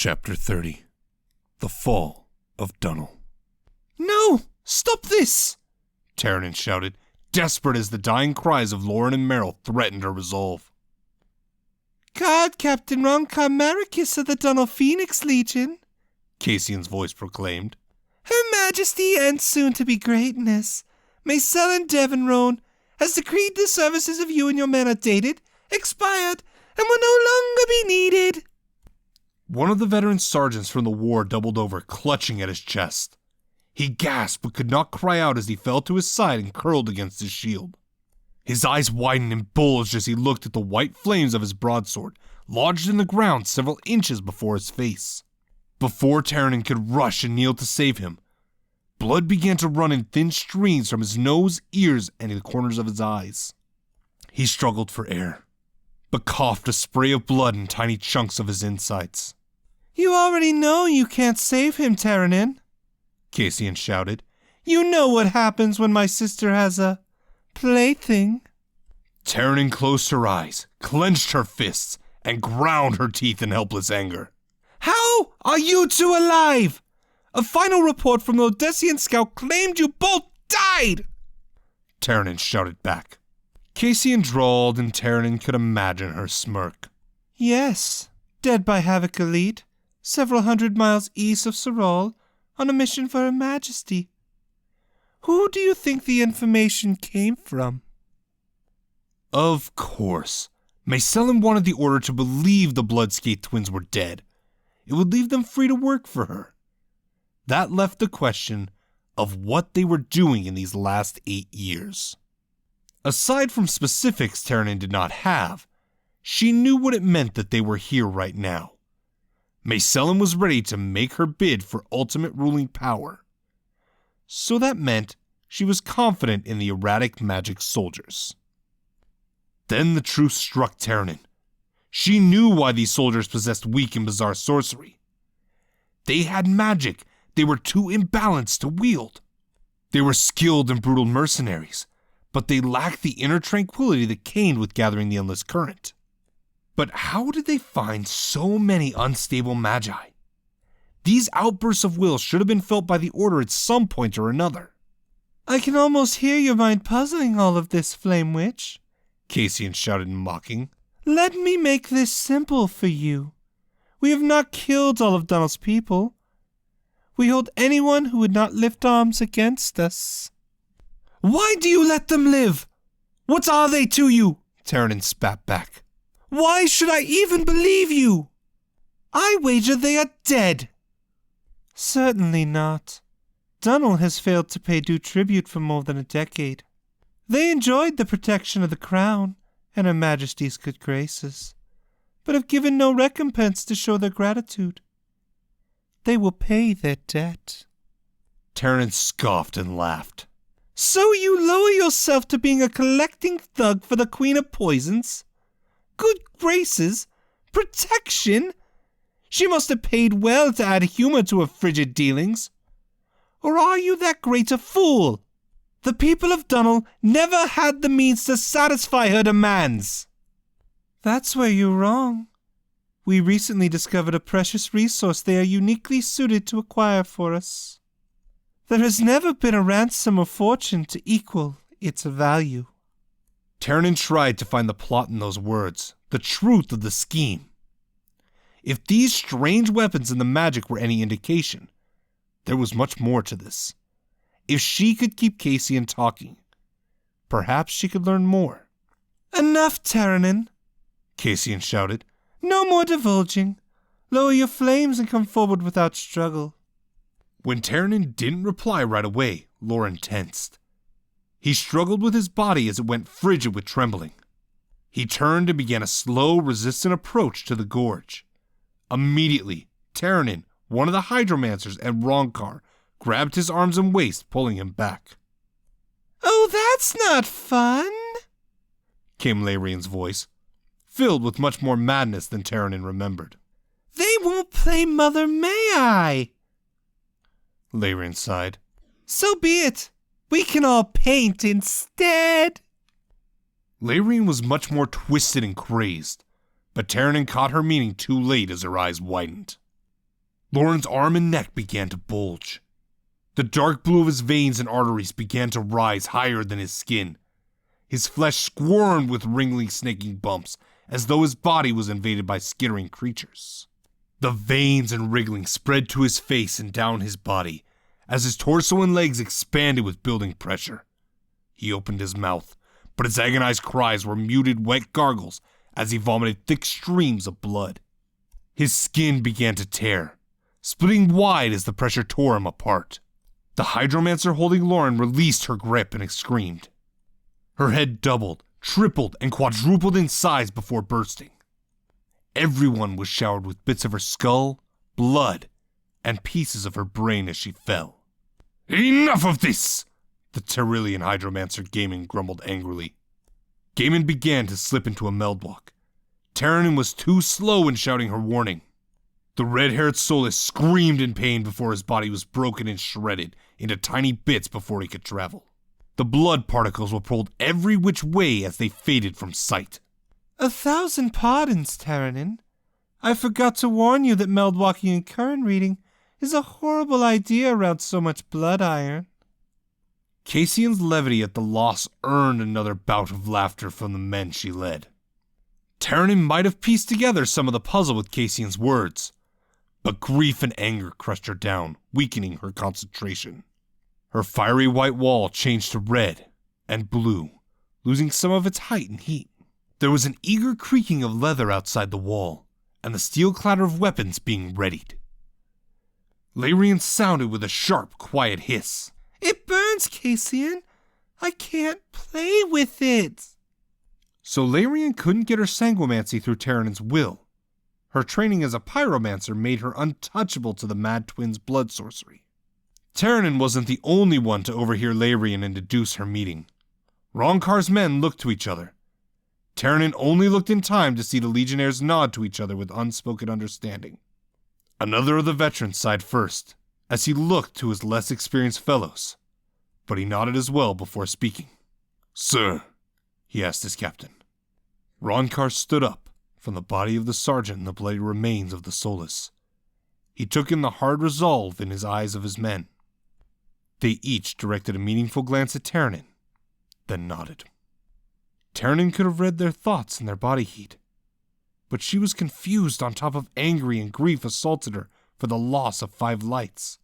Chapter 30. The Fall of Dunnel. No! Stop this! Terranin shouted, desperate as the dying cries of Lauren and Meryl threatened her resolve. Guard Captain Roncar Maricus of the Dunnel Phoenix Legion, Cassian's voice proclaimed. Her Majesty and soon-to-be greatness, Maysellen Devonroan, has decreed the services of you and your men are dated, expired, and will no longer be needed. One of the veteran sergeants from the war doubled over, clutching at his chest. He gasped but could not cry out as he fell to his side and curled against his shield. His eyes widened and bulged as he looked at the white flames of his broadsword, lodged in the ground several inches before his face. Before Terranin could rush and kneel to save him, blood began to run in thin streams from his nose, ears, and the corners of his eyes. He struggled for air, but coughed a spray of blood in tiny chunks of his insides. You already know you can't save him, Terranin, Cassian shouted. You know what happens when my sister has a plaything. Terranin closed her eyes, clenched her fists, and ground her teeth in helpless anger. How are you two alive? A final report from the Odessian scout claimed you both died! Terranin shouted back. Cassian drawled, and Terranin could imagine her smirk. Yes, dead by Havoc Elite, several hundred miles east of Serral, on a mission for Her Majesty. Who do you think the information came from? Of course. Maysellen wanted the Order to believe the Bloodskate twins were dead. It would leave them free to work for her. That left the question of what they were doing in these last 8 years. Aside from specifics Terranin did not have, she knew what it meant that they were here right now. Maysellen was ready to make her bid for ultimate ruling power. So that meant she was confident in the erratic magic soldiers. Then the truth struck Terranin. She knew why these soldiers possessed weak and bizarre sorcery. They had magic they were too imbalanced to wield. They were skilled and brutal mercenaries, but they lacked the inner tranquility that came with gathering the endless current. But how did they find so many unstable magi? These outbursts of will should have been felt by the Order at some point or another. I can almost hear your mind puzzling all of this, Flame Witch, Cassian shouted in mocking. Let me make this simple for you. We have not killed all of Dunnel's people. We hold anyone who would not lift arms against us. Why do you let them live? What are they to you? Terranin spat back. Why should I even believe you? I wager they are dead. Certainly not. Dunnel has failed to pay due tribute for more than a decade. They enjoyed the protection of the crown and Her Majesty's good graces, but have given no recompense to show their gratitude. They will pay their debt. Terranin scoffed and laughed. So you lower yourself to being a collecting thug for the Queen of Poisons? Good graces! Protection! She must have paid well to add humor to her frigid dealings. Or are you that great a fool? The people of Dunnel never had the means to satisfy her demands. That's where you're wrong. We recently discovered a precious resource they are uniquely suited to acquire for us. There has never been a ransom or fortune to equal its value. Terranin tried to find the plot in those words, the truth of the scheme. If these strange weapons and the magic were any indication, there was much more to this. If she could keep Cassian talking, perhaps she could learn more. Enough, Terranin, Cassian shouted. No more divulging. Lower your flames and come forward without struggle. When Terranin didn't reply right away, Lauren tensed. He struggled with his body as it went frigid with trembling. He turned and began a slow, resistant approach to the gorge. Immediately, Terranin, one of the Hydromancers, and Roncar grabbed his arms and waist, pulling him back. Oh, that's not fun, came Larian's voice, filled with much more madness than Terranin remembered. They won't play Mother May I? Larian sighed. So be it. We can all paint instead. Larian was much more twisted and crazed, but Terranin caught her meaning too late as her eyes widened. Lauren's arm and neck began to bulge. The dark blue of his veins and arteries began to rise higher than his skin. His flesh squirmed with wriggling, snaking bumps, as though his body was invaded by skittering creatures. The veins and wriggling spread to his face and down his body, as his torso and legs expanded with building pressure. He opened his mouth, but his agonized cries were muted wet gargles as he vomited thick streams of blood. His skin began to tear, splitting wide as the pressure tore him apart. The hydromancer holding Lauren released her grip and screamed. Her head doubled, tripled, and quadrupled in size before bursting. Everyone was showered with bits of her skull, blood, and pieces of her brain as she fell. "Enough of this!" the Tyrillian hydromancer Gaiman grumbled angrily. Gaiman began to slip into a meldwalk. Terranin was too slow in shouting her warning. The red-haired soulless screamed in pain before his body was broken and shredded into tiny bits before he could travel. The blood particles were pulled every which way as they faded from sight. 1,000 pardons, Terranin. I forgot to warn you that meldwalking and current reading is a horrible idea around so much blood iron. Cassian's levity at the loss earned another bout of laughter from the men she led. Terranin might have pieced together some of the puzzle with Cassian's words, but grief and anger crushed her down, weakening her concentration. Her fiery white wall changed to red and blue, losing some of its height and heat. There was an eager creaking of leather outside the wall, and the steel clatter of weapons being readied. Larian sounded with a sharp, quiet hiss. It burns, Cassian. I can't play with it. So Larian couldn't get her sanguimancy through Terranin's will. Her training as a pyromancer made her untouchable to the Mad Twins' blood sorcery. Terranin wasn't the only one to overhear Larian and deduce her meeting. Ronkar's men looked to each other. Terranin only looked in time to see the Legionnaires nod to each other with unspoken understanding. Another of the veterans sighed first, as he looked to his less experienced fellows, but he nodded as well before speaking. "Sir," he asked his captain. Ronkar stood up from the body of the sergeant and the bloody remains of the Solus. He took in the hard resolve in his eyes of his men. They each directed a meaningful glance at Terranin, then nodded. Terranin could have read their thoughts in their body heat, but she was confused on top of angry and grief assaulted her for the loss of 5 lights.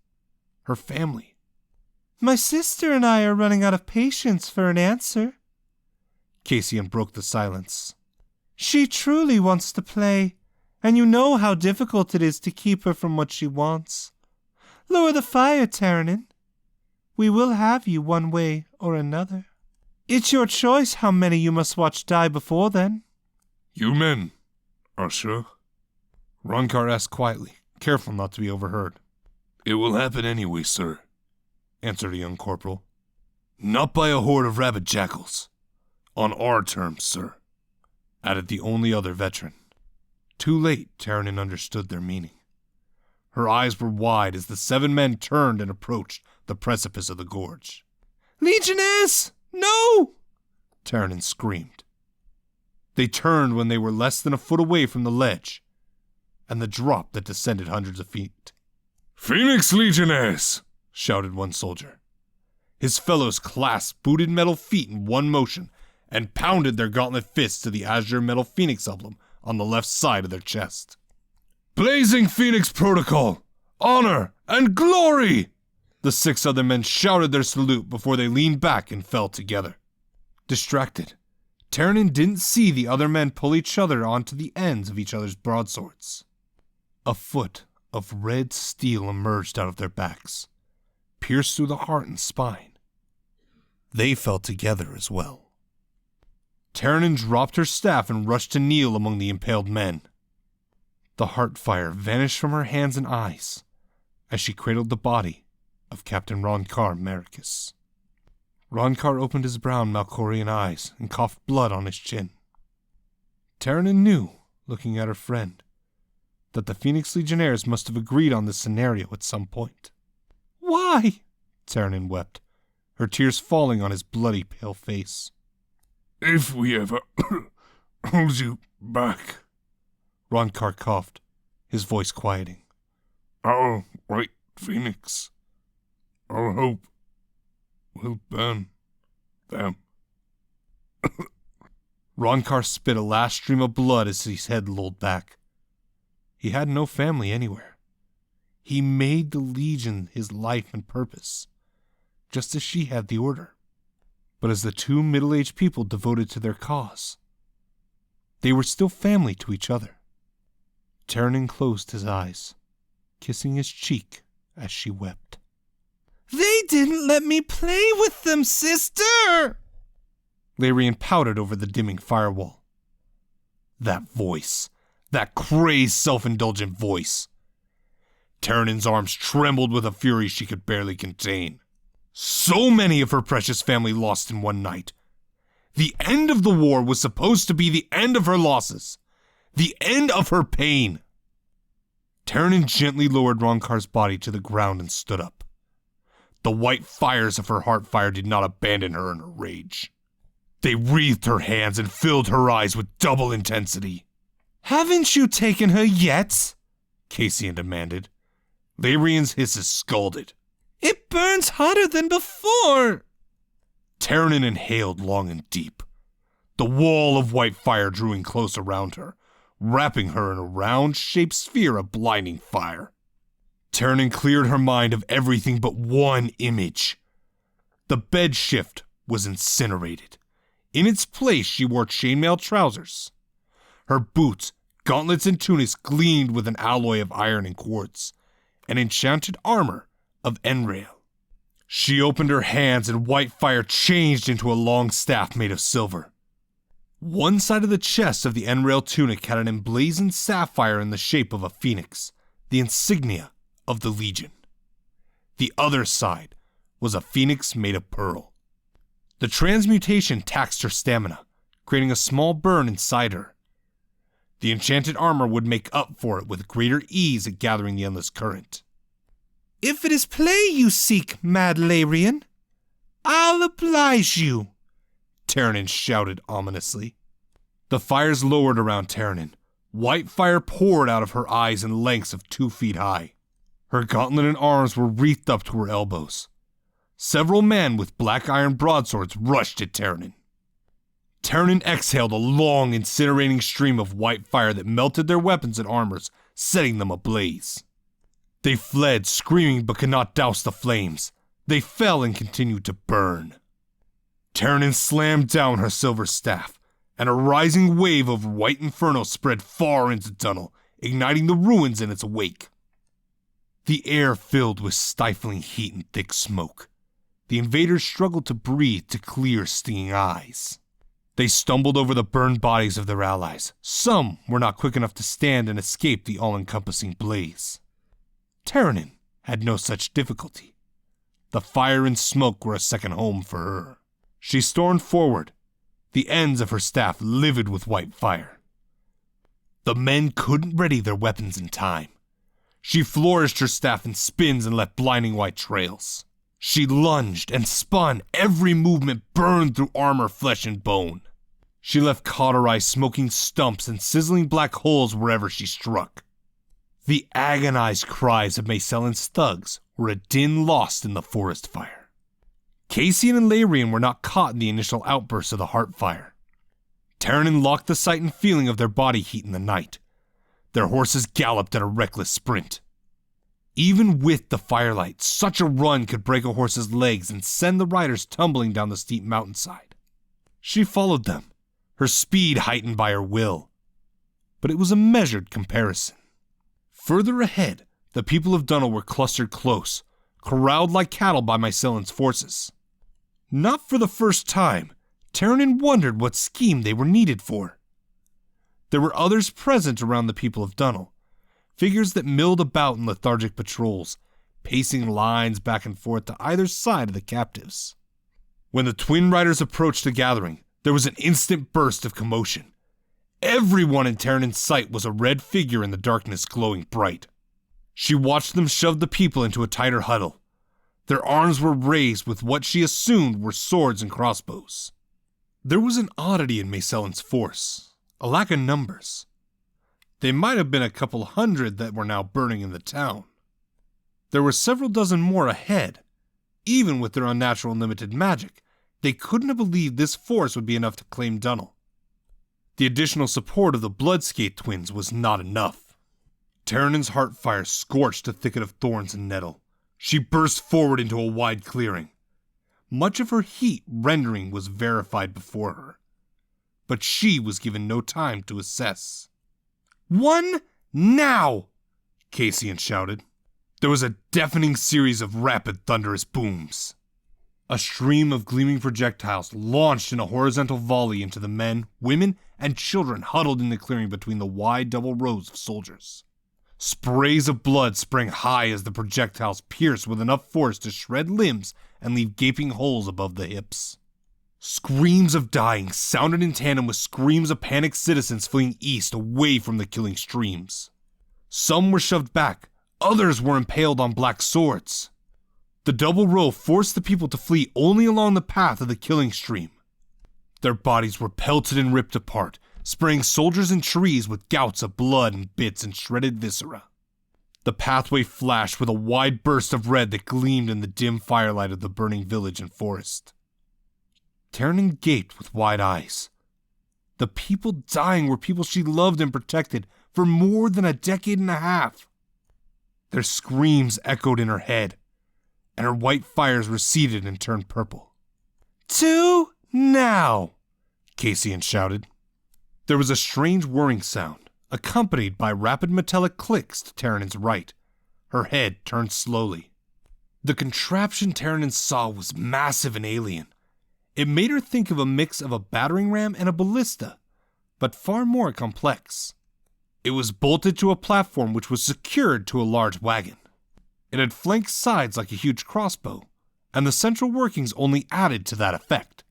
Her family. My sister and I are running out of patience for an answer. Cassian broke the silence. She truly wants to play, and you know how difficult it is to keep her from what she wants. Lower the fire, Terranin. We will have you one way or another. It's your choice how many you must watch die before then. You men are sure? Ronkar asked quietly, careful not to be overheard. It will happen anyway, sir, answered a young corporal. Not by a horde of rabid jackals. On our terms, sir, added the only other veteran. Too late, Terranin understood their meaning. Her eyes were wide as the 7 men turned and approached the precipice of the gorge. Legionnaires! No! Terranin screamed. They turned when they were less than a foot away from the ledge, and the drop that descended hundreds of feet. Phoenix Legionnaires! Shouted one soldier. His fellows clasped booted metal feet in one motion and pounded their gauntlet fists to the azure metal phoenix emblem on the left side of their chest. Blazing Phoenix Protocol! Honor and glory! The 6 other men shouted their salute before they leaned back and fell together. Distracted, Terranin didn't see the other men pull each other onto the ends of each other's broadswords. A foot of red steel emerged out of their backs, pierced through the heart and spine. They fell together as well. Terranin dropped her staff and rushed to kneel among the impaled men. The heart fire vanished from her hands and eyes as she cradled the body of Captain Ronkar Maricus. Ronkar opened his brown Malkorian eyes and coughed blood on his chin. Terranin knew, looking at her friend, that the Phoenix Legionnaires must have agreed on this scenario at some point. Why? Terranin wept, her tears falling on his bloody pale face. If we ever hold you back, Ronkar coughed, his voice quieting. Our white phoenix, our hope, will burn them. Ronkar spit a last stream of blood as his head lolled back. He had no family anywhere. He made the Legion his life and purpose, just as she had the Order. But as the two middle-aged people devoted to their cause, they were still family to each other. Ternan closed his eyes, kissing his cheek as she wept. They didn't let me play with them, sister! Larian pouted over the dimming firewall. That voice, that crazed, self-indulgent voice. Ternan's arms trembled with a fury she could barely contain. So many of her precious family lost in one night. The end of the war was supposed to be the end of her losses, the end of her pain. Ternan gently lowered Ronkar's body to the ground and stood up. The white fires of her heart fire did not abandon her in her rage. They wreathed her hands and filled her eyes with double intensity. Haven't you taken her yet? Cassian demanded. Larian's hisses scalded. It burns hotter than before! Ternan inhaled long and deep. The wall of white fire drew in close around her, wrapping her in a round-shaped sphere of blinding fire. Ternan cleared her mind of everything but one image. The bed shift was incinerated. In its place, she wore chainmail trousers. Her boots, gauntlets, and tunics gleamed with an alloy of iron and quartz, and enchanted armor of enrail. She opened her hands and white fire changed into a long staff made of silver. One side of the chest of the enrail tunic had an emblazoned sapphire in the shape of a phoenix, the insignia of the Legion. The other side was a phoenix made of pearl. The transmutation taxed her stamina, creating a small burn inside her. The enchanted armor would make up for it with greater ease at gathering the endless current. If it is play you seek, mad Larian, I'll oblige you, Ternan shouted ominously. The fires lowered around Ternan. White fire poured out of her eyes in lengths of 2 feet high. Her gauntlet and arms were wreathed up to her elbows. Several men with black iron broadswords rushed at Ternan. Ternan exhaled a long, incinerating stream of white fire that melted their weapons and armors, setting them ablaze. They fled, screaming, but could not douse the flames. They fell and continued to burn. Ternan slammed down her silver staff, and a rising wave of white inferno spread far into the tunnel, igniting the ruins in its wake. The air filled with stifling heat and thick smoke. The invaders struggled to breathe to clear stinging eyes. They stumbled over the burned bodies of their allies. Some were not quick enough to stand and escape the all-encompassing blaze. Ternan had no such difficulty. The fire and smoke were a second home for her. She stormed forward, the ends of her staff livid with white fire. The men couldn't ready their weapons in time. She flourished her staff in spins and left blinding white trails. She lunged and spun, every movement burned through armor, flesh, and bone. She left cauterized smoking stumps and sizzling black holes wherever she struck. The agonized cries of Maysellin's thugs were a din lost in the forest fire. Cassian and Larian were not caught in the initial outbursts of the heart fire. Ternan locked the sight and feeling of their body heat in the night. Their horses galloped at a reckless sprint. Even with the firelight, such a run could break a horse's legs and send the riders tumbling down the steep mountainside. She followed them, her speed heightened by her will. But it was a measured comparison. Further ahead, the people of Dunwall were clustered close, corralled like cattle by Mycelin's forces. Not for the first time, Ternan wondered what scheme they were needed for. There were others present around the people of Dunwall, figures that milled about in lethargic patrols, pacing lines back and forth to either side of the captives. When the twin riders approached the gathering, there was an instant burst of commotion. Everyone in Terran's sight was a red figure in the darkness glowing bright. She watched them shove the people into a tighter huddle. Their arms were raised with what she assumed were swords and crossbows. There was an oddity in Maysellin's force, a lack of numbers. They might have been a couple hundred that were now burning in the town. There were several dozen more ahead. Even with their unnatural and limited magic, they couldn't have believed this force would be enough to claim Dunal. The additional support of the Bloodskate twins was not enough. Terranen's heart fire scorched a thicket of thorns and nettle. She burst forward into a wide clearing. Much of her heat rendering was verified before her, but she was given no time to assess. "One now!" Cassian shouted. There was a deafening series of rapid, thunderous booms. A stream of gleaming projectiles launched in a horizontal volley into the men, women, and children huddled in the clearing between the wide double rows of soldiers. Sprays of blood sprang high as the projectiles pierced with enough force to shred limbs and leave gaping holes above the hips. Screams of dying sounded in tandem with screams of panicked citizens fleeing east away from the killing streams. Some were shoved back, others were impaled on black swords. The double row forced the people to flee only along the path of the killing stream. Their bodies were pelted and ripped apart, spraying soldiers and trees with gouts of blood and bits and shredded viscera. The pathway flashed with a wide burst of red that gleamed in the dim firelight of the burning village and forest. Terranen gaped with wide eyes. The people dying were people she loved and protected for more than a decade and a half. Their screams echoed in her head, and her white fires receded and turned purple. "Two now!" Cassian shouted. There was a strange whirring sound, accompanied by rapid metallic clicks to Terranen's right. Her head turned slowly. The contraption Terranen saw was massive and alien. It made her think of a mix of a battering ram and a ballista, but far more complex. It was bolted to a platform which was secured to a large wagon. It had flanked sides like a huge crossbow, and the central workings only added to that effect.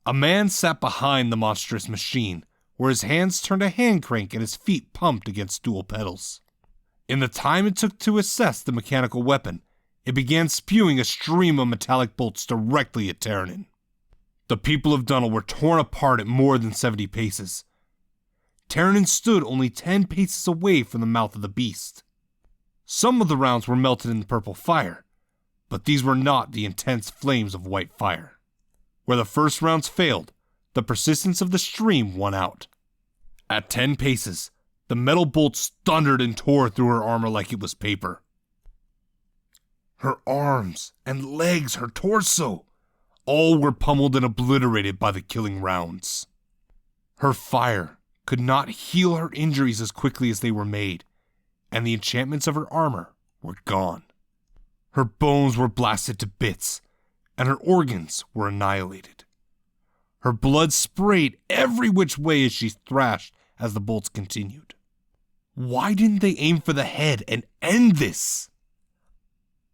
A man sat behind the monstrous machine, where his hands turned a hand crank and his feet pumped against dual pedals. In the time it took to assess the mechanical weapon, it began spewing a stream of metallic bolts directly at Terranen. The people of Dunal were torn apart at more than 70 paces. Terranen stood only 10 paces away from the mouth of the beast. Some of the rounds were melted in the purple fire, but these were not the intense flames of white fire. Where the first rounds failed, the persistence of the stream won out. At 10 paces, the metal bolts thundered and tore through her armor like it was paper. Her arms and legs, her torso, all were pummeled and obliterated by the killing rounds. Her fire could not heal her injuries as quickly as they were made, and the enchantments of her armor were gone. Her bones were blasted to bits, and her organs were annihilated. Her blood sprayed every which way as she thrashed as the bolts continued. Why didn't they aim for the head and end this?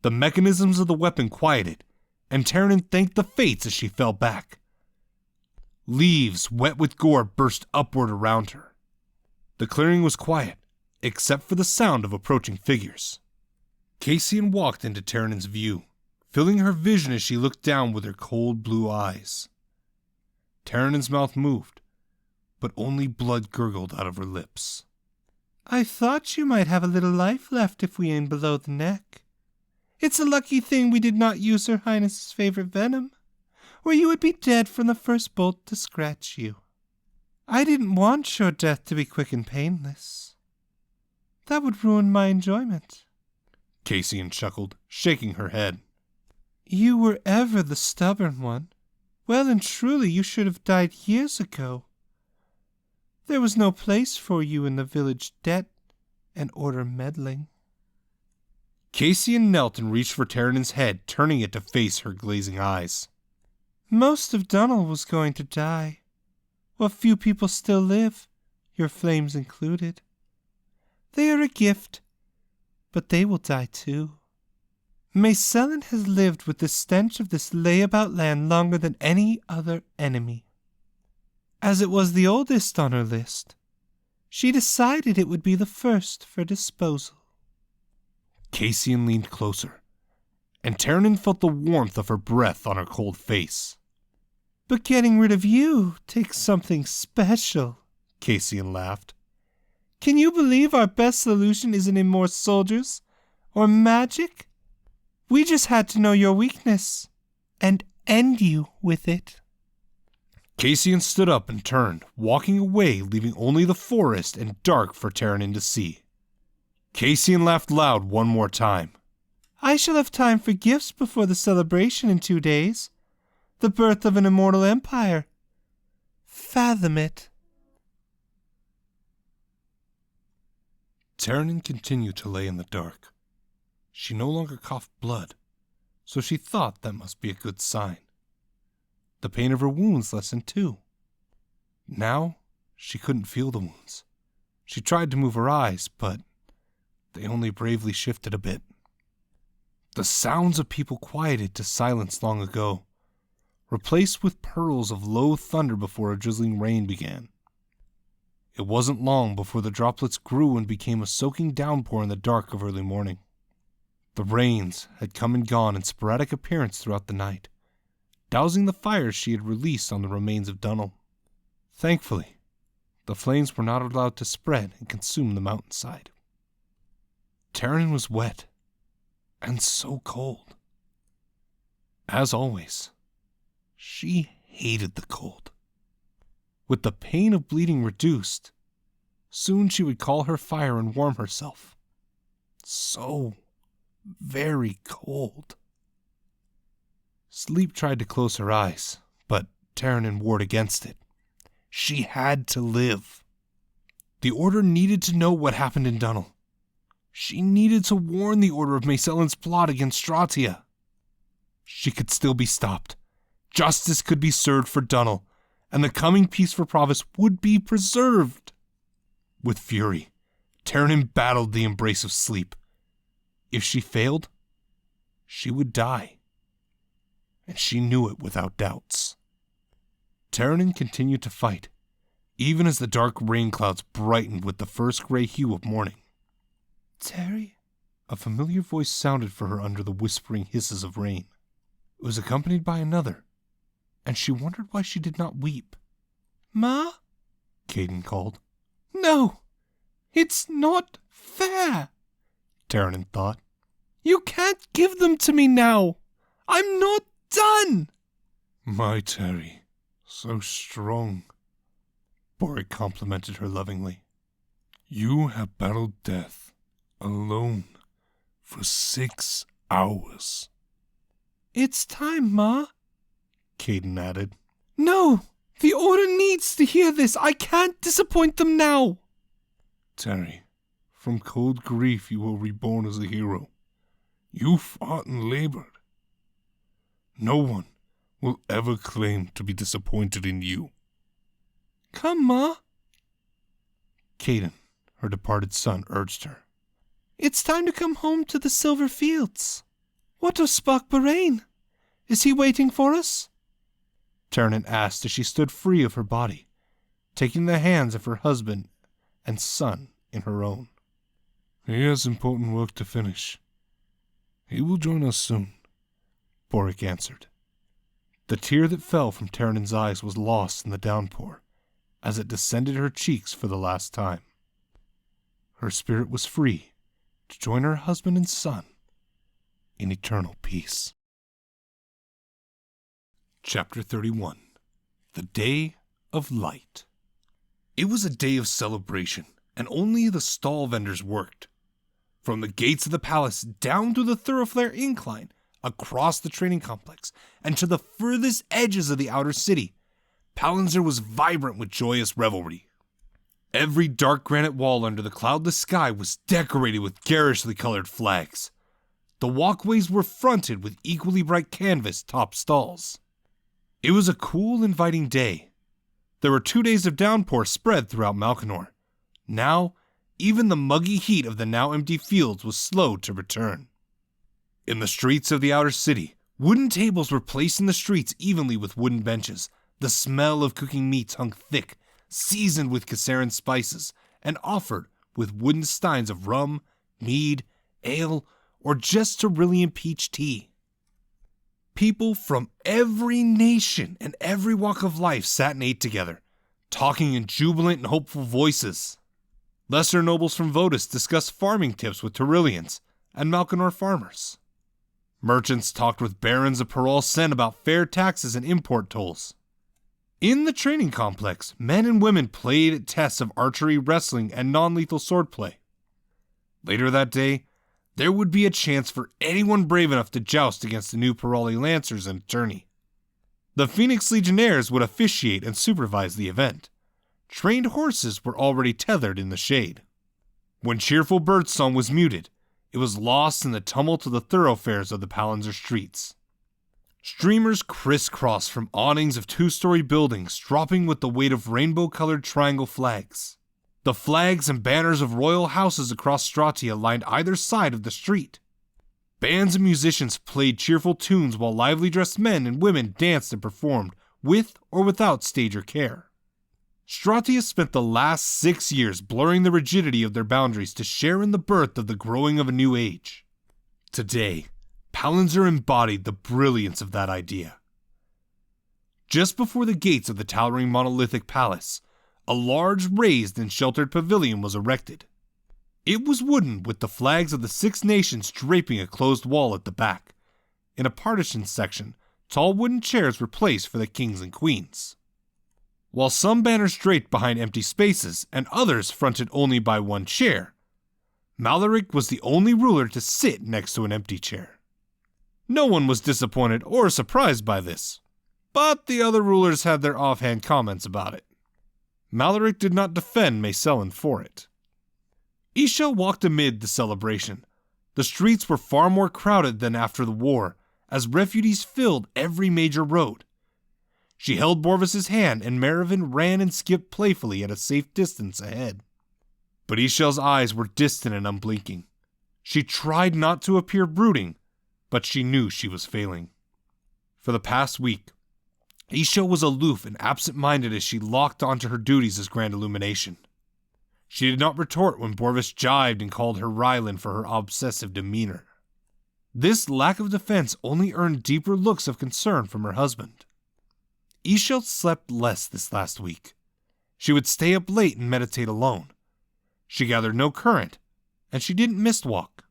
The mechanisms of the weapon quieted, and Terranen thanked the fates as she fell back. Leaves wet with gore burst upward around her. The clearing was quiet, except for the sound of approaching figures. Cassian walked into Terranen's view, filling her vision as she looked down with her cold blue eyes. Terranen's mouth moved, but only blood gurgled out of her lips. "I thought you might have a little life left if we aim below the neck. It's a lucky thing we did not use Her Highness's favorite venom, or you would be dead from the first bolt to scratch you. I didn't want your death to be quick and painless. That would ruin my enjoyment." Cassian chuckled, shaking her head. "You were ever the stubborn one. Well and truly you should have died years ago. There was no place for you in the village debt and order meddling." Cassian knelt and reached for Terranen's head, turning it to face her glazing eyes. "Most of Dunal was going to die. What few people still live, your flames included. They are a gift, but they will die too. Mayselin has lived with the stench of this layabout land longer than any other enemy. As it was the oldest on her list, she decided it would be the first for disposal." Cassian leaned closer, and Terranen felt the warmth of her breath on her cold face. "But getting rid of you takes something special," Cassian laughed. "Can you believe our best solution isn't in more soldiers, or magic. We just had to know your weakness and end you with it. Cassian stood up and turned, walking away, leaving only the forest and dark for Terranin to see. Cassian laughed loud one more time. I shall have time for gifts before the celebration in 2 days. The birth of an immortal empire. Fathom it. Terranin continued to lay in the dark. She no longer coughed blood, so she thought that must be a good sign. The pain of her wounds lessened too. Now, she couldn't feel the wounds. She tried to move her eyes, but they only bravely shifted a bit. The sounds of people quieted to silence long ago, replaced with pearls of low thunder before a drizzling rain began. It wasn't long before the droplets grew and became a soaking downpour in the dark of early morning. The rains had come and gone in sporadic appearance throughout the night, dousing the fires she had released on the remains of Dunal. Thankfully, the flames were not allowed to spread and consume the mountainside. Terranin was wet, and so cold. As always, she hated the cold. With the pain of bleeding reduced, soon she would call her fire and warm herself. So very cold. Sleep tried to close her eyes, but Terranin warred against it. She had to live. The Order needed to know what happened in Dunal. She needed to warn the Order of Maysellin's plot against Stratia. She could still be stopped. Justice could be served for Dunal, and the coming peace for Provis would be preserved. With fury, Terranin battled the embrace of sleep. If she failed, she would die. And she knew it without doubts. Terranin continued to fight, even as the dark rain clouds brightened with the first gray hue of morning. Terry? A familiar voice sounded for her under the whispering hisses of rain. It was accompanied by another, and she wondered why she did not weep. Ma? Caden called. No, it's not fair, Terranin thought. You can't give them to me now. I'm not done. My Terry, so strong. Boric complimented her lovingly. You have battled death alone for 6 hours. It's time, Ma, Caden added. No, the Order needs to hear this. I can't disappoint them now. Terry, from cold grief you were reborn as a hero. You fought and labored. No one will ever claim to be disappointed in you. Come, Ma. Caden, her departed son, urged her. It's time to come home to the Silver Fields. What of Spock Barain? Is he waiting for us? Terranin asked as she stood free of her body, taking the hands of her husband and son in her own. He has important work to finish. He will join us soon, Boric answered. The tear that fell from Terranin's eyes was lost in the downpour as it descended her cheeks for the last time. Her spirit was free to join her husband and son in eternal peace. Chapter 31. The Day of Light. It was a day of celebration, and only the stall vendors worked. From the gates of the palace down through the thoroughfare incline, across the training complex, and to the furthest edges of the outer city, Palantir was vibrant with joyous revelry. Every dark granite wall under the cloudless sky was decorated with garishly colored flags. The walkways were fronted with equally bright canvas-topped stalls. It was a cool, inviting day. There were 2 days of downpour spread throughout Malkinor. Now, even the muggy heat of the now empty fields was slow to return. In the streets of the outer city, wooden tables were placed in the streets evenly with wooden benches. The smell of cooking meats hung thick, seasoned with Kassaran spices, and offered with wooden steins of rum, mead, ale, or just Tyrillian peach tea. People from every nation and every walk of life sat and ate together, talking in jubilant and hopeful voices. Lesser nobles from Votus discussed farming tips with Tyrillians, and Malkinor farmers. Merchants talked with barons of Peral Sen about fair taxes and import tolls. In the training complex, men and women played at tests of archery, wrestling, and non-lethal swordplay. Later that day, there would be a chance for anyone brave enough to joust against the new Perali Lancers and a tourney. The Phoenix Legionnaires would officiate and supervise the event. Trained horses were already tethered in the shade. When cheerful birdsong was muted, it was lost in the tumult of the thoroughfares of the Palantir streets. Streamers crisscrossed from awnings of two-story buildings, dropping with the weight of rainbow-colored triangle flags. The flags and banners of royal houses across Stratia lined either side of the street. Bands and musicians played cheerful tunes while lively dressed men and women danced and performed, with or without stage or care. Stratia spent the last 6 years blurring the rigidity of their boundaries to share in the birth of the growing of a new age. Today, Palantir embodied the brilliance of that idea. Just before the gates of the towering monolithic palace, a large raised and sheltered pavilion was erected. It was wooden with the flags of the 6 nations draping a closed wall at the back. In a partition section, tall wooden chairs were placed for the kings and queens. While some banners draped behind empty spaces and others fronted only by one chair, Malaric was the only ruler to sit next to an empty chair. No one was disappointed or surprised by this, but the other rulers had their offhand comments about it. Malaric did not defend Macellan for it. Isha walked amid the celebration. The streets were far more crowded than after the war, as refugees filled every major road. She held Borvis's hand, and Maravin ran and skipped playfully at a safe distance ahead. But Ishel's eyes were distant and unblinking. She tried not to appear brooding, but she knew she was failing. For the past week, Isha was aloof and absent-minded as she locked onto her duties as Grand Illumination. She did not retort when Borvis jibed and called her Rylan for her obsessive demeanor. This lack of defense only earned deeper looks of concern from her husband. Ishel slept less this last week. She would stay up late and meditate alone. She gathered no current, and she didn't mistwalk.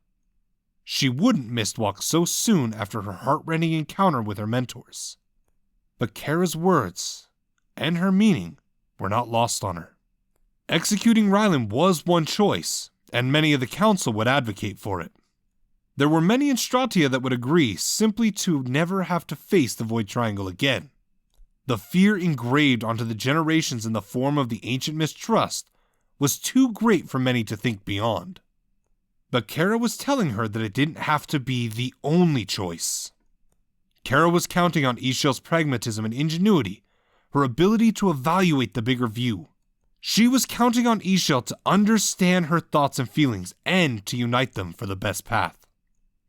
She wouldn't mistwalk so soon after her heart-rending encounter with her mentors. But Kara's words, and her meaning, were not lost on her. Executing Rylan was one choice, and many of the council would advocate for it. There were many in Stratia that would agree simply to never have to face the Void Triangle again. The fear engraved onto the generations in the form of the ancient mistrust was too great for many to think beyond. But Kara was telling her that it didn't have to be the only choice. Kara was counting on Ishel's pragmatism and ingenuity, her ability to evaluate the bigger view. She was counting on Ishel to understand her thoughts and feelings and to unite them for the best path.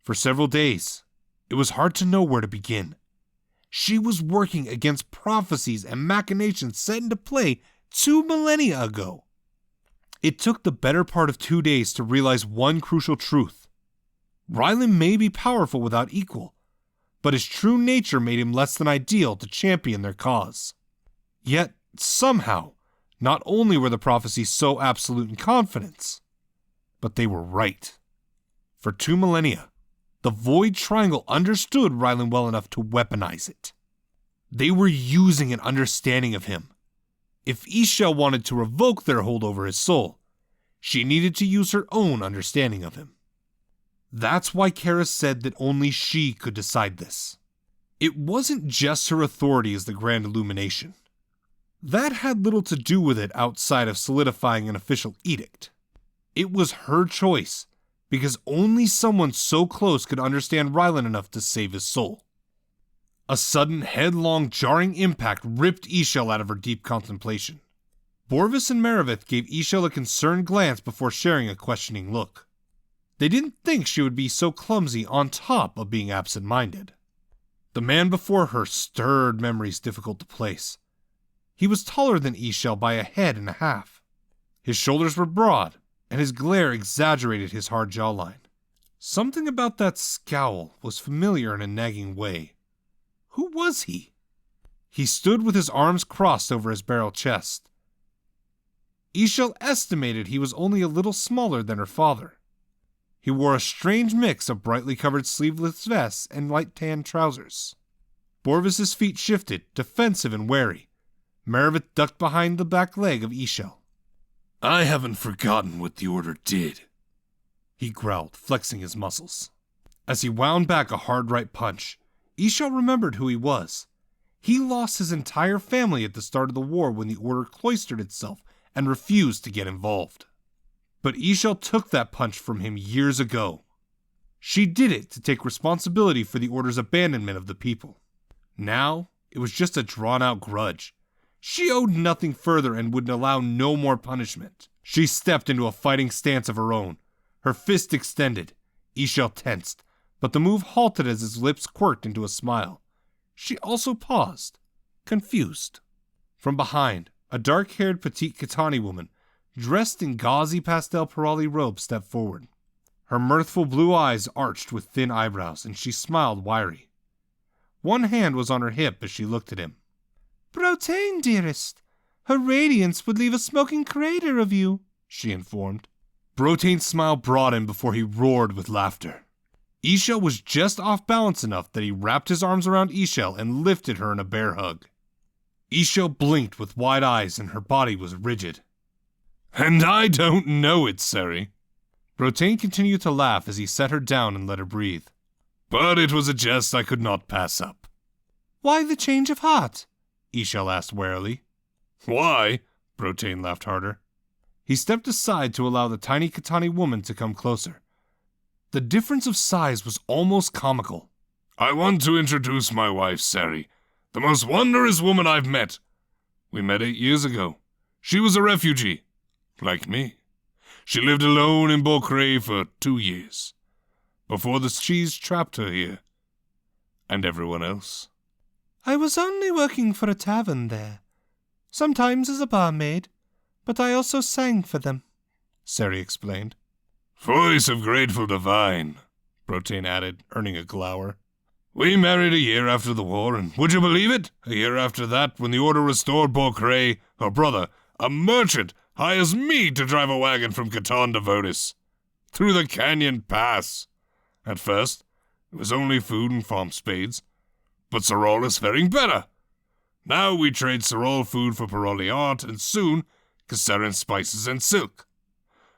For several days, it was hard to know where to begin. She was working against prophecies and machinations set into play 2 millennia ago. It took the better part of 2 days to realize one crucial truth. Rylan may be powerful without equal, but his true nature made him less than ideal to champion their cause. Yet, somehow, not only were the prophecies so absolute in confidence, but they were right. For 2 millennia, the Void Triangle understood Rylan well enough to weaponize it. They were using an understanding of him. If Ishel wanted to revoke their hold over his soul, she needed to use her own understanding of him. That's why Kara said that only she could decide this. It wasn't just her authority as the Grand Illumination. That had little to do with it outside of solidifying an official edict. It was her choice, because only someone so close could understand Rylan enough to save his soul. A sudden, headlong, jarring impact ripped Ishel out of her deep contemplation. Borvis and Maravith gave Ishel a concerned glance before sharing a questioning look. They didn't think she would be so clumsy on top of being absent-minded. The man before her stirred memories difficult to place. He was taller than Ishel by a head and a half. His shoulders were broad, and his glare exaggerated his hard jawline. Something about that scowl was familiar in a nagging way. Who was he? He stood with his arms crossed over his barrel chest. Ishel estimated he was only a little smaller than her father. He wore a strange mix of brightly covered sleeveless vests and light tan trousers. Borvis's feet shifted, defensive and wary. Merriveth ducked behind the back leg of Ishel. I haven't forgotten what the order did, he growled, flexing his muscles. As he wound back a hard right punch, Ishel remembered who he was. He lost his entire family at the start of the war when the order cloistered itself and refused to get involved. But Ishel took that punch from him years ago. She did it to take responsibility for the order's abandonment of the people. Now, it was just a drawn-out grudge. She owed nothing further and would allow no more punishment. She stepped into a fighting stance of her own, her fist extended. Ishel tensed, but the move halted as his lips quirked into a smile. She also paused, confused. From behind, a dark-haired petite Kitani woman, dressed in gauzy pastel Parali robe, stepped forward. Her mirthful blue eyes arched with thin eyebrows, and she smiled wiry. One hand was on her hip as she looked at him. Protein, dearest. Her radiance would leave a smoking crater of you, she informed. Brotain's smile broadened before he roared with laughter. Ishel was just off balance enough that he wrapped his arms around Ishel and lifted her in a bear hug. Ishel blinked with wide eyes and her body was rigid. And I don't know it, Seri. Brotain continued to laugh as he set her down and let her breathe. But it was a jest I could not pass up. Why the change of heart? Ishel asked warily. Why? Brotain laughed harder. He stepped aside to allow the tiny Kitani woman to come closer. The difference of size was almost comical. I want to introduce my wife, Seri, the most wondrous woman I've met. We met 8 years ago. She was a refugee, like me. She lived alone in Beaucret for 2 years, before the cheese trapped her here. And everyone else. I was only working for a tavern there, sometimes as a barmaid, but I also sang for them, Seri explained. Voice of grateful divine, Brotain added, earning a glower. We married a year after the war, and would you believe it? A year after that, when the order restored Beaucret, her brother, a merchant, hires me to drive a wagon from Catan to Vodis, through the Canyon Pass. At first, it was only food and farm spades, but Sorol is faring better. Now we trade Sorol food for Paroli art, and soon, Kasseran spices and silk.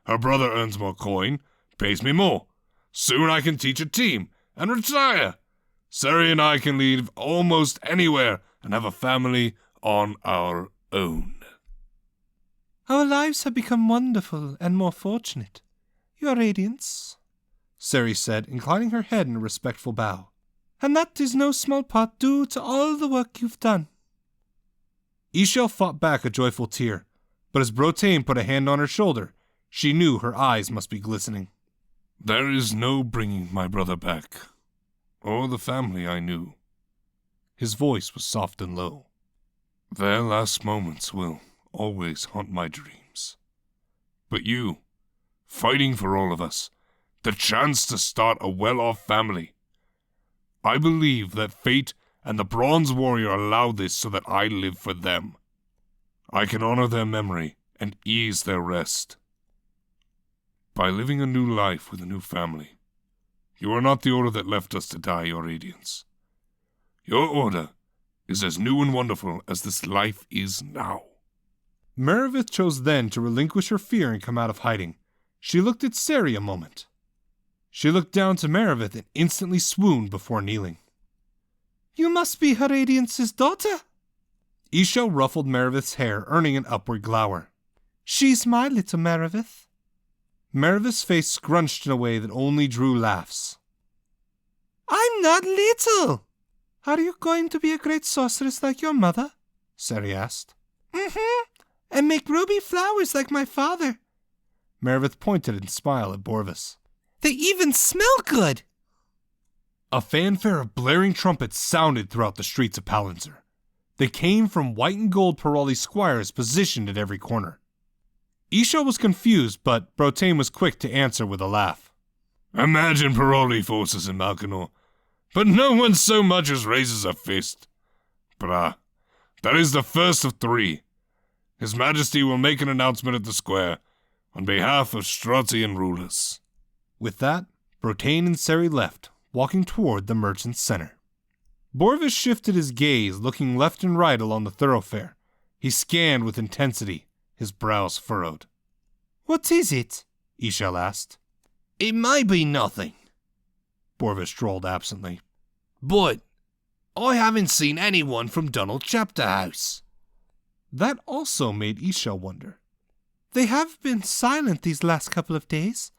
Her brother earns more coin, pays me more. Soon I can teach a team, and retire. Seri and I can leave almost anywhere and have a family on our own. Our lives have become wonderful and more fortunate, Your Radiance, Seri said, inclining her head in a respectful bow. And that is no small part due to all the work you've done. Ishel fought back a joyful tear, but as Brotain put a hand on her shoulder, she knew her eyes must be glistening. There is no bringing my brother back, or the family I knew. His voice was soft and low. Their last moments will always haunt my dreams. But you, fighting for all of us, the chance to start a well-off family. I believe that fate and the Bronze Warrior allow this so that I live for them. I can honor their memory and ease their rest. By living a new life with a new family, you are not the order that left us to die, Your Radiance. Your order is as new and wonderful as this life is now. Merriveth chose then to relinquish her fear and come out of hiding. She looked at Seri a moment. She looked down to Merriveth and instantly swooned before kneeling. You must be Her Radiance's daughter. Ishel ruffled Merriveth's hair, earning an upward glower. She's my little Merriveth. Merriveth's face scrunched in a way that only drew laughs. I'm not little. Are you going to be a great sorceress like your mother? Seri asked. And make ruby flowers like my father. Merriveth pointed and smiled at Borvis. They even smell good. A fanfare of blaring trumpets sounded throughout the streets of Palantir. They came from white and gold Parali squires positioned at every corner. Ishel was confused, but Brotain was quick to answer with a laugh. Imagine Paroli forces in Malkanor, but no one so much as raises a fist. But that is the first of 3. His Majesty will make an announcement at the square on behalf of Stratian rulers. With that, Brotane and Seri left, walking toward the merchant's center. Borvis shifted his gaze, looking left and right along the thoroughfare. He scanned with intensity, his brows furrowed. What is it? Ishel asked. It may be nothing, Borvis drawled absently. but I haven't seen anyone from Donald Chapter House. That also made Ishel wonder. They have been silent these last couple of days.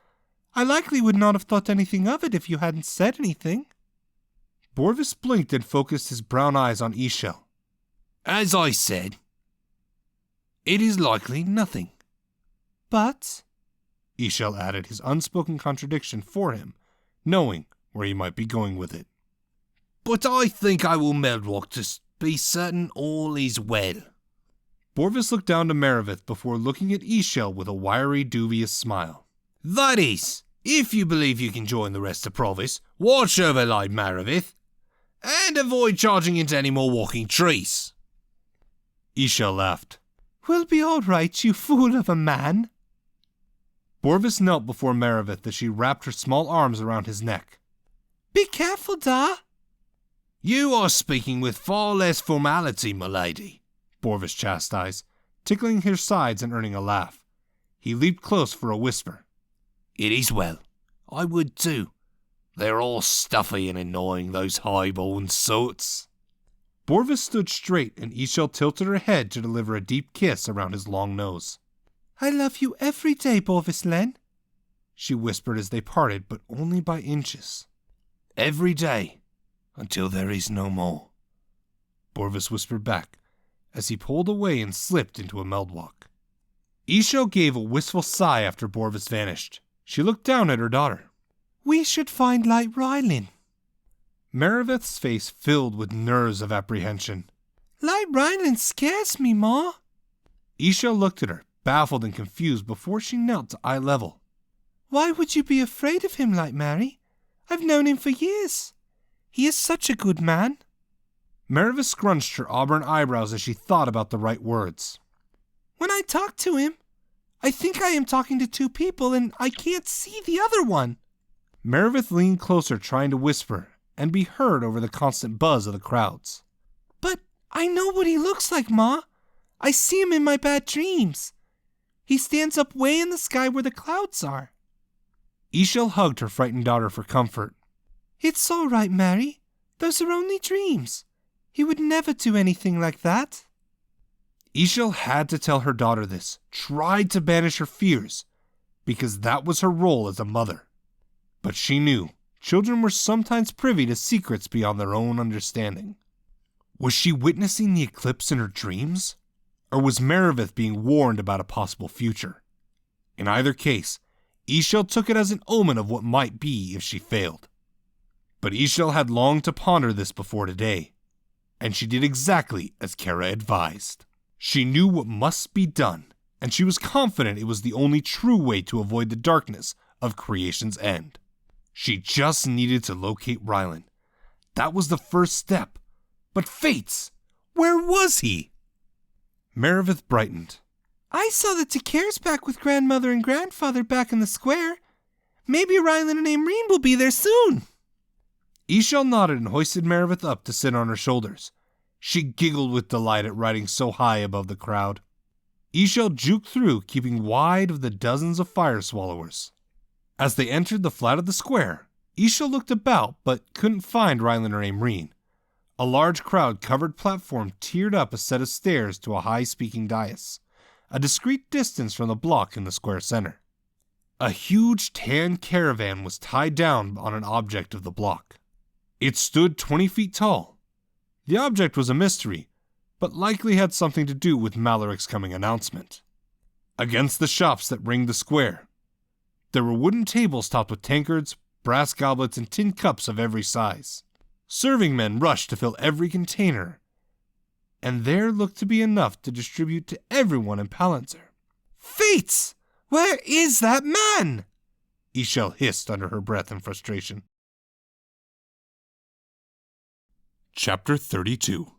I likely would not have thought anything of it if you hadn't said anything. Borvis blinked and focused his brown eyes on Ishel. As I said, it is likely nothing. But, Ishel added his unspoken contradiction for him, knowing where he might be going with it. But I think I will Meldwalk to be certain all is well. Borvis looked down to Merriveth before looking at Ishel with a wiry, dubious smile. That is, if you believe you can join the rest of Provis, watch over Lord Meredith, and avoid charging into any more walking trees. Ishel laughed. we'll be all right, you fool of a man. Borvis knelt before Merriveth as she wrapped her small arms around his neck. Be careful, Da. You are speaking with far less formality, my lady, Borvis chastised, tickling her sides and earning a laugh. He leaped close for a whisper. It is well. I would too. They're all stuffy and annoying, those high-born sorts. Borvis stood straight and Ishel tilted her head to deliver a deep kiss around his long nose. I love you every day, Borvis Len, she whispered as they parted, but only by inches. Every day, until there is no more, Borvis whispered back as he pulled away and slipped into a Meldwalk. Ishel gave a wistful sigh after Borvis vanished. She looked down at her daughter. We should find Light Rylin. Merriveth's face filled with nerves of apprehension. Light Rylin scares me, Ma. Ishel looked at her, baffled and confused, before she knelt to eye level. Why would you be afraid of him, Light Mary? I've known him for years. He is such a good man. Merriveth scrunched her auburn eyebrows as she thought about the right words. When I talk to him, I think I am talking to two people and I can't see the other one. Merriveth leaned closer, trying to whisper and be heard over the constant buzz of the crowds. But I know what he looks like, Ma. I see him in my bad dreams. He stands up way in the sky where the clouds are. Ishel hugged her frightened daughter for comfort. It's all right, Mary. Those are only dreams. He would never do anything like that. Ishel had to tell her daughter this, tried to banish her fears, because that was her role as a mother. But she knew children were sometimes privy to secrets beyond their own understanding. Was she witnessing the eclipse in her dreams? Or was Merriveth being warned about a possible future? In either case, Ishel took it as an omen of what might be if she failed. But Ishel had longed to ponder this before today, and she did exactly as Kara advised. She knew what must be done, and she was confident it was the only true way to avoid the darkness of creation's end. She just needed to locate Rylan. That was the first step. But Fates! Where was he? Merriveth brightened. I saw the Takeres back with grandmother and grandfather back in the square. Maybe Rylan and Aimreen will be there soon. Ishel nodded and hoisted Merriveth up to sit on her shoulders. She giggled with delight at riding so high above the crowd. Ishel juked through, keeping wide of the dozens of fire swallowers. As they entered the flat of the square, Ishel looked about but couldn't find Rylan or Aimreen. A large crowd-covered platform tiered up a set of stairs to a high-speaking dais, a discreet distance from the block in the square center. A huge tan caravan was tied down on an object of the block. It stood 20 feet tall. The object was a mystery, but likely had something to do with Malaric's coming announcement. Against the shops that ringed the square, there were wooden tables topped with tankards, brass goblets, and tin cups of every size. Serving men rushed to fill every container, and there looked to be enough to distribute to everyone in Palantir. Fates! Where is that man? Ishel hissed under her breath in frustration. Chapter 32.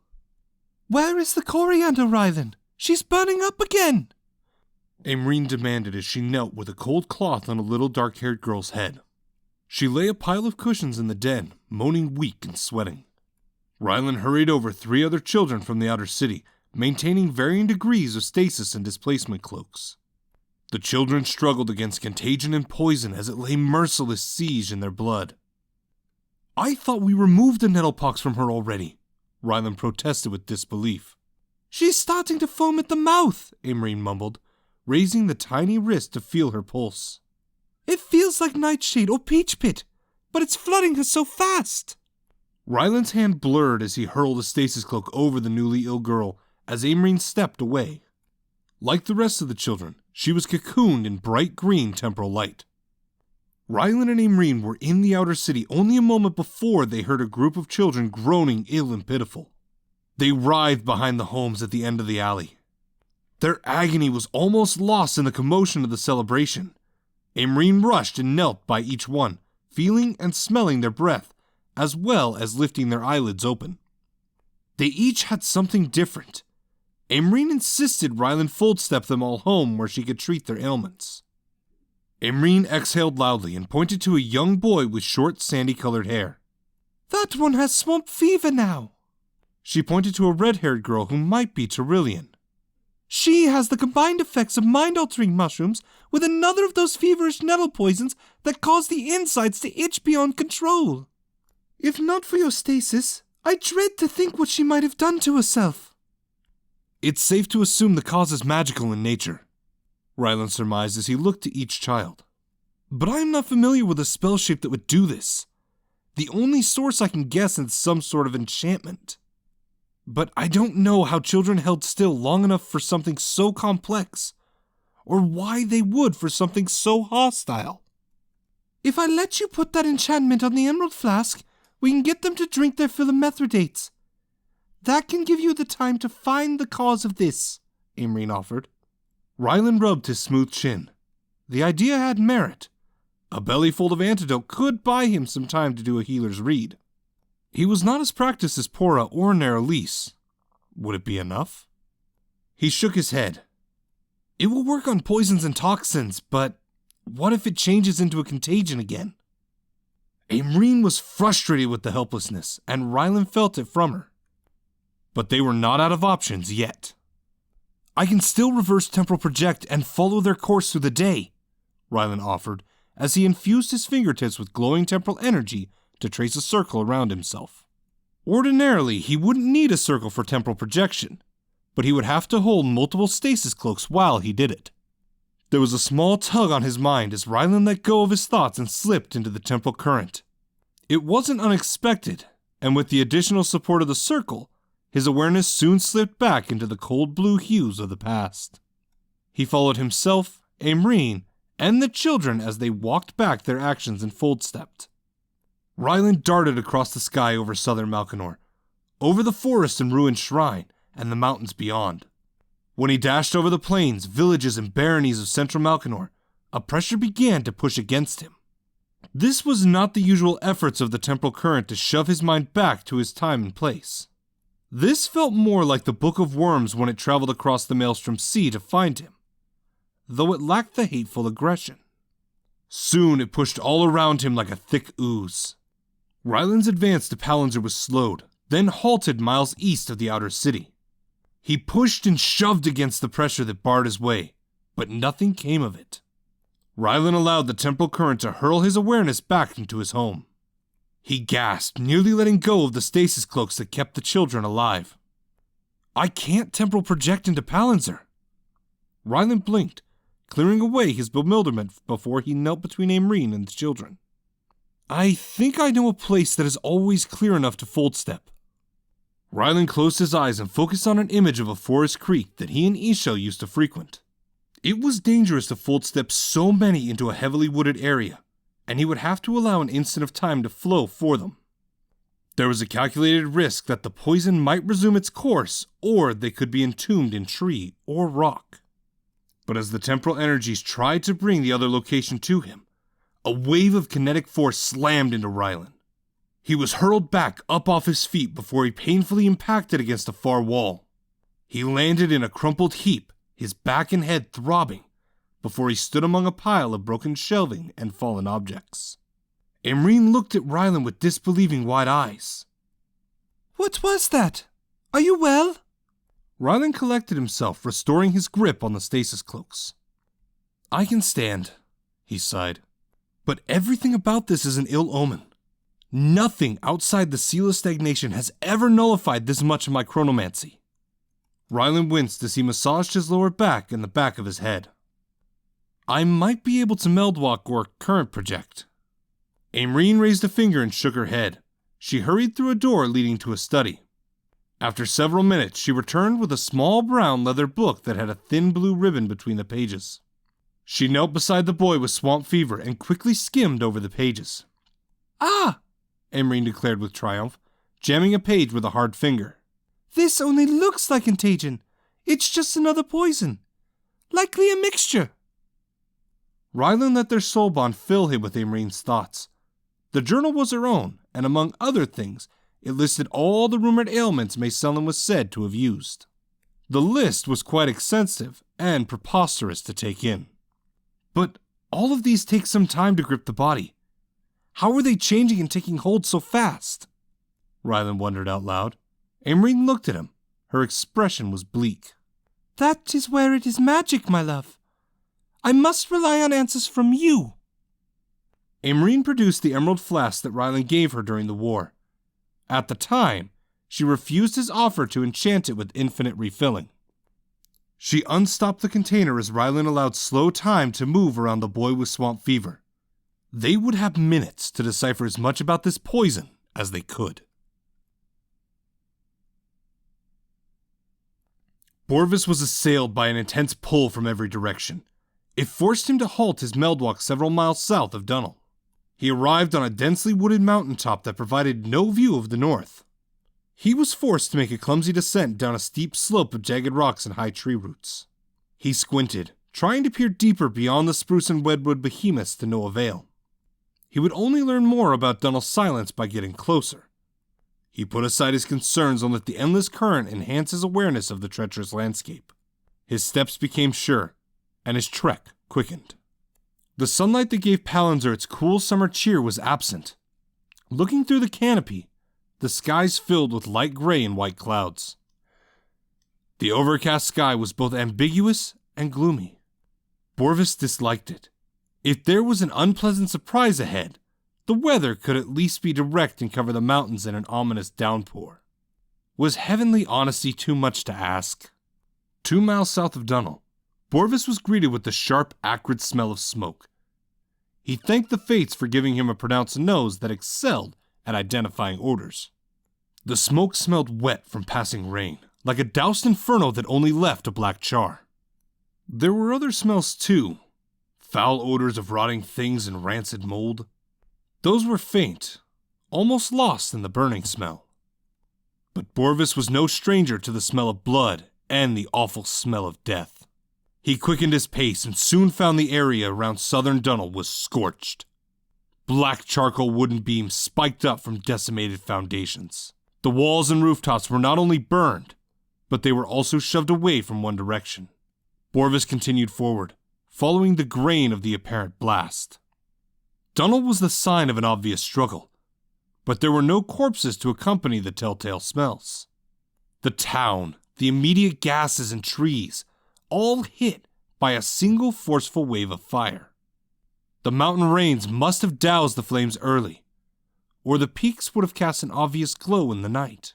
Where is the coriander, Rylan? She's burning up again. Aimreen demanded as she knelt with a cold cloth on a little dark-haired girl's head. She lay a pile of cushions in the den, moaning weak and sweating. Rylan hurried over 3 other children from the outer city, maintaining varying degrees of stasis and displacement cloaks. The children struggled against contagion and poison as it lay merciless siege in their blood. "I thought we removed the nettlepox from her already," Rylan protested with disbelief. "She's starting to foam at the mouth," Aimrine mumbled, raising the tiny wrist to feel her pulse. "It feels like Nightshade or Peach Pit, but it's flooding her so fast." Rylan's hand blurred as he hurled a stasis cloak over the newly ill girl as Aimrine stepped away. Like the rest of the children, she was cocooned in bright green temporal light. Rylan and Aimrine were in the outer city only a moment before they heard a group of children groaning ill and pitiful. They writhed behind the homes at the end of the alley. Their agony was almost lost in the commotion of the celebration. Aimrine rushed and knelt by each one, feeling and smelling their breath, as well as lifting their eyelids open. They each had something different. Aimrine insisted Rylan fold-step them all home where she could treat their ailments. Aimrine exhaled loudly and pointed to a young boy with short, sandy-colored hair. "That one has swamp fever now." She pointed to a red-haired girl who might be Tyrillian. "She has the combined effects of mind-altering mushrooms with another of those feverish nettle poisons that cause the insides to itch beyond control. If not for your stasis, I dread to think what she might have done to herself." "It's safe to assume the cause is magical in nature," Rylan surmised as he looked to each child. "But I am not familiar with a spell shape that would do this. The only source I can guess is some sort of enchantment. But I don't know how children held still long enough for something so complex, or why they would for something so hostile." "If I let you put that enchantment on the emerald flask, we can get them to drink their fill of Mithridates. That can give you the time to find the cause of this," Aimrine offered. Rylan rubbed his smooth chin. The idea had merit. A bellyful of antidote could buy him some time to do a healer's read. He was not as practiced as Pora or Neralise. Would it be enough? He shook his head. "It will work on poisons and toxins, but what if it changes into a contagion again?" Aimrine was frustrated with the helplessness, and Rylan felt it from her. But they were not out of options yet. "I can still reverse temporal project and follow their course through the day," Rylan offered, as he infused his fingertips with glowing temporal energy to trace a circle around himself. Ordinarily, he wouldn't need a circle for temporal projection, but he would have to hold multiple stasis cloaks while he did it. There was a small tug on his mind as Rylan let go of his thoughts and slipped into the temporal current. It wasn't unexpected, and with the additional support of the circle, his awareness soon slipped back into the cold blue hues of the past. He followed himself, Aimrine, and the children as they walked back their actions and fold-stepped. Rylan darted across the sky over southern Malkanor, over the forest and ruined shrine, and the mountains beyond. When he dashed over the plains, villages, and baronies of central Malkanor, a pressure began to push against him. This was not the usual efforts of the temporal current to shove his mind back to his time and place. This felt more like the Book of Worms when it traveled across the Maelstrom Sea to find him, though it lacked the hateful aggression. Soon it pushed all around him like a thick ooze. Rylan's advance to Palantir was slowed, then halted miles east of the outer city. He pushed and shoved against the pressure that barred his way, but nothing came of it. Rylan allowed the temporal current to hurl his awareness back into his home. He gasped, nearly letting go of the stasis cloaks that kept the children alive. "I can't temporal project into Palantir." Rylan blinked, clearing away his bewilderment before he knelt between Aimrine and the children. "I think I know a place that is always clear enough to fold-step." Rylan closed his eyes and focused on an image of a forest creek that he and Isha used to frequent. It was dangerous to fold-step so many into a heavily wooded area, and he would have to allow an instant of time to flow for them. There was a calculated risk that the poison might resume its course, or they could be entombed in tree or rock. But as the temporal energies tried to bring the other location to him, a wave of kinetic force slammed into Rylan. He was hurled back up off his feet before he painfully impacted against a far wall. He landed in a crumpled heap, his back and head throbbing, before he stood among a pile of broken shelving and fallen objects. Imrine looked at Rylan with disbelieving wide eyes. What was that? Are you well? Rylan collected himself, restoring his grip on the stasis cloaks. I can stand, he sighed. But everything about this is an ill omen. Nothing outside the seal of stagnation has ever nullified this much of my chronomancy. Rylan winced as he massaged his lower back and the back of his head. I might be able to meldwalk or current project. Imrine raised a finger and shook her head. She hurried through a door leading to a study. After several minutes, she returned with a small brown leather book that had a thin blue ribbon between the pages. She knelt beside the boy with swamp fever and quickly skimmed over the pages. Ah! Imrine declared with triumph, jamming a page with a hard finger. This only looks like contagion. It's just another poison. Likely a mixture. Rylan let their soul bond fill him with Imrine's thoughts. The journal was her own, and among other things, it listed all the rumored ailments Mayselin was said to have used. The list was quite extensive and preposterous to take in. But all of these take some time to grip the body. How are they changing and taking hold so fast? Rylan wondered out loud. Imrine looked at him. Her expression was bleak. That is where it is magic, my love. I must rely on answers from you. Imrine produced the emerald flask that Rylan gave her during the war. At the time, she refused his offer to enchant it with infinite refilling. She unstopped the container as Rylan allowed slow time to move around the boy with swamp fever. They would have minutes to decipher as much about this poison as they could. Borvis was assailed by an intense pull from every direction. It forced him to halt his meldwalk several miles south of Dunnel. He arrived on a densely wooded mountaintop that provided no view of the north. He was forced to make a clumsy descent down a steep slope of jagged rocks and high tree roots. He squinted, trying to peer deeper beyond the spruce and redwood behemoths to no avail. He would only learn more about Dunnel's silence by getting closer. He put aside his concerns and let the endless current enhance his awareness of the treacherous landscape. His steps became sure, and his trek quickened. The sunlight that gave Palantir its cool summer cheer was absent. Looking through the canopy, the skies filled with light gray and white clouds. The overcast sky was both ambiguous and gloomy. Borvis disliked it. If there was an unpleasant surprise ahead, the weather could at least be direct and cover the mountains in an ominous downpour. Was heavenly honesty too much to ask? 2 miles south of Dunnel, Borvis was greeted with the sharp, acrid smell of smoke. He thanked the fates for giving him a pronounced nose that excelled at identifying odors. The smoke smelled wet from passing rain, like a doused inferno that only left a black char. There were other smells too, foul odors of rotting things and rancid mold. Those were faint, almost lost in the burning smell. But Borvis was no stranger to the smell of blood and the awful smell of death. He quickened his pace and soon found the area around southern Dunnel was scorched. Black charcoal wooden beams spiked up from decimated foundations. The walls and rooftops were not only burned, but they were also shoved away from one direction. Borvis continued forward, following the grain of the apparent blast. Dunnel was the sign of an obvious struggle, but there were no corpses to accompany the telltale smells. The town, the immediate gases and trees, all hit by a single forceful wave of fire. The mountain rains must have doused the flames early, or the peaks would have cast an obvious glow in the night.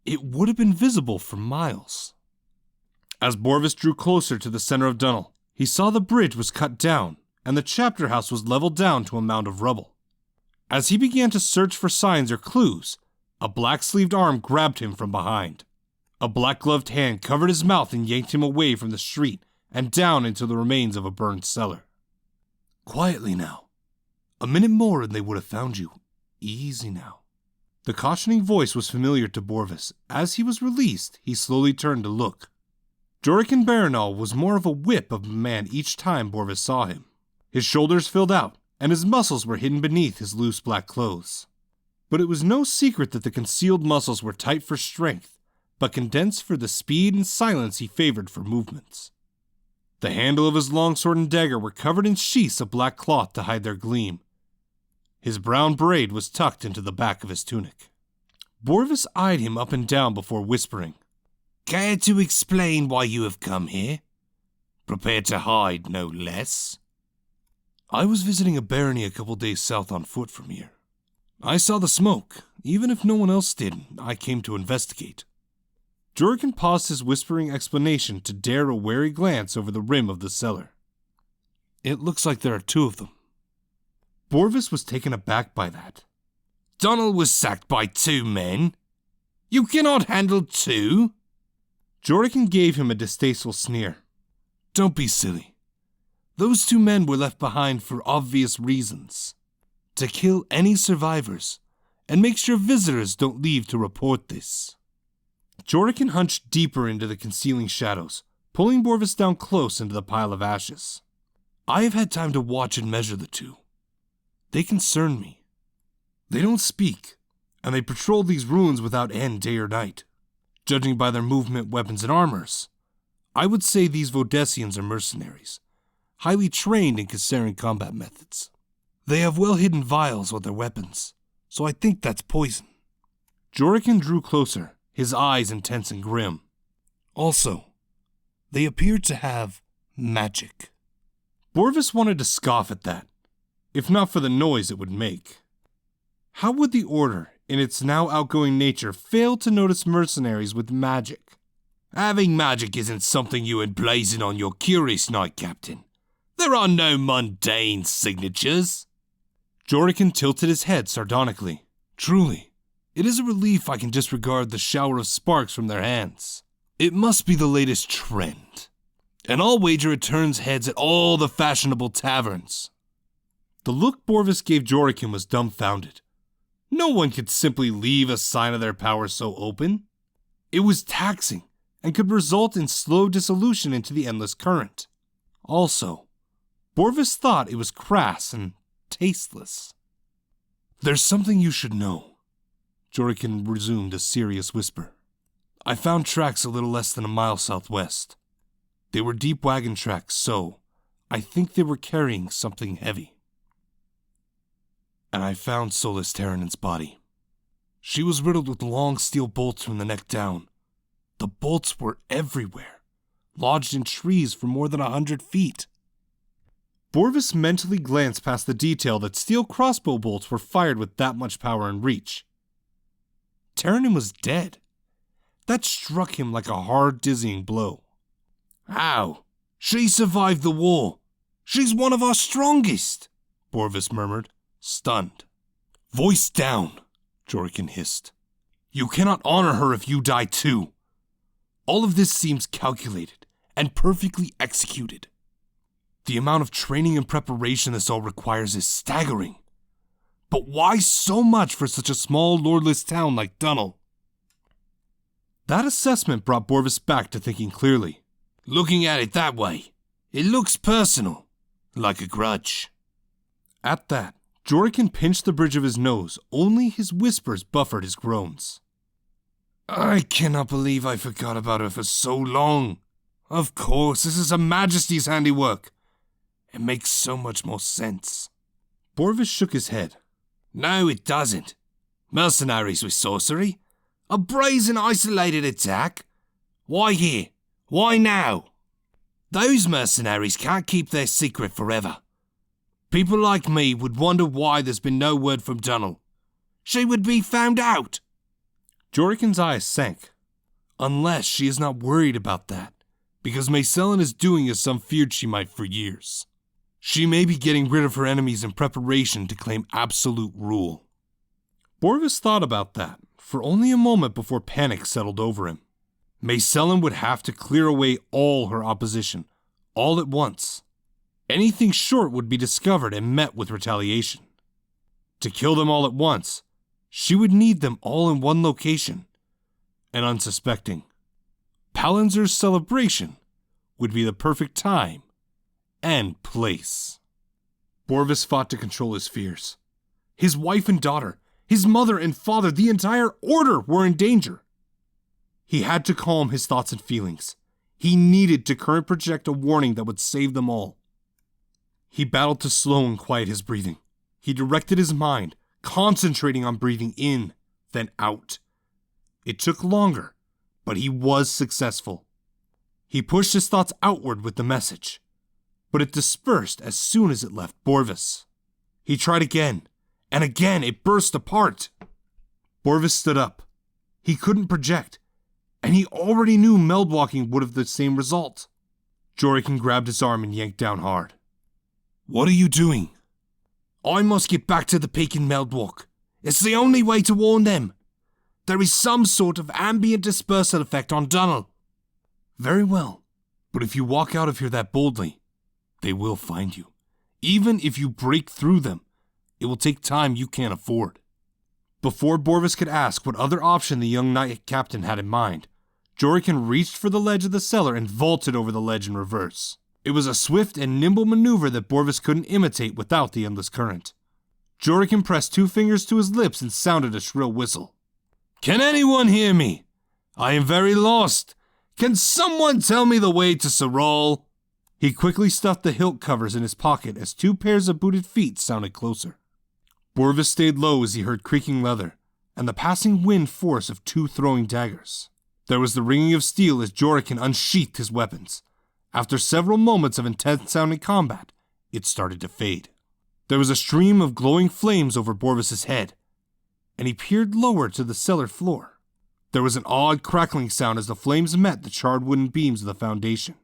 It would have been visible for miles. As Borvis drew closer to the center of Dunnel, he saw the bridge was cut down and the chapter house was leveled down to a mound of rubble. As he began to search for signs or clues, a black-sleeved arm grabbed him from behind. A black-gloved hand covered his mouth and yanked him away from the street and down into the remains of a burned cellar. Quietly now. A minute more and they would have found you. Easy now. The cautioning voice was familiar to Borvis. As he was released, he slowly turned to look. Jorikin Baranal was more of a whip of a man each time Borvis saw him. His shoulders filled out, and his muscles were hidden beneath his loose black clothes. But it was no secret that the concealed muscles were tight for strength, but condensed for the speed and silence he favored for movements. The handle of his longsword and dagger were covered in sheaths of black cloth to hide their gleam. His brown braid was tucked into the back of his tunic. Borvis eyed him up and down before whispering, "Care to explain why you have come here? Prepared to hide, no less." "I was visiting a barony a couple days south on foot from here. I saw the smoke. Even if no one else did, I came to investigate." Jorkin paused his whispering explanation to dare a wary glance over the rim of the cellar. "It looks like there are two of them." Borvis was taken aback by that. "Donald was sacked by 2 men? You cannot handle 2? Jorkin gave him a distasteful sneer. "Don't be silly. Those 2 men were left behind for obvious reasons. To kill any survivors, and make sure visitors don't leave to report this." Jorkin hunched deeper into the concealing shadows, pulling Borvis down close into the pile of ashes. "I have had time to watch and measure the 2. They concern me. They don't speak, and they patrol these ruins without end day or night. Judging by their movement, weapons, and armors, I would say these Vodesians are mercenaries, highly trained in Kassaran combat methods. They have well-hidden vials with their weapons, so I think that's poison." Jorkin drew closer, his eyes intense and grim. "Also, they appear to have magic." Borvis wanted to scoff at that, if not for the noise it would make. How would the Order, in its now outgoing nature, fail to notice mercenaries with magic? "Having magic isn't something you emblazon on your curious knight, Captain. There are no mundane signatures." Jorkin tilted his head sardonically. "Truly, it is a relief I can disregard the shower of sparks from their hands. It must be the latest trend. And I'll wager it turns heads at all the fashionable taverns." The look Borvis gave Jorkin was dumbfounded. No one could simply leave a sign of their power so open. It was taxing, and could result in slow dissolution into the endless current. Also, Borvis thought it was crass and tasteless. "There's something you should know," Jorkin resumed a serious whisper. "I found tracks a little less than a mile southwest. They were deep wagon tracks, so I think they were carrying something heavy. And I found Solus Terranen's body. She was riddled with long steel bolts from the neck down. The bolts were everywhere, lodged in trees for more than 100 feet. Borvis mentally glanced past the detail that steel crossbow bolts were fired with that much power and reach. Terranen was dead. That struck him like a hard, dizzying blow. "How? She survived the war. She's one of our strongest," Borvis murmured, stunned. "Voice down," Jorkin hissed. "You cannot honor her if you die too. All of this seems calculated and perfectly executed. The amount of training and preparation this all requires is staggering. But why so much for such a small, lordless town like Dunwall?" That assessment brought Borvis back to thinking clearly. "Looking at it that way, it looks personal, like a grudge." At that, Jorkin pinched the bridge of his nose. Only his whispers buffered his groans. "I cannot believe I forgot about her for so long. Of course, this is Her Majesty's handiwork. It makes so much more sense." Borvis shook his head. "No, it doesn't. Mercenaries with sorcery? A brazen isolated attack? Why here? Why now? Those mercenaries can't keep their secret forever. People like me would wonder why there's been no word from Dunwall. She would be found out." Jorkin's eyes sank. Unless she is not worried about that, because Mayselin is doing as some feared she might for years. She may be getting rid of her enemies in preparation to claim absolute rule. Borvis thought about that for only a moment before panic settled over him. Mayselin would have to clear away all her opposition, all at once. Anything short would be discovered and met with retaliation. To kill them all at once, she would need them all in one location, and unsuspecting. Palanzer's celebration would be the perfect time and place. Borvis fought to control his fears. His wife and daughter, his mother and father, the entire Order were in danger. He had to calm his thoughts and feelings. He needed to current project a warning that would save them all. He battled to slow and quiet his breathing, He directed his mind, concentrating on breathing in, then out. It took longer, but he was successful. He pushed his thoughts outward with the message, but it dispersed as soon as it left Borvis. He tried again, and again it burst apart. Borvis stood up. He couldn't project, and he already knew meldwalking would have the same result. Jorikin grabbed his arm and yanked down hard. "What are you doing?" "I must get back to the peak in Meldwalk. It's the only way to warn them. There is some sort of ambient dispersal effect on Dunnel." "Very well, but if you walk out of here that boldly, they will find you. Even if you break through them, it will take time you can't afford." Before Borvis could ask what other option the young knight captain had in mind, Jorikin reached for the ledge of the cellar and vaulted over the ledge in reverse. It was a swift and nimble maneuver that Borvis couldn't imitate without the endless current. Jorikin pressed 2 fingers to his lips and sounded a shrill whistle. "Can anyone hear me? I am very lost. Can someone tell me the way to Sarol?" He quickly stuffed the hilt covers in his pocket as 2 pairs of booted feet sounded closer. Borvis stayed low as he heard creaking leather and the passing wind force of 2 throwing daggers. There was the ringing of steel as Jorikin unsheathed his weapons. After several moments of intense-sounding combat, it started to fade. There was a stream of glowing flames over Borvis's head, and he peered lower to the cellar floor. There was an odd crackling sound as the flames met the charred wooden beams of the foundation.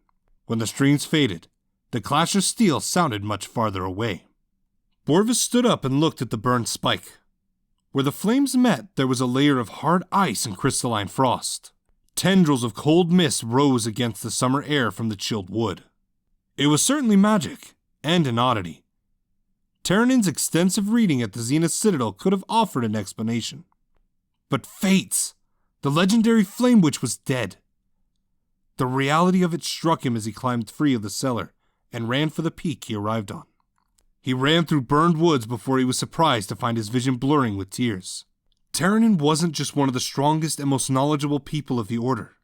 When the streams faded, the clash of steel sounded much farther away. Borvis stood up and looked at the burned spike. Where the flames met, there was a layer of hard ice and crystalline frost. Tendrils of cold mist rose against the summer air from the chilled wood. It was certainly magic, and an oddity. Terranin's extensive reading at the Zenith Citadel could have offered an explanation. But fates! The legendary Flame Witch was dead. The reality of it struck him as he climbed free of the cellar and ran for the peak he arrived on. He ran through burned woods before he was surprised to find his vision blurring with tears. Terranin wasn't just one of the strongest and most knowledgeable people of the Order.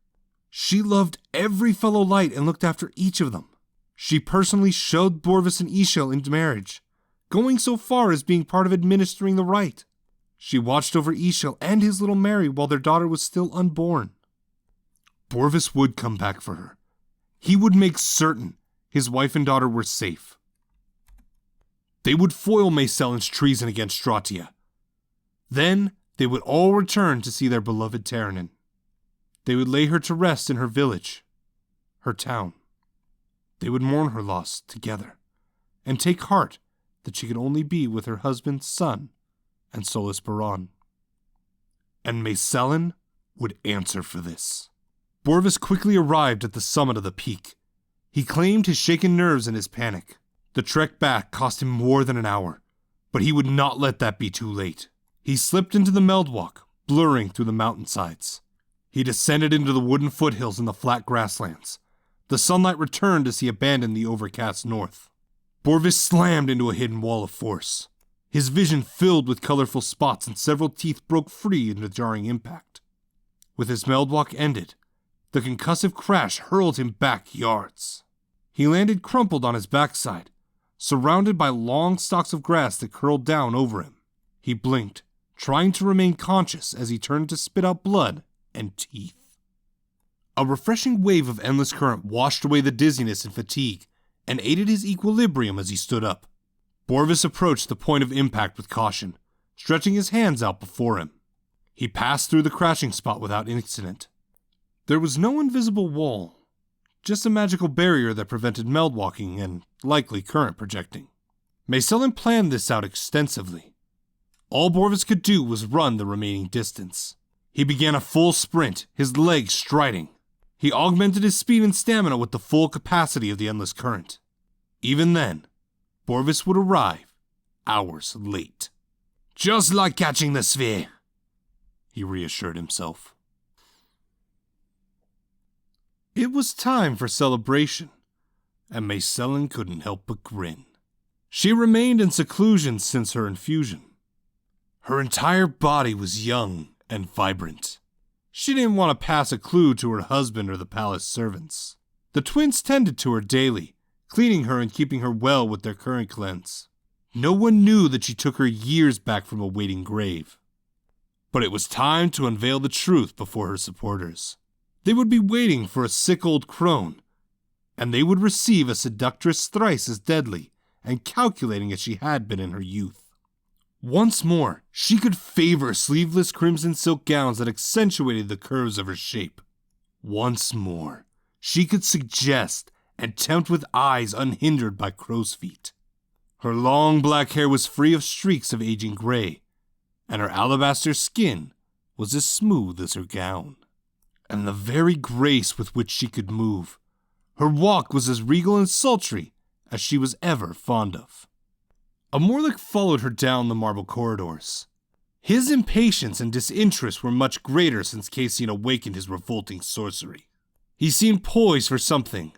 She loved every fellow light and looked after each of them. She personally showed Borvis and Ishel into marriage, going so far as being part of administering the rite. She watched over Ishel and his little Mary while their daughter was still unborn. Borvis would come back for her. He would make certain his wife and daughter were safe. They would foil Maysellin's treason against Stratia. Then they would all return to see their beloved Terranin. They would lay her to rest in her village, her town. They would mourn her loss together, and take heart that she could only be with her husband's son and Solus Baron. And Maysellin would answer for this. Borvis quickly arrived at the summit of the peak. He claimed his shaken nerves and his panic. The trek back cost him more than an hour, but he would not let that be too late. He slipped into the Meldwalk, blurring through the mountainsides. He descended into the wooden foothills and the flat grasslands. The sunlight returned as he abandoned the overcast north. Borvis slammed into a hidden wall of force. His vision filled with colorful spots and several teeth broke free in the jarring impact. With his Meldwalk ended, the concussive crash hurled him back yards. He landed crumpled on his backside, surrounded by long stalks of grass that curled down over him. He blinked, trying to remain conscious as he turned to spit out blood and teeth. A refreshing wave of endless current washed away the dizziness and fatigue and aided his equilibrium as he stood up. Borvis approached the point of impact with caution, stretching his hands out before him. He passed through the crashing spot without incident. There was no invisible wall, just a magical barrier that prevented meldwalking and likely current projecting. Maysellin planned this out extensively. All Borvis could do was run the remaining distance. He began a full sprint, his legs striding. He augmented his speed and stamina with the full capacity of the endless current. Even then, Borvis would arrive hours late. "Just like catching the sphere," he reassured himself. It was time for celebration, and Maysellin couldn't help but grin. She remained in seclusion since her infusion. Her entire body was young and vibrant. She didn't want to pass a clue to her husband or the palace servants. The twins tended to her daily, cleaning her and keeping her well with their current cleanse. No one knew that she took her years back from a waiting grave. But it was time to unveil the truth before her supporters. They would be waiting for a sick old crone, and they would receive a seductress thrice as deadly and calculating as she had been in her youth. Once more, she could favor sleeveless crimson silk gowns that accentuated the curves of her shape. Once more, she could suggest and tempt with eyes unhindered by crow's feet. Her long black hair was free of streaks of aging gray, and her alabaster skin was as smooth as her gown. And the very grace with which she could move, her walk was as regal and sultry as she was ever fond of. A Morlock followed her down the marble corridors. His impatience and disinterest were much greater since Cassian awakened his revolting sorcery. He seemed poised for something,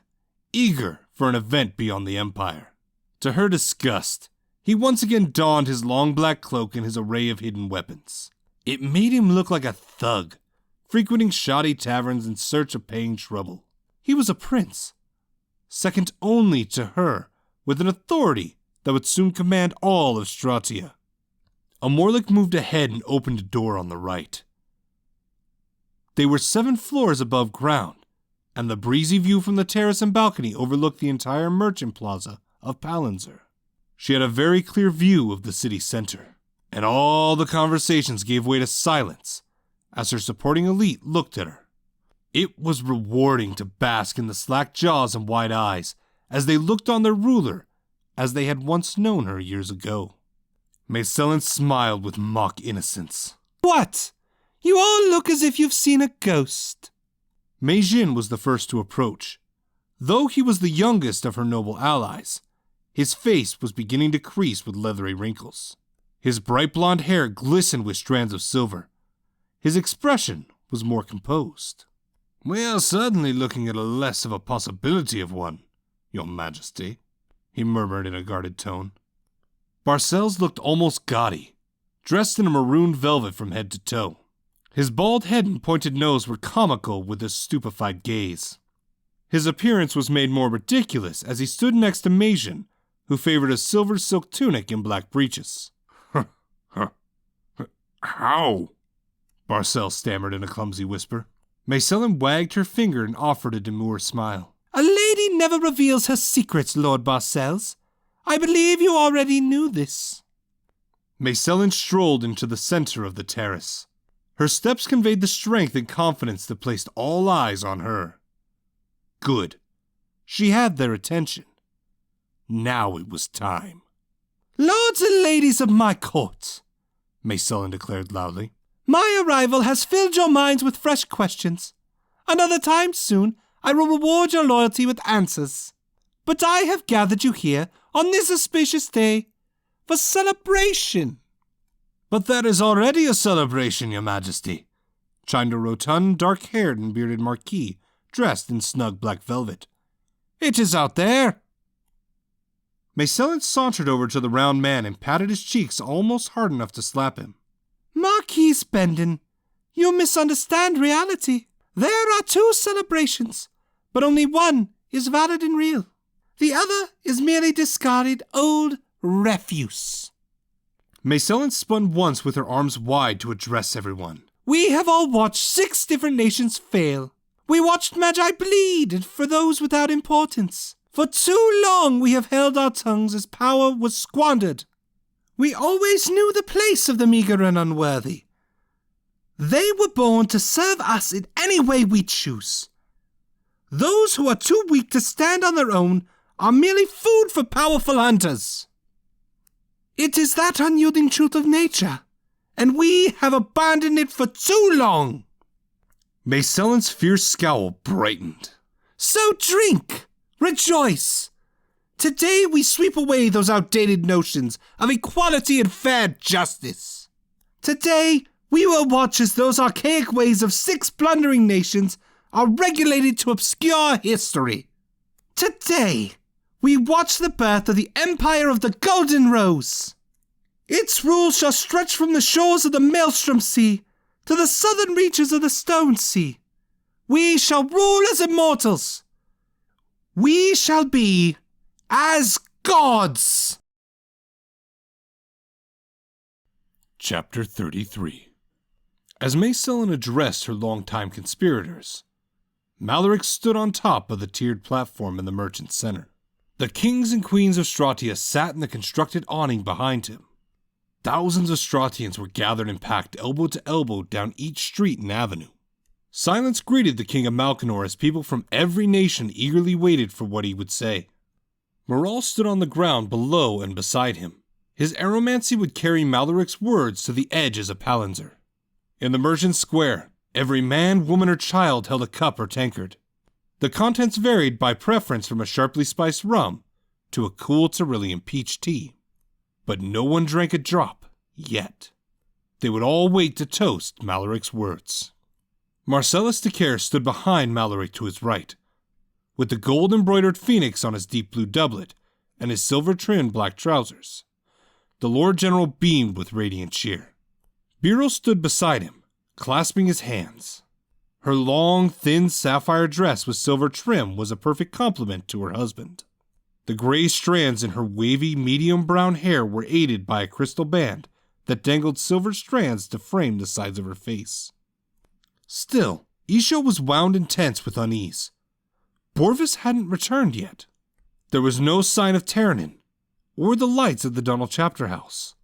eager for an event beyond the Empire. To her disgust, he once again donned his long black cloak and his array of hidden weapons. It made him look like a thug, frequenting shoddy taverns in search of paying trouble. He was a prince, second only to her, with an authority that would soon command all of Stratia. A Morlock moved ahead and opened a door on the right. They were 7 floors above ground, and the breezy view from the terrace and balcony overlooked the entire merchant plaza of Palanzer. She had a very clear view of the city center, and all the conversations gave way to silence as her supporting elite looked at her. It was rewarding to bask in the slack jaws and wide eyes as they looked on their ruler as they had once known her years ago. Maysellen smiled with mock innocence. What? You all look as if you've seen a ghost. Meijin was the first to approach. Though he was the youngest of her noble allies, his face was beginning to crease with leathery wrinkles. His bright blonde hair glistened with strands of silver. His expression was more composed. "We are certainly looking at a less of a possibility of one, Your Majesty," he murmured in a guarded tone. Barcells looked almost gaudy, dressed in a maroon velvet from head to toe. His bald head and pointed nose were comical with his stupefied gaze. His appearance was made more ridiculous as he stood next to Meijin, who favored a silver silk tunic and black breeches. "How?" Barcel stammered in a clumsy whisper. Maysellen wagged her finger and offered a demure smile. A lady never reveals her secrets, Lord Barcells. I believe you already knew this. Maysellen strolled into the center of the terrace. Her steps conveyed the strength and confidence that placed all eyes on her. Good. She had their attention. Now it was time. Lords and ladies of my court, Maysellen declared loudly, my arrival has filled your minds with fresh questions. Another time soon, I will reward your loyalty with answers. But I have gathered you here on this auspicious day for celebration. But that is already a celebration, Your Majesty, chimed a rotund, dark-haired and bearded marquis dressed in snug black velvet. It is out there. Maysellen sauntered over to the round man and patted his cheeks almost hard enough to slap him. Marquis Bendon, you misunderstand reality. There are 2 celebrations, but only one is valid and real. The other is merely discarded old refuse. Maysellen spun once with her arms wide to address everyone. We have all watched 6 different nations fail. We watched Magi bleed for those without importance. For too long we have held our tongues as power was squandered. We always knew the place of the meager and unworthy. They were born to serve us in any way we choose. Those who are too weak to stand on their own are merely food for powerful hunters. It is that unyielding truth of nature, and we have abandoned it for too long. Maysellen's fierce scowl brightened. So drink, rejoice. Today we sweep away those outdated notions of equality and fair justice. Today we will watch as those archaic ways of 6 plundering nations are regulated to obscure history. Today we watch the birth of the Empire of the Golden Rose. Its rule shall stretch from the shores of the Maelstrom Sea to the southern reaches of the Stone Sea. We shall rule as immortals. We shall be as gods. Chapter 33. As Maycellen addressed her longtime conspirators, Maloric stood on top of the tiered platform in the merchant center. The kings and queens of Stratia sat in the constructed awning behind him. Thousands of Stratians were gathered and packed elbow to elbow down each street and avenue. Silence greeted the king of Malkinor as people from every nation eagerly waited for what he would say. Moral stood on the ground below and beside him. His aeromancy would carry Maloric's words to the edge as a palanzer. In the merchant square, every man, woman, or child held a cup or tankard. The contents varied by preference from a sharply spiced rum to a cool Tyrolean peach tea. But no one drank a drop, yet. They would all wait to toast Maloric's words. Marcellus de Care stood behind Maloric to his right, with the gold-embroidered phoenix on his deep blue doublet and his silver-trimmed black trousers. The Lord General beamed with radiant cheer. Beryl stood beside him, clasping his hands. Her long, thin sapphire dress with silver trim was a perfect complement to her husband. The gray strands in her wavy, medium-brown hair were aided by a crystal band that dangled silver strands to frame the sides of her face. Still, Isha was wound and tense with unease. Borvis hadn't returned yet. There was no sign of Terranin, or the lights of the Dunnel chapter house.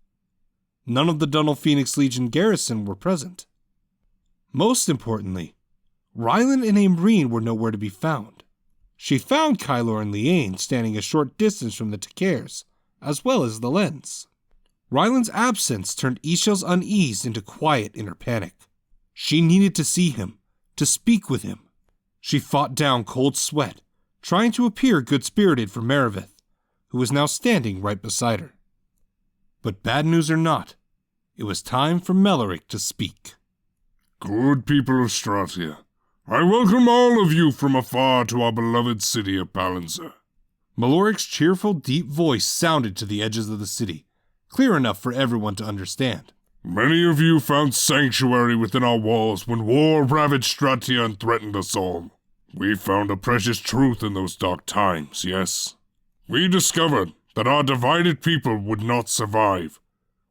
None of the Dunnel Phoenix Legion garrison were present. Most importantly, Rylan and Aimreen were nowhere to be found. She found Kylor and Liane standing a short distance from the Tecares, as well as the lens. Rylan's absence turned Isha's unease into quiet inner panic. She needed to see him, to speak with him. She fought down cold sweat, trying to appear good-spirited for Merivith, who was now standing right beside her. But bad news or not, it was time for Maloric to speak. Good people of Stratia, I welcome all of you from afar to our beloved city of Palanzer. Maloric's cheerful, deep voice sounded to the edges of the city, clear enough for everyone to understand. Many of you found sanctuary within our walls when war ravaged Stratia and threatened us all. We found a precious truth in those dark times, yes. We discovered that our divided people would not survive.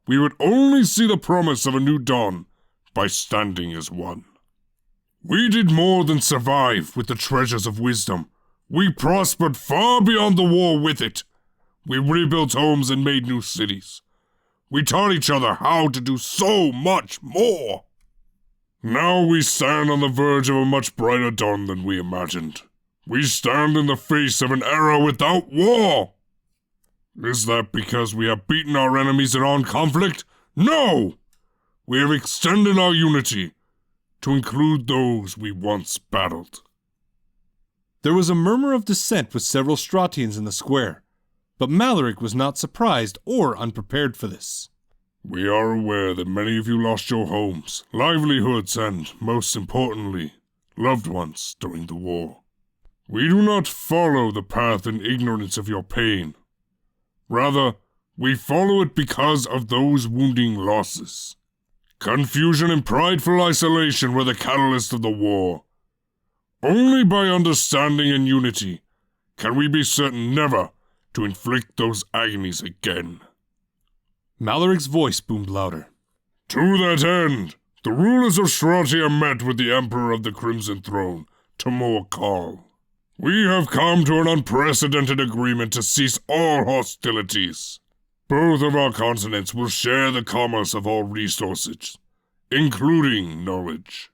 We would only see the promise of a new dawn by standing as one. We did more than survive with the treasures of wisdom. We prospered far beyond the war with it. We rebuilt homes and made new cities. We taught each other how to do so much more. Now we stand on the verge of a much brighter dawn than we imagined. We stand in the face of an era without war. Is that because we have beaten our enemies in armed conflict? No! We have extended our unity to include those we once battled. There was a murmur of dissent with several Stratians in the square, but Maloric was not surprised or unprepared for this. We are aware that many of you lost your homes, livelihoods, and, most importantly, loved ones during the war. We do not follow the path in ignorance of your pain. Rather, we follow it because of those wounding losses. Confusion and prideful isolation were the catalyst of the war. Only by understanding and unity can we be certain never to inflict those agonies again. Maloric's voice boomed louder. To that end, the rulers of Stratia met with the Emperor of the Crimson Throne, Tamor Khal. We have come to an unprecedented agreement to cease all hostilities. Both of our continents will share the commerce of all resources, including knowledge.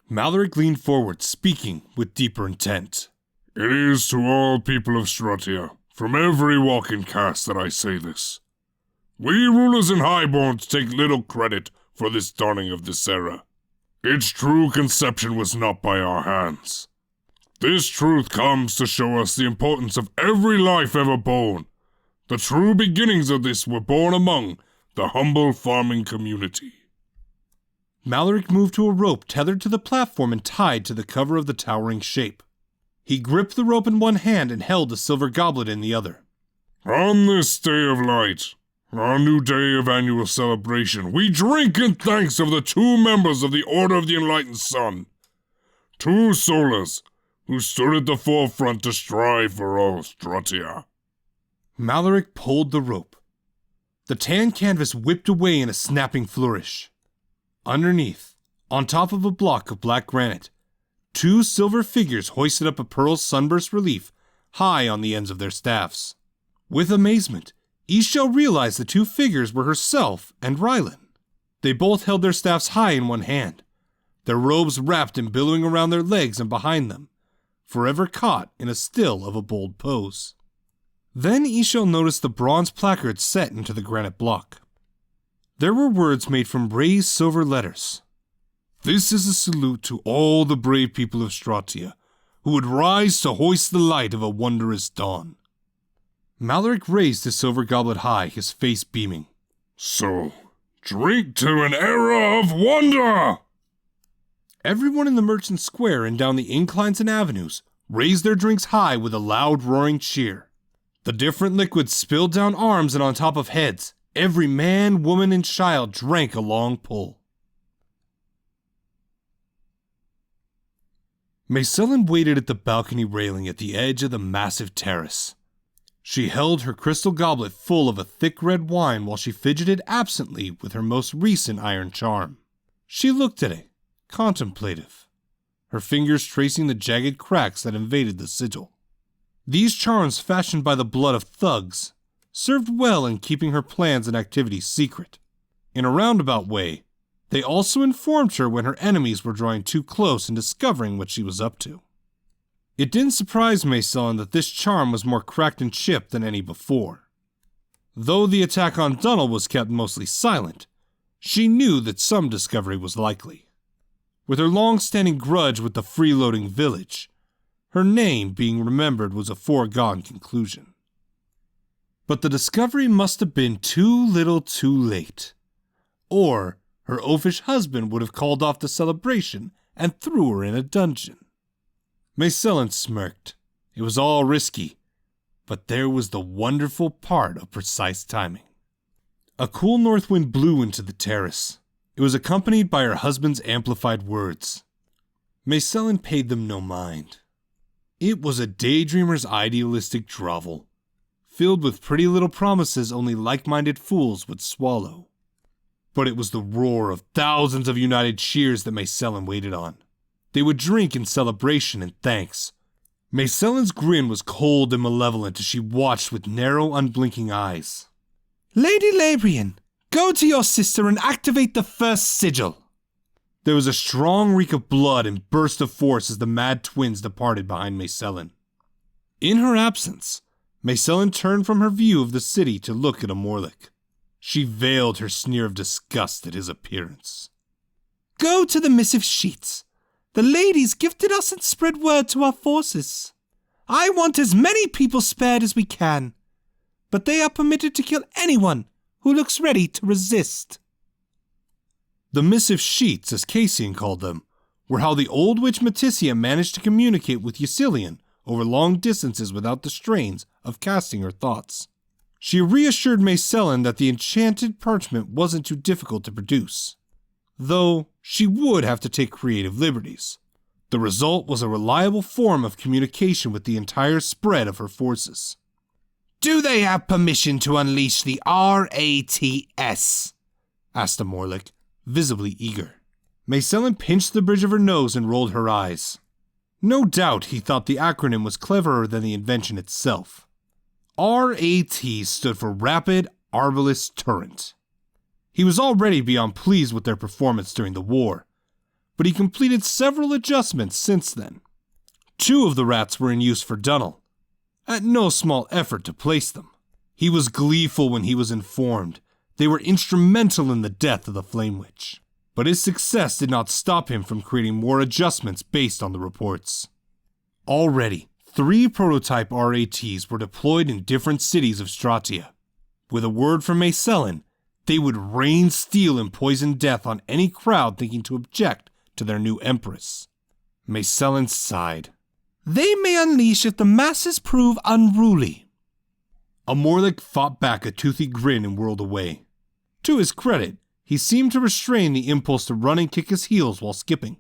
Maloric leaned forward, speaking with deeper intent. It is to all people of Stratia, from every walk and caste, that I say this. We rulers and highborns take little credit for this dawning of this era. Its true conception was not by our hands. This truth comes to show us the importance of every life ever born. The true beginnings of this were born among the humble farming community. Maloric moved to a rope tethered to the platform and tied to the cover of the towering shape. He gripped the rope in one hand and held a silver goblet in the other. On this day of light, our new day of annual celebration, we drink in thanks of the two members of the Order of the Enlightened Sun. Two Solas, who stood at the forefront to strive for all Stratia. Maloric pulled the rope. The tan canvas whipped away in a snapping flourish. Underneath, on top of a block of black granite, 2 silver figures hoisted up a pearl sunburst relief high on the ends of their staffs. With amazement, Isha realized the 2 figures were herself and Rylan. They both held their staffs high in one hand, their robes wrapped and billowing around their legs and behind them, forever caught in a still of a bold pose. Then Isha noticed the bronze placard set into the granite block. There were words made from raised silver letters. "This is a salute to all the brave people of Stratia, who would rise to hoist the light of a wondrous dawn." Maloric raised his silver goblet high, his face beaming. "So, drink to an era of wonder!" Everyone in the merchant square and down the inclines and avenues raised their drinks high with a loud roaring cheer. The different liquids spilled down arms and on top of heads. Every man, woman, and child drank a long pull. Maysellen waited at the balcony railing at the edge of the massive terrace. She held her crystal goblet full of a thick red wine while she fidgeted absently with her most recent iron charm. She looked at it, contemplative, her fingers tracing the jagged cracks that invaded the sigil. These charms, fashioned by the blood of thugs, served well in keeping her plans and activities secret. In a roundabout way, they also informed her when her enemies were drawing too close and discovering what she was up to. It didn't surprise Maysellen that this charm was more cracked and chipped than any before. Though the attack on Dunnel was kept mostly silent, she knew that some discovery was likely. With her long-standing grudge with the freeloading village, her name being remembered was a foregone conclusion. But the discovery must have been too little too late. Or her oafish husband would have called off the celebration and threw her in a dungeon. Maysellen smirked. It was all risky, but there was the wonderful part of precise timing. A cool north wind blew into the terrace. It was accompanied by her husband's amplified words. Maysellen paid them no mind. It was a daydreamer's idealistic grovel, filled with pretty little promises only like-minded fools would swallow. But it was the roar of thousands of united cheers that Maysellen waited on. They would drink in celebration and thanks. Maysellen's grin was cold and malevolent as she watched with narrow, unblinking eyes. "Lady Labrian, go to your sister and activate the first sigil." There was a strong reek of blood and burst of force as the mad twins departed behind Maysellen. In her absence, Maysellen turned from her view of the city to look at Amorlik. She veiled her sneer of disgust at his appearance. "Go to the missive sheets. The ladies gifted us and spread word to our forces. I want as many people spared as we can, but they are permitted to kill anyone who looks ready to resist." The missive sheets, as Cassian called them, were how the old witch Meticia managed to communicate with Ysilian over long distances without the strains of casting her thoughts. She reassured Maysellen that the enchanted parchment wasn't too difficult to produce, though she would have to take creative liberties. The result was a reliable form of communication with the entire spread of her forces. "Do they have permission to unleash the RATS?" asked Amorlik, visibly eager. Maysellen pinched the bridge of her nose and rolled her eyes. No doubt he thought the acronym was cleverer than the invention itself. RAT stood for Rapid Arbalist Turret. He was already beyond pleased with their performance during the war, but he completed several adjustments since then. 2 of the rats were in use for Dunnel, at no small effort to place them. He was gleeful when he was informed they were instrumental in the death of the Flame Witch, but his success did not stop him from creating more adjustments based on the reports. Already, 3 prototype RATs were deployed in different cities of Stratia. With a word from Maysellen, they would rain steel and poison death on any crowd thinking to object to their new empress. Maysellen sighed. "They may unleash if the masses prove unruly." Amorlik fought back a toothy grin and whirled away. To his credit, he seemed to restrain the impulse to run and kick his heels while skipping.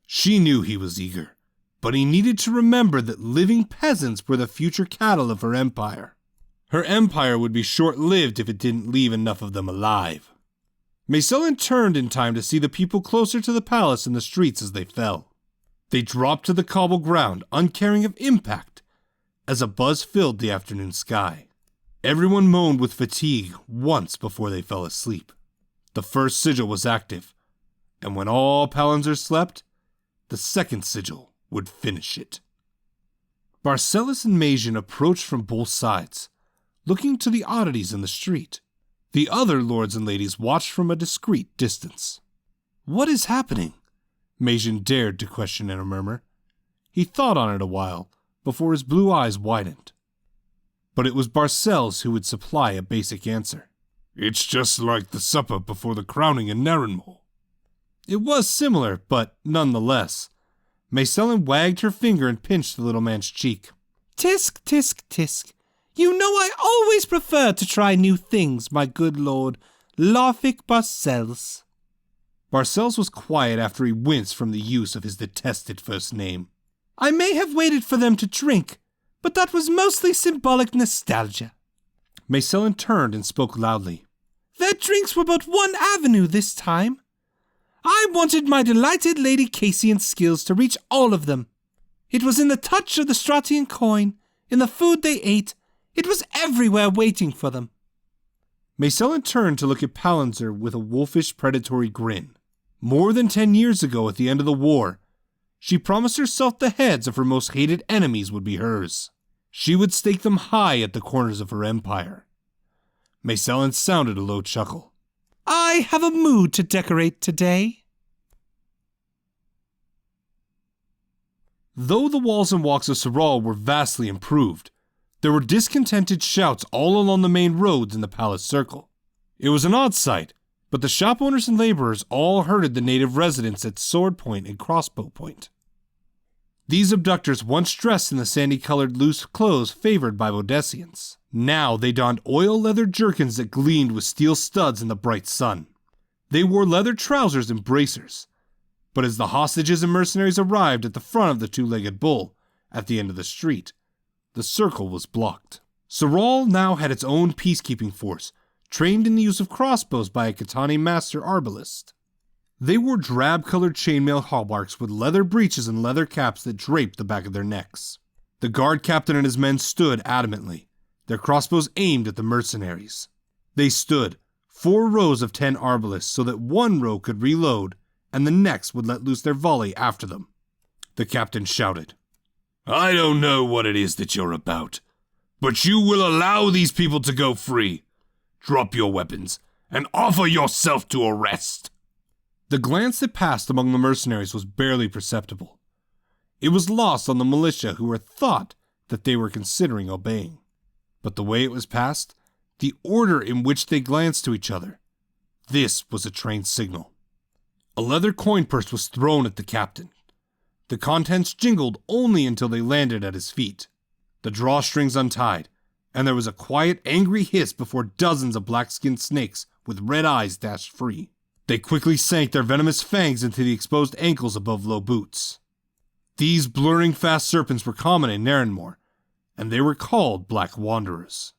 She knew he was eager, but he needed to remember that living peasants were the future cattle of her empire. Her empire would be short-lived if it didn't leave enough of them alive. Maysellen turned in time to see the people closer to the palace in the streets as they fell. They dropped to the cobbled ground, uncaring of impact, as a buzz filled the afternoon sky. Everyone moaned with fatigue once before they fell asleep. The first sigil was active, and when all Palantir slept, the second sigil would finish it. Barcelos and Magian approached from both sides, looking to the oddities in the street. The other lords and ladies watched from a discreet distance. "What is happening?" Magian dared to question in a murmur. He thought on it a while, before his blue eyes widened. But it was Barcelos who would supply a basic answer. "It's just like the supper before the crowning in Narrenmore." It was similar, but nonetheless. Maysellen wagged her finger and pinched the little man's cheek. Tisk, tisk, tisk. You know I always prefer to try new things, my good lord, Larfic Barcelos. Barcelos was quiet after he winced from the use of his detested first name. I may have waited for them to drink, but that was mostly symbolic nostalgia. Maysellen turned and spoke loudly. Their drinks were but one avenue this time. I wanted my delighted Lady Cassian's skills to reach all of them. It was in the touch of the Stratian coin, in the food they ate. It was everywhere waiting for them. Maysellen turned to look at Palantir with a wolfish predatory grin. More than 10 years ago at the end of the war, she promised herself the heads of her most hated enemies would be hers. She would stake them high at the corners of her empire. Maysellen sounded a low chuckle. I have a mood to decorate today. Though the walls and walks of Saral were vastly improved, there were discontented shouts all along the main roads in the palace circle. It was an odd sight, but the shop owners and laborers all herded the native residents at Sword Point and Crossbow Point. These abductors once dressed in the sandy-colored loose clothes favored by Vodesians. Now they donned oil-leather jerkins that gleamed with steel studs in the bright sun. They wore leather trousers and bracers. But as the hostages and mercenaries arrived at the front of the two-legged bull, at the end of the street, the circle was blocked. Saral now had its own peacekeeping force, trained in the use of crossbows by a Katani master arbalist. They wore drab-colored chainmail hauberks with leather breeches and leather caps that draped the back of their necks. The guard captain and his men stood adamantly, their crossbows aimed at the mercenaries. They stood, 4 rows of 10 arbalists, so that one row could reload, and the next would let loose their volley after them. The captain shouted, "I don't know what it is that you're about, but you will allow these people to go free. Drop your weapons and offer yourself to arrest." The glance that passed among the mercenaries was barely perceptible. It was lost on the militia who were thought that they were considering obeying. But the way it was passed, the order in which they glanced to each other, this was a trained signal. A leather coin purse was thrown at the captain. The contents jingled only until they landed at his feet. The drawstrings untied, and there was a quiet, angry hiss before dozens of black-skinned snakes with red eyes dashed free. They quickly sank their venomous fangs into the exposed ankles above low boots. These blurring fast serpents were common in Narrenmore, and they were called Black Wanderers.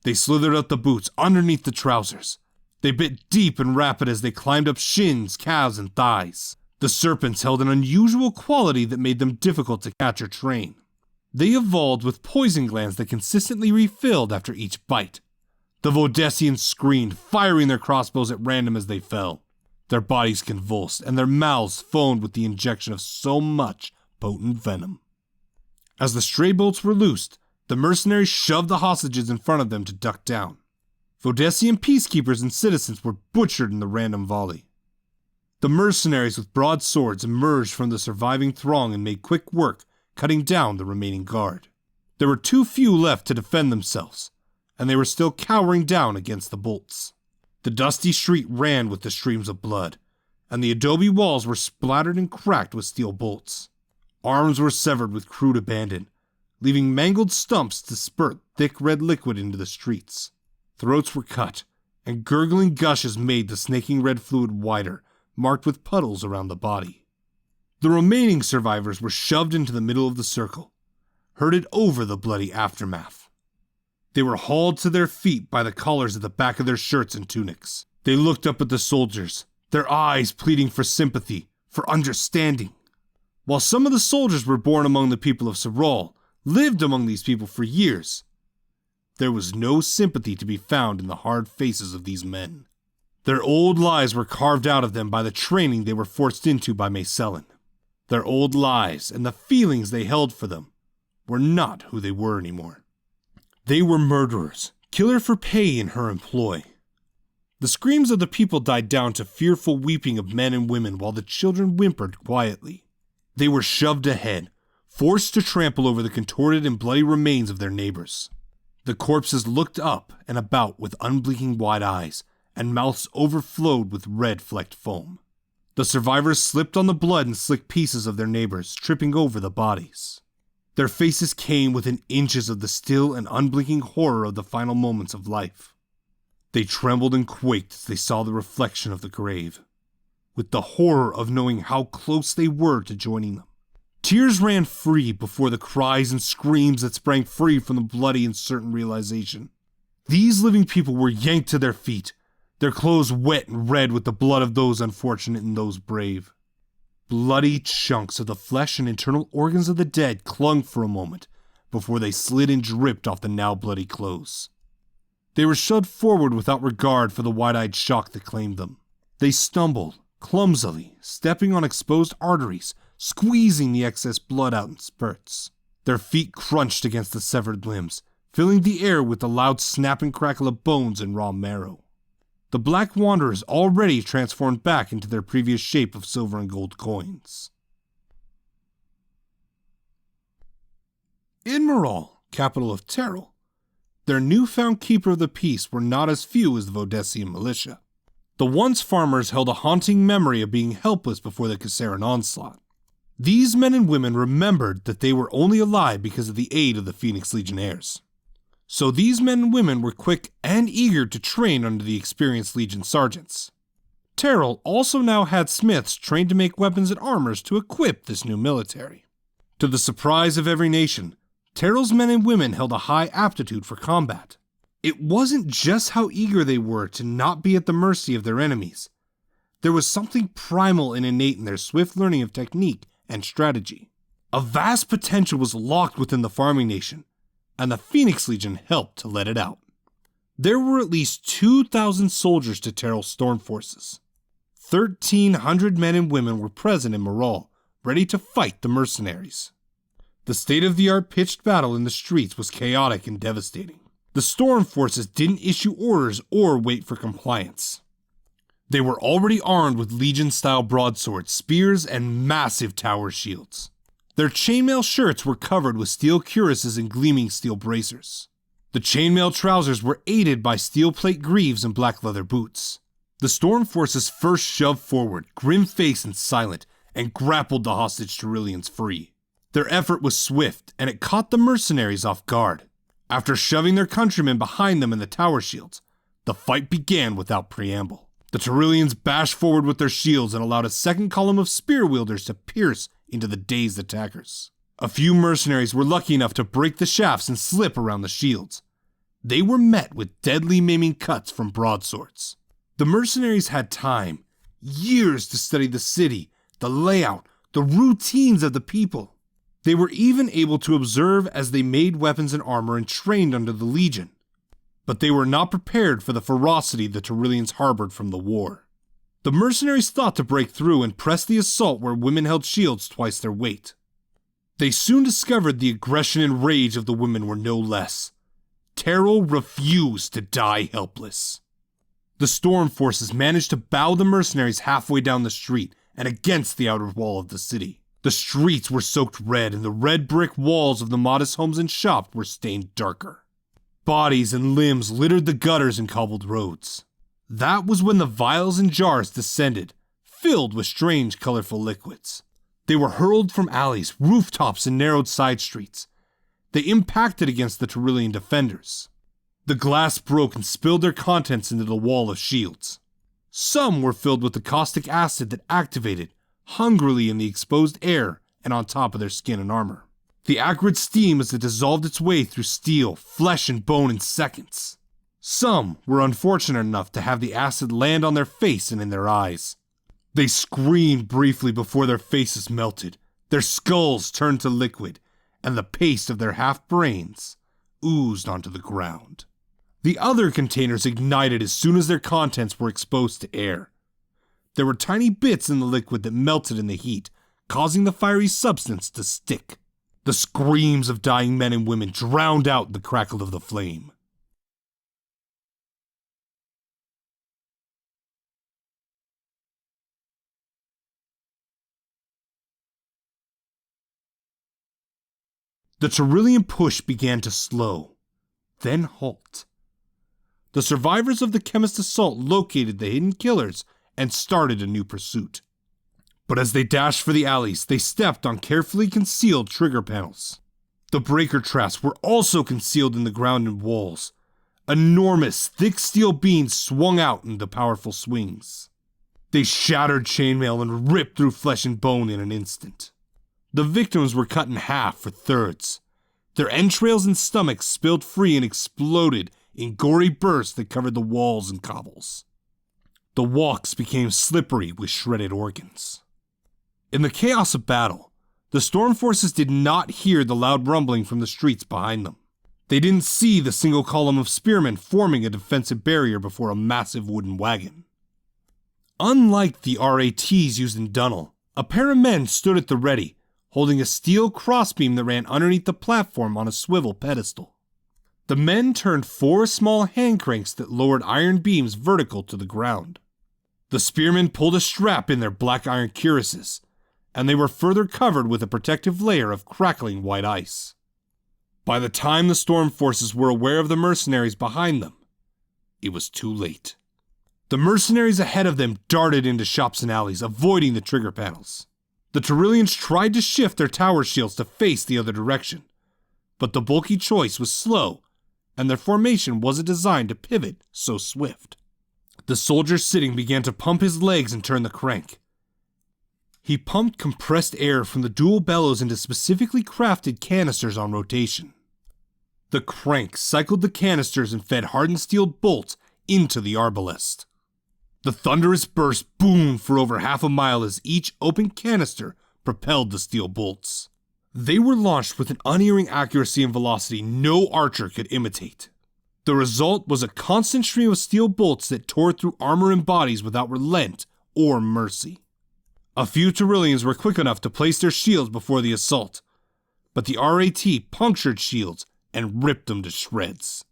They slithered up the boots underneath the trousers. They bit deep and rapid as they climbed up shins, calves, and thighs. The serpents held an unusual quality that made them difficult to catch or train. They evolved with poison glands that consistently refilled after each bite. The Vodesians screamed, firing their crossbows at random as they fell. Their bodies convulsed, and their mouths foamed with the injection of so much potent venom. As the stray bolts were loosed, the mercenaries shoved the hostages in front of them to duck down. Vodesian peacekeepers and citizens were butchered in the random volley. The mercenaries with broadswords emerged from the surviving throng and made quick work, cutting down the remaining guard. There were too few left to defend themselves, and they were still cowering down against the bolts. The dusty street ran with the streams of blood, and the adobe walls were splattered and cracked with steel bolts. Arms were severed with crude abandon, leaving mangled stumps to spurt thick red liquid into the streets. Throats were cut, and gurgling gushes made the snaking red fluid wider, marked with puddles around the body. The remaining survivors were shoved into the middle of the circle, herded over the bloody aftermath. They were hauled to their feet by the collars at the back of their shirts and tunics. They looked up at the soldiers, their eyes pleading for sympathy, for understanding. While some of the soldiers were born among the people of Serral, lived among these people for years, there was no sympathy to be found in the hard faces of these men. Their old lives were carved out of them by the training they were forced into by Mayselin. Their old lives and the feelings they held for them were not who they were anymore. They were murderers, killer for pay in her employ. The screams of the people died down to fearful weeping of men and women while the children whimpered quietly. They were shoved ahead, forced to trample over the contorted and bloody remains of their neighbors. The corpses looked up and about with unblinking wide eyes, and mouths overflowed with red-flecked foam. The survivors slipped on the blood and slick pieces of their neighbors, tripping over the bodies. Their faces came within inches of the still and unblinking horror of the final moments of life. They trembled and quaked as they saw the reflection of the grave, with the horror of knowing how close they were to joining them. Tears ran free before the cries and screams that sprang free from the bloody and certain realization. These living people were yanked to their feet, their clothes wet and red with the blood of those unfortunate and those brave. Bloody chunks of the flesh and internal organs of the dead clung for a moment before they slid and dripped off the now bloody clothes. They were shoved forward without regard for the wide-eyed shock that claimed them. They stumbled, clumsily, stepping on exposed arteries, squeezing the excess blood out in spurts. Their feet crunched against the severed limbs, filling the air with the loud snap and crackle of bones and raw marrow. The Black Wanderers already transformed back into their previous shape of silver and gold coins. In Morral, capital of Terrell, their newfound keeper of the peace were not as few as the Vodessian militia. The once farmers held a haunting memory of being helpless before the Kassaran onslaught. These men and women remembered that they were only alive because of the aid of the Phoenix Legionnaires. So these men and women were quick and eager to train under the experienced Legion sergeants. Terrell also now had smiths trained to make weapons and armors to equip this new military. To the surprise of every nation, Terrell's men and women held a high aptitude for combat. It wasn't just how eager they were to not be at the mercy of their enemies. There was something primal and innate in their swift learning of technique and strategy. A vast potential was locked within the farming nation, and the Phoenix Legion helped to let it out. There were at least 2,000 soldiers to Terrell's storm forces. 1,300 men and women were present in Morral, ready to fight the mercenaries. The state-of-the-art pitched battle in the streets was chaotic and devastating. The storm forces didn't issue orders or wait for compliance. They were already armed with Legion-style broadswords, spears, and massive tower shields. Their chainmail shirts were covered with steel cuirasses and gleaming steel bracers. The chainmail trousers were aided by steel plate greaves and black leather boots. The storm forces first shoved forward, grim-faced and silent, and grappled the hostage Tyrillians free. Their effort was swift, and it caught the mercenaries off guard. After shoving their countrymen behind them in the tower shields, the fight began without preamble. The Tyrillians bashed forward with their shields and allowed a second column of spear wielders to pierce into the dazed attackers. A few mercenaries were lucky enough to break the shafts and slip around the shields. They were met with deadly maiming cuts from broadswords. The mercenaries had time, years to study the city, the layout, the routines of the people. They were even able to observe as they made weapons and armor and trained under the Legion. But they were not prepared for the ferocity the Tyrillians harbored from the war. The mercenaries thought to break through and press the assault where women held shields twice their weight. They soon discovered the aggression and rage of the women were no less. Terrell refused to die helpless. The storm forces managed to bow the mercenaries halfway down the street and against the outer wall of the city. The streets were soaked red, and the red brick walls of the modest homes and shops were stained darker. Bodies and limbs littered the gutters and cobbled roads. That was when the vials and jars descended, filled with strange, colorful liquids. They were hurled from alleys, rooftops, and narrowed side streets. They impacted against the Tyrillian defenders. The glass broke and spilled their contents into the wall of shields. Some were filled with the caustic acid that activated hungrily in the exposed air and on top of their skin and armor. the acrid steam as it dissolved its way through steel, flesh, and bone in seconds. Some were unfortunate enough to have the acid land on their face and in their eyes. They screamed briefly before their faces melted, their skulls turned to liquid, and the paste of their half-brains oozed onto the ground. The other containers ignited as soon as their contents were exposed to air. There were tiny bits in the liquid that melted in the heat, causing the fiery substance to stick. The screams of dying men and women drowned out the crackle of the flame. The Tyrillian push began to slow, then halt. The survivors of the chemist assault located the hidden killers and started a new pursuit. But as they dashed for the alleys, they stepped on carefully concealed trigger panels. The breaker traps were also concealed in the ground and walls. Enormous, thick steel beams swung out into powerful swings. They shattered chainmail and ripped through flesh and bone in an instant. The victims were cut in half or thirds. Their entrails and stomachs spilled free and exploded in gory bursts that covered the walls and cobbles. The walks became slippery with shredded organs. In the chaos of battle, the storm forces did not hear the loud rumbling from the streets behind them. They didn't see the single column of spearmen forming a defensive barrier before a massive wooden wagon. Unlike the RATs used in Dunel, a pair of men stood at the ready, holding a steel crossbeam that ran underneath the platform on a swivel pedestal. The men turned 4 small hand cranks that lowered iron beams vertical to the ground. The spearmen pulled a strap in their black iron cuirasses, and they were further covered with a protective layer of crackling white ice. By the time the storm forces were aware of the mercenaries behind them, it was too late. The mercenaries ahead of them darted into shops and alleys, avoiding the trigger panels. The Tyrillians tried to shift their tower shields to face the other direction, but the bulky choice was slow, and their formation wasn't designed to pivot so swift. The soldier sitting began to pump his legs and turn the crank. He pumped compressed air from the dual bellows into specifically crafted canisters on rotation. The crank cycled the canisters and fed hardened steel bolts into the arbalest. The thunderous burst boomed for over half a mile as each open canister propelled the steel bolts. They were launched with an unerring accuracy and velocity no archer could imitate. The result was a constant stream of steel bolts that tore through armor and bodies without relent or mercy. A few Tyrillians were quick enough to place their shields before the assault, but the RAT punctured shields and ripped them to shreds.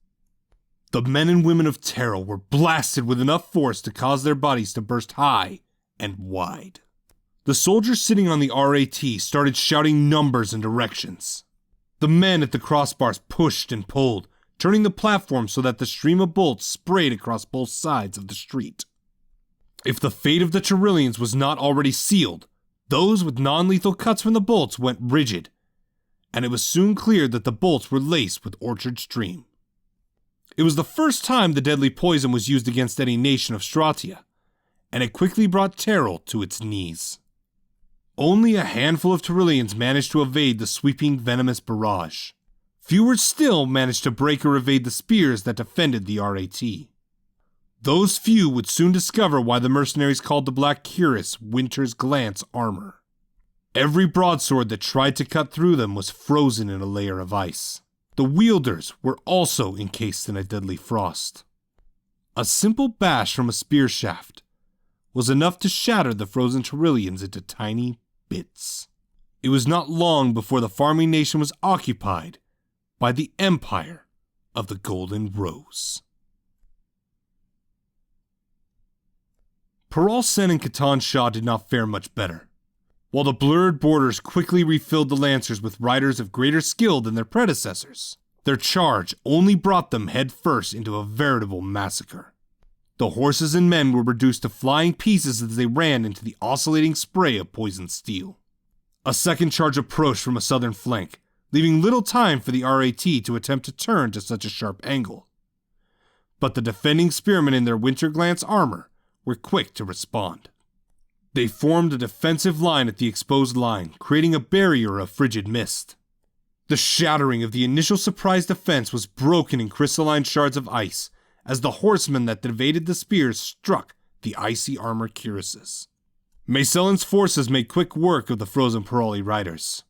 The men and women of Terrell were blasted with enough force to cause their bodies to burst high and wide. The soldiers sitting on the RAT started shouting numbers and directions. The men at the crossbars pushed and pulled, turning the platform so that the stream of bolts sprayed across both sides of the street. If the fate of the Tyrillians was not already sealed, those with non-lethal cuts from the bolts went rigid, and it was soon clear that the bolts were laced with orchard stream. It was the first time the deadly poison was used against any nation of Stratia, and it quickly brought Terrell to its knees. Only a handful of Tyrillians managed to evade the sweeping venomous barrage. Fewer still managed to break or evade the spears that defended the RAT. Those few would soon discover why the mercenaries called the Black Cuirass Winter's Glance armor. Every broadsword that tried to cut through them was frozen in a layer of ice. The wielders were also encased in a deadly frost. A simple bash from a spear shaft was enough to shatter the frozen Tyrillians into tiny bits. It was not long before the farming nation was occupied by the Empire of the Golden Rose. Peral Sen and Catan Shah did not fare much better. While the blurred borders quickly refilled the Lancers with riders of greater skill than their predecessors, their charge only brought them headfirst into a veritable massacre. The horses and men were reduced to flying pieces as they ran into the oscillating spray of poisoned steel. A second charge approached from a southern flank, leaving little time for the RAT to attempt to turn to such a sharp angle. But the defending spearmen in their Winter Glance armor were quick to respond. They formed a defensive line at the exposed line, creating a barrier of frigid mist. The shattering of the initial surprise defense was broken in crystalline shards of ice as the horsemen that evaded the spears struck the icy armor cuirasses. Maysellin's forces made quick work of the frozen Parali riders.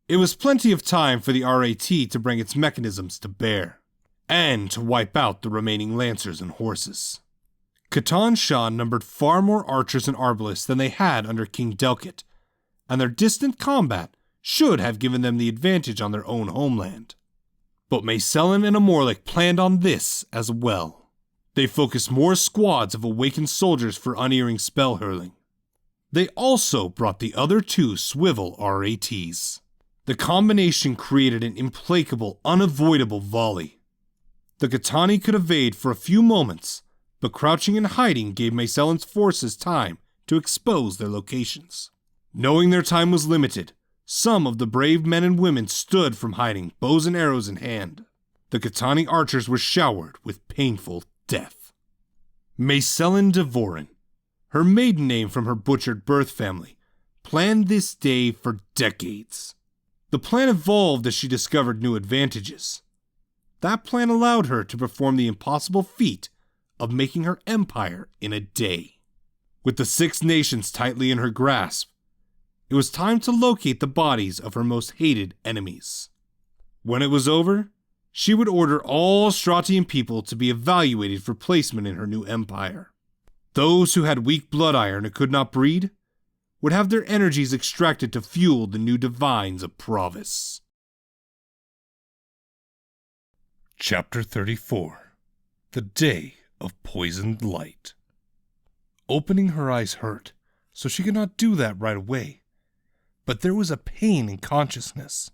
It was plenty of time for the RAT to bring its mechanisms to bear, and to wipe out the remaining lancers and horses. Catan Shah numbered far more archers and arbalists than they had under King Delkit, and their distant combat should have given them the advantage on their own homeland. But Maysellin and Amorlik planned on this as well. They focused more squads of awakened soldiers for unerring spell hurling. They also brought the other two swivel RATs. The combination created an implacable, unavoidable volley. The Katani could evade for a few moments, but crouching and hiding gave Maysellin's forces time to expose their locations. Knowing their time was limited, some of the brave men and women stood from hiding, bows and arrows in hand. The Katani archers were showered with painful death. Maysellin Devorin, her maiden name from her butchered birth family, planned this day for decades. The plan evolved as she discovered new advantages. That plan allowed her to perform the impossible feat of making her empire in a day. With the 6 nations tightly in her grasp, it was time to locate the bodies of her most hated enemies. When it was over, she would order all Stratian people to be evaluated for placement in her new empire. Those who had weak blood iron and could not breed would have their energies extracted to fuel the new divines of Provis. Chapter 34. The Day of Poisoned Light. Opening her eyes hurt, so she could not do that right away. But there was a pain in consciousness.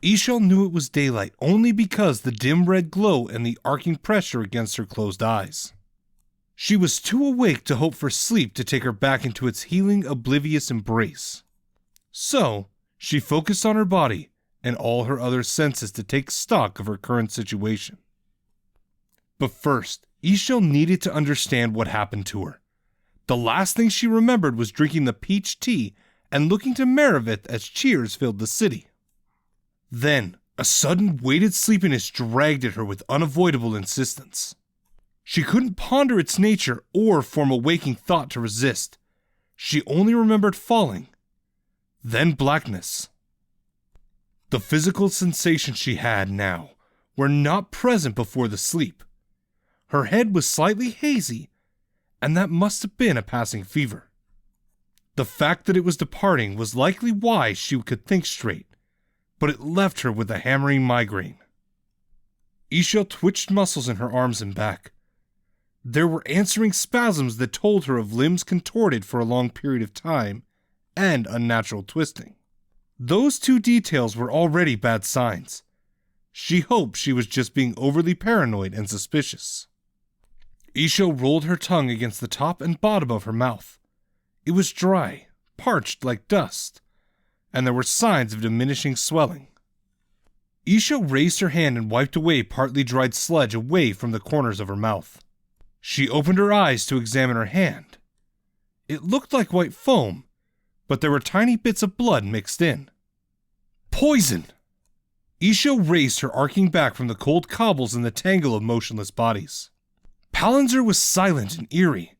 Ishal knew it was daylight only because the dim red glow and the arcing pressure against her closed eyes. She was too awake to hope for sleep to take her back into its healing, oblivious embrace. So, she focused on her body and all her other senses to take stock of her current situation. But first, Ishal needed to understand what happened to her. The last thing she remembered was drinking the peach tea and looking to Maravith as cheers filled the city. Then, a sudden weighted sleepiness dragged at her with unavoidable insistence. She couldn't ponder its nature or form a waking thought to resist. She only remembered falling. Then blackness. The physical sensations she had now were not present before the sleep. Her head was slightly hazy, and that must have been a passing fever. The fact that it was departing was likely why she could think straight, but it left her with a hammering migraine. Ishal twitched muscles in her arms and back. There were answering spasms that told her of limbs contorted for a long period of time, and unnatural twisting. Those 2 details were already bad signs. She hoped she was just being overly paranoid and suspicious. Ishal rolled her tongue against the top and bottom of her mouth. It was dry, parched like dust, and there were signs of diminishing swelling. Ishal raised her hand and wiped away partly dried sludge away from the corners of her mouth. She opened her eyes to examine her hand. It looked like white foam, but there were tiny bits of blood mixed in. Poison! Ishal raised her arcing back from the cold cobbles and the tangle of motionless bodies. Palantir was silent and eerie,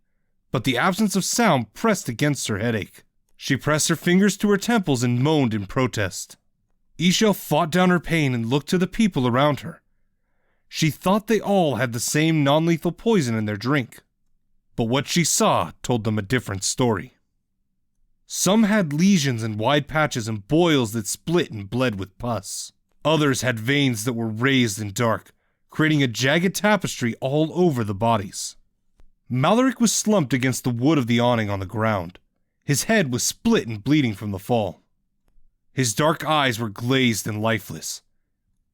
but the absence of sound pressed against her headache. She pressed her fingers to her temples and moaned in protest. Ishal fought down her pain and looked to the people around her. She thought they all had the same non-lethal poison in their drink, but what she saw told them a different story. Some had lesions and wide patches and boils that split and bled with pus. Others had veins that were raised and dark, creating a jagged tapestry all over the bodies. Mallorik was slumped against the wood of the awning on the ground. His head was split and bleeding from the fall. His dark eyes were glazed and lifeless.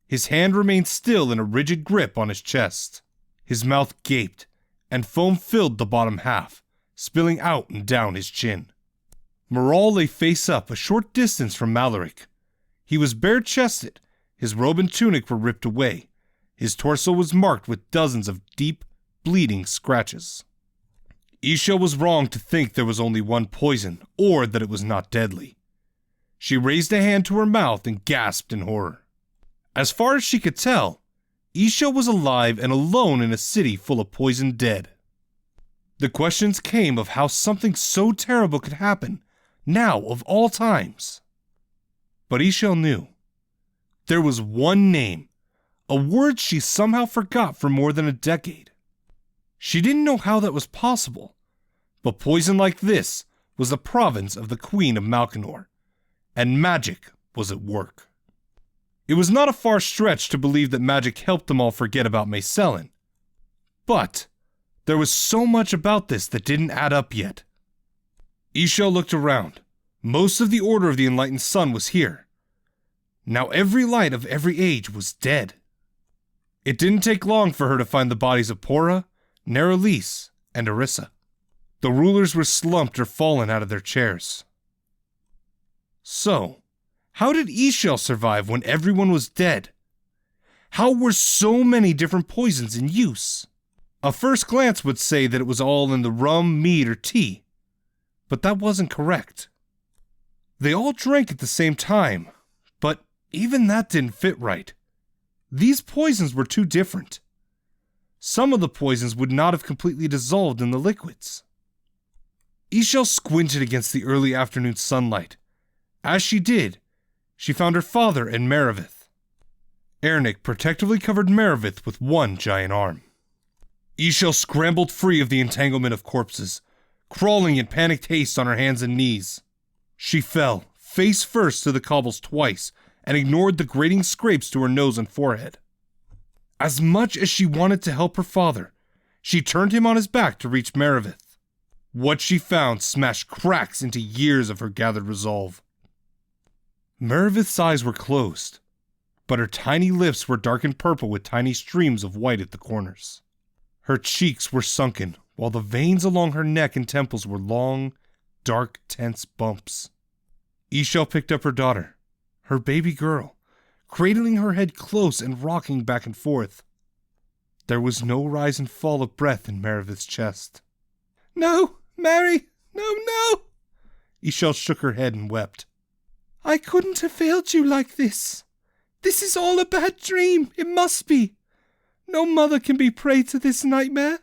His hand remained still in a rigid grip on his chest. His mouth gaped, and foam filled the bottom half, spilling out and down his chin. Moral lay face up a short distance from Mallorik. He was bare-chested, his robe and tunic were ripped away. His torso was marked with dozens of deep, bleeding scratches. Ishal was wrong to think there was only one poison, or that it was not deadly. She raised a hand to her mouth and gasped in horror. As far as she could tell, Isha was alive and alone in a city full of poisoned dead. The questions came of how something so terrible could happen, now of all times. But Isha knew. There was one name, a word she somehow forgot for more than a decade. She didn't know how that was possible, but poison like this was the province of the Queen of Malkinor, and magic was at work. It was not a far stretch to believe that magic helped them all forget about Mayselin. But there was so much about this that didn't add up yet. Isha looked around. Most of the Order of the Enlightened Sun was here. Now every light of every age was dead. It didn't take long for her to find the bodies of Pora, Neralise, and Orissa. The rulers were slumped or fallen out of their chairs. So, how did Ishel survive when everyone was dead? How were so many different poisons in use? A first glance would say that it was all in the rum, mead, or tea, but that wasn't correct. They all drank at the same time, but even that didn't fit right. These poisons were too different. Some of the poisons would not have completely dissolved in the liquids. Ishel squinted against the early afternoon sunlight. As she did, she found her father and Meravith. Ernik protectively covered Meravith with one giant arm. Ishel scrambled free of the entanglement of corpses, crawling in panicked haste on her hands and knees. She fell, face first to the cobbles twice, and ignored the grating scrapes to her nose and forehead. As much as she wanted to help her father, she turned him on his back to reach Meravith. What she found smashed cracks into years of her gathered resolve. Meravith's eyes were closed, but her tiny lips were darkened purple with tiny streams of white at the corners. Her cheeks were sunken, while the veins along her neck and temples were long, dark, tense bumps. Ishel picked up her daughter, her baby girl, cradling her head close and rocking back and forth. There was no rise and fall of breath in Meravith's chest. "No, Mary, no. Ishel shook her head and wept. I couldn't have failed you like this. This is all a bad dream, it must be. No mother can be prey to this nightmare."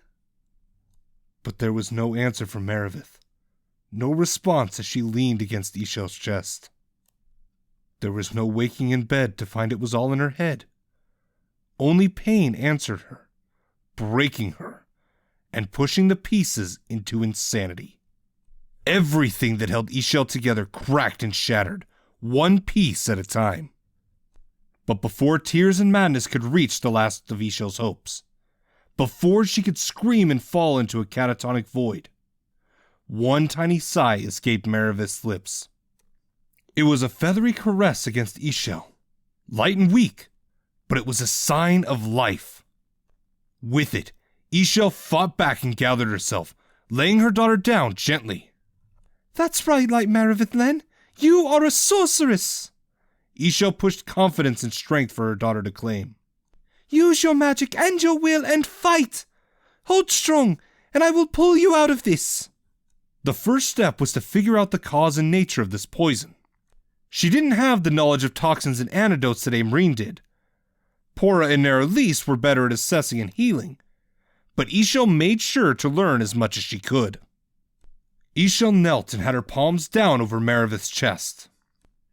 But there was no answer from Meravith. No response as she leaned against Ishel's chest. There was no waking in bed to find it was all in her head. Only pain answered her, breaking her, and pushing the pieces into insanity. Everything that held Ishel together cracked and shattered, one piece at a time. But before tears and madness could reach the last of Ishel's hopes, before she could scream and fall into a catatonic void, one tiny sigh escaped Meravith's lips. It was a feathery caress against Ishel, light and weak, but it was a sign of life. With it, Ishel fought back and gathered herself, laying her daughter down gently. "That's right, Light Meravith Len. You are a sorceress." Ishel pushed confidence and strength for her daughter to claim. "Use your magic and your will and fight. Hold strong, and I will pull you out of this." The first step was to figure out the cause and nature of this poison. She didn't have the knowledge of toxins and antidotes that Aimrine did. Pora and Neralise were better at assessing and healing, but Ishel made sure to learn as much as she could. Ishel knelt and had her palms down over Meravith's chest.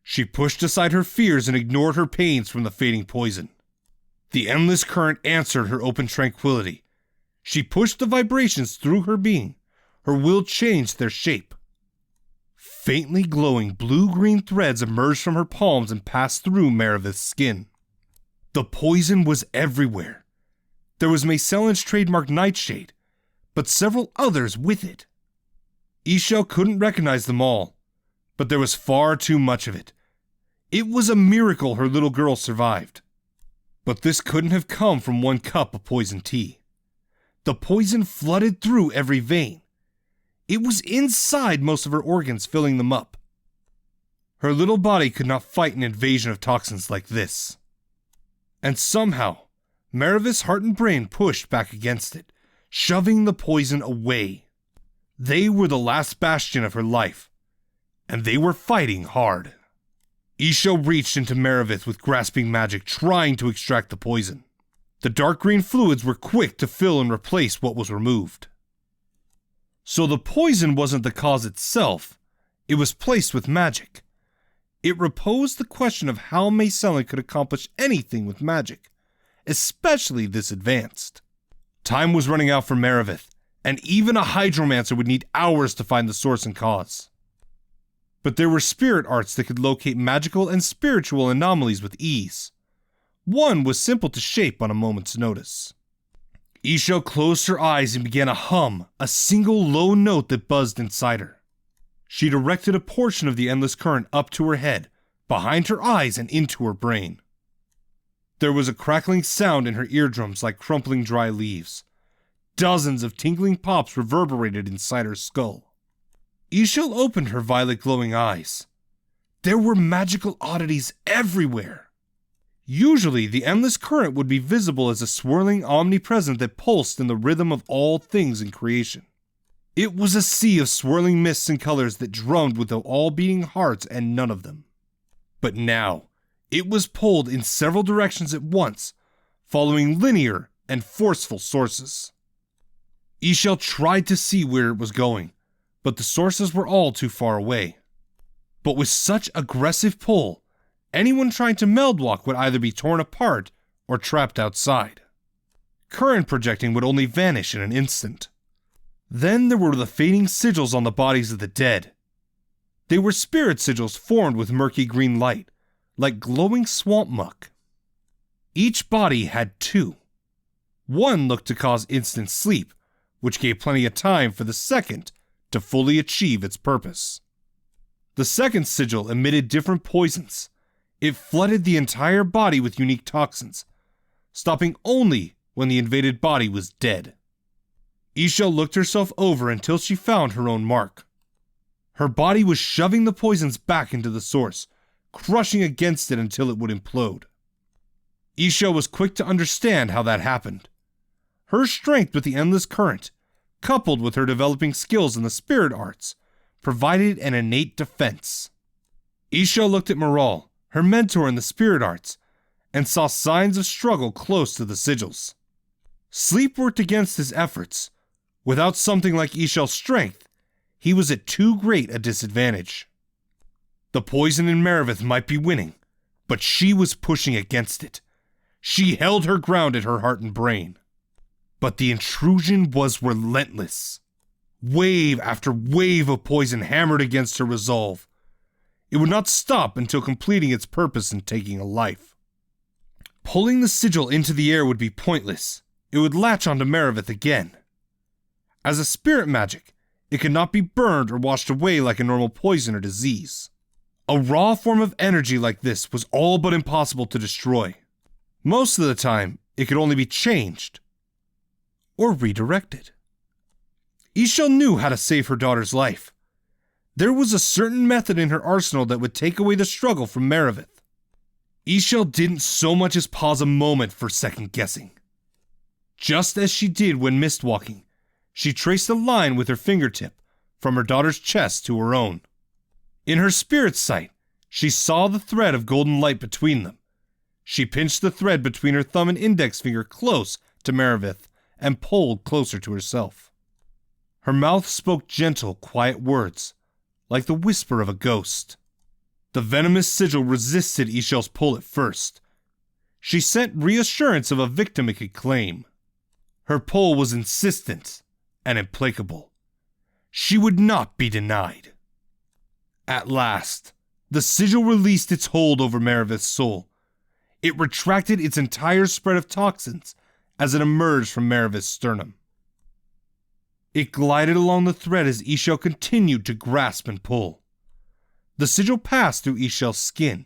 She pushed aside her fears and ignored her pains from the fading poison. The endless current answered her open tranquility. She pushed the vibrations through her being. Her will changed their shape. Faintly glowing blue-green threads emerged from her palms and passed through Meravith's skin. The poison was everywhere. There was Mayselin's trademark nightshade, but several others with it. Ishel couldn't recognize them all, but there was far too much of it. It was a miracle her little girl survived. But this couldn't have come from one cup of poisoned tea. The poison flooded through every vein. It was inside most of her organs, filling them up. Her little body could not fight an invasion of toxins like this. And somehow, Meravith's heart and brain pushed back against it, shoving the poison away. They were the last bastion of her life, and they were fighting hard. Ishel reached into Meravith with grasping magic, trying to extract the poison. The dark green fluids were quick to fill and replace what was removed. So the poison wasn't the cause itself, it was placed with magic. It reposed the question of how Mayselin could accomplish anything with magic, especially this advanced. Time was running out for Meravith, and even a hydromancer would need hours to find the source and cause. But there were spirit arts that could locate magical and spiritual anomalies with ease. One was simple to shape on a moment's notice. Ishel closed her eyes and began to hum, a single low note that buzzed inside her. She directed a portion of the endless current up to her head, behind her eyes and into her brain. There was a crackling sound in her eardrums like crumpling dry leaves. Dozens of tinkling pops reverberated inside her skull. Ishel opened her violet glowing eyes. There were magical oddities everywhere. Usually, the endless current would be visible as a swirling omnipresent that pulsed in the rhythm of all things in creation. It was a sea of swirling mists and colors that drummed with all beating hearts and none of them. But now, it was pulled in several directions at once, following linear and forceful sources. Ishel tried to see where it was going, but the sources were all too far away. But with such aggressive pull, anyone trying to meldwalk would either be torn apart or trapped outside. Current projecting would only vanish in an instant. Then there were the fading sigils on the bodies of the dead. They were spirit sigils formed with murky green light, like glowing swamp muck. Each body had two. One looked to cause instant sleep, which gave plenty of time for the second to fully achieve its purpose. The second sigil emitted different poisons. It flooded the entire body with unique toxins, stopping only when the invaded body was dead. Ishel looked herself over until she found her own mark. Her body was shoving the poisons back into the source, crushing against it until it would implode. Ishel was quick to understand how that happened. Her strength with the endless current, coupled with her developing skills in the spirit arts, provided an innate defense. Ishel looked at Moral, her mentor in the spirit arts, and saw signs of struggle close to the sigils. Sleep worked against his efforts. Without something like Ishel's strength, he was at too great a disadvantage. The poison in Meravith might be winning, but she was pushing against it. She held her ground at her heart and brain. But the intrusion was relentless. Wave after wave of poison hammered against her resolve. It would not stop until completing its purpose and taking a life. Pulling the sigil into the air would be pointless. It would latch onto Meravith again. As a spirit magic, it could not be burned or washed away like a normal poison or disease. A raw form of energy like this was all but impossible to destroy. Most of the time, it could only be changed or redirected. Ishel knew how to save her daughter's life. There was a certain method in her arsenal that would take away the struggle from Meravith. Ishel didn't so much as pause a moment for second guessing. Just as she did when mistwalking, she traced a line with her fingertip from her daughter's chest to her own. In her spirit sight, she saw the thread of golden light between them. She pinched the thread between her thumb and index finger close to Meravith and pulled closer to herself. Her mouth spoke gentle, quiet words, like the whisper of a ghost. The venomous sigil resisted Ishel's pull at first. She sent reassurance of a victim it could claim. Her pull was insistent and implacable. She would not be denied. At last, the sigil released its hold over Meravith's soul. It retracted its entire spread of toxins as it emerged from Meravith's sternum. It glided along the thread as Ishel continued to grasp and pull. The sigil passed through Ishel's skin.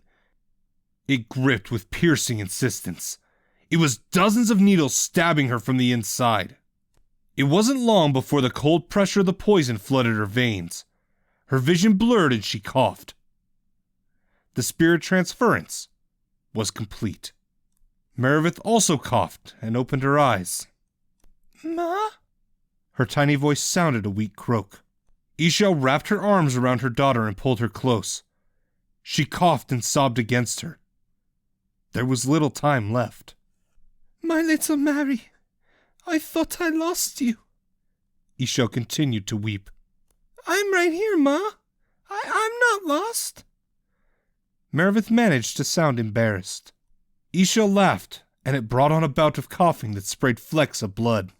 It gripped with piercing insistence. It was dozens of needles stabbing her from the inside. It wasn't long before the cold pressure of the poison flooded her veins. Her vision blurred and she coughed. The spirit transference was complete. Meravith also coughed and opened her eyes. Ma? Her tiny voice sounded a weak croak. Ishel wrapped her arms around her daughter and pulled her close. She coughed and sobbed against her. There was little time left. My little Mary, I thought I lost you. Ishel continued to weep. I'm right here, Ma. I'm not lost. Meredith managed to sound embarrassed. Ishel laughed, and it brought on a bout of coughing that sprayed flecks of blood.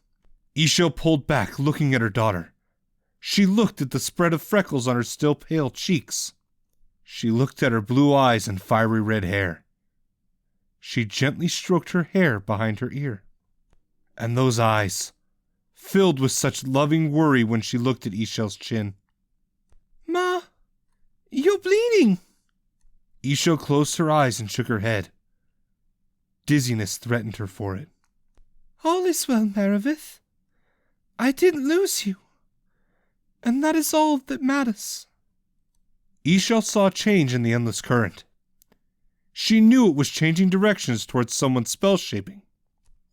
Ishel pulled back, looking at her daughter. She looked at the spread of freckles on her still pale cheeks. She looked at her blue eyes and fiery red hair. She gently stroked her hair behind her ear. And those eyes, filled with such loving worry when she looked at Ishel's chin. Ma, you're bleeding. Ishel closed her eyes and shook her head. Dizziness threatened her for it. All is well, Meredith. I didn't lose you. And that is all that matters. Ishel saw a change in the endless current. She knew it was changing directions towards someone's spell shaping.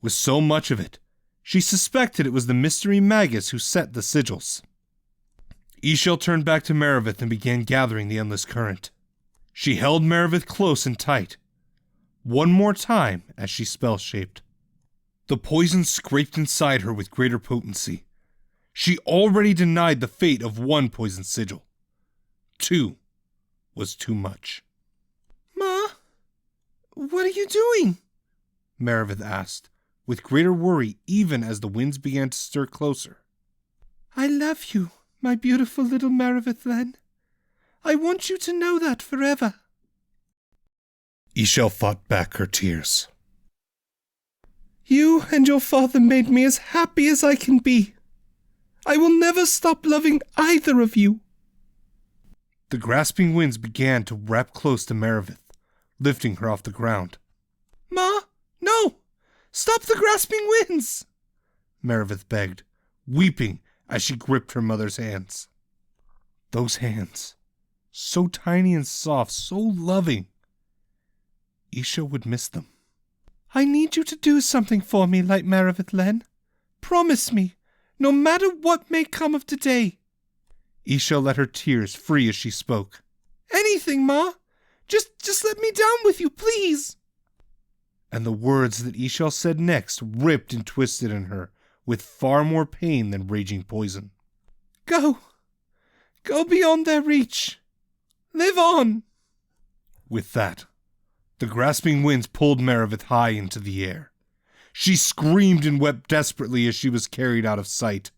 With so much of it, she suspected it was the mystery magus who set the sigils. Ishel turned back to Meredith and began gathering the endless current. She held Meredith close and tight. One more time as she spell-shaped. The poison scraped inside her with greater potency. She already denied the fate of one poison sigil. 2 was too much. Ma, what are you doing? Meredith asked, with greater worry even as the winds began to stir closer. I love you, my beautiful little Meredith Len. I want you to know that forever. Ishel fought back her tears. You and your father made me as happy as I can be. I will never stop loving either of you. The grasping winds began to wrap close to Meredith, lifting her off the ground. Ma, no! Stop the grasping winds! Meredith begged, weeping as she gripped her mother's hands. Those hands, so tiny and soft, so loving. Ishel would miss them. I need you to do something for me, Light Meredith Len. Promise me, no matter what may come of today. Ishel let her tears free as she spoke. Anything, Ma. Just let me down with you, please. And the words that Ishel said next ripped and twisted in her with far more pain than raging poison. Go beyond their reach. Live on. With that, the grasping winds pulled Meredith high into the air. She screamed and wept desperately as she was carried out of sight.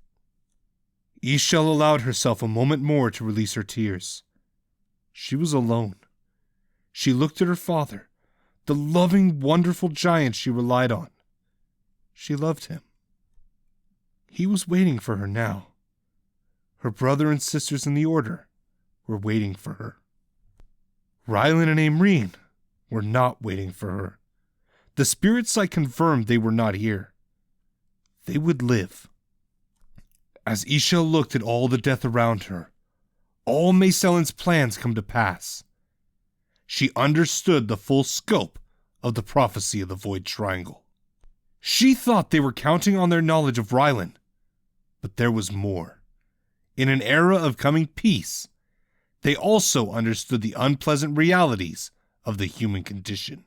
Ishel allowed herself a moment more to release her tears. She was alone. She looked at her father, the loving, wonderful giant she relied on. She loved him. He was waiting for her now. Her brother and sisters in the Order were waiting for her. Rylan and Aimreen were not waiting for her. The spirit sight confirmed they were not here. They would live. As Ishel looked at all the death around her, all Maysellin's plans come to pass. She understood the full scope of the prophecy of the Void Triangle. She thought they were counting on their knowledge of Rylan, but there was more. In an era of coming peace, they also understood the unpleasant realities of the human condition.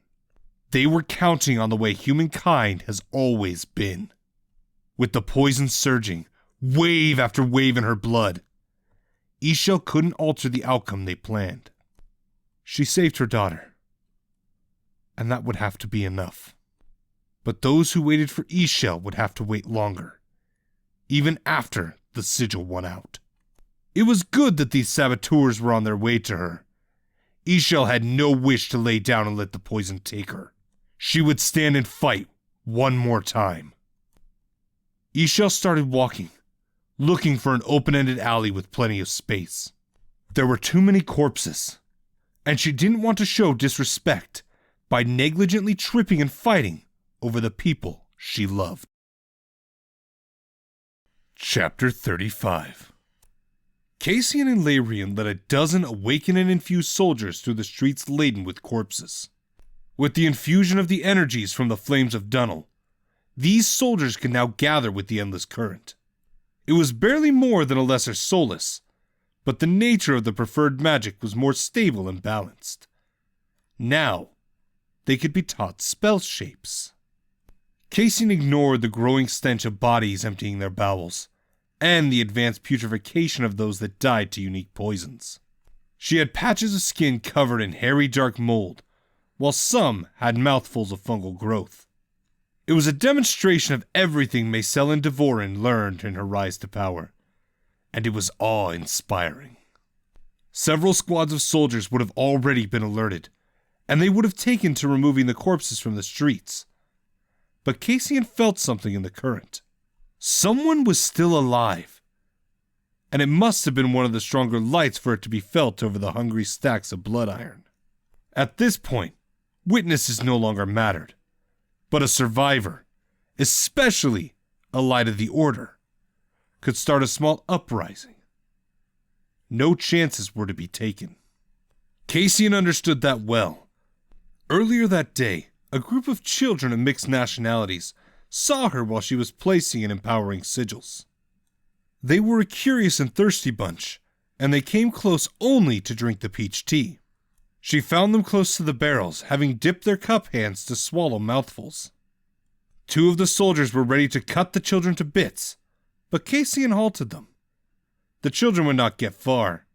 They were counting on the way humankind has always been. With the poison surging, wave after wave in her blood, Ishel couldn't alter the outcome they planned. She saved her daughter, and that would have to be enough. But those who waited for Ishel would have to wait longer, even after the sigil won out. It was good that these saboteurs were on their way to her. Ishel had no wish to lay down and let the poison take her. She would stand and fight one more time. Ishel started walking, looking for an open-ended alley with plenty of space. There were too many corpses, and she didn't want to show disrespect by negligently tripping and fighting over the people she loved. Chapter 35. Cassian and Larian led a dozen awakened and infused soldiers through the streets laden with corpses. With the infusion of the energies from the flames of Dunnel, these soldiers could now gather with the endless current. It was barely more than a lesser solace, but the nature of the preferred magic was more stable and balanced. Now, they could be taught spell shapes. Cassian ignored the growing stench of bodies emptying their bowels, and the advanced putrefaction of those that died to unique poisons. She had patches of skin covered in hairy dark mold, while some had mouthfuls of fungal growth. It was a demonstration of everything Macelin Devorin learned in her rise to power, and it was awe-inspiring. Several squads of soldiers would have already been alerted, and they would have taken to removing the corpses from the streets. But Cassian felt something in the current. Someone was still alive, and it must have been one of the stronger lights for it to be felt over the hungry stacks of blood iron. At this point, witnesses no longer mattered, but a survivor, especially a light of the Order, could start a small uprising. No chances were to be taken. Cassian understood that well. Earlier that day, a group of children of mixed nationalities saw her while she was placing and empowering sigils. They were a curious and thirsty bunch, and they came close only to drink the peach tea. She found them close to the barrels, having dipped their cup hands to swallow mouthfuls. Two of the soldiers were ready to cut the children to bits, but Cassian halted them. The children would not get far.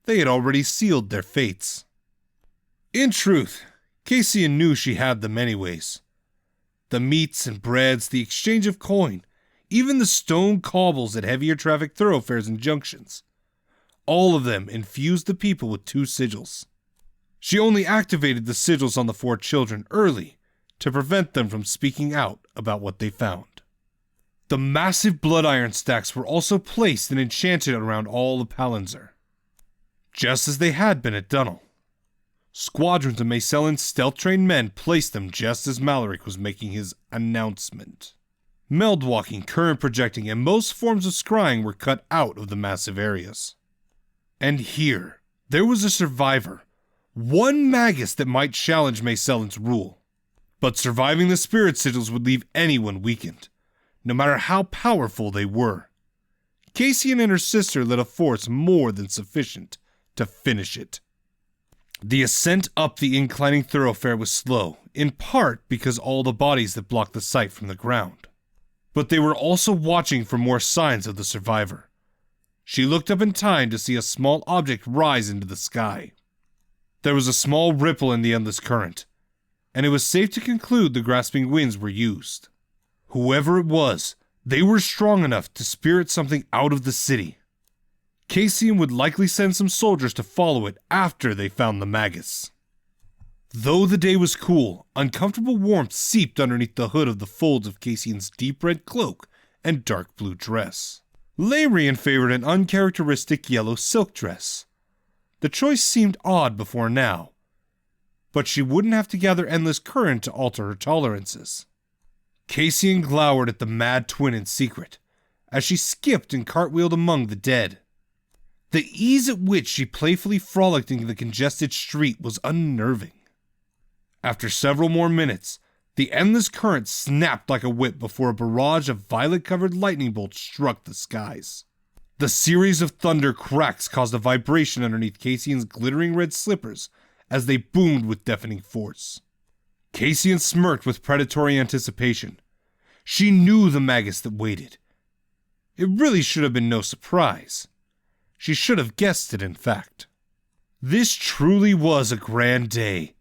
They had already sealed their fates. In truth, Cassian knew she had them anyways. The meats and breads, the exchange of coin, even the stone cobbles at heavier traffic thoroughfares and junctions. All of them infused the people with 2 sigils. She only activated the sigils on the 4 children early to prevent them from speaking out about what they found. The massive blood iron stacks were also placed and enchanted around all of Palanzir, just as they had been at Dunnel. Squadrons of Macelin's stealth-trained men placed them just as Maloric was making his announcement. Meldwalking, current projecting, and most forms of scrying were cut out of the massive areas. And here, there was a survivor, one magus that might challenge Macelin's rule. But surviving the spirit sigils would leave anyone weakened, no matter how powerful they were. Cassian and her sister led a force more than sufficient to finish it. The ascent up the inclining thoroughfare was slow, in part because all the bodies that blocked the sight from the ground. But they were also watching for more signs of the survivor. She looked up in time to see a small object rise into the sky. There was a small ripple in the endless current, and it was safe to conclude the grasping winds were used. Whoever it was, they were strong enough to spirit something out of the city. Cassian would likely send some soldiers to follow it after they found the magus. Though the day was cool, uncomfortable warmth seeped underneath the hood of the folds of Cassian's deep red cloak and dark blue dress. Lamrian favored an uncharacteristic yellow silk dress. The choice seemed odd before now, but she wouldn't have to gather endless current to alter her tolerances. Cassian glowered at the mad twin in secret, as she skipped and cartwheeled among the dead. The ease at which she playfully frolicked in the congested street was unnerving. After several more minutes, the endless current snapped like a whip before a barrage of violet-covered lightning bolts struck the skies. The series of thunder cracks caused a vibration underneath Cassian's glittering red slippers as they boomed with deafening force. Cassian smirked with predatory anticipation. She knew the magus that waited. It really should have been no surprise. She should have guessed it, in fact. This truly was a grand day.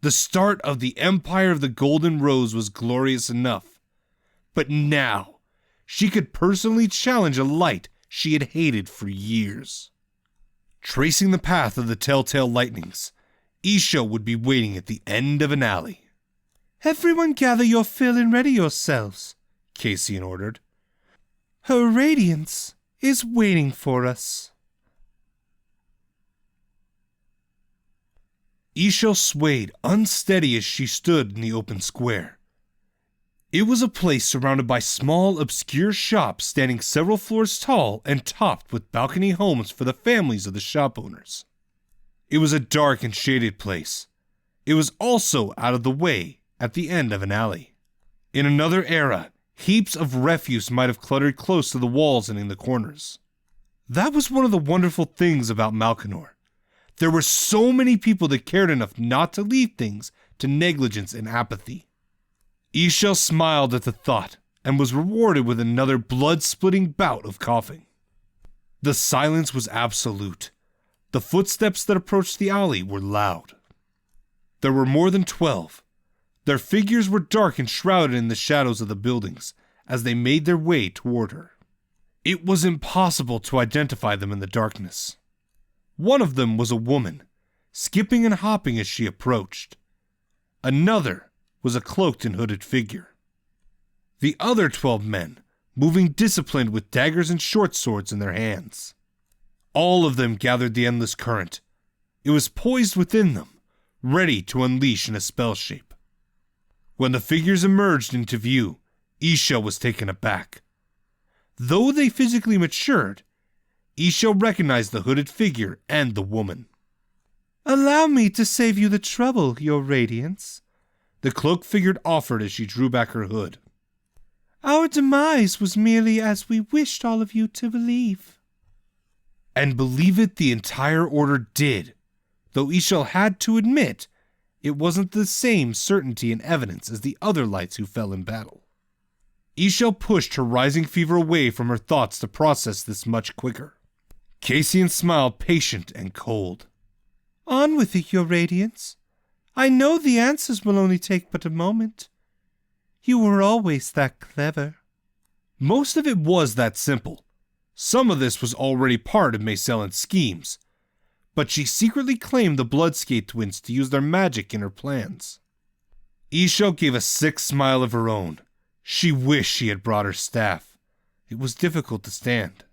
The start of the Empire of the Golden Rose was glorious enough. But now, she could personally challenge a light she had hated for years. Tracing the path of the telltale lightnings, Isha would be waiting at the end of an alley. "Everyone gather your fill and ready yourselves," Cassian ordered. "Her radiance is waiting for us." Isha swayed, unsteady as she stood in the open square. It was a place surrounded by small, obscure shops standing several floors tall and topped with balcony homes for the families of the shop owners. It was a dark and shaded place. It was also out of the way at the end of an alley. In another era, heaps of refuse might have cluttered close to the walls and in the corners. That was one of the wonderful things about Malkanor. There were so many people that cared enough not to leave things to negligence and apathy. Ishel smiled at the thought and was rewarded with another blood-splitting bout of coughing. The silence was absolute. The footsteps that approached the alley were loud. There were more than 12. Their figures were dark and shrouded in the shadows of the buildings as they made their way toward her. It was impossible to identify them in the darkness. One of them was a woman, skipping and hopping as she approached. Another was a cloaked and hooded figure. The other 12 men, moving disciplined with daggers and short swords in their hands. All of them gathered the endless current. It was poised within them, ready to unleash in a spell shape. When the figures emerged into view, Ishel was taken aback. Though they physically matured, Ishel recognized the hooded figure and the woman. "Allow me to save you the trouble, Your Radiance," the cloaked figure offered as she drew back her hood. "Our demise was merely as we wished all of you to believe." And believe it the entire order did, though Ishel had to admit it wasn't the same certainty and evidence as the other lights who fell in battle. Ishel pushed her rising fever away from her thoughts to process this much quicker. Cassian smiled patient and cold. "On with it, Your Radiance. I know the answers will only take but a moment. You were always that clever." Most of it was that simple. Some of this was already part of Maysellin's schemes, but she secretly claimed the Bloodskate twins to use their magic in her plans. Ishel gave a sick smile of her own. She wished she had brought her staff. It was difficult to stand.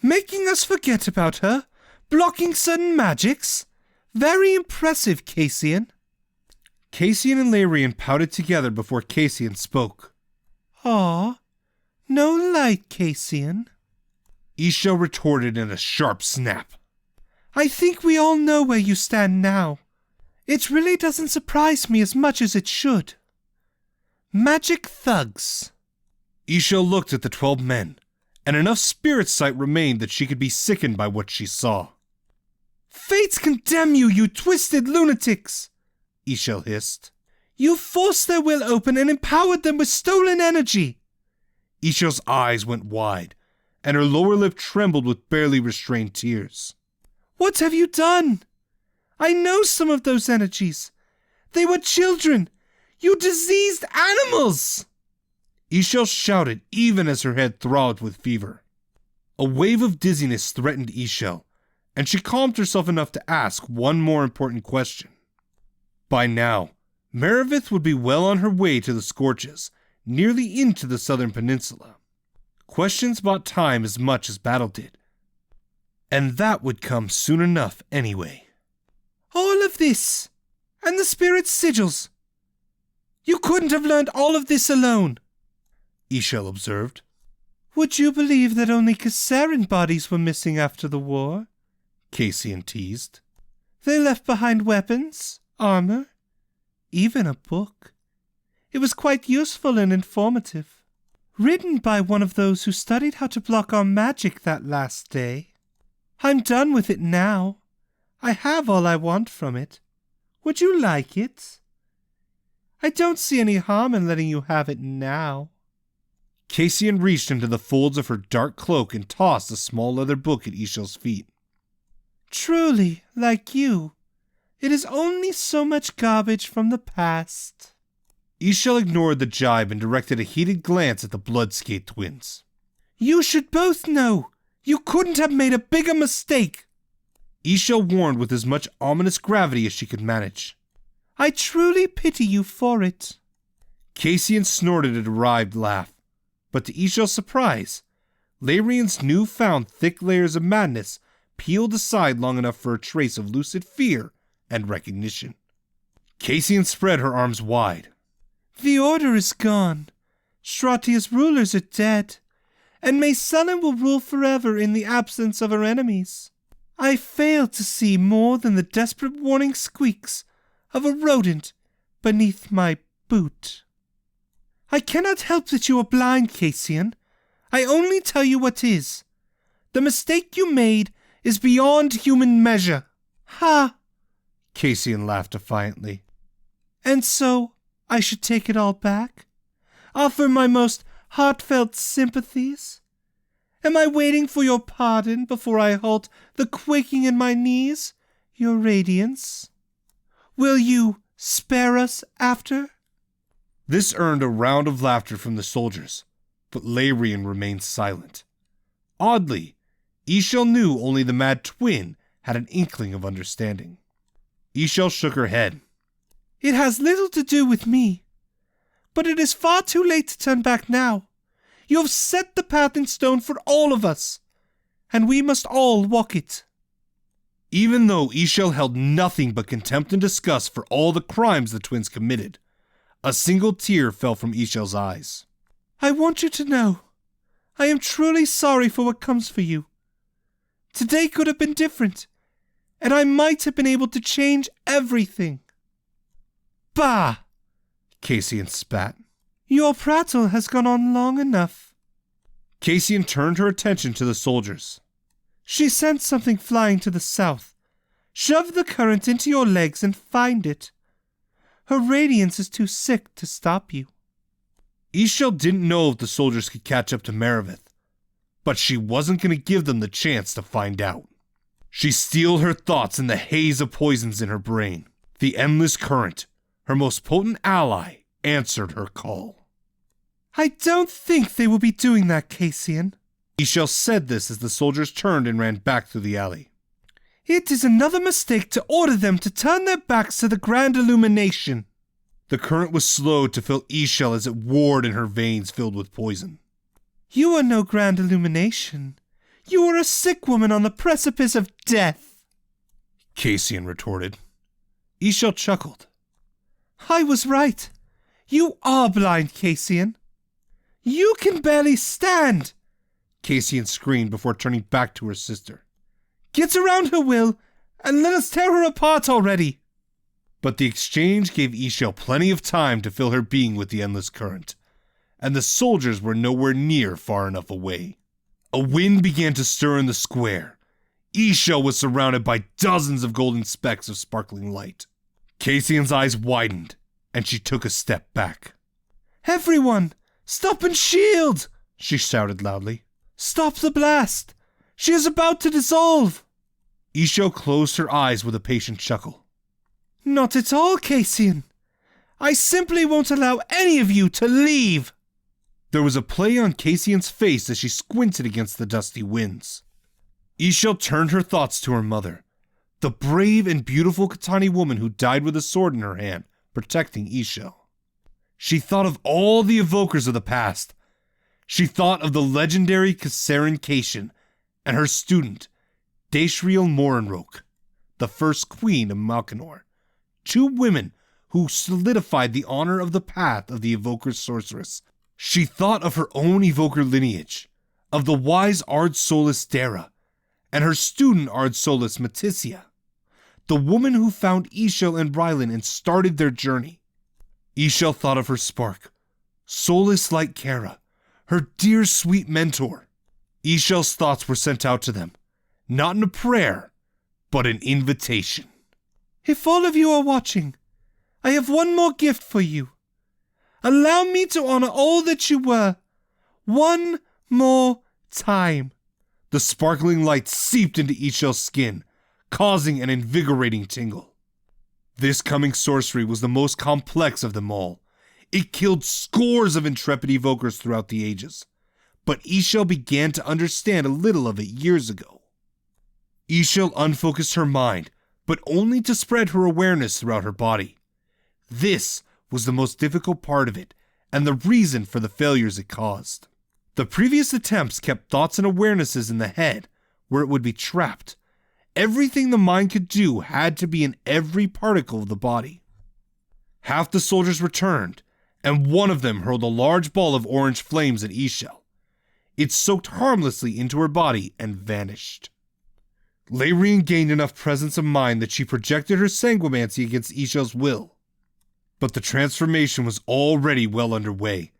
"Making us forget about her? Blocking certain magics? Very impressive, Cassian." Cassian and Larian pouted together before Cassian spoke. "Aw, no light, Cassian." Ishel retorted in a sharp snap. "I think we all know where you stand now. It really doesn't surprise me as much as it should. Magic thugs." Ishel looked at the 12 men, and enough spirit sight remained that she could be sickened by what she saw. "Fates condemn you, you twisted lunatics!" Ishel hissed. "You forced their will open and empowered them with stolen energy." Ishel's eyes went wide, and her lower lip trembled with barely restrained tears. "What have you done? I know some of those energies. They were children. You diseased animals!" Ishel shouted even as her head throbbed with fever. A wave of dizziness threatened Ishel, and she calmed herself enough to ask one more important question. By now, Maravith would be well on her way to the Scorches, nearly into the southern peninsula. Questions bought time as much as battle did, and that would come soon enough anyway. "All of this, and the spirit sigils. You couldn't have learned all of this alone," Ishel observed. "Would you believe that only Kassarin bodies were missing after the war?" Cassian teased. "They left behind weapons, armor, even a book. It was quite useful and informative. Written by one of those who studied how to block our magic that last day. I'm done with it now. I have all I want from it. Would you like it? I don't see any harm in letting you have it now." Cassian reached into the folds of her dark cloak and tossed a small leather book at Ishel's feet. "Truly, like you, it is only so much garbage from the past." Ishel ignored the jibe and directed a heated glance at the Bloodskate twins. "You should both know. You couldn't have made a bigger mistake." Ishel warned with as much ominous gravity as she could manage. "I truly pity you for it." Cassian snorted a derived laugh, but to Ishel's surprise, Larian's newfound thick layers of madness peeled aside long enough for a trace of lucid fear and recognition. Cassian spread her arms wide. "The Order is gone. Stratia's rulers are dead, and Mayselin will rule forever in the absence of her enemies. I fail to see more than the desperate warning squeaks of a rodent beneath my boot." "I cannot help that you are blind, Cassian. I only tell you what is. The mistake you made is beyond human measure. Ha! Cassian laughed defiantly. And so, I should take it all back? Offer my most heartfelt sympathies? Am I waiting for your pardon before I halt the quaking in my knees, your radiance? Will you spare us after? This earned a round of laughter from the soldiers, but Larian remained silent. Oddly, Ishel knew only the Mad Twin had an inkling of understanding. Ishel shook her head. It has little to do with me, but it is far too late to turn back now. You have set the path in stone for all of us, and we must all walk it. Even though Ishel held nothing but contempt and disgust for all the crimes the twins committed, a single tear fell from Ishel's eyes. I want you to know, I am truly sorry for what comes for you. Today could have been different, and I might have been able to change everything. Bah! Cassian spat. Your prattle has gone on long enough. Cassian turned her attention to the soldiers. She sent something flying to the south. Shove the current into your legs and find it. Her radiance is too sick to stop you. Ishel didn't know if the soldiers could catch up to Maravith, but she wasn't going to give them the chance to find out. She steeled her thoughts in the haze of poisons in her brain. The endless current, her most potent ally, answered her call. I don't think they will be doing that, Cassian. Ishel said this as the soldiers turned and ran back through the alley. It is another mistake to order them to turn their backs to the grand illumination. The current was slowed to fill Ishel as it warred in her veins filled with poison. You are no grand illumination. You are a sick woman on the precipice of death, Cassian retorted. Ishel chuckled. I was right. You are blind, Cassian. You can barely stand, Cassian screamed before turning back to her sister. Get around her, Will, and let us tear her apart already. But the exchange gave Ishel plenty of time to fill her being with the endless current, and the soldiers were nowhere near far enough away. A wind began to stir in the square. Ishel was surrounded by dozens of golden specks of sparkling light. Cassian's eyes widened, and she took a step back. Everyone, stop and shield, she shouted loudly. Stop the blast. She is about to dissolve. Ishel closed her eyes with a patient chuckle. Not at all, Cassian. I simply won't allow any of you to leave. There was a play on Cassian's face as she squinted against the dusty winds. Ishel turned her thoughts to her mother, the brave and beautiful Katani woman who died with a sword in her hand, protecting Ishel. She thought of all the evokers of the past. She thought of the legendary Kassarin Kashin and her student, Daeshriel Morinroke, the first queen of Malkanor, two women who solidified the honor of the path of the evoker's sorceress. She thought of her own evoker lineage, of the wise Ard Solis Dara, and her student Ard Solis Matisia, the woman who found Ishel and Rylan and started their journey. Ishel thought of her spark, Solis Light Kara, her dear sweet mentor. Ishel's thoughts were sent out to them, not in a prayer, but an invitation. If all of you are watching, I have one more gift for you. Allow me to honor all that you were, one more time. The sparkling light seeped into Ishel's skin, causing an invigorating tingle. This coming sorcery was the most complex of them all. It killed scores of intrepid evokers throughout the ages, but Ishel began to understand a little of it years ago. Ishel unfocused her mind, but only to spread her awareness throughout her body. This was the most difficult part of it, and the reason for the failures it caused. The previous attempts kept thoughts and awarenesses in the head, where it would be trapped. Everything the mind could do had to be in every particle of the body. Half the soldiers returned, and one of them hurled a large ball of orange flames at Ishel. It soaked harmlessly into her body and vanished. Larian gained enough presence of mind that she projected her sanguimancy against Ishel's will. But the transformation was already well underway,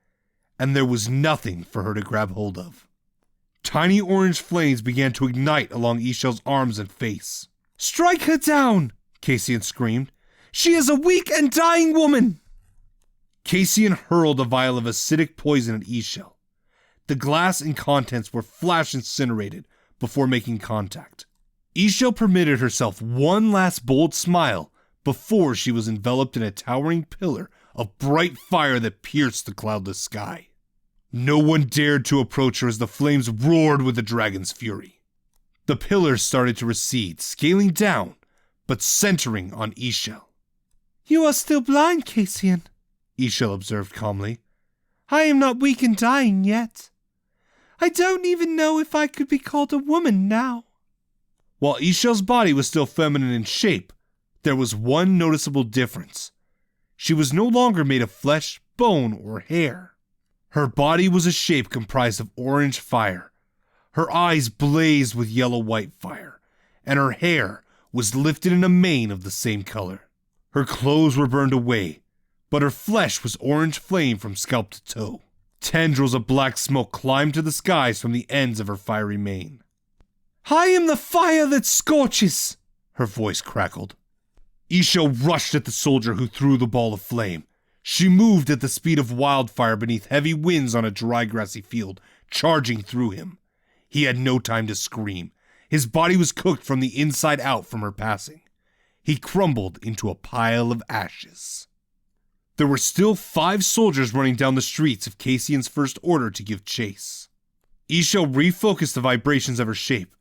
and there was nothing for her to grab hold of. Tiny orange flames began to ignite along Ishel's arms and face. "Strike her down!" Cassian screamed. "She is a weak and dying woman!" Cassian hurled a vial of acidic poison at Ishel. The glass and contents were flash incinerated before making contact. Ishel permitted herself one last bold smile before she was enveloped in a towering pillar of bright fire that pierced the cloudless sky. No one dared to approach her as the flames roared with the dragon's fury. The pillars started to recede, scaling down, but centering on Ishel. "You are still blind, Cassian," Ishel observed calmly. "I am not weak and dying yet. I don't even know if I could be called a woman now." While Ishel's body was still feminine in shape, there was one noticeable difference. She was no longer made of flesh, bone, or hair. Her body was a shape comprised of orange fire. Her eyes blazed with yellow-white fire, and her hair was lifted in a mane of the same color. Her clothes were burned away, but her flesh was orange flame from scalp to toe. Tendrils of black smoke climbed to the skies from the ends of her fiery mane. "I am the fire that scorches," her voice crackled. Ishel rushed at the soldier who threw the ball of flame. She moved at the speed of wildfire beneath heavy winds on a dry grassy field, charging through him. He had no time to scream. His body was cooked from the inside out from her passing. He crumbled into a pile of ashes. There were still 5 soldiers running down the streets of Cassian's first order to give chase. Ishel refocused the vibrations of her shape,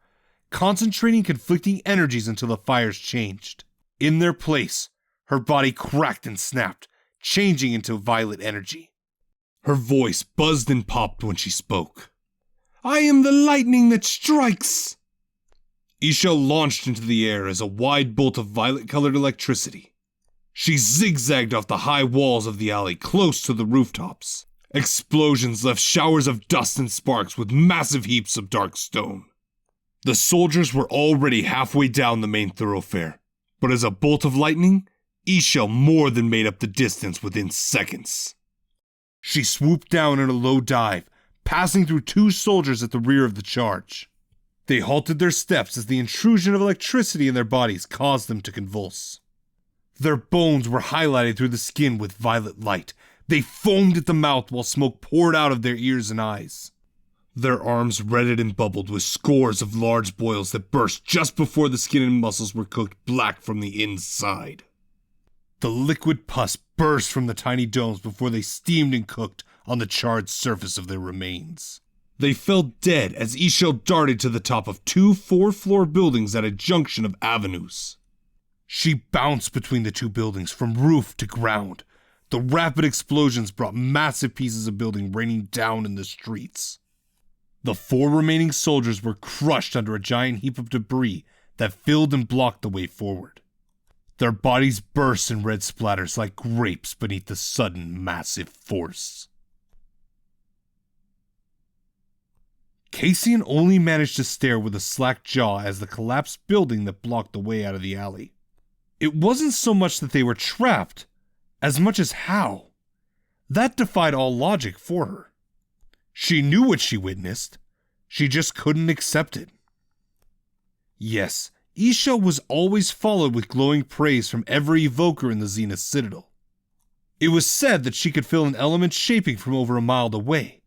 concentrating conflicting energies until the fires changed. In their place, her body cracked and snapped, changing into violet energy. Her voice buzzed and popped when she spoke. "I am the lightning that strikes." Ishel launched into the air as a wide bolt of violet-colored electricity. She zigzagged off the high walls of the alley close to the rooftops. Explosions left showers of dust and sparks with massive heaps of dark stone. The soldiers were already halfway down the main thoroughfare, but as a bolt of lightning, Ishel more than made up the distance within seconds. She swooped down in a low dive, passing through 2 soldiers at the rear of the charge. They halted their steps as the intrusion of electricity in their bodies caused them to convulse. Their bones were highlighted through the skin with violet light. They foamed at the mouth while smoke poured out of their ears and eyes. Their arms reddened and bubbled with scores of large boils that burst just before the skin and muscles were cooked black from the inside. The liquid pus burst from the tiny domes before they steamed and cooked on the charred surface of their remains. They fell dead as Ishel darted to the top of 2 4-floor buildings at a junction of avenues. She bounced between the 2 buildings from roof to ground. The rapid explosions brought massive pieces of building raining down in the streets. The 4 remaining soldiers were crushed under a giant heap of debris that filled and blocked the way forward. Their bodies burst in red splatters like grapes beneath the sudden massive force. Cassian only managed to stare with a slack jaw as the collapsed building that blocked the way out of the alley. It wasn't so much that they were trapped, as much as how. That defied all logic for her. She knew what she witnessed. She just couldn't accept it. Yes, Ishel was always followed with glowing praise from every evoker in the Zenith Citadel. It was said that she could feel an element shaping from over a mile away.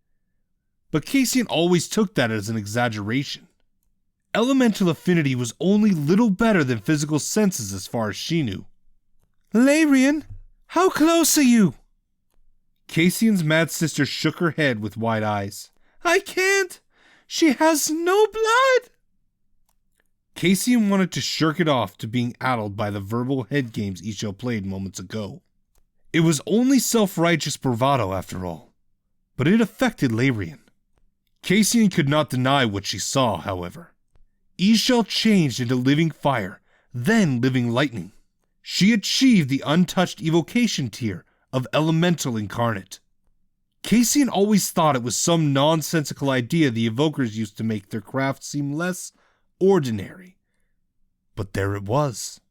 But Cassian always took that as an exaggeration. Elemental affinity was only little better than physical senses as far as she knew. "Larian, how close are you?" Cassian's mad sister shook her head with wide eyes. "I can't. She has no blood." Cassian wanted to shirk it off to being addled by the verbal head games Ishel played moments ago. It was only self-righteous bravado after all, but it affected Larian. Cassian could not deny what she saw, however. Ishel changed into living fire, then living lightning. She achieved the untouched evocation tier of elemental incarnate. Cassian always thought it was some nonsensical idea the evokers used to make their craft seem less ordinary. But there it was.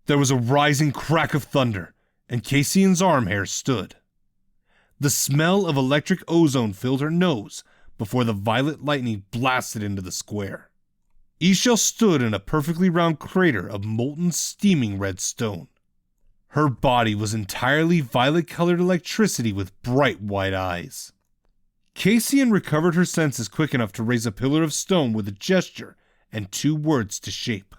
There was a rising crack of thunder, and Cassian's arm hair stood. The smell of electric ozone filled her nose, before the violet lightning blasted into the square. Ishel stood in a perfectly round crater of molten, steaming red stone. Her body was entirely violet-colored electricity with bright white eyes. Cassian recovered her senses quick enough to raise a pillar of stone with a gesture and 2 words to shape.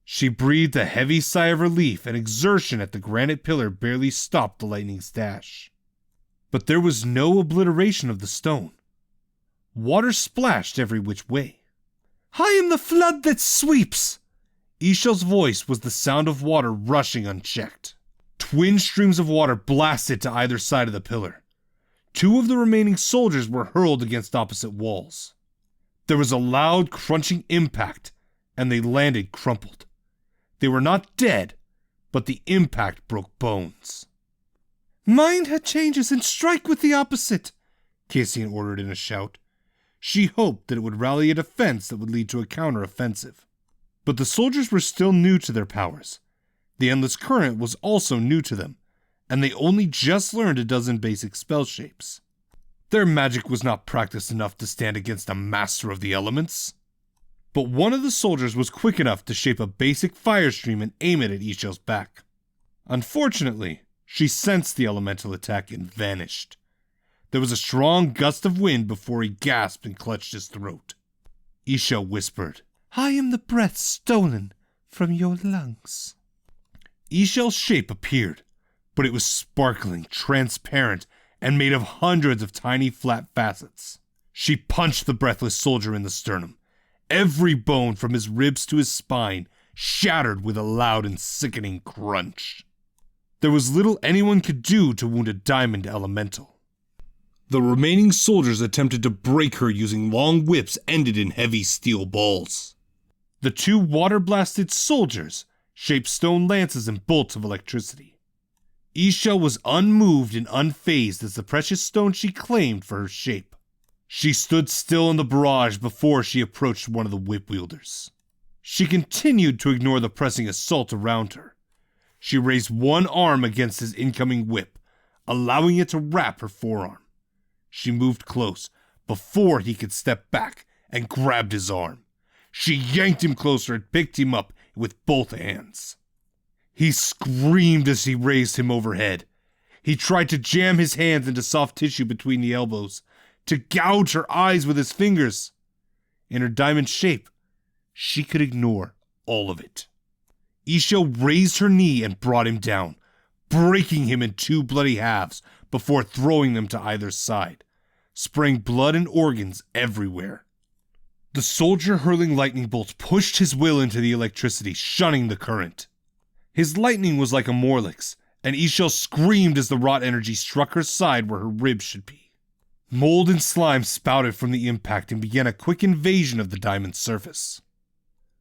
She breathed a heavy sigh of relief, and exertion at the granite pillar barely stopped the lightning's dash. But there was no obliteration of the stone. Water splashed every which way. I am the flood that sweeps! Ishel's voice was the sound of water rushing unchecked. Twin streams of water blasted to either side of the pillar. 2 of the remaining soldiers were hurled against opposite walls. There was a loud, crunching impact, and they landed crumpled. They were not dead, but the impact broke bones. Mind her changes and strike with the opposite, Cassian ordered in a shout. She hoped that it would rally a defense that would lead to a counter-offensive. But the soldiers were still new to their powers. The Endless Current was also new to them, and they only just learned a dozen basic spell shapes. Their magic was not practiced enough to stand against a master of the elements. But one of the soldiers was quick enough to shape a basic fire stream and aim it at Ishel's back. Unfortunately, she sensed the elemental attack and vanished. There was a strong gust of wind before he gasped and clutched his throat. Ishel whispered, I am the breath stolen from your lungs. Ishel's shape appeared, but it was sparkling, transparent, and made of hundreds of tiny flat facets. She punched the breathless soldier in the sternum. Every bone from his ribs to his spine shattered with a loud and sickening crunch. There was little anyone could do to wound a diamond elemental. The remaining soldiers attempted to break her using long whips ended in heavy steel balls. The 2 water-blasted soldiers shaped stone lances and bolts of electricity. Ishel was unmoved and unfazed as the precious stone she claimed for her shape. She stood still in the barrage before she approached one of the whip wielders. She continued to ignore the pressing assault around her. She raised one arm against his incoming whip, allowing it to wrap her forearm. She moved close before he could step back and grabbed his arm. She yanked him closer and picked him up with both hands. He screamed as he raised him overhead. He tried to jam his hands into soft tissue between the elbows, to gouge her eyes with his fingers. In her diamond shape, she could ignore all of it. Ishel raised her knee and brought him down, breaking him in 2 bloody halves before throwing them to either side, spraying blood and organs everywhere. The soldier hurling lightning bolts pushed his will into the electricity, shunning the current. His lightning was like a Morlix, and Ishel screamed as the wrought energy struck her side where her ribs should be. Mold and slime spouted from the impact and began a quick invasion of the diamond's surface.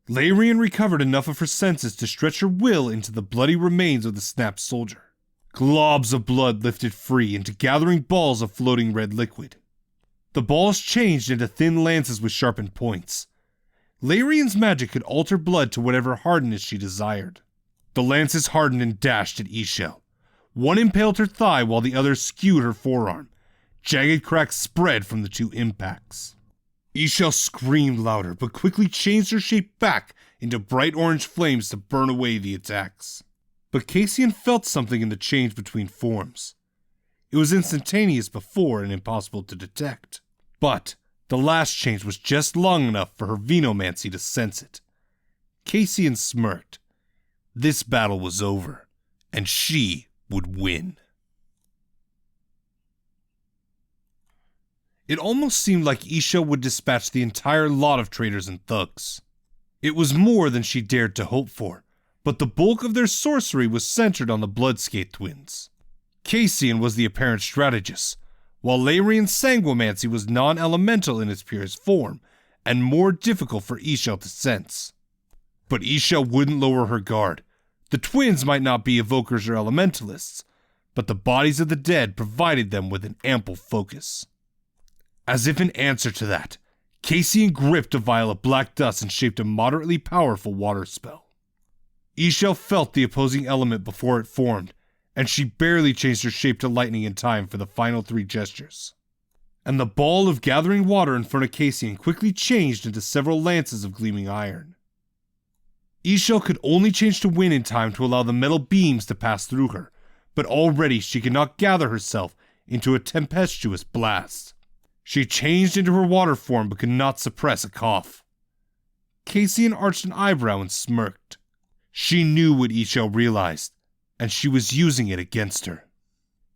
Larian recovered enough of her senses to stretch her will into the bloody remains of the snapped soldier. Globs of blood lifted free into gathering balls of floating red liquid. The balls changed into thin lances with sharpened points. Larian's magic could alter blood to whatever hardness she desired. The lances hardened and dashed at Ishel. One impaled her thigh while the other skewed her forearm. Jagged cracks spread from the 2 impacts. Ishel screamed louder, but quickly changed her shape back into bright orange flames to burn away the attacks. But Cassian felt something in the change between forms. It was instantaneous before and impossible to detect. But the last change was just long enough for her Venomancy to sense it. Cassian smirked. This battle was over, and she would win. It almost seemed like Ishel would dispatch the entire lot of traitors and thugs. It was more than she dared to hope for, but the bulk of their sorcery was centered on the Bloodskate twins. Cassian was the apparent strategist, while Larian's sanguimancy was non-elemental in its purest form, and more difficult for Ishel to sense. But Ishel wouldn't lower her guard. The twins might not be evokers or elementalists, but the bodies of the dead provided them with an ample focus. As if in answer to that, Cassian gripped a vial of black dust and shaped a moderately powerful water spell. Ishel felt the opposing element before it formed, and she barely changed her shape to lightning in time for the final 3 gestures. and the ball of gathering water in front of Cassian quickly changed into several lances of gleaming iron. Ishel could only change to wind in time to allow the metal beams to pass through her, but already she could not gather herself into a tempestuous blast. She changed into her water form but could not suppress a cough. Cassian arched an eyebrow and smirked. She knew what Ishel realized, and she was using it against her.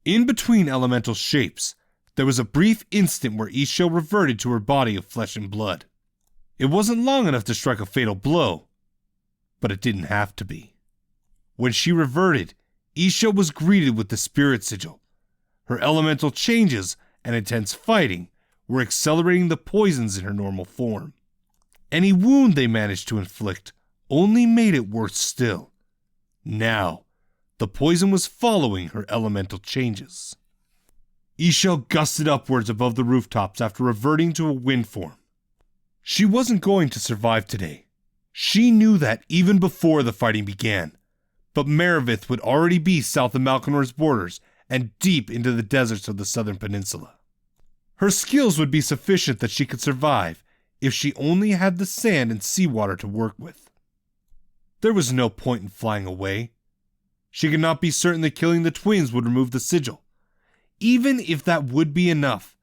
In between elemental shapes, there was a brief instant where Ishel reverted to her body of flesh and blood. It wasn't long enough to strike a fatal blow, but it didn't have to be. When she reverted, Ishel was greeted with the spirit sigil. Her elemental changes and intense fighting were accelerating the poisons in her normal form. Any wound they managed to inflict only made it worse still. Now, the poison was following her elemental changes. Ishel gusted upwards above the rooftops after reverting to a wind form. She wasn't going to survive today. She knew that even before the fighting began, but Maravith would already be south of Malkanor's borders and deep into the deserts of the southern peninsula. Her skills would be sufficient that she could survive if she only had the sand and seawater to work with. There was no point in flying away. She could not be certain that killing the twins would remove the sigil. Even if that would be enough,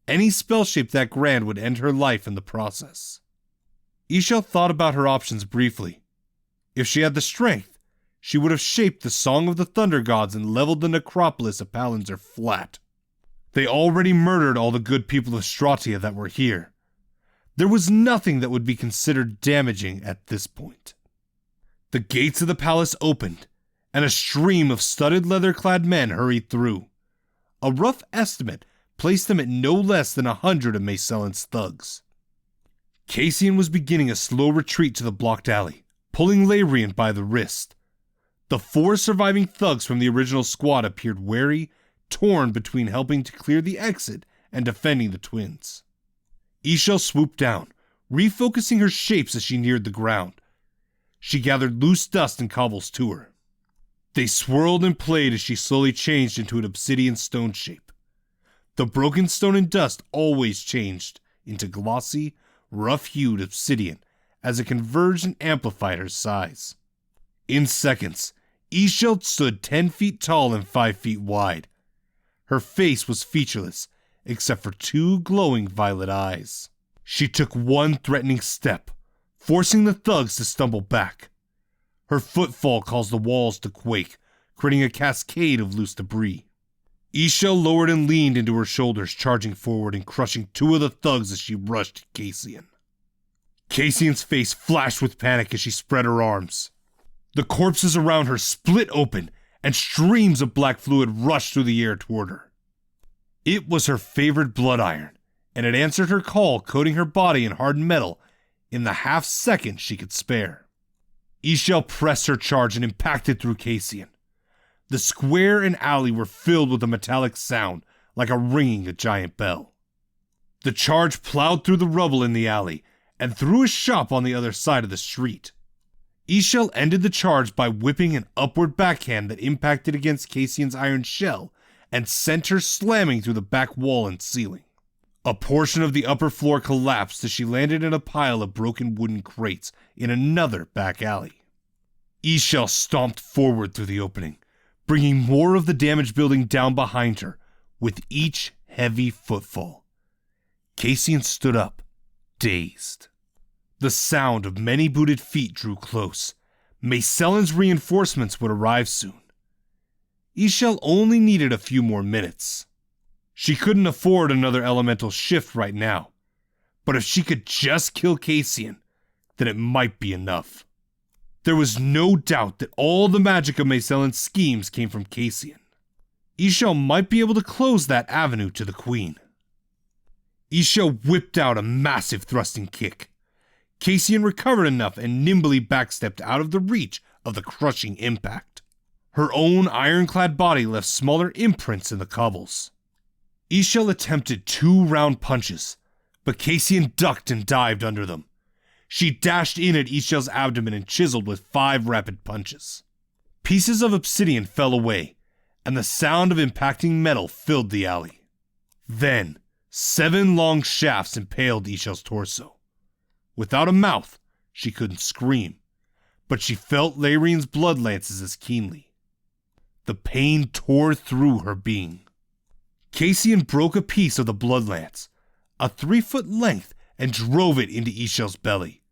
any spell shape that grand would end her life in the process. Ishel thought about her options briefly. If she had the strength, she would have shaped the Song of the Thunder Gods and leveled the necropolis of Palantir flat. They already murdered all the good people of Stratia that were here. There was nothing that would be considered damaging at this point. The gates of the palace opened, and a stream of studded leather-clad men hurried through. A rough estimate placed them at no less than 100 of Maysellin's thugs. Cassian was beginning a slow retreat to the blocked alley, pulling Layrian by the wrist. The 4 surviving thugs from the original squad appeared wary, torn between helping to clear the exit and defending the twins. Ishel swooped down, refocusing her shapes as she neared the ground. She gathered loose dust and cobbles to her. They swirled and played as she slowly changed into an obsidian stone shape. The broken stone and dust always changed into glossy, rough-hued obsidian as it converged and amplified her size. In seconds, Ishel stood 10 feet tall and 5 feet wide. Her face was featureless, except for 2 glowing violet eyes. She took one threatening step, forcing the thugs to stumble back. Her footfall caused the walls to quake, creating a cascade of loose debris. Ishel lowered and leaned into her shoulders, charging forward and crushing 2 of the thugs as she rushed at Cassian. Cassian's face flashed with panic as she spread her arms. The corpses around her split open, and streams of black fluid rushed through the air toward her. It was her favorite blood iron, and it answered her call, coating her body in hardened metal in the half-second she could spare. Ishel pressed her charge and impacted through Cassian. The square and alley were filled with a metallic sound, like a ringing a giant bell. The charge plowed through the rubble in the alley, and through a shop on the other side of the street. Ishel ended the charge by whipping an upward backhand that impacted against Cassian's iron shell and sent her slamming through the back wall and ceiling. A portion of the upper floor collapsed as she landed in a pile of broken wooden crates in another back alley. Ishel stomped forward through the opening, bringing more of the damaged building down behind her with each heavy footfall. Cassian stood up, dazed. The sound of many booted feet drew close. Maysellin's reinforcements would arrive soon. Ishel only needed a few more minutes. She couldn't afford another elemental shift right now, but if she could just kill Cassian, then it might be enough. There was no doubt that all the magic of Maysellin's schemes came from Cassian. Ishel might be able to close that avenue to the Queen. Ishel whipped out a massive thrusting kick. Cassian recovered enough and nimbly backstepped out of the reach of the crushing impact. Her own ironclad body left smaller imprints in the cobbles. Ishel attempted 2 round punches, but Cassian ducked and dived under them. She dashed in at Ishel's abdomen and chiseled with 5 rapid punches. Pieces of obsidian fell away, and the sound of impacting metal filled the alley. Then, 7 long shafts impaled Ishel's torso. Without a mouth, she couldn't scream, but she felt Larian's blood lances as keenly. The pain tore through her being. Cassian broke a piece of the blood lance, a 3-foot length, and drove it into Ishel's belly.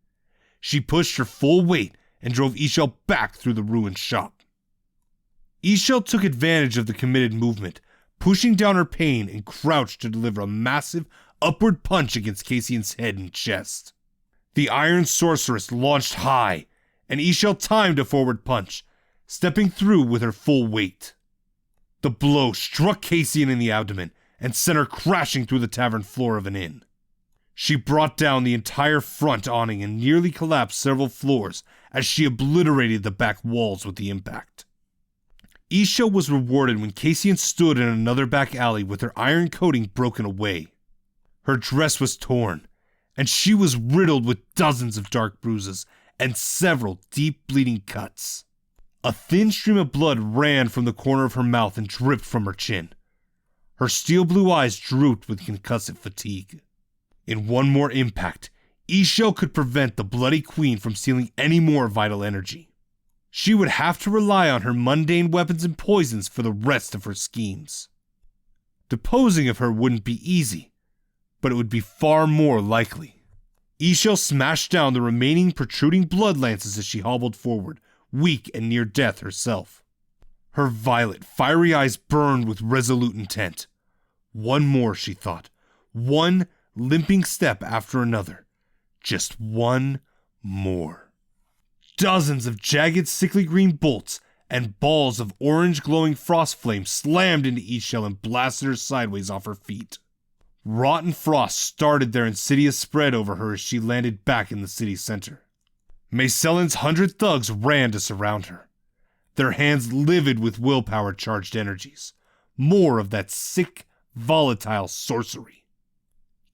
She pushed her full weight and drove Ishel back through the ruined shop. Ishel took advantage of the committed movement, pushing down her pain and crouched to deliver a massive upward punch against Cassian's head and chest. The Iron Sorceress launched high, and Ishel timed a forward punch, stepping through with her full weight. The blow struck Cassian in the abdomen and sent her crashing through the tavern floor of an inn. She brought down the entire front awning and nearly collapsed several floors as she obliterated the back walls with the impact. Ishel was rewarded when Cassian stood in another back alley with her iron coating broken away. Her dress was torn, and she was riddled with dozens of dark bruises and several deep bleeding cuts. A thin stream of blood ran from the corner of her mouth and dripped from her chin. Her steel blue eyes drooped with concussive fatigue. In one more impact, Ishel could prevent the Bloody Queen from stealing any more vital energy. She would have to rely on her mundane weapons and poisons for the rest of her schemes. Deposing of her wouldn't be easy, but it would be far more likely. Ishel smashed down the remaining protruding blood lances as she hobbled forward, weak and near death herself. Her violet, fiery eyes burned with resolute intent. One more, she thought. One limping step after another. Just one more. Dozens of jagged, sickly green bolts and balls of orange glowing frost flame slammed into Ishel and blasted her sideways off her feet. Rotten frost started their insidious spread over her as she landed back in the city center. Maysellin's 100 thugs ran to surround her, their hands livid with willpower-charged energies. More of that sick, volatile sorcery.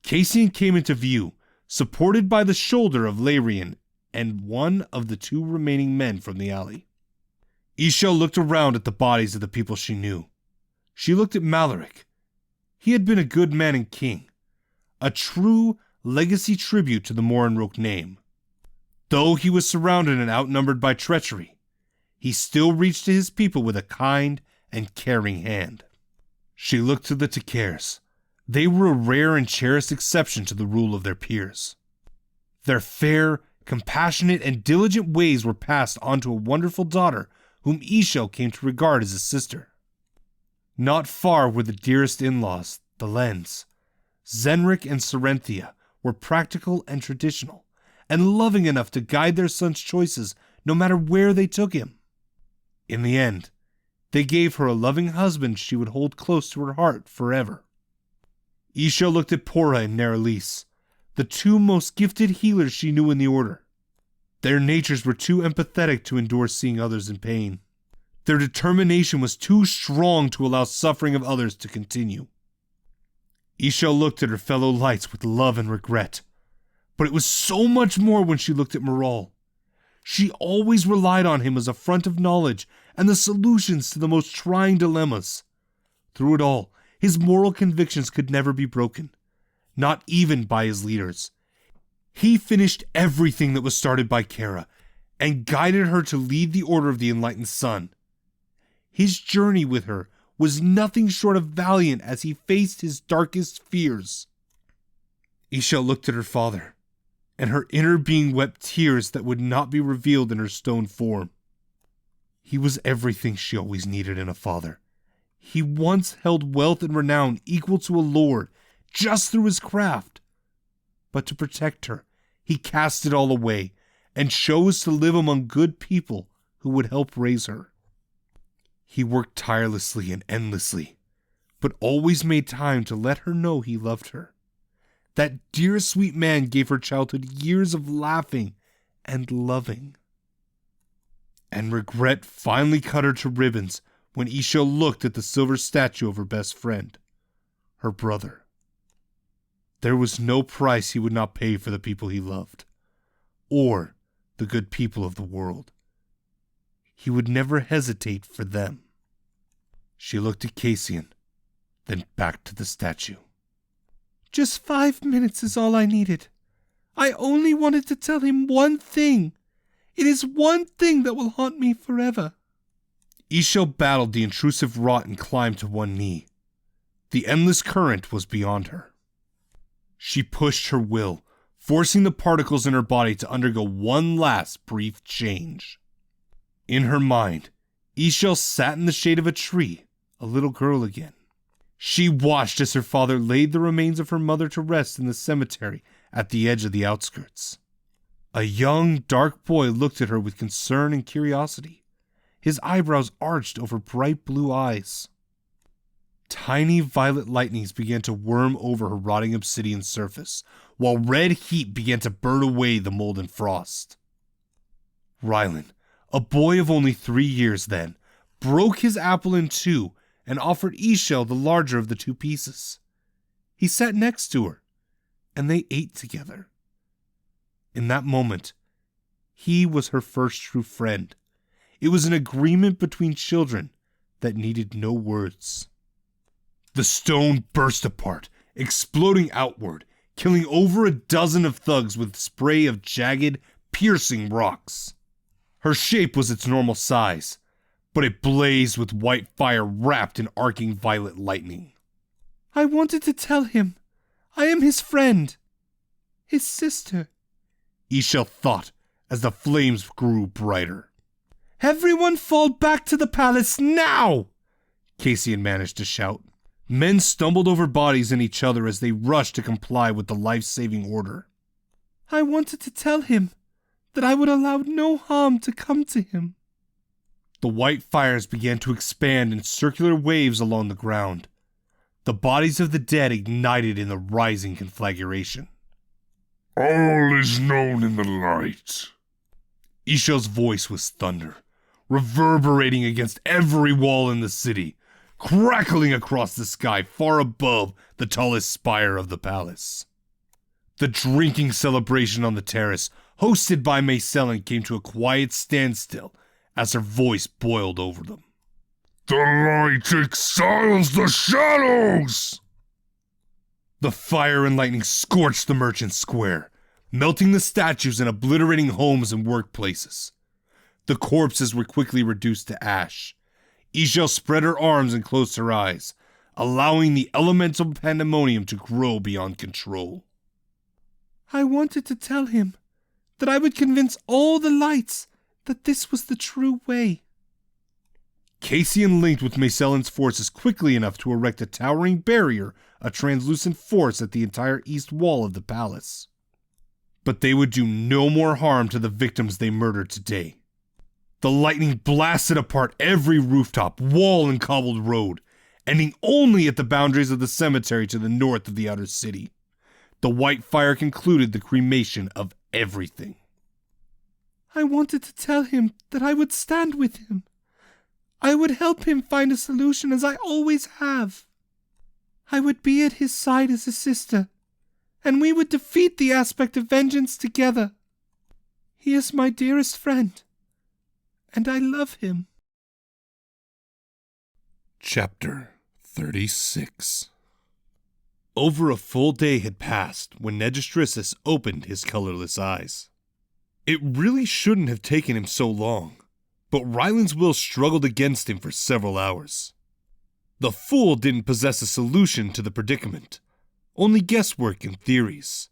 Cassian came into view, supported by the shoulder of Larian and one of the 2 remaining men from the alley. Ishel looked around at the bodies of the people she knew. She looked at Malaric. He had been a good man and king, a true legacy tribute to the Morinroke name. Though he was surrounded and outnumbered by treachery, he still reached to his people with a kind and caring hand. She looked to the Tekers. They were a rare and cherished exception to the rule of their peers. Their fair, compassionate, and diligent ways were passed on to a wonderful daughter whom Ishel came to regard as a sister. Not far were the dearest in-laws, the Lens. Zenric and Serenthia were practical and traditional, and loving enough to guide their son's choices no matter where they took him. In the end, they gave her a loving husband she would hold close to her heart forever. Ishel looked at Pora and Neralise, the 2 most gifted healers she knew in the Order. Their natures were too empathetic to endure seeing others in pain. Their determination was too strong to allow suffering of others to continue. Ishel looked at her fellow lights with love and regret, but it was so much more when she looked at Moral. She always relied on him as a front of knowledge and the solutions to the most trying dilemmas. Through it all, his moral convictions could never be broken, not even by his leaders. He finished everything that was started by Kara and guided her to lead the Order of the Enlightened Sun. His journey with her was nothing short of valiant as he faced his darkest fears. Ishel looked at her father, and her inner being wept tears that would not be revealed in her stone form. He was everything she always needed in a father. He once held wealth and renown equal to a lord, just through his craft. But to protect her, he cast it all away, and chose to live among good people who would help raise her. He worked tirelessly and endlessly, but always made time to let her know he loved her. That dear sweet man gave her childhood years of laughing and loving. And regret finally cut her to ribbons when Ishel looked at the silver statue of her best friend, her brother. There was no price he would not pay for the people he loved, or the good people of the world. He would never hesitate for them. She looked at Cassian, then back to the statue. Just 5 minutes is all I needed. I only wanted to tell him one thing. It is one thing that will haunt me forever. Ishel battled the intrusive rot and climbed to one knee. The endless current was beyond her. She pushed her will, forcing the particles in her body to undergo one last brief change. In her mind, Ishel sat in the shade of a tree, a little girl again. She watched as her father laid the remains of her mother to rest in the cemetery at the edge of the outskirts. A young, dark boy looked at her with concern and curiosity, his eyebrows arched over bright blue eyes. Tiny violet lightnings began to worm over her rotting obsidian surface, while red heat began to burn away the mold and frost. Rylan, a boy of only 3 years then, broke his apple in two and offered Ishel the larger of the 2 pieces. He sat next to her, and they ate together. In that moment, he was her first true friend. It was an agreement between children that needed no words. The stone burst apart, exploding outward, killing over a dozen of thugs with spray of jagged, piercing rocks. Her shape was its normal size, but it blazed with white fire wrapped in arcing violet lightning. I wanted to tell him. I am his friend. His sister. Ishel thought as the flames grew brighter. Everyone fall back to the palace now! Cassian managed to shout. Men stumbled over bodies and each other as they rushed to comply with the life-saving order. I wanted to tell him that I would allow no harm to come to him. The white fires began to expand in circular waves along the ground. The bodies of the dead ignited in the rising conflagration. All is known in the light. Ishel's voice was thunder, reverberating against every wall in the city, crackling across the sky far above the tallest spire of the palace. The drinking celebration on the terrace, hosted by Mayselin, came to a quiet standstill as her voice boiled over them. The light exiles the shadows! The fire and lightning scorched the merchant square, melting the statues and obliterating homes and workplaces. The corpses were quickly reduced to ash. Ishel spread her arms and closed her eyes, allowing the elemental pandemonium to grow beyond control. I wanted to tell him that I would convince all the lights that this was the true way. Cassian linked with Mayselin's forces quickly enough to erect a towering barrier of translucent force at the entire east wall of the palace. But they would do no more harm to the victims they murdered today. The lightning blasted apart every rooftop, wall, and cobbled road, ending only at the boundaries of the cemetery to the north of the outer city. The white fire concluded the cremation of everything. I wanted to tell him that I would stand with him. I would help him find a solution as I always have. I would be at his side as a sister, and we would defeat the aspect of vengeance together. He is my dearest friend, and I love him. Chapter 36. Over a full day had passed when Negistrissus opened his colorless eyes. It really shouldn't have taken him so long, but Rylan's will struggled against him for several hours. The fool didn't possess a solution to the predicament, only guesswork and theories.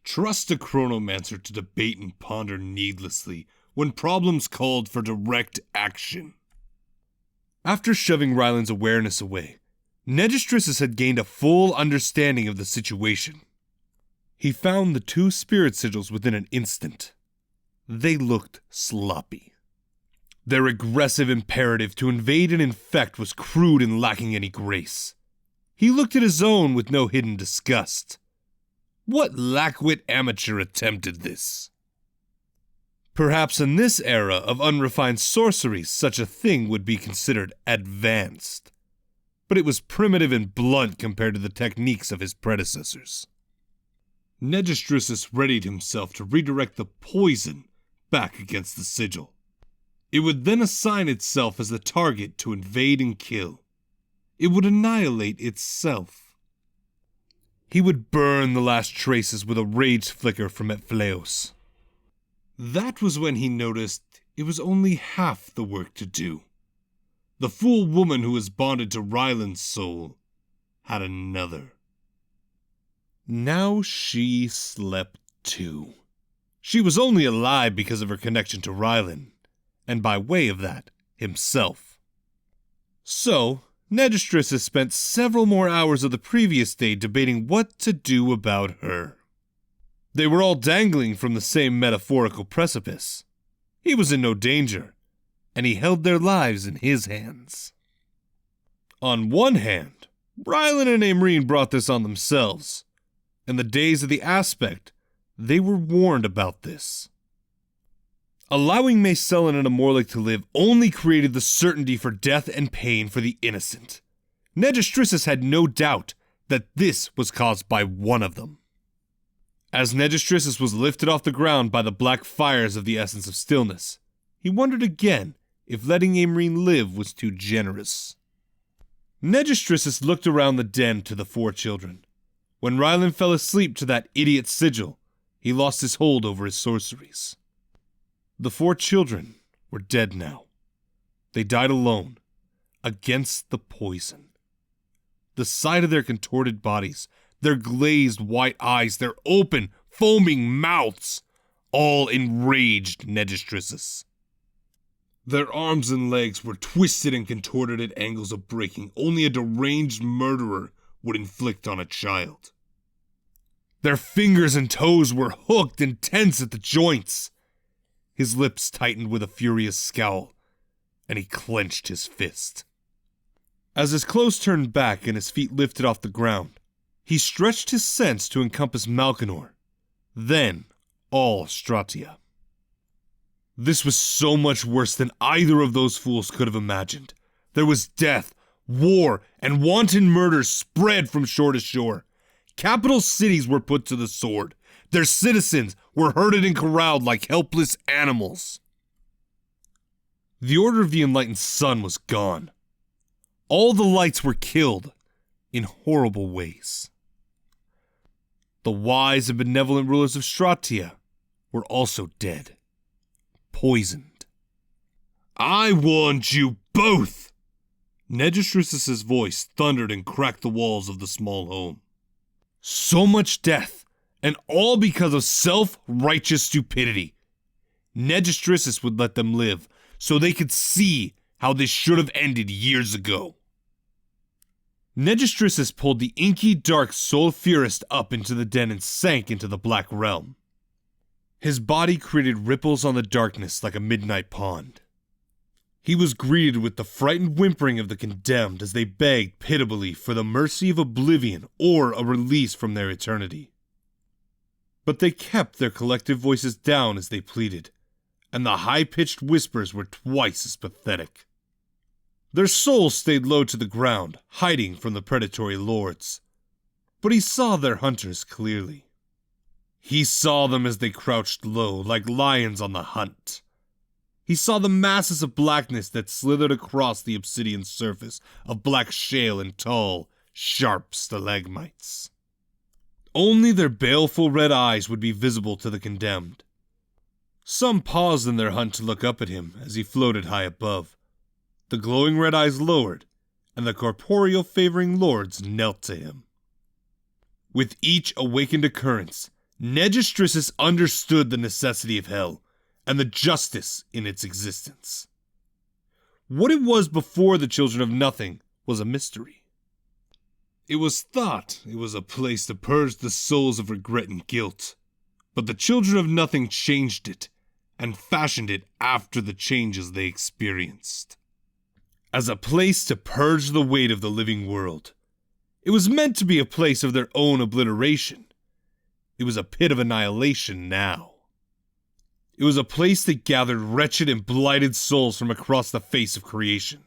Trust a Chronomancer to debate and ponder needlessly when problems called for direct action. After shoving Rylan's awareness away, Negistrissus had gained a full understanding of the situation. He found the 2 spirit sigils within an instant. They looked sloppy. Their aggressive imperative to invade and infect was crude and lacking any grace. He looked at his own with no hidden disgust. What lackwit amateur attempted this? Perhaps in this era of unrefined sorcery such a thing would be considered advanced. But it was primitive and blunt compared to the techniques of his predecessors. Negistrissus readied himself to redirect the poison back against the sigil. It would then assign itself as the target to invade and kill. It would annihilate itself. He would burn the last traces with a rage flicker from Epphleos. That was when he noticed it was only half the work to do. The fool woman who was bonded to Ryland's soul had another. Now she slept too. She was only alive because of her connection to Ryland, and by way of that, himself. So, Negistrissus spent several more hours of the previous day debating what to do about her. They were all dangling from the same metaphorical precipice. He was in no danger, and he held their lives in his hands. On one hand, Ryland and Aimrine brought this on themselves. In the days of the Aspect, they were warned about this. Allowing Macellan and Amorlik to live only created the certainty for death and pain for the innocent. Negistrissus had no doubt that this was caused by one of them. As Negistrissus was lifted off the ground by the black fires of the Essence of Stillness, he wondered again if letting Aimrine live was too generous. Negistrissus looked around the den to the 4 children. When Ryland fell asleep to that idiot sigil, he lost his hold over his sorceries. The 4 children were dead now. They died alone, against the poison. The sight of their contorted bodies, their glazed white eyes, their open, foaming mouths, all enraged Negistrissus. Their arms and legs were twisted and contorted at angles of breaking only a deranged murderer would inflict on a child. Their fingers and toes were hooked and tense at the joints. His lips tightened with a furious scowl, and he clenched his fist. As his clothes turned back and his feet lifted off the ground, he stretched his sense to encompass Malkinor, then all Stratia. This was so much worse than either of those fools could have imagined. There was death, war, and wanton murder spread from shore to shore. Capital cities were put to the sword. Their citizens were herded and corralled like helpless animals. The Order of the Enlightened Sun was gone. All the lights were killed in horrible ways. The wise and benevolent rulers of Stratia were also dead, poisoned. I warned you both! Negistrissus's voice thundered and cracked the walls of the small home. So much death, and all because of self-righteous stupidity. Negistrissus would let them live, so they could see how this should have ended years ago. Negistrissus pulled the inky dark sulfurist up into the den and sank into the black realm. His body created ripples on the darkness like a midnight pond. He was greeted with the frightened whimpering of the condemned as they begged pitiably for the mercy of oblivion or a release from their eternity. But they kept their collective voices down as they pleaded, and the high-pitched whispers were twice as pathetic. Their souls stayed low to the ground, hiding from the predatory lords. But he saw their hunters clearly. He saw them as they crouched low, like lions on the hunt. He saw the masses of blackness that slithered across the obsidian surface of black shale and tall, sharp stalagmites. Only their baleful red eyes would be visible to the condemned. Some paused in their hunt to look up at him as he floated high above. The glowing red eyes lowered, and the corporeal favoring lords knelt to him. With each awakened occurrence, Negistrissus understood the necessity of hell, and the justice in its existence. What it was before the Children of Nothing was a mystery. It was thought it was a place to purge the souls of regret and guilt, but the Children of Nothing changed it, and fashioned it after the changes they experienced. As a place to purge the weight of the living world. It was meant to be a place of their own obliteration. It was a pit of annihilation now. It was a place that gathered wretched and blighted souls from across the face of creation.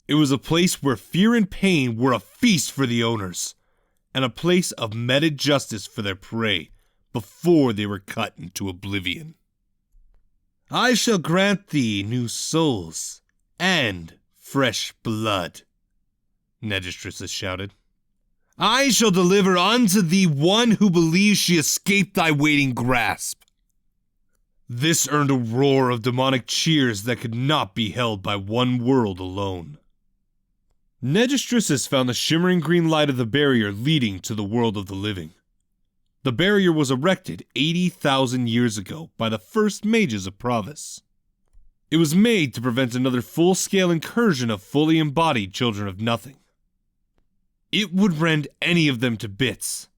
It was a place where fear and pain were a feast for the owners, and a place of meted justice for their prey before they were cut into oblivion. I shall grant thee new souls and fresh blood, Negistrissus shouted. I shall deliver unto thee one who believes she escaped thy waiting grasp. This earned a roar of demonic cheers that could not be held by one world alone. Negistrissus found the shimmering green light of the barrier leading to the world of the living. The barrier was erected 80,000 years ago by the first mages of Provis. It was made to prevent another full-scale incursion of fully embodied children of nothing. It would rend any of them to bits.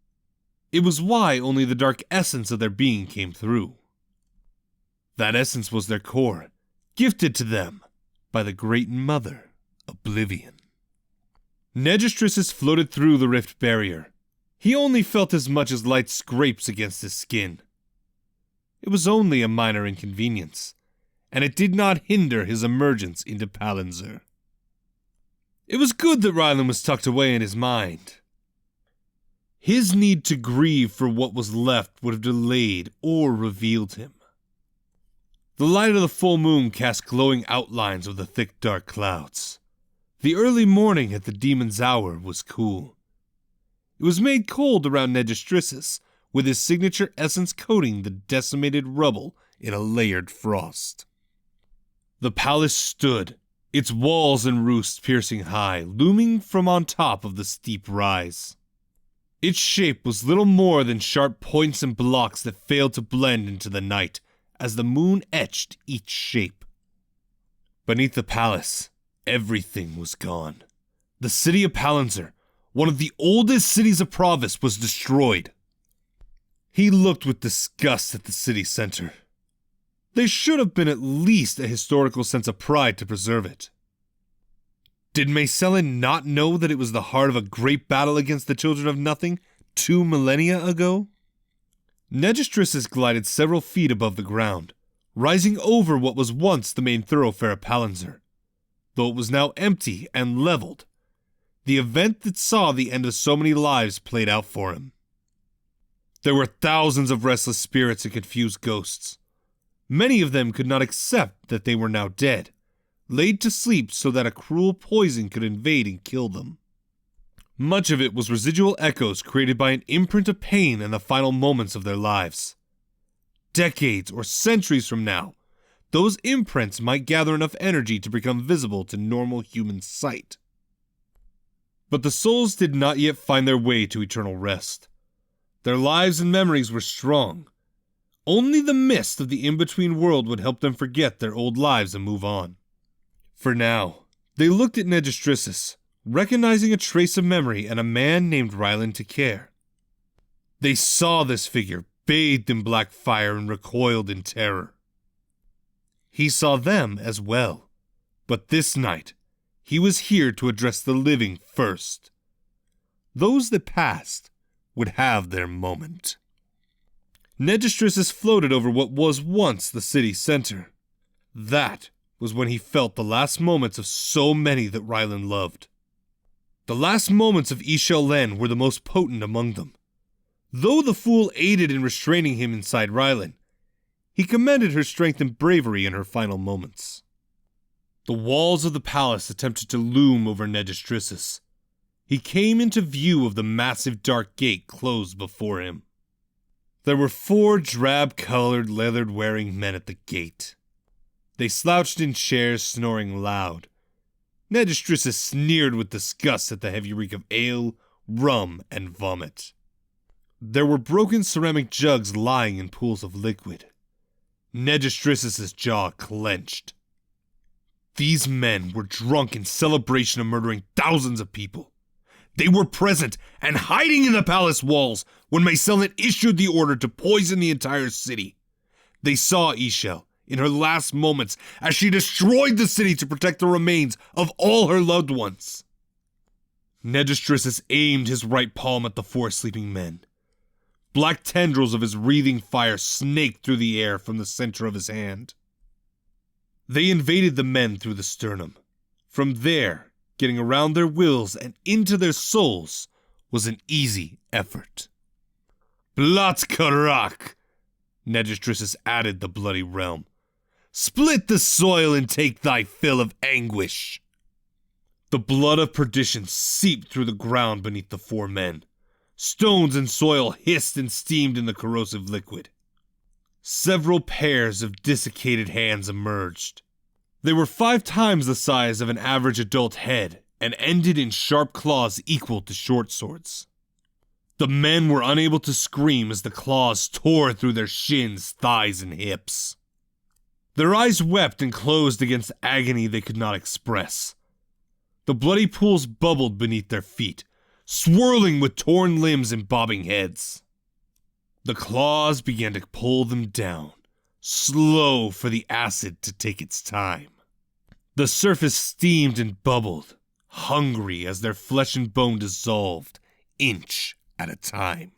It was why only the dark essence of their being came through. That essence was their core, gifted to them by the Great Mother, Oblivion. Negistrissus floated through the rift barrier. He only felt as much as light scrapes against his skin. It was only a minor inconvenience, and it did not hinder his emergence into Palanzur. It was good that Rylan was tucked away in his mind. His need to grieve for what was left would have delayed or revealed him. The light of the full moon cast glowing outlines of the thick dark clouds. The early morning at the demon's hour was cool. It was made cold around Negistrissus, with his signature essence coating the decimated rubble in a layered frost. The palace stood, its walls and roofs piercing high, looming from on top of the steep rise. Its shape was little more than sharp points and blocks that failed to blend into the night as the moon etched each shape. Beneath the palace, everything was gone. The city of Palanzur, one of the oldest cities of Provis, was destroyed. He looked with disgust at the city center. There should have been at least a historical sense of pride to preserve it. Did Macelin not know that it was the heart of a great battle against the Children of Nothing 2 millennia ago? Negistrissus glided several feet above the ground, rising over what was once the main thoroughfare of Palanzur, though it was now empty and leveled. The event that saw the end of so many lives played out for him. There were thousands of restless spirits and confused ghosts. Many of them could not accept that they were now dead, laid to sleep so that a cruel poison could invade and kill them. Much of it was residual echoes created by an imprint of pain in the final moments of their lives. Decades or centuries from now, those imprints might gather enough energy to become visible to normal human sight. But the souls did not yet find their way to eternal rest. Their lives and memories were strong. Only the mist of the in-between world would help them forget their old lives and move on. For now, they looked at Negistrissus, recognizing a trace of memory and a man named Rylan to care. They saw this figure bathed in black fire and recoiled in terror. He saw them as well, but this night, he was here to address the living first. Those that passed would have their moment. Negistrissus floated over what was once the city center. That was when he felt the last moments of so many that Rylan loved. The last moments of Ishel Len were the most potent among them. Though the fool aided in restraining him inside Rylan, he commended her strength and bravery in her final moments. The walls of the palace attempted to loom over Negistrissus. He came into view of the massive dark gate closed before him. There were 4 drab-colored, leathered-wearing men at the gate. They slouched in chairs, snoring loud. Negistrissus sneered with disgust at the heavy reek of ale, rum, and vomit. There were broken ceramic jugs lying in pools of liquid. Negistrissus's jaw clenched. These men were drunk in celebration of murdering thousands of people. They were present and hiding in the palace walls when Macelin issued the order to poison the entire city. They saw Ishel in her last moments as she destroyed the city to protect the remains of all her loved ones. Negistrissus aimed his right palm at the 4 sleeping men. Black tendrils of his wreathing fire snaked through the air from the center of his hand. They invaded the men through the sternum. From there, getting around their wills and into their souls was an easy effort. Blatkarak! Negistrissus added the bloody realm. Split the soil and take thy fill of anguish. The blood of perdition seeped through the ground beneath the 4 men. Stones and soil hissed and steamed in the corrosive liquid. Several pairs of desiccated hands emerged. They were 5 times the size of an average adult head and ended in sharp claws equal to short swords. The men were unable to scream as the claws tore through their shins, thighs, and hips. Their eyes wept and closed against agony they could not express. The bloody pools bubbled beneath their feet, swirling with torn limbs and bobbing heads. The claws began to pull them down, slow for the acid to take its time. The surface steamed and bubbled, hungry as their flesh and bone dissolved, inch at a time.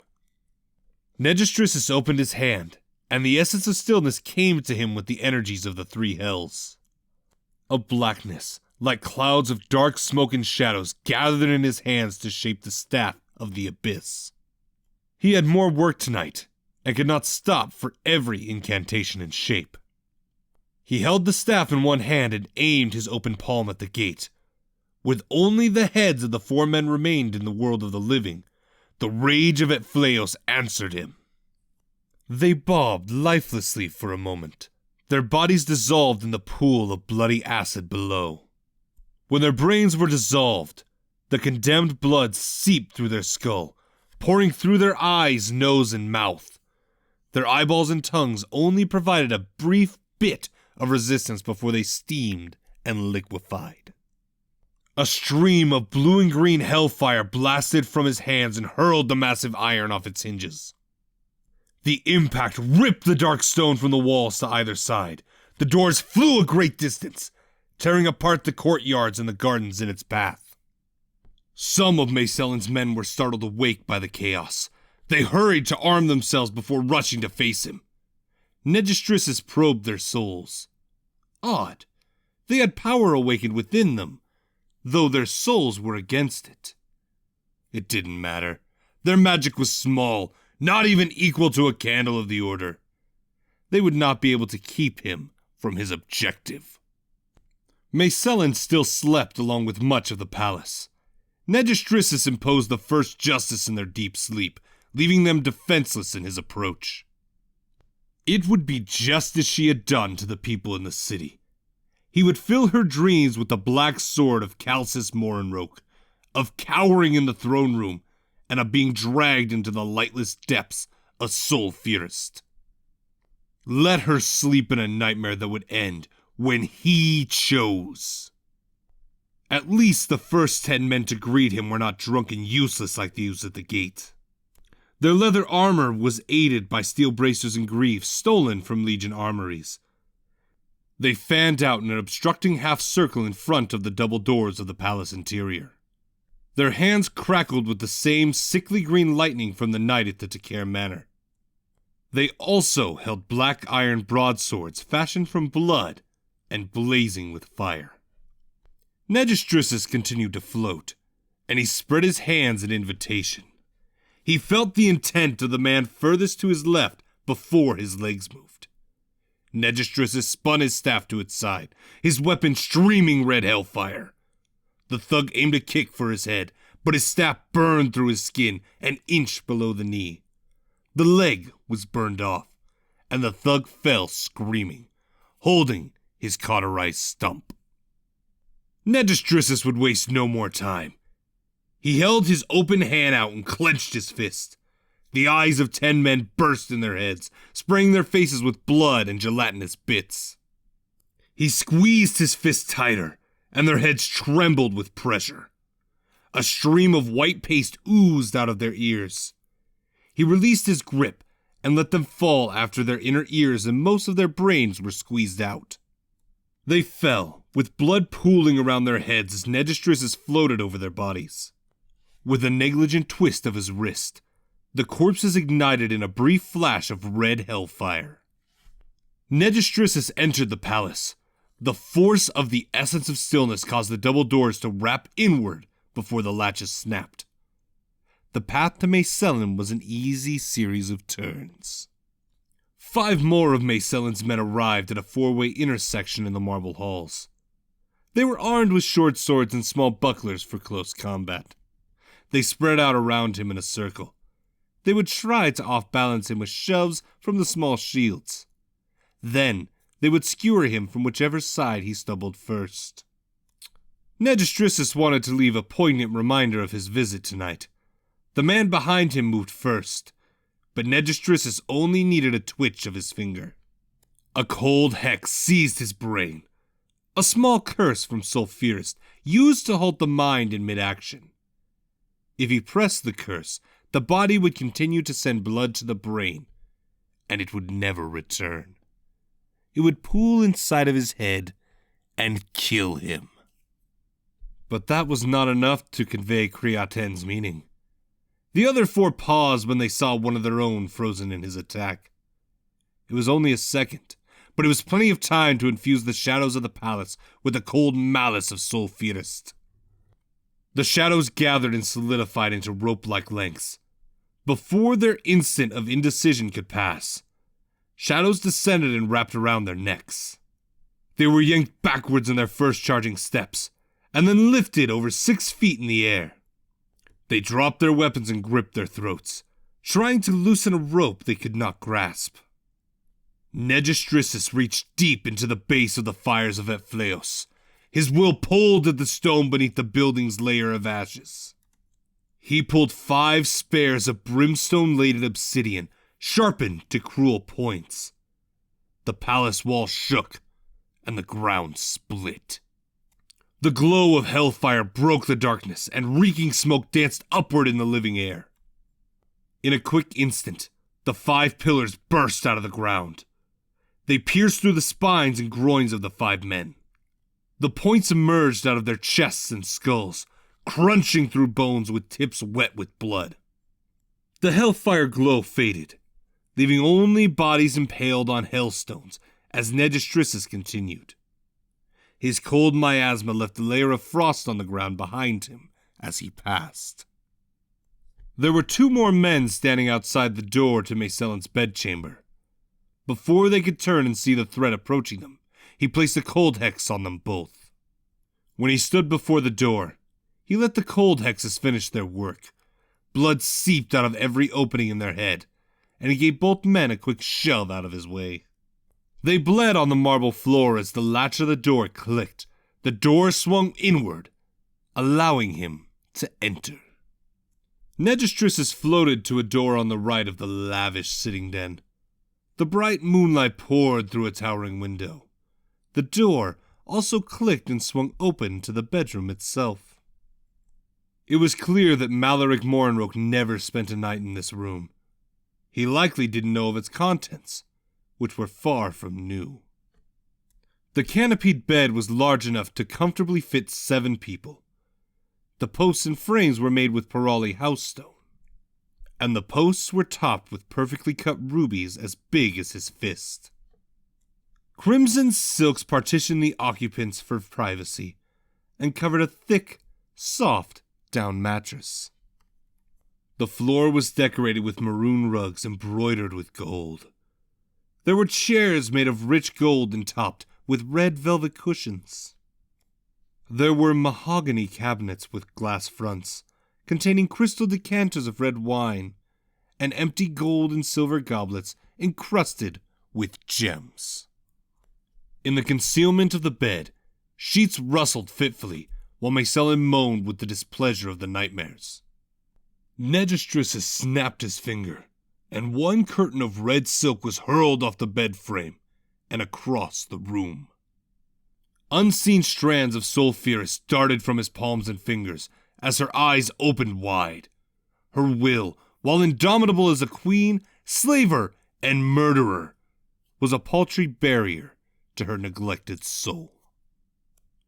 Negistrissus opened his hand, and the essence of stillness came to him with the energies of the 3 hells. A blackness, like clouds of dark smoke and shadows, gathered in his hands to shape the staff of the abyss. He had more work tonight, and could not stop for every incantation and shape. He held the staff in one hand and aimed his open palm at the gate. With only the heads of the 4 men remained in the world of the living, the rage of Epphleos answered him. They bobbed lifelessly for a moment, their bodies dissolved in the pool of bloody acid below. When their brains were dissolved, the condemned blood seeped through their skull, pouring through their eyes, nose, and mouth. Their eyeballs and tongues only provided a brief bit of resistance before they steamed and liquefied. A stream of blue and green hellfire blasted from his hands and hurled the massive iron off its hinges. The impact ripped the dark stone from the walls to either side. The doors flew a great distance, tearing apart the courtyards and the gardens in its path. Some of Maecellan's men were startled awake by the chaos. They hurried to arm themselves before rushing to face him. Negistrissus probed their souls. Odd. They had power awakened within them, though their souls were against it. It didn't matter. Their magic was small, not even equal to a candle of the order. They would not be able to keep him from his objective. Maecellan still slept along with much of the palace. Negistrissus imposed the first justice in their deep sleep, leaving them defenseless in his approach. It would be just as she had done to the people in the city. He would fill her dreams with the black sword of Calcis Morinroke, of cowering in the throne room, and of being dragged into the lightless depths of Sol Firist. Let her sleep in a nightmare that would end when he chose. At least the first 10 men to greet him were not drunk and useless like those at the gate. Their leather armor was aided by steel bracers and greaves stolen from Legion armories. They fanned out in an obstructing half-circle in front of the double doors of the palace interior. Their hands crackled with the same sickly green lightning from the night at the Takir Manor. They also held black iron broadswords fashioned from blood and blazing with fire. Negistrissus continued to float, and he spread his hands in invitation. He felt the intent of the man furthest to his left before his legs moved. Negistrissus spun his staff to its side, his weapon streaming red hellfire. The thug aimed a kick for his head, but his staff burned through his skin an inch below the knee. The leg was burned off, and the thug fell screaming, holding his cauterized stump. Negistrissus would waste no more time. He held his open hand out and clenched his fist. The eyes of 10 men burst in their heads, spraying their faces with blood and gelatinous bits. He squeezed his fist tighter, and their heads trembled with pressure. A stream of white paste oozed out of their ears. He released his grip and let them fall after their inner ears and most of their brains were squeezed out. They fell, with blood pooling around their heads as Negistrissus floated over their bodies. With a negligent twist of his wrist, the corpses ignited in a brief flash of red hellfire. Negistrissus entered the palace. The force of the essence of stillness caused the double doors to wrap inward before the latches snapped. The path to Maecellan was an easy series of turns. 5 more of Maecellan's men arrived at a 4-way intersection in the marble halls. They were armed with short swords and small bucklers for close combat. They spread out around him in a circle. They would try to off-balance him with shoves from the small shields. Then, they would skewer him from whichever side he stumbled first. Negistrissus wanted to leave a poignant reminder of his visit tonight. The man behind him moved first, but Negistrissus only needed a twitch of his finger. A cold hex seized his brain. A small curse from Sulphurist, used to halt the mind in mid-action. If he pressed the curse, the body would continue to send blood to the brain, and it would never return. It would pool inside of his head and kill him. But that was not enough to convey Createn's meaning. The other four paused when they saw one of their own frozen in his attack. It was only a second, but it was plenty of time to infuse the shadows of the palace with the cold malice of Sulphurist. The shadows gathered and solidified into rope-like lengths. Before their instant of indecision could pass, shadows descended and wrapped around their necks. They were yanked backwards in their first charging steps, and then lifted over 6 feet in the air. They dropped their weapons and gripped their throats, trying to loosen a rope they could not grasp. Negistrissus reached deep into the base of the fires of Epphleos. His will pulled at the stone beneath the building's layer of ashes. He pulled 5 spares of brimstone-laden obsidian, sharpened to cruel points. The palace wall shook, and the ground split. The glow of hellfire broke the darkness, and reeking smoke danced upward in the living air. In a quick instant, the 5 pillars burst out of the ground. They pierced through the spines and groins of the 5 men. The points emerged out of their chests and skulls, crunching through bones with tips wet with blood. The hellfire glow faded, leaving only bodies impaled on hailstones as Negistrissus continued. His cold miasma left a layer of frost on the ground behind him as he passed. There were 2 more men standing outside the door to Macellan's bedchamber. Before they could turn and see the threat approaching them, he placed a cold hex on them both. When he stood before the door, he let the cold hexes finish their work. Blood seeped out of every opening in their head, and he gave both men a quick shove out of his way. They bled on the marble floor as the latch of the door clicked. The door swung inward, allowing him to enter. Negistrissus floated to a door on the right of the lavish sitting den. The bright moonlight poured through a towering window. The door also clicked and swung open to the bedroom itself. It was clear that Malaric Morinroke never spent a night in this room. He likely didn't know of its contents, which were far from new. The canopied bed was large enough to comfortably fit 7 people. The posts and frames were made with Parali house stone, and the posts were topped with perfectly cut rubies as big as his fist. Crimson silks partitioned the occupants for privacy, and covered a thick, soft down mattress. The floor was decorated with maroon rugs embroidered with gold. There were chairs made of rich gold and topped with red velvet cushions. There were mahogany cabinets with glass fronts, containing crystal decanters of red wine, and empty gold and silver goblets encrusted with gems. In the concealment of the bed, sheets rustled fitfully, while Macellan moaned with the displeasure of the nightmares. Negistrissus snapped his finger, and one curtain of red silk was hurled off the bed frame and across the room. Unseen strands of Sulphurist darted from his palms and fingers as her eyes opened wide. Her will, while indomitable as a queen, slaver, and murderer, was a paltry barrier to her neglected soul.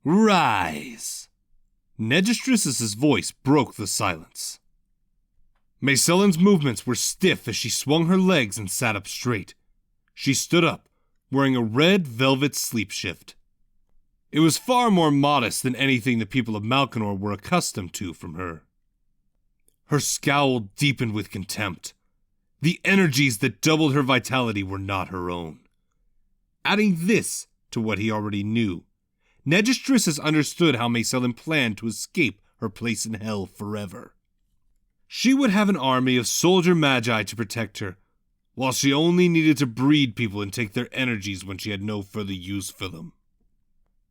"Rise!" Negistrissus's voice broke the silence. Macellan's movements were stiff as she swung her legs and sat up straight. She stood up, wearing a red velvet sleep shift. It was far more modest than anything the people of Malkinor were accustomed to from her. Her scowl deepened with contempt. The energies that doubled her vitality were not her own. Adding this to what he already knew, Negistrissus understood how Maysellen planned to escape her place in hell forever. She would have an army of soldier magi to protect her, while she only needed to breed people and take their energies when she had no further use for them.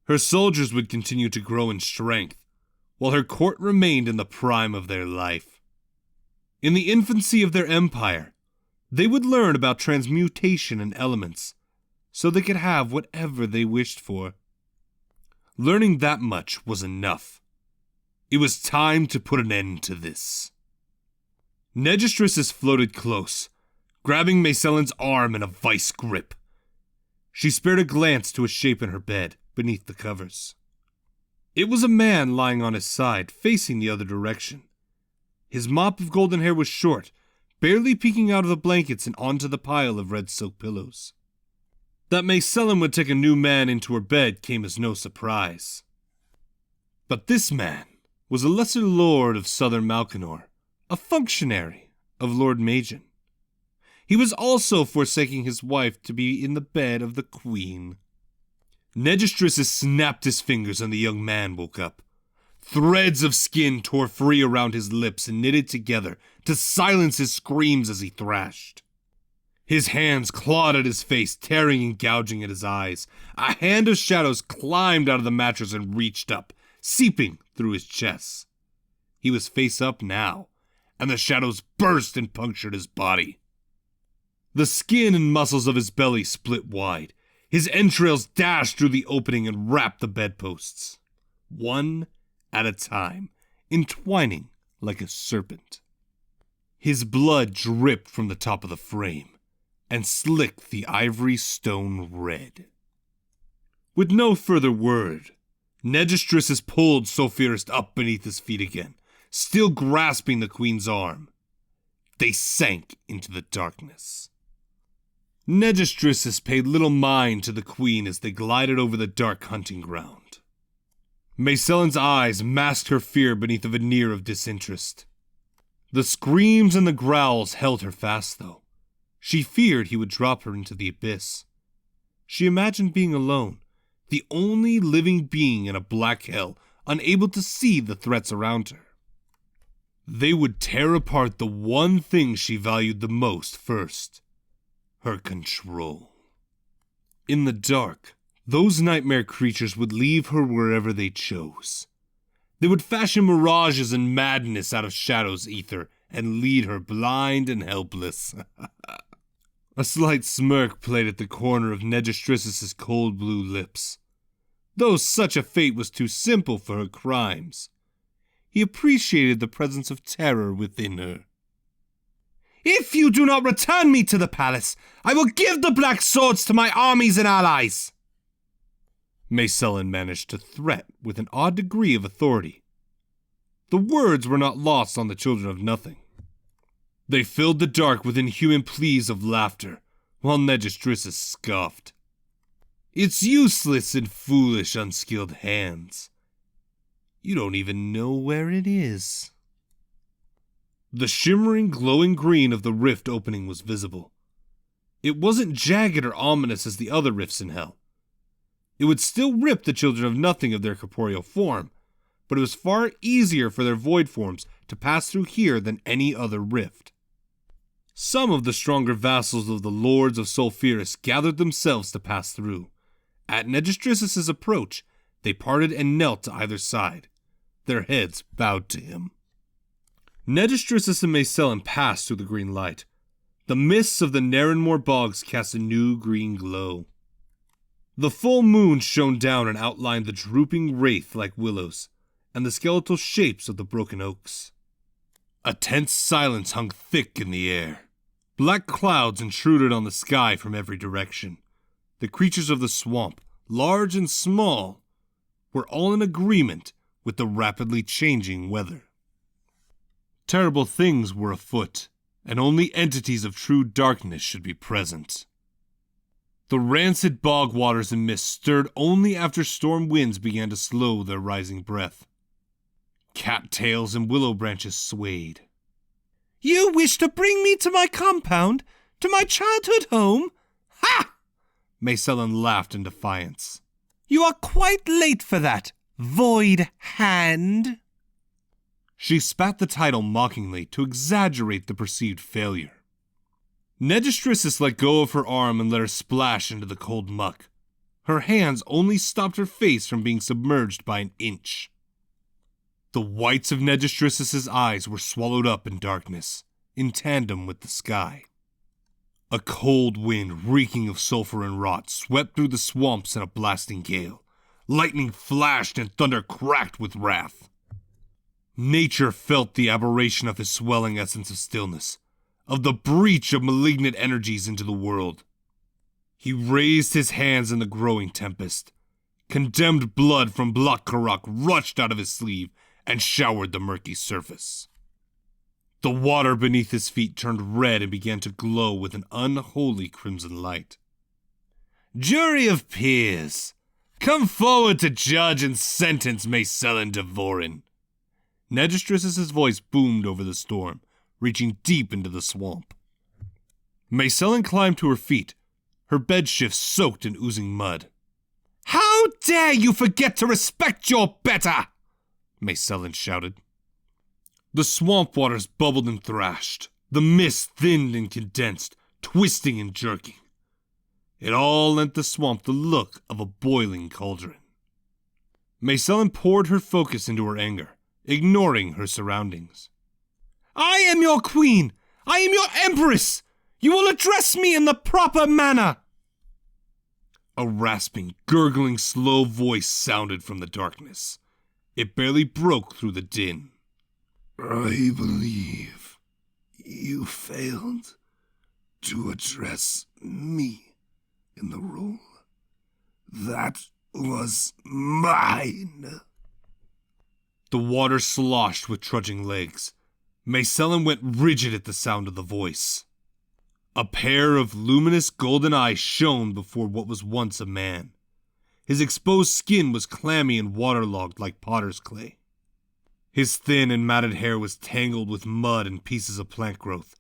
Her soldiers would continue to grow in strength, while her court remained in the prime of their life. In the infancy of their empire, they would learn about transmutation and elements, so they could have whatever they wished for. Learning that much was enough. It was time to put an end to this. Negistrissus floated close, grabbing Maysellen's arm in a vice grip. She spared a glance to a shape in her bed, beneath the covers. It was a man lying on his side, facing the other direction. His mop of golden hair was short, barely peeking out of the blankets and onto the pile of red silk pillows. That Maysellen would take a new man into her bed came as no surprise. But this man was a lesser lord of southern Malkinor, a functionary of Lord Magian. He was also forsaking his wife to be in the bed of the queen. Negistrissus snapped his fingers and the young man woke up. Threads of skin tore free around his lips and knitted together to silence his screams as he thrashed. His hands clawed at his face, tearing and gouging at his eyes. A hand of shadows climbed out of the mattress and reached up, seeping through his chest. He was face up now, and the shadows burst and punctured his body. The skin and muscles of his belly split wide. His entrails dashed through the opening and wrapped the bedposts, one at a time, entwining like a serpent. His blood dripped from the top of the frame and slicked the ivory stone red. With no further word, Negistrissus pulled Sulfuris up beneath his feet again, still grasping the queen's arm. They sank into the darkness. Negistrissus paid little mind to the queen as they glided over the dark hunting ground. Maysellen's eyes masked her fear beneath a veneer of disinterest. The screams and the growls held her fast, though. She feared he would drop her into the abyss. She imagined being alone, the only living being in a black hell, unable to see the threats around her. They would tear apart the one thing she valued the most first. Her control. In the dark, those nightmare creatures would leave her wherever they chose. They would fashion mirages and madness out of Shadow's ether and lead her blind and helpless. A slight smirk played at the corner of Negistrissus's cold blue lips. Though such a fate was too simple for her crimes, he appreciated the presence of terror within her. If you do not return me to the palace, I will give the black swords to my armies and allies. Maysellen managed to threat with an odd degree of authority. The words were not lost on the Children of Nothing. They filled the dark with inhuman pleas of laughter, while Negistrissus scoffed. It's useless in foolish, unskilled hands. You don't even know where it is. The shimmering, glowing green of the rift opening was visible. It wasn't jagged or ominous as the other rifts in hell. It would still rip the Children of Nothing of their corporeal form, but it was far easier for their void forms to pass through here than any other rift. Some of the stronger vassals of the Lords of Sulfuris gathered themselves to pass through. At Negistrissus's approach, they parted and knelt to either side. Their heads bowed to him. Negistrissus and Maysellen passed through the green light. The mists of the Narrenmoor bogs cast a new green glow. The full moon shone down and outlined the drooping wraith like willows, and the skeletal shapes of the broken oaks. A tense silence hung thick in the air. Black clouds intruded on the sky from every direction. The creatures of the swamp, large and small, were all in agreement with the rapidly changing weather. Terrible things were afoot, and only entities of true darkness should be present. The rancid bog waters and mist stirred only after storm winds began to slow their rising breath. Cattails and willow branches swayed. You wish to bring me to my compound? To my childhood home? Ha! Maysellen laughed in defiance. You are quite late for that, Void Hand. She spat the title mockingly to exaggerate the perceived failure. Negistrissus let go of her arm and let her splash into the cold muck. Her hands only stopped her face from being submerged by an inch. The whites of Negistrissus's eyes were swallowed up in darkness, in tandem with the sky. A cold wind reeking of sulfur and rot swept through the swamps in a blasting gale. Lightning flashed and thunder cracked with wrath. Nature felt the aberration of his swelling essence of stillness, of the breach of malignant energies into the world. He raised his hands in the growing tempest. Condemned blood from Blok-Karak rushed out of his sleeve and showered the murky surface. The water beneath his feet turned red and began to glow with an unholy crimson light. Jury of peers, come forward to judge and sentence Mayselin Devorin. Negistrissus's voice boomed over the storm, reaching deep into the swamp. Mayselin climbed to her feet, her bedshift soaked in oozing mud. How dare you forget to respect your better! Mayselin shouted. The swamp waters bubbled and thrashed. The mist thinned and condensed, twisting and jerking. It all lent the swamp the look of a boiling cauldron. Mayselin poured her focus into her anger, ignoring her surroundings. I am your queen! I am your empress! You will address me in the proper manner! A rasping, gurgling, slow voice sounded from the darkness. It barely broke through the din. I believe you failed to address me in the role that was mine. The water sloshed with trudging legs. Mayselin went rigid at the sound of the voice. A pair of luminous golden eyes shone before what was once a man. His exposed skin was clammy and waterlogged like potter's clay. His thin and matted hair was tangled with mud and pieces of plant growth.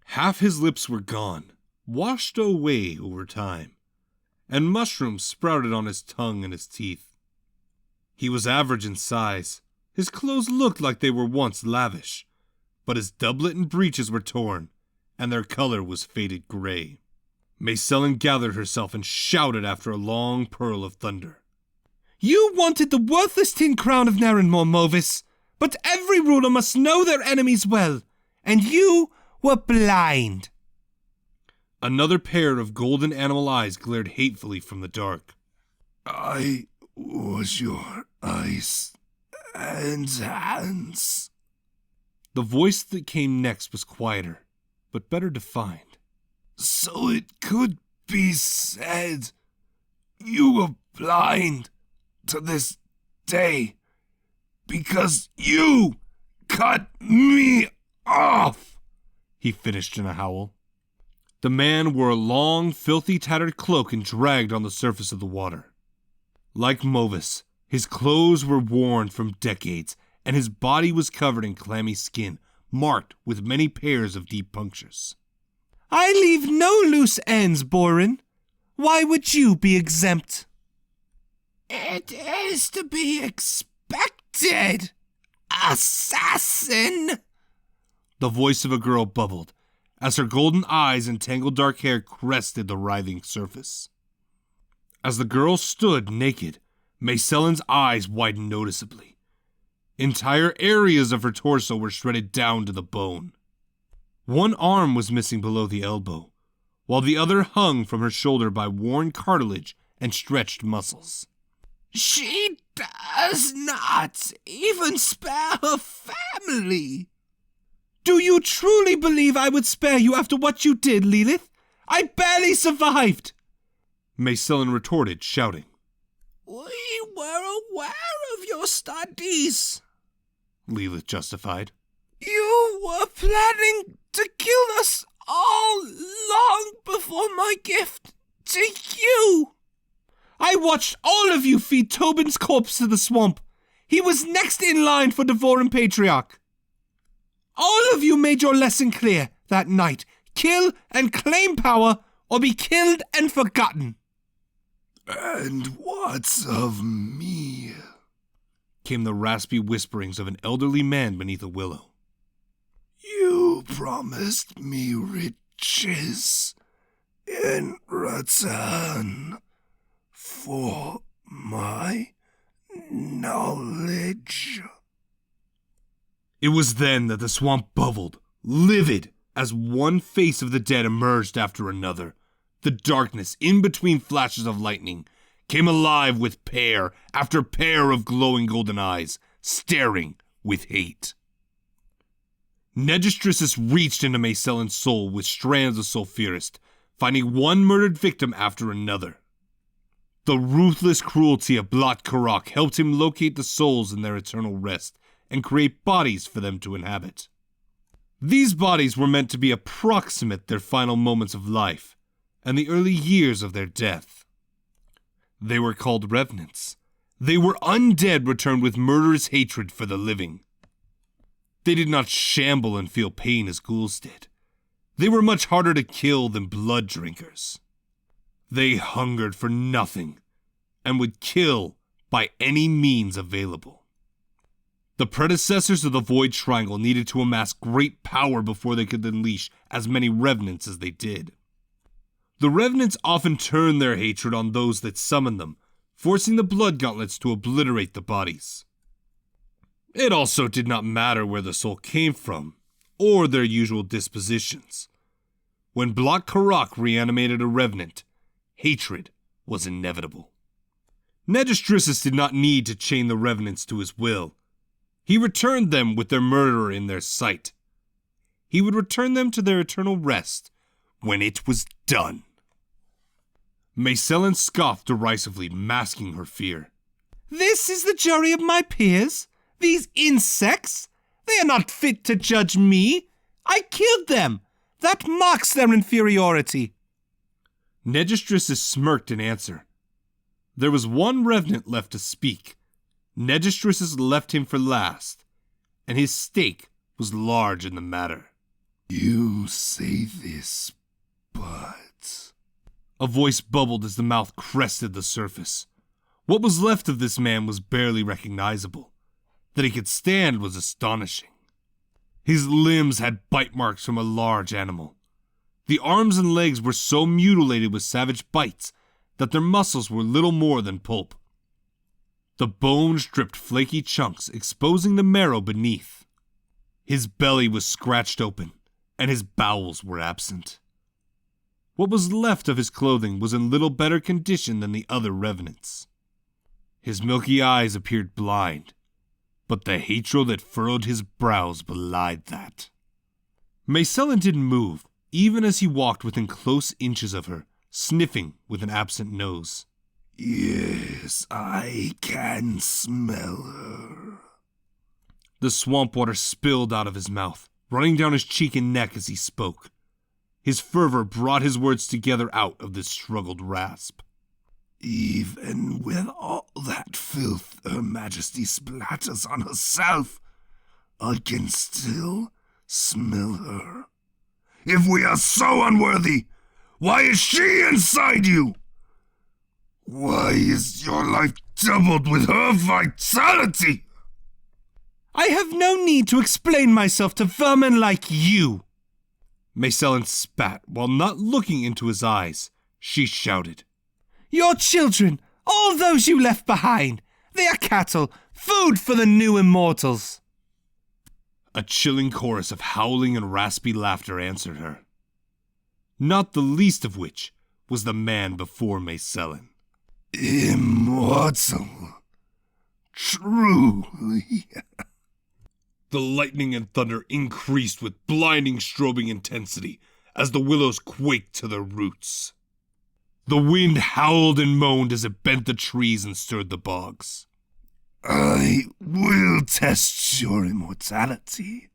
Half his lips were gone, washed away over time, and mushrooms sprouted on his tongue and his teeth. He was average in size. His clothes looked like they were once lavish, but his doublet and breeches were torn, and their color was faded gray. Mayselin gathered herself and shouted after a long pearl of thunder. You wanted the worthless tin crown of Narenmore, Movis, but every ruler must know their enemies well, and you were blind. Another pair of golden animal eyes glared hatefully from the dark. I was your eyes and hands. The voice that came next was quieter, but better defined. So it could be said you were blind to this day because you cut me off, he finished in a howl. The man wore a long, filthy, tattered cloak and dragged on the surface of the water. Like Movis, his clothes were worn from decades, and his body was covered in clammy skin, marked with many pairs of deep punctures. I leave no loose ends, Borin. Why would you be exempt? It is to be expected, assassin! The voice of a girl bubbled, as her golden eyes and tangled dark hair crested the writhing surface. As the girl stood naked, Mayselin's eyes widened noticeably. Entire areas of her torso were shredded down to the bone. One arm was missing below the elbow, while the other hung from her shoulder by worn cartilage and stretched muscles. She does not even spare her family. Do you truly believe I would spare you after what you did, Lilith? I barely survived! Mayselin retorted, shouting. We were aware of your studies, Lilith justified. You were planning to kill us all long before my gift to you. I watched all of you feed Tobin's corpse to the swamp. He was next in line for Devoran Patriarch. All of you made your lesson clear that night. Kill and claim power, or be killed and forgotten. And what's of me? Came the raspy whisperings of an elderly man beneath a willow. You promised me riches in return for my knowledge. It was then that the swamp bubbled, livid, as one face of the dead emerged after another. The darkness, in between flashes of lightning, came alive with pair after pair of glowing golden eyes, staring with hate. Negistrissus reached into Maysellin's soul with strands of sulphurist, finding one murdered victim after another. The ruthless cruelty of Blat Karak helped him locate the souls in their eternal rest and create bodies for them to inhabit. These bodies were meant to be approximate their final moments of life and the early years of their death. They were called revenants. They were undead returned with murderous hatred for the living. They did not shamble and feel pain as ghouls did. They were much harder to kill than blood drinkers. They hungered for nothing and would kill by any means available. The predecessors of the Void Triangle needed to amass great power before they could unleash as many revenants as they did. The revenants often turned their hatred on those that summoned them, forcing the blood gauntlets to obliterate the bodies. It also did not matter where the soul came from, or their usual dispositions. When Blat Karak reanimated a revenant, hatred was inevitable. Negistrissus did not need to chain the revenants to his will. He returned them with their murderer in their sight. He would return them to their eternal rest when it was done. Maysellin scoffed derisively, masking her fear. This is the jury of my peers? These insects? They are not fit to judge me. I killed them. That marks their inferiority. Negistrissus smirked in answer. There was one revenant left to speak. Negistrissus left him for last, and his stake was large in the matter. You say this, but... A voice bubbled as the mouth crested the surface. What was left of this man was barely recognizable. That he could stand was astonishing. His limbs had bite marks from a large animal. The arms and legs were so mutilated with savage bites that their muscles were little more than pulp. The bones dripped flaky chunks, exposing the marrow beneath. His belly was scratched open, and his bowels were absent. What was left of his clothing was in little better condition than the other revenants. His milky eyes appeared blind, but the hatred that furrowed his brows belied that. Maysellin didn't move, even as he walked within close inches of her, sniffing with an absent nose. Yes, I can smell her. The swamp water spilled out of his mouth, running down his cheek and neck as he spoke. His fervor brought his words together out of this struggled rasp. Even with all that filth Her Majesty splatters on herself, I can still smell her. If we are so unworthy, why is she inside you? Why is your life doubled with her vitality? I have no need to explain myself to vermin like you. Maysellin spat while not looking into his eyes. She shouted. Your children, all those you left behind, they are cattle, food for the new immortals. A chilling chorus of howling and raspy laughter answered her. Not the least of which was the man before Maysellin. Immortal. Truly. The lightning and thunder increased with blinding, strobing intensity as the willows quaked to their roots. The wind howled and moaned as it bent the trees and stirred the bogs. I will test your immortality,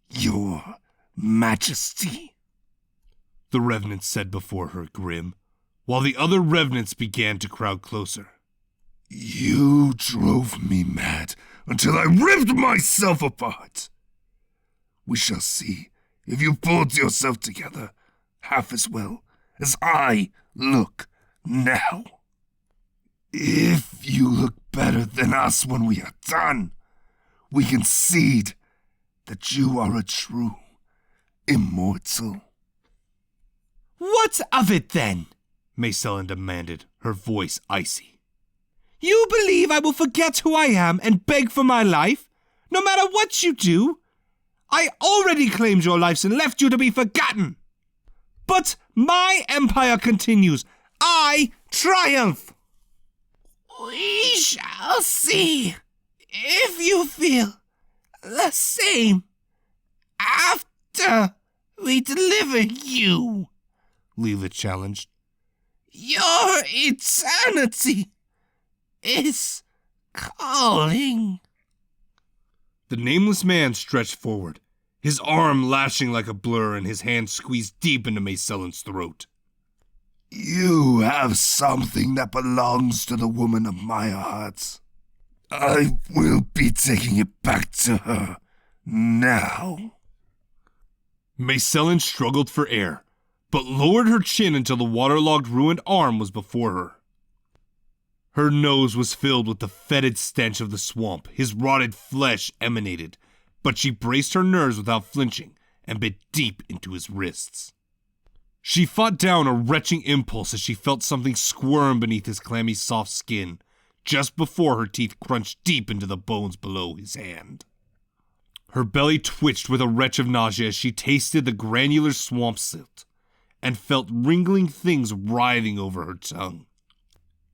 your majesty, the revenant said before her, grim, while the other revenants began to crowd closer. You drove me mad until I ripped myself apart. We shall see if you pulled yourself together half as well as I look now. If you look better than us when we are done, we concede that you are a true immortal. What of it then? Mayselin demanded, her voice icy. You believe I will forget who I am and beg for my life, no matter what you do? I already claimed your lives and left you to be forgotten. But my empire continues. I triumph. We shall see if you feel the same after we deliver you, Leela challenged. Your eternity is calling. The nameless man stretched forward, his arm lashing like a blur and his hand squeezed deep into Mayselin's throat. You have something that belongs to the woman of my heart. I will be taking it back to her now. Mayselin struggled for air, but lowered her chin until the waterlogged ruined arm was before her. Her nose was filled with the fetid stench of the swamp his rotted flesh emanated, but she braced her nerves without flinching and bit deep into his wrists. She fought down a retching impulse as she felt something squirm beneath his clammy soft skin, just before her teeth crunched deep into the bones below his hand. Her belly twitched with a retch of nausea as she tasted the granular swamp silt, and felt wriggling things writhing over her tongue.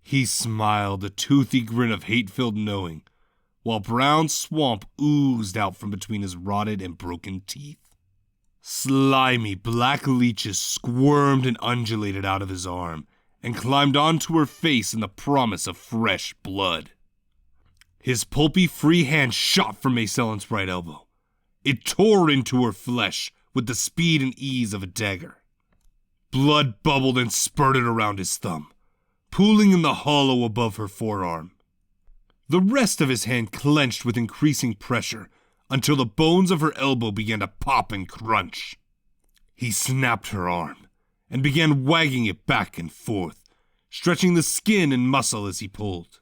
He smiled, a toothy grin of hate-filled knowing, while brown swamp oozed out from between his rotted and broken teeth. Slimy black leeches squirmed and undulated out of his arm, and climbed onto her face in the promise of fresh blood. His pulpy free hand shot for Mayselin's right elbow. It tore into her flesh with the speed and ease of a dagger. Blood bubbled and spurted around his thumb, pooling in the hollow above her forearm. The rest of his hand clenched with increasing pressure until the bones of her elbow began to pop and crunch. He snapped her arm and began wagging it back and forth, stretching the skin and muscle as he pulled.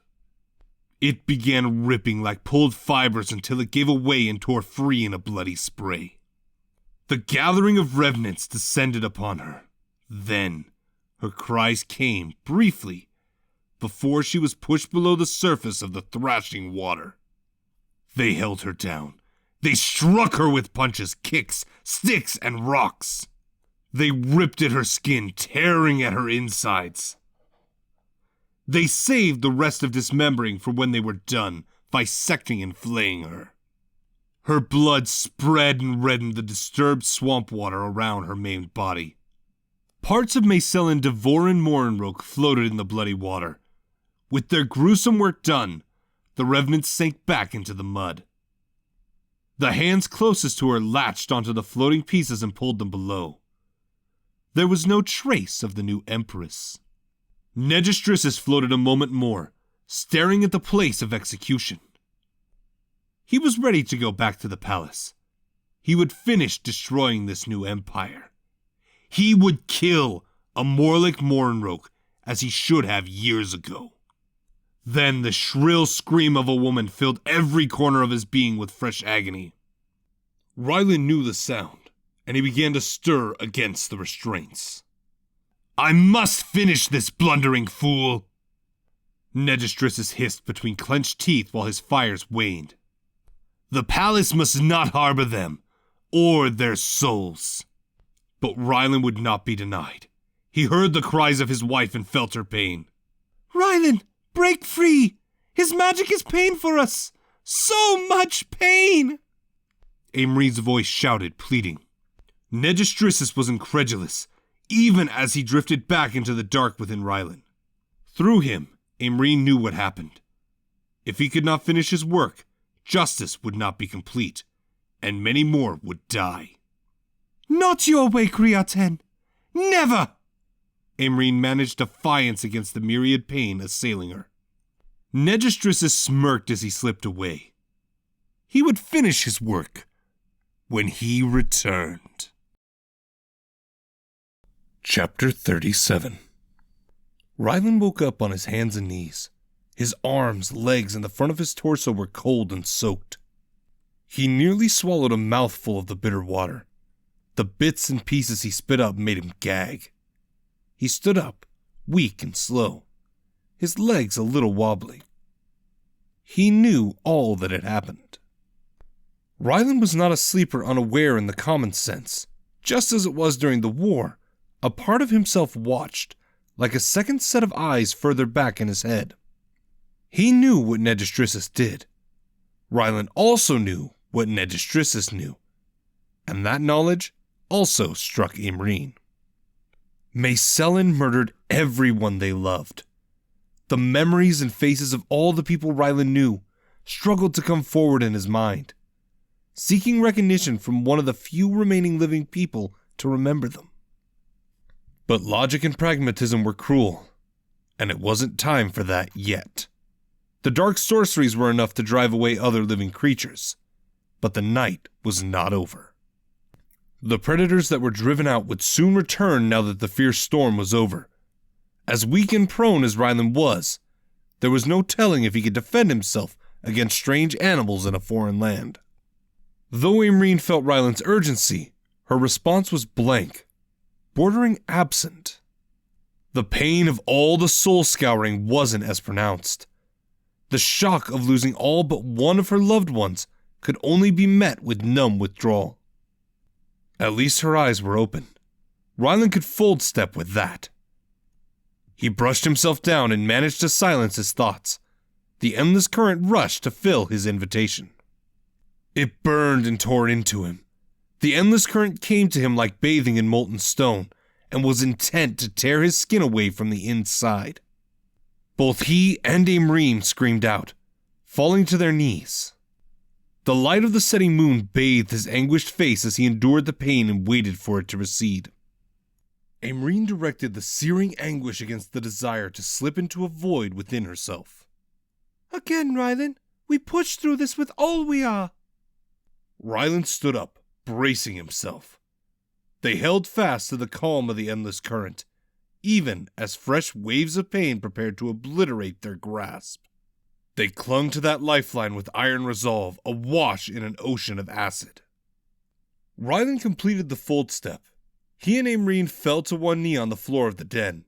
It began ripping like pulled fibers until it gave away and tore free in a bloody spray. The gathering of revenants descended upon her. Then her cries came, briefly, before she was pushed below the surface of the thrashing water. They held her down. They struck her with punches, kicks, sticks, and rocks. They ripped at her skin, tearing at her insides. They saved the rest of dismembering for when they were done, dissecting and flaying her. Her blood spread and reddened the disturbed swamp water around her maimed body. Parts of Mayselin, Devor, and Morinroke floated in the bloody water. With their gruesome work done, the revenants sank back into the mud. The hands closest to her latched onto the floating pieces and pulled them below. There was no trace of the new Empress. Negistrissus floated a moment more, staring at the place of execution. He was ready to go back to the palace. He would finish destroying this new empire. He would kill a Morlick Morinroke as he should have years ago. Then the shrill scream of a woman filled every corner of his being with fresh agony. Rylan knew the sound, and he began to stir against the restraints. I must finish this blundering fool! Negistrissus hissed between clenched teeth while his fires waned. The palace must not harbor them, or their souls. But Rylan would not be denied. He heard the cries of his wife and felt her pain. Rylan, break free! His magic is pain for us! So much pain! Aimree's voice shouted, pleading. Negistrissus was incredulous, even as he drifted back into the dark within Rylan. Through him, Aimree knew what happened. If he could not finish his work, justice would not be complete, and many more would die. Not your way, Criaten! Never! Aimree managed defiance against the myriad pain assailing her. Negistrissus smirked as he slipped away. He would finish his work when he returned. Chapter 37. Rylan woke up on his hands and knees, His arms, legs, and the front of his torso were cold and soaked. He nearly swallowed a mouthful of the bitter water. The bits and pieces he spit up made him gag. He stood up, weak and slow, his legs a little wobbly. He knew all that had happened. Ryland was not a sleeper unaware in the common sense. Just as it was during the war, a part of himself watched, like a second set of eyes further back in his head. He knew what Nedistrissus did. Ryland also knew what Nedistrissus knew, and that knowledge also struck Imrine. Mayselin murdered everyone they loved. The memories and faces of all the people Ryland knew struggled to come forward in his mind, seeking recognition from one of the few remaining living people to remember them. But logic and pragmatism were cruel, and it wasn't time for that yet. The dark sorceries were enough to drive away other living creatures, but the night was not over. The predators that were driven out would soon return now that the fierce storm was over. As weak and prone as Ryland was, there was no telling if he could defend himself against strange animals in a foreign land. Though Imrine felt Ryland's urgency, her response was blank, bordering absent. The pain of all the soul scouring wasn't as pronounced. The shock of losing all but one of her loved ones could only be met with numb withdrawal. At least her eyes were open. Ryland could fold step with that. He brushed himself down and managed to silence his thoughts. The endless current rushed to fill his invitation. It burned and tore into him. The endless current came to him like bathing in molten stone, and was intent to tear his skin away from the inside. Both he and Imrine screamed out, falling to their knees. The light of the setting moon bathed his anguished face as he endured the pain and waited for it to recede. Imrine directed the searing anguish against the desire to slip into a void within herself. Again, Ryland, we push through this with all we are. Ryland stood up, bracing himself. They held fast to the calm of the endless current, even as fresh waves of pain prepared to obliterate their grasp. They clung to that lifeline with iron resolve, awash in an ocean of acid. Ryland completed the fold step. He and Imrine fell to one knee on the floor of the den.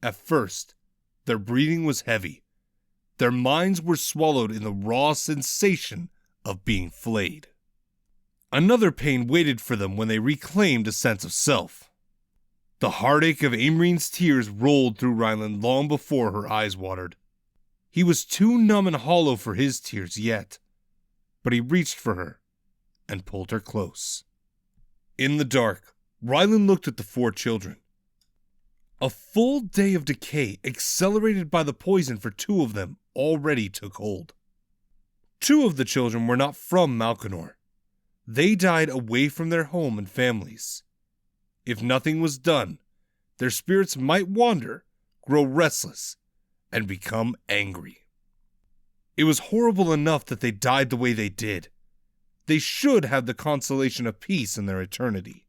At first, their breathing was heavy. Their minds were swallowed in the raw sensation of being flayed. Another pain waited for them when they reclaimed a sense of self. The heartache of Imrine's tears rolled through Ryland long before her eyes watered. He was too numb and hollow for his tears yet, but he reached for her and pulled her close. In the dark, Ryland looked at the 4 children. A full day of decay, accelerated by the poison for 2 of them, already took hold. 2 of the children were not from Malkanor. They died away from their home and families. If nothing was done, their spirits might wander, grow restless, and become angry. It was horrible enough that they died the way they did. They should have the consolation of peace in their eternity.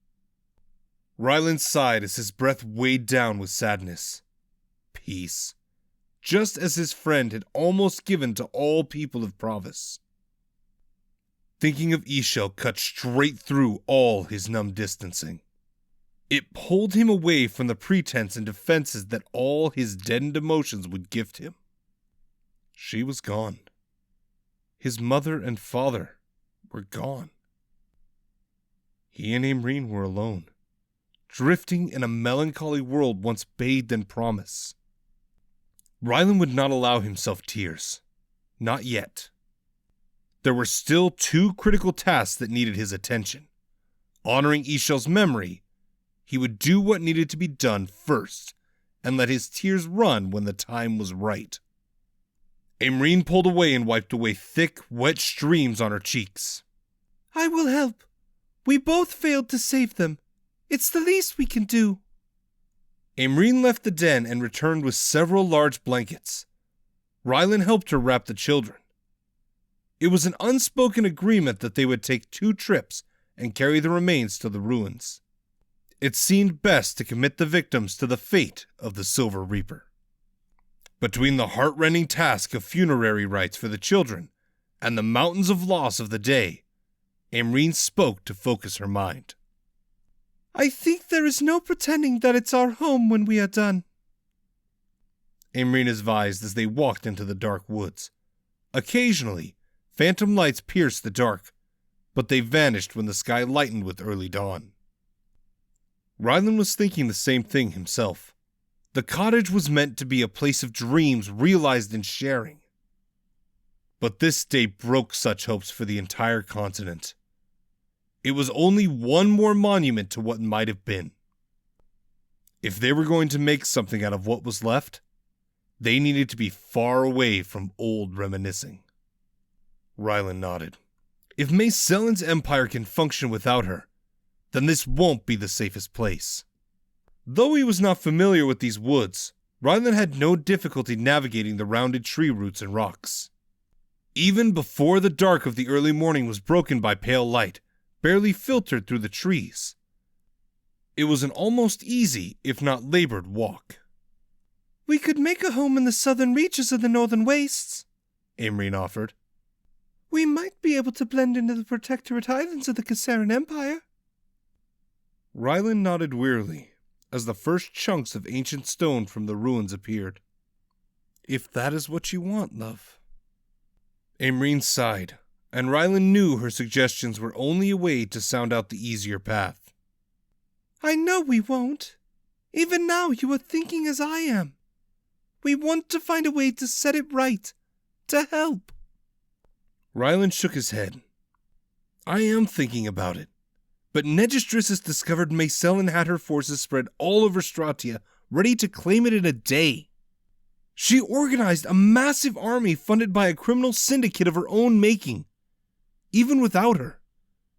Ryland sighed as his breath weighed down with sadness. Peace. Just as his friend had almost given to all people of Provis. Thinking of Ishel cut straight through all his numb distancing. It pulled him away from the pretense and defenses that all his deadened emotions would gift him. She was gone. His mother and father were gone. He and Imrine were alone, drifting in a melancholy world once bathed in promise. Ryland would not allow himself tears. Not yet. There were still 2 critical tasks that needed his attention. Honoring Ishel's memory, he would do what needed to be done first, and let his tears run when the time was right. Imrine pulled away and wiped away thick, wet streams on her cheeks. I will help. We both failed to save them. It's the least we can do. Imrine left the den and returned with several large blankets. Ryland helped her wrap the children. It was an unspoken agreement that they would take 2 trips and carry the remains to the ruins. It seemed best to commit the victims to the fate of the Silver Reaper. Between the heart-rending task of funerary rites for the children and the mountains of loss of the day, Amreen spoke to focus her mind. I think there is no pretending that it's our home when we are done, Amreen advised as they walked into the dark woods. Occasionally, phantom lights pierced the dark, but they vanished when the sky lightened with early dawn. Rylan was thinking the same thing himself. The cottage was meant to be a place of dreams realized in sharing. But this day broke such hopes for the entire continent. It was only one more monument to what might have been. If they were going to make something out of what was left, they needed to be far away from old reminiscing. Rylan nodded. If May Selen's empire can function without her, then this won't be the safest place. Though he was not familiar with these woods, Rylan had no difficulty navigating the rounded tree roots and rocks. Even before the dark of the early morning was broken by pale light, barely filtered through the trees, it was an almost easy, if not labored, walk. We could make a home in the southern reaches of the northern wastes, Amreen offered. We might be able to blend into the Protectorate Islands of the Kassaran Empire. Rylan nodded wearily as the first chunks of ancient stone from the ruins appeared. If that is what you want, love. Amreen sighed, and Rylan knew her suggestions were only a way to sound out the easier path. I know we won't. Even now you are thinking as I am. We want to find a way to set it right, to help. Rylan shook his head. I am thinking about it, but Negistris has discovered May Selen had her forces spread all over Stratia, ready to claim it in a day. She organized a massive army funded by a criminal syndicate of her own making. Even without her,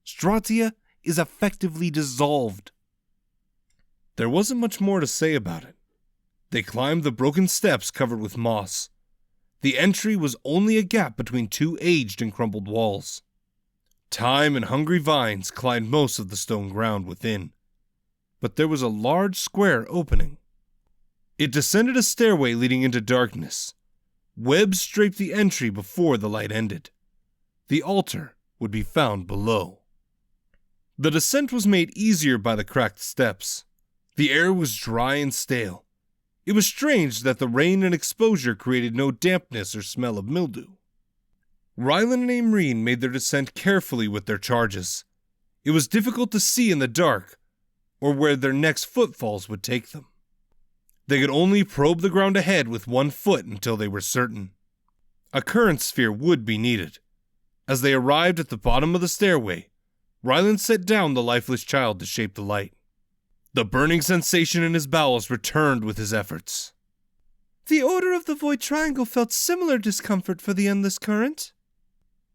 Stratia is effectively dissolved. There wasn't much more to say about it. They climbed the broken steps covered with moss. The entry was only a gap between two aged and crumbled walls. Time and hungry vines climbed most of the stone ground within, but there was a large square opening. It descended a stairway leading into darkness. Webs draped the entry before the light ended. The altar would be found below. The descent was made easier by the cracked steps. The air was dry and stale. It was strange that the rain and exposure created no dampness or smell of mildew. Rylan and Amreen made their descent carefully with their charges. It was difficult to see in the dark, or where their next footfalls would take them. They could only probe the ground ahead with one foot until they were certain. A current sphere would be needed. As they arrived at the bottom of the stairway, Rylan set down the lifeless child to shape the light. The burning sensation in his bowels returned with his efforts. The Order of the Void Triangle felt similar discomfort for the endless current.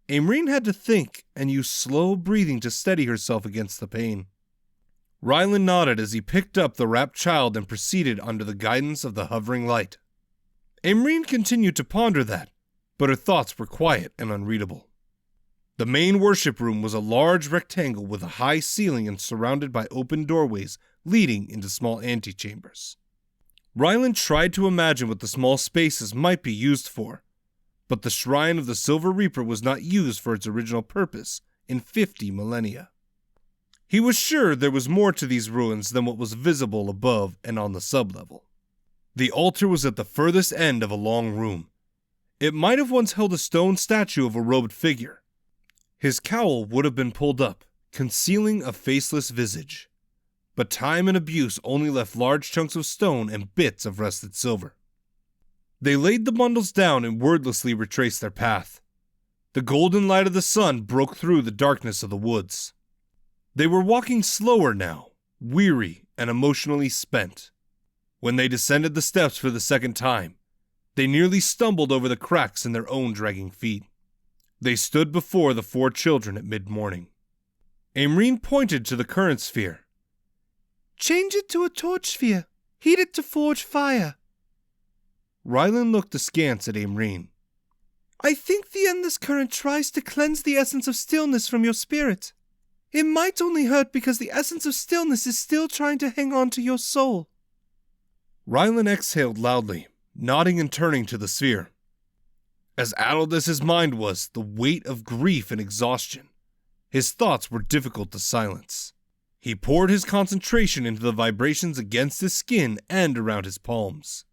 Amreen had to think and use slow breathing to steady herself against the pain. Rylan nodded as he picked up the wrapped child and proceeded under the guidance of the hovering light. Amreen continued to ponder that, but her thoughts were quiet and unreadable. The main worship room was a large rectangle with a high ceiling and surrounded by open doorways leading into small antechambers. Rylan tried to imagine what the small spaces might be used for, but the Shrine of the Silver Reaper was not used for its original purpose in 50 millennia. He was sure there was more to these ruins than what was visible above and on the sublevel. The altar was at the furthest end of a long room. It might have once held a stone statue of a robed figure. His cowl would have been pulled up, concealing a faceless visage. But time and abuse only left large chunks of stone and bits of rusted silver. They laid the bundles down and wordlessly retraced their path. The golden light of the sun broke through the darkness of the woods. They were walking slower now, weary and emotionally spent. When they descended the steps for the second time, they nearly stumbled over the cracks in their own dragging feet. They stood before the 4 children at mid-morning. Amreen pointed to the current sphere. Change it to a torch sphere. Heat it to forge fire. Rylan looked askance at Amreen. I think the endless current tries to cleanse the essence of stillness from your spirit. It might only hurt because the essence of stillness is still trying to hang on to your soul. Rylan exhaled loudly, nodding and turning to the sphere. As addled as his mind was, the weight of grief and exhaustion, his thoughts were difficult to silence. He poured his concentration into the vibrations against his skin and around his palms.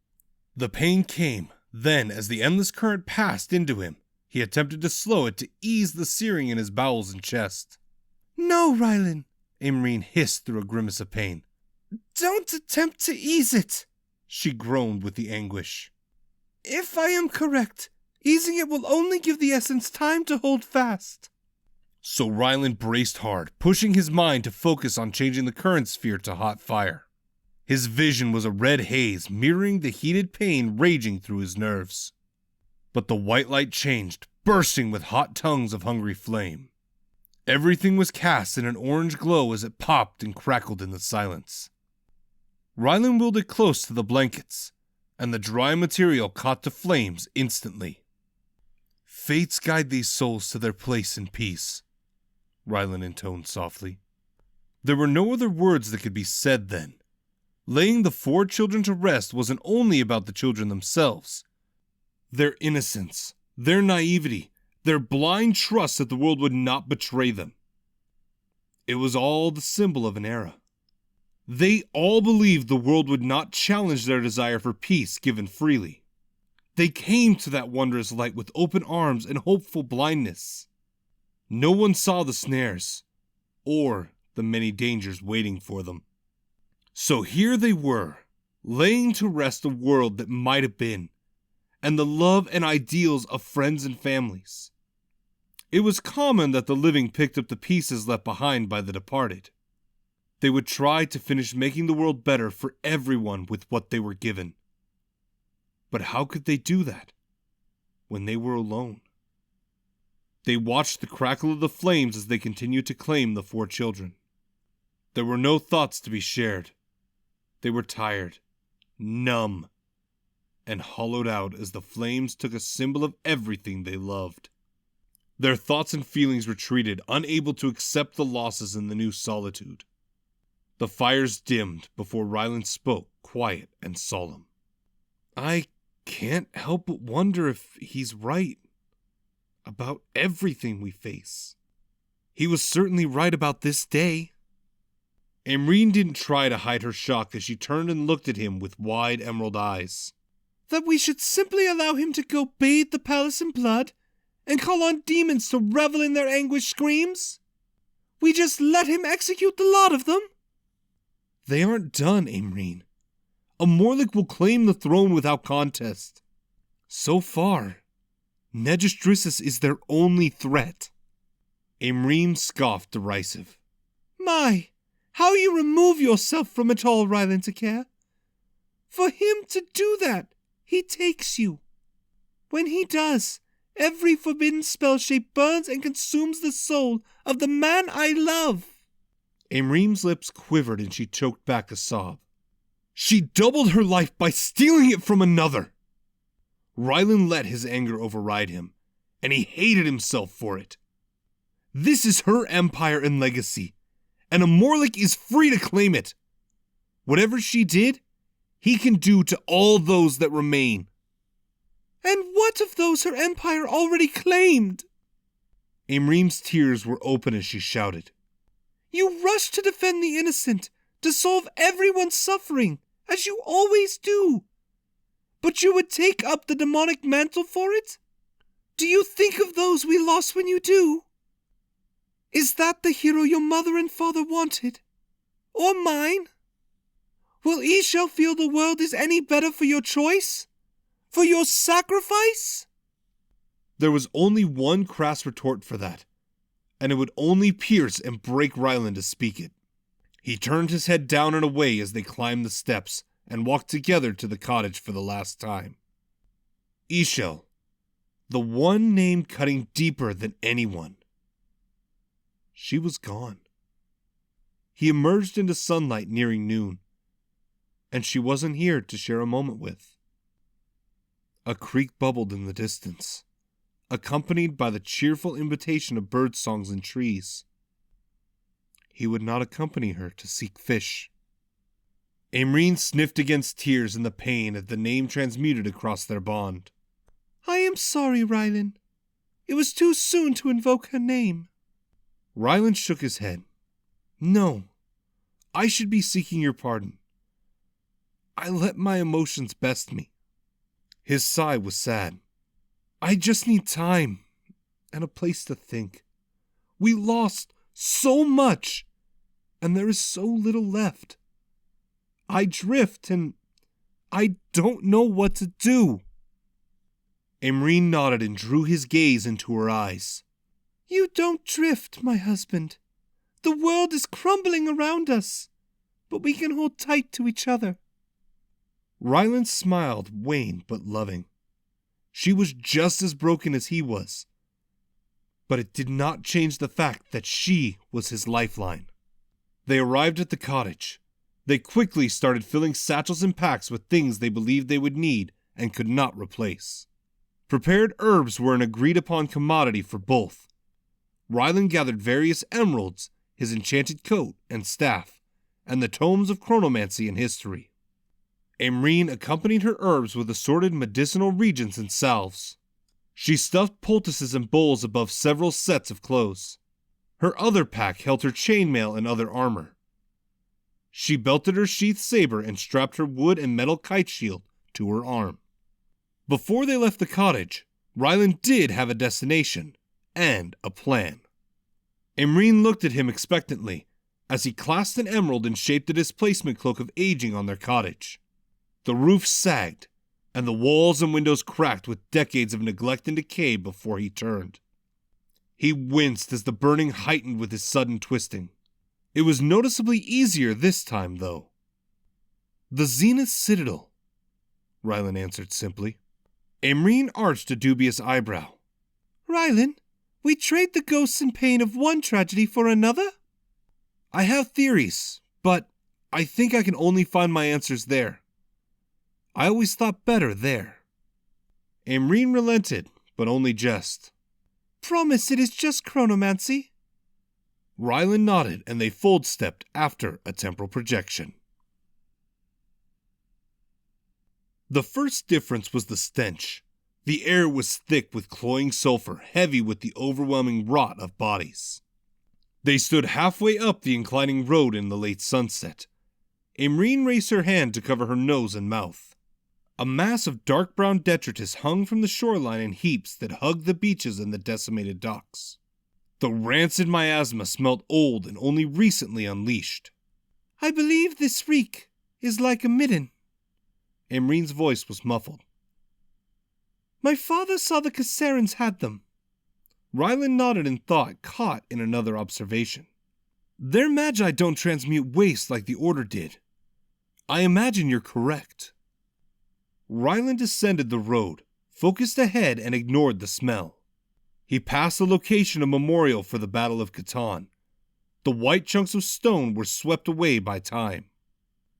The pain came, then as the endless current passed into him, he attempted to slow it to ease the searing in his bowels and chest. No, Rylan, Imrine hissed through a grimace of pain. Don't attempt to ease it, She groaned with the anguish. If I am correct, easing it will only give the essence time to hold fast. So Rylan braced hard, pushing his mind to focus on changing the current sphere to hot fire. His vision was a red haze, mirroring the heated pain raging through his nerves. But the white light changed, bursting with hot tongues of hungry flame. Everything was cast in an orange glow as it popped and crackled in the silence. Rylan willed it close to the blankets, and the dry material caught to flames instantly. Fates guide these souls to their place in peace, Rylan intoned softly. There were no other words that could be said then. Laying the 4 children to rest wasn't only about the children themselves. Their innocence, their naivety, their blind trust that the world would not betray them. It was all the symbol of an era. They all believed the world would not challenge their desire for peace given freely. They came to that wondrous light with open arms and hopeful blindness. No one saw the snares, or the many dangers waiting for them. So here they were, laying to rest a world that might have been, and the love and ideals of friends and families. It was common that the living picked up the pieces left behind by the departed. They would try to finish making the world better for everyone with what they were given. But how could they do that when they were alone? They watched the crackle of the flames as they continued to claim the 4 children. There were no thoughts to be shared. They were tired, numb, and hollowed out as the flames took a symbol of everything they loved. Their thoughts and feelings retreated, unable to accept the losses in the new solitude. The fires dimmed before Rylan spoke, quiet and solemn. I can't help but wonder if he's right about everything we face. He was certainly right about this day. Imrine didn't try to hide her shock as she turned and looked at him with wide emerald eyes. That we should simply allow him to go bathe the palace in blood and call on demons to revel in their anguished screams? We just let him execute the lot of them? They aren't done, Imrine. A Morlock will claim the throne without contest. So far, Negistrissus is their only threat. Imrine scoffed derisive. My, how you remove yourself from it all, Rylan to care. For him to do that, he takes you. When he does, every forbidden spell shape burns and consumes the soul of the man I love. Imrine's lips quivered and she choked back a sob. She doubled her life by stealing it from another. Rylan let his anger override him, and he hated himself for it. This is her empire and legacy, and a Morlock is free to claim it. Whatever she did, he can do to all those that remain. And what of those her empire already claimed? Imrine's tears were open as she shouted. You rush to defend the innocent, to solve everyone's suffering, as you always do. But you would take up the demonic mantle for it? Do you think of those we lost when you do? Is that the hero your mother and father wanted? Or mine? Will Ishel feel the world is any better for your choice? For your sacrifice? There was only one crass retort for that, and it would only pierce and break Rylan to speak it. He turned his head down and away as they climbed the steps and walked together to the cottage for the last time. Ishel, the one name cutting deeper than anyone. She was gone. He emerged into sunlight nearing noon, and she wasn't here to share a moment with. A creek bubbled in the distance, accompanied by the cheerful invitation of bird songs and trees. He would not accompany her to seek fish. Amreen sniffed against tears in the pain as the name transmuted across their bond. I am sorry, Rylan. It was too soon to invoke her name. Rylan shook his head. No, I should be seeking your pardon. I let my emotions best me. His sigh was sad. I just need time and a place to think. We lost so much, and there is so little left. I drift, and I don't know what to do. Amreen nodded and drew his gaze into her eyes. You don't drift, my husband. The world is crumbling around us, but we can hold tight to each other. Rylan smiled, wan but loving. She was just as broken as he was. But it did not change the fact that she was his lifeline. They arrived at the cottage. They quickly started filling satchels and packs with things they believed they would need and could not replace. Prepared herbs were an agreed-upon commodity for both. Rylan gathered various emeralds, his enchanted coat and staff, and the tomes of chronomancy and history. Amreen accompanied her herbs with assorted medicinal reagents and salves. She stuffed poultices and bowls above several sets of clothes. Her other pack held her chainmail and other armor. She belted her sheathed saber and strapped her wood and metal kite shield to her arm. Before they left the cottage, Rylan did have a destination and a plan. Amreen looked at him expectantly as he clasped an emerald and shaped a displacement cloak of aging on their cottage. The roof sagged, and the walls and windows cracked with decades of neglect and decay before he turned. He winced as the burning heightened with his sudden twisting. It was noticeably easier this time, though. The Zenith Citadel, Rylan answered simply. Amreen arched a dubious eyebrow. Rylan, we trade the ghosts and pain of one tragedy for another? I have theories, but I think I can only find my answers there. I always thought better there. Amreen relented, but only just. Promise it is just chronomancy. Rylan nodded, and they fold-stepped after a temporal projection. The first difference was the stench. The air was thick with cloying sulfur, heavy with the overwhelming rot of bodies. They stood halfway up the inclining road in the late sunset. Amreen raised her hand to cover her nose and mouth. A mass of dark brown detritus hung from the shoreline in heaps that hugged the beaches and the decimated docks. The rancid miasma smelt old and only recently unleashed. I believe this reek is like a midden. Amreen's voice was muffled. My father saw the Kasserans had them. Rylan nodded in thought, caught in another observation. Their magi don't transmute waste like the Order did. I imagine you're correct. Rylan descended the road, focused ahead, and ignored the smell. He passed the location of memorial for the Battle of Catan. The white chunks of stone were swept away by time.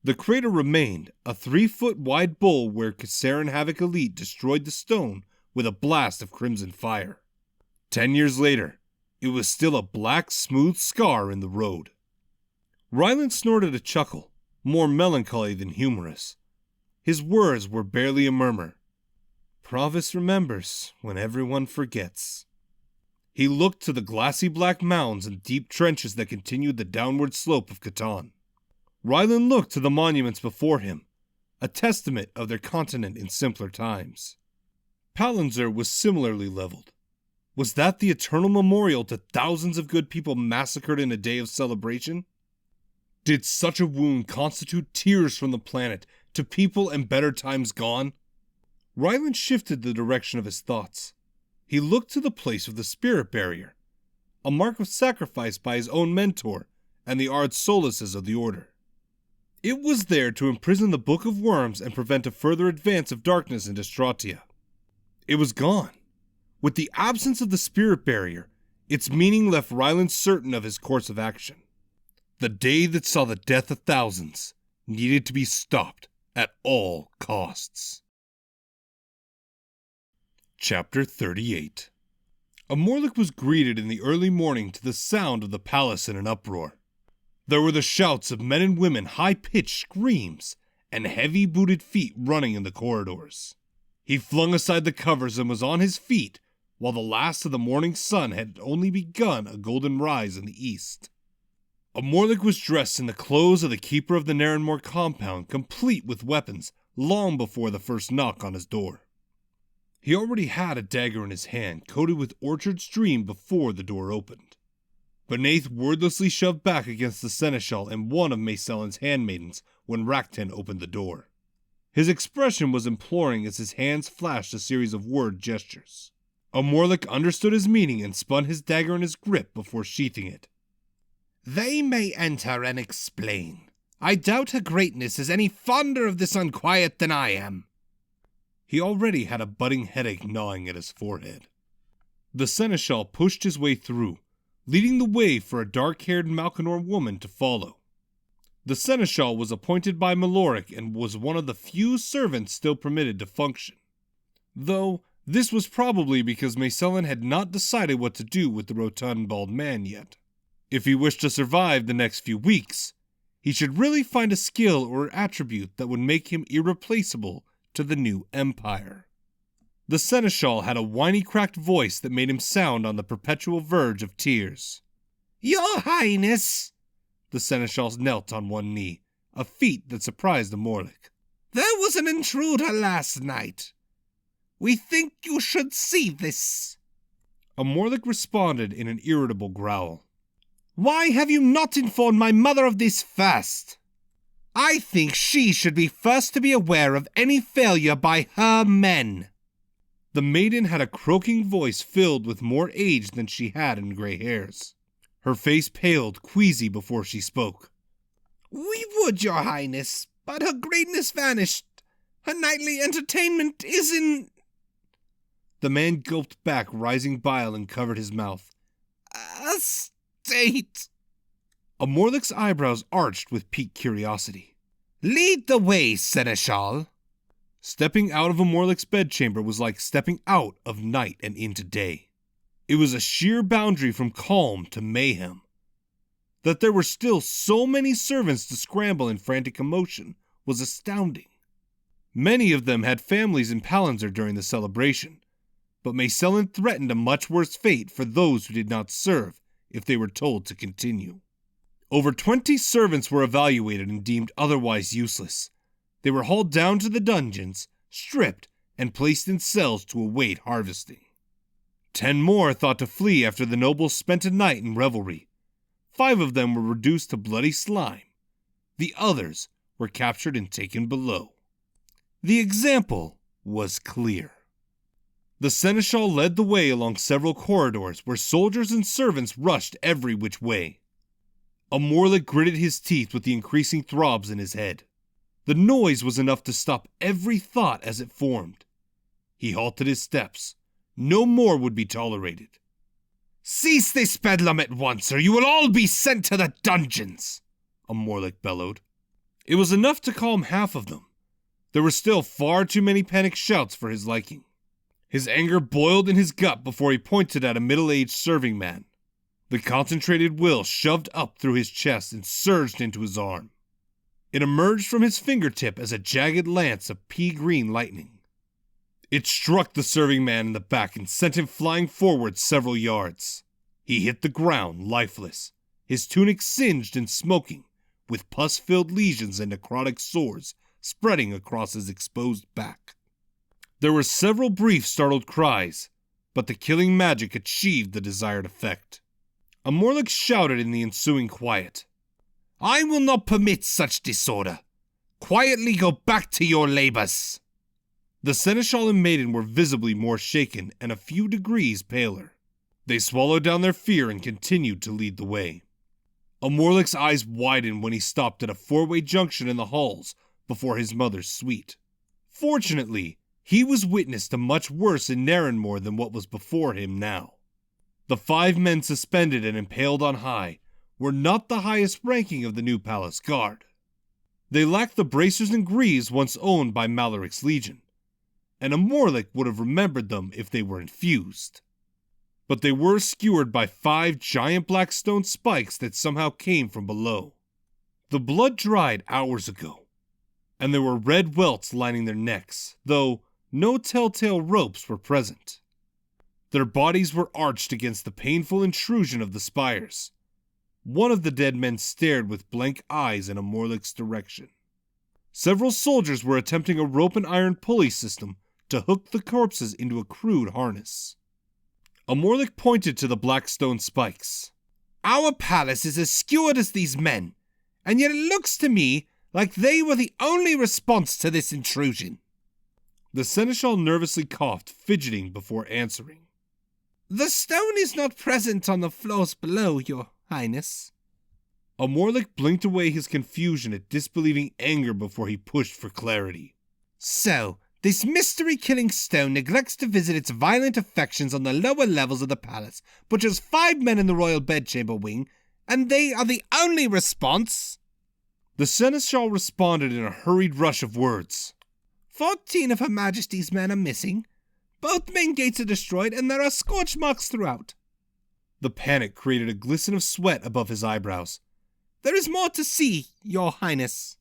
The crater remained, a 3-foot-wide bowl where Kasseran Havoc Elite destroyed the stone with a blast of crimson fire. 10 years later, it was still a black, smooth scar in the road. Rylan snorted a chuckle, more melancholy than humorous. His words were barely a murmur. Provis remembers when everyone forgets. He looked to the glassy black mounds and deep trenches that continued the downward slope of Catan. Rylan looked to the monuments before him, a testament of their continent in simpler times. Palanzur was similarly leveled. Was that the eternal memorial to thousands of good people massacred in a day of celebration? Did such a wound constitute tears from the planet to people and better times gone? Rylan shifted the direction of his thoughts. He looked to the place of the spirit barrier, a mark of sacrifice by his own mentor and the Ard Solaces of the Order. It was there to imprison the Book of Worms and prevent a further advance of darkness into Stratia. It was gone. With the absence of the spirit barrier, its meaning left Rylan certain of his course of action. The day that saw the death of thousands needed to be stopped at all costs. Chapter 38. Amorlik was greeted in the early morning to the sound of the palace in an uproar. There were the shouts of men and women, high-pitched screams, and heavy-booted feet running in the corridors. He flung aside the covers and was on his feet, while the last of the morning sun had only begun a golden rise in the east. Amorlik was dressed in the clothes of the keeper of the Narrenmore compound, complete with weapons, long before the first knock on his door. He already had a dagger in his hand, coated with orchard stream before the door opened. Beneath wordlessly shoved back against the seneschal and one of Maysellin's handmaidens when Rakten opened the door. His expression was imploring as his hands flashed a series of word gestures. Amorlik understood his meaning and spun his dagger in his grip before sheathing it. They may enter and explain. I doubt her greatness is any fonder of this unquiet than I am. He already had a budding headache gnawing at his forehead. The seneschal pushed his way through, leading the way for a dark-haired Malkanor woman to follow. The seneschal was appointed by Maloric and was one of the few servants still permitted to function. Though, this was probably because Maysellin had not decided what to do with the rotund bald man yet. If he wished to survive the next few weeks, he should really find a skill or attribute that would make him irreplaceable to the new empire. The seneschal had a whiny cracked voice that made him sound on the perpetual verge of tears. Your Highness! The seneschal knelt on one knee, a feat that surprised Amorlik. There was an intruder last night. We think you should see this. Amorlik responded in an irritable growl. Why have you not informed my mother of this first? I think she should be first to be aware of any failure by her men. The maiden had a croaking voice filled with more age than she had in gray hairs. Her face paled, queasy before she spoke. We would, Your Highness, but her greatness vanished. Her nightly entertainment is in... The man gulped back rising bile and covered his mouth. A state. Amorlik's eyebrows arched with piqued curiosity. Lead the way, Seneschal. Stepping out of Amorlik's bedchamber was like stepping out of night and into day. It was a sheer boundary from calm to mayhem. That there were still so many servants to scramble in frantic commotion was astounding. Many of them had families in Palantir during the celebration, but Maysellin threatened a much worse fate for those who did not serve if they were told to continue. Over 20 servants were evaluated and deemed otherwise useless. They were hauled down to the dungeons, stripped, and placed in cells to await harvesting. 10 more thought to flee after the nobles spent a night in revelry. 5 of them were reduced to bloody slime. The others were captured and taken below. The example was clear. The seneschal led the way along several corridors where soldiers and servants rushed every which way. Amorlik gritted his teeth with the increasing throbs in his head. The noise was enough to stop every thought as it formed. He halted his steps. No more would be tolerated. Cease this bedlam at once, or you will all be sent to the dungeons, Amorlik bellowed. It was enough to calm half of them. There were still far too many panicked shouts for his liking. His anger boiled in his gut before he pointed at a middle-aged serving man. The concentrated will shoved up through his chest and surged into his arm. It emerged from his fingertip as a jagged lance of pea-green lightning. It struck the serving man in the back and sent him flying forward several yards. He hit the ground lifeless, his tunic singed and smoking, with pus-filled lesions and necrotic sores spreading across his exposed back. There were several brief startled cries, but the killing magic achieved the desired effect. Amorlik shouted in the ensuing quiet. I will not permit such disorder. Quietly go back to your labors. The seneschal and maiden were visibly more shaken and a few degrees paler. They swallowed down their fear and continued to lead the way. Amorlik's eyes widened when he stopped at a 4-way junction in the halls before his mother's suite. Fortunately, he was witness to much worse in Narrenmore than what was before him now. The 5 men suspended and impaled on high were not the highest ranking of the new palace guard. They lacked the bracers and greaves once owned by Malaric's legion, and Amorlik would have remembered them if they were infused. but they were skewered by 5 giant black stone spikes that somehow came from below. The blood dried hours ago, and there were red welts lining their necks, though no telltale ropes were present. Their bodies were arched against the painful intrusion of the spires. One of the dead men stared with blank eyes in Amorlik's direction. Several soldiers were attempting a rope and iron pulley system to hook the corpses into a crude harness. Amorlik pointed to the black stone spikes. Our palace is as skewered as these men, and yet it looks to me like they were the only response to this intrusion. The seneschal nervously coughed, fidgeting before answering. The stone is not present on the floors below, Your Highness. Amorlik blinked away his confusion at disbelieving anger before he pushed for clarity. So, this mystery-killing stone neglects to visit its violent affections on the lower levels of the palace, butchers 5 men in the royal bedchamber wing, and they are the only response? The seneschal responded in a hurried rush of words. 14 of Her Majesty's men are missing. Both main gates are destroyed, and there are scorch marks throughout. The panic created a glisten of sweat above his eyebrows. There is more to see, Your Highness.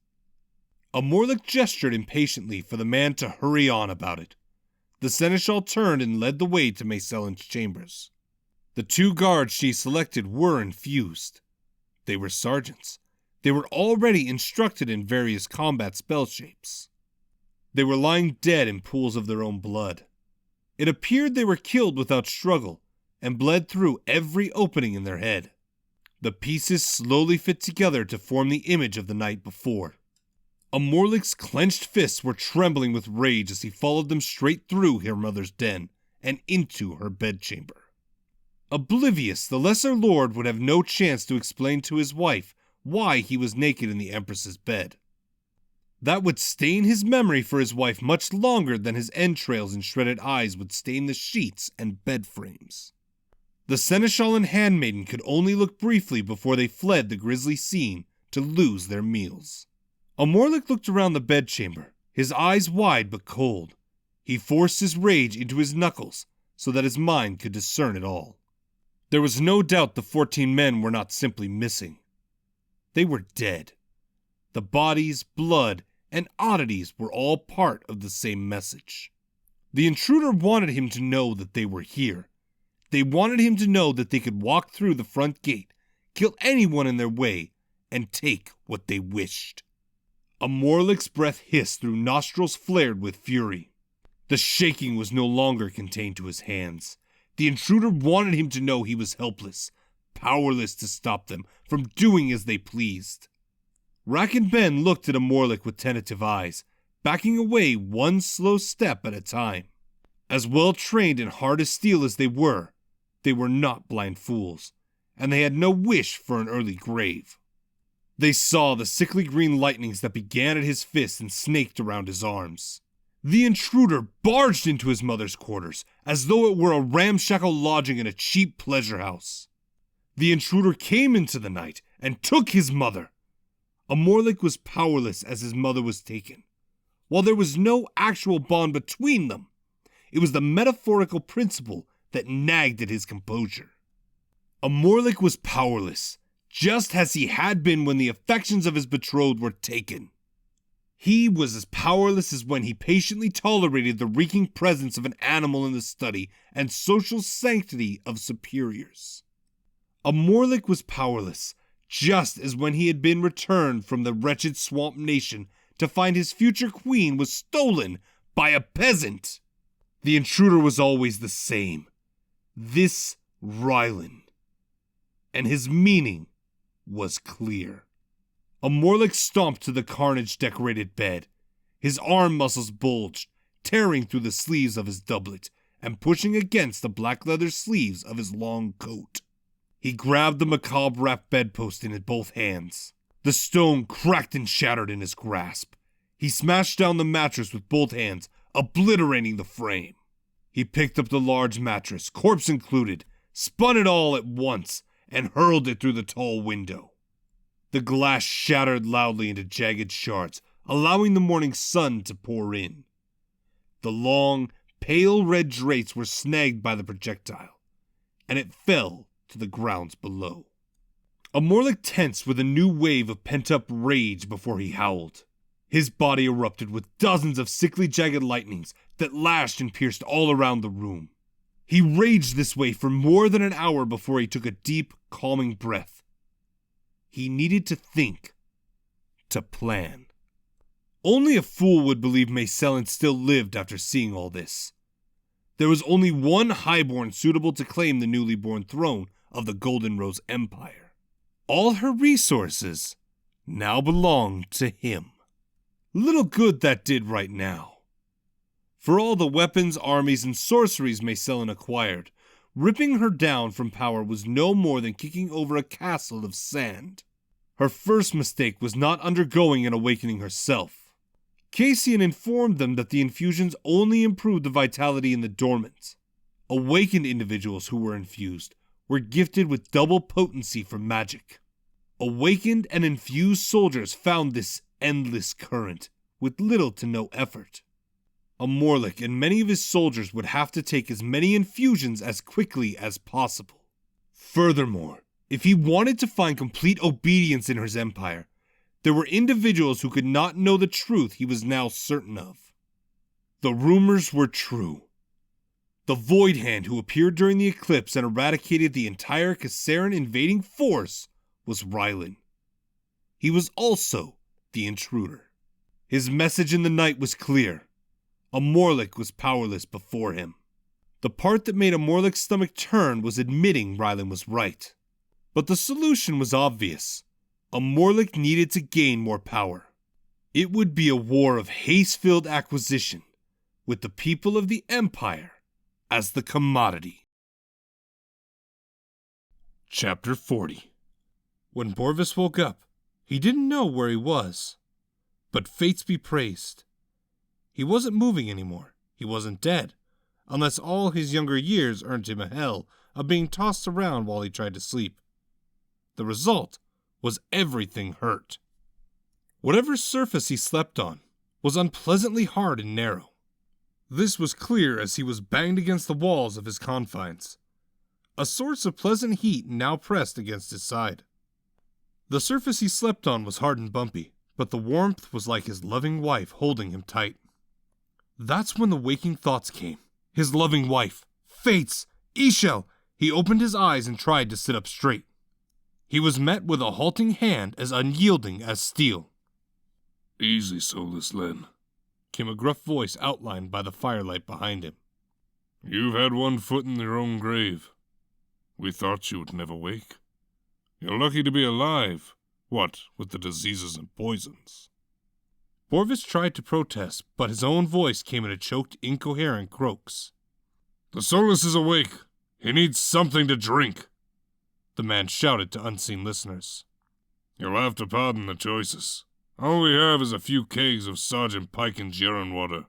Amorlik gestured impatiently for the man to hurry on about it. The seneschal turned and led the way to Mayselin's chambers. The 2 guards she selected were infused. They were sergeants. They were already instructed in various combat spell shapes. They were lying dead in pools of their own blood. It appeared they were killed without struggle and bled through every opening in their head. The pieces slowly fit together to form the image of the night before. Amorlik's clenched fists were trembling with rage as he followed them straight through her mother's den and into her bedchamber. Oblivious, the Lesser Lord would have no chance to explain to his wife why he was naked in the Empress's bed. That would stain his memory for his wife much longer than his entrails and shredded eyes would stain the sheets and bed frames. The seneschal and handmaiden could only look briefly before they fled the grisly scene to lose their meals. Amorlik looked around the bedchamber, his eyes wide but cold. He forced his rage into his knuckles so that his mind could discern it all. There was no doubt the 14 men were not simply missing. They were dead. The bodies, blood, and oddities were all part of the same message. The intruder wanted him to know that they were here. They wanted him to know that they could walk through the front gate, kill anyone in their way, and take what they wished. Amorlik's breath hissed through nostrils flared with fury. The shaking was no longer contained to his hands. The intruder wanted him to know he was helpless, powerless to stop them from doing as they pleased. Rack and Ben looked at Amorlik with tentative eyes, backing away one slow step at a time. As well-trained and hard as steel as they were not blind fools, and they had no wish for an early grave. They saw the sickly green lightnings that began at his fists and snaked around his arms. The intruder barged into his mother's quarters as though it were a ramshackle lodging in a cheap pleasure house. The intruder came into the night and took his mother. Amorlik was powerless as his mother was taken. While there was no actual bond between them, it was the metaphorical principle that nagged at his composure. Amorlik was powerless, just as he had been when the affections of his betrothed were taken. He was as powerless as when he patiently tolerated the reeking presence of an animal in the study and social sanctity of superiors. Amorlik was powerless, just as when he had been returned from the wretched swamp nation to find his future queen was stolen by a peasant. The intruder was always the same. This Rylan. And his meaning was clear. Amorlik stomped to the carnage-decorated bed. His arm muscles bulged, tearing through the sleeves of his doublet and pushing against the black leather sleeves of his long coat. He grabbed the macabre-wrapped bedpost in both hands. The stone cracked and shattered in his grasp. He smashed down the mattress with both hands, obliterating the frame. He picked up the large mattress, corpse included, spun it all at once, and hurled it through the tall window. The glass shattered loudly into jagged shards, allowing the morning sun to pour in. The long, pale red drapes were snagged by the projectile, and it fell to the grounds below. Amorlik tensed with a new wave of pent-up rage before he howled. His body erupted with dozens of sickly jagged lightnings that lashed and pierced all around the room. He raged this way for more than an hour before he took a deep, calming breath. He needed to think, to plan. Only a fool would believe Mayselin still lived after seeing all this. There was only one highborn suitable to claim the newly born throne of the Golden Rose Empire. All her resources now belonged to him. Little good that did right now. For all the weapons, armies, and sorceries Mayselin acquired, ripping her down from power was no more than kicking over a castle of sand. Her first mistake was not undergoing an awakening herself. Cassian informed them that the infusions only improved the vitality in the dormant. Awakened individuals who were infused were gifted with double potency from magic. Awakened and infused soldiers found this endless current with little to no effort. Amorlik and many of his soldiers would have to take as many infusions as quickly as possible. Furthermore, if he wanted to find complete obedience in his empire, there were individuals who could not know the truth he was now certain of. The rumors were true. The Void Hand who appeared during the eclipse and eradicated the entire Kassaran invading force was Rylan. He was also the intruder. His message in the night was clear. Amorlik was powerless before him. The part that made Amorlik's stomach turn was admitting Rylan was right. But the solution was obvious. Amorlik needed to gain more power. It would be a war of haste-filled acquisition, with the people of the Empire as the commodity. Chapter 40. When Borvis woke up, he didn't know where he was. But fates be praised. He wasn't moving anymore. He wasn't dead, unless all his younger years earned him a hell of being tossed around while he tried to sleep. The result was everything hurt. Whatever surface he slept on was unpleasantly hard and narrow. This was clear as he was banged against the walls of his confines. A source of pleasant heat now pressed against his side. The surface he slept on was hard and bumpy, but the warmth was like his loving wife holding him tight. That's when the waking thoughts came. His loving wife. Fates! Ishel! He opened his eyes and tried to sit up straight. He was met with a halting hand as unyielding as steel. Easy, soulless Len, came a gruff voice outlined by the firelight behind him. You've had one foot in your own grave. We thought you would never wake. You're lucky to be alive, what with the diseases and poisons. Borvis tried to protest, but his own voice came in a choked, incoherent croaks. The soulless is awake. He needs something to drink, the man shouted to unseen listeners. You'll have to pardon the choices. All we have is a few kegs of Sergeant Pike and Geron water,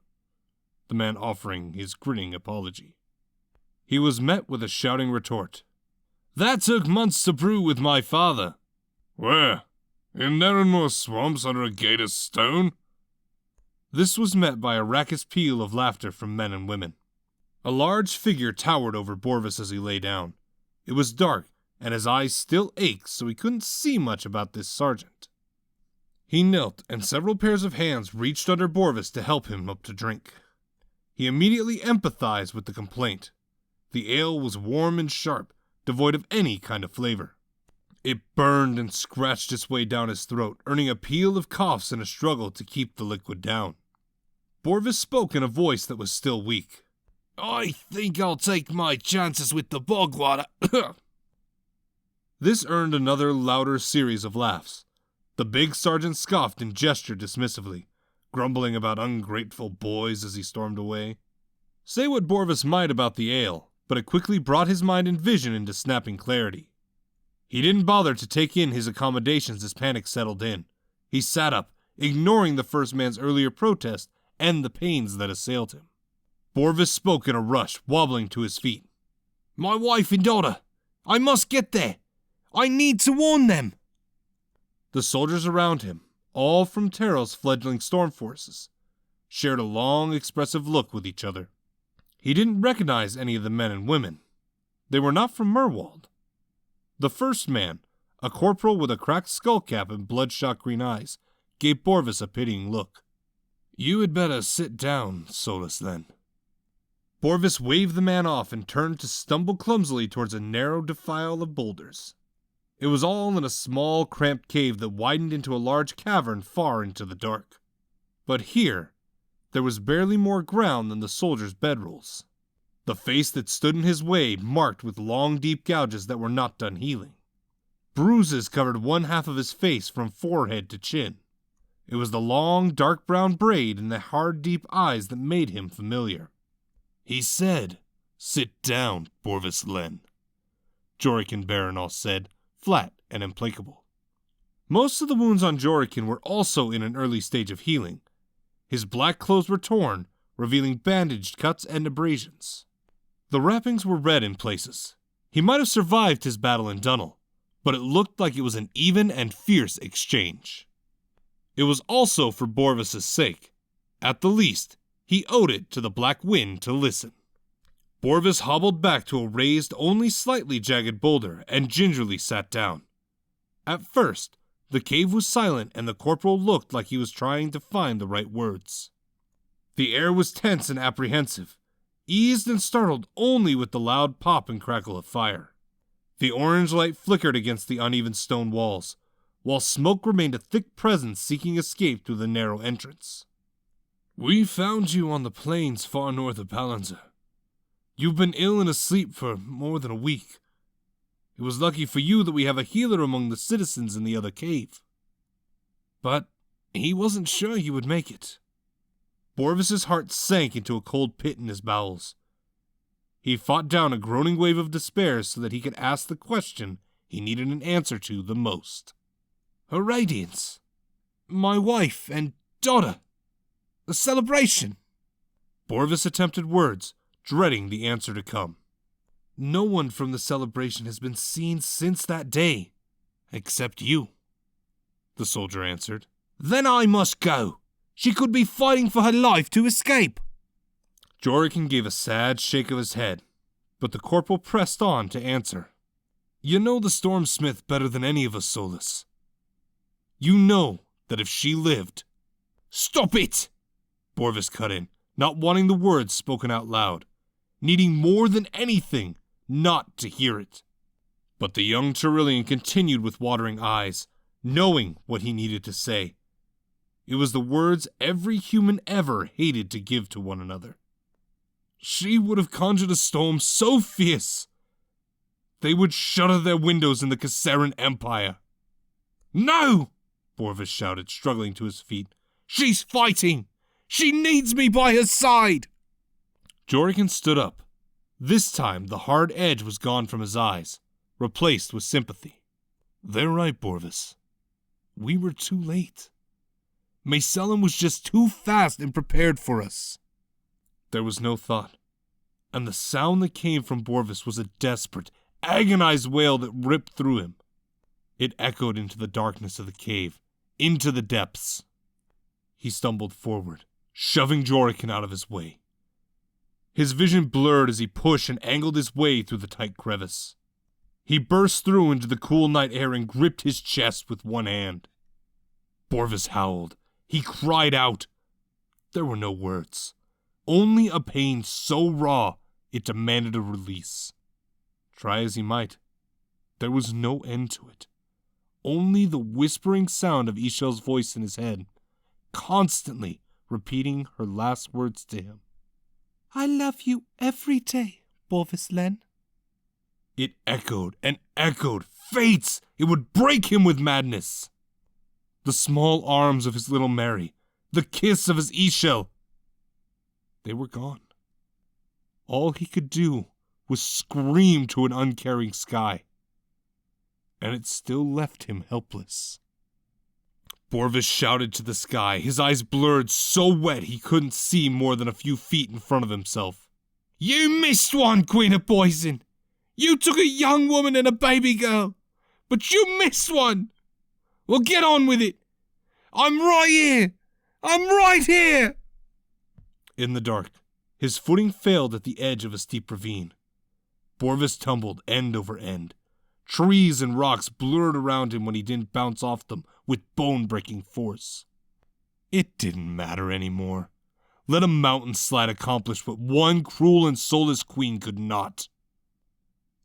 the man offering his grinning apology. He was met with a shouting retort. That took months to brew with my father. Where? In Narrenmoor swamps under a gate of stone? This was met by a raucous peal of laughter from men and women. A large figure towered over Borvis as he lay down. It was dark, and his eyes still ached, so he couldn't see much about this sergeant. He knelt, and several pairs of hands reached under Borvis to help him up to drink. He immediately empathized with the complaint. The ale was warm and sharp, devoid of any kind of flavor. It burned and scratched its way down his throat, earning a peal of coughs in a struggle to keep the liquid down. Borvis spoke in a voice that was still weak. I think I'll take my chances with the bog water. This earned another louder series of laughs. The big sergeant scoffed and gestured dismissively, grumbling about ungrateful boys as he stormed away. Say what Borvis might about the ale, but it quickly brought his mind and vision into snapping clarity. He didn't bother to take in his accommodations as panic settled in. He sat up, ignoring the first man's earlier protest and the pains that assailed him. Borvis spoke in a rush, wobbling to his feet. My wife and daughter! I must get there! I need to warn them! The soldiers around him, all from Terrell's fledgling storm forces, shared a long, expressive look with each other. He didn't recognize any of the men and women. They were not from Merwald. The first man, a corporal with a cracked skullcap and bloodshot green eyes, gave Borvis a pitying look. "You had better sit down, Solus, then." Borvis waved the man off and turned to stumble clumsily towards a narrow defile of boulders. It was all in a small, cramped cave that widened into a large cavern far into the dark. But here, there was barely more ground than the soldiers' bedrolls. The face that stood in his way marked with long, deep gouges that were not done healing. Bruises covered one half of his face from forehead to chin. It was the long, dark brown braid and the hard, deep eyes that made him familiar. "He said, 'Sit down, Borvis Len,'" Jorikin Baranol said, flat and implacable. Most of the wounds on Jorikin were also in an early stage of healing. His black clothes were torn, revealing bandaged cuts and abrasions. The wrappings were red in places. He might have survived his battle in Dunnel, but it looked like it was an even and fierce exchange. It was also for Borvis's sake. At the least, he owed it to the Black Wind to listen. Borvis hobbled back to a raised, only slightly jagged boulder and gingerly sat down. At first, the cave was silent and the corporal looked like he was trying to find the right words. The air was tense and apprehensive, eased and startled only with the loud pop and crackle of fire. The orange light flickered against the uneven stone walls, while smoke remained a thick presence seeking escape through the narrow entrance. "We found you on the plains far north of Palanza. You've been ill and asleep for more than a week. It was lucky for you that we have a healer among the citizens in the other cave. But he wasn't sure you would make it." Borvis's heart sank into a cold pit in his bowels. He fought down a groaning wave of despair so that he could ask the question he needed an answer to the most. "Her radiance. My wife and daughter. The celebration." Borvis attempted words, dreading the answer to come. "No one from the celebration has been seen since that day, except you," the soldier answered. "Then I must go. She could be fighting for her life to escape." Jorikin gave a sad shake of his head, but the corporal pressed on to answer. "You know the Stormsmith better than any of us, Solus. You know that if she lived—" "Stop it!" Borvis cut in, not wanting the words spoken out loud, needing more than anything not to hear it. But the young Tyrillian continued with watering eyes, knowing what he needed to say. It was the words every human ever hated to give to one another. "She would have conjured a storm so fierce, they would shutter their windows in the Kassaran Empire." "No!" Borvis shouted, struggling to his feet. "She's fighting! She needs me by her side!" Jorikin stood up. This time the hard edge was gone from his eyes, replaced with sympathy. "They're right, Borvis. We were too late. Mayselin was just too fast and prepared for us." There was no thought, and the sound that came from Borvis was a desperate, agonized wail that ripped through him. It echoed into the darkness of the cave, into the depths. He stumbled forward, shoving Jorikin out of his way. His vision blurred as he pushed and angled his way through the tight crevice. He burst through into the cool night air and gripped his chest with one hand. Borvis howled. He cried out. There were no words, only a pain so raw it demanded a release. Try as he might, there was no end to it. Only the whispering sound of Ishel's voice in his head, constantly repeating her last words to him. "I love you every day, Borvis Len." It echoed and echoed. Fates! It would break him with madness. The small arms of his little Mary, the kiss of his Ishel, they were gone. All he could do was scream to an uncaring sky, and it still left him helpless. Borvis shouted to the sky, his eyes blurred so wet he couldn't see more than a few feet in front of himself. "You missed one, Queen of Poison! You took a young woman and a baby girl, but you missed one! Well, get on with it! I'm right here! I'm right here!" In the dark, his footing failed at the edge of a steep ravine. Borvis tumbled end over end. Trees and rocks blurred around him when he didn't bounce off them with bone-breaking force. It didn't matter anymore. Let a mountain slide accomplish what one cruel and soulless queen could not.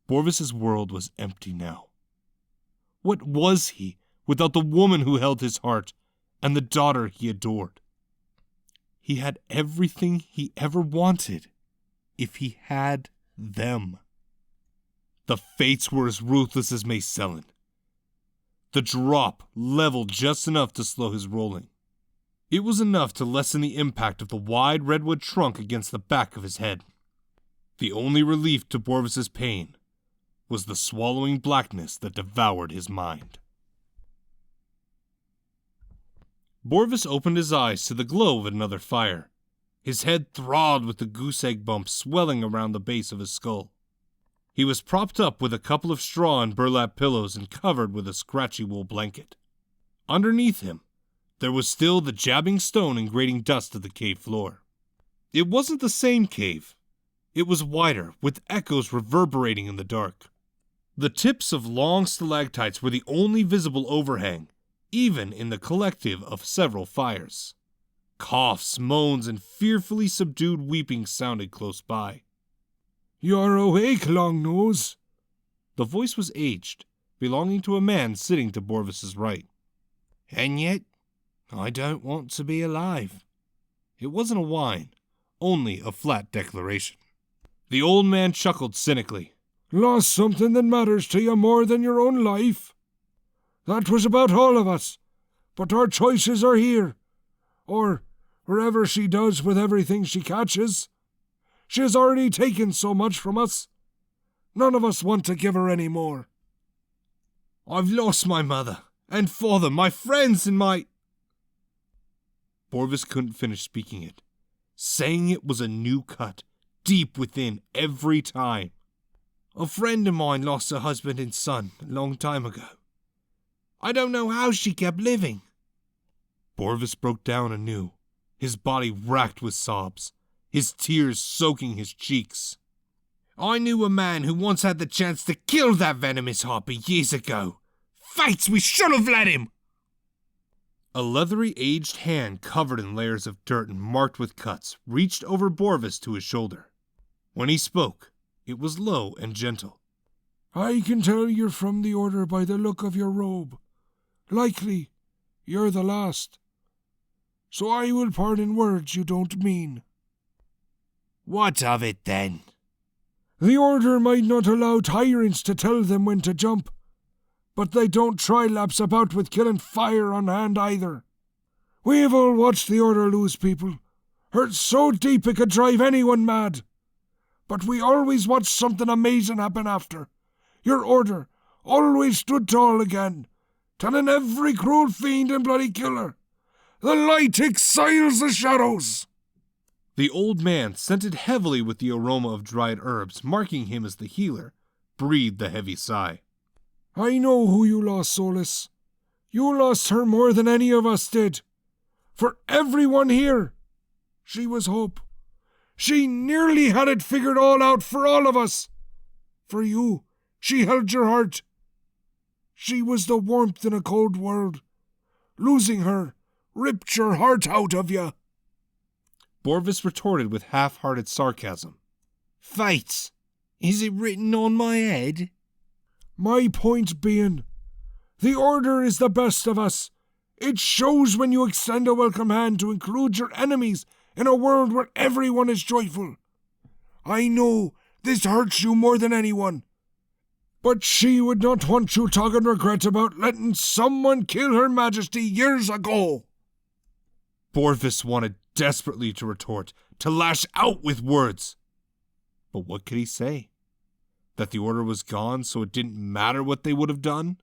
Borvis's world was empty now. What was he without the woman who held his heart and the daughter he adored? He had everything he ever wanted, if he had them. The fates were as ruthless as Mayselin. The drop leveled just enough to slow his rolling. It was enough to lessen the impact of the wide redwood trunk against the back of his head. The only relief to Borvis's pain was the swallowing blackness that devoured his mind. Borvis opened his eyes to the glow of another fire. His head throbbed with the goose egg bump swelling around the base of his skull. He was propped up with a couple of straw and burlap pillows and covered with a scratchy wool blanket. Underneath him, there was still the jabbing stone and grating dust of the cave floor. It wasn't the same cave. It was wider, with echoes reverberating in the dark. The tips of long stalactites were the only visible overhang, even in the collective of several fires. Coughs, moans, and fearfully subdued weeping sounded close by. "You're awake, Longnose." The voice was aged, belonging to a man sitting to Borvis's right. "And yet, I don't want to be alive." It wasn't a whine, only a flat declaration. The old man chuckled cynically. "Lost something that matters to you more than your own life? That was about all of us, but our choices are here, or wherever she does with everything she catches. She has already taken so much from us. None of us want to give her any more." "I've lost my mother, and father, my friends, and my—" Borvis couldn't finish speaking it. Saying it was a new cut, deep within every time. "A friend of mine lost her husband and son a long time ago. I don't know how she kept living." Borvis broke down anew, his body racked with sobs, his tears soaking his cheeks. "I knew a man who once had the chance to kill that venomous harpy years ago. Fates, we should have let him!" A leathery, aged hand covered in layers of dirt and marked with cuts reached over Borvis to his shoulder. When he spoke, it was low and gentle. "I can tell you're from the Order by the look of your robe. Likely, you're the last. So I will pardon words you don't mean." "What of it, then?" "The Order might not allow tyrants to tell them when to jump, but they don't try-lapse about with killing fire on hand either. We've all watched the Order lose people, hurt so deep it could drive anyone mad. But we always watched something amazing happen after. Your Order always stood tall again, telling every cruel fiend and bloody killer, 'The light exiles the shadows!'" The old man, scented heavily with the aroma of dried herbs, marking him as the healer, breathed a heavy sigh. "I know who you lost, Solus. You lost her more than any of us did. For everyone here, she was hope. She nearly had it figured all out for all of us. For you, she held your heart. She was the warmth in a cold world. Losing her ripped your heart out of you." Borvis retorted with half-hearted sarcasm. "Fates, is it written on my head?" "My point being, the Order is the best of us. It shows when you extend a welcome hand to include your enemies in a world where everyone is joyful. I know this hurts you more than anyone, but she would not want you talking regret about letting someone kill Her Majesty years ago." Borvis wanted desperately to retort, to lash out with words. But what could he say? That the Order was gone, so it didn't matter what they would have done?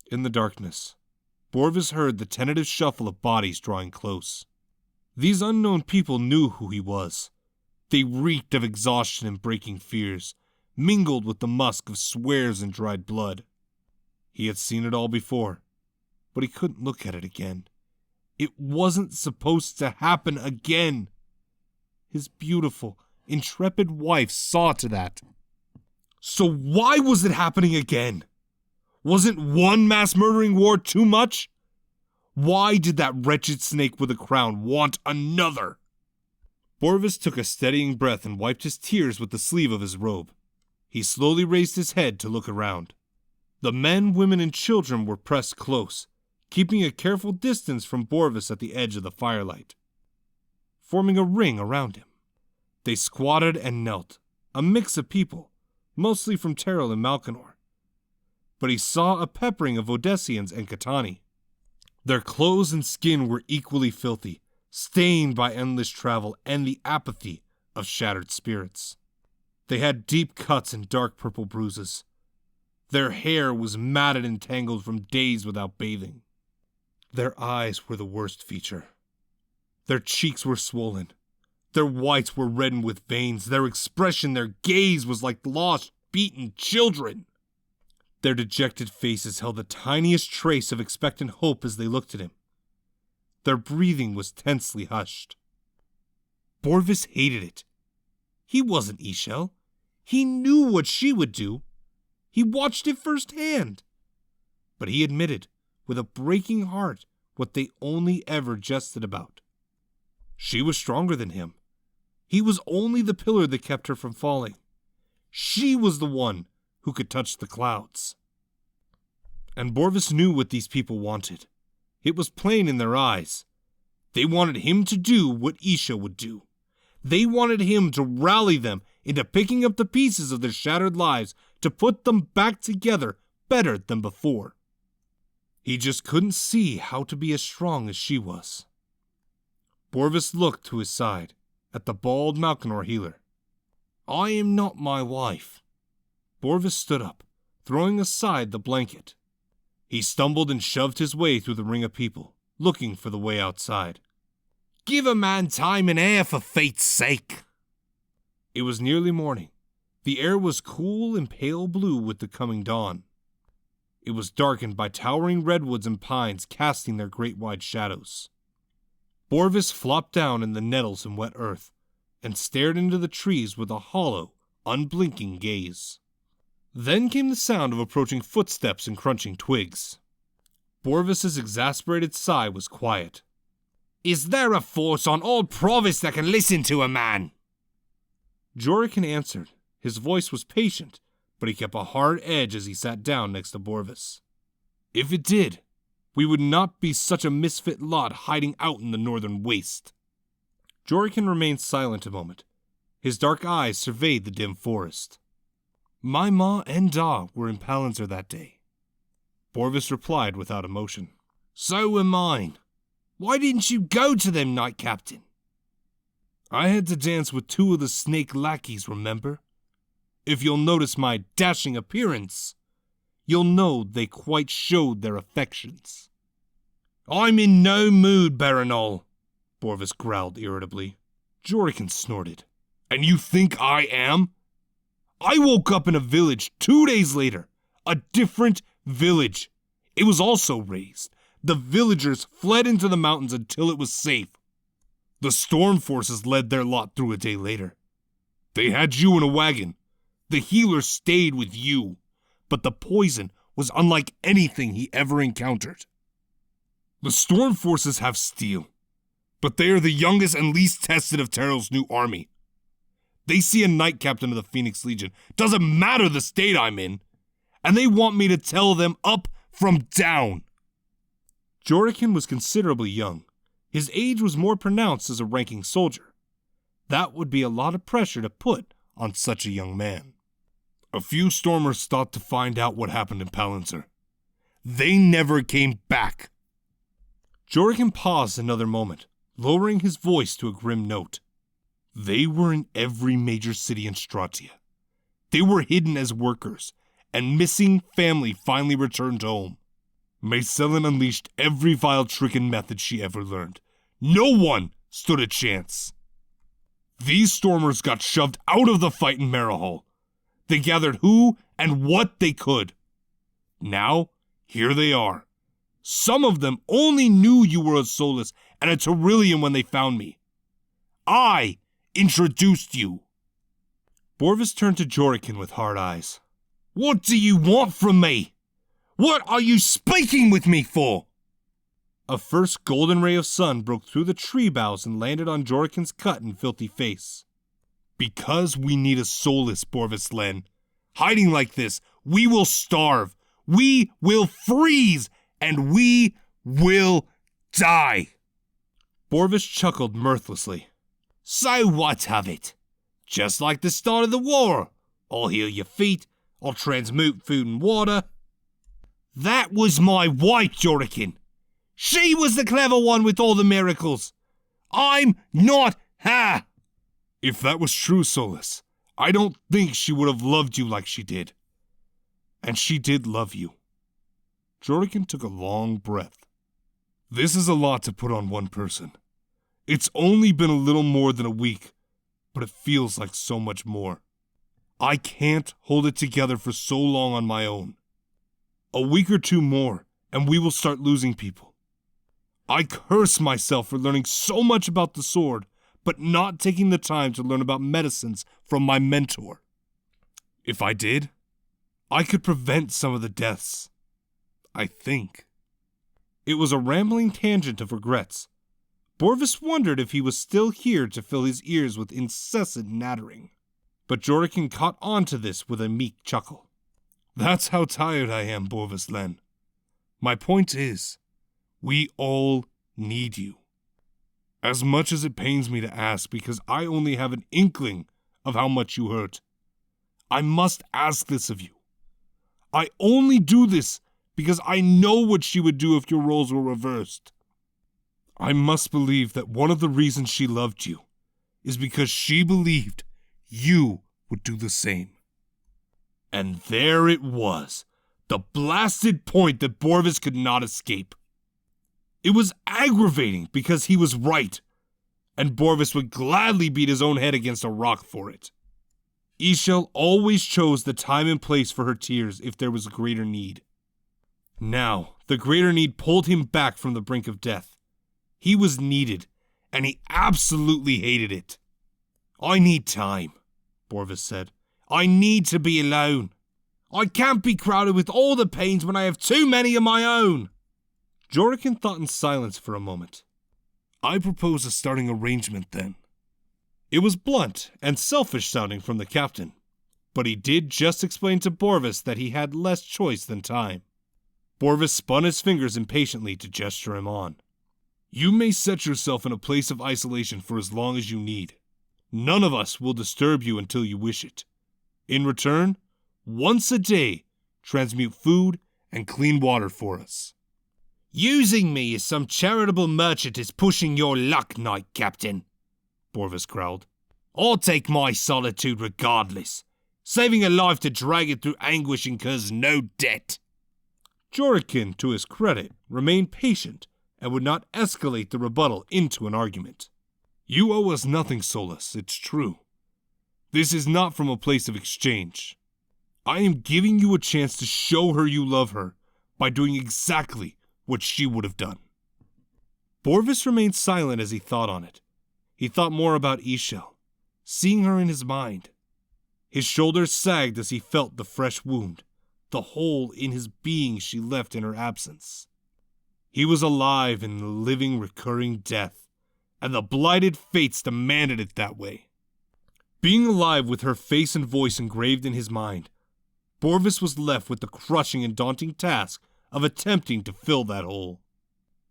In the darkness, Borvis heard the tentative shuffle of bodies drawing close. These unknown people knew who he was. They reeked of exhaustion and breaking fears, mingled with the musk of swears and dried blood. He had seen it all before, but he couldn't look at it again. It wasn't supposed to happen again. His beautiful, intrepid wife saw to that. So why was it happening again? Wasn't one mass murdering war too much? Why did that wretched snake with a crown want another? Borvis took a steadying breath and wiped his tears with the sleeve of his robe. He slowly raised his head to look around. The men, women, and children were pressed close, keeping a careful distance from Borvis at the edge of the firelight, forming a ring around him. They squatted and knelt, a mix of people, mostly from Terrell and Malkanor. But he saw a peppering of Odessians and Katani. Their clothes and skin were equally filthy, stained by endless travel and the apathy of shattered spirits. They had deep cuts and dark purple bruises. Their hair was matted and tangled from days without bathing. Their eyes were the worst feature. Their cheeks were swollen. Their whites were reddened with veins. Their expression, their gaze was like lost, beaten children. Their dejected faces held the tiniest trace of expectant hope as they looked at him. Their breathing was tensely hushed. Borvis hated it. He wasn't Ishel. He knew what she would do. He watched it firsthand. But he admitted, with a breaking heart, what they only ever jested about. She was stronger than him. He was only the pillar that kept her from falling. She was the one who could touch the clouds. And Borvis knew what these people wanted. It was plain in their eyes. They wanted him to do what Isha would do. They wanted him to rally them into picking up the pieces of their shattered lives to put them back together better than before. He just couldn't see how to be as strong as she was. Borvis looked to his side, at the bald Malkanor healer. I am not my wife. Borvis stood up, throwing aside the blanket. He stumbled and shoved his way through the ring of people, looking for the way outside. Give a man time and air for fate's sake. It was nearly morning. The air was cool and pale blue with the coming dawn. It was darkened by towering redwoods and pines casting their great wide shadows. Borvis flopped down in the nettles and wet earth, and stared into the trees with a hollow, unblinking gaze. Then came the sound of approaching footsteps and crunching twigs. Borvis's exasperated sigh was quiet. Is there a force on all Provis that can listen to a man? Jorikin answered. His voice was patient, but he kept a hard edge as he sat down next to Borvis. If it did, we would not be such a misfit lot hiding out in the northern waste. Jorikin remained silent a moment. His dark eyes surveyed the dim forest. My ma and Da were in Palantir that day. Borvis replied without emotion. So were mine. Why didn't you go to them, Knight Captain? I had to dance with two of the snake lackeys, remember? If you'll notice my dashing appearance, you'll know they quite showed their affections. I'm in no mood, Baronol, Borvis growled irritably. Jorikin snorted. And you think I am? I woke up in a village 2 days later. A different village. It was also razed. The villagers fled into the mountains until it was safe. The storm forces led their lot through a day later. They had you in a wagon. The healer stayed with you, but the poison was unlike anything he ever encountered. The storm forces have steel, but they are the youngest and least tested of Terrell's new army. They see a knight captain of the Phoenix Legion, doesn't matter the state I'm in, and they want me to tell them up from down. Jorikin was considerably young. His age was more pronounced as a ranking soldier. That would be a lot of pressure to put on such a young man. A few stormers thought to find out what happened in Palantir. They never came back. Jorikin paused another moment, lowering his voice to a grim note. They were in every major city in Stratia. They were hidden as workers, and missing family finally returned home. Mayselin unleashed every vile trick and method she ever learned. No one stood a chance. These stormers got shoved out of the fight in Marahol. They gathered who and what they could. Now, here they are. Some of them only knew you were a Solus and a Terillian when they found me. I introduced you. Borvis turned to Jorikin with hard eyes. What do you want from me? What are you speaking with me for? A first golden ray of sun broke through the tree boughs and landed on Jorikin's cut and filthy face. Because we need a solace, Borvis Len. Hiding like this, we will starve, we will freeze, and we will die. Borvis chuckled mirthlessly. So what of it? Just like the start of the war. I'll heal your feet, I'll transmute food and water. That was my wife, Jorikin. She was the clever one with all the miracles. I'm not her. If that was true, Solus, I don't think she would have loved you like she did. And she did love you. Jorikin took a long breath. This is a lot to put on one person. It's only been a little more than a week, but it feels like so much more. I can't hold it together for so long on my own. A week or two more, and we will start losing people. I curse myself for learning so much about the sword, but not taking the time to learn about medicines from my mentor. If I did, I could prevent some of the deaths. I think. It was a rambling tangent of regrets. Borvis wondered if he was still here to fill his ears with incessant nattering. But Jorikin caught on to this with a meek chuckle. That's how tired I am, Borvis Len. My point is, we all need you. As much as it pains me to ask because I only have an inkling of how much you hurt, I must ask this of you. I only do this because I know what she would do if your roles were reversed. I must believe that one of the reasons she loved you is because she believed you would do the same. And there it was, the blasted point that Borvis could not escape. It was aggravating because he was right, and Borvis would gladly beat his own head against a rock for it. Ishel always chose the time and place for her tears if there was a greater need. Now, the greater need pulled him back from the brink of death. He was needed, and he absolutely hated it. I need time, Borvis said. I need to be alone. I can't be crowded with all the pains when I have too many of my own. Jorikin thought in silence for a moment. I propose a starting arrangement then. It was blunt and selfish sounding from the captain, but he did just explain to Borvis that he had less choice than time. Borvis spun his fingers impatiently to gesture him on. You may set yourself in a place of isolation for as long as you need. None of us will disturb you until you wish it. In return, once a day, transmute food and clean water for us. Using me as some charitable merchant is pushing your luck, Knight Captain, Borvis growled. I'll take my solitude regardless. Saving a life to drag it through anguish incurs no debt. Jorikin, to his credit, remained patient and would not escalate the rebuttal into an argument. You owe us nothing, Solus, it's true. This is not from a place of exchange. I am giving you a chance to show her you love her by doing exactly what she would have done. Borvis remained silent as he thought on it. He thought more about Ishel, seeing her in his mind. His shoulders sagged as he felt the fresh wound, the hole in his being she left in her absence. He was alive in the living, recurring death, and the blighted fates demanded it that way. Being alive with her face and voice engraved in his mind, Borvis was left with the crushing and daunting task of attempting to fill that hole.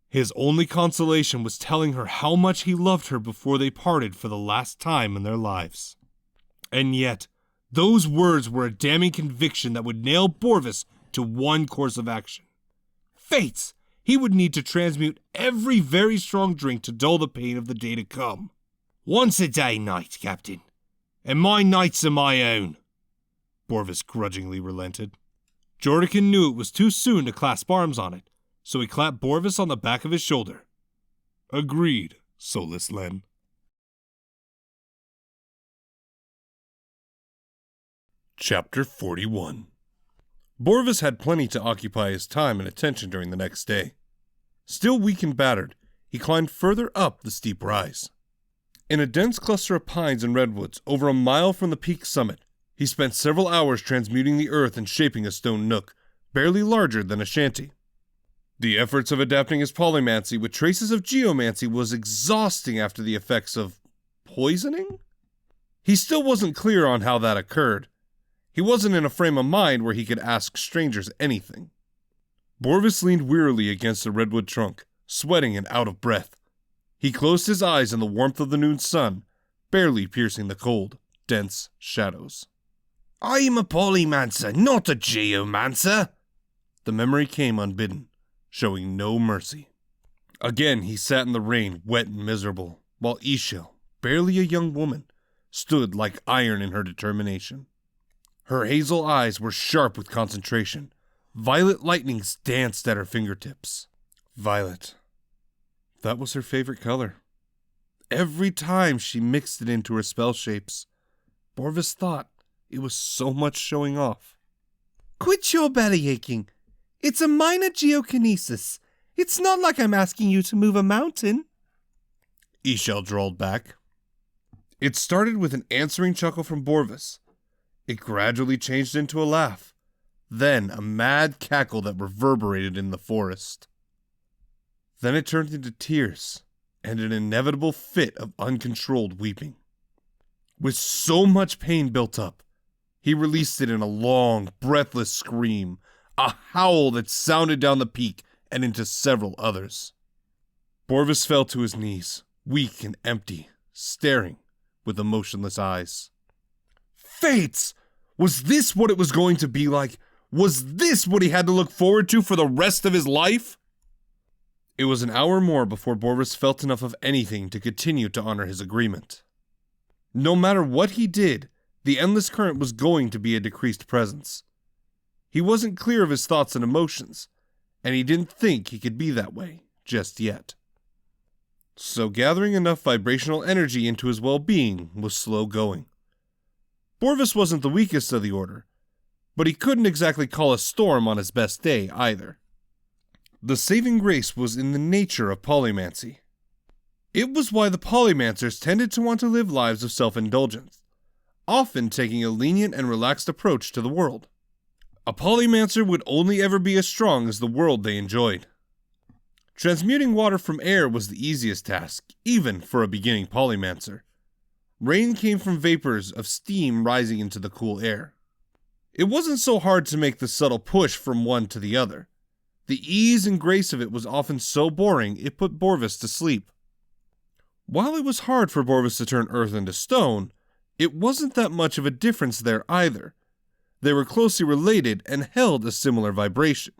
His only consolation was telling her how much he loved her before they parted for the last time in their lives. And yet, those words were a damning conviction that would nail Borvis to one course of action. Fates! He would need to transmute every very strong drink to dull the pain of the day to come. Once a day, Knight Captain. And my nights are my own. Borvis grudgingly relented. Jorikin knew it was too soon to clasp arms on it, so he clapped Borvis on the back of his shoulder. Agreed, Solus Len. Chapter 41. Borvis had plenty to occupy his time and attention during the next day. Still weak and battered, he climbed further up the steep rise. In a dense cluster of pines and redwoods, over a mile from the peak summit, he spent several hours transmuting the earth and shaping a stone nook, barely larger than a shanty. The efforts of adapting his polymancy with traces of geomancy was exhausting after the effects of poisoning? He still wasn't clear on how that occurred. He wasn't in a frame of mind where he could ask strangers anything. Borvis leaned wearily against the redwood trunk, sweating and out of breath. He closed his eyes in the warmth of the noon sun, barely piercing the cold, dense shadows. I'm a polymancer, not a geomancer. The memory came unbidden, showing no mercy. Again he sat in the rain, wet and miserable, while Ishel, barely a young woman, stood like iron in her determination. Her hazel eyes were sharp with concentration. Violet lightnings danced at her fingertips. Violet. That was her favorite color. Every time she mixed it into her spell shapes, Borvis thought it was so much showing off. Quit your belly aching. It's a minor geokinesis. It's not like I'm asking you to move a mountain. Ishel drawled back. It started with an answering chuckle from Borvis. It gradually changed into a laugh, then a mad cackle that reverberated in the forest. Then it turned into tears and an inevitable fit of uncontrolled weeping. With so much pain built up, he released it in a long, breathless scream, a howl that sounded down the peak and into several others. Borvis fell to his knees, weak and empty, staring with emotionless eyes. Fates! Was this what it was going to be like? Was this what he had to look forward to for the rest of his life? It was an hour more before Borvis felt enough of anything to continue to honor his agreement. No matter what he did, the endless current was going to be a decreased presence. He wasn't clear of his thoughts and emotions, and he didn't think he could be that way just yet. So gathering enough vibrational energy into his well-being was slow going. Borvis wasn't the weakest of the order, but he couldn't exactly call a storm on his best day either. The saving grace was in the nature of polymancy. It was why the polymancers tended to want to live lives of self-indulgence, often taking a lenient and relaxed approach to the world. A polymancer would only ever be as strong as the world they enjoyed. Transmuting water from air was the easiest task, even for a beginning polymancer. Rain came from vapors of steam rising into the cool air. It wasn't so hard to make the subtle push from one to the other. The ease and grace of it was often so boring it put Borvis to sleep. While it was hard for Borvis to turn earth into stone, it wasn't that much of a difference there either. They were closely related and held a similar vibration.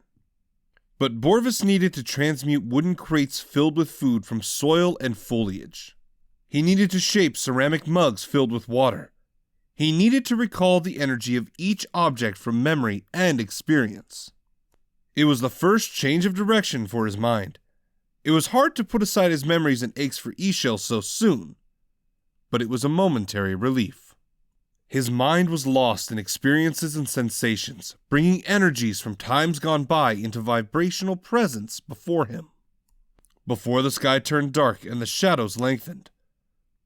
But Borvis needed to transmute wooden crates filled with food from soil and foliage. He needed to shape ceramic mugs filled with water. He needed to recall the energy of each object from memory and experience. It was the first change of direction for his mind. It was hard to put aside his memories and aches for Ishel so soon, but it was a momentary relief. His mind was lost in experiences and sensations, bringing energies from times gone by into vibrational presence before him. Before the sky turned dark and the shadows lengthened,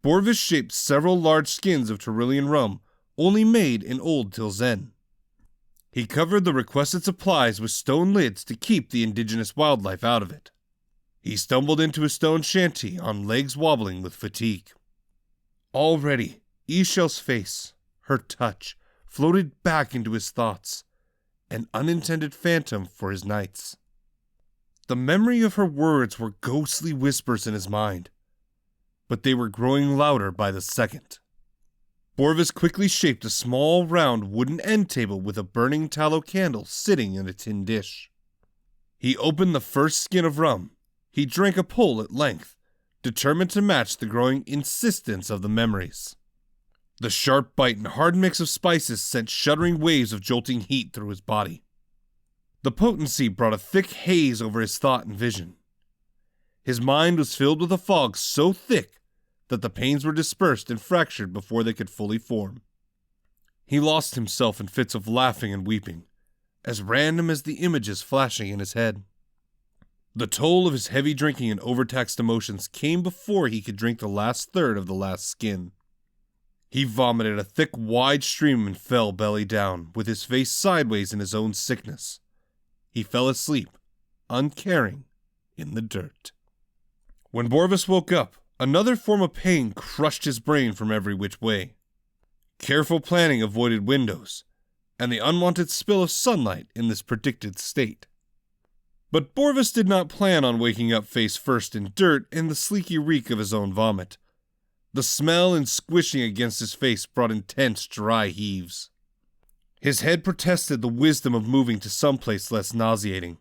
Borvis shaped several large skins of Tyrillian rum, only made in old Tilzen. He covered the requested supplies with stone lids to keep the indigenous wildlife out of it. He stumbled into his stone shanty on legs wobbling with fatigue. Already, Ishel's face, her touch, floated back into his thoughts, an unintended phantom for his nights. The memory of her words were ghostly whispers in his mind, but they were growing louder by the second. Borvis quickly shaped a small, round wooden end table with a burning tallow candle sitting in a tin dish. He opened the first skin of rum. He drank a pull at length, determined to match the growing insistence of the memories. The sharp bite and hard mix of spices sent shuddering waves of jolting heat through his body. The potency brought a thick haze over his thought and vision. His mind was filled with a fog so thick that the panes were dispersed and fractured before they could fully form. He lost himself in fits of laughing and weeping, as random as the images flashing in his head. The toll of his heavy drinking and overtaxed emotions came before he could drink the last third of the last skin. He vomited a thick, wide stream and fell belly down, with his face sideways in his own sickness. He fell asleep, uncaring, in the dirt. When Borvis woke up, another form of pain crushed his brain from every which way. Careful planning avoided windows, and the unwanted spill of sunlight in this predicted state. But Borvis did not plan on waking up face first in dirt and the sleeky reek of his own vomit. The smell and squishing against his face brought intense, dry heaves. His head protested the wisdom of moving to someplace less nauseating.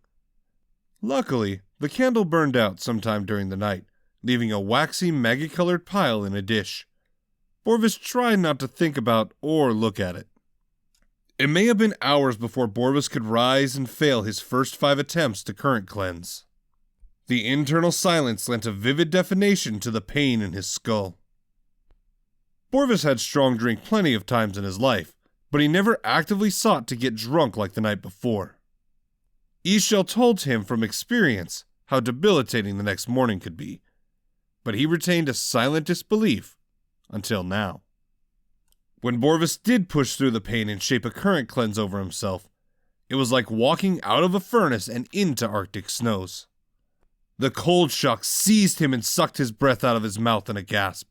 Luckily, the candle burned out sometime during the night, leaving a waxy, maggie-colored pile in a dish. Borvis tried not to think about or look at it. It may have been hours before Borvis could rise and fail his first 5 attempts to current cleanse. The internal silence lent a vivid definition to the pain in his skull. Borvis had strong drink plenty of times in his life, but he never actively sought to get drunk like the night before. Ishel told him from experience how debilitating the next morning could be, but he retained a silent disbelief until now. When Borvis did push through the pain and shape a current cleanse over himself, it was like walking out of a furnace and into Arctic snows. The cold shock seized him and sucked his breath out of his mouth in a gasp.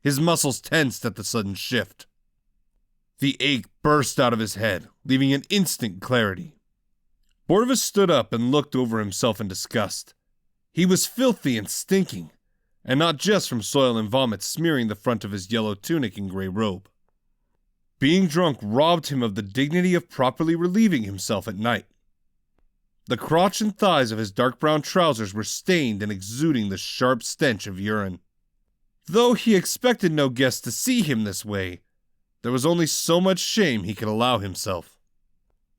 His muscles tensed at the sudden shift. The ache burst out of his head, leaving an instant clarity. Borvis stood up and looked over himself in disgust. He was filthy and stinking, and not just from soil and vomit smearing the front of his yellow tunic and gray robe. Being drunk robbed him of the dignity of properly relieving himself at night. The crotch and thighs of his dark brown trousers were stained and exuding the sharp stench of urine. Though he expected no guest to see him this way, there was only so much shame he could allow himself.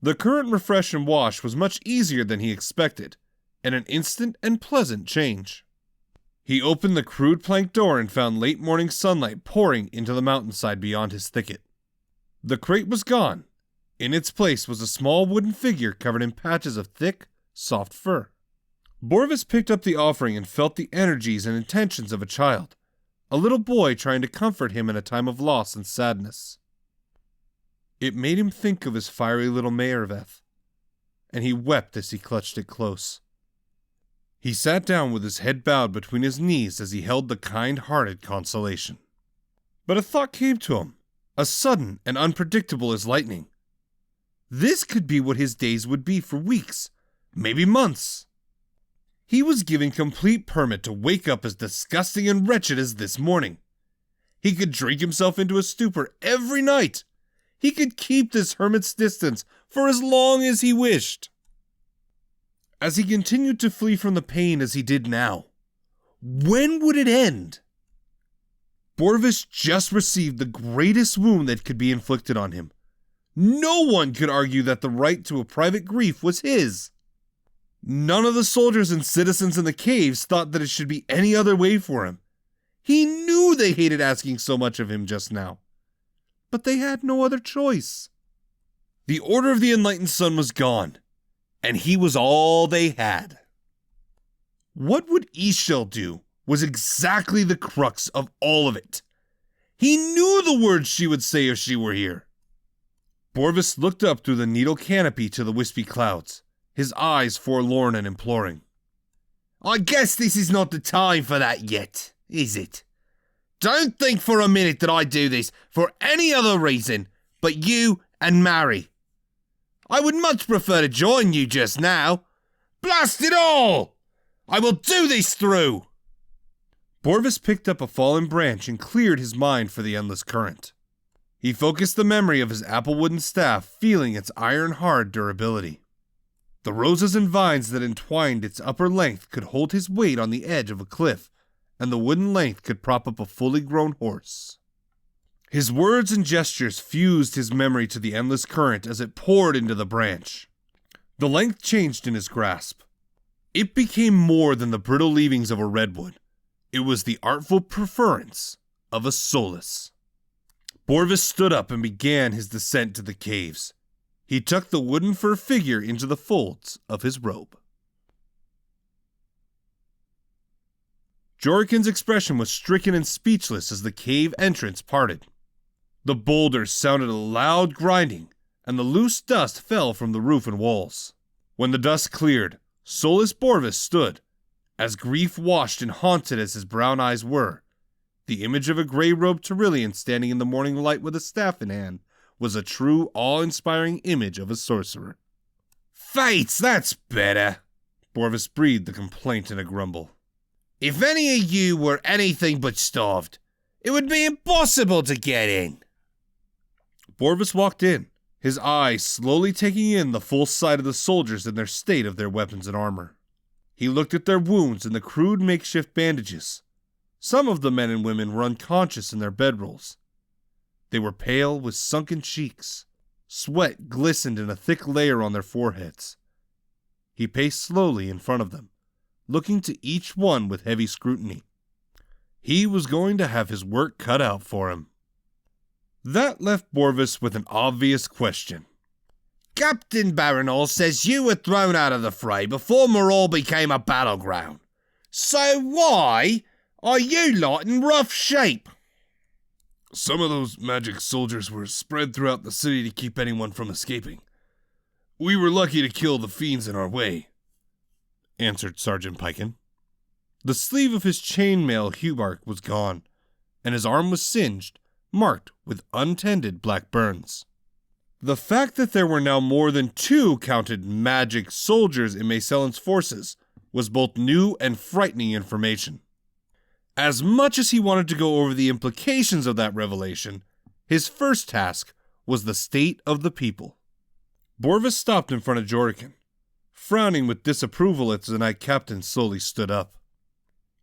The current refresh and wash was much easier than he expected, and an instant and pleasant change. He opened the crude plank door and found late morning sunlight pouring into the mountainside beyond his thicket. The crate was gone. In its place was a small wooden figure covered in patches of thick, soft fur. Borvis picked up the offering and felt the energies and intentions of a child, a little boy trying to comfort him in a time of loss and sadness. It made him think of his fiery little Mayerveth, and he wept as he clutched it close. He sat down with his head bowed between his knees as he held the kind-hearted consolation. But a thought came to him, as sudden and unpredictable as lightning. This could be what his days would be for weeks, maybe months. He was given complete permit to wake up as disgusting and wretched as this morning. He could drink himself into a stupor every night. He could keep this hermit's distance for as long as he wished. As he continued to flee from the pain as he did now, when would it end? Borvis just received the greatest wound that could be inflicted on him. No one could argue that the right to a private grief was his. None of the soldiers and citizens in the caves thought that it should be any other way for him. He knew they hated asking so much of him just now. But they had no other choice. The Order of the Enlightened Sun was gone, and he was all they had. What would Ishel do was exactly the crux of all of it. He knew the words she would say if she were here. Borvis looked up through the needle canopy to the wispy clouds, his eyes forlorn and imploring. I guess this is not the time for that yet, is it? Don't think for a minute that I do this for any other reason but you and Mary. I would much prefer to join you just now. Blast it all! I will do this through! Borvis picked up a fallen branch and cleared his mind for the endless current. He focused the memory of his apple wooden staff, feeling its iron-hard durability. The roses and vines that entwined its upper length could hold his weight on the edge of a cliff, and the wooden length could prop up a fully grown horse. His words and gestures fused his memory to the endless current as it poured into the branch. The length changed in his grasp. It became more than the brittle leavings of a redwood. It was the artful preference of a solace. Borvis stood up and began his descent to the caves. He tucked the wooden fur figure into the folds of his robe. Jorikin's expression was stricken and speechless as the cave entrance parted. The boulders sounded a loud grinding, and the loose dust fell from the roof and walls. When the dust cleared, soulless Borvis stood, as grief-washed and haunted as his brown eyes were. The image of a gray-robed Tyrillian standing in the morning light with a staff in hand was a true, awe-inspiring image of a sorcerer. Fates, that's better. Borvis breathed the complaint in a grumble. If any of you were anything but starved, it would be impossible to get in. Borvis walked in, his eyes slowly taking in the full sight of the soldiers and their state of their weapons and armor. He looked at their wounds and the crude makeshift bandages. Some of the men and women were unconscious in their bedrolls. They were pale with sunken cheeks. Sweat glistened in a thick layer on their foreheads. He paced slowly in front of them, looking to each one with heavy scrutiny. He was going to have his work cut out for him. That left Borvis with an obvious question. Captain Barinol says you were thrown out of the fray before Morol became a battleground. So why are you lot in rough shape? Some of those magic soldiers were spread throughout the city to keep anyone from escaping. We were lucky to kill the fiends in our way, answered Sergeant Piken. The sleeve of his chainmail hauberk was gone, and his arm was singed, marked with untended black burns. The fact that there were now more than 2 counted magic soldiers in Maysellin's forces was both new and frightening information. As much as he wanted to go over the implications of that revelation, his first task was the state of the people. Borvis stopped in front of Jorikin, frowning with disapproval as the night captain slowly stood up.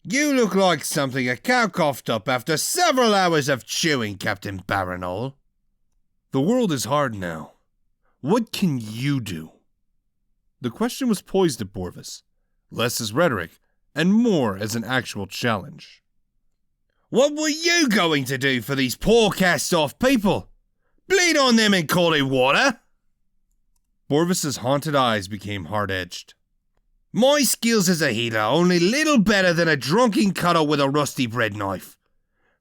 You look like something a cow coughed up after several hours of chewing, Captain Barinol. The world is hard now. What can you do? The question was poised at Borvis, less as rhetoric and more as an actual challenge. What were you going to do for these poor cast-off people? Bleed on them in cold water? Borvis's haunted eyes became hard-edged. My skills as a healer are only little better than a drunken cutter with a rusty bread knife.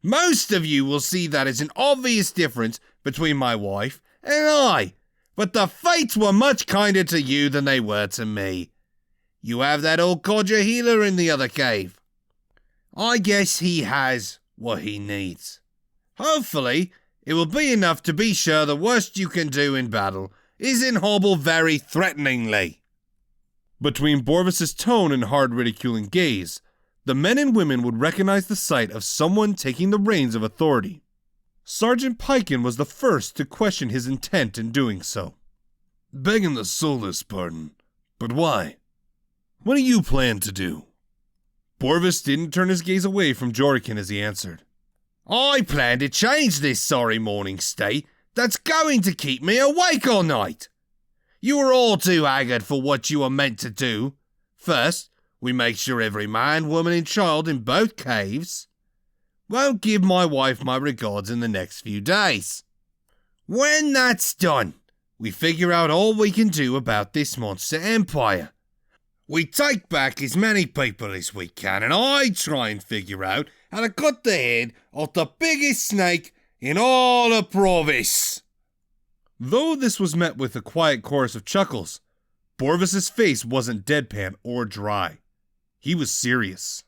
Most of you will see that as an obvious difference between my wife and I, but the fates were much kinder to you than they were to me. You have that old codger healer in the other cave. I guess he has what he needs. Hopefully, it will be enough to be sure the worst you can do in battle isn't hobble very threateningly. Between Borvis's tone and hard ridiculing gaze, the men and women would recognize the sight of someone taking the reins of authority. Sergeant Piken was the first to question his intent in doing so. Begging the soulless pardon, but why? What do you plan to do? Borvis didn't turn his gaze away from Jorikin as he answered. I plan to change this sorry morning state that's going to keep me awake all night. You are all too haggard for what you are meant to do. First, we make sure every man, woman and child in both caves won't give my wife my regards in the next few days. When that's done, we figure out all we can do about this monster empire. We take back as many people as we can, and I try and figure out how to cut the head of the biggest snake in all the province. Though this was met with a quiet chorus of chuckles, Borvis's face wasn't deadpan or dry. He was serious.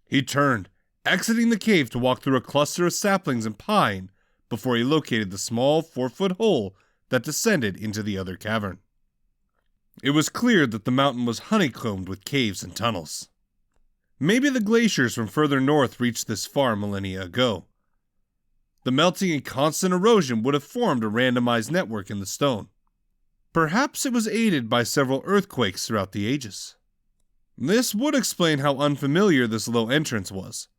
He turned, exiting the cave to walk through a cluster of saplings and pine before he located the small 4-foot hole that descended into the other cavern. It was clear that the mountain was honeycombed with caves and tunnels. Maybe the glaciers from further north reached this far millennia ago. The melting and constant erosion would have formed a randomized network in the stone. Perhaps it was aided by several earthquakes throughout the ages. This would explain how unfamiliar this low entrance was.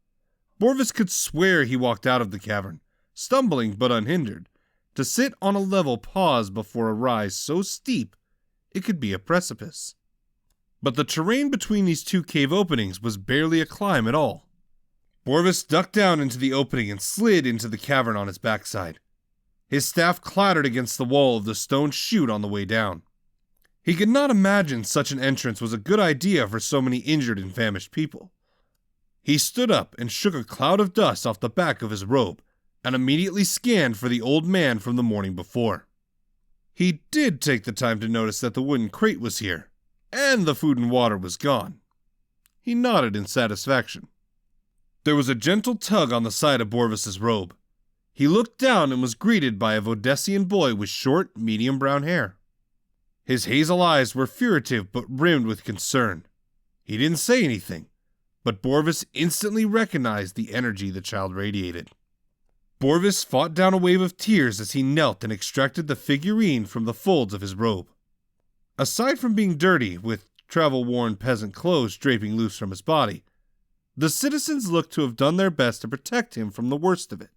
Borvis could swear he walked out of the cavern, stumbling but unhindered, to sit on a level pause before a rise so steep it could be a precipice. But the terrain between these 2 cave openings was barely a climb at all. Borvis ducked down into the opening and slid into the cavern on his backside. His staff clattered against the wall of the stone chute on the way down. He could not imagine such an entrance was a good idea for so many injured and famished people. He stood up and shook a cloud of dust off the back of his robe and immediately scanned for the old man from the morning before. He did take the time to notice that the wooden crate was here, and the food and water was gone. He nodded in satisfaction. There was a gentle tug on the side of Borvis's robe. He looked down and was greeted by a Vodessian boy with short, medium brown hair. His hazel eyes were furtive but rimmed with concern. He didn't say anything, but Borvis instantly recognized the energy the child radiated. Borvis fought down a wave of tears as he knelt and extracted the figurine from the folds of his robe. Aside from being dirty, with travel-worn peasant clothes draping loose from his body, the citizens looked to have done their best to protect him from the worst of it.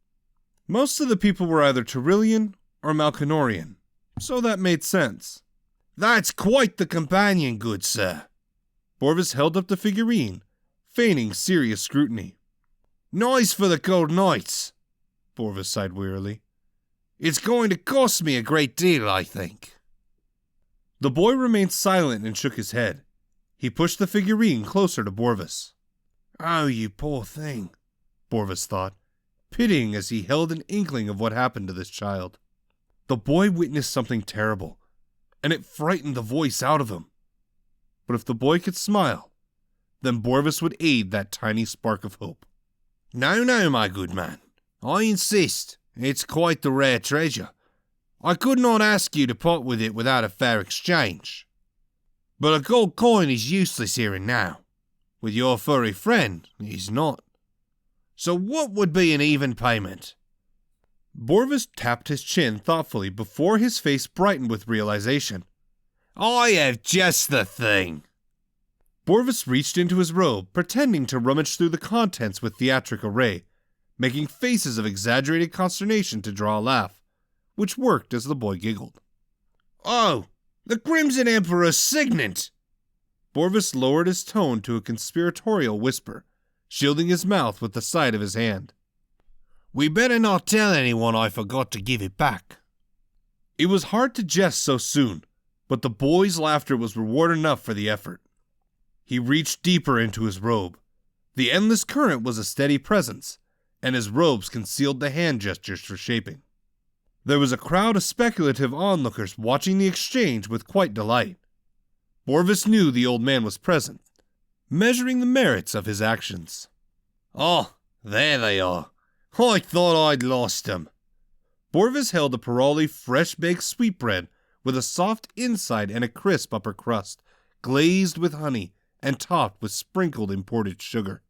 Most of the people were either Tyrillian or Malkanorian, so that made sense. "That's quite the companion, good sir." Borvis held up the figurine, feigning serious scrutiny. "Nice for the cold nights," Borvis sighed wearily. "It's going to cost me a great deal, I think." The boy remained silent and shook his head. He pushed the figurine closer to Borvis. "Oh, you poor thing," Borvis thought, pitying as he held an inkling of what happened to this child. The boy witnessed something terrible, and it frightened the voice out of him. But if the boy could smile, then Borvis would aid that tiny spark of hope. "No, no, my good man. I insist. It's quite the rare treasure. I could not ask you to part with it without a fair exchange. But a gold coin is useless here and now. With your furry friend, it is not. So what would be an even payment?" Borvis tapped his chin thoughtfully before his face brightened with realization. "I have just the thing." Borvis reached into his robe, pretending to rummage through the contents with theatric array, making faces of exaggerated consternation to draw a laugh, which worked as the boy giggled. "Oh, the Crimson Emperor's signet!" Borvis lowered his tone to a conspiratorial whisper, shielding his mouth with the side of his hand. "We better not tell anyone I forgot to give it back." It was hard to jest so soon, but the boy's laughter was reward enough for the effort. He reached deeper into his robe. The endless current was a steady presence, and his robes concealed the hand gestures for shaping. There was a crowd of speculative onlookers watching the exchange with quite delight. Borvis knew the old man was present, measuring the merits of his actions. "Oh, there they are. I thought I'd lost them." Borvis held a Paroli fresh-baked sweetbread with a soft inside and a crisp upper crust, glazed with honey and topped with sprinkled imported sugar.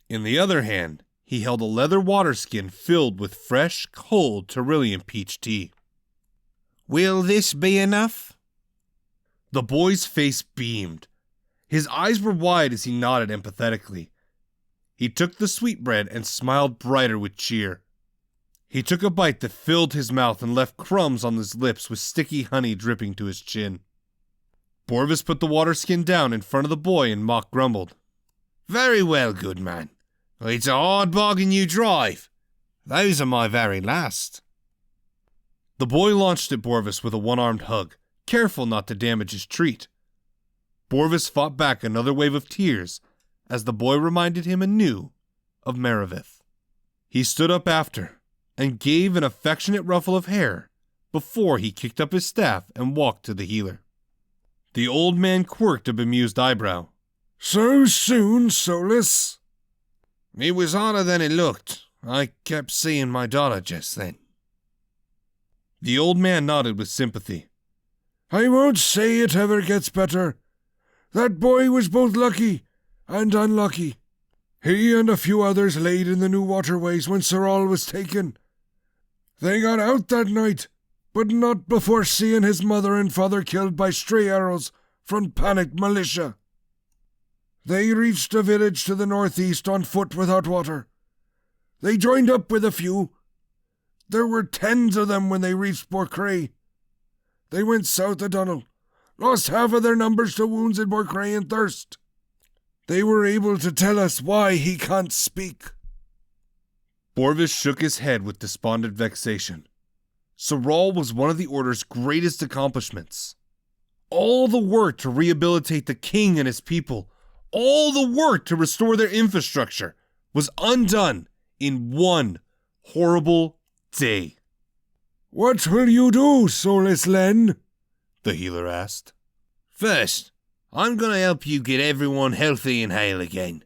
In the other hand, he held a leather water skin filled with fresh, cold Tyrillian peach tea. "Will this be enough?" The boy's face beamed. His eyes were wide as he nodded empathetically. He took the sweetbread and smiled brighter with cheer. He took a bite that filled his mouth and left crumbs on his lips with sticky honey dripping to his chin. Borvis put the water skin down in front of the boy and mock grumbled. "Very well, good man. It's a hard bargain you drive. Those are my very last." The boy launched at Borvis with a one-armed hug, careful not to damage his treat. Borvis fought back another wave of tears as the boy reminded him anew of Maravith. He stood up after and gave an affectionate ruffle of hair before he kicked up his staff and walked to the healer. The old man quirked a bemused eyebrow. "So soon, Solus?" "It was harder than it looked. I kept seeing my daughter just then." The old man nodded with sympathy. "I won't say it ever gets better. That boy was both lucky and unlucky. He and a few others laid in the new waterways when Sorrel was taken. They got out that night, but not before seeing his mother and father killed by stray arrows from panicked militia. They reached a village to the northeast on foot without water. They joined up with a few. There were tens of them when they reached Borcray. They went south of Dunnel, lost half of their numbers to wounds in Borcray and thirst. They were able to tell us why he can't speak." Borvis shook his head with despondent vexation. Sorrel was one of the Order's greatest accomplishments. All the work to rehabilitate the king and his people, all the work to restore their infrastructure was undone in one horrible day. What will you do, Soulless Len? The healer asked. First, I'm going to help you get everyone healthy and hale again.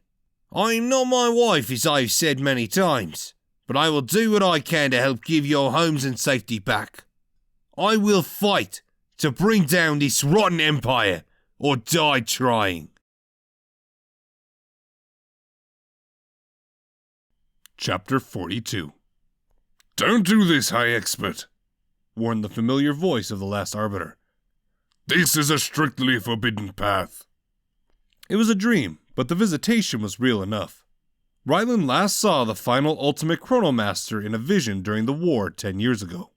I'm not my wife, as I've said many times, but I will do what I can to help give your homes and safety back. I will fight to bring down this rotten empire, or die trying. Chapter 42. Don't do this, High Expert, warned the familiar voice of the last arbiter. This is a strictly forbidden path. It was a dream, but the visitation was real enough. Ryland last saw the final ultimate Chronomancer in a vision during the war 10 years ago.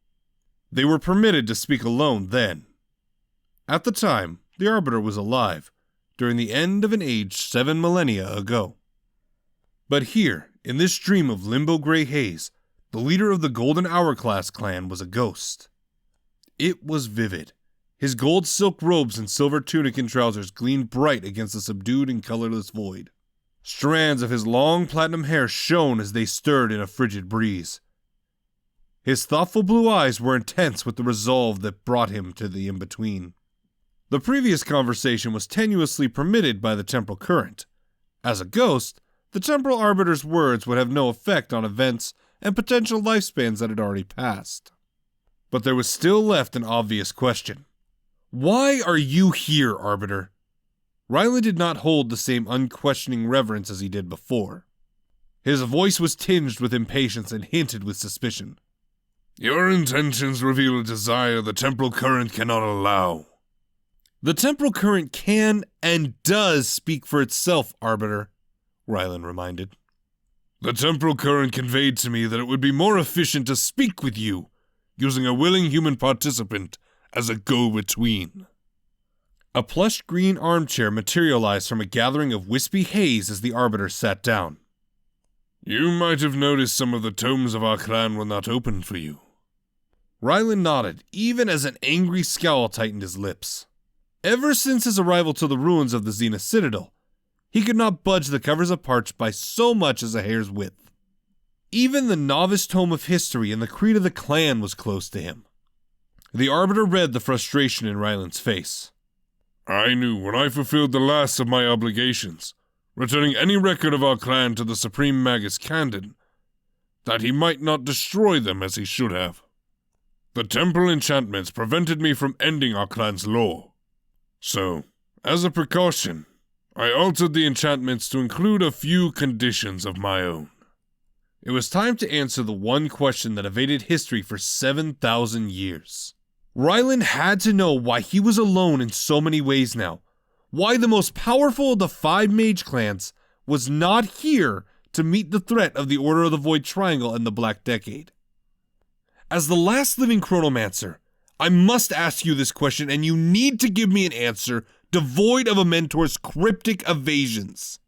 They were permitted to speak alone then. At the time, the Arbiter was alive, during the end of an age 7 millennia ago. But here, in this dream of limbo gray haze, the leader of the Golden Hourglass clan was a ghost. It was vivid. His gold silk robes and silver tunic and trousers gleamed bright against the subdued and colorless void. Strands of his long platinum hair shone as they stirred in a frigid breeze. His thoughtful blue eyes were intense with the resolve that brought him to the in-between. The previous conversation was tenuously permitted by the temporal current. As a ghost, the temporal arbiter's words would have no effect on events and potential lifespans that had already passed. But there was still left an obvious question. Why are you here, Arbiter? Ryland did not hold the same unquestioning reverence as he did before. His voice was tinged with impatience and hinted with suspicion. Your intentions reveal a desire the temporal current cannot allow. The temporal current can and does speak for itself, Arbiter, Ryland reminded. The temporal current conveyed to me that it would be more efficient to speak with you, using a willing human participant as a go-between. A plush green armchair materialized from a gathering of wispy haze as the Arbiter sat down. You might have noticed some of the tomes of our clan were not open for you. Ryland nodded, even as an angry scowl tightened his lips. Ever since his arrival to the ruins of the Zenith Citadel, he could not budge the covers of parch by so much as a hair's width. Even the novice tome of history and the creed of the clan was close to him. The Arbiter read the frustration in Ryland's face. I knew when I fulfilled the last of my obligations, returning any record of our clan to the Supreme Magus Candon, that he might not destroy them as he should have. The temporal enchantments prevented me from ending our clan's law. So, as a precaution, I altered the enchantments to include a few conditions of my own. It was time to answer the one question that evaded history for 7,000 years. Ryland had to know why he was alone in so many ways now. Why the most powerful of the 5 mage clans was not here to meet the threat of the Order of the Void Triangle and the Black Decade. As the last living Chronomancer, I must ask you this question, and you need to give me an answer devoid of a mentor's cryptic evasions.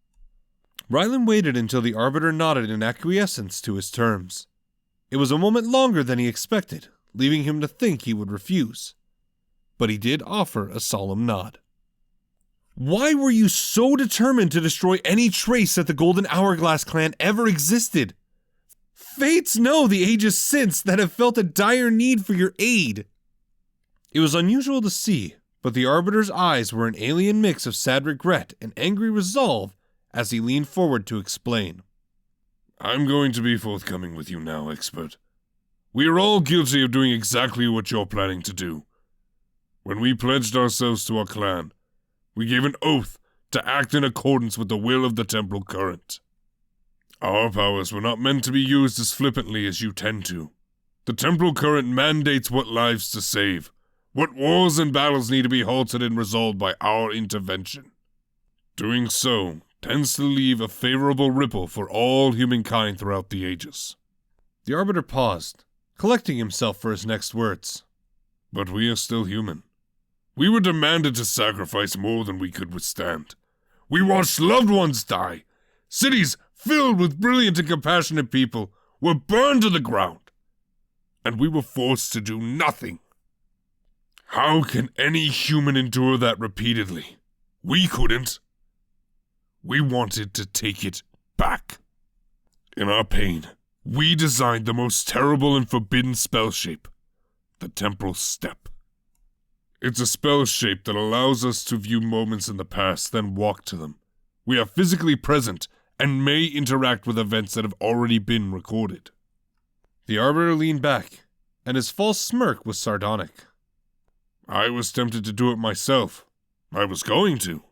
Ryland waited until the Arbiter nodded in acquiescence to his terms. It was a moment longer than he expected, leaving him to think he would refuse. But he did offer a solemn nod. Why were you so determined to destroy any trace that the Golden Hourglass clan ever existed? Fates know the ages since that have felt a dire need for your aid. It was unusual to see, but the Arbiter's eyes were an alien mix of sad regret and angry resolve as he leaned forward to explain. I'm going to be forthcoming with you now, Expert. We are all guilty of doing exactly what you're planning to do. When we pledged ourselves to our clan, we gave an oath to act in accordance with the will of the temporal current. Our powers were not meant to be used as flippantly as you tend to. The temporal current mandates what lives to save, what wars and battles need to be halted and resolved by our intervention. Doing so tends to leave a favorable ripple for all humankind throughout the ages. The Arbiter paused, collecting himself for his next words. But we are still human. We were demanded to sacrifice more than we could withstand. We watched loved ones die. Cities filled with brilliant and compassionate people were burned to the ground. And we were forced to do nothing. How can any human endure that repeatedly? We couldn't. We wanted to take it back. In our pain, we designed the most terrible and forbidden spell shape, the Temporal Step. It's a spell shape that allows us to view moments in the past, then walk to them. We are physically present and may interact with events that have already been recorded. The Arbiter leaned back, and his false smirk was sardonic. I was tempted to do it myself. I was going to.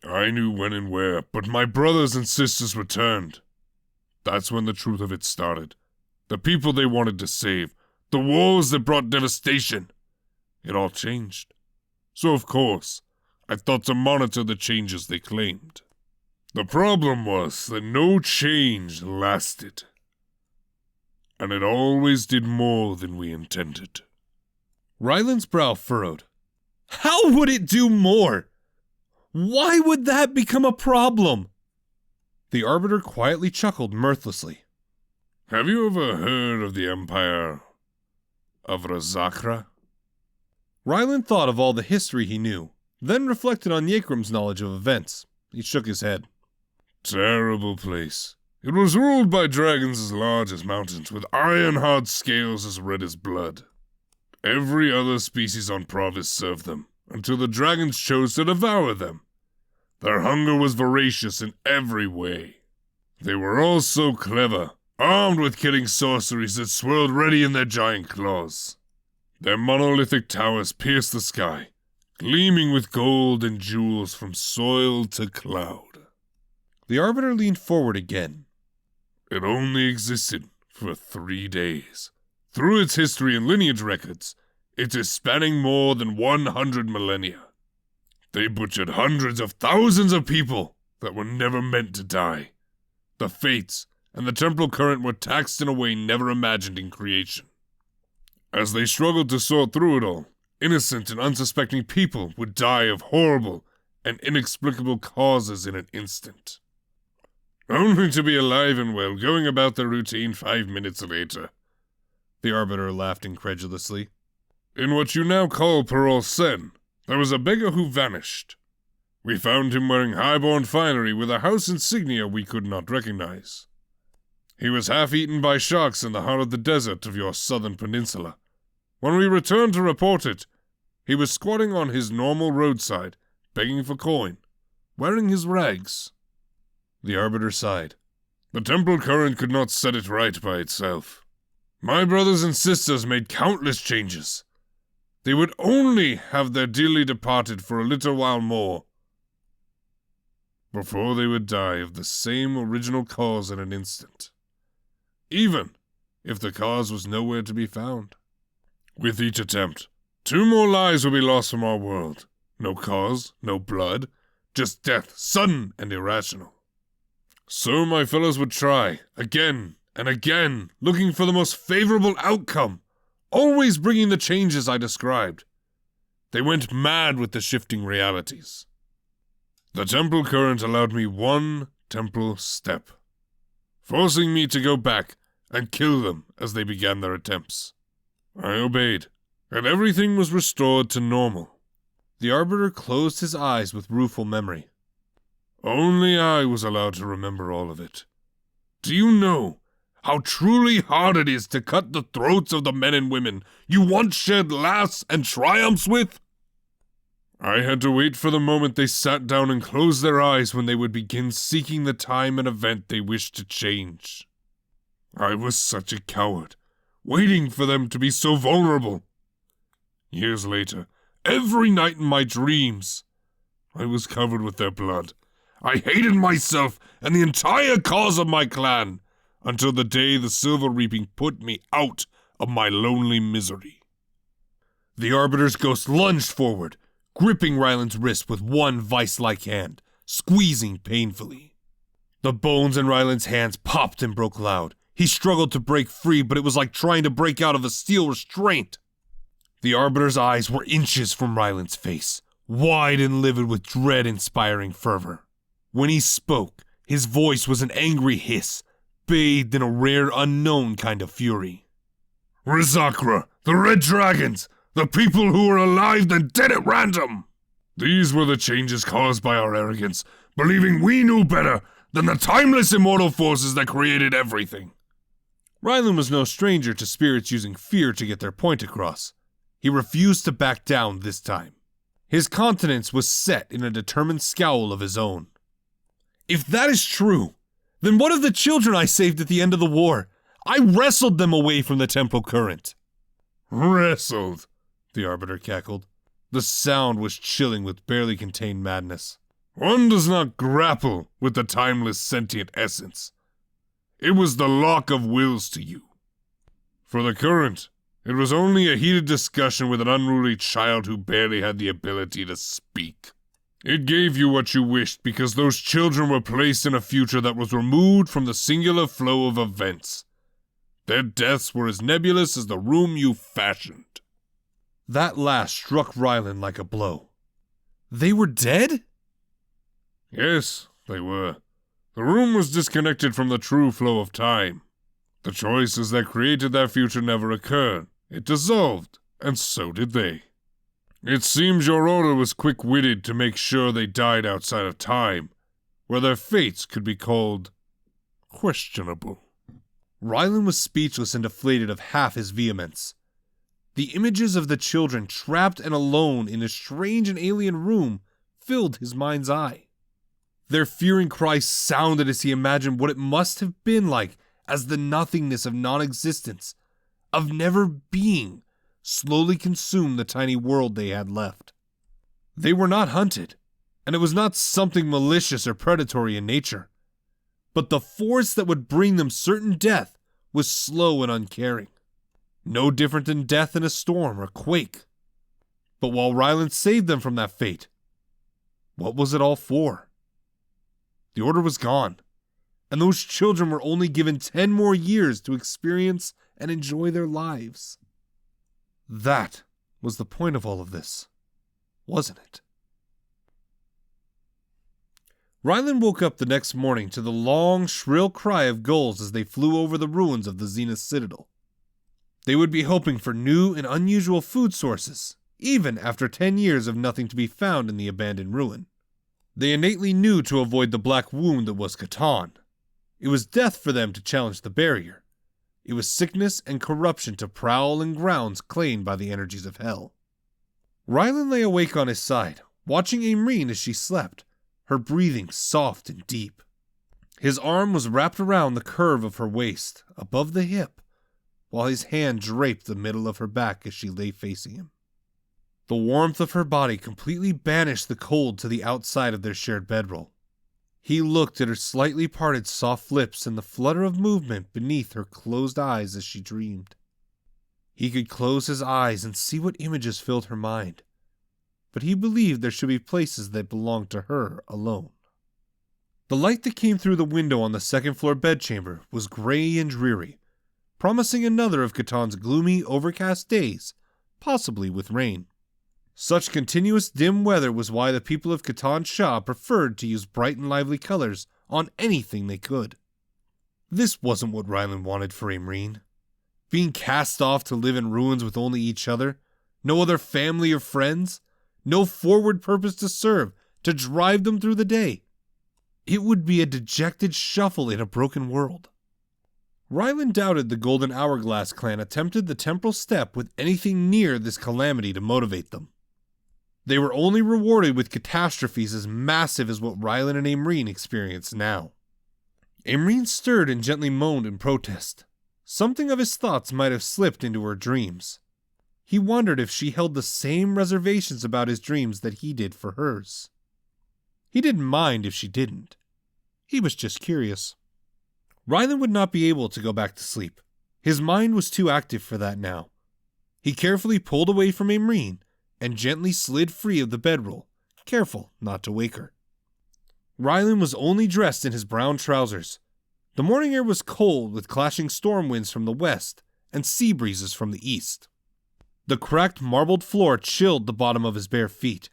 I knew when and where, but my brothers and sisters returned. That's when the truth of it started. The people they wanted to save. The wars that brought devastation. It all changed. So of course, I thought to monitor the changes they claimed. The problem was that no change lasted. And it always did more than we intended. Ryland's brow furrowed. How would it do more? Why would that become a problem? The Arbiter quietly chuckled mirthlessly. Have you ever heard of the Empire of Razakra? Ryland thought of all the history he knew, then reflected on Yekrim's knowledge of events. He shook his head. Terrible place. It was ruled by dragons as large as mountains, with iron-hard scales as red as blood. Every other species on Provis served them, until the dragons chose to devour them. Their hunger was voracious in every way. They were all so clever, armed with killing sorceries that swirled ready in their giant claws. Their monolithic towers pierced the sky, gleaming with gold and jewels from soil to cloud. The Arbiter leaned forward again. It only existed for 3 days. Through its history and lineage records, it is spanning more than 100 millennia. They butchered hundreds of thousands of people that were never meant to die. The fates and the temporal current were taxed in a way never imagined in creation. As they struggled to sort through it all, innocent and unsuspecting people would die of horrible and inexplicable causes in an instant. Only to be alive and well, going about their routine 5 minutes later. The Arbiter laughed incredulously. In what you now call Perol Sen, there was a beggar who vanished. We found him wearing high-born finery with a house insignia we could not recognize. He was half-eaten by sharks in the heart of the desert of your southern peninsula. When we returned to report it, he was squatting on his normal roadside, begging for coin, wearing his rags. The Arbiter sighed. The temporal current could not set it right by itself. My brothers and sisters made countless changes. They would only have their dearly departed for a little while more, before they would die of the same original cause in an instant, even if the cause was nowhere to be found. With each attempt, 2 more lives would be lost from our world. No cause, no blood, just death, sudden and irrational. So my fellows would try, again and again, looking for the most favorable outcome, always bringing the changes I described. They went mad with the shifting realities. The temporal current allowed me 1 temporal step, forcing me to go back and kill them as they began their attempts. I obeyed, and everything was restored to normal. The Arbiter closed his eyes with rueful memory. Only I was allowed to remember all of it. Do you know how truly hard it is to cut the throats of the men and women you once shared laughs and triumphs with? I had to wait for the moment they sat down and closed their eyes when they would begin seeking the time and event they wished to change. I was such a coward, waiting for them to be so vulnerable. Years later, every night in my dreams, I was covered with their blood. I hated myself and the entire cause of my clan, until the day the silver reaping put me out of my lonely misery. The Arbiter's ghost lunged forward, gripping Ryland's wrist with one vice-like hand, squeezing painfully. The bones in Ryland's hands popped and broke loud. He struggled to break free, but it was like trying to break out of a steel restraint. The Arbiter's eyes were inches from Ryland's face, wide and livid with dread-inspiring fervor. When he spoke, his voice was an angry hiss, bathed in a rare unknown kind of fury. Razakra, the Red Dragons, the people who were alive then dead at random! These were the changes caused by our arrogance, believing we knew better than the timeless immortal forces that created everything. Rylan was no stranger to spirits using fear to get their point across. He refused to back down this time. His countenance was set in a determined scowl of his own. If that is true, then what of the children I saved at the end of the war? I wrestled them away from the temporal current. Wrestled, the Arbiter cackled. The sound was chilling with barely contained madness. One does not grapple with the timeless sentient essence. It was the lock of wills to you. For the current, it was only a heated discussion with an unruly child who barely had the ability to speak. It gave you what you wished because those children were placed in a future that was removed from the singular flow of events. Their deaths were as nebulous as the room you fashioned. That last struck Rylan like a blow. They were dead? Yes, they were. The room was disconnected from the true flow of time. The choices that created that future never occurred. It dissolved, and so did they. It seems your order was quick-witted to make sure they died outside of time, where their fates could be called questionable. Rylan was speechless and deflated of half his vehemence. The images of the children trapped and alone in a strange and alien room filled his mind's eye. Their fearing cries sounded as he imagined what it must have been like as the nothingness of non-existence, of never being, slowly consumed the tiny world they had left. They were not hunted, and it was not something malicious or predatory in nature, but the force that would bring them certain death was slow and uncaring. No different than death in a storm or quake. But while Rylan saved them from that fate, what was it all for? The order was gone, and those children were only given 10 more years to experience and enjoy their lives. That was the point of all of this, wasn't it? Rylan woke up the next morning to the long, shrill cry of gulls as they flew over the ruins of the Zenith Citadel. They would be hoping for new and unusual food sources, even after 10 years of nothing to be found in the abandoned ruin. They innately knew to avoid the black wound that was Catan. It was death for them to challenge the barrier. It was sickness and corruption to prowl in grounds claimed by the energies of hell. Rylan lay awake on his side, watching Aimreen as she slept, her breathing soft and deep. His arm was wrapped around the curve of her waist, above the hip, while his hand draped the middle of her back as she lay facing him. The warmth of her body completely banished the cold to the outside of their shared bedroll. He looked at her slightly parted soft lips and the flutter of movement beneath her closed eyes as she dreamed. He could close his eyes and see what images filled her mind, but he believed there should be places that belonged to her alone. The light that came through the window on the second-floor bedchamber was gray and dreary, promising another of Catan's gloomy, overcast days, possibly with rain. Such continuous dim weather was why the people of Catan Shah preferred to use bright and lively colors on anything they could. This wasn't what Rylan wanted for Aimreen. Being cast off to live in ruins with only each other, no other family or friends, no forward purpose to serve, to drive them through the day. It would be a dejected shuffle in a broken world. Rylan doubted the Golden Hourglass clan attempted the temporal step with anything near this calamity to motivate them. They were only rewarded with catastrophes as massive as what Rylan and Aimreen experienced now. Aimreen stirred and gently moaned in protest. Something of his thoughts might have slipped into her dreams. He wondered if she held the same reservations about his dreams that he did for hers. He didn't mind if she didn't. He was just curious. Rylan would not be able to go back to sleep. His mind was too active for that now. He carefully pulled away from Aimreen and gently slid free of the bedroll, careful not to wake her. Rylan was only dressed in his brown trousers. The morning air was cold with clashing storm winds from the west and sea breezes from the east. The cracked marbled floor chilled the bottom of his bare feet.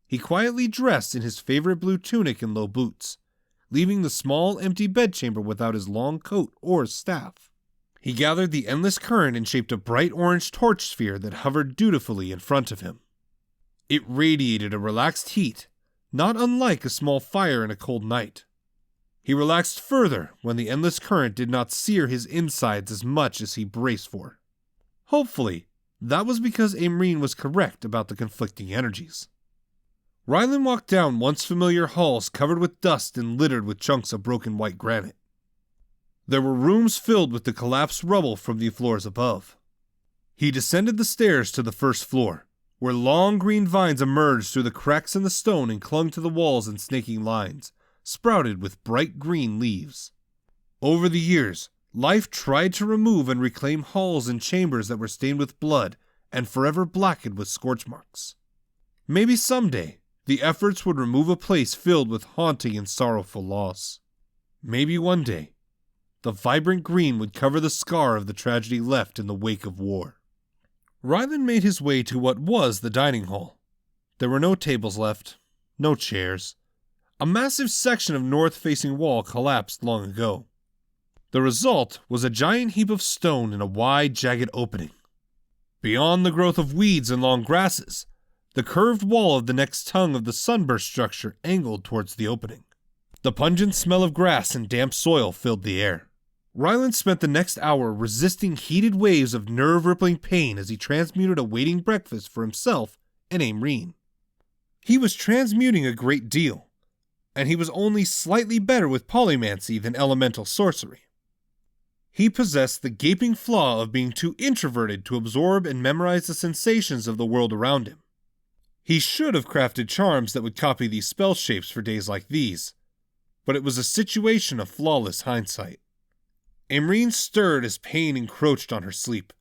He quietly dressed in his favorite blue tunic and low boots, leaving the small empty bedchamber without his long coat or staff. He gathered the endless current and shaped a bright orange torch sphere that hovered dutifully in front of him. It radiated a relaxed heat, not unlike a small fire in a cold night. He relaxed further when the endless current did not sear his insides as much as he braced for. Hopefully, that was because Amreen was correct about the conflicting energies. Rylan walked down once familiar halls covered with dust and littered with chunks of broken white granite. There were rooms filled with the collapsed rubble from the floors above. He descended the stairs to the first floor, where long green vines emerged through the cracks in the stone and clung to the walls in snaking lines, sprouted with bright green leaves. Over the years, life tried to remove and reclaim halls and chambers that were stained with blood and forever blackened with scorch marks. Maybe someday, the efforts would remove a place filled with haunting and sorrowful loss. Maybe one day, the vibrant green would cover the scar of the tragedy left in the wake of war. Rylan made his way to what was the dining hall. There were no tables left, no chairs. A massive section of north-facing wall collapsed long ago. The result was a giant heap of stone in a wide, jagged opening. Beyond the growth of weeds and long grasses, the curved wall of the next tongue of the sunburst structure angled towards the opening. The pungent smell of grass and damp soil filled the air. Rylan spent the next hour resisting heated waves of nerve-rippling pain as he transmuted a waiting breakfast for himself and Amreen. He was transmuting a great deal, and he was only slightly better with polymancy than elemental sorcery. He possessed the gaping flaw of being too introverted to absorb and memorize the sensations of the world around him. He should have crafted charms that would copy these spell shapes for days like these, but it was a situation of flawless hindsight. Amreen stirred as pain encroached on her sleep.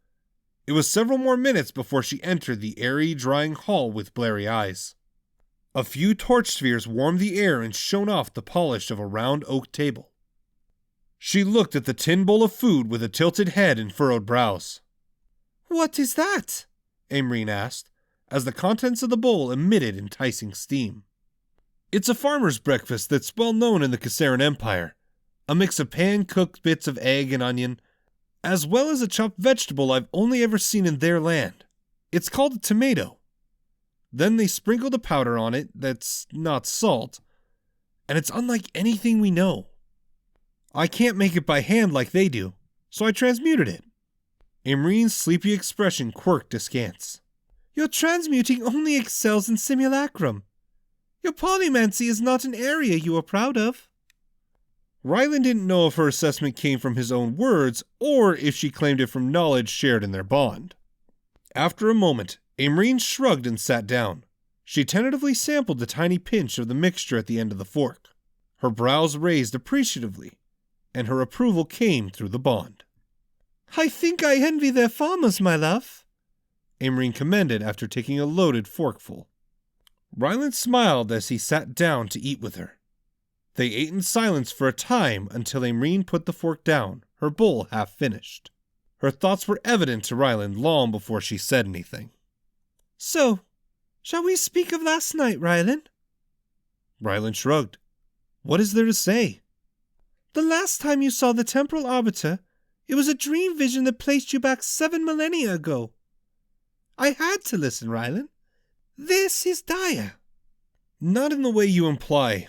It was several more minutes before she entered the airy, drying hall with blurry eyes. A few torch spheres warmed the air and shone off the polish of a round oak table. She looked at the tin bowl of food with a tilted head and furrowed brows. "What is that?" Amreen asked, as the contents of the bowl emitted enticing steam. "It's a farmer's breakfast that's well known in the Kassaran Empire. A mix of pan-cooked bits of egg and onion, as well as a chopped vegetable I've only ever seen in their land. It's called a tomato. Then they sprinkle the powder on it that's not salt, and it's unlike anything we know. I can't make it by hand like they do, so I transmuted it." Amreen's sleepy expression quirked askance. "Your transmuting only excels in simulacrum. Your polymancy is not an area you are proud of." Rylan didn't know if her assessment came from his own words or if she claimed it from knowledge shared in their bond. After a moment, Amreen shrugged and sat down. She tentatively sampled the tiny pinch of the mixture at the end of the fork. Her brows raised appreciatively, and her approval came through the bond. "I think I envy their farmers, my love," Amreen commended after taking a loaded forkful. Rylan smiled as he sat down to eat with her. They ate in silence for a time until Amreen put the fork down, her bowl half finished. Her thoughts were evident to Rylan long before she said anything. "So, shall we speak of last night, Rylan?" Rylan shrugged. What is there to say? "The last time you saw the temporal arbiter, it was a dream vision that placed you back 7 millennia ago. I had to listen, Rylan. This is dire." "Not in the way you imply.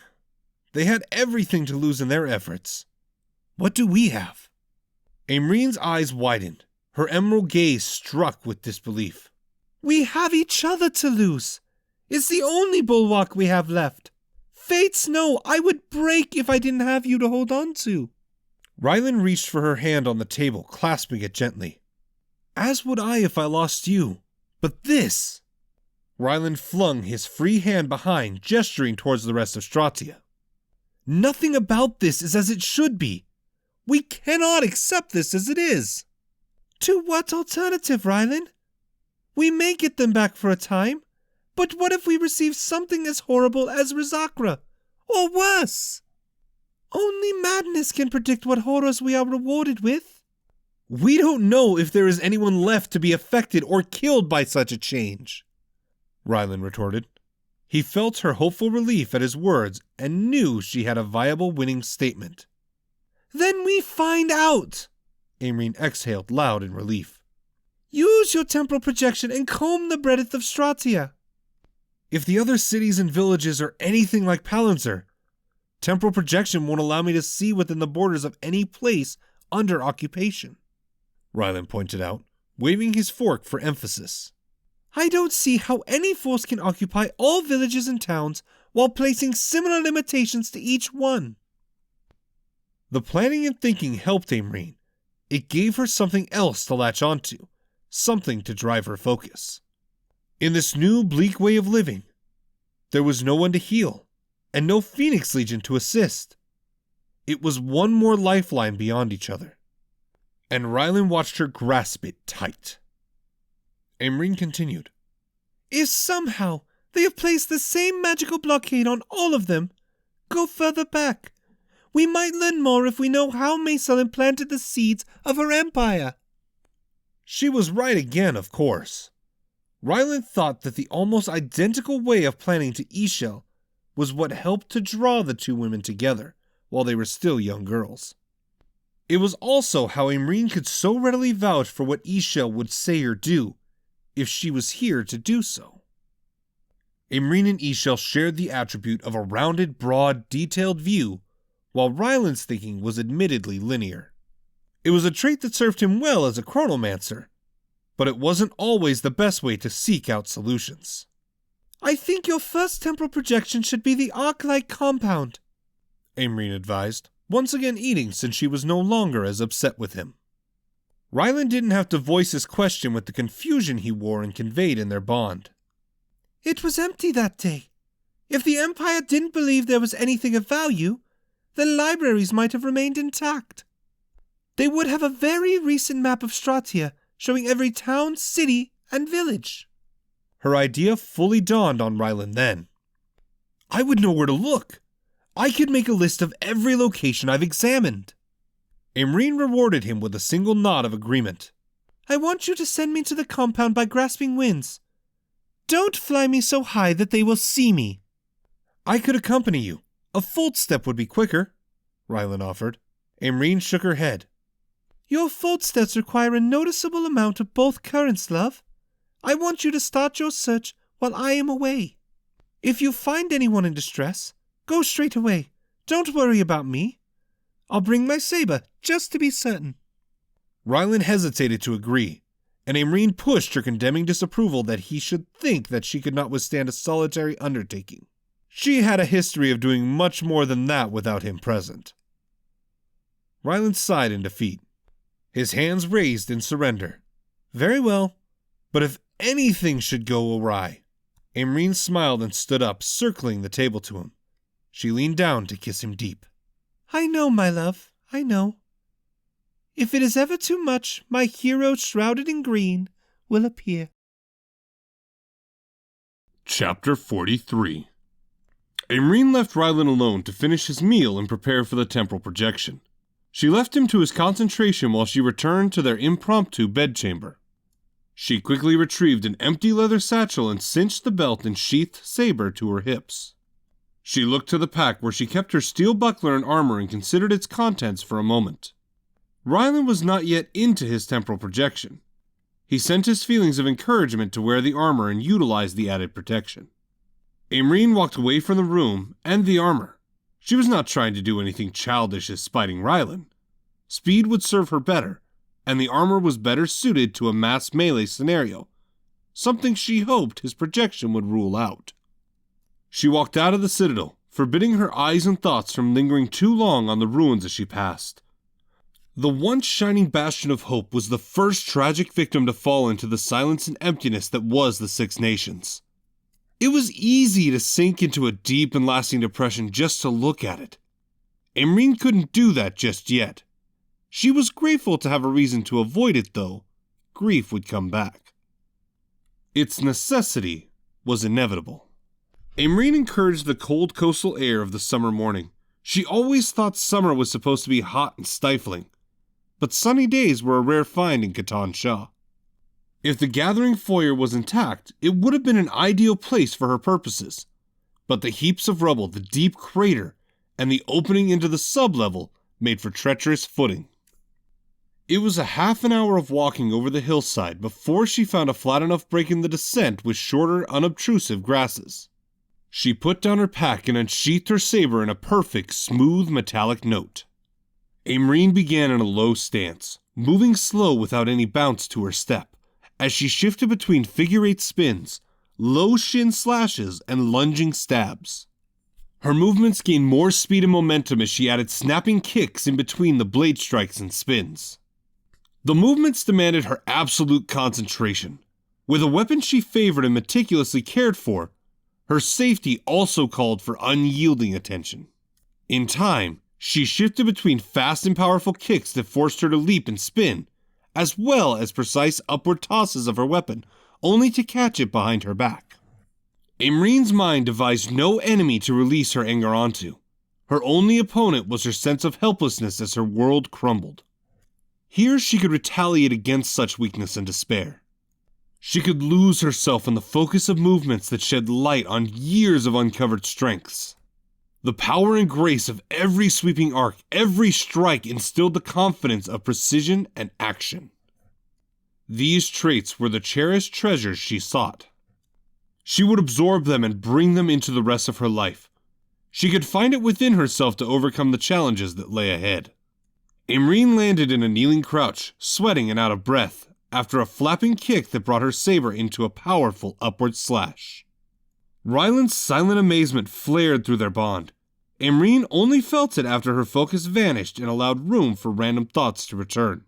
They had everything to lose in their efforts. What do we have?" Amreen's eyes widened, her emerald gaze struck with disbelief. "We have each other to lose. It's the only bulwark we have left. Fates know I would break if I didn't have you to hold on to." Rylan reached for her hand on the table, clasping it gently. "As would I if I lost you. But this—" Rylan flung his free hand behind, gesturing towards the rest of Stratia. "Nothing about this is as it should be. We cannot accept this as it is." "To what alternative, Rylan? We may get them back for a time, but what if we receive something as horrible as Rizakra, or worse? Only madness can predict what horrors we are rewarded with." "We don't know if there is anyone left to be affected or killed by such a change," Rylan retorted. He felt her hopeful relief at his words and knew she had a viable winning statement. "Then we find out!" Amreen exhaled loud in relief. "Use your temporal projection and comb the breadth of Stratia." If the other cities and villages are anything like Palantir, temporal projection won't allow me to see within the borders of any place under occupation, Ryland pointed out, waving his fork for emphasis. I don't see how any force can occupy all villages and towns while placing similar limitations to each one. The planning and thinking helped Aimreen. It gave her something else to latch onto, something to drive her focus. In this new bleak way of living, there was no one to heal, and no Phoenix Legion to assist. It was one more lifeline beyond each other, and Ryland watched her grasp it tight. Aimreen continued. If somehow they have placed the same magical blockade on all of them, go further back. We might learn more if we know how Maisel implanted the seeds of her empire. She was right again, of course. Ryland thought that the almost identical way of planning to Ishel was what helped to draw the two women together while they were still young girls. It was also how Aimreen could so readily vouch for what Ishel would say or do if she was here to do so. Aimreen and Ishel shared the attribute of a rounded, broad, detailed view, while Ryland's thinking was admittedly linear. It was a trait that served him well as a Chronomancer, but it wasn't always the best way to seek out solutions. I think your first temporal projection should be the arc-like compound, Aimreen advised, once again eating since she was no longer as upset with him. Ryland didn't have to voice his question with the confusion he wore and conveyed in their bond. It was empty that day. If the Empire didn't believe there was anything of value, the libraries might have remained intact. They would have a very recent map of Stratia showing every town, city, and village. Her idea fully dawned on Ryland then. I would know where to look. I could make a list of every location I've examined. Aimreen rewarded him with a single nod of agreement. I want you to send me to the compound by grasping winds. Don't fly me so high that they will see me. I could accompany you. A fold step would be quicker, Ryland offered. Aimreen shook her head. Your fold steps require a noticeable amount of both currents, love. I want you to start your search while I am away. If you find anyone in distress, go straight away. Don't worry about me. I'll bring my saber, just to be certain. Ryland hesitated to agree, and Aimreen pushed her condemning disapproval that he should think that she could not withstand a solitary undertaking. She had a history of doing much more than that without him present. Ryland sighed in defeat, his hands raised in surrender. Very well, but if anything should go awry. Aimreen smiled and stood up, circling the table to him. She leaned down to kiss him deep. I know, my love, I know. If it is ever too much, my hero shrouded in green will appear. Chapter 43. Aimreen left Ryland alone to finish his meal and prepare for the temporal projection. She left him to his concentration while she returned to their impromptu bedchamber. She quickly retrieved an empty leather satchel and cinched the belt and sheathed saber to her hips. She looked to the pack where she kept her steel buckler and armor and considered its contents for a moment. Ryland was not yet into his temporal projection. He sent his feelings of encouragement to wear the armor and utilize the added protection. Aimreen walked away from the room and the armor. She was not trying to do anything childish as spiting Ryland. Speed would serve her better, and the armor was better suited to a mass melee scenario, something she hoped his projection would rule out. She walked out of the citadel, forbidding her eyes and thoughts from lingering too long on the ruins as she passed. The once shining bastion of hope was the first tragic victim to fall into the silence and emptiness that was the Six Nations. It was easy to sink into a deep and lasting depression just to look at it. Aimreen couldn't do that just yet. She was grateful to have a reason to avoid it, though. Grief would come back. Its necessity was inevitable. Aimreen encouraged the cold coastal air of the summer morning. She always thought summer was supposed to be hot and stifling, but sunny days were a rare find in Khatan Shah. If the gathering foyer was intact, it would have been an ideal place for her purposes, but the heaps of rubble, the deep crater, and the opening into the sub-level made for treacherous footing. It was a half an hour of walking over the hillside before she found a flat enough break in the descent with shorter, unobtrusive grasses. She put down her pack and unsheathed her saber in a perfect, smooth, metallic note. Aimrine began in a low stance, moving slow without any bounce to her step, as she shifted between figure-8 spins, low shin slashes, and lunging stabs. Her movements gained more speed and momentum as she added snapping kicks in between the blade strikes and spins. The movements demanded her absolute concentration. With a weapon she favored and meticulously cared for, her safety also called for unyielding attention. In time, she shifted between fast and powerful kicks that forced her to leap and spin, as well as precise upward tosses of her weapon, only to catch it behind her back. Aimrine's mind devised no enemy to release her anger onto. Her only opponent was her sense of helplessness as her world crumbled. Here she could retaliate against such weakness and despair. She could lose herself in the focus of movements that shed light on years of uncovered strengths. The power and grace of every sweeping arc, every strike instilled the confidence of precision and action. These traits were the cherished treasures she sought. She would absorb them and bring them into the rest of her life. She could find it within herself to overcome the challenges that lay ahead. Aimrine landed in a kneeling crouch, sweating and out of breath, after a flapping kick that brought her saber into a powerful upward slash. Ryland's silent amazement flared through their bond. Aimrine only felt it after her focus vanished and allowed room for random thoughts to return.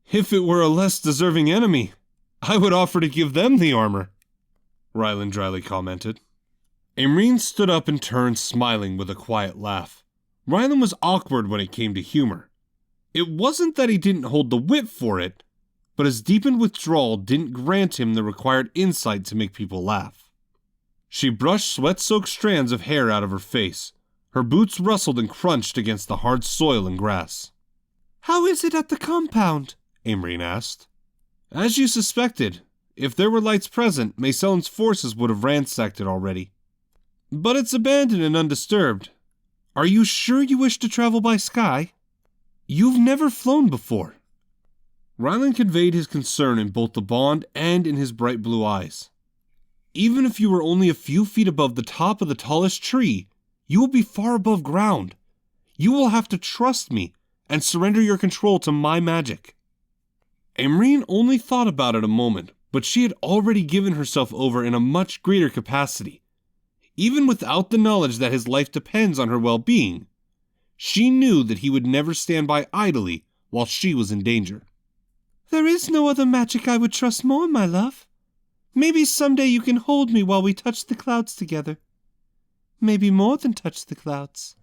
If it were a less deserving enemy, I would offer to give them the armor, Ryland dryly commented. Aimrine stood up and turned, smiling with a quiet laugh. Ryland was awkward when it came to humor. It wasn't that he didn't hold the wit for it, but his deepened withdrawal didn't grant him the required insight to make people laugh. She brushed sweat-soaked strands of hair out of her face. Her boots rustled and crunched against the hard soil and grass. How is it at the compound? Aimrine asked. As you suspected, if there were lights present, Mayselon's forces would have ransacked it already. But it's abandoned and undisturbed. Are you sure you wish to travel by sky? You've never flown before. Ryland conveyed his concern in both the bond and in his bright blue eyes. Even if you were only a few feet above the top of the tallest tree, you will be far above ground. You will have to trust me and surrender your control to my magic. Aimrine only thought about it a moment, but she had already given herself over in a much greater capacity. Even without the knowledge that his life depends on her well-being, she knew that he would never stand by idly while she was in danger. There is no other magic I would trust more, my love. Maybe someday you can hold me while we touch the clouds together. Maybe more than touch the clouds.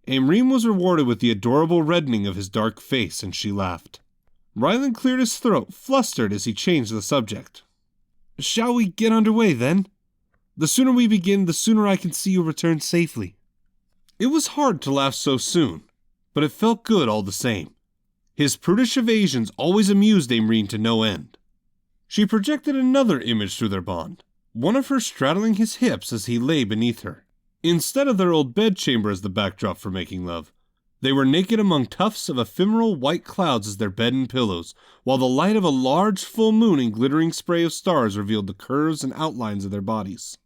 Aimrine was rewarded with the adorable reddening of his dark face, and she laughed. Ryland cleared his throat, flustered as he changed the subject. Shall we get underway, then? The sooner we begin, the sooner I can see you return safely. It was hard to laugh so soon, but it felt good all the same. His prudish evasions always amused Aimrine to no end. She projected another image through their bond, one of her straddling his hips as he lay beneath her. Instead of their old bedchamber as the backdrop for making love, they were naked among tufts of ephemeral white clouds as their bed and pillows, while the light of a large full moon and glittering spray of stars revealed the curves and outlines of their bodies.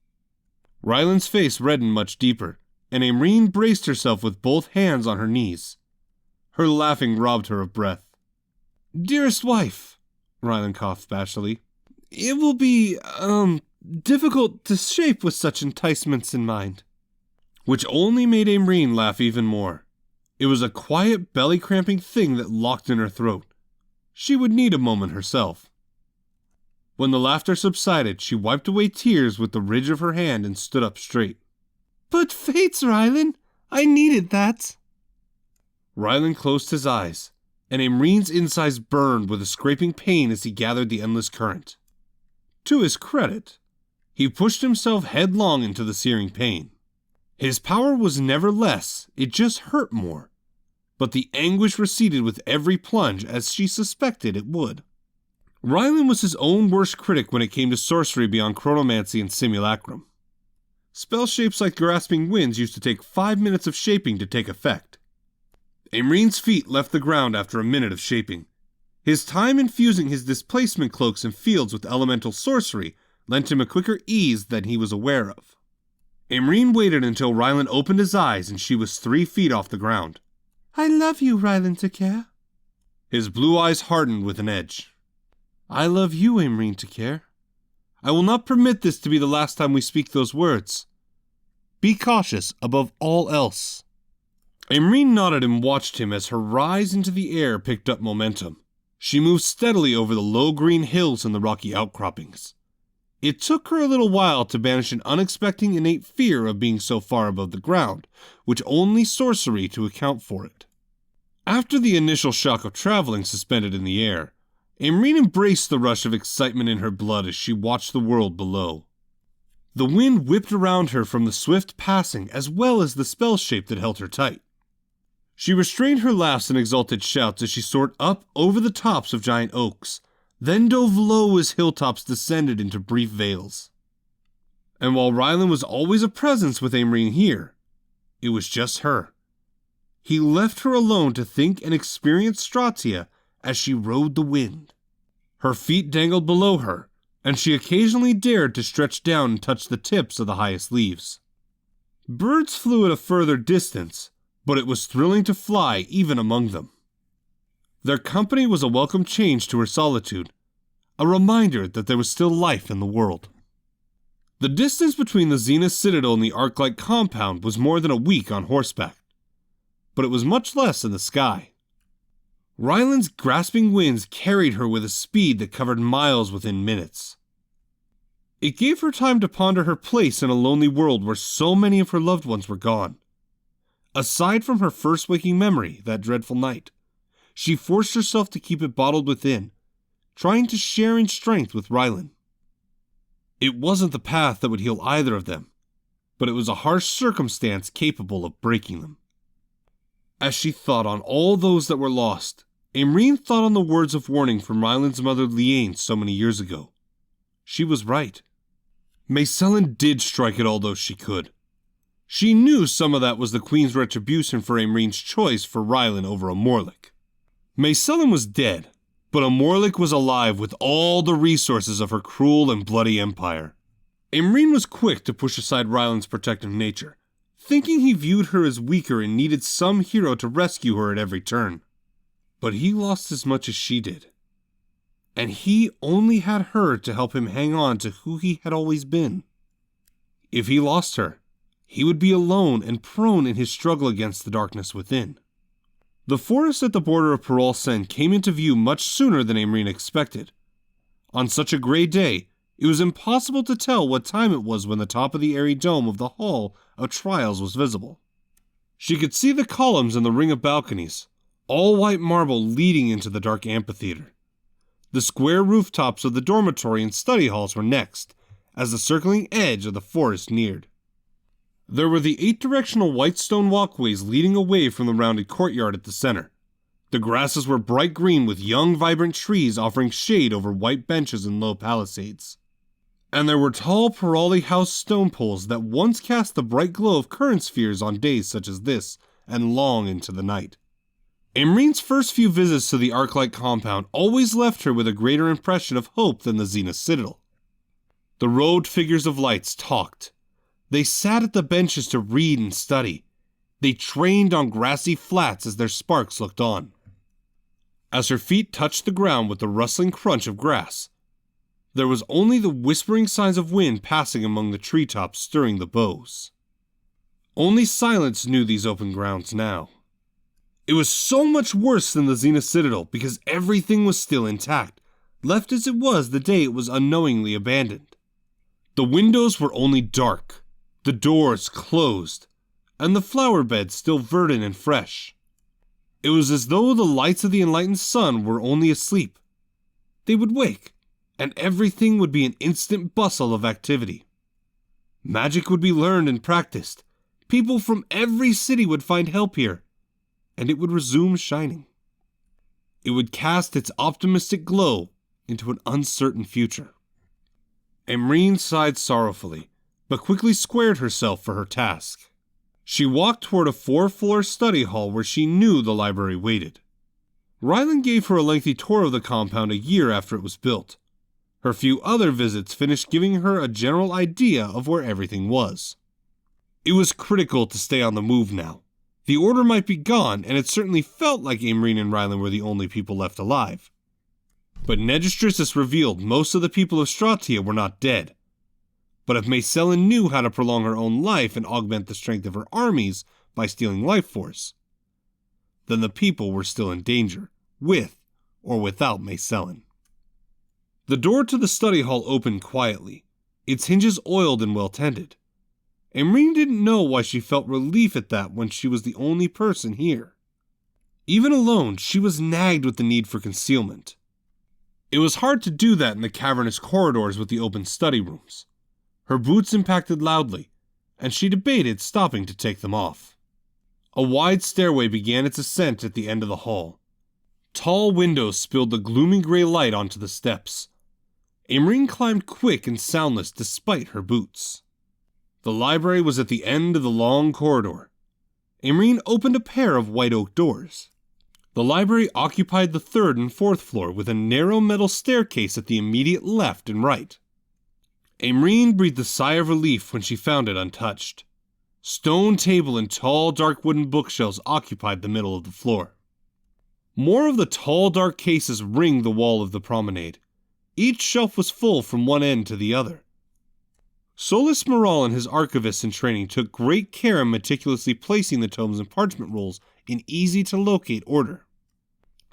Ryland's face reddened much deeper, and Aimrine braced herself with both hands on her knees. Her laughing robbed her of breath. Dearest wife, Ryland coughed bashfully, it will be, difficult to shape with such enticements in mind. Which only made Aimrine laugh even more. It was a quiet, belly-cramping thing that locked in her throat. She would need a moment herself. When the laughter subsided, she wiped away tears with the ridge of her hand and stood up straight. But fates, Ryland! I needed that! Ryland closed his eyes, and Aimrine's insides burned with a scraping pain as he gathered the endless current. To his credit, he pushed himself headlong into the searing pain. His power was never less, it just hurt more. But the anguish receded with every plunge, as she suspected it would. Ryland was his own worst critic when it came to sorcery beyond chronomancy and simulacrum. Spell shapes like grasping winds used to take 5 minutes of shaping to take effect. Imrine's feet left the ground after a minute of shaping. His time infusing his displacement cloaks and fields with elemental sorcery lent him a quicker ease than he was aware of. Imrine waited until Rylan opened his eyes and she was 3 feet off the ground. I love you, Rylan Takare. His blue eyes hardened with an edge. I love you, Imrine Takare. I will not permit this to be the last time we speak those words. Be cautious above all else. Imrine nodded and watched him as her rise into the air picked up momentum. She moved steadily over the low green hills and the rocky outcroppings. It took her a little while to banish an unexpected innate fear of being so far above the ground, which only sorcery to account for it. After the initial shock of traveling suspended in the air, Imrine embraced the rush of excitement in her blood as she watched the world below. The wind whipped around her from the swift passing as well as the spell shape that held her tight. She restrained her laughs and exulted shouts as she soared up over the tops of giant oaks, then dove low as hilltops descended into brief vales. And while Rylan was always a presence with Imrine here, it was just her. He left her alone to think and experience Stratia as she rode the wind. Her feet dangled below her, and she occasionally dared to stretch down and touch the tips of the highest leaves. Birds flew at a further distance, but it was thrilling to fly even among them. Their company was a welcome change to her solitude, a reminder that there was still life in the world. The distance between the Zenith Citadel and the Arc-like compound was more than a week on horseback, but it was much less in the sky. Rylan's grasping winds carried her with a speed that covered miles within minutes. It gave her time to ponder her place in a lonely world where so many of her loved ones were gone. Aside from her first waking memory, that dreadful night, she forced herself to keep it bottled within, trying to share in strength with Rylan. It wasn't the path that would heal either of them, but it was a harsh circumstance capable of breaking them. As she thought on all those that were lost, Imrine thought on the words of warning from Rylan's mother Liane so many years ago. She was right. Mayselin did strike at all those she could. She knew some of that was the Queen's retribution for Imrine's choice for Rylan over a Morlick. Mayselin was dead, but a Morlick was alive with all the resources of her cruel and bloody empire. Imrine was quick to push aside Rylan's protective nature, thinking he viewed her as weaker and needed some hero to rescue her at every turn. But he lost as much as she did. And he only had her to help him hang on to who he had always been. If he lost her, he would be alone and prone in his struggle against the darkness within. The forest at the border of Peral Sen came into view much sooner than Imrine expected. On such a gray day, it was impossible to tell what time it was when the top of the airy dome of the Hall of Trials was visible. She could see the columns and the ring of balconies, all white marble leading into the dark amphitheater. The square rooftops of the dormitory and study halls were next, as the circling edge of the forest neared. There were the 8 directional white stone walkways leading away from the rounded courtyard at the center. The grasses were bright green with young, vibrant trees offering shade over white benches and low palisades. And there were tall Peralti house stone poles that once cast the bright glow of current spheres on days such as this, and long into the night. Imrine's first few visits to the Arc-like compound always left her with a greater impression of hope than the Zenith Citadel. The robed figures of lights talked. They sat at the benches to read and study. They trained on grassy flats as their sparks looked on. As her feet touched the ground with the rustling crunch of grass, there was only the whispering signs of wind passing among the treetops stirring the boughs. Only silence knew these open grounds now. It was so much worse than the Zenith Citadel because everything was still intact, left as it was the day it was unknowingly abandoned. The windows were only dark, the doors closed, and the flower beds still verdant and fresh. It was as though the lights of the enlightened sun were only asleep. They would wake, and everything would be an instant bustle of activity. Magic would be learned and practiced. People from every city would find help here, and it would resume shining. It would cast its optimistic glow into an uncertain future. Imrine sighed sorrowfully, but quickly squared herself for her task. She walked toward a 4-floor study hall where she knew the library waited. Ryland gave her a lengthy tour of the compound a year after it was built. Her few other visits finished giving her a general idea of where everything was. It was critical to stay on the move now. The Order might be gone, and it certainly felt like Aimrine and Ryland were the only people left alive. But Negistrissus revealed most of the people of Stratia were not dead. But if Maysellen knew how to prolong her own life and augment the strength of her armies by stealing life force, then the people were still in danger, with or without Maysellen. The door to the study hall opened quietly, its hinges oiled and well tended. Aimrine didn't know why she felt relief at that when she was the only person here. Even alone, she was nagged with the need for concealment. It was hard to do that in the cavernous corridors with the open study rooms. Her boots impacted loudly, and she debated stopping to take them off. A wide stairway began its ascent at the end of the hall. Tall windows spilled the gloomy gray light onto the steps. Aimrine climbed quick and soundless despite her boots. The library was at the end of the long corridor. Aimrine opened a pair of white oak doors. The library occupied the 3rd and 4th floor with a narrow metal staircase at the immediate left and right. Aimrine breathed a sigh of relief when she found it untouched. Stone table and tall dark wooden bookshelves occupied the middle of the floor. More of the tall dark cases ringed the wall of the promenade. Each shelf was full from one end to the other. Solus Moral and his archivists in training took great care in meticulously placing the tomes and parchment rolls in easy-to-locate order.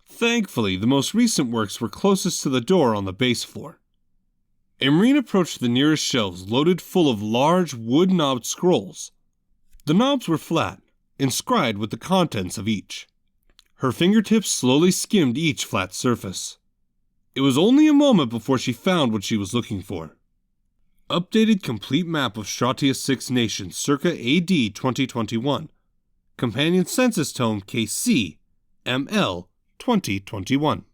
Thankfully, the most recent works were closest to the door on the base floor. Aimrine approached the nearest shelves loaded full of large, wood-knobbed scrolls. The knobs were flat, inscribed with the contents of each. Her fingertips slowly skimmed each flat surface. It was only a moment before she found what she was looking for. Updated complete map of Stratia's 6 nations circa AD 2021. Companion Census Tome KC, ML 2021.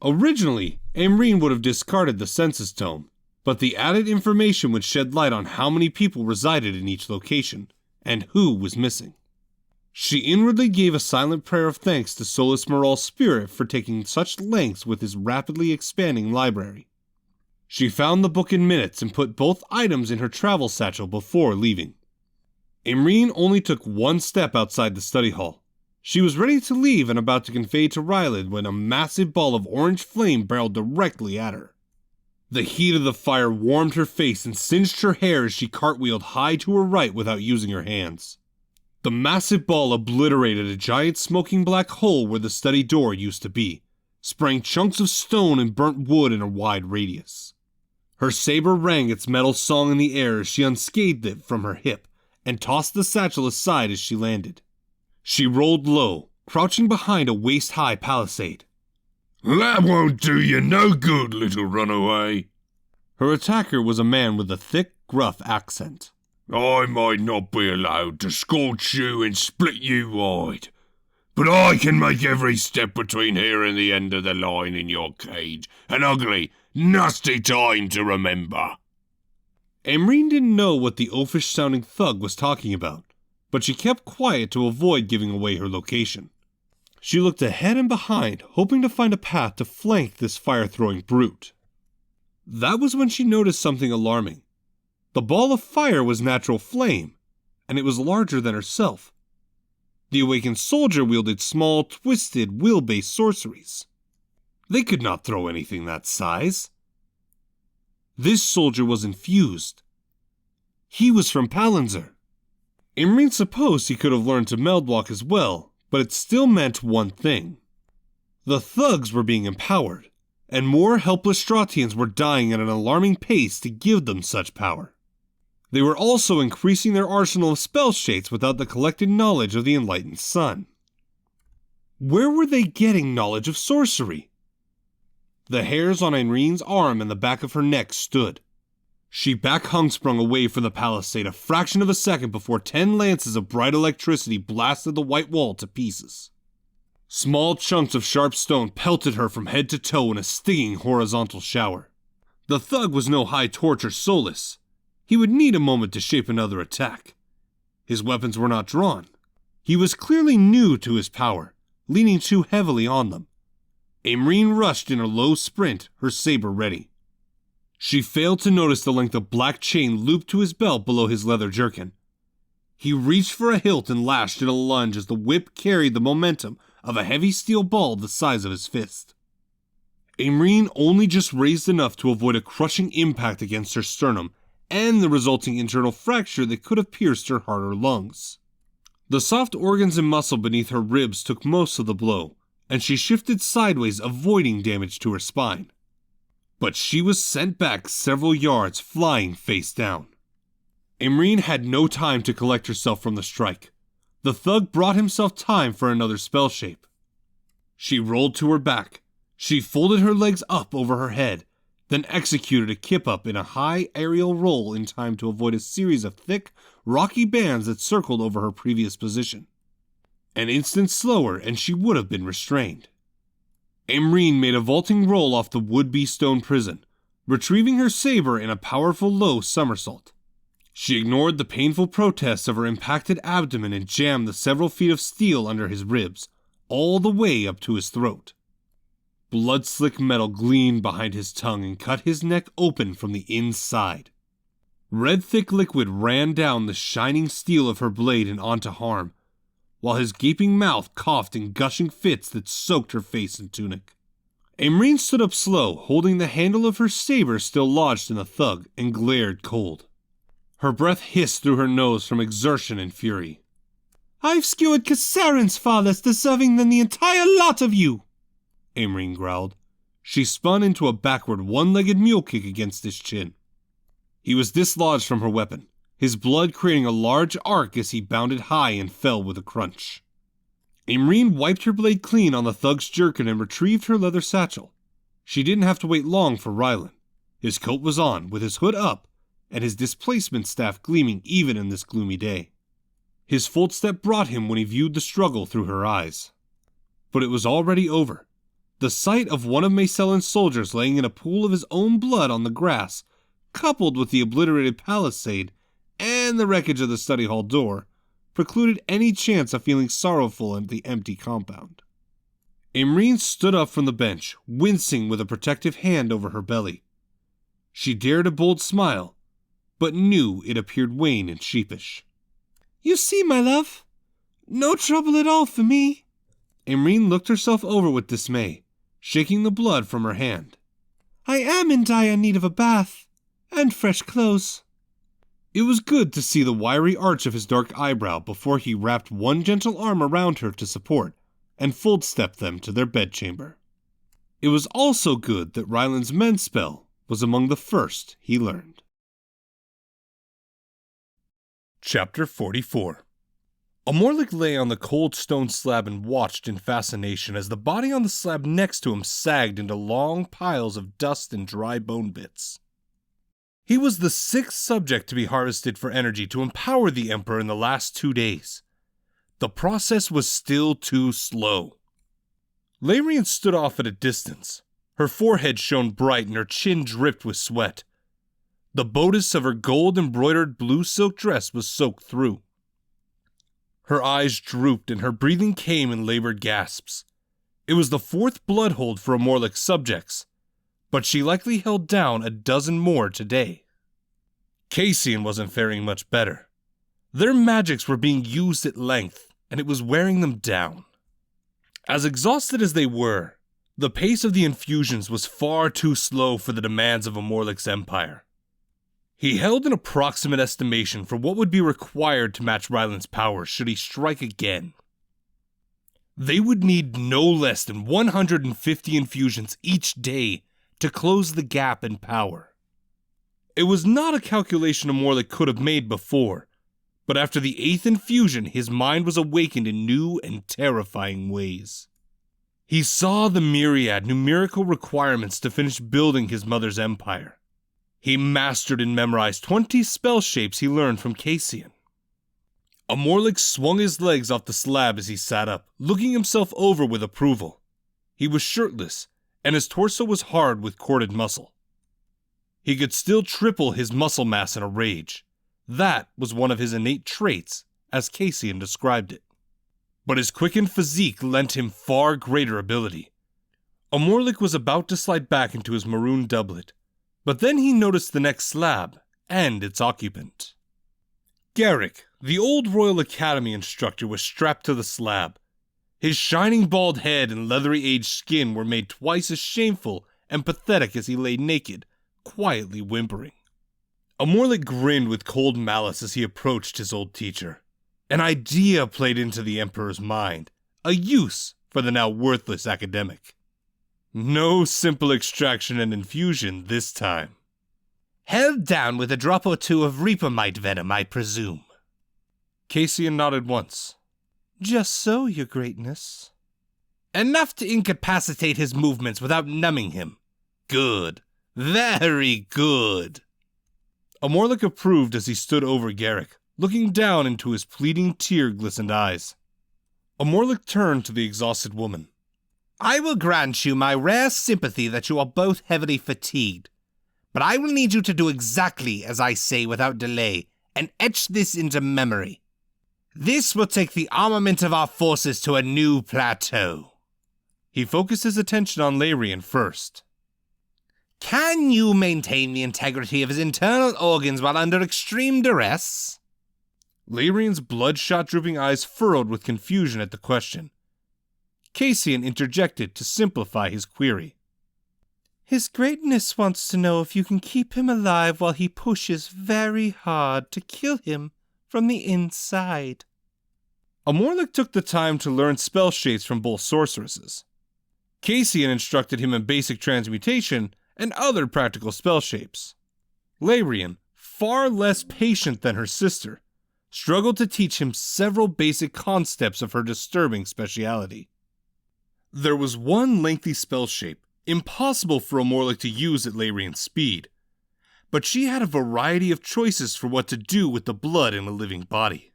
Originally, Aimrine would have discarded the Census Tome, but the added information would shed light on how many people resided in each location, and who was missing. She inwardly gave a silent prayer of thanks to Solus Moral's spirit for taking such lengths with his rapidly expanding library. She found the book in minutes and put both items in her travel satchel before leaving. Aimrine only took one step outside the study hall. She was ready to leave and about to convey to Ryland when a massive ball of orange flame barreled directly at her. The heat of the fire warmed her face and singed her hair as she cartwheeled high to her right without using her hands. The massive ball obliterated a giant smoking black hole where the study door used to be, spraying chunks of stone and burnt wood in a wide radius. Her saber rang its metal song in the air as she unscathed it from her hip and tossed the satchel aside as she landed. She rolled low, crouching behind a waist-high palisade. That won't do you no good, little runaway. Her attacker was a man with a thick, gruff accent. I might not be allowed to scorch you and split you wide, but I can make every step between here and the end of the line in your cage an ugly, nasty time to remember. Aimrine didn't know what the oafish-sounding thug was talking about, but she kept quiet to avoid giving away her location. She looked ahead and behind, hoping to find a path to flank this fire-throwing brute. That was when she noticed something alarming. The ball of fire was natural flame, and it was larger than herself. The awakened soldier wielded small, twisted, will-based sorceries. They could not throw anything that size. This soldier was infused. He was from Palanzir. Aimrine supposed he could have learned to meldwalk as well, but it still meant one thing. The thugs were being empowered, and more helpless Stratians were dying at an alarming pace to give them such power. They were also increasing their arsenal of spell shades without the collected knowledge of the enlightened sun. Where were they getting knowledge of sorcery? The hairs on Aimrine's arm and the back of her neck stood. She back-hung-sprung away from the palisade a fraction of a second before 10 lances of bright electricity blasted the white wall to pieces. Small chunks of sharp stone pelted her from head to toe in a stinging horizontal shower. The thug was no high torch or Solus. He would need a moment to shape another attack. His weapons were not drawn. He was clearly new to his power, leaning too heavily on them. Aimrine rushed in a low sprint, her saber ready. She failed to notice the length of black chain looped to his belt below his leather jerkin. He reached for a hilt and lashed in a lunge as the whip carried the momentum of a heavy steel ball the size of his fist. Aimrine only just raised enough to avoid a crushing impact against her sternum and the resulting internal fracture that could have pierced her heart or lungs. The soft organs and muscle beneath her ribs took most of the blow, and she shifted sideways, avoiding damage to her spine. But she was sent back several yards, flying face down. Aimrine had no time to collect herself from the strike. The thug brought himself time for another spell shape. She rolled to her back. She folded her legs up over her head, then executed a kip-up in a high aerial roll in time to avoid a series of thick, rocky bands that circled over her previous position. An instant slower and she would have been restrained. Aimrine made a vaulting roll off the would-be stone prison, retrieving her saber in a powerful low somersault. She ignored the painful protests of her impacted abdomen and jammed the several feet of steel under his ribs, all the way up to his throat. Blood-slick metal gleamed behind his tongue and cut his neck open from the inside. Red thick liquid ran down the shining steel of her blade and onto Harm, while his gaping mouth coughed in gushing fits that soaked her face and tunic. Aimrine stood up slow, holding the handle of her saber still lodged in the thug, and glared cold. Her breath hissed through her nose from exertion and fury. "I've skewered Kassarin's far less deserving than the entire lot of you!" Aimrine growled. She spun into a backward, one-legged mule kick against his chin. He was dislodged from her weapon, his blood creating a large arc as he bounded high and fell with a crunch. Aimrine wiped her blade clean on the thug's jerkin and retrieved her leather satchel. She didn't have to wait long for Rylan. His coat was on, with his hood up, and his displacement staff gleaming even in this gloomy day. His footstep brought him when he viewed the struggle through her eyes. But it was already over. The sight of one of Maysellin's soldiers laying in a pool of his own blood on the grass, coupled with the obliterated palisade and the wreckage of the study hall door, precluded any chance of feeling sorrowful at the empty compound. Aimrine stood up from the bench, wincing with a protective hand over her belly. She dared a bold smile, but knew it appeared wan and sheepish. "You see, my love, no trouble at all for me." Aimrine looked herself over with dismay, shaking the blood from her hand. "I am in dire need of a bath, and fresh clothes." It was good to see the wiry arch of his dark eyebrow before he wrapped one gentle arm around her to support, and fold-stepped them to their bedchamber. It was also good that Ryland's mend spell was among the first he learned. Chapter 44. Amorlik lay on the cold stone slab and watched in fascination as the body on the slab next to him sagged into long piles of dust and dry bone bits. He was the 6th subject to be harvested for energy to empower the Emperor in the last 2 days. The process was still too slow. Larian stood off at a distance. Her forehead shone bright and her chin dripped with sweat. The bodice of her gold-embroidered blue silk dress was soaked through. Her eyes drooped and her breathing came in labored gasps. It was the 4th bloodhold for Amorlik's subjects, but she likely held down a dozen more today. Cassian wasn't faring much better. Their magics were being used at length, and it was wearing them down. As exhausted as they were, the pace of the infusions was far too slow for the demands of Amorlik's empire. He held an approximate estimation for what would be required to match Ryland's powers should he strike again. They would need no less than 150 infusions each day to close the gap in power. It was not a calculation Amorlik could have made before, but after the 8th infusion his mind was awakened in new and terrifying ways. He saw the myriad numerical requirements to finish building his mother's empire. He mastered and memorized 20 spell shapes he learned from Cassian. Amorlik swung his legs off the slab as he sat up, looking himself over with approval. He was shirtless, and his torso was hard with corded muscle. He could still triple his muscle mass in a rage. That was one of his innate traits, as Cassian described it. But his quickened physique lent him far greater ability. Amorlik was about to slide back into his maroon doublet, but then he noticed the next slab and its occupant. Garrick, the old Royal Academy instructor, was strapped to the slab. His shining bald head and leathery aged skin were made twice as shameful and pathetic as he lay naked, quietly whimpering. Amorlik grinned with cold malice as he approached his old teacher. An idea played into the Emperor's mind, a use for the now worthless academic. No simple extraction and infusion this time. Held down with a drop or two of reapermite venom, I presume. Cassian nodded once. Just so, your greatness. Enough to incapacitate his movements without numbing him. Good. Very good. Amorlik approved as he stood over Garrick, looking down into his pleading, tear-glistened eyes. Amorlik turned to the exhausted woman. I will grant you my rare sympathy that you are both heavily fatigued, but I will need you to do exactly as I say without delay, and etch this into memory. This will take the armament of our forces to a new plateau. He focused his attention on Larian first. Can you maintain the integrity of his internal organs while under extreme duress? Larian's bloodshot drooping eyes furrowed with confusion at the question. Cassian interjected to simplify his query. His greatness wants to know if you can keep him alive while he pushes very hard to kill him from the inside. Amorlik took the time to learn spell shapes from both sorceresses. Cassian instructed him in basic transmutation and other practical spell shapes. Larian, far less patient than her sister, struggled to teach him several basic concepts of her disturbing speciality. There was one lengthy spell shape, impossible for Amorlik to use at Larian's speed, but she had a variety of choices for what to do with the blood in a living body.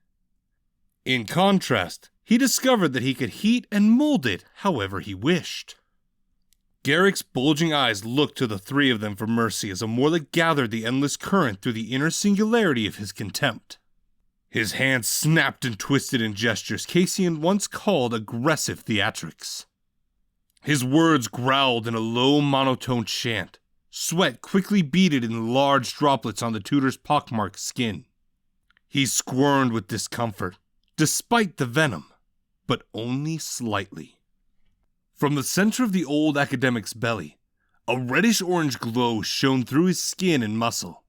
In contrast, he discovered that he could heat and mold it however he wished. Garrick's bulging eyes looked to the three of them for mercy as Amorlik gathered the endless current through the inner singularity of his contempt. His hands snapped and twisted in gestures Cassian once called aggressive theatrics. His words growled in a low monotone chant. Sweat quickly beaded in large droplets on the tutor's pockmarked skin. He squirmed with discomfort, despite the venom, but only slightly. From the center of the old academic's belly, a reddish-orange glow shone through his skin and muscle.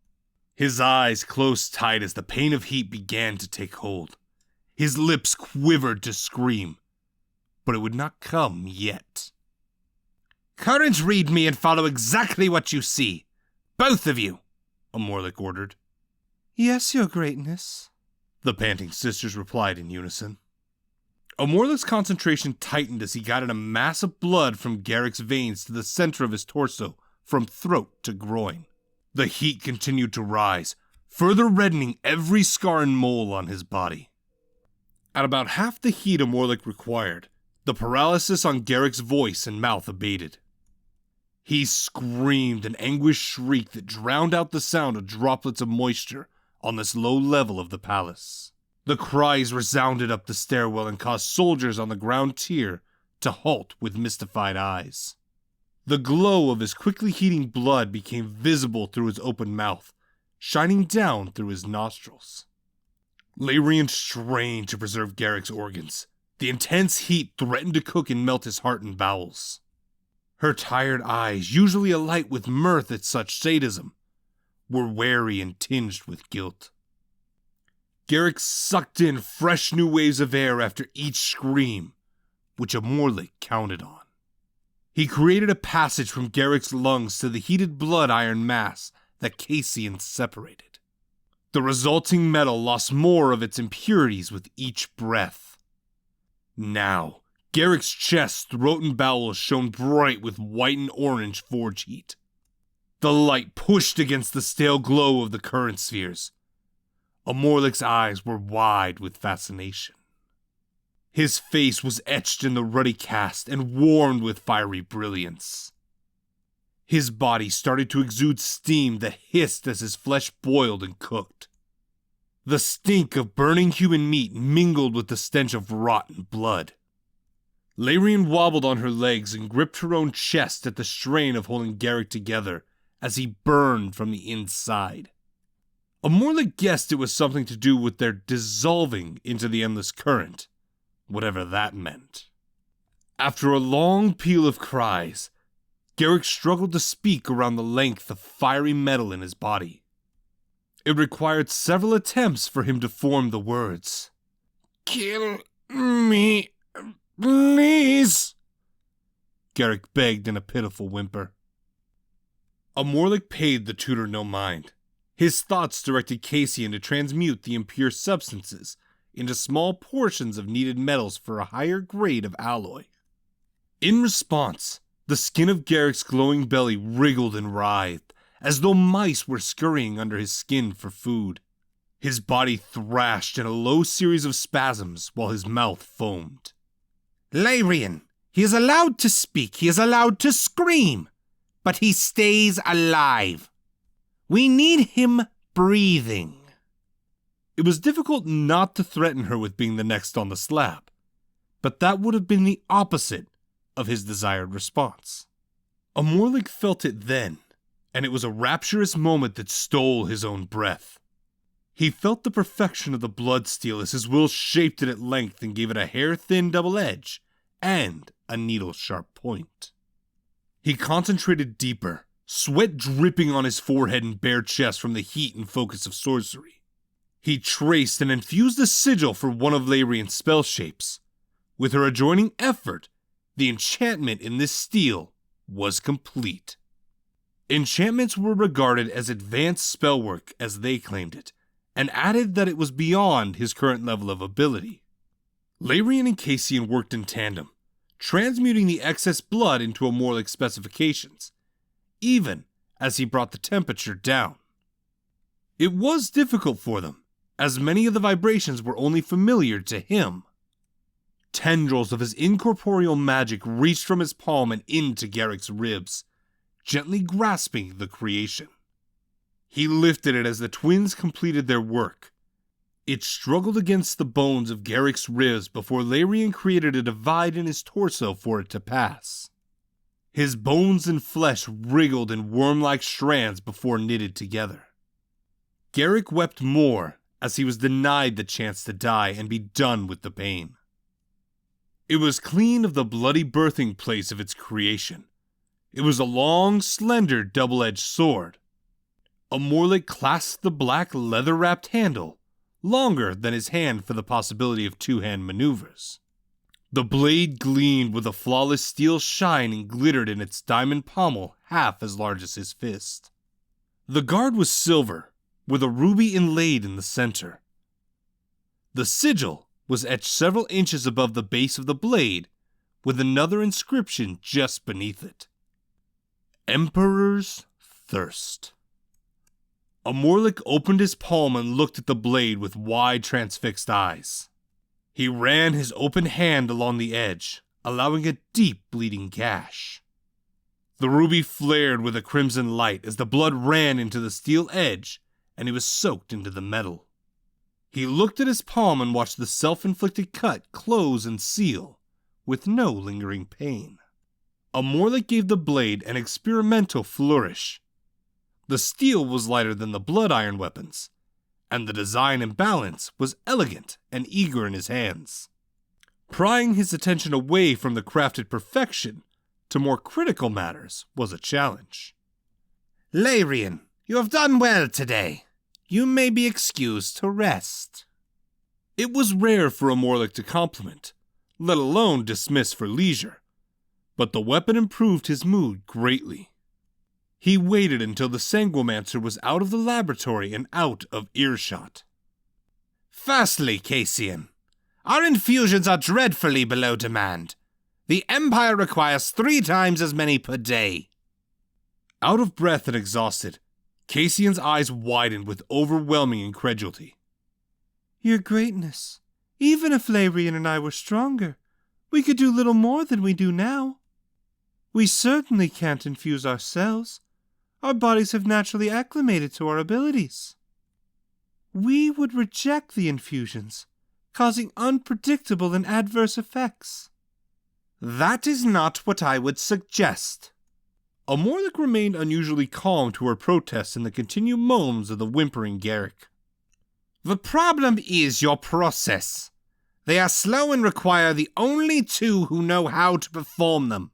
His eyes closed tight as the pain of heat began to take hold. His lips quivered to scream, but it would not come yet. Courage, read me and follow exactly what you see. Both of you, Amorlik ordered. Yes, your greatness, the panting sisters replied in unison. Amorlik's concentration tightened as he guided a mass of blood from Garrick's veins to the center of his torso, from throat to groin. The heat continued to rise, further reddening every scar and mole on his body. At about half the heat Amorlik required, the paralysis on Garrick's voice and mouth abated. He screamed an anguished shriek that drowned out the sound of droplets of moisture on this low level of the palace. The cries resounded up the stairwell and caused soldiers on the ground tier to halt with mystified eyes. The glow of his quickly heating blood became visible through his open mouth, shining down through his nostrils. Larian strained to preserve Garrick's organs. The intense heat threatened to cook and melt his heart and bowels. Her tired eyes, usually alight with mirth at such sadism, were wary and tinged with guilt. Garrick sucked in fresh new waves of air after each scream, which Amorlik counted on. He created a passage from Garrick's lungs to the heated blood iron mass that Cassian separated. The resulting metal lost more of its impurities with each breath. Now, Garrick's chest, throat, and bowels shone bright with white and orange forge heat. The light pushed against the stale glow of the current spheres. Amorlik's eyes were wide with fascination. His face was etched in the ruddy cast and warmed with fiery brilliance. His body started to exude steam that hissed as his flesh boiled and cooked. The stink of burning human meat mingled with the stench of rotten blood. Larian wobbled on her legs and gripped her own chest at the strain of holding Garrick together as he burned from the inside. Amorla guessed it was something to do with their dissolving into the endless current, whatever that meant. After a long peal of cries, Garrick struggled to speak around the length of fiery metal in his body. It required several attempts for him to form the words. Kill me, please, Garrick begged in a pitiful whimper. Amorlic paid the tutor no mind. His thoughts directed Cassian to transmute the impure substances into small portions of needed metals for a higher grade of alloy. In response, the skin of Garrick's glowing belly wriggled and writhed, as though mice were scurrying under his skin for food. His body thrashed in a low series of spasms while his mouth foamed. Larian, he is allowed to speak, he is allowed to scream, but he stays alive. We need him breathing. It was difficult not to threaten her with being the next on the slab, but that would have been the opposite of his desired response. Amorlic felt it then, and it was a rapturous moment that stole his own breath. He felt the perfection of the blood steel as his will shaped it at length and gave it a hair-thin double edge and a needle-sharp point. He concentrated deeper, sweat dripping on his forehead and bare chest from the heat and focus of sorcery. He traced and infused a sigil for one of Larian's spell shapes. With her adjoining effort, the enchantment in this steel was complete. Enchantments were regarded as advanced spellwork as they claimed it, and added that it was beyond his current level of ability. Larian and Cassian worked in tandem, transmuting the excess blood into Amorlic's specifications, even as he brought the temperature down. It was difficult for them, as many of the vibrations were only familiar to him. Tendrils of his incorporeal magic reached from his palm and into Garrick's ribs, gently grasping the creation. He lifted it as the twins completed their work. It struggled against the bones of Garrick's ribs before Larian created a divide in his torso for it to pass. His bones and flesh wriggled in worm-like strands before knitted together. Garrick wept more as he was denied the chance to die and be done with the pain. It was clean of the bloody birthing place of its creation. It was a long, slender, double-edged sword. Amorlic clasped the black leather-wrapped handle, longer than his hand for the possibility of two-hand maneuvers. The blade gleamed with a flawless steel shine and glittered in its diamond pommel half as large as his fist. The guard was silver, with a ruby inlaid in the center. The sigil was etched several inches above the base of the blade, with another inscription just beneath it. Emperor's Thirst. Amorlic opened his palm and looked at the blade with wide, transfixed eyes. He ran his open hand along the edge, allowing a deep bleeding gash. The ruby flared with a crimson light as the blood ran into the steel edge and it was soaked into the metal. He looked at his palm and watched the self-inflicted cut close and seal, with no lingering pain. Amorlic gave the blade an experimental flourish. The steel was lighter than the blood iron weapons, and the design and balance was elegant and eager in his hands. Prying his attention away from the crafted perfection to more critical matters was a challenge. Larian, you have done well today. You may be excused to rest. It was rare for Amorlic to compliment, let alone dismiss for leisure, but the weapon improved his mood greatly. He waited until the Chronomancer was out of the laboratory and out of earshot. Firstly, Cassian, our infusions are dreadfully below demand. The Empire requires 3 times as many per day. Out of breath and exhausted, Cassian's eyes widened with overwhelming incredulity. Your Greatness, even if Larian and I were stronger, we could do little more than we do now. We certainly can't infuse ourselves. Our bodies have naturally acclimated to our abilities. we would reject the infusions, causing unpredictable and adverse effects. That is not what I would suggest. Amorlik remained unusually calm to her protests and the continued moans of the whimpering Garrick. The problem is your process. They are slow and require the only two who know how to perform them.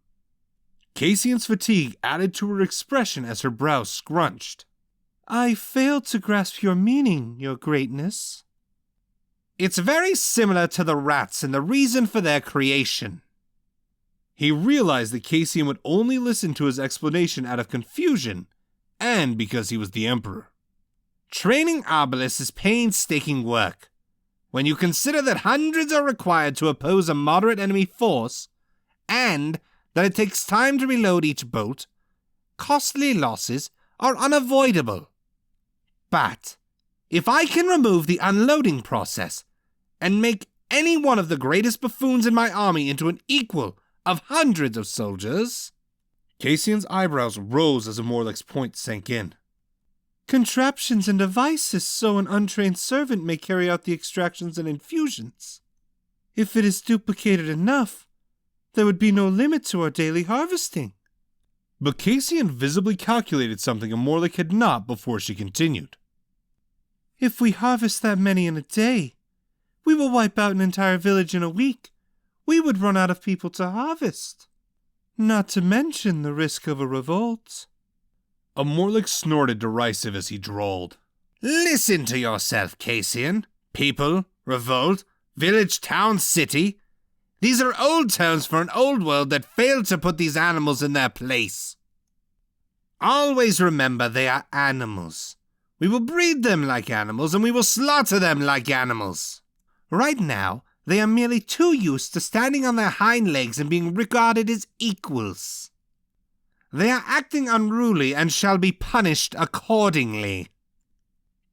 Cassian's fatigue added to her expression as her brows scrunched. I fail to grasp your meaning, your greatness. It's very similar to the rats and the reason for their creation. He realized that Cassian would only listen to his explanation out of confusion, and because he was the Emperor. Training Arbalest is painstaking work. When you consider that hundreds are required to oppose a moderate enemy force, and that it takes time to reload each bolt, costly losses are unavoidable. But if I can remove the unloading process and make any one of the greatest buffoons in my army into an equal of hundreds of soldiers... Cassian's eyebrows rose as Amorlik's point sank in. Contraptions and devices so an untrained servant may carry out the extractions and infusions. If it is duplicated enough, there would be no limit to our daily harvesting. But Cassian visibly calculated something Amorlik had not before she continued. If we harvest that many in a day, we will wipe out an entire village in a week. We would run out of people to harvest. Not to mention the risk of a revolt. Amorlik snorted derisive as he drawled. Listen to yourself, Cassian. People, revolt, village, town, city. These are old terms for an old world that failed to put these animals in their place. Always remember they are animals. We will breed them like animals and we will slaughter them like animals. Right now, they are merely too used to standing on their hind legs and being regarded as equals. They are acting unruly and shall be punished accordingly.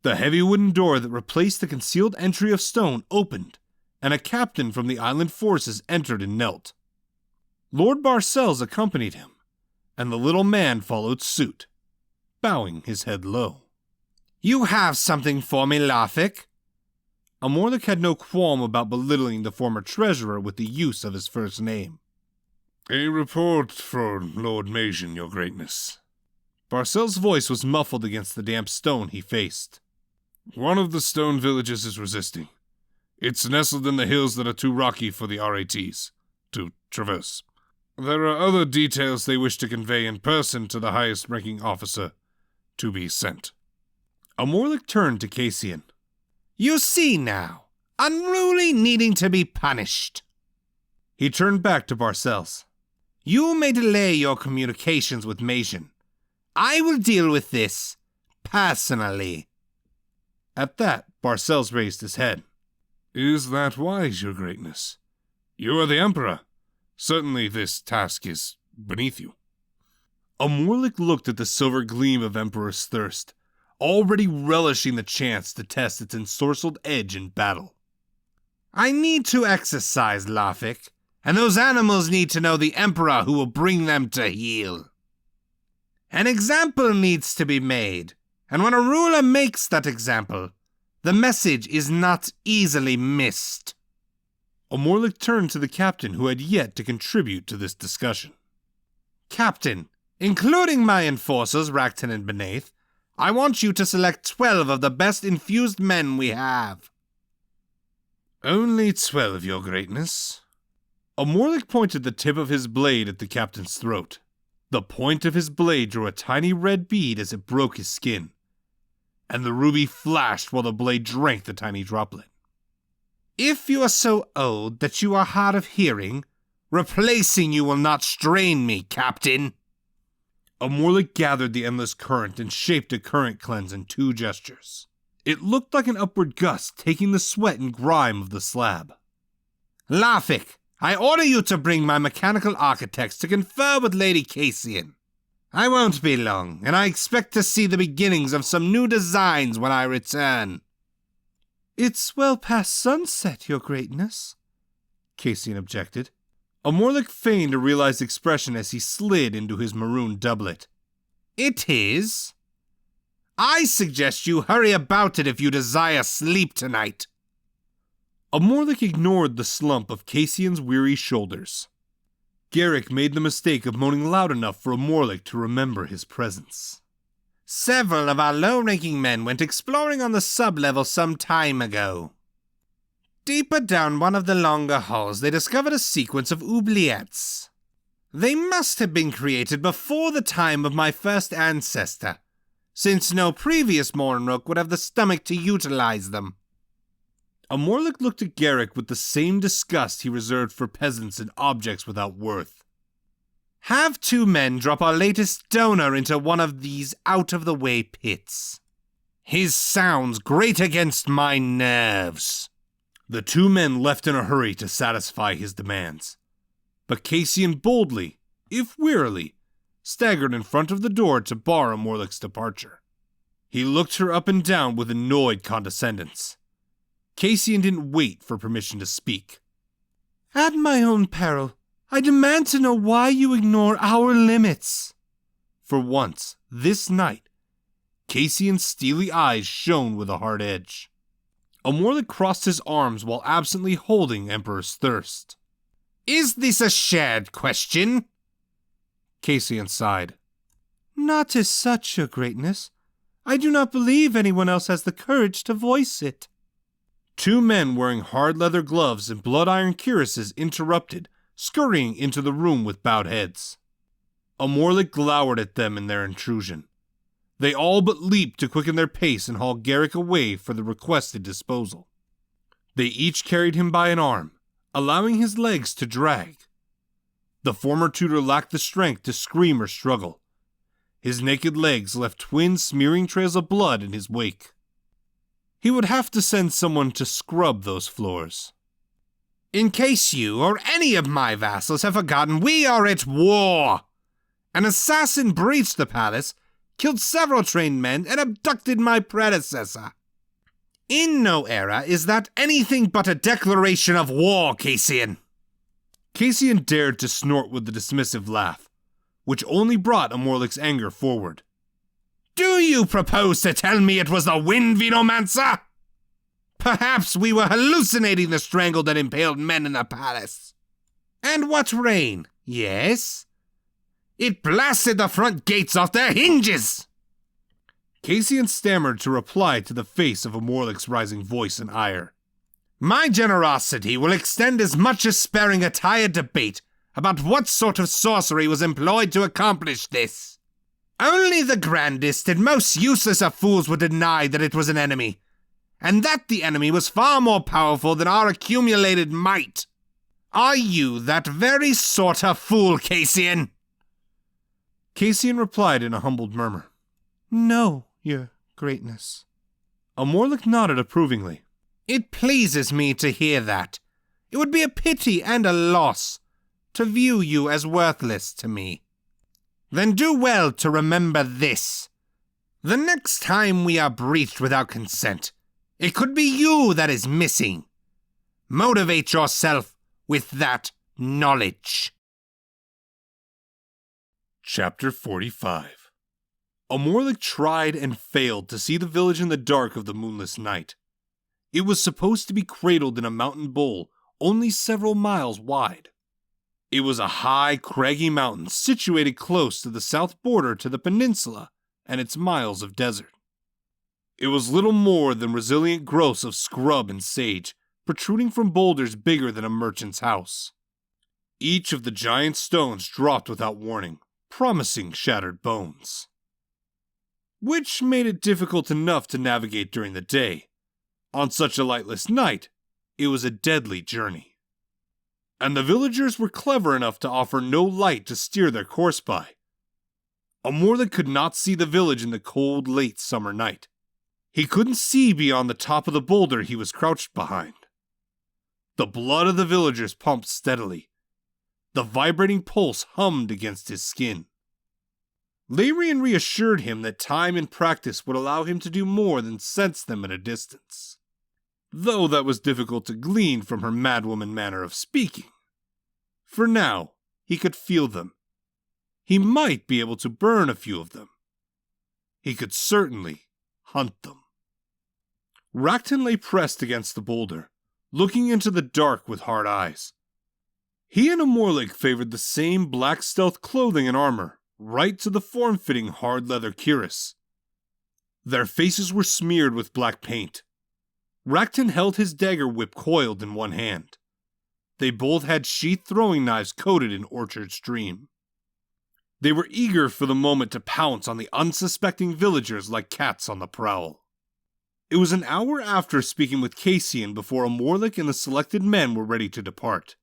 The heavy wooden door that replaced the concealed entry of stone opened, and a captain from the island forces entered and knelt. Lord Barcells accompanied him, and the little man followed suit, bowing his head low. You have something for me, Lafik? Amorlik had no qualm about belittling the former treasurer with the use of his first name. A report for Lord Magian, your greatness. Barcells' voice was muffled against the damp stone he faced. One of the stone villages is resisting. It's nestled in the hills that are too rocky for the RATs to traverse. There are other details they wish to convey in person to the highest-ranking officer to be sent. Amorlik turned to Cassian. You see now, unruly needing to be punished. He turned back to Barcells. You may delay your communications with Magian. I will deal with this personally. At that, Barcells raised his head. Is that wise, your greatness? You are the Emperor. Certainly this task is beneath you. Amorlik looked at the silver gleam of Emperor's thirst, already relishing the chance to test its ensorcelled edge in battle. I need to exercise, Lafik, and those animals need to know the Emperor who will bring them to heel. An example needs to be made, and when a ruler makes that example, the message is not easily missed. Amorlik turned to the captain who had yet to contribute to this discussion. Captain, including my enforcers, Rakton and Beneath, I want you to select 12 of the best infused men we have. Only 12, your greatness. Amorlik pointed the tip of his blade at the captain's throat. The point of his blade drew a tiny red bead as it broke his skin, and the ruby flashed while the blade drank the tiny droplet. If you are so old that you are hard of hearing, replacing you will not strain me, Captain. Amorlik gathered the endless current and shaped a current cleanse in 2 gestures. It looked like an upward gust taking the sweat and grime of the slab. Lafik, I order you to bring my mechanical architects to confer with Lady Cassian. I won't be long, and I expect to see the beginnings of some new designs when I return. It's well past sunset, your greatness, Cassian objected. Amorlik feigned a realized expression as he slid into his maroon doublet. It is. I suggest you hurry about it if you desire sleep tonight. Amorlik ignored the slump of Cassian's weary shoulders. Garrick made the mistake of moaning loud enough for Amorlik to remember his presence. Several of our low-ranking men went exploring on the sub-level some time ago. Deeper down one of the longer halls, they discovered a sequence of oubliettes. They must have been created before the time of my first ancestor, since no previous Mornrook would have the stomach to utilize them. Amorlik looked at Garrick with the same disgust he reserved for peasants and objects without worth. Have 2 men drop our latest donor into one of these out-of-the-way pits. His sounds grate against my nerves. The 2 men left in a hurry to satisfy his demands. But Cassian boldly, if wearily, staggered in front of the door to bar Amorlik's departure. He looked her up and down with annoyed condescendence. Cassian didn't wait for permission to speak. At my own peril, I demand to know why you ignore our limits. For once, this night, Cassian's steely eyes shone with a hard edge. Amorlik crossed his arms while absently holding Emperor's Thirst. Is this a shared question? Cassian sighed. Not as such, your greatness. I do not believe anyone else has the courage to voice it. 2 men wearing hard leather gloves and blood iron cuirasses interrupted, scurrying into the room with bowed heads. Amorlik glowered at them in their intrusion. They all but leaped to quicken their pace and haul Garrick away for the requested disposal. They each carried him by an arm, allowing his legs to drag. The former tutor lacked the strength to scream or struggle. His naked legs left twin smearing trails of blood in his wake. He would have to send someone to scrub those floors. In case you or any of my vassals have forgotten, we are at war. An assassin breached the palace, killed several trained men, and abducted my predecessor. In no era is that anything but a declaration of war, Cassian. Cassian dared to snort with a dismissive laugh, which only brought Amorlik's anger forward. Do you propose to tell me it was the wind, Chronomancer? Perhaps we were hallucinating the strangled and impaled men in the palace. And what rain? Yes? It blasted the front gates off their hinges! Cassian stammered to reply to the face of Amorlik's rising voice in ire. My generosity will extend as much as sparing a tired debate about what sort of sorcery was employed to accomplish this. Only the grandest and most useless of fools would deny that it was an enemy, and that the enemy was far more powerful than our accumulated might. Are you that very sort of fool, Cassian? Cassian replied in a humbled murmur. No, your greatness. Amorlik nodded approvingly. It pleases me to hear that. It would be a pity and a loss to view you as worthless to me. Then do well to remember this. The next time we are breached without consent, it could be you that is missing. Motivate yourself with that knowledge. Chapter 45. Amorlik tried and failed to see the village in the dark of the moonless night. It was supposed to be cradled in a mountain bowl only several miles wide. It was a high, craggy mountain situated close to the south border to the peninsula and its miles of desert. It was little more than resilient growths of scrub and sage, protruding from boulders bigger than a merchant's house. Each of the giant stones dropped without warning, promising shattered bones. Which made it difficult enough to navigate during the day. On such a lightless night, it was a deadly journey. And the villagers were clever enough to offer no light to steer their course by. Amorlik could not see the village in the cold, late summer night. He couldn't see beyond the top of the boulder he was crouched behind. The blood of the villagers pumped steadily. The vibrating pulse hummed against his skin. Larian reassured him that time and practice would allow him to do more than sense them at a distance. Though that was difficult to glean from her madwoman manner of speaking. For now, he could feel them. He might be able to burn a few of them. He could certainly hunt them. Rakton lay pressed against the boulder, looking into the dark with hard eyes. He and Amorlik favored the same black stealth clothing and armor, right to the form-fitting hard leather cuirass. Their faces were smeared with black paint. Rakton held his dagger whip coiled in one hand. They both had sheathed throwing knives coated in orchard stream. They were eager for the moment to pounce on the unsuspecting villagers like cats on the prowl. It was an hour after speaking with Cassian before Amorlik and the selected men were ready to depart.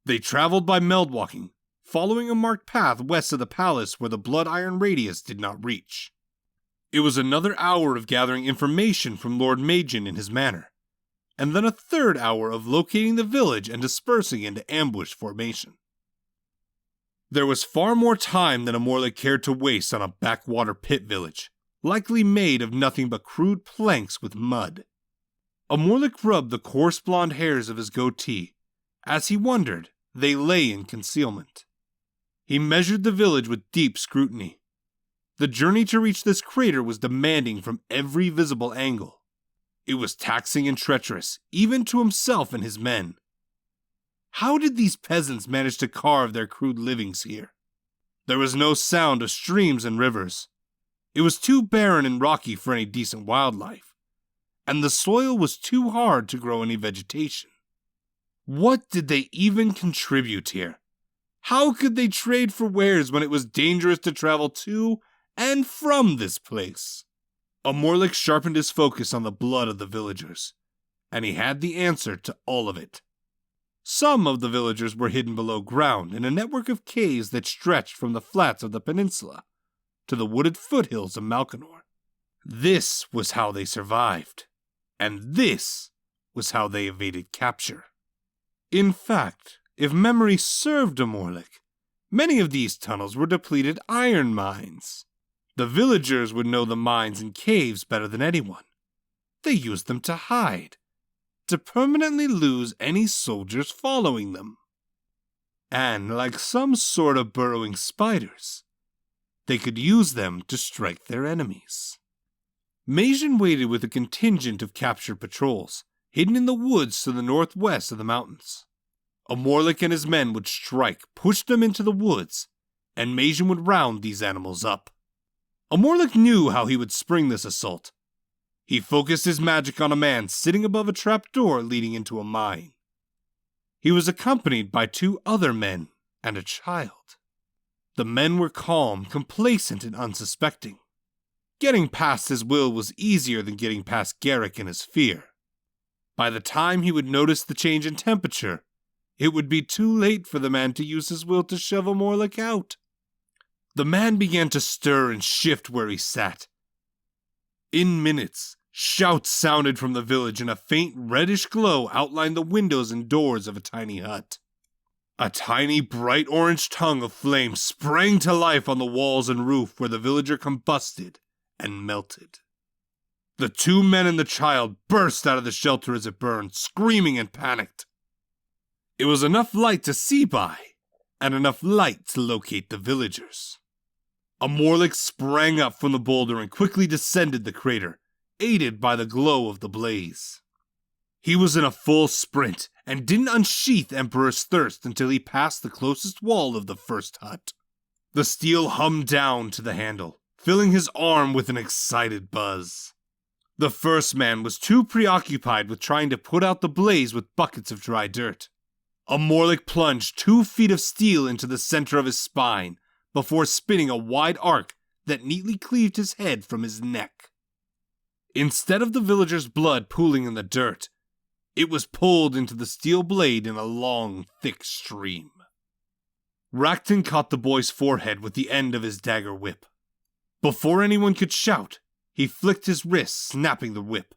They traveled by meldwalking, following a marked path west of the palace where the blood iron radius did not reach. It was another hour of gathering information from Lord Majin in his manor, and then a third hour of locating the village and dispersing into ambush formation. There was far more time than Amorlik cared to waste on a backwater pit village, likely made of nothing but crude planks with mud. Amorlik rubbed the coarse blonde hairs of his goatee. As he wondered, they lay in concealment. He measured the village with deep scrutiny. The journey to reach this crater was demanding from every visible angle. It was taxing and treacherous, even to himself and his men. How did these peasants manage to carve their crude livings here? There was no sound of streams and rivers. It was too barren and rocky for any decent wildlife, and the soil was too hard to grow any vegetation. What did they even contribute here? How could they trade for wares when it was dangerous to travel to and from this place? Amorlik sharpened his focus on the blood of the villagers, and he had the answer to all of it. Some of the villagers were hidden below ground in a network of caves that stretched from the flats of the peninsula to the wooded foothills of Malkanor. This was how they survived, and this was how they evaded capture. In fact, if memory served Amorlik, many of these tunnels were depleted iron mines. The villagers would know the mines and caves better than anyone. They used them to hide, to permanently lose any soldiers following them. And like some sort of burrowing spiders, they could use them to strike their enemies. Majin waited with a contingent of captured patrols, hidden in the woods to the northwest of the mountains. Amorlik and his men would strike, push them into the woods, and Majin would round these animals up. Amorlik knew how he would spring this assault. He focused his magic on a man sitting above a trapdoor leading into a mine. He was accompanied by 2 other men and a child. The men were calm, complacent, and unsuspecting. Getting past his will was easier than getting past Garrick and his fear. By the time he would notice the change in temperature, it would be too late for the man to use his will to shove Amorlik out. The man began to stir and shift where he sat. In minutes, shouts sounded from the village and a faint reddish glow outlined the windows and doors of a tiny hut. A tiny bright orange tongue of flame sprang to life on the walls and roof where the villager combusted and melted. The 2 men and the child burst out of the shelter as it burned, screaming and panicked. It was enough light to see by, and enough light to locate the villagers. Amorlik sprang up from the boulder and quickly descended the crater, aided by the glow of the blaze. He was in a full sprint and didn't unsheath Emperor's Thirst until he passed the closest wall of the first hut. The steel hummed down to the handle, filling his arm with an excited buzz. The first man was too preoccupied with trying to put out the blaze with buckets of dry dirt. Amorlik plunged 2 feet of steel into the center of his spine before spinning a wide arc that neatly cleaved his head from his neck. Instead of the villager's blood pooling in the dirt, it was pulled into the steel blade in a long, thick stream. Rakton caught the boy's forehead with the end of his dagger whip. Before anyone could shout, he flicked his wrist, snapping the whip.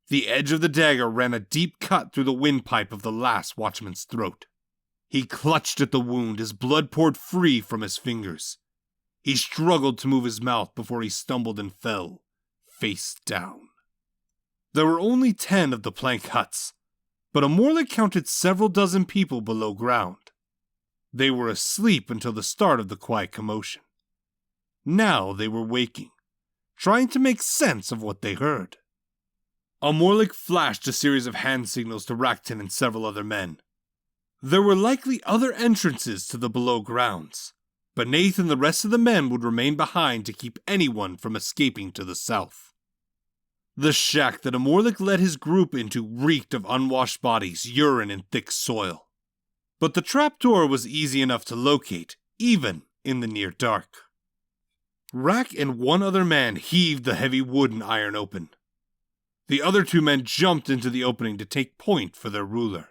The edge of the dagger ran a deep cut through the windpipe of the last watchman's throat. He clutched at the wound as blood poured free from his fingers. He struggled to move his mouth before he stumbled and fell, face down. There were only 10 of the plank huts, but Amorlik counted several dozen people below ground. They were asleep until the start of the quiet commotion. Now they were waking, trying to make sense of what they heard. Amorlik flashed a series of hand signals to Rakton and several other men. There were likely other entrances to the below grounds, but Nath and the rest of the men would remain behind to keep anyone from escaping to the south. The shack that Amorlik led his group into reeked of unwashed bodies, urine, and thick soil. But the trapdoor was easy enough to locate, even in the near dark. Rak and one other man heaved the heavy wood and iron open. The other two men jumped into the opening to take point for their ruler.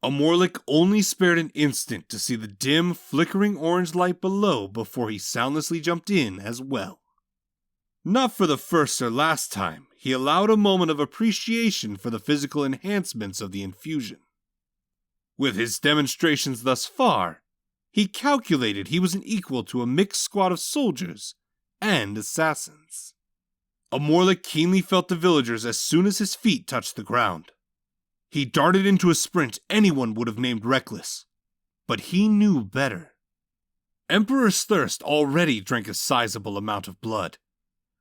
Amorlik only spared an instant to see the dim, flickering orange light below before he soundlessly jumped in as well. Not for the first or last time, he allowed a moment of appreciation for the physical enhancements of the infusion. With his demonstrations thus far, he calculated he was an equal to a mixed squad of soldiers and assassins. Amorlik keenly felt the villagers as soon as his feet touched the ground. He darted into a sprint anyone would have named reckless, but he knew better. Emperor's Thirst already drank a sizable amount of blood.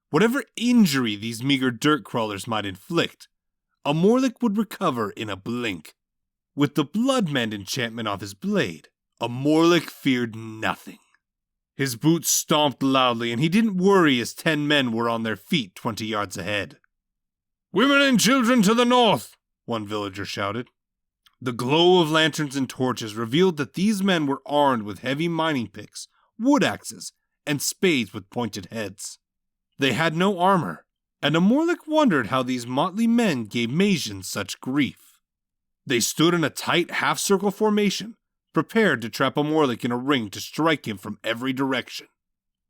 Whatever injury these meager dirt crawlers might inflict, Amorlik would recover in a blink. With the Bloodmend enchantment off his blade, Amorlik feared nothing. His boots stomped loudly, and he didn't worry as 10 men were on their feet 20 yards ahead. "Women and children to the north!" one villager shouted. The glow of lanterns and torches revealed that these men were armed with heavy mining picks, wood axes, and spades with pointed heads. They had no armor, and Amorlik wondered how these motley men gave Magian such grief. They stood in a tight half-circle formation, prepared to trap Amorlik in a ring to strike him from every direction.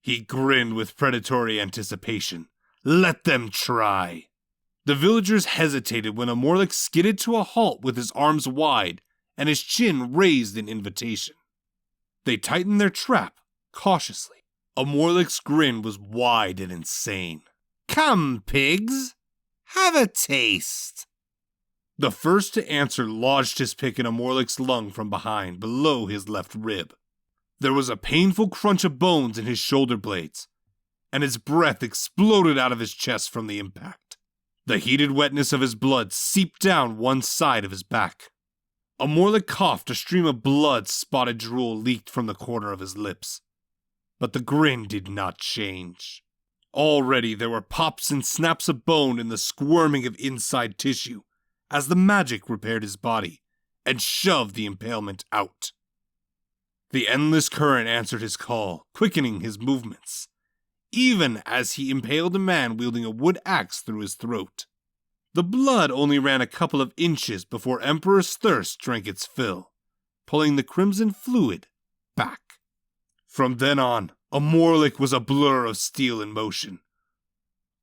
He grinned with predatory anticipation. Let them try. The villagers hesitated when Amorlik skidded to a halt with his arms wide and his chin raised in invitation. They tightened their trap, cautiously. Amorlik's grin was wide and insane. "Come, pigs! Have a taste!" The first to answer lodged his pick in Amorlik's lung from behind, below his left rib. There was a painful crunch of bones in his shoulder blades, and his breath exploded out of his chest from the impact. The heated wetness of his blood seeped down one side of his back. Amorlik coughed. A stream of blood-spotted drool leaked from the corner of his lips. But the grin did not change. Already there were pops and snaps of bone and the squirming of inside tissue, as the magic repaired his body and shoved the impalement out. The endless current answered his call, quickening his movements, even as he impaled a man wielding a wood axe through his throat. The blood only ran a couple of inches before Emperor's Thirst drank its fill, pulling the crimson fluid back. From then on, Amorlik was a blur of steel in motion.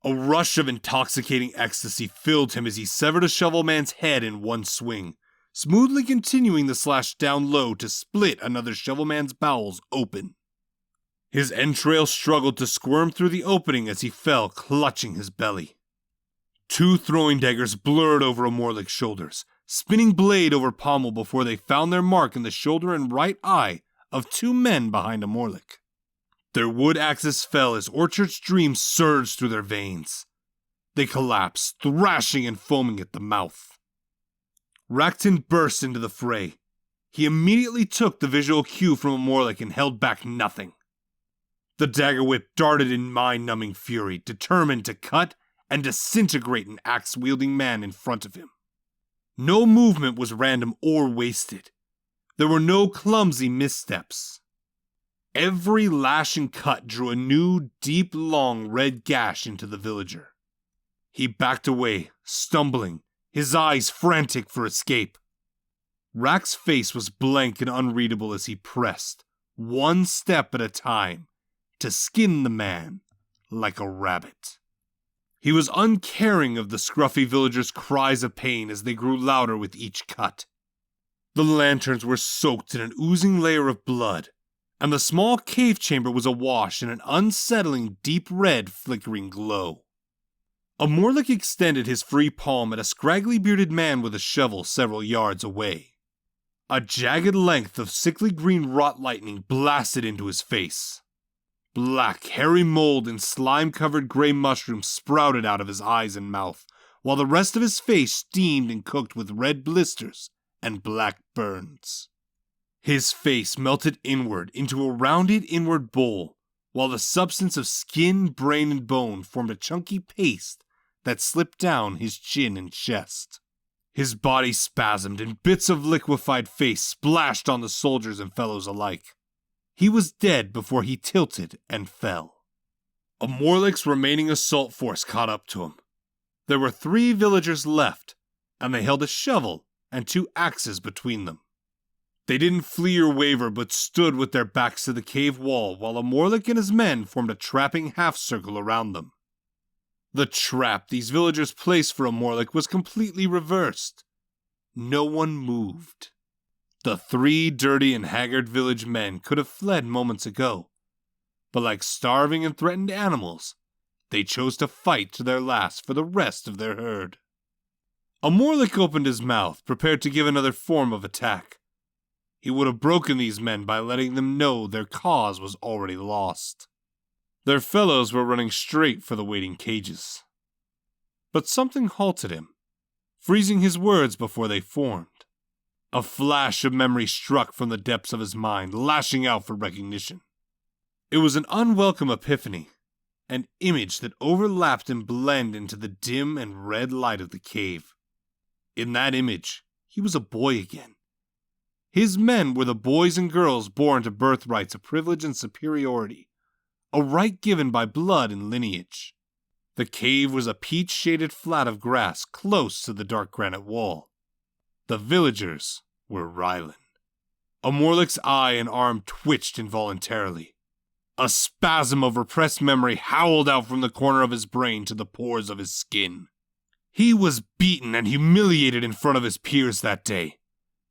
A rush of intoxicating ecstasy filled him as he severed a shovel man's head in one swing, smoothly continuing the slash down low to split another shovel man's bowels open. His entrails struggled to squirm through the opening as he fell, clutching his belly. 2 throwing daggers blurred over Amorlik's shoulders, spinning blade over pommel before they found their mark in the shoulder and right eye of 2 men behind Amorlik. Their wood axes fell as orchard streams surged through their veins. They collapsed, thrashing and foaming at the mouth. Rakton burst into the fray. He immediately took the visual cue from Amorlik and held back nothing. The dagger whip darted in mind-numbing fury, determined to cut and disintegrate an axe-wielding man in front of him. No movement was random or wasted. There were no clumsy missteps. Every lash and cut drew a new, deep, long red gash into the villager. He backed away, stumbling, his eyes frantic for escape. Rak's face was blank and unreadable as he pressed, one step at a time, to skin the man like a rabbit. He was uncaring of the scruffy villagers' cries of pain as they grew louder with each cut. The lanterns were soaked in an oozing layer of blood, and the small cave chamber was awash in an unsettling deep red flickering glow. Amorlik extended his free palm at a scraggly bearded man with a shovel several yards away. A jagged length of sickly green wrought lightning blasted into his face. Black, hairy mold and slime-covered gray mushrooms sprouted out of his eyes and mouth, while the rest of his face steamed and cooked with red blisters and black burns. His face melted inward into a rounded inward bowl, while the substance of skin, brain, and bone formed a chunky paste that slipped down his chin and chest. His body spasmed and bits of liquefied face splashed on the soldiers and fellows alike. He was dead before he tilted and fell. A Morlick's remaining assault force caught up to him. There were 3 villagers left, and they held a shovel and 2 axes between them. They didn't flee or waver, but stood with their backs to the cave wall while a Morlick and his men formed a trapping half-circle around them. The trap these villagers placed for a Morlick was completely reversed. No one moved. The 3 dirty and haggard village men could have fled moments ago, but like starving and threatened animals, they chose to fight to their last for the rest of their herd. A Morlick opened his mouth, prepared to give another form of attack. He would have broken these men by letting them know their cause was already lost. Their fellows were running straight for the waiting cages. But something halted him, freezing his words before they formed. A flash of memory struck from the depths of his mind, lashing out for recognition. It was an unwelcome epiphany, an image that overlapped and blended into the dim and red light of the cave. In that image, he was a boy again. His men were the boys and girls born to birthrights of privilege and superiority, a right given by blood and lineage. The cave was a peach-shaded flat of grass close to the dark granite wall. The villagers were Rylan. A Morlick's eye and arm twitched involuntarily. A spasm of repressed memory howled out from the corner of his brain to the pores of his skin. He was beaten and humiliated in front of his peers that day.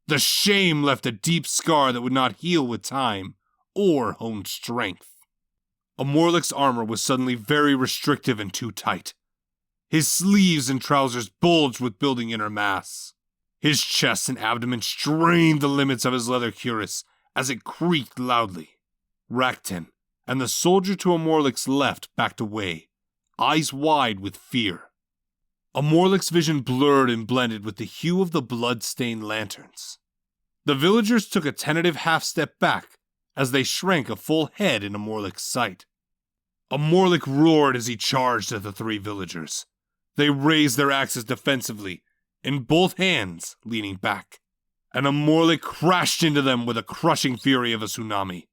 The shame left a deep scar that would not heal with time or honed strength. A Morlick's armor was suddenly very restrictive and too tight. His sleeves and trousers bulged with building inner mass. His chest and abdomen strained the limits of his leather cuirass as it creaked loudly. Rakten and the soldier to a Morlick's left backed away, eyes wide with fear. A Morlick's vision blurred and blended with the hue of the blood-stained lanterns. The villagers took a tentative half-step back as they shrank a full head in a Morlick's sight. A Morlick roared as he charged at the 3 villagers. They raised their axes defensively, in both hands leaning back, and a Morlick crashed into them with the crushing fury of a tsunami.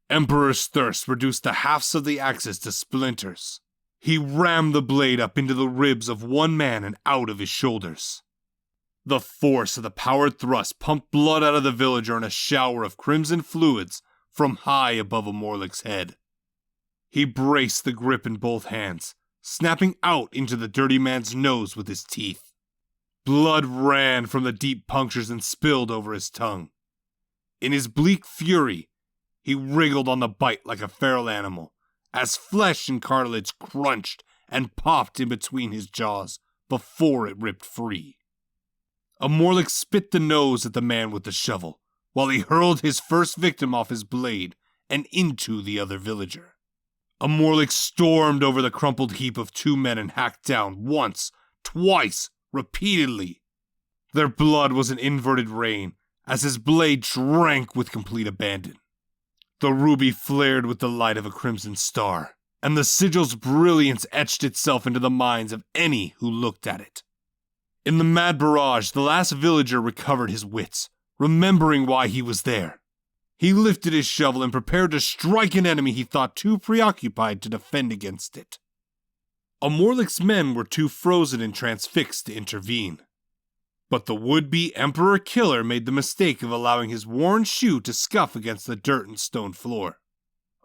Emperor's thirst reduced the halves of the axes to splinters. He rammed the blade up into the ribs of one man and out of his shoulders. The force of the powered thrust pumped blood out of the villager in a shower of crimson fluids from high above a Morlick's head. He braced the grip in both hands, snapping out into the dirty man's nose with his teeth. Blood ran from the deep punctures and spilled over his tongue. In his bleak fury, he wriggled on the bite like a feral animal, as flesh and cartilage crunched and popped in between his jaws before it ripped free. A Morlick spit the nose at the man with the shovel, while he hurled his first victim off his blade and into the other villager. A Morlick stormed over the crumpled heap of 2 men and hacked down once, twice, repeatedly. Their blood was an inverted rain as his blade drank with complete abandon. The ruby flared with the light of a crimson star, and the sigil's brilliance etched itself into the minds of any who looked at it. In the mad barrage, the last villager recovered his wits, remembering why he was there. He lifted his shovel and prepared to strike an enemy he thought too preoccupied to defend against it. A Morlick's men were too frozen and transfixed to intervene. But the would-be Emperor Killer made the mistake of allowing his worn shoe to scuff against the dirt and stone floor.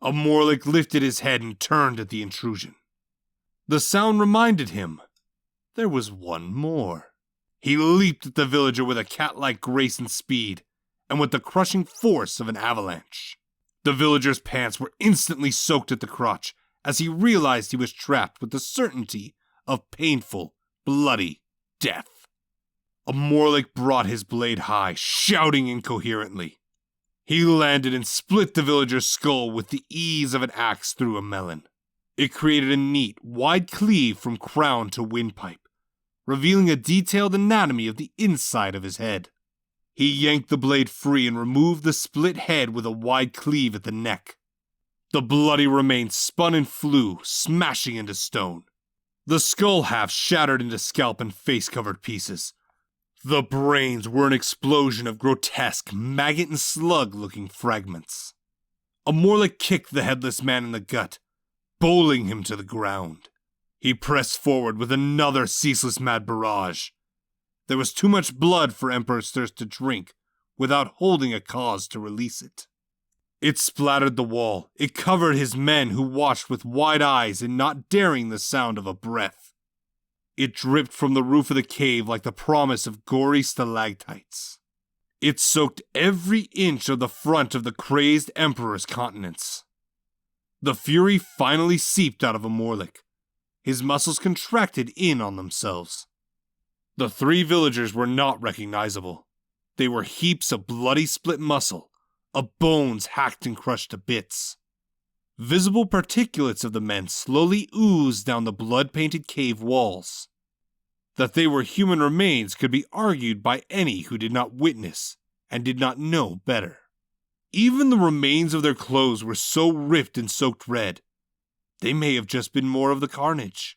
A Morlick lifted his head and turned at the intrusion. The sound reminded him there was one more. He leaped at the villager with a cat-like grace and speed, and with the crushing force of an avalanche. The villager's pants were instantly soaked at the crotch as he realized he was trapped with the certainty of painful, bloody death. A Morlick brought his blade high, shouting incoherently. He landed and split the villager's skull with the ease of an axe through a melon. It created a neat, wide cleave from crown to windpipe, revealing a detailed anatomy of the inside of his head. He yanked the blade free and removed the split head with a wide cleave at the neck. The bloody remains spun and flew, smashing into stone. The skull half shattered into scalp and face-covered pieces. The brains were an explosion of grotesque, maggot and slug-looking fragments. A Morlock kicked the headless man in the gut, bowling him to the ground. He pressed forward with another ceaseless mad barrage. There was too much blood for Emperor's Thirst to drink without holding a cause to release it. It splattered the wall. It covered his men who watched with wide eyes and not daring the sound of a breath. It dripped from the roof of the cave like the promise of gory stalactites. It soaked every inch of the front of the crazed Emperor's countenance. The fury finally seeped out of a Morlock. His muscles contracted in on themselves. The three villagers were not recognizable. They were heaps of bloody split muscle, of bones hacked and crushed to bits. Visible particulates of the men slowly oozed down the blood-painted cave walls. That they were human remains could be argued by any who did not witness and did not know better. Even the remains of their clothes were so ripped and soaked red, they may have just been more of the carnage.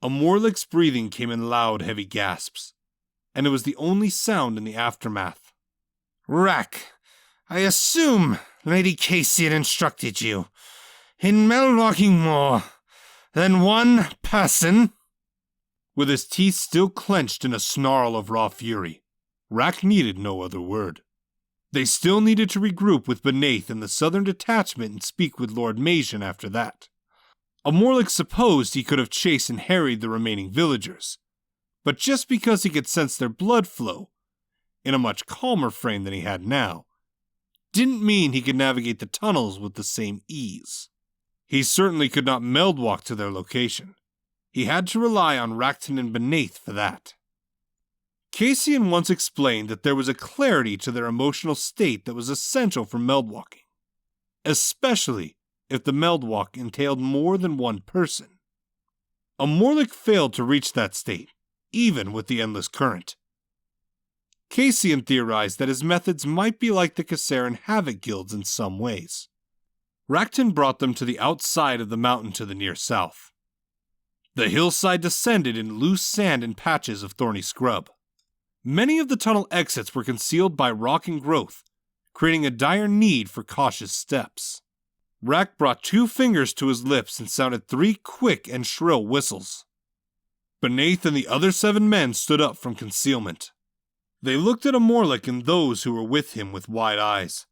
A Morlock's breathing came in loud, heavy gasps, and it was the only sound in the aftermath. Rack, I assume Lady Casey had instructed you in meld-walking more than one person? With his teeth still clenched in a snarl of raw fury, Rack needed no other word. They still needed to regroup with Beneath and the southern detachment and speak with Lord Magian after that. A Morlock supposed he could have chased and harried the remaining villagers, but just because he could sense their blood flow, in a much calmer frame than he had now, didn't mean he could navigate the tunnels with the same ease. He certainly could not meld walk to their location. He had to rely on Racton and Beneath for that. Cassian once explained that there was a clarity to their emotional state that was essential for meldwalking, especially if the meldwalk entailed more than one person. A Morlock failed to reach that state, even with the endless current. Cassian theorized that his methods might be like the Kassaran Havoc guilds in some ways. Racton brought them to the outside of the mountain to the near south. The hillside descended in loose sand and patches of thorny scrub. Many of the tunnel exits were concealed by rock and growth, creating a dire need for cautious steps. Rack brought 2 fingers to his lips and sounded 3 quick and shrill whistles. Beneath and the other 7 men stood up from concealment. They looked at a Morlock and those who were with him with wide eyes,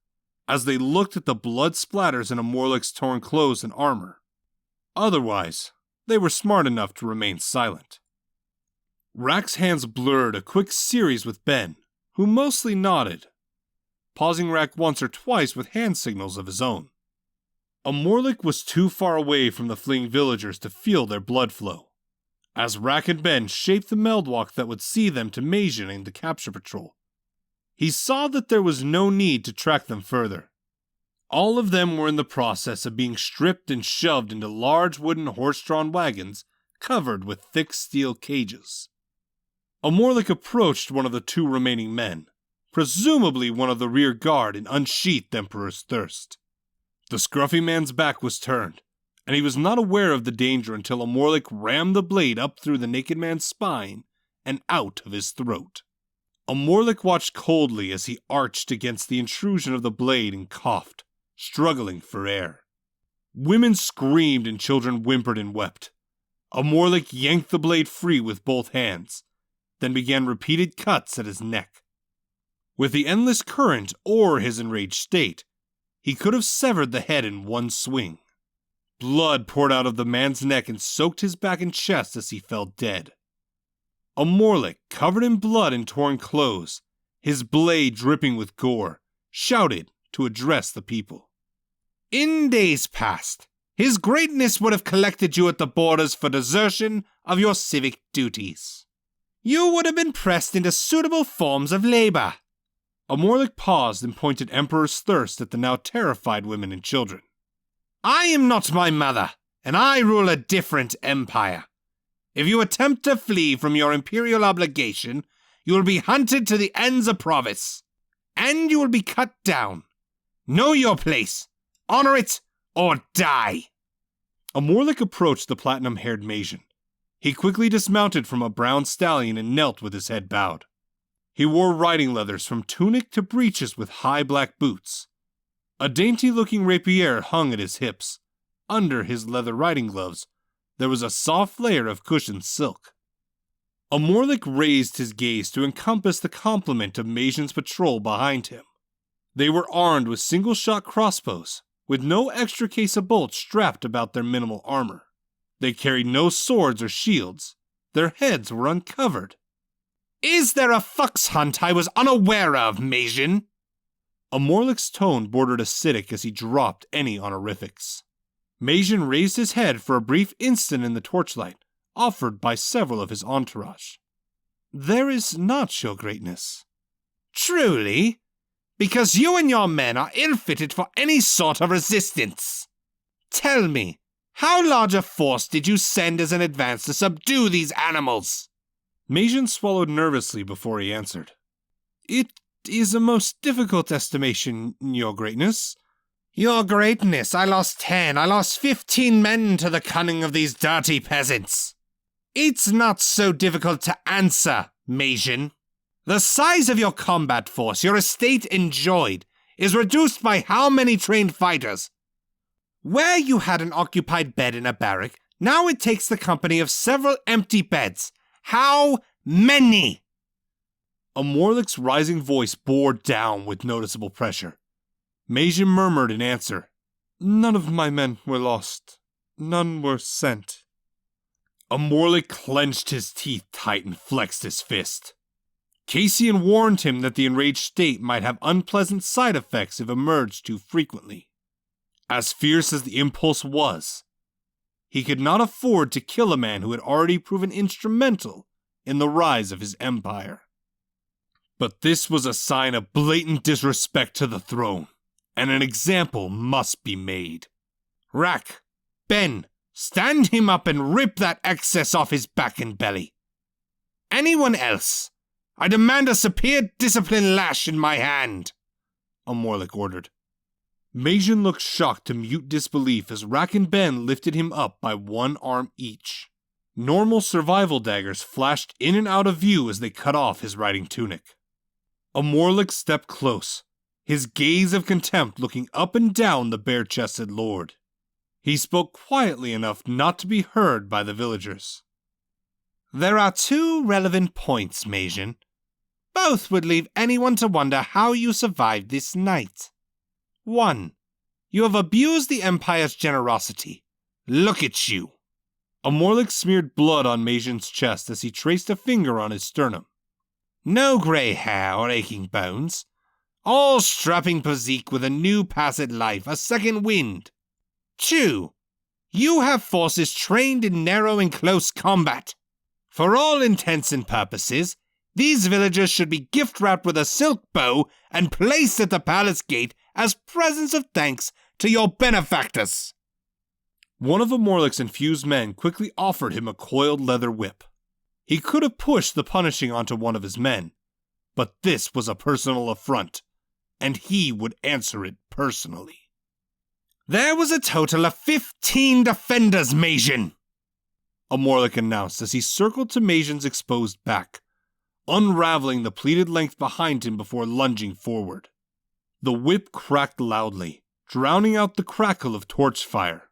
as they looked at the blood splatters in a Morlock's torn clothes and armor. Otherwise, they were smart enough to remain silent. Rack's hands blurred a quick series with Ben, who mostly nodded, pausing Rack once or twice with hand signals of his own. A Morlock was too far away from the fleeing villagers to feel their blood flow, as Rack and Ben shaped the meldwalk that would see them to Magian and the capture patrol. He saw that there was no need to track them further. All of them were in the process of being stripped and shoved into large wooden horse-drawn wagons covered with thick steel cages. A Morlock approached one of the 2 remaining men, presumably one of the rear guard, and unsheathed Emperor's Thirst. The scruffy man's back was turned, and he was not aware of the danger until a Morlock rammed the blade up through the naked man's spine and out of his throat. A Morlock watched coldly as he arched against the intrusion of the blade and coughed, struggling for air. Women screamed and children whimpered and wept. A Morlock yanked the blade free with both hands, then began repeated cuts at his neck. With the endless current or his enraged state, he could have severed the head in one swing. Blood poured out of the man's neck and soaked his back and chest as he fell dead. A Morlock, covered in blood and torn clothes, his blade dripping with gore, shouted to address the people. In days past, His Greatness would have collected you at the borders for desertion of your civic duties. You would have been pressed into suitable forms of labor. Amorlik paused and pointed Emperor's Thirst at the now terrified women and children. I am not my mother, and I rule a different empire. If you attempt to flee from your imperial obligation, you will be hunted to the ends of Province, and you will be cut down. Know your place, honor it, or die. Amorlik approached the platinum-haired Magian. He quickly dismounted from a brown stallion and knelt with his head bowed. He wore riding leathers from tunic to breeches with high black boots. A dainty-looking rapier hung at his hips. Under his leather riding gloves, there was a soft layer of cushioned silk. Amorlik raised his gaze to encompass the complement of Magian's patrol behind him. They were armed with single-shot crossbows, with no extra case of bolts strapped about their minimal armor. They carried no swords or shields. Their heads were uncovered. Is there a fox hunt I was unaware of, Magian? Amorlik's tone bordered acidic as he dropped any honorifics. Magian raised his head for a brief instant in the torchlight, offered by several of his entourage. There is not, your greatness. Truly? Because you and your men are ill-fitted for any sort of resistance. Tell me, how large a force did you send as an advance to subdue these animals? Magian swallowed nervously before he answered. It is a most difficult estimation, your greatness. Your greatness, I lost 10, I lost 15 men to the cunning of these dirty peasants. It's not so difficult to answer, Magian. The size of your combat force your estate enjoyed is reduced by how many trained fighters? Where you had an occupied bed in a barrack, now it takes the company of several empty beds. How many? Amorlik's rising voice bore down with noticeable pressure. Magian murmured in answer. None of my men were lost. None were sent. Amorlik clenched his teeth tight and flexed his fist. Cassian warned him that the enraged state might have unpleasant side effects if emerged too frequently. As fierce as the impulse was, he could not afford to kill a man who had already proven instrumental in the rise of his empire. But this was a sign of blatant disrespect to the throne, and an example must be made. Rack, Ben, stand him up and rip that excess off his back and belly. Anyone else? I demand a severe discipline lash in my hand, Amorlik ordered. Magian looked shocked to mute disbelief as Rack and Ben lifted him up by one arm each. Normal survival daggers flashed in and out of view as they cut off his riding tunic. Amorlik stepped close, his gaze of contempt looking up and down the bare-chested lord. He spoke quietly enough not to be heard by the villagers. There are two relevant points, Magian. Both would leave anyone to wonder how you survived this night. 1. You have abused the Empire's generosity. Look at you. Amorlik smeared blood on Magian's chest as he traced a finger on his sternum. No grey hair or aching bones. All strapping physique with a new passed life, a second wind. 2. You have forces trained in narrow and close combat. For all intents and purposes, these villagers should be gift-wrapped with a silk bow and placed at the palace gate as presents of thanks to your benefactors. One of Amorlik's infused men quickly offered him a coiled leather whip. He could have pushed the punishing onto one of his men, but this was a personal affront, and he would answer it personally. There was a total of 15 defenders, Magian, Amorlik announced as he circled to Magian's exposed back, unraveling the pleated length behind him before lunging forward. The whip cracked loudly, drowning out the crackle of torch fire.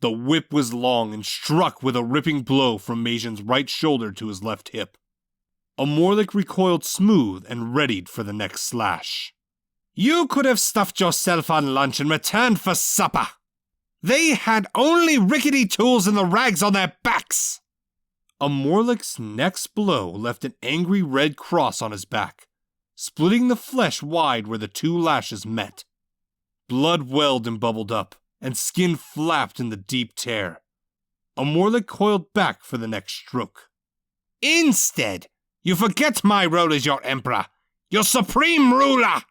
The whip was long and struck with a ripping blow from Magian's right shoulder to his left hip. Amorlik recoiled smooth and readied for the next slash. You could have stuffed yourself on lunch and returned for supper. They had only rickety tools and the rags on their backs. Amorlik's next blow left an angry red cross on his back, splitting the flesh wide where the two lashes met. Blood welled and bubbled up, and skin flapped in the deep tear. Amorlik coiled back for the next stroke. Instead, you forget my role as your emperor. your supreme ruler!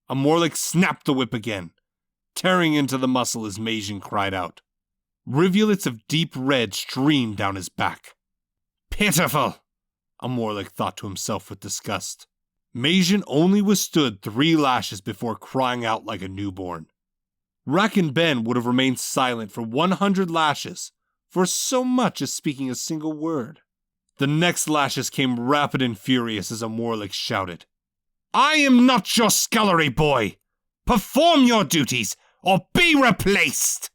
Amorlik snapped the whip again, tearing into the muscle as Majin cried out. Rivulets of deep red streamed down his back. Pitiful, Amorlik thought to himself with disgust. Majin only withstood 3 lashes before crying out like a newborn. Rakan Ben would have remained silent for 100 lashes, for so much as speaking a single word. The next lashes came rapid and furious as Amorlik shouted, I am not your scullery boy! Perform your duties, or be replaced!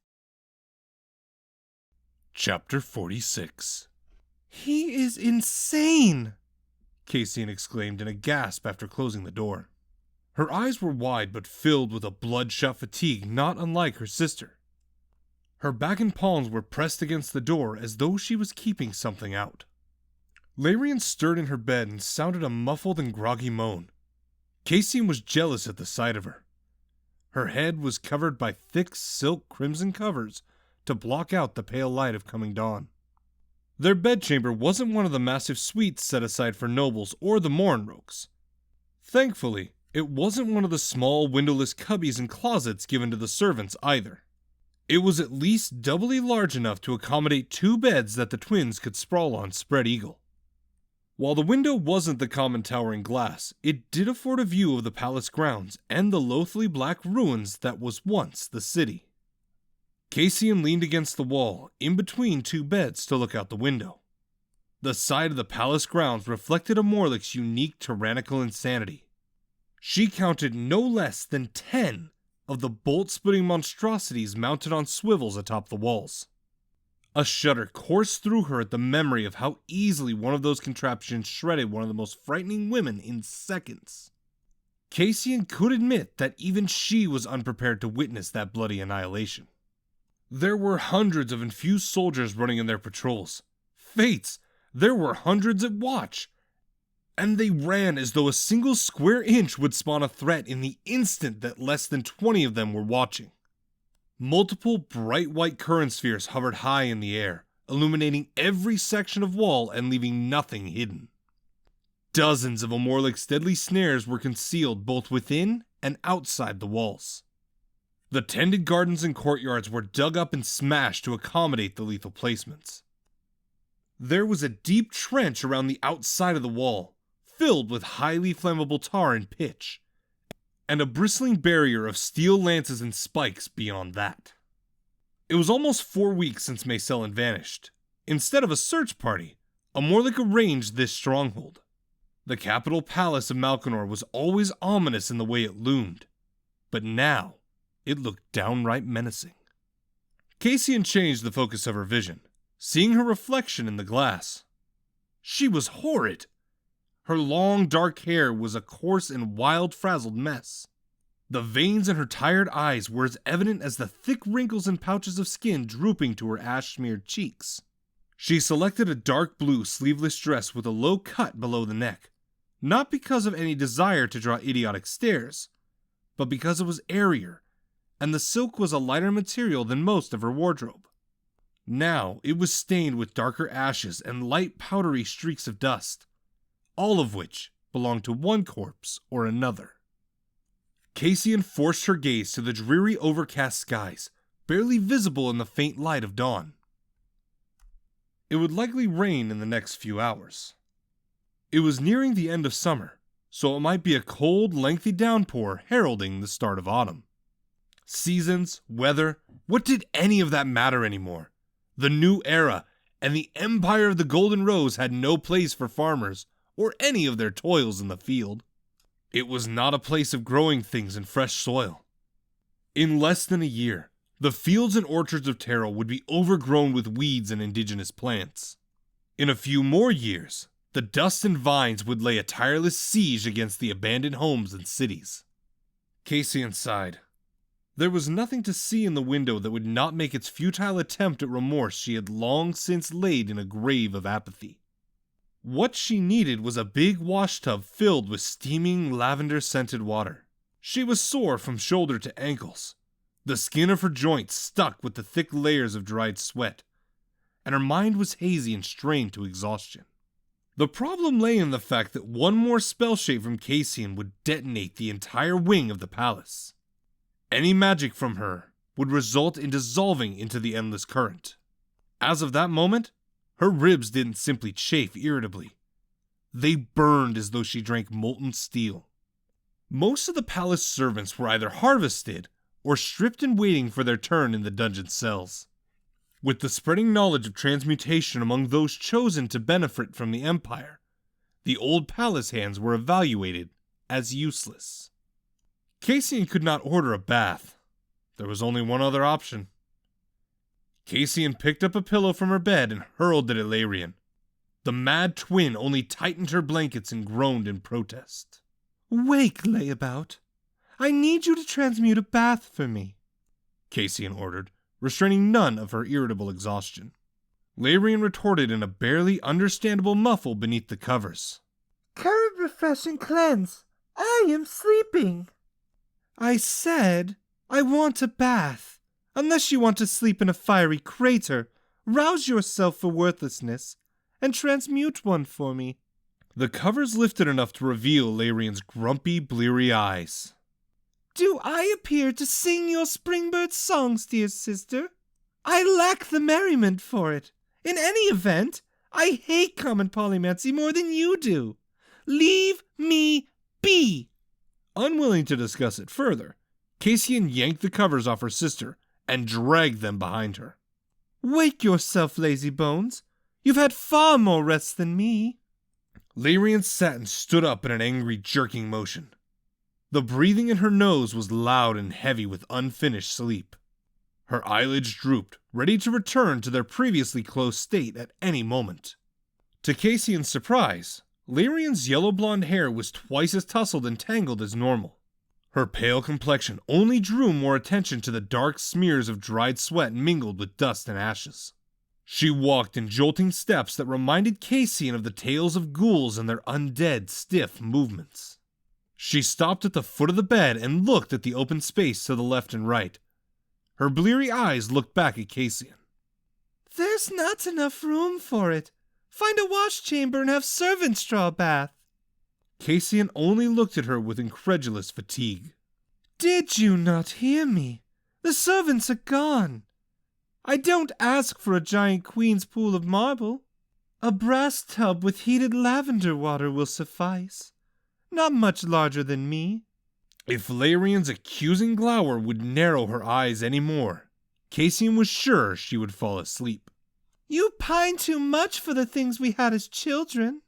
Chapter 46. He is insane, Cassian exclaimed in a gasp after closing the door. Her eyes were wide but filled with a bloodshot fatigue not unlike her sister. Her back and palms were pressed against the door as though she was keeping something out. Larian stirred in her bed and sounded a muffled and groggy moan. Cassian was jealous at the sight of her. Her head was covered by thick silk crimson covers to block out the pale light of coming dawn. Their bedchamber wasn't one of the massive suites set aside for nobles or the Morinrokes. Thankfully, it wasn't one of the small windowless cubbies and closets given to the servants either. It was at least doubly large enough to accommodate 2 beds that the twins could sprawl on spread eagle. While the window wasn't the common towering glass, it did afford a view of the palace grounds and the loathly black ruins that was once the city. Cassian leaned against the wall, in between 2 beds, to look out the window. The side of the palace grounds reflected Amorlik's unique tyrannical insanity. She counted no less than 10 of the bolt-splitting monstrosities mounted on swivels atop the walls. A shudder coursed through her at the memory of how easily one of those contraptions shredded one of the most frightening women in seconds. Cassian could admit that even she was unprepared to witness that bloody annihilation. There were hundreds of infused soldiers running in their patrols. Fates, there were hundreds at watch. And they ran as though a single square inch would spawn a threat in the instant that less than 20 of them were watching. Multiple bright white current spheres hovered high in the air, illuminating every section of wall and leaving nothing hidden. Dozens of Amorlik's deadly snares were concealed both within and outside the walls. The tended gardens and courtyards were dug up and smashed to accommodate the lethal placements. There was a deep trench around the outside of the wall, filled with highly flammable tar and pitch, and a bristling barrier of steel lances and spikes beyond that. It was almost 4 weeks since Mayselin vanished. Instead of a search party, Amorlik arranged this stronghold. The capital palace of Malkinor was always ominous in the way it loomed, but now it looked downright menacing. Cassian changed the focus of her vision, seeing her reflection in the glass. She was horrid. Her long dark hair was a coarse and wild frazzled mess. The veins in her tired eyes were as evident as the thick wrinkles and pouches of skin drooping to her ash-smeared cheeks. She selected a dark blue sleeveless dress with a low cut below the neck, not because of any desire to draw idiotic stares, but because it was airier, and the silk was a lighter material than most of her wardrobe. Now it was stained with darker ashes and light powdery streaks of dust, all of which belonged to one corpse or another. Cassian forced her gaze to the dreary overcast skies, barely visible in the faint light of dawn. It would likely rain in the next few hours. It was nearing the end of summer, so it might be a cold, lengthy downpour heralding the start of autumn. Seasons, weather, what did any of that matter anymore? The new era and the empire of the Golden Rose had no place for farmers or any of their toils in the field. It was not a place of growing things in fresh soil. In less than a year, the fields and orchards of Terrell would be overgrown with weeds and indigenous plants. In a few more years, the dust and vines would lay a tireless siege against the abandoned homes and cities. Cassian sighed. There was nothing to see in the window that would not make its futile attempt at remorse she had long since laid in a grave of apathy. What she needed was a big washtub filled with steaming, lavender-scented water. She was sore from shoulder to ankles. The skin of her joints stuck with the thick layers of dried sweat, and her mind was hazy and strained to exhaustion. The problem lay in the fact that one more spell shade from Cassian would detonate the entire wing of the palace. Any magic from her would result in dissolving into the endless current. As of that moment, her ribs didn't simply chafe irritably. They burned as though she drank molten steel. Most of the palace servants were either harvested or stripped and waiting for their turn in the dungeon cells. With the spreading knowledge of transmutation among those chosen to benefit from the Empire, the old palace hands were evaluated as useless. Cassian could not order a bath. There was only one other option. Cassian picked up a pillow from her bed and hurled it at Larian. The mad twin only tightened her blankets and groaned in protest. "Wake, layabout. I need you to transmute a bath for me," Cassian ordered, restraining none of her irritable exhaustion. Larian retorted in a barely understandable muffle beneath the covers. "Current, refresh, and cleanse. I am sleeping." "I said I want a bath. Unless you want to sleep in a fiery crater, rouse yourself for worthlessness and transmute one for me." The covers lifted enough to reveal Larian's grumpy, bleary eyes. "Do I appear to sing your springbird songs, dear sister? I lack the merriment for it. In any event, I hate common polymancy more than you do. Leave me be." Unwilling to discuss it further, Cassian yanked the covers off her sister and dragged them behind her. "Wake yourself, lazy bones. You've had far more rest than me." Larian sat and stood up in an angry, jerking motion. The breathing in her nose was loud and heavy with unfinished sleep. Her eyelids drooped, ready to return to their previously closed state at any moment. To Cassian's surprise, Larian's yellow-blonde hair was twice as tousled and tangled as normal. Her pale complexion only drew more attention to the dark smears of dried sweat mingled with dust and ashes. She walked in jolting steps that reminded Cassian of the tales of ghouls and their undead, stiff movements. She stopped at the foot of the bed and looked at the open space to the left and right. Her bleary eyes looked back at Cassian. "There's not enough room for it. Find a wash chamber and have servants draw a bath." Cassian only looked at her with incredulous fatigue. "Did you not hear me? The servants are gone. I don't ask for a giant queen's pool of marble. A brass tub with heated lavender water will suffice. Not much larger than me." If Larian's accusing glower would narrow her eyes any more, Cassian was sure she would fall asleep. "You pine too much for the things we had as children.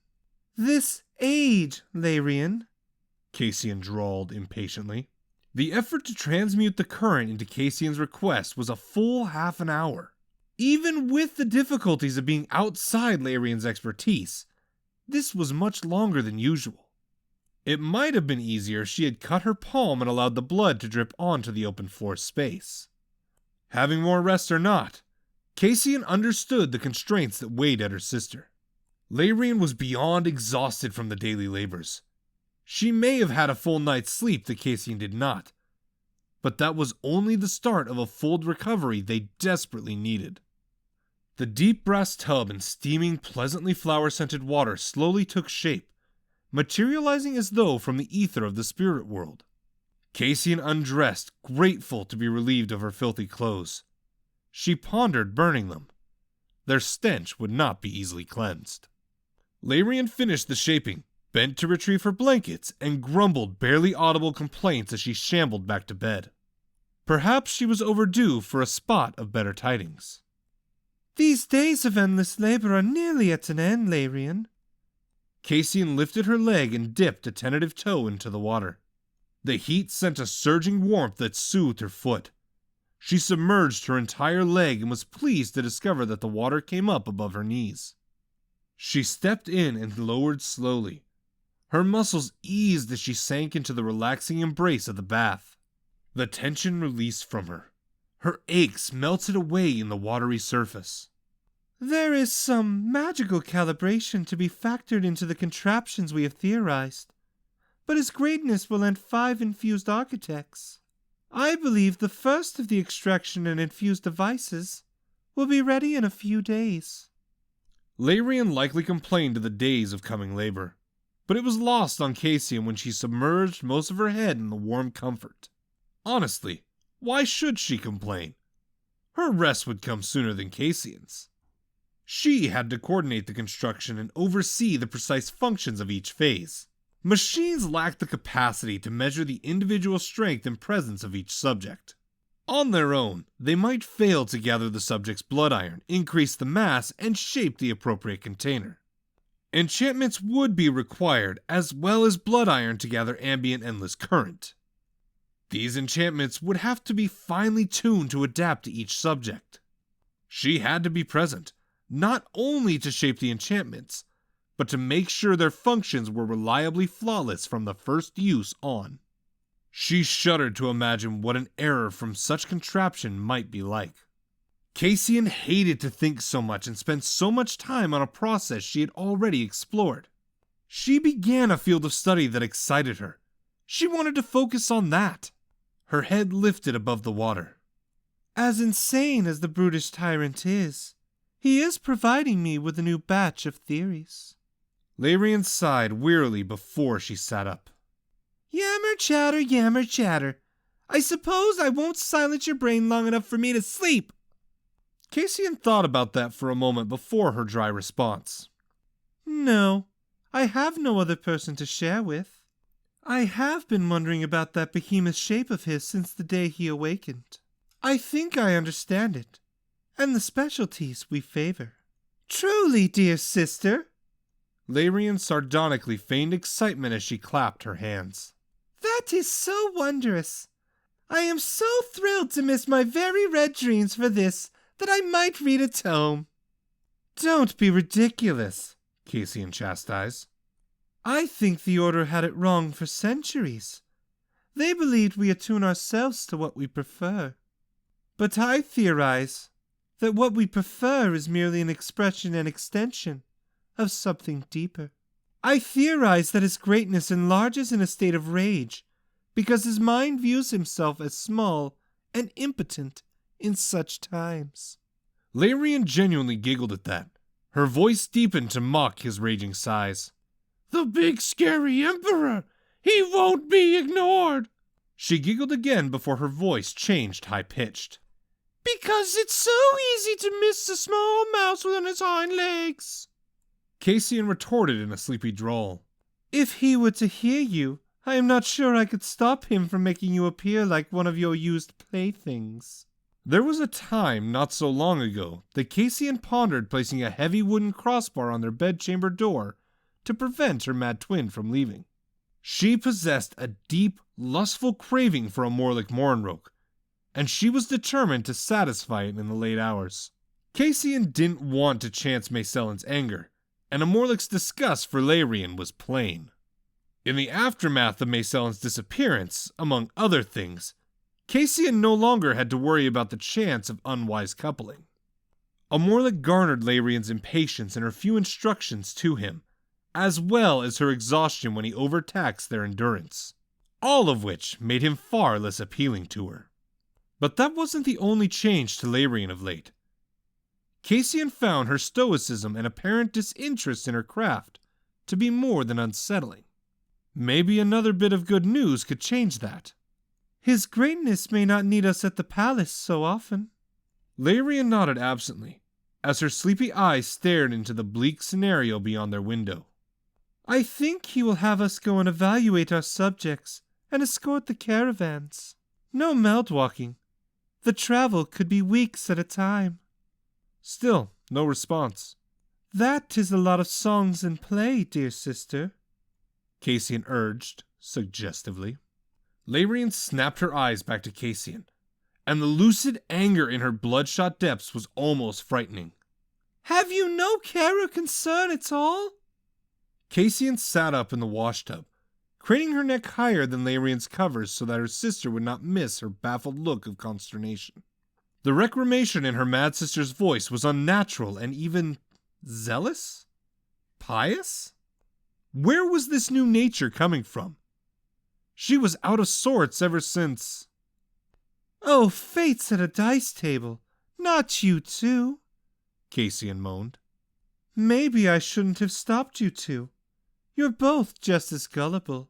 This age, Larian," Cassian drawled impatiently. The effort to transmute the current into Cassian's request was a full half an hour. Even with the difficulties of being outside Larian's expertise, this was much longer than usual. It might have been easier if she had cut her palm and allowed the blood to drip onto the open floor space. Having more rest or not, Cassian understood the constraints that weighed at her sister. Larian was beyond exhausted from the daily labors. She may have had a full night's sleep that Cassian did not, but that was only the start of a full recovery they desperately needed. The deep brass tub and steaming, pleasantly flower-scented water slowly took shape, materializing as though from the ether of the spirit world. Cassian undressed, grateful to be relieved of her filthy clothes. She pondered burning them. Their stench would not be easily cleansed. Larian finished the shaping, bent to retrieve her blankets, and grumbled barely audible complaints as she shambled back to bed. Perhaps she was overdue for a spot of better tidings. "These days of endless labor are nearly at an end, Larian." Cassian lifted her leg and dipped a tentative toe into the water. The heat sent a surging warmth that soothed her foot. She submerged her entire leg and was pleased to discover that the water came up above her knees. She stepped in and lowered slowly. Her muscles eased as she sank into the relaxing embrace of the bath. The tension released from her. Her aches melted away in the watery surface. "There is some magical calibration to be factored into the contraptions we have theorized, but his greatness will lend 5 infused architects. I believe the first of the extraction and infused devices will be ready in a few days." Larian likely complained of the days of coming labor, but it was lost on Cassian when she submerged most of her head in the warm comfort. Honestly, why should she complain? Her rest would come sooner than Cassian's. She had to coordinate the construction and oversee the precise functions of each phase. Machines lack the capacity to measure the individual strength and presence of each subject. On their own, they might fail to gather the subject's blood iron, increase the mass, and shape the appropriate container. Enchantments would be required, as well as blood iron to gather ambient endless current. These enchantments would have to be finely tuned to adapt to each subject. She had to be present, not only to shape the enchantments, but to make sure their functions were reliably flawless from the first use on. She shuddered to imagine what an error from such contraption might be like. Cassian hated to think so much and spend so much time on a process she had already explored. She began a field of study that excited her. She wanted to focus on that. Her head lifted above the water. As insane as the brutish tyrant is, he is providing me with a new batch of theories. Larian sighed wearily before she sat up. Yammer chatter, yammer chatter. I suppose I won't silence your brain long enough for me to sleep. Cassian thought about that for a moment before her dry response. No, I have no other person to share with. I have been wondering about that behemoth shape of his since the day he awakened. I think I understand it, and the specialties we favor. Truly, dear sister. Larian sardonically feigned excitement as she clapped her hands. That is so wondrous. I am so thrilled to miss my very red dreams for this that I might read a tome. Don't be ridiculous, Cassian chastised. I think the Order had it wrong for centuries. They believed we attune ourselves to what we prefer. But I theorize that what we prefer is merely an expression and extension of something deeper. I theorize that his greatness enlarges in a state of rage because his mind views himself as small and impotent in such times. Larian genuinely giggled at that. Her voice deepened to mock his raging sighs. The big scary emperor! He won't be ignored! She giggled again before her voice changed high-pitched. Because it's so easy to miss a small mouse on his hind legs. Cassian retorted in a sleepy drawl. If he were to hear you, I am not sure I could stop him from making you appear like one of your used playthings. There was a time not so long ago that Cassian pondered placing a heavy wooden crossbar on their bedchamber door to prevent her mad twin from leaving. She possessed a deep, lustful craving for a Morlick Morinroke, and she was determined to satisfy it in the late hours. Cassian didn't want to chance Maysellin's anger, and a Morlick's disgust for Larian was plain. In the aftermath of Maysellin's disappearance, among other things, Cassian no longer had to worry about the chance of unwise coupling. A Morlick garnered Larian's impatience and her few instructions to him, as well as her exhaustion when he overtaxed their endurance, all of which made him far less appealing to her. But that wasn't the only change to Larian of late. Cassian found her stoicism and apparent disinterest in her craft to be more than unsettling. Maybe another bit of good news could change that. His greatness may not need us at the palace so often. Larian nodded absently, as her sleepy eyes stared into the bleak scenario beyond their window. I think he will have us go and evaluate our subjects and escort the caravans. No meld walking. The travel could be weeks at a time. Still, no response. That is a lot of songs and play, dear sister, Cassian urged, suggestively. Larian snapped her eyes back to Cassian, and the lucid anger in her bloodshot depths was almost frightening. Have you no care or concern at all? Cassian sat up in the washtub, craning her neck higher than Larian's covers so that her sister would not miss her baffled look of consternation. The reclamation in her mad sister's voice was unnatural and even zealous? Pious? Where was this new nature coming from? She was out of sorts ever since. Oh, fate's at a dice table. Not you too, Cassian moaned. Maybe I shouldn't have stopped you two. You're both just as gullible.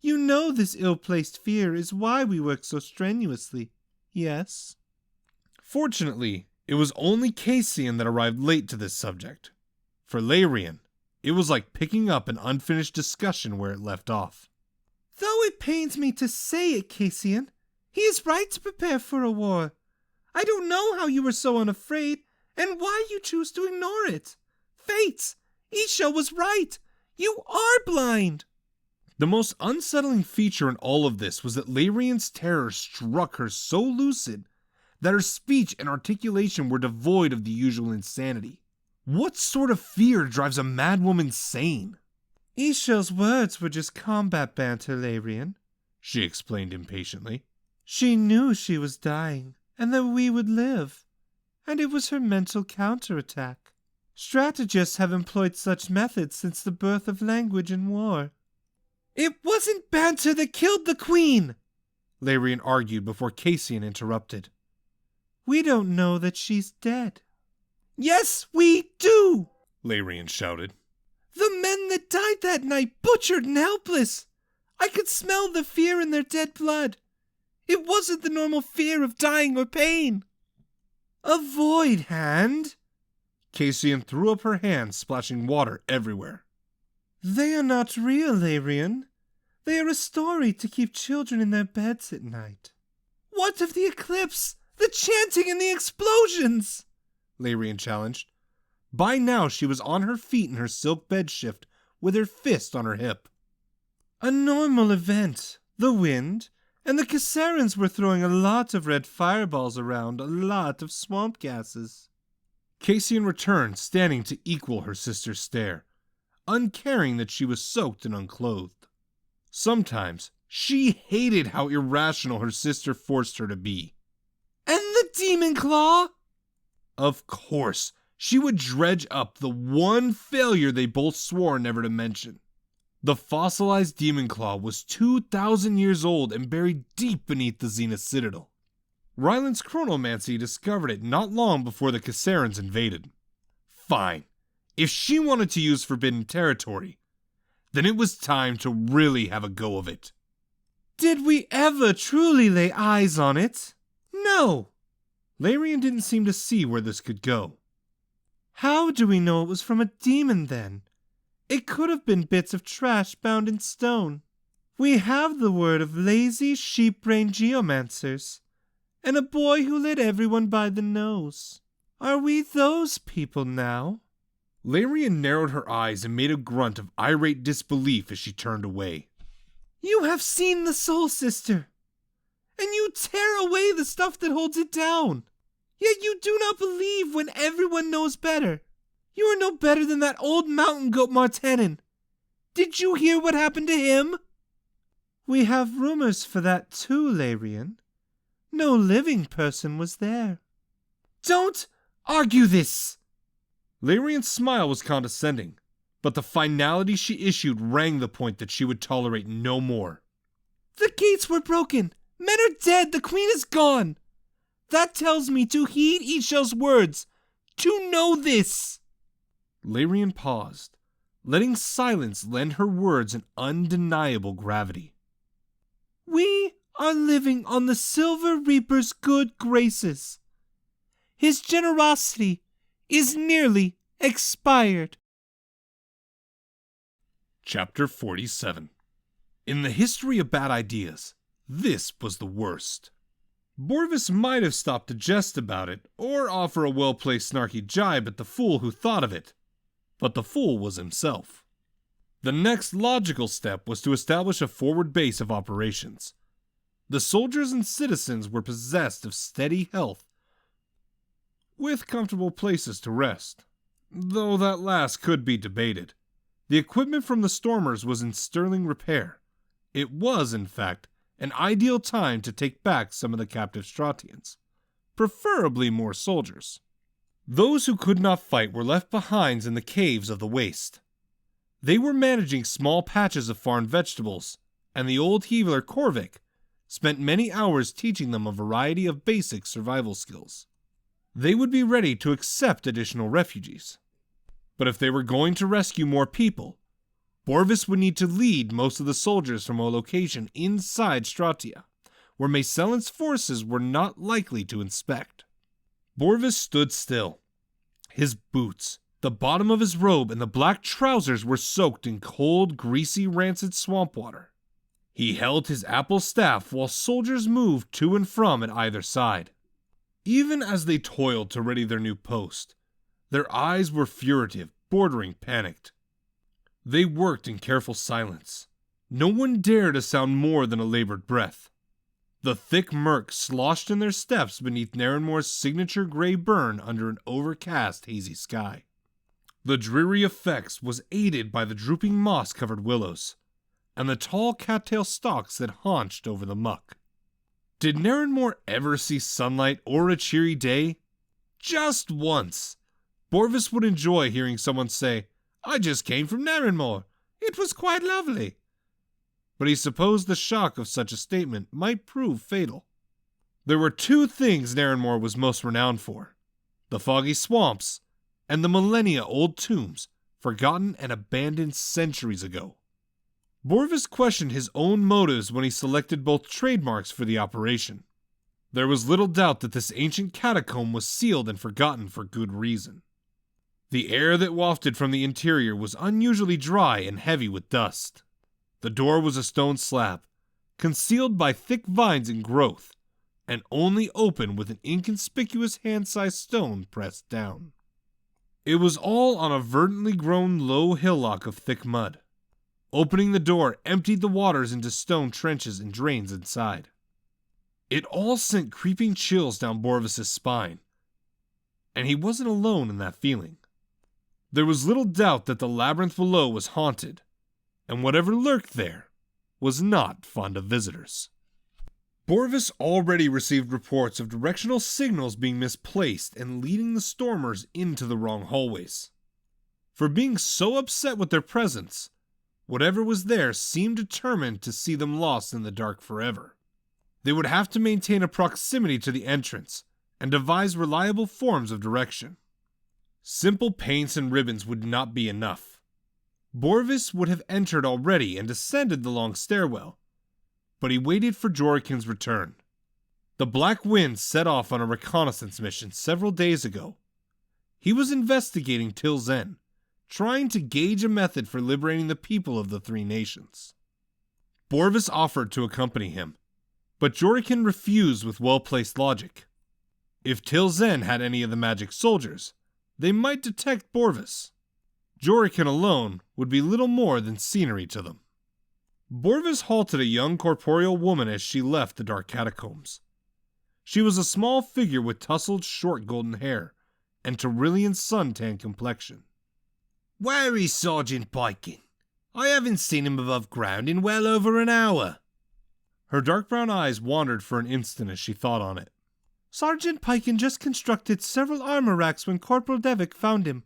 You know this ill-placed fear is why we work so strenuously, yes? Fortunately, it was only Cassian that arrived late to this subject. For Larian, it was like picking up an unfinished discussion where it left off. Though it pains me to say it, Cassian, he is right to prepare for a war. I don't know how you were so unafraid, and why you choose to ignore it. Fates! Isha was right! You are blind! The most unsettling feature in all of this was that Larian's terror struck her so lucid that her speech and articulation were devoid of the usual insanity. What sort of fear drives a madwoman sane? Isha's words were just combat banter, Larian, she explained impatiently. She knew she was dying, and that we would live, and it was her mental counterattack. Strategists have employed such methods since the birth of language in war. It wasn't banter that killed the queen, Larian argued before Cassian interrupted. We don't know that she's dead. Yes, we do, Larian shouted. The men that died that night, butchered and helpless. I could smell the fear in their dead blood. It wasn't the normal fear of dying or pain. A void hand. Cassian threw up her hands, splashing water everywhere. They are not real, Larian. They are a story to keep children in their beds at night. What of the eclipse, the chanting and the explosions? Larian challenged. By now she was on her feet in her silk bedshift, with her fist on her hip. A normal event. The wind, and the Cassarans were throwing a lot of red fireballs around, a lot of swamp gases. Cassian returned, standing to equal her sister's stare, uncaring that she was soaked and unclothed. Sometimes she hated how irrational her sister forced her to be. And the demon claw? Of course, she would dredge up the one failure they both swore never to mention. The fossilized demon claw was 2,000 years old and buried deep beneath the Zenith Citadel. Ryland's Chronomancer discovered it not long before the Cassarans invaded. Fine. If she wanted to use forbidden territory, then it was time to really have a go of it. Did we ever truly lay eyes on it? No. Larian didn't seem to see where this could go. How do we know it was from a demon, then? It could have been bits of trash bound in stone. We have the word of lazy, sheep-brained geomancers, and a boy who led everyone by the nose. Are we those people now? Larian narrowed her eyes and made a grunt of irate disbelief as she turned away. You have seen the Soul Sister, and you tear away the stuff that holds it down. Yet you do not believe when everyone knows better. You are no better than that old mountain goat Martenin. Did you hear what happened to him? We have rumors for that too, Larian. No living person was there. Don't argue this! Larian's smile was condescending, but the finality she issued rang the point that she would tolerate no more. The gates were broken. Men are dead. The queen is gone. That tells me to heed Isha's words. To know this. Larian paused, letting silence lend her words an undeniable gravity. We are living on the Silver Reaper's good graces. His generosity is nearly expired. Chapter 47. In the history of bad ideas, this was the worst. Borvis might have stopped to jest about it, or offer a well-placed snarky jibe at the fool who thought of it. But the fool was himself. The next logical step was to establish a forward base of operations. The soldiers and citizens were possessed of steady health, with comfortable places to rest, though that last could be debated. The equipment from the stormers was in sterling repair. It was, in fact, an ideal time to take back some of the captive Stratians, preferably more soldiers. Those who could not fight were left behind in the caves of the waste. They were managing small patches of farmed vegetables, and the old healer Korvik spent many hours teaching them a variety of basic survival skills. They would be ready to accept additional refugees. But if they were going to rescue more people, Borvis would need to lead most of the soldiers from a location inside Stratia, where Macellan's forces were not likely to inspect. Borvis stood still. His boots, the bottom of his robe, and the black trousers were soaked in cold, greasy, rancid swamp water. He held his apple staff while soldiers moved to and from at either side. Even as they toiled to ready their new post, their eyes were furtive, bordering panicked. They worked in careful silence. No one dared to sound more than a labored breath. The thick murk sloshed in their steps beneath Narrenmore's signature gray burn under an overcast, hazy sky. The dreary effects was aided by the drooping moss-covered willows and the tall cattail stalks that haunched over the muck. Did Narrenmore ever see sunlight or a cheery day? Just once. Borvis would enjoy hearing someone say, "I just came from Narrenmore. It was quite lovely." But he supposed the shock of such a statement might prove fatal. There were two things Narrenmore was most renowned for: the foggy swamps and the millennia-old tombs, forgotten and abandoned centuries ago. Borvis questioned his own motives when he selected both trademarks for the operation. There was little doubt that this ancient catacomb was sealed and forgotten for good reason. The air that wafted from the interior was unusually dry and heavy with dust. The door was a stone slab, concealed by thick vines and growth, and only open with an inconspicuous hand-sized stone pressed down. It was all on a verdantly grown low hillock of thick mud. Opening the door emptied the waters into stone trenches and drains inside. It all sent creeping chills down Borvis's spine, and he wasn't alone in that feeling. There was little doubt that the labyrinth below was haunted, and whatever lurked there was not fond of visitors. Borvis already received reports of directional signals being misplaced and leading the stormers into the wrong hallways. For being so upset with their presence, whatever was there seemed determined to see them lost in the dark forever. They would have to maintain a proximity to the entrance and devise reliable forms of direction. Simple paints and ribbons would not be enough. Borvis would have entered already and descended the long stairwell, but he waited for Jorikin's return. The Black Wind set off on a reconnaissance mission several days ago. He was investigating Tilzen, trying to gauge a method for liberating the people of the three nations. Borvis offered to accompany him, but Jorikin refused with well-placed logic. If Tilzen had any of the magic soldiers, they might detect Borvis. Jorikin alone would be little more than scenery to them. Borvis halted a young corporeal woman as she left the dark catacombs. She was a small figure with tousled short golden hair and Tyrillian suntan complexion. "Where is Sergeant Pikin? I haven't seen him above ground in well over an hour." Her dark brown eyes wandered for an instant as she thought on it. Sergeant Pikin just constructed several armor racks when Corporal Devik found him.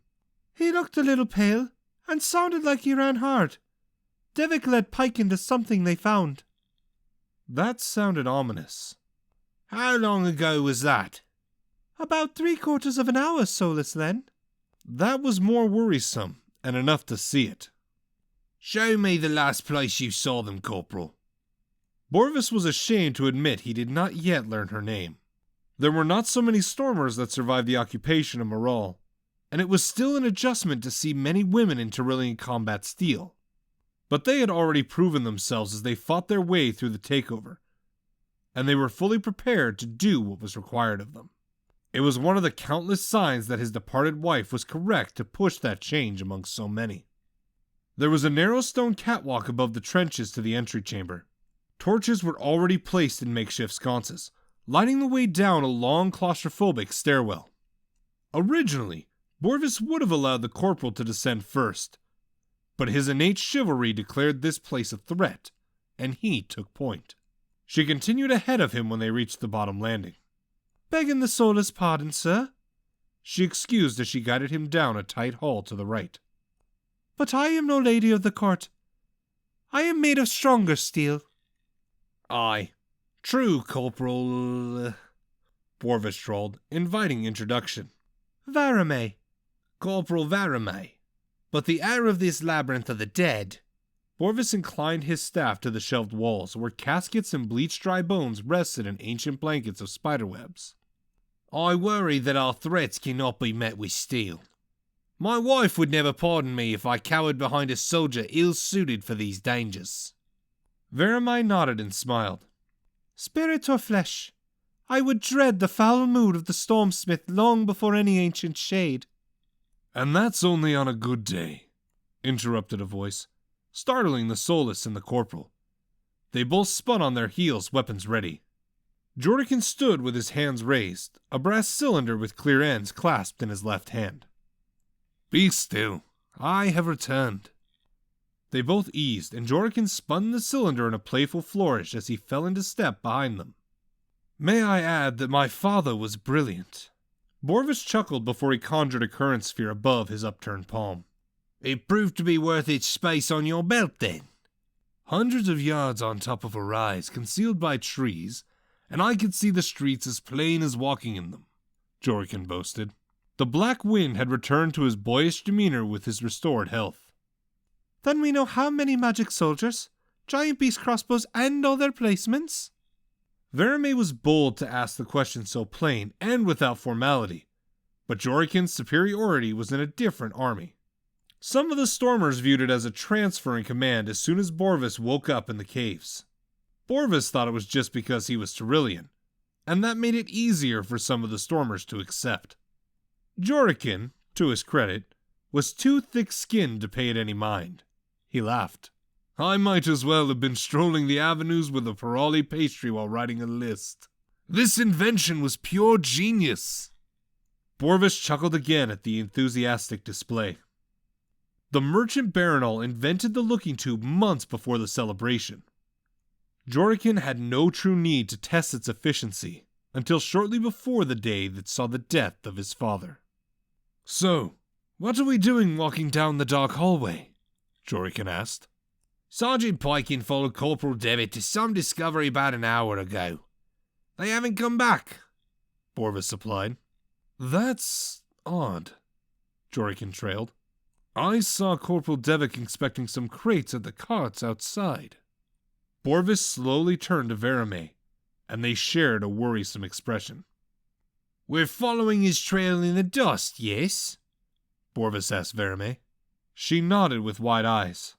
He looked a little pale and sounded like he ran hard. Devik led Pikin to something they found. That sounded ominous. How long ago was that? About 3/4 of an hour, Solus, then. That was more worrisome, and enough to see it. Show me the last place you saw them, Corporal. Borvis was ashamed to admit he did not yet learn her name. There were not so many stormers that survived the occupation of Moral, and it was still an adjustment to see many women in Tyrillian combat steel. But they had already proven themselves as they fought their way through the takeover, and they were fully prepared to do what was required of them. It was one of the countless signs that his departed wife was correct to push that change among so many. There was a narrow stone catwalk above the trenches to the entry chamber. Torches were already placed in makeshift sconces, lighting the way down a long claustrophobic stairwell. Originally, Borvis would have allowed the corporal to descend first, but his innate chivalry declared this place a threat, and he took point. She continued ahead of him when they reached the bottom landing. "Begging the Solus' pardon, sir," she excused as she guided him down a tight hall to the right. "but I am no lady of the court. I am made of stronger steel." "Aye, true, Corporal," Borvis drawled, inviting introduction. "Varame." Corporal Varame. But the air of this labyrinth of the dead. Borvis inclined his staff to the shelved walls, where caskets and bleached dry bones rested in ancient blankets of spiderwebs. I worry that our threats cannot be met with steel. My wife would never pardon me if I cowered behind a soldier ill-suited for these dangers. Vermeil nodded and smiled. Spirit or flesh, I would dread the foul mood of the stormsmith long before any ancient shade. And that's only on a good day, interrupted a voice, startling the Solus and the corporal. They both spun on their heels, weapons ready. Jordican stood with his hands raised, a brass cylinder with clear ends clasped in his left hand. Be still. I have returned. They both eased, and Jordican spun the cylinder in a playful flourish as he fell into step behind them. May I add that my father was brilliant? Borvis chuckled before he conjured a current sphere above his upturned palm. It proved to be worth its space on your belt, then. Hundreds of yards on top of a rise, concealed by trees, and I could see the streets as plain as walking in them, Jordican boasted. The black wind had returned to his boyish demeanor with his restored health. Then we know how many magic soldiers, giant beast crossbows, and all their placements? Vermeil was bold to ask the question so plain and without formality, but Jordican's superiority was in a different army. Some of the stormers viewed it as a transfer in command as soon as Borvis woke up in the caves. Borvis thought it was just because he was Tyrillian, and that made it easier for some of the stormers to accept. Jordican, to his credit, was too thick-skinned to pay it any mind. He laughed. I might as well have been strolling the avenues with a Pirali pastry while writing a list. This invention was pure genius. Borvis chuckled again at the enthusiastic display. The merchant Baronal invented the looking tube months before the celebration. Jordican had no true need to test its efficiency until shortly before the day that saw the death of his father. So, what are we doing walking down the dark hallway? Jordican asked. Sergeant Pikin followed Corporal Devitt to some discovery about an hour ago. They haven't come back, Borvis supplied. That's odd, Jordican trailed. I saw Corporal Devitt inspecting some crates at the carts outside. Borvis slowly turned to Vermeil, and they shared a worrisome expression. We're following his trail in the dust, yes? Borvis asked Vermeil. She nodded with wide eyes.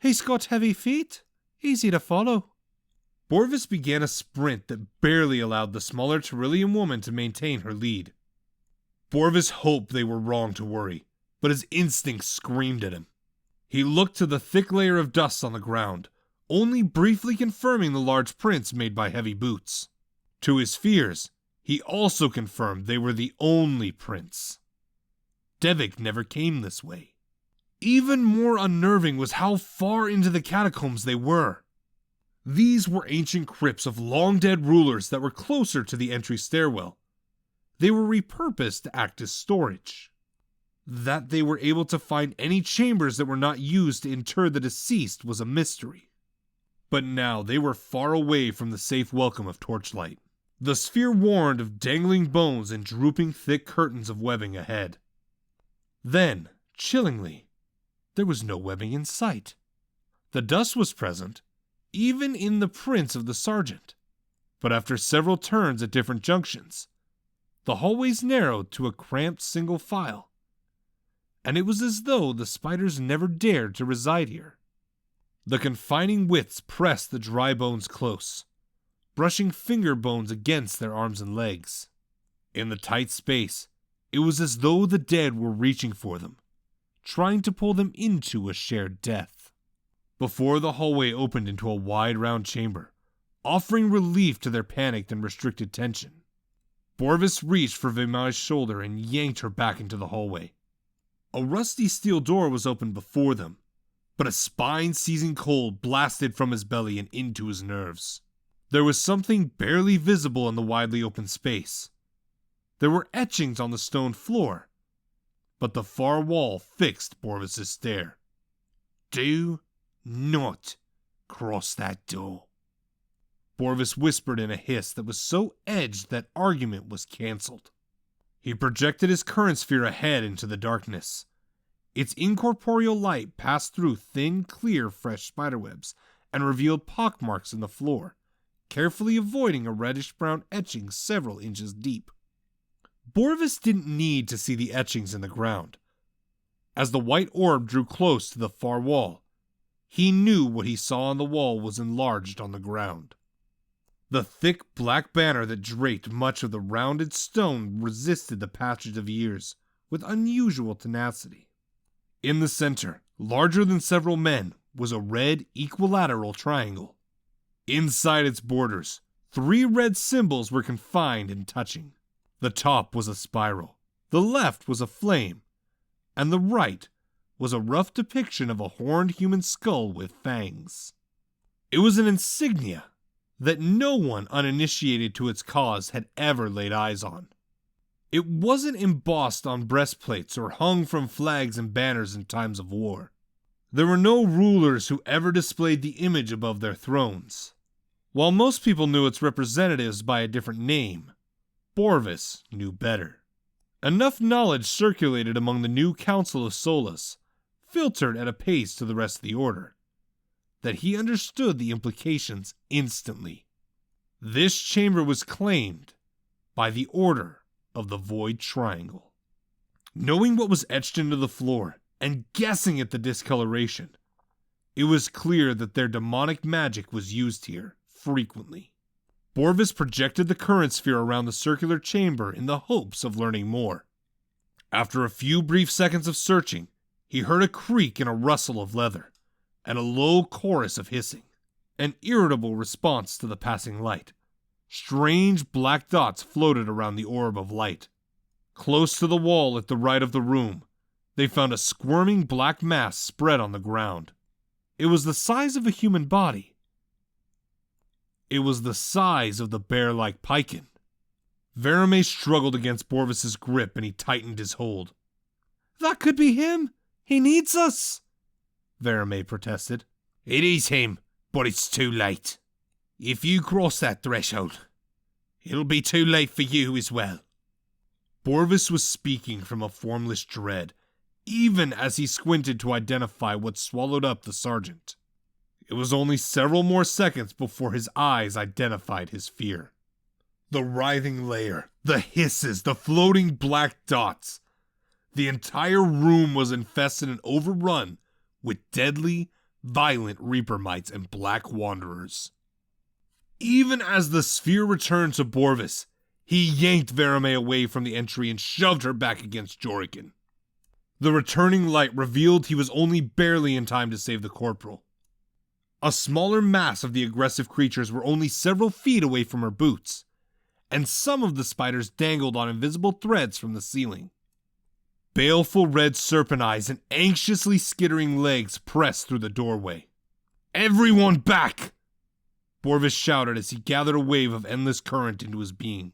He's got heavy feet. Easy to follow. Borvis began a sprint that barely allowed the smaller Tyrillian woman to maintain her lead. Borvis hoped they were wrong to worry, but his instincts screamed at him. He looked to the thick layer of dust on the ground, only briefly confirming the large prints made by heavy boots. To his fears, he also confirmed they were the only prints. Devik never came this way. Even more unnerving was how far into the catacombs they were. These were ancient crypts of long-dead rulers that were closer to the entry stairwell. They were repurposed to act as storage. That they were able to find any chambers that were not used to inter the deceased was a mystery. But now they were far away from the safe welcome of torchlight. The sphere warned of dangling bones and drooping thick curtains of webbing ahead. Then, chillingly, there was no webbing in sight. The dust was present, even in the prints of the sergeant. But after several turns at different junctions, the hallways narrowed to a cramped single file. And it was as though the spiders never dared to reside here. The confining widths pressed the dry bones close, brushing finger bones against their arms and legs. In the tight space, it was as though the dead were reaching for them, trying to pull them into a shared death. Before the hallway opened into a wide round chamber, offering relief to their panicked and restricted tension. Borvis reached for Vermeil's shoulder and yanked her back into the hallway. A rusty steel door was opened before them, but a spine-seizing cold blasted from his belly and into his nerves. There was something barely visible in the widely open space. There were etchings on the stone floor, but the far wall fixed Borvis's stare. "Do not cross that door," Borvis whispered in a hiss that was so edged that argument was cancelled. He projected his current sphere ahead into the darkness. Its incorporeal light passed through thin, clear, fresh spiderwebs and revealed pockmarks in the floor, carefully avoiding a reddish-brown etching several inches deep. Borvis didn't need to see the etchings in the ground. As the white orb drew close to the far wall, he knew what he saw on the wall was enlarged on the ground. The thick black banner that draped much of the rounded stone resisted the passage of years with unusual tenacity. In the center, larger than several men, was a red equilateral triangle. Inside its borders, 3 red symbols were confined and touching. The top was a spiral, the left was a flame, and the right was a rough depiction of a horned human skull with fangs. It was an insignia that no one uninitiated to its cause had ever laid eyes on. It wasn't embossed on breastplates or hung from flags and banners in times of war. There were no rulers who ever displayed the image above their thrones. While most people knew its representatives by a different name, Borvis knew better. Enough knowledge circulated among the new Council of Solas, filtered at a pace to the rest of the Order, that he understood the implications instantly. This chamber was claimed by the Order of the Void Triangle. Knowing what was etched into the floor, and guessing at the discoloration, it was clear that their demonic magic was used here frequently. Borvis projected the current sphere around the circular chamber in the hopes of learning more. After a few brief seconds of searching, he heard a creak and a rustle of leather, and a low chorus of hissing, an irritable response to the passing light. Strange black dots floated around the orb of light. Close to the wall at the right of the room, they found a squirming black mass spread on the ground. It was the size of a human body. It was the size of the bear-like Piken. Verame struggled against Borvis's grip and he tightened his hold. That could be him! He needs us! Verame protested. It is him, but it's too late. If you cross that threshold, it'll be too late for you as well. Borvis was speaking from a formless dread, even as he squinted to identify what swallowed up the sergeant. It was only several more seconds before his eyes identified his fear. The writhing layer, the hisses, the floating black dots. The entire room was infested and overrun with deadly, violent Reaper mites and black wanderers. Even as the sphere returned to Borvis, he yanked Verame away from the entry and shoved her back against Jorikin. The returning light revealed he was only barely in time to save the corporal. A smaller mass of the aggressive creatures were only several feet away from her boots, and some of the spiders dangled on invisible threads from the ceiling. Baleful red serpent eyes and anxiously skittering legs pressed through the doorway. "Everyone back!" Borvis shouted as he gathered a wave of endless current into his being.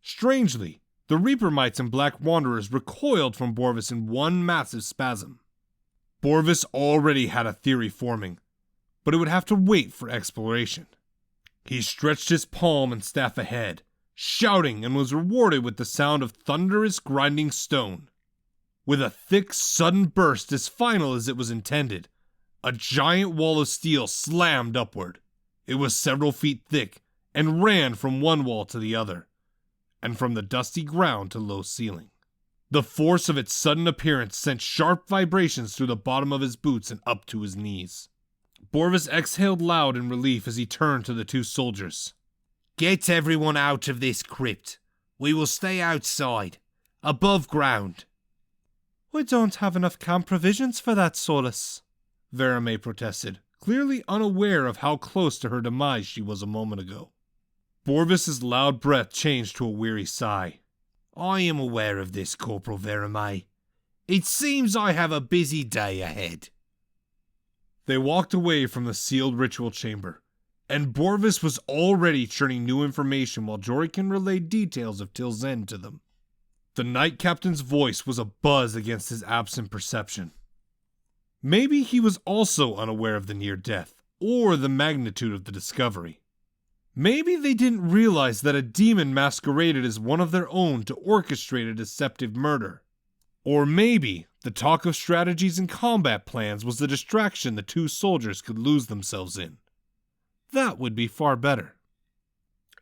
Strangely, the Reaper mites and Black Wanderers recoiled from Borvis in one massive spasm. Borvis already had a theory forming, but it would have to wait for exploration. He stretched his palm and staff ahead, shouting, and was rewarded with the sound of thunderous grinding stone. With a thick, sudden burst as final as it was intended, a giant wall of steel slammed upward. It was several feet thick and ran from one wall to the other, and from the dusty ground to low ceiling. The force of its sudden appearance sent sharp vibrations through the bottom of his boots and up to his knees. Borvis exhaled loud in relief as he turned to the 2 soldiers. "Get everyone out of this crypt. We will stay outside, above ground." We don't have enough camp provisions for that, Solas, Verame protested, clearly unaware of how close to her demise she was a moment ago. Borvis's loud breath changed to a weary sigh. "I am aware of this, Corporal Verame. It seems I have a busy day ahead." They walked away from the sealed ritual chamber, and Borvis was already churning new information while Jorikin relayed details of Till's end to them. The Knight Captain's voice was a buzz against his absent perception. Maybe he was also unaware of the near death, or the magnitude of the discovery. Maybe they didn't realize that a demon masqueraded as one of their own to orchestrate a deceptive murder. Or maybe the talk of strategies and combat plans was the distraction the two soldiers could lose themselves in. That would be far better.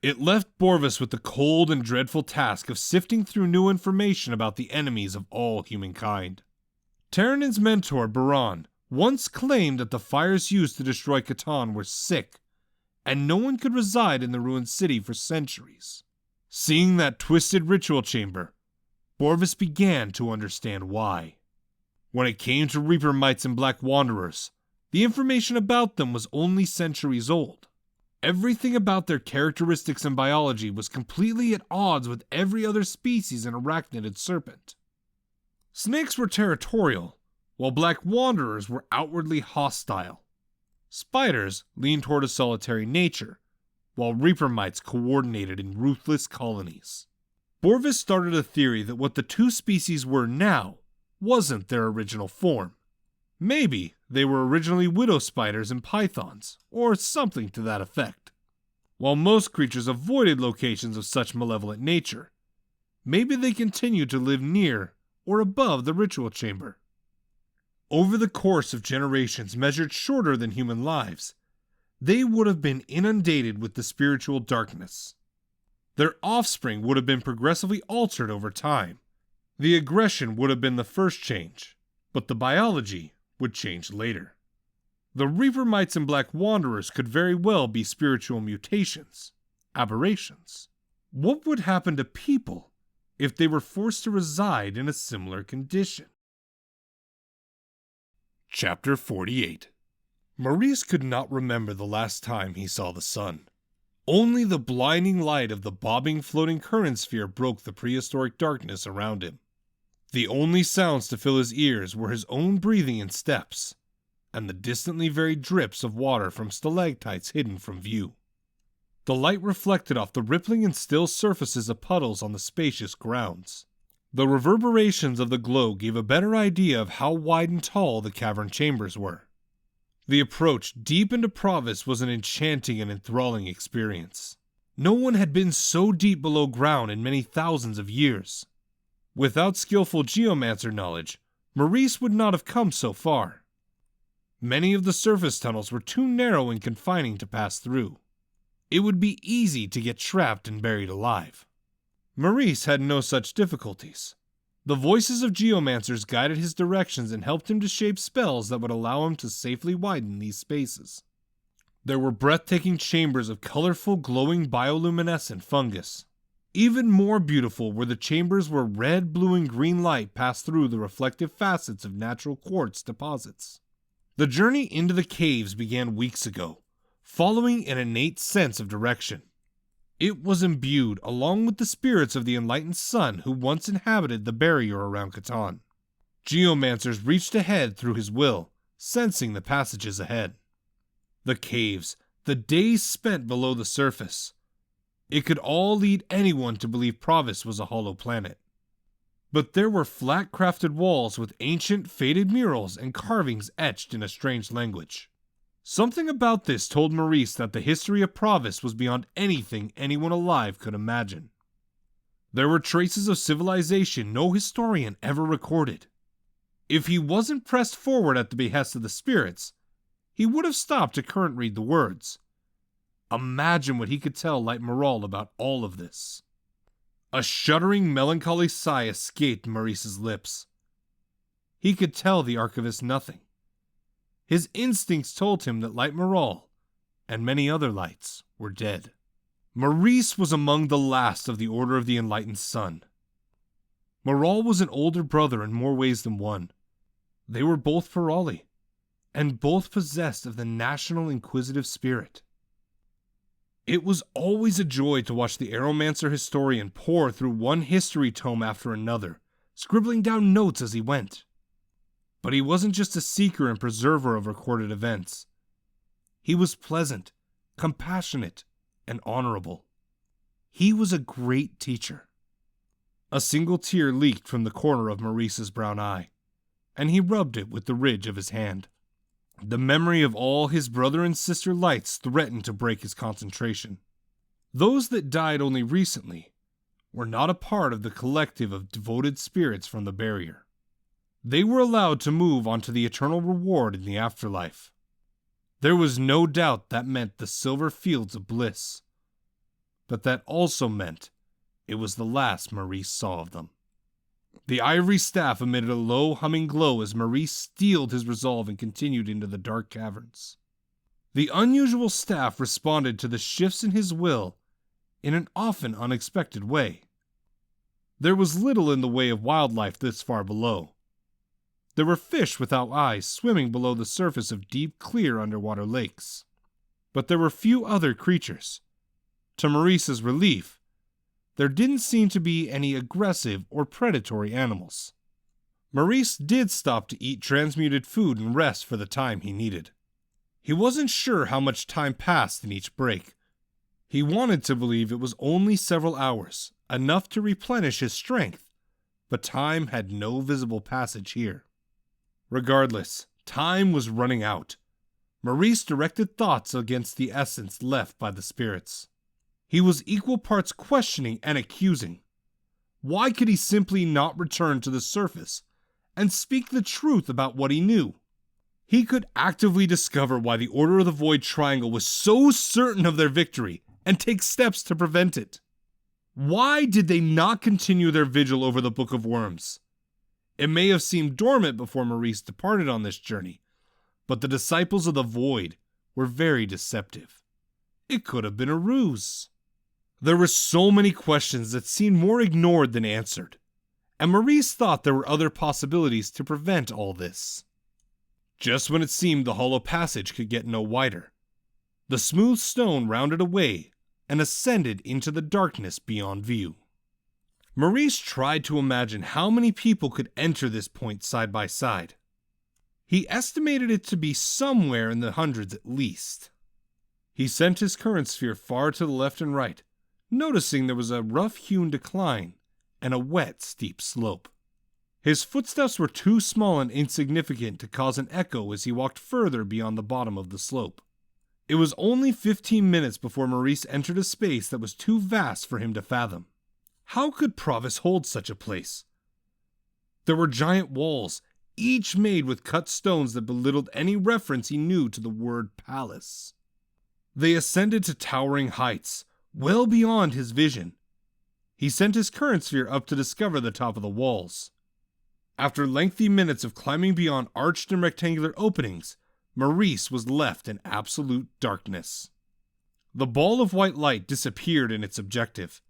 It left Borvis with the cold and dreadful task of sifting through new information about the enemies of all humankind. Terranen's mentor, Baran, once claimed that the fires used to destroy Catan were sick, and no one could reside in the ruined city for centuries. Seeing that twisted ritual chamber, Borvis began to understand why. When it came to Reaper Mites and Black Wanderers, the information about them was only centuries old. Everything about their characteristics and biology was completely at odds with every other species in arachnid serpent. Snakes were territorial, while Black Wanderers were outwardly hostile. Spiders leaned toward a solitary nature, while Reaper Mites coordinated in ruthless colonies. Borvis started a theory that what the two species were now wasn't their original form. Maybe they were originally widow spiders and pythons, or something to that effect. While most creatures avoided locations of such malevolent nature, maybe they continued to live near or above the ritual chamber. Over the course of generations measured shorter than human lives, they would have been inundated with the spiritual darkness. Their offspring would have been progressively altered over time. The aggression would have been the first change, but the biology would change later. The Reaper Mites and Black Wanderers could very well be spiritual mutations, aberrations. What would happen to people if they were forced to reside in a similar condition? Chapter 48. Maurice could not remember the last time he saw the sun. Only the blinding light of the bobbing floating current sphere broke the prehistoric darkness around him. The only sounds to fill his ears were his own breathing and steps, and the distantly varied drips of water from stalactites hidden from view. The light reflected off the rippling and still surfaces of puddles on the spacious grounds. The reverberations of the glow gave a better idea of how wide and tall the cavern chambers were. The approach deep into Provis was an enchanting and enthralling experience. No one had been so deep below ground in many thousands of years. Without skillful geomancer knowledge, Maurice would not have come so far. Many of the surface tunnels were too narrow and confining to pass through. It would be easy to get trapped and buried alive. Maurice had no such difficulties. The voices of geomancers guided his directions and helped him to shape spells that would allow him to safely widen these spaces. There were breathtaking chambers of colorful, glowing bioluminescent fungus. Even more beautiful were the chambers where red, blue, and green light passed through the reflective facets of natural quartz deposits. The journey into the caves began weeks ago, following an innate sense of direction. It was imbued along with the spirits of the enlightened sun who once inhabited the barrier around Catan. Geomancers reached ahead through his will, sensing the passages ahead. The caves, the days spent below the surface. It could all lead anyone to believe Provis was a hollow planet. But there were flat-crafted walls with ancient, faded murals and carvings etched in a strange language. Something about this told Maurice that the history of Provis was beyond anything anyone alive could imagine. There were traces of civilization no historian ever recorded. If he wasn't pressed forward at the behest of the spirits, he would have stopped to current read the words. Imagine what he could tell Light Moral about all of this. A shuddering, melancholy sigh escaped Maurice's lips. He could tell the archivist nothing. His instincts told him that Light Moral, and many other lights, were dead. Maurice was among the last of the Order of the Enlightened Sun. Moral was an older brother in more ways than one. They were both Ferali, and both possessed of the national inquisitive spirit. It was always a joy to watch the Chronomancer historian pore through one history tome after another, scribbling down notes as he went. But he wasn't just a seeker and preserver of recorded events. He was pleasant, compassionate, and honorable. He was a great teacher. A single tear leaked from the corner of Maurice's brown eye, and he rubbed it with the ridge of his hand. The memory of all his brother and sister lights threatened to break his concentration. Those that died only recently were not a part of the collective of devoted spirits from the barrier. They were allowed to move on to the eternal reward in the afterlife. There was no doubt that meant the silver fields of bliss. But that also meant it was the last Maurice saw of them. The ivory staff emitted a low humming glow as Maurice steeled his resolve and continued into the dark caverns. The unusual staff responded to the shifts in his will in an often unexpected way. There was little in the way of wildlife this far below. There were fish without eyes swimming below the surface of deep, clear underwater lakes. But there were few other creatures. To Maurice's relief, there didn't seem to be any aggressive or predatory animals. Maurice did stop to eat transmuted food and rest for the time he needed. He wasn't sure how much time passed in each break. He wanted to believe it was only several hours, enough to replenish his strength, but time had no visible passage here. Regardless, time was running out. Maurice directed thoughts against the essence left by the spirits. He was equal parts questioning and accusing. Why could he simply not return to the surface and speak the truth about what he knew? He could actively discover why the Order of the Void Triangle was so certain of their victory and take steps to prevent it. Why did they not continue their vigil over the Book of Worms? It may have seemed dormant before Maurice departed on this journey, but the disciples of the Void were very deceptive. It could have been a ruse. There were so many questions that seemed more ignored than answered, and Maurice thought there were other possibilities to prevent all this. Just when it seemed the hollow passage could get no wider, the smooth stone rounded away and ascended into the darkness beyond view. Maurice tried to imagine how many people could enter this point side by side. He estimated it to be somewhere in the hundreds at least. He sent his current sphere far to the left and right, noticing there was a rough-hewn decline and a wet, steep slope. His footsteps were too small and insignificant to cause an echo as he walked further beyond the bottom of the slope. It was only 15 minutes before Maurice entered a space that was too vast for him to fathom. How could Provis hold such a place? There were giant walls, each made with cut stones that belittled any reference he knew to the word palace. They ascended to towering heights, well beyond his vision. He sent his current sphere up to discover the top of the walls. After lengthy minutes of climbing beyond arched and rectangular openings, Maurice was left in absolute darkness. The ball of white light disappeared in its objective.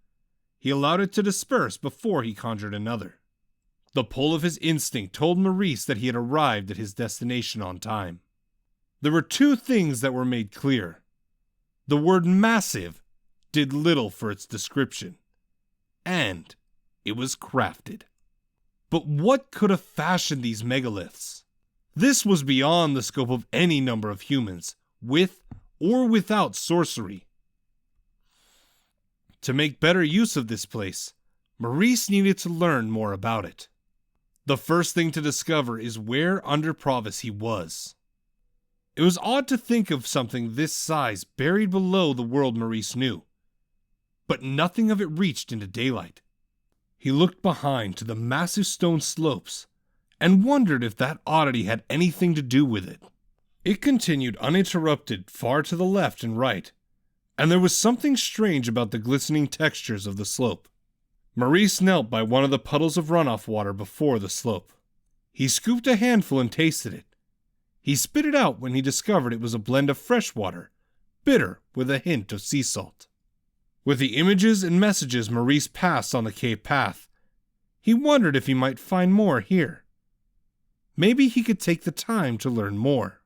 He allowed it to disperse before he conjured another. The pull of his instinct told Maurice that he had arrived at his destination on time. There were two things that were made clear. The word massive did little for its description, and it was crafted. But what could have fashioned these megaliths? This was beyond the scope of any number of humans, with or without sorcery. To make better use of this place, Maurice needed to learn more about it. The first thing to discover is where under Provis he was. It was odd to think of something this size buried below the world Maurice knew, but nothing of it reached into daylight. He looked behind to the massive stone slopes and wondered if that oddity had anything to do with it. It continued uninterrupted far to the left and right, and there was something strange about the glistening textures of the slope. Maurice knelt by one of the puddles of runoff water before the slope. He scooped a handful and tasted it. He spit it out when he discovered it was a blend of fresh water, bitter with a hint of sea salt. With the images and messages Maurice passed on the cave path, he wondered if he might find more here. Maybe he could take the time to learn more.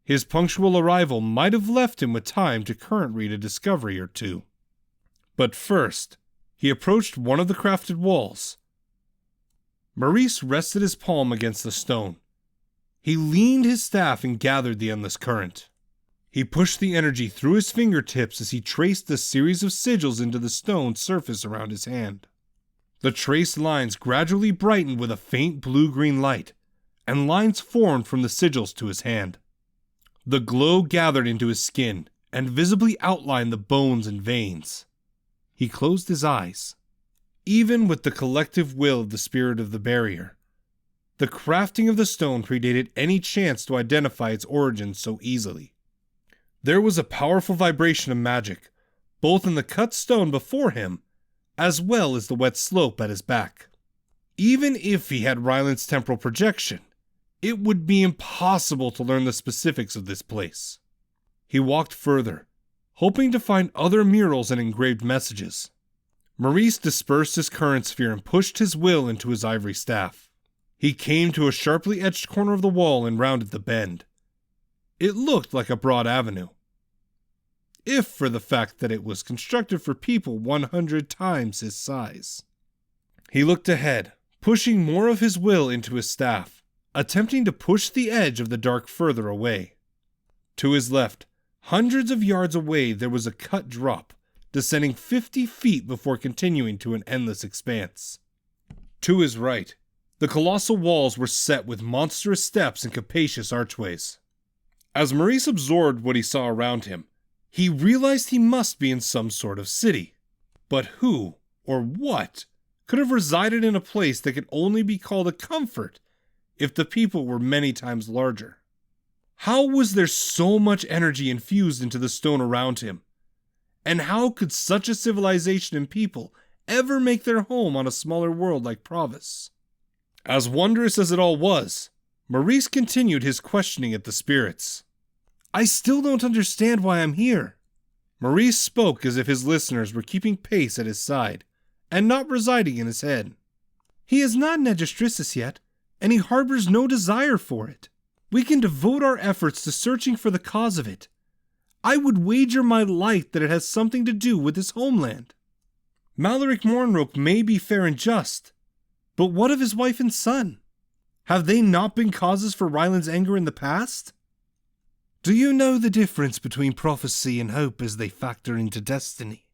His punctual arrival might have left him with time to current read a discovery or two. But first, he approached one of the crafted walls. Maurice rested his palm against the stone. He leaned his staff and gathered the endless current. He pushed the energy through his fingertips as he traced a series of sigils into the stone surface around his hand. The traced lines gradually brightened with a faint blue-green light, and lines formed from the sigils to his hand. The glow gathered into his skin and visibly outlined the bones and veins. He closed his eyes. Even with the collective will of the spirit of the barrier, The crafting of the stone predated any chance to identify its origin so easily. There was a powerful vibration of magic, both in the cut stone before him, as well as the wet slope at his back. Even if he had Ryland's temporal projection, it would be impossible to learn the specifics of this place. He walked further, hoping to find other murals and engraved messages. Maurice dispersed his current sphere and pushed his will into his ivory staff. He came to a sharply edged corner of the wall and rounded the bend. It looked like a broad avenue, if for the fact that it was constructed for people 100 times his size. He looked ahead, pushing more of his will into his staff, attempting to push the edge of the dark further away. To his left, hundreds of yards away, there was a cut drop, descending 50 feet before continuing to an endless expanse. To his right, the colossal walls were set with monstrous steps and capacious archways. As Maurice absorbed what he saw around him, he realized he must be in some sort of city. But who, or what, could have resided in a place that could only be called a comfort if the people were many times larger? How was there so much energy infused into the stone around him? And how could such a civilization and people ever make their home on a smaller world like Provis? As wondrous as it all was, Maurice continued his questioning at the spirits. I still don't understand why I'm here. Maurice spoke as if his listeners were keeping pace at his side, and not residing in his head. He is not Negistrissus yet, and he harbors no desire for it. We can devote our efforts to searching for the cause of it. I would wager my life that it has something to do with his homeland. Malaric Mornroke may be fair and just, but what of his wife and son? Have they not been causes for Ryland's anger in the past? Do you know the difference between prophecy and hope as they factor into destiny?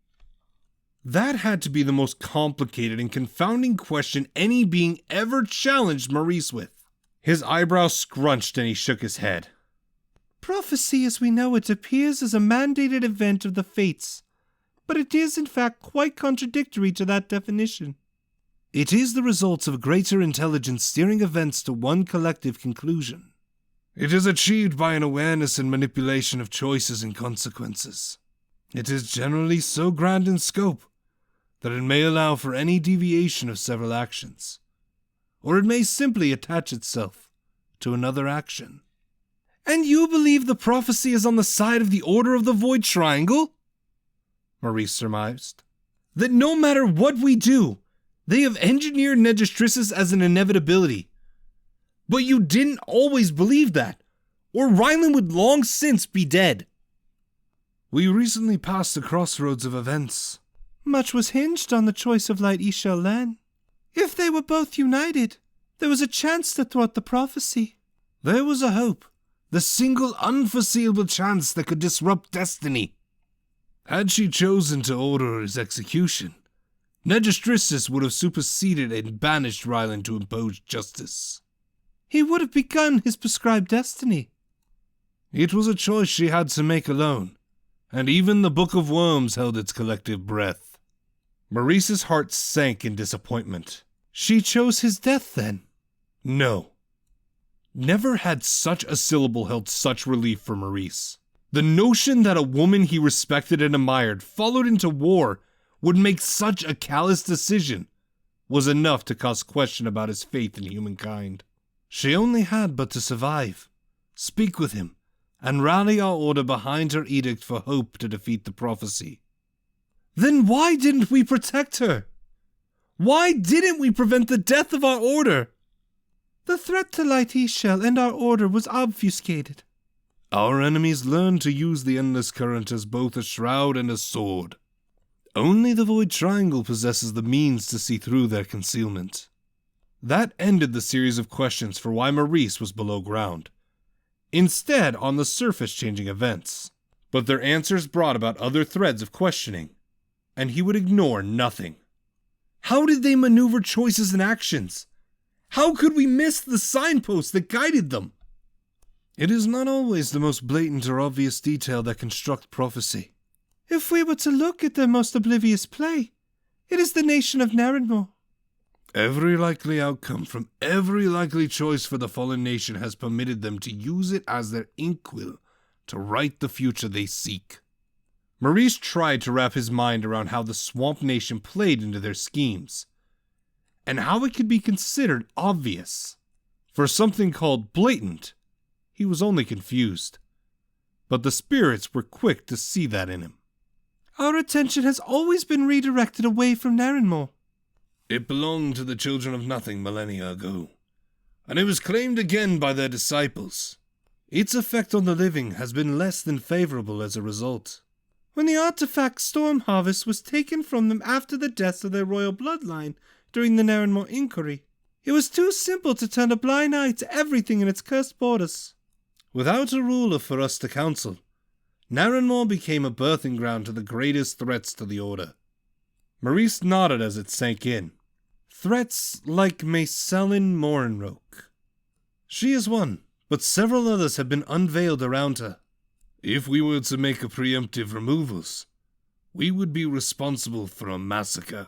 That had to be the most complicated and confounding question any being ever challenged Maurice with. His eyebrows scrunched and he shook his head. Prophecy as we know it appears as a mandated event of the fates, but it is in fact quite contradictory to that definition. It is the result of greater intelligence steering events to one collective conclusion. It is achieved by an awareness and manipulation of choices and consequences. It is generally so grand in scope that it may allow for any deviation of several actions, or it may simply attach itself to another action. And you believe the prophecy is on the side of the Order of the Void Triangle? Maurice surmised. That no matter what we do, they have engineered Negistrissus as an inevitability. But you didn't always believe that, or Ryland would long since be dead. We recently passed the crossroads of events. Much was hinged on the choice of Light Ishel Lan. If they were both united, there was a chance to thwart the prophecy. There was a hope, the single unforeseeable chance that could disrupt destiny. Had she chosen to order his execution, Negistrissus would have superseded and banished Ryland to impose justice. He would have begun his prescribed destiny. It was a choice she had to make alone, and even the Book of Worms held its collective breath. Maurice's heart sank in disappointment. She chose his death, then? No. Never had such a syllable held such relief for Maurice. The notion that a woman he respected and admired followed into war would make such a callous decision was enough to cause question about his faith in humankind. She only had but to survive, speak with him, and rally our order behind her edict for hope to defeat the prophecy. Then why didn't we protect her? Why didn't we prevent the death of our order? The threat to Light Ishel and our order was obfuscated. Our enemies learned to use the endless current as both a shroud and a sword. Only the Void Triangle possesses the means to see through their concealment. That ended the series of questions for why Maurice was below ground. Instead, on the surface changing events. But their answers brought about other threads of questioning, and he would ignore nothing. How did they maneuver choices and actions? How could we miss the signposts that guided them? It is not always the most blatant or obvious detail that construct prophecy. If we were to look at their most oblivious play, it is the nation of Narrated. Every likely outcome from every likely choice for the fallen nation has permitted them to use it as their inkwell to write the future they seek. Maurice tried to wrap his mind around how the Swamp Nation played into their schemes, and how it could be considered obvious. For something called blatant, he was only confused. But the spirits were quick to see that in him. Our attention has always been redirected away from Narrenmore. It belonged to the Children of Nothing millennia ago, and it was claimed again by their disciples. Its effect on the living has been less than favorable as a result. When the artifact Storm Harvest was taken from them after the deaths of their royal bloodline during the Narrenmore inquiry, it was too simple to turn a blind eye to everything in its cursed borders. Without a ruler for us to counsel, Narrenmore became a birthing ground to the greatest threats to the Order. Maurice nodded as it sank in. Threats like Mayselin Morinroke. She is one, but several others have been unveiled around her. If we were to make a preemptive removals, we would be responsible for a massacre.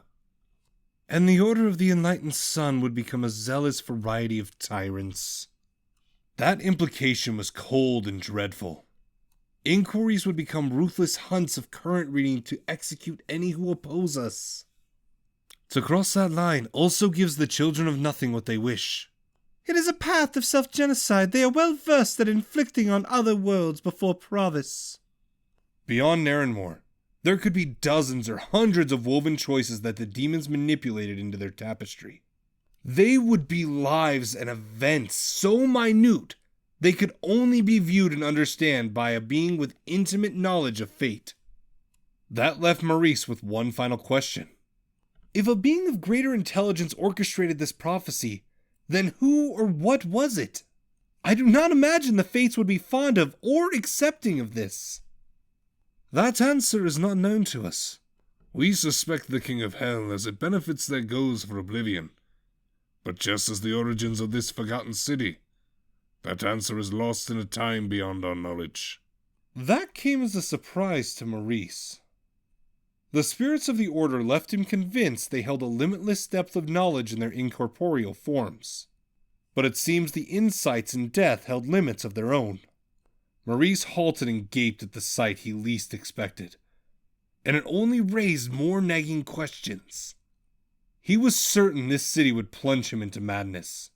And the Order of the Enlightened Sun would become a zealous variety of tyrants. That implication was cold and dreadful. Inquiries would become ruthless hunts of current reading to execute any who oppose us. To cross that line also gives the Children of Nothing what they wish. It is a path of self-genocide they are well versed at inflicting on other worlds before Provis. Beyond Narrenmore, there could be dozens or hundreds of woven choices that the demons manipulated into their tapestry. They would be lives and events so minute they could only be viewed and understood by a being with intimate knowledge of fate. That left Maurice with one final question. If a being of greater intelligence orchestrated this prophecy, then who or what was it? I do not imagine the Fates would be fond of or accepting of this. That answer is not known to us. We suspect the King of Hell as it benefits their goals for oblivion. But just as the origins of this forgotten city, that answer is lost in a time beyond our knowledge. That came as a surprise to Maurice. The spirits of the Order left him convinced they held a limitless depth of knowledge in their incorporeal forms. But it seems the insights in death held limits of their own. Maurice halted and gaped at the sight he least expected, and it only raised more nagging questions. He was certain this city would plunge him into madness.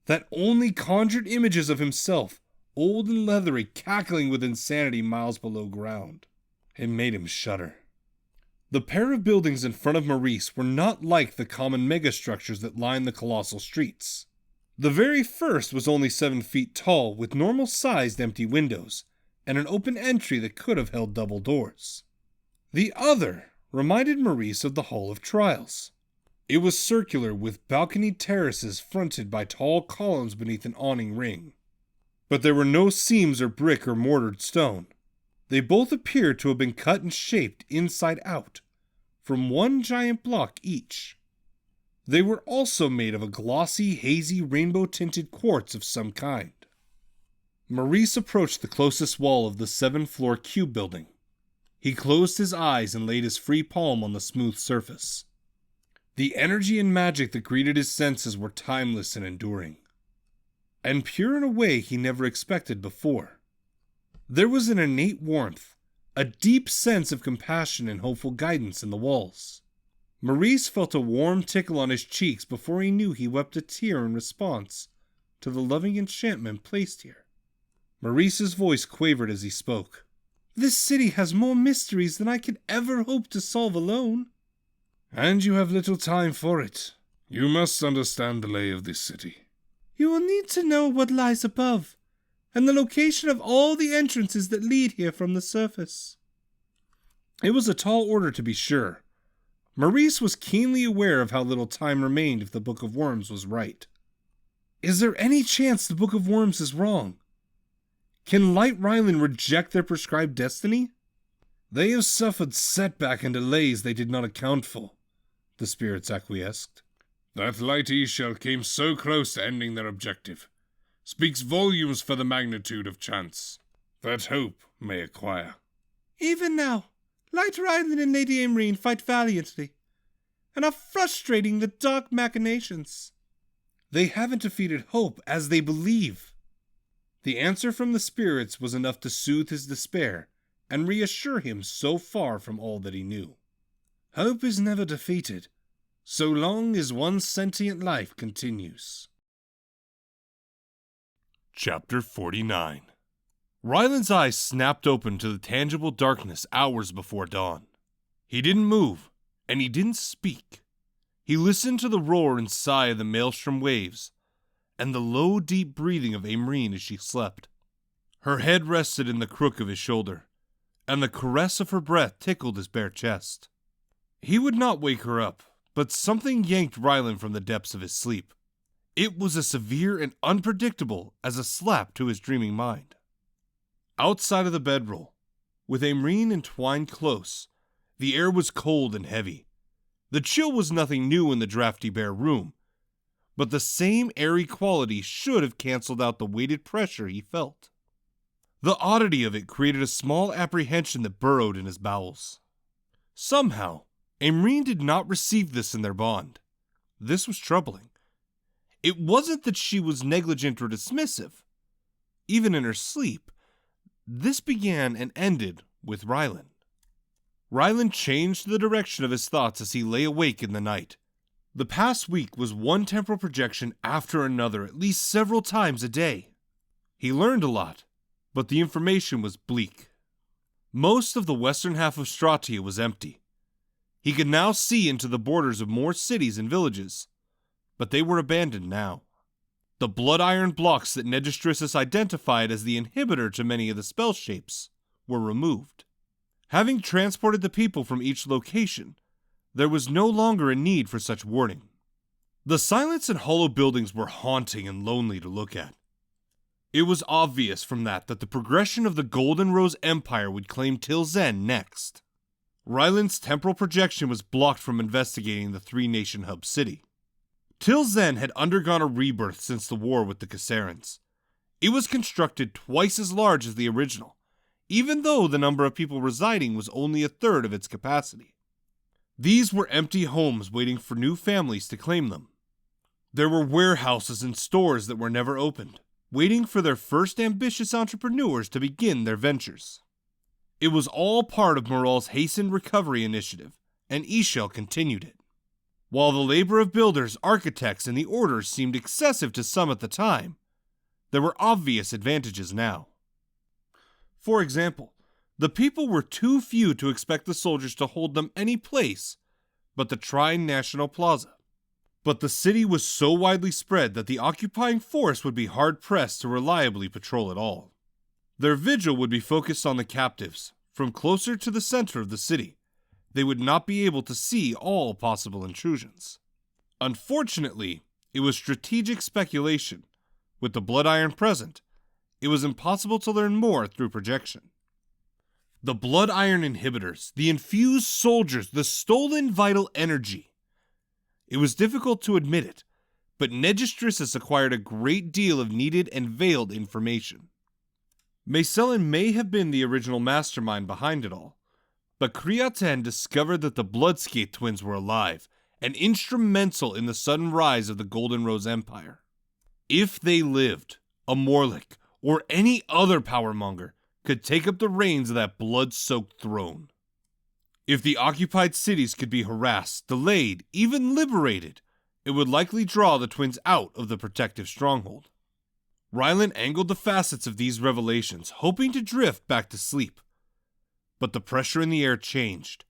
That only conjured images of himself, old and leathery, cackling with insanity miles below ground. It made him shudder. The pair of buildings in front of Maurice were not like the common megastructures that lined the colossal streets. The very first was only 7 feet tall, with normal-sized empty windows, and an open entry that could have held double doors. The other reminded Maurice of the Hall of Trials. It was circular, with balconied terraces fronted by tall columns beneath an awning ring. But there were no seams or brick or mortared stone. They both appeared to have been cut and shaped inside out, from one giant block each. They were also made of a glossy, hazy, rainbow-tinted quartz of some kind. Maurice approached the closest wall of the 7-floor cube building. He closed his eyes and laid his free palm on the smooth surface. The energy and magic that greeted his senses were timeless and enduring, and pure in a way he never expected before. There was an innate warmth, a deep sense of compassion and hopeful guidance in the walls. Maurice felt a warm tickle on his cheeks before he knew he wept a tear in response to the loving enchantment placed here. Maurice's voice quavered as he spoke. This city has more mysteries than I could ever hope to solve alone. And you have little time for it. You must understand the lay of this city. You will need to know what lies above, and the location of all the entrances that lead here from the surface. It was a tall order, to be sure. Maurice was keenly aware of how little time remained if the Book of Worms was right. Is there any chance the Book of Worms is wrong? Can Light Ryland reject their prescribed destiny? They have suffered setback and delays they did not account for, the spirits acquiesced. That Light Ishel came so close to ending their objective speaks volumes for the magnitude of chance that hope may acquire. Even now, Light Ryland and Lady Imrine fight valiantly, and are frustrating the dark machinations. They haven't defeated hope as they believe. The answer from the spirits was enough to soothe his despair and reassure him so far from all that he knew. Hope is never defeated, so long as one sentient life continues. Chapter 49. Ryland's eyes snapped open to the tangible darkness hours before dawn. He didn't move, and he didn't speak. He listened to the roar and sigh of the maelstrom waves, and the low, deep breathing of Aimreen as she slept. Her head rested in the crook of his shoulder, and the caress of her breath tickled his bare chest. He would not wake her up, but something yanked Ryland from the depths of his sleep. It was as severe and unpredictable as a slap to his dreaming mind. Outside of the bedroll, with Aimreen entwined close, the air was cold and heavy. The chill was nothing new in the drafty bare room, but the same airy quality should have canceled out the weighted pressure he felt. The oddity of it created a small apprehension that burrowed in his bowels. Somehow, Aimreen did not receive this in their bond. This was troubling. It wasn't that she was negligent or dismissive. Even in her sleep, this began and ended with Ryland. Ryland changed the direction of his thoughts as he lay awake in the night. The past week was one temporal projection after another, at least several times a day. He learned a lot, but the information was bleak. Most of the western half of Stratia was empty. He could now see into the borders of more cities and villages, but they were abandoned now. The blood iron blocks that Negistrissus identified as the inhibitor to many of the spell shapes were removed. Having transported the people from each location, there was no longer a need for such warding. The silence and hollow buildings were haunting and lonely to look at. It was obvious from that the progression of the Golden Rose Empire would claim Tilzen next. Ryland's temporal projection was blocked from investigating the three-nation hub city. Tilzen had undergone a rebirth since the war with the Cassarans. It was constructed twice as large as the original, even though the number of people residing was only a third of its capacity. These were empty homes waiting for new families to claim them. There were warehouses and stores that were never opened, waiting for their first ambitious entrepreneurs to begin their ventures. It was all part of Moral's hastened recovery initiative, and Ishel continued it. While the labor of builders, architects, and the orders seemed excessive to some at the time, there were obvious advantages now. For example, the people were too few to expect the soldiers to hold them any place but the Tri-National Plaza. But the city was so widely spread that the occupying force would be hard-pressed to reliably patrol it all. Their vigil would be focused on the captives, from closer to the center of the city. They would not be able to see all possible intrusions. Unfortunately, it was strategic speculation. With the blood iron present, it was impossible to learn more through projection. The blood iron inhibitors, the infused soldiers, the stolen vital energy. It was difficult to admit it, but Negistrissus acquired a great deal of needed and veiled information. Macelin may have been the original mastermind behind it all, but Kriaten discovered that the Bloodskate twins were alive and instrumental in the sudden rise of the Golden Rose Empire. If they lived, a Morlik or any other powermonger could take up the reins of that blood-soaked throne. If the occupied cities could be harassed, delayed, even liberated, it would likely draw the twins out of the protective stronghold. Ryland angled the facets of these revelations, hoping to drift back to sleep. But the pressure in the air changed.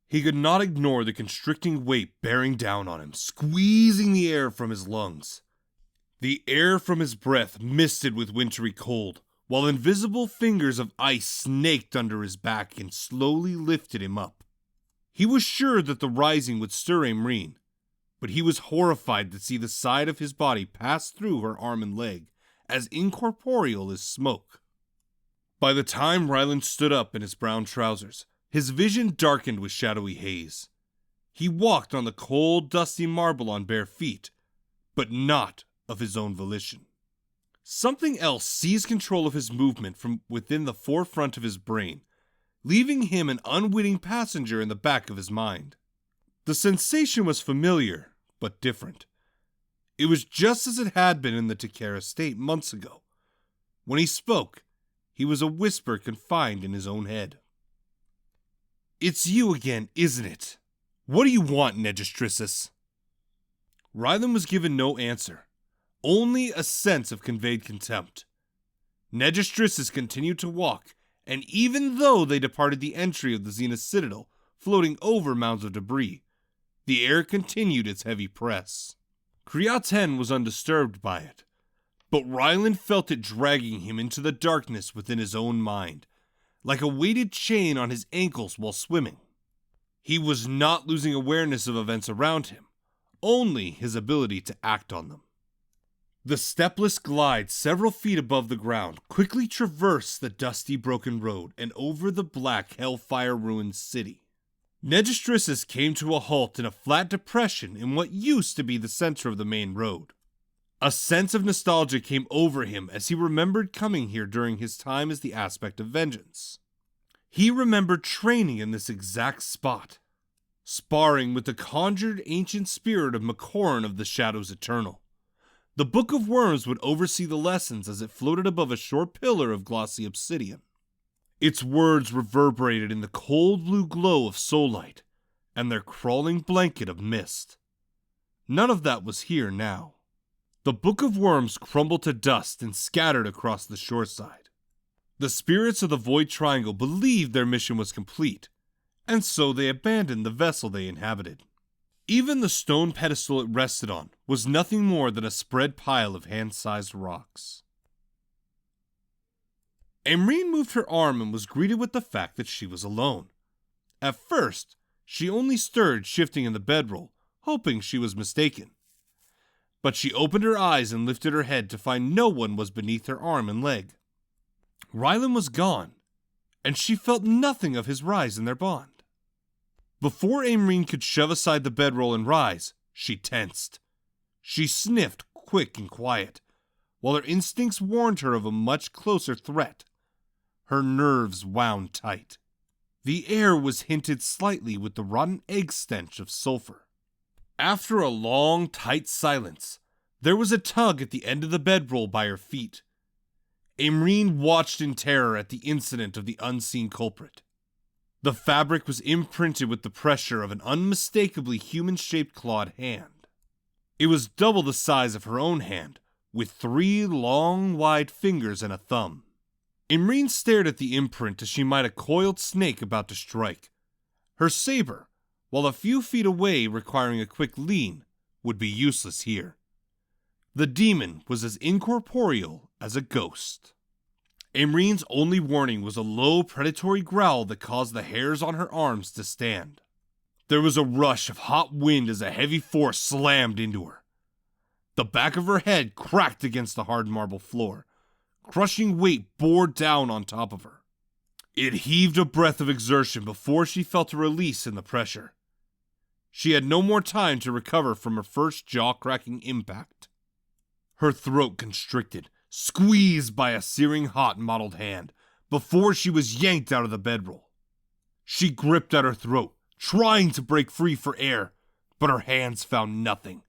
He could not ignore the constricting weight bearing down on him, squeezing the air from his lungs. The air from his breath misted with wintry cold, while invisible fingers of ice snaked under his back and slowly lifted him up. He was sure that the rising would stir Aimreen, but he was horrified to see the side of his body pass through her arm and leg, as incorporeal as smoke. By the time Ryland stood up in his brown trousers, his vision darkened with shadowy haze. He walked on the cold, dusty marble on bare feet, but not of his own volition. Something else seized control of his movement from within the forefront of his brain, leaving him an unwitting passenger in the back of his mind. The sensation was familiar, but different. It was just as it had been in the Takara state months ago. When he spoke, he was a whisper confined in his own head. "It's you again, isn't it? What do you want, Negistrisis?" Rylan was given no answer, only a sense of conveyed contempt. Negistrisis continued to walk, and even though they departed the entry of the Zenith Citadel, floating over mounds of debris, the air continued its heavy press. Kriaten was undisturbed by it, but Rylan felt it dragging him into the darkness within his own mind, like a weighted chain on his ankles while swimming. He was not losing awareness of events around him, only his ability to act on them. The stepless glide several feet above the ground quickly traversed the dusty broken road and over the black hellfire-ruined city. Negistrisis came to a halt in a flat depression in what used to be the center of the main road. A sense of nostalgia came over him as he remembered coming here during his time as the Aspect of Vengeance. He remembered training in this exact spot, sparring with the conjured ancient spirit of Macoran of the Shadows Eternal. The Book of Worms would oversee the lessons as it floated above a short pillar of glossy obsidian. Its words reverberated in the cold blue glow of soullight and their crawling blanket of mist. None of that was here now. The Book of Worms crumbled to dust and scattered across the shoreside. The spirits of the Void Triangle believed their mission was complete, and so they abandoned the vessel they inhabited. Even the stone pedestal it rested on was nothing more than a spread pile of hand-sized rocks. Amrine moved her arm and was greeted with the fact that she was alone. At first, she only stirred, shifting in the bedroll, hoping she was mistaken. But she opened her eyes and lifted her head to find no one was beneath her arm and leg. Rylan was gone, and she felt nothing of his rise in their bond. Before Amrine could shove aside the bedroll and rise, she tensed. She sniffed, quick and quiet, while her instincts warned her of a much closer threat. Her nerves wound tight. The air was hinted slightly with the rotten egg stench of sulfur. After a long, tight silence, there was a tug at the end of the bedroll by her feet. Amrine watched in terror at the incident of the unseen culprit. The fabric was imprinted with the pressure of an unmistakably human-shaped clawed hand. It was double the size of her own hand, with 3 long, wide fingers and a thumb. Amrine stared at the imprint as she might a coiled snake about to strike. Her saber, while a few feet away requiring a quick lean, would be useless here. The demon was as incorporeal as a ghost. Amrine's only warning was a low predatory growl that caused the hairs on her arms to stand. There was a rush of hot wind as a heavy force slammed into her. The back of her head cracked against the hard marble floor. Crushing weight bore down on top of her. It heaved a breath of exertion before she felt a release in the pressure. She had no more time to recover from her first jaw-cracking impact. Her throat constricted, squeezed by a searing hot mottled hand, before she was yanked out of the bedroll. She gripped at her throat, trying to break free for air, but her hands found nothing.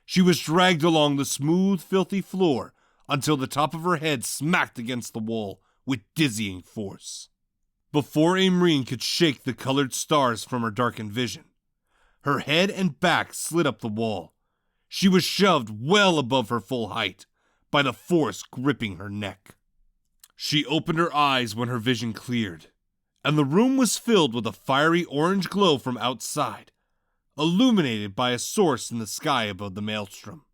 She was dragged along the smooth, filthy floor until the top of her head smacked against the wall with dizzying force. Before Amrine could shake the colored stars from her darkened vision, her head and back slid up the wall. She was shoved well above her full height by the force gripping her neck. She opened her eyes when her vision cleared, and the room was filled with a fiery orange glow from outside, illuminated by a source in the sky above the maelstrom.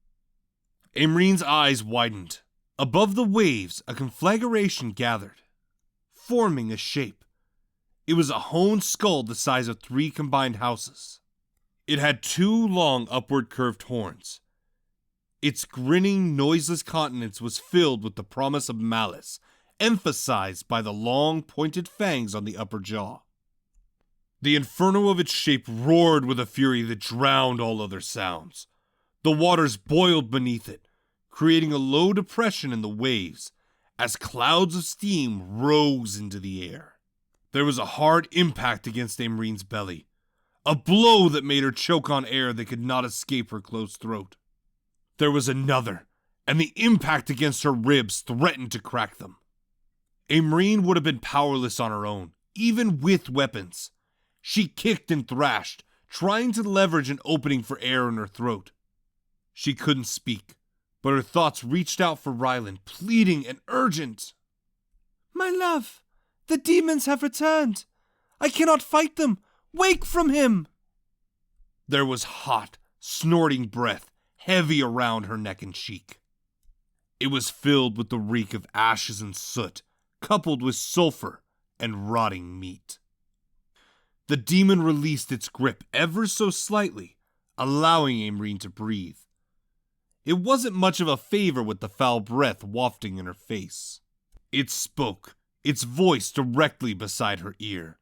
Amrine's eyes widened. Above the waves, a conflagration gathered, forming a shape. It was a honed skull the size of 3 combined houses. It had 2 long upward curved horns. Its grinning, noiseless countenance was filled with the promise of malice, emphasized by the long, pointed fangs on the upper jaw. The inferno of its shape roared with a fury that drowned all other sounds. The waters boiled beneath it, creating a low depression in the waves as clouds of steam rose into the air. There was a hard impact against Amrine's belly, A blow that made her choke on air that could not escape her closed throat. There was another, and the impact against her ribs threatened to crack them. A Marine would have been powerless on her own, even with weapons. She kicked and thrashed, trying to leverage an opening for air in her throat. She couldn't speak, but her thoughts reached out for Ryland, pleading and urgent. My love, the demons have returned. I cannot fight them. Wake from him! There was hot, snorting breath, heavy around her neck and cheek. It was filled with the reek of ashes and soot, coupled with sulfur and rotting meat. The demon released its grip ever so slightly, allowing Aimreen to breathe. It wasn't much of a favor with the foul breath wafting in her face. It spoke, its voice directly beside her ear.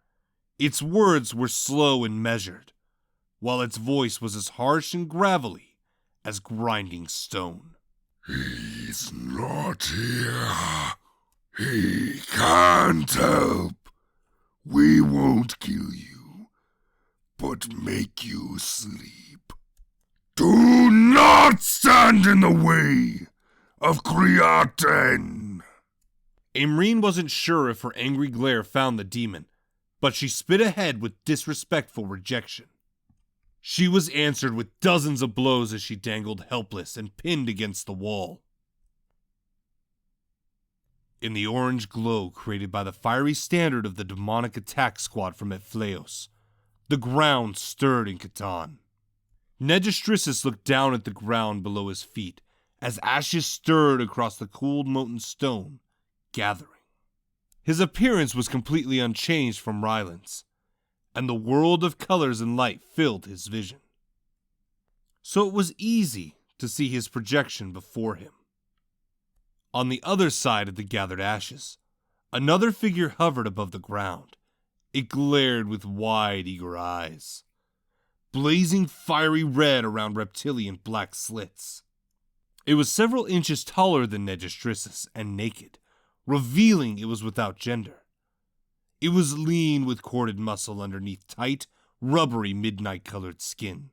Its words were slow and measured, while its voice was as harsh and gravelly as grinding stone. He's not here. He can't help. We won't kill you, but make you sleep. Do not stand in the way of Createn. Aimreen wasn't sure if her angry glare found the demon, but she spit ahead with disrespectful rejection. She was answered with dozens of blows as she dangled helpless and pinned against the wall. In the orange glow created by the fiery standard of the demonic attack squad from Epphleos, the ground stirred in Catan. Negistrissus looked down at the ground below his feet as ashes stirred across the cooled molten stone, gathering. His appearance was completely unchanged from Ryland's, and the world of colors and light filled his vision. So it was easy to see his projection before him. On the other side of the gathered ashes, another figure hovered above the ground. It glared with wide, eager eyes, blazing fiery red around reptilian black slits. It was several inches taller than Negistrissus and naked, revealing it was without gender. It was lean with corded muscle underneath tight, rubbery midnight-colored skin.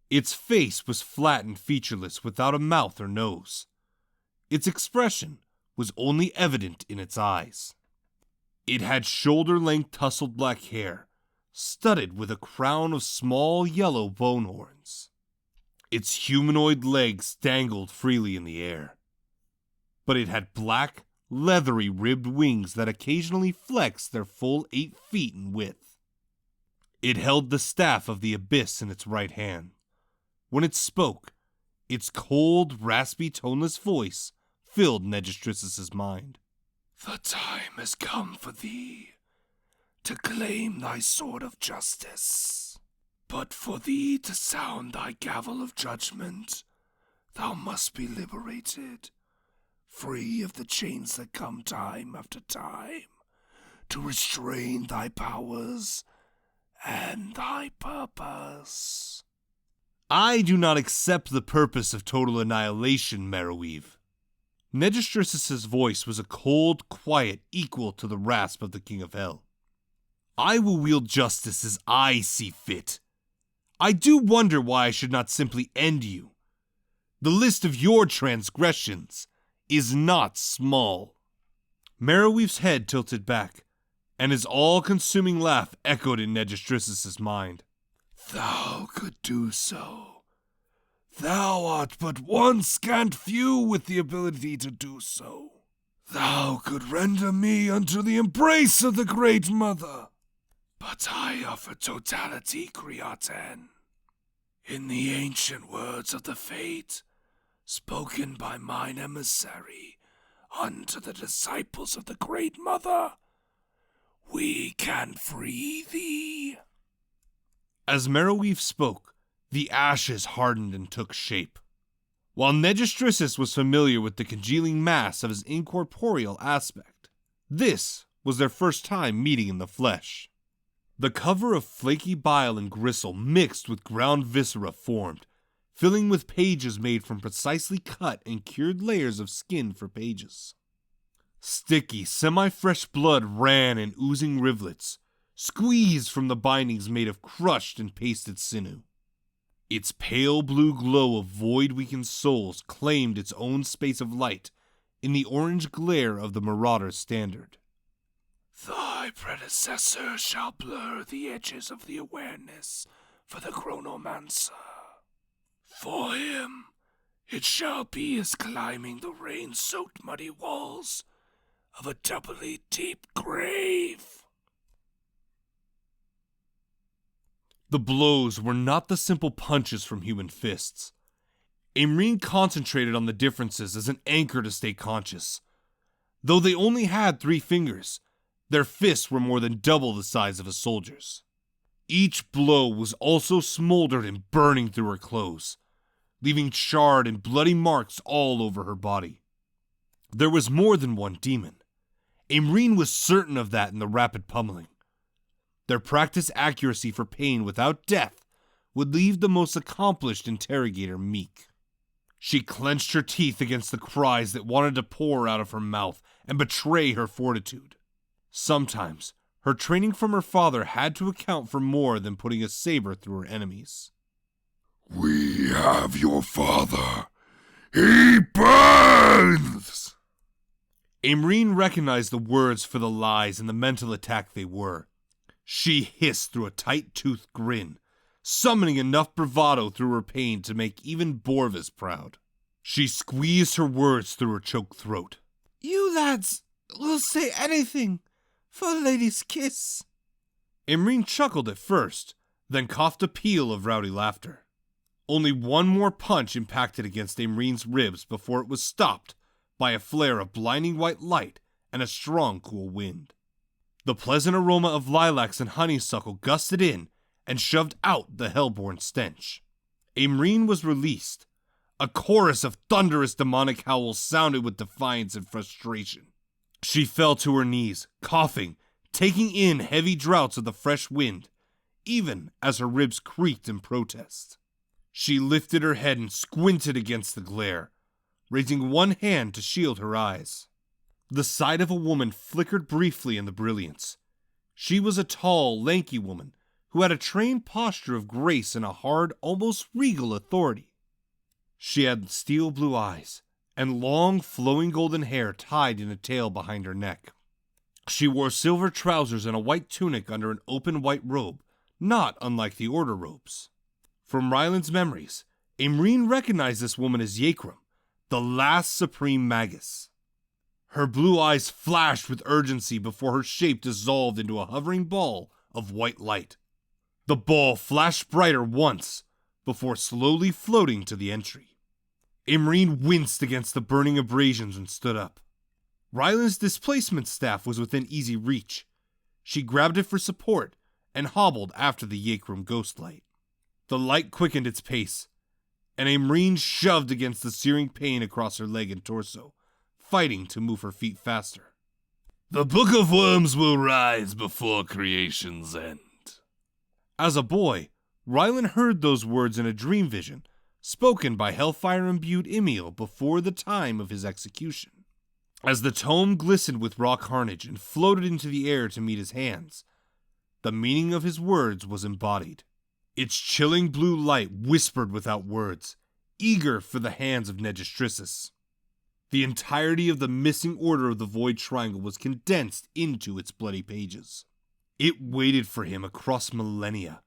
Its face was flat and featureless without a mouth or nose. Its expression was only evident in its eyes. It had shoulder-length tousled black hair, studded with a crown of small yellow bone horns. Its humanoid legs dangled freely in the air, but it had black, leathery ribbed wings that occasionally flexed their full 8 feet in width. It held the staff of the abyss in its right hand. When it spoke, its cold, raspy, toneless voice filled Negistrissus's mind. The time has come for thee to claim thy sword of justice. But for thee to sound thy gavel of judgment, thou must be liberated, free of the chains that come time after time, to restrain thy powers and thy purpose. I do not accept the purpose of total annihilation, Merriweave. Negistrissus's voice was a cold quiet equal to the rasp of the King of Hell. I will wield justice as I see fit. I do wonder why I should not simply end you. The list of your transgressions is not small. Merriweave's head tilted back, and his all-consuming laugh echoed in Negistrissus's mind. Thou could do so. Thou art but one scant few with the ability to do so. Thou could render me unto the embrace of the Great Mother. But I offer totality, Createn. In the ancient words of the Fate, spoken by mine emissary unto the disciples of the Great Mother, we can free thee. As Merriweave spoke, the ashes hardened and took shape. While Negistrissus was familiar with the congealing mass of his incorporeal aspect, this was their first time meeting in the flesh. The cover of flaky bile and gristle mixed with ground viscera formed, filling with pages made from precisely cut and cured layers of skin for pages. Sticky, semi-fresh blood ran in oozing rivulets, squeezed from the bindings made of crushed and pasted sinew. Its pale blue glow of void-weakened souls claimed its own space of light in the orange glare of the Marauder's standard. Thy predecessor shall blur the edges of the awareness for the Chronomancer. For him, it shall be as climbing the rain-soaked muddy walls of a doubly deep grave. The blows were not the simple punches from human fists. Aimrine concentrated on the differences as an anchor to stay conscious. Though they only had 3 fingers, their fists were more than double the size of a soldier's. Each blow was also smoldered and burning through her clothes, leaving charred and bloody marks all over her body. There was more than one demon. Aimrine was certain of that in the rapid pummeling. Their practiced accuracy for pain without death would leave the most accomplished interrogator meek. She clenched her teeth against the cries that wanted to pour out of her mouth and betray her fortitude. Sometimes, her training from her father had to account for more than putting a saber through her enemies. We have your father. He burns! Aimrine recognized the words for the lies and the mental attack they were. She hissed through a tight-toothed grin, summoning enough bravado through her pain to make even Borvis proud. She squeezed her words through her choked throat. You lads will say anything for a lady's kiss. Aimrine chuckled at first, then coughed a peal of rowdy laughter. Only one more punch impacted against Aimrine's ribs before it was stopped by a flare of blinding white light and a strong, cool wind. The pleasant aroma of lilacs and honeysuckle gusted in and shoved out the hellborn stench. Aimrine was released. A chorus of thunderous demonic howls sounded with defiance and frustration. She fell to her knees, coughing, taking in heavy draughts of the fresh wind, even as her ribs creaked in protest. She lifted her head and squinted against the glare, raising one hand to shield her eyes. The sight of a woman flickered briefly in the brilliance. She was a tall, lanky woman who had a trained posture of grace and a hard, almost regal authority. She had steel blue eyes and long, flowing golden hair tied in a tail behind her neck. She wore silver trousers and a white tunic under an open white robe, not unlike the Order robes. From Ryland's memories, Aimrine recognized this woman as Yekrim, the last supreme magus. Her blue eyes flashed with urgency before her shape dissolved into a hovering ball of white light. The ball flashed brighter once, before slowly floating to the entry. Aimrine winced against the burning abrasions and stood up. Ryland's displacement staff was within easy reach. She grabbed it for support and hobbled after the Yekrim ghostlight. The light quickened its pace, and Aimrine shoved against the searing pain across her leg and torso, fighting to move her feet faster. The Book of Worms will rise before creation's end. As a boy, Ryland heard those words in a dream vision, spoken by hellfire-imbued Emil before the time of his execution. As the tome glistened with raw carnage and floated into the air to meet his hands, the meaning of his words was embodied. Its chilling blue light whispered without words, eager for the hands of Negistrissus. The entirety of the missing order of the Void Triangle was condensed into its bloody pages. It waited for him across millennia,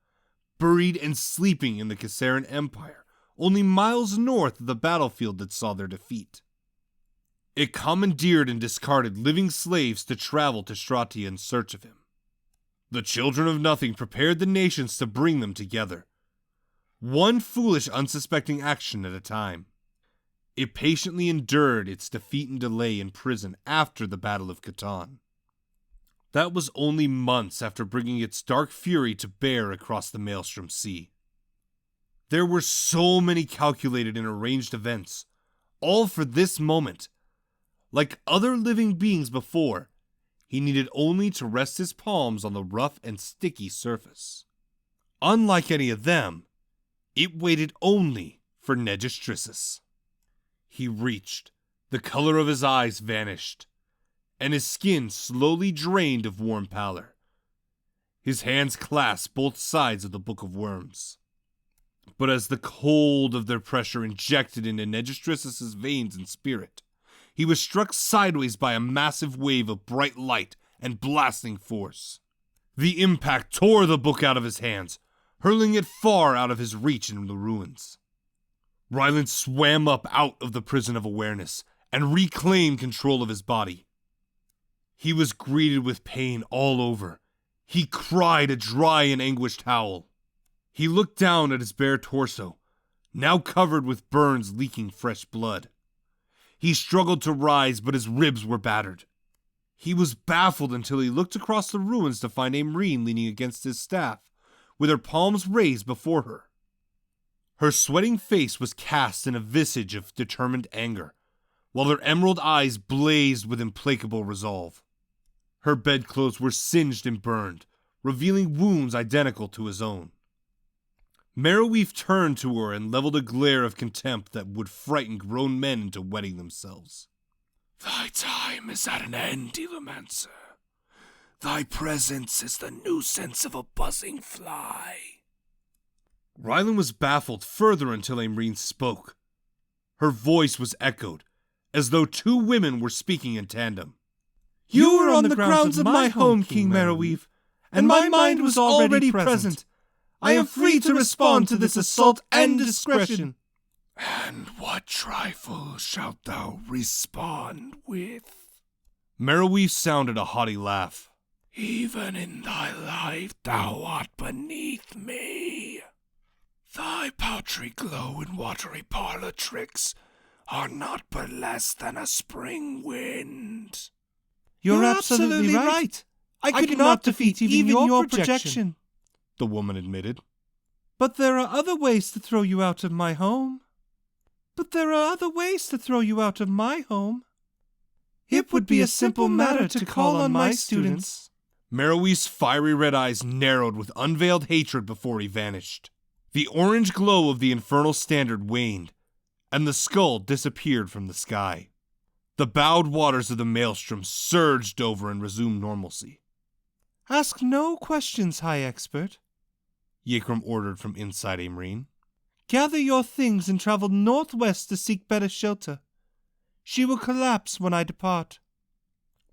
buried and sleeping in the Kassaran Empire, only miles north of the battlefield that saw their defeat. It commandeered and discarded living slaves to travel to Stratia in search of him. The Children of Nothing prepared the nations to bring them together, one foolish, unsuspecting action at a time. It patiently endured its defeat and delay in prison after the Battle of Catan. That was only months after bringing its dark fury to bear across the Maelstrom Sea. There were so many calculated and arranged events, all for this moment. Like other living beings before, he needed only to rest his palms on the rough and sticky surface. Unlike any of them, it waited only for Negistrissus. He reached, the color of his eyes vanished, and his skin slowly drained of warm pallor. His hands clasped both sides of the Book of Worms. But as the cold of their pressure injected into Negistris's veins and spirit, he was struck sideways by a massive wave of bright light and blasting force. The impact tore the book out of his hands, hurling it far out of his reach in the ruins. Ryland swam up out of the prison of awareness and reclaimed control of his body. He was greeted with pain all over. He cried a dry and anguished howl. He looked down at his bare torso, now covered with burns leaking fresh blood. He struggled to rise, but his ribs were battered. He was baffled until he looked across the ruins to find Aimreen leaning against his staff, with her palms raised before her. Her sweating face was cast in a visage of determined anger, while her emerald eyes blazed with implacable resolve. Her bedclothes were singed and burned, revealing wounds identical to his own. Merriweave turned to her and leveled a glare of contempt that would frighten grown men into wetting themselves. Thy time is at an end, Chronomancer. Thy presence is the nuisance of a buzzing fly. Ryland was baffled further until Aimreen spoke. Her voice was echoed, as though two women were speaking in tandem. You were on the grounds of my home, King Merriweave, and my mind was already present. I am free to respond to this assault and discretion. And what trifle shalt thou respond with? Merriweave sounded a haughty laugh. Even in thy life thou art beneath me. Thy paltry glow and watery parlor tricks are not but less than a spring wind. You're absolutely right. I could not defeat even your projection, the woman admitted. But there are other ways to throw you out of my home. It would be a simple matter to call on my students. Merriweave's fiery red eyes narrowed with unveiled hatred before he vanished. The orange glow of the infernal standard waned, and the skull disappeared from the sky. The bowed waters of the maelstrom surged over and resumed normalcy. Ask no questions, High Expert, Yhkrum ordered from inside Aimreen. Gather your things and travel northwest to seek better shelter. She will collapse when I depart.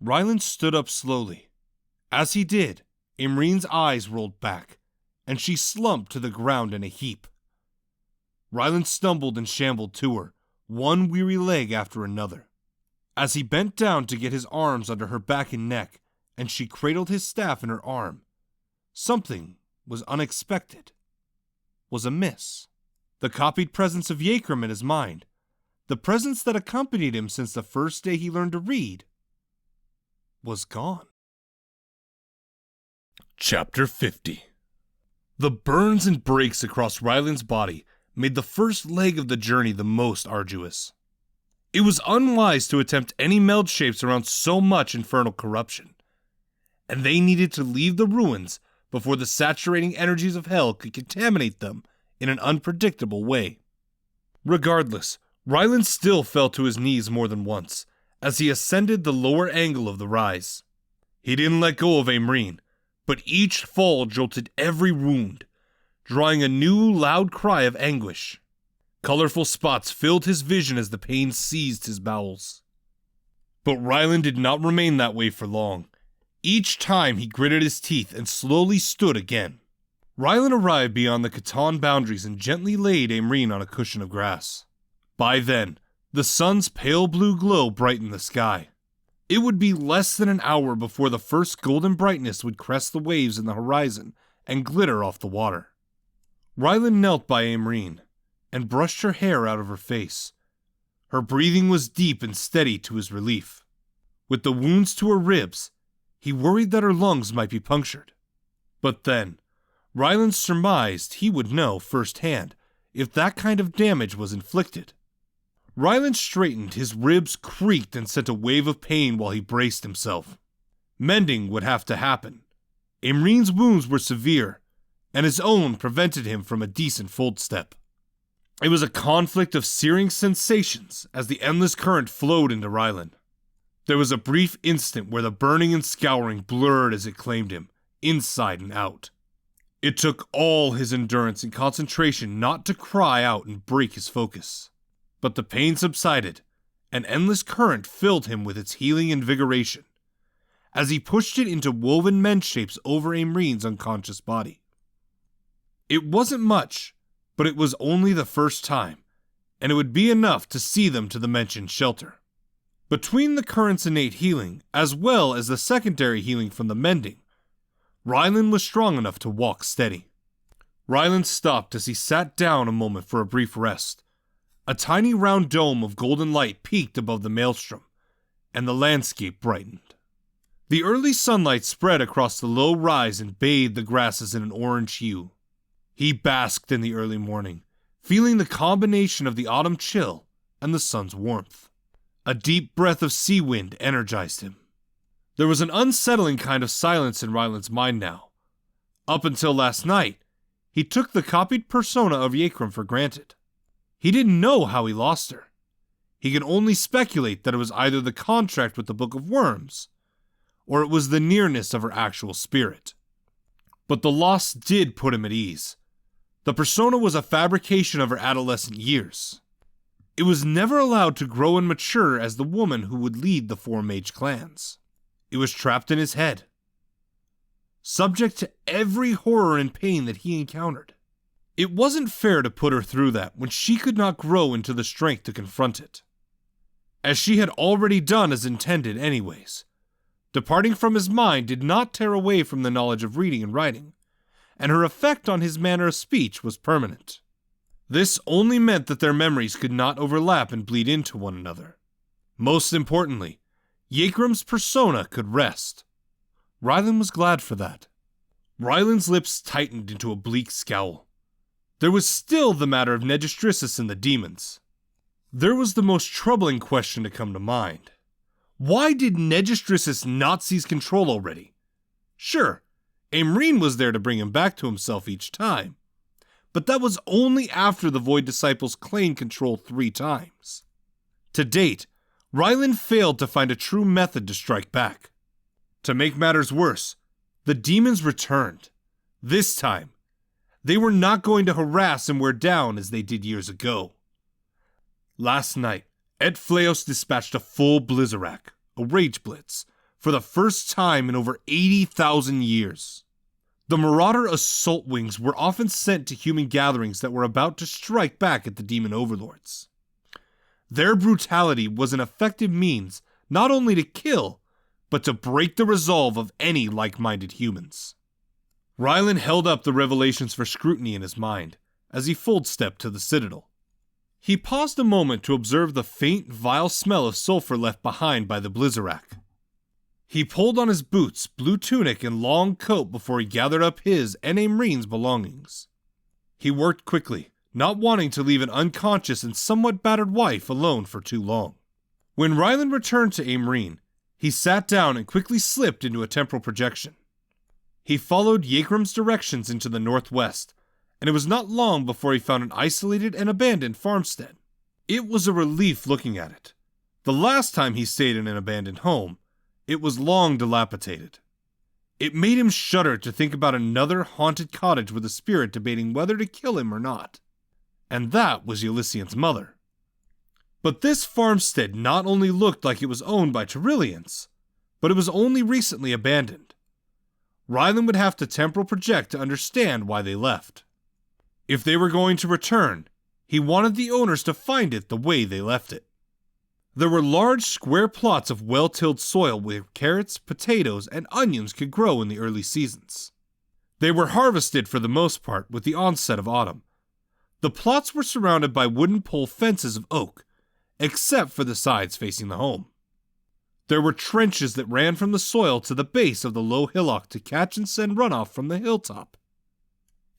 Ryland stood up slowly. As he did, Aimreen's eyes rolled back, and she slumped to the ground in a heap. Ryland stumbled and shambled to her, one weary leg after another. As he bent down to get his arms under her back and neck, and she cradled his staff in her arm, something was unexpected, was amiss. The copied presence of Yhkrum in his mind, the presence that accompanied him since the first day he learned to read, was gone. Chapter 50. The burns and breaks across Ryland's body made the first leg of the journey the most arduous. It was unwise to attempt any meld shapes around so much infernal corruption, and they needed to leave the ruins before the saturating energies of hell could contaminate them in an unpredictable way. Regardless, Ryland still fell to his knees more than once as he ascended the lower angle of the rise. He didn't let go of Aimreen, but each fall jolted every wound, drawing a new loud cry of anguish. Colorful spots filled his vision as the pain seized his bowels. But Ryland did not remain that way for long. Each time he gritted his teeth and slowly stood again. Ryland arrived beyond the Catan boundaries and gently laid Aimreen on a cushion of grass. By then, the sun's pale blue glow brightened the sky. It would be less than an hour before the first golden brightness would crest the waves in the horizon and glitter off the water. Ryland knelt by Aimreen and brushed her hair out of her face. Her breathing was deep and steady to his relief. With the wounds to her ribs, he worried that her lungs might be punctured. But then, Ryland surmised he would know firsthand if that kind of damage was inflicted. Ryland straightened, his ribs creaked and sent a wave of pain while he braced himself. Mending would have to happen. Aimreen's wounds were severe, and his own prevented him from a decent fold step. It was a conflict of searing sensations as the endless current flowed into Ryland. There was a brief instant where the burning and scouring blurred as it claimed him, inside and out. It took all his endurance and concentration not to cry out and break his focus. But the pain subsided. An endless current filled him with its healing invigoration, as he pushed it into woven men shapes over Amreen's unconscious body. It wasn't much, but it was only the first time, and it would be enough to see them to the mentioned shelter. Between the current's innate healing, as well as the secondary healing from the mending, Ryland was strong enough to walk steady. Ryland stopped as he sat down a moment for a brief rest. A tiny round dome of golden light peeked above the maelstrom, and the landscape brightened. The early sunlight spread across the low rise and bathed the grasses in an orange hue. He basked in the early morning, feeling the combination of the autumn chill and the sun's warmth. A deep breath of sea wind energized him. There was an unsettling kind of silence in Ryland's mind now. Up until last night, he took the copied persona of Yekrim for granted. He didn't know how he lost her. He could only speculate that it was either the contract with the Book of Worms, or it was the nearness of her actual spirit. But the loss did put him at ease. The persona was a fabrication of her adolescent years. It was never allowed to grow and mature as the woman who would lead the 4 mage clans. It was trapped in his head, subject to every horror and pain that he encountered. It wasn't fair to put her through that when she could not grow into the strength to confront it, as she had already done as intended anyways. Departing from his mind did not tear away from the knowledge of reading and writing, and her effect on his manner of speech was permanent. This only meant that their memories could not overlap and bleed into one another. Most importantly, Yekrim's persona could rest. Ryland was glad for that. Ryland's lips tightened into a bleak scowl. There was still the matter of Negistrissus and the demons. There was the most troubling question to come to mind. Why did Negistrissus not seize control already? Sure, Amreen was there to bring him back to himself each time, but that was only after the Void Disciples claimed control 3 times. To date, Ryland failed to find a true method to strike back. To make matters worse, the demons returned. This time, they were not going to harass and wear down as they did years ago. Last night, Fleos dispatched a full Blizzarack, a rage blitz, for the first time in over 80,000 years. The Marauder assault wings were often sent to human gatherings that were about to strike back at the demon overlords. Their brutality was an effective means not only to kill, but to break the resolve of any like-minded humans. Ryland held up the revelations for scrutiny in his mind as he fold-stepped to the Citadel. He paused a moment to observe the faint, vile smell of sulfur left behind by the Blizzarack. He pulled on his boots, blue tunic, and long coat before he gathered up his and Amreen's belongings. He worked quickly, not wanting to leave an unconscious and somewhat battered wife alone for too long. When Ryland returned to Amreen, he sat down and quickly slipped into a temporal projection. He followed Yekrim's directions into the northwest, and it was not long before he found an isolated and abandoned farmstead. It was a relief looking at it. The last time he stayed in an abandoned home, it was long dilapidated. It made him shudder to think about another haunted cottage with a spirit debating whether to kill him or not. And that was Elysian's mother. But this farmstead not only looked like it was owned by Tyrillians, but it was only recently abandoned. Ryland would have to temporal project to understand why they left. If they were going to return, he wanted the owners to find it the way they left it. There were large square plots of well-tilled soil where carrots, potatoes, and onions could grow in the early seasons. They were harvested for the most part with the onset of autumn. The plots were surrounded by wooden pole fences of oak, except for the sides facing the home. There were trenches that ran from the soil to the base of the low hillock to catch and send runoff from the hilltop.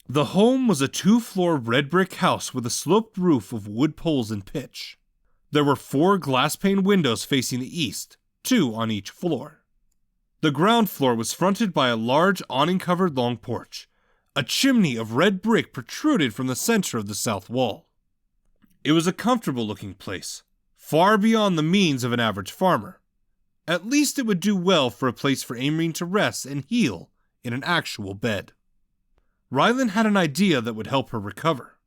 The home was a 2-floor red brick house with a sloped roof of wood poles and pitch. There were 4 glass-pane windows facing the east, 2 on each floor. The ground floor was fronted by a large awning-covered long porch. A chimney of red brick protruded from the center of the south wall. It was a comfortable-looking place, far beyond the means of an average farmer. At least it would do well for a place for Amreen to rest and heal in an actual bed. Rylan had an idea that would help her recover.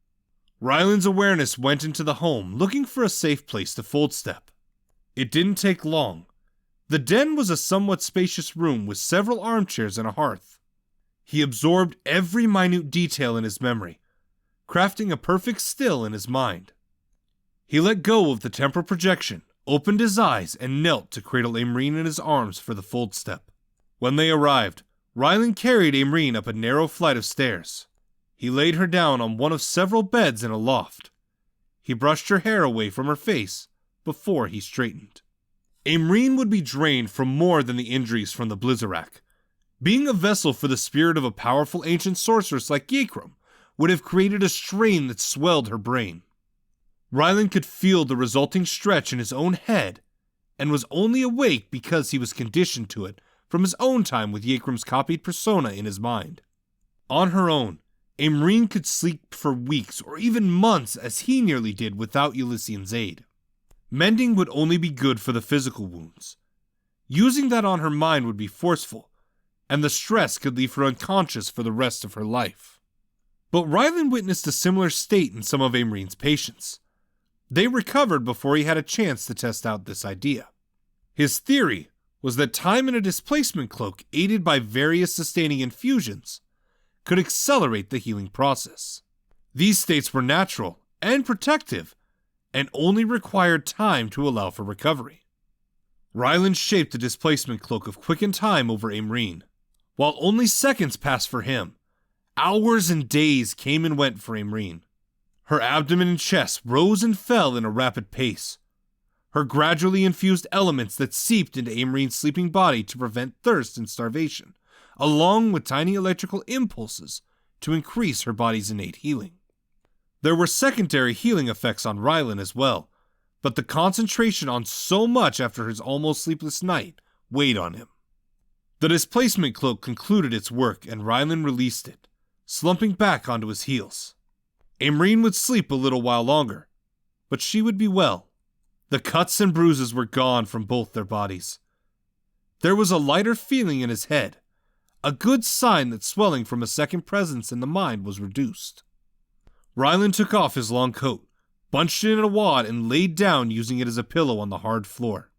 Rylan's awareness went into the home, looking for a safe place to fold step. It didn't take long. The den was a somewhat spacious room with several armchairs and a hearth. He absorbed every minute detail in his memory, crafting a perfect still in his mind. He let go of the temporal projection, opened his eyes, and knelt to cradle Aimreen in his arms for the fold step. When they arrived, Rylan carried Aimreen up a narrow flight of stairs. He laid her down on one of several beds in a loft. He brushed her hair away from her face before he straightened. Aimreen would be drained from more than the injuries from the Blizzarack. Being a vessel for the spirit of a powerful ancient sorceress like Yekrum would have created a strain that swelled her brain. Rylan could feel the resulting stretch in his own head, and was only awake because he was conditioned to it from his own time with Yekrum's copied persona in his mind. On her own, Aimreen could sleep for weeks or even months as he nearly did without Elysian's aid. Mending would only be good for the physical wounds. Using that on her mind would be forceful, and the stress could leave her unconscious for the rest of her life. But Rylan witnessed a similar state in some of Aimreen's patients. They recovered before he had a chance to test out this idea. His theory was that time in a displacement cloak, aided by various sustaining infusions, could accelerate the healing process. These states were natural and protective, and only required time to allow for recovery. Rylan shaped a displacement cloak of quickened time over Aimreen. While only seconds passed for him, hours and days came and went for Aimreen. Her abdomen and chest rose and fell in a rapid pace. Her gradually infused elements that seeped into Aimreen's sleeping body to prevent thirst and starvation, along with tiny electrical impulses to increase her body's innate healing. There were secondary healing effects on Rylan as well, but the concentration on so much after his almost sleepless night weighed on him. The displacement cloak concluded its work and Rylan released it, slumping back onto his heels. Aimreen would sleep a little while longer, but she would be well. The cuts and bruises were gone from both their bodies. There was a lighter feeling in his head, a good sign that swelling from a second presence in the mind was reduced. Rylan took off his long coat, bunched it in a wad, and laid down using it as a pillow on the hard floor.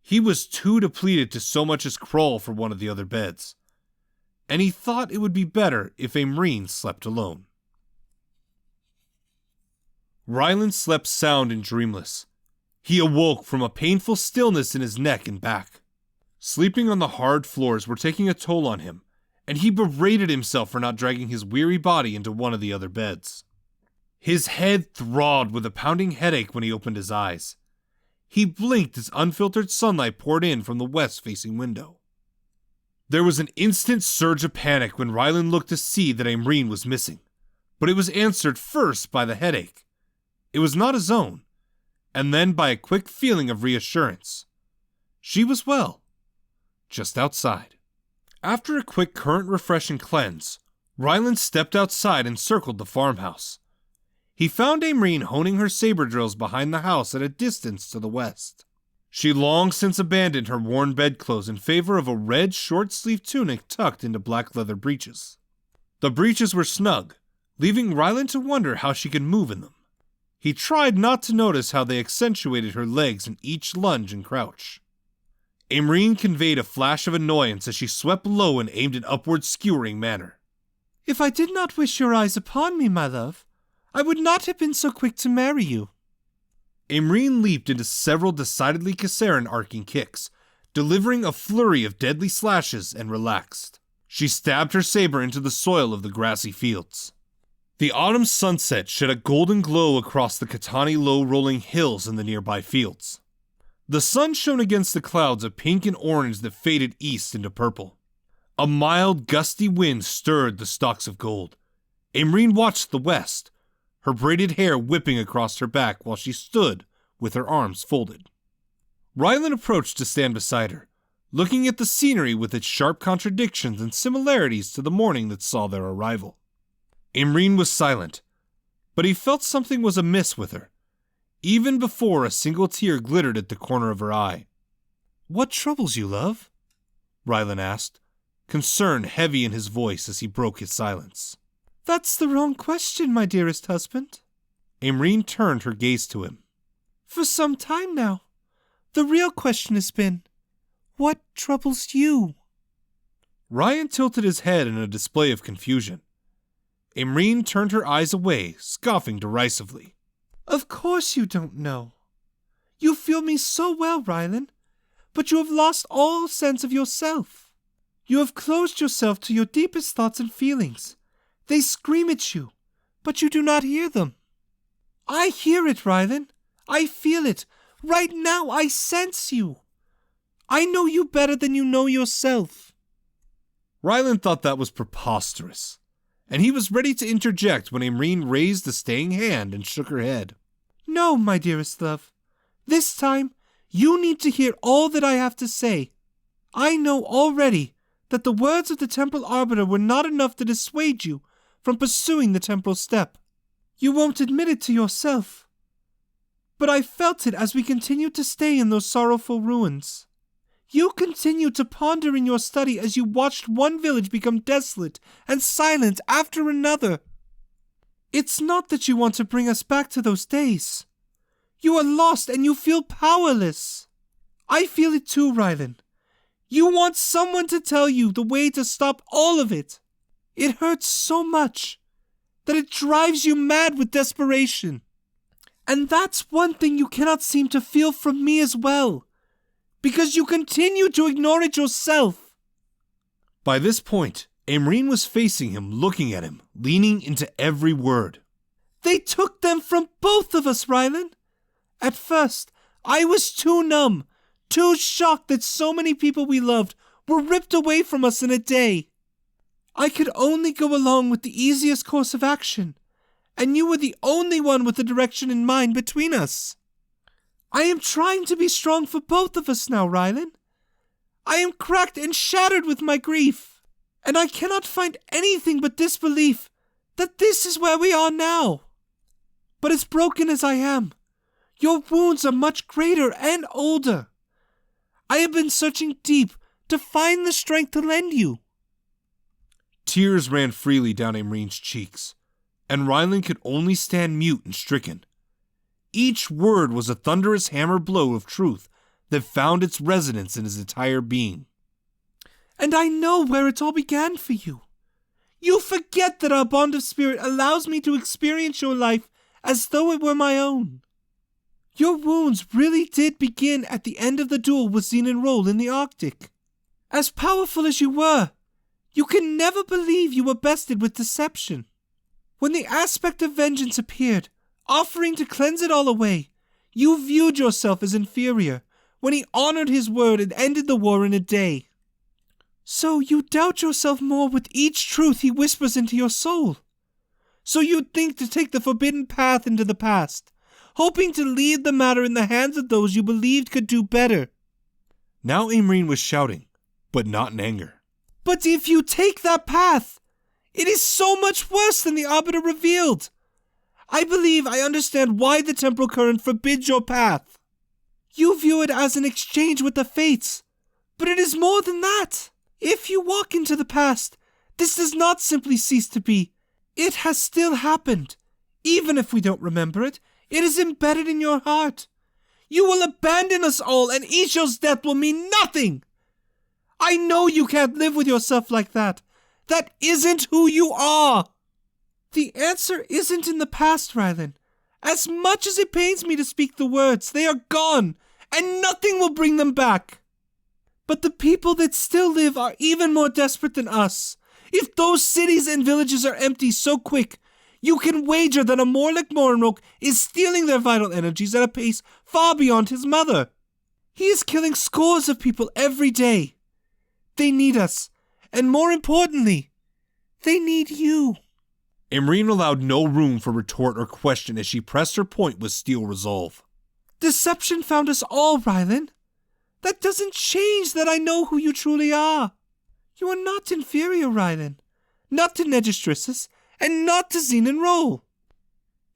He was too depleted to so much as crawl for one of the other beds, and he thought it would be better if Aimreen slept alone. Rylan slept sound and dreamless. He awoke from a painful stillness in his neck and back. Sleeping on the hard floors were taking a toll on him, and he berated himself for not dragging his weary body into one of the other beds. His head throbbed with a pounding headache when he opened his eyes. He blinked as unfiltered sunlight poured in from the west-facing window. There was an instant surge of panic when Rylan looked to see that Aimreen was missing, but it was answered first by the headache. It was not his own, and then by a quick feeling of reassurance. She was well, just outside. After a quick current refreshing cleanse, Rylan stepped outside and circled the farmhouse. He found Aimreen honing her saber drills behind the house at a distance to the west. She long since abandoned her worn bedclothes in favor of a red short-sleeved tunic tucked into black leather breeches. The breeches were snug, leaving Rylan to wonder how she could move in them. He tried not to notice how they accentuated her legs in each lunge and crouch. Aimreen conveyed a flash of annoyance as she swept low and aimed an upward skewering manner. "If I did not wish your eyes upon me, my love, I would not have been so quick to marry you." Aimreen leaped into several decidedly Kassaran arcing kicks, delivering a flurry of deadly slashes, and relaxed. She stabbed her saber into the soil of the grassy fields. The autumn sunset shed a golden glow across the Katani low-rolling hills in the nearby fields. The sun shone against the clouds of pink and orange that faded east into purple. A mild, gusty wind stirred the stalks of gold. Aimreen watched the west, her braided hair whipping across her back while she stood with her arms folded. Rylan approached to stand beside her, looking at the scenery with its sharp contradictions and similarities to the morning that saw their arrival. Aimreen was silent, but he felt something was amiss with her, even before a single tear glittered at the corner of her eye. "What troubles you, love?" Rylan asked, concern heavy in his voice as he broke his silence. That's the wrong question, my dearest husband. Aimrine turned her gaze to him. For some time now, the real question has been, what troubles you? Ryan tilted his head in a display of confusion. Aimrine turned her eyes away, scoffing derisively. Of course you don't know. You feel me so well, Rylan, but you have lost all sense of yourself. You have closed yourself to your deepest thoughts and feelings. They scream at you, but you do not hear them. I hear it, Rylan. I feel it. Right now, I sense you. I know you better than you know yourself. Rylan thought that was preposterous, and he was ready to interject when Aimrine raised a staying hand and shook her head. No, my dearest love. This time, you need to hear all that I have to say. I know already that the words of the Temporal Arbiter were not enough to dissuade you from pursuing the temporal step. You won't admit it to yourself. But I felt it as we continued to stay in those sorrowful ruins. You continued to ponder in your study as you watched one village become desolate and silent after another. It's not that you want to bring us back to those days. You are lost and you feel powerless. I feel it too, Rylan. You want someone to tell you the way to stop all of it. It hurts so much that it drives you mad with desperation. And that's one thing you cannot seem to feel from me as well, because you continue to ignore it yourself. By this point, Aimrine was facing him, looking at him, leaning into every word. They took them from both of us, Rylan. At first, I was too numb, too shocked that so many people we loved were ripped away from us in a day. I could only go along with the easiest course of action, and you were the only one with the direction in mind between us. I am trying to be strong for both of us now, Rylan. I am cracked and shattered with my grief, and I cannot find anything but disbelief that this is where we are now. But as broken as I am, your wounds are much greater and older. I have been searching deep to find the strength to lend you. Tears ran freely down Aimrine's cheeks, and Rylan could only stand mute and stricken. Each word was a thunderous hammer blow of truth that found its resonance in his entire being. And I know where it all began for you. You forget that our bond of spirit allows me to experience your life as though it were my own. Your wounds really did begin at the end of the duel with Xenon Roll in the Arctic. As powerful as you were, you can never believe you were bested with deception. When the aspect of vengeance appeared, offering to cleanse it all away, you viewed yourself as inferior when he honored his word and ended the war in a day. So you doubt yourself more with each truth he whispers into your soul. So you'd think to take the forbidden path into the past, hoping to leave the matter in the hands of those you believed could do better. Now Aimrine was shouting, but not in anger. But if you take that path, it is so much worse than the Arbiter revealed. I believe I understand why the temporal current forbids your path. You view it as an exchange with the fates, but it is more than that. If you walk into the past, this does not simply cease to be. It has still happened. Even if we don't remember it, it is embedded in your heart. You will abandon us all, and Isho's death will mean nothing. I know you can't live with yourself like that. That isn't who you are. The answer isn't in the past, Rylan. As much as it pains me to speak the words, they are gone, and nothing will bring them back. But the people that still live are even more desperate than us. If those cities and villages are empty so quick, you can wager that a Morlik Morinroke is stealing their vital energies at a pace far beyond his mother. He is killing scores of people every day. They need us, and more importantly, they need you. Aimrine allowed no room for retort or question as she pressed her point with steel resolve. Deception found us all, Rylan. That doesn't change that I know who you truly are. You are not inferior, Rylan. Not to Negistrissus, and not to Xenon Roll.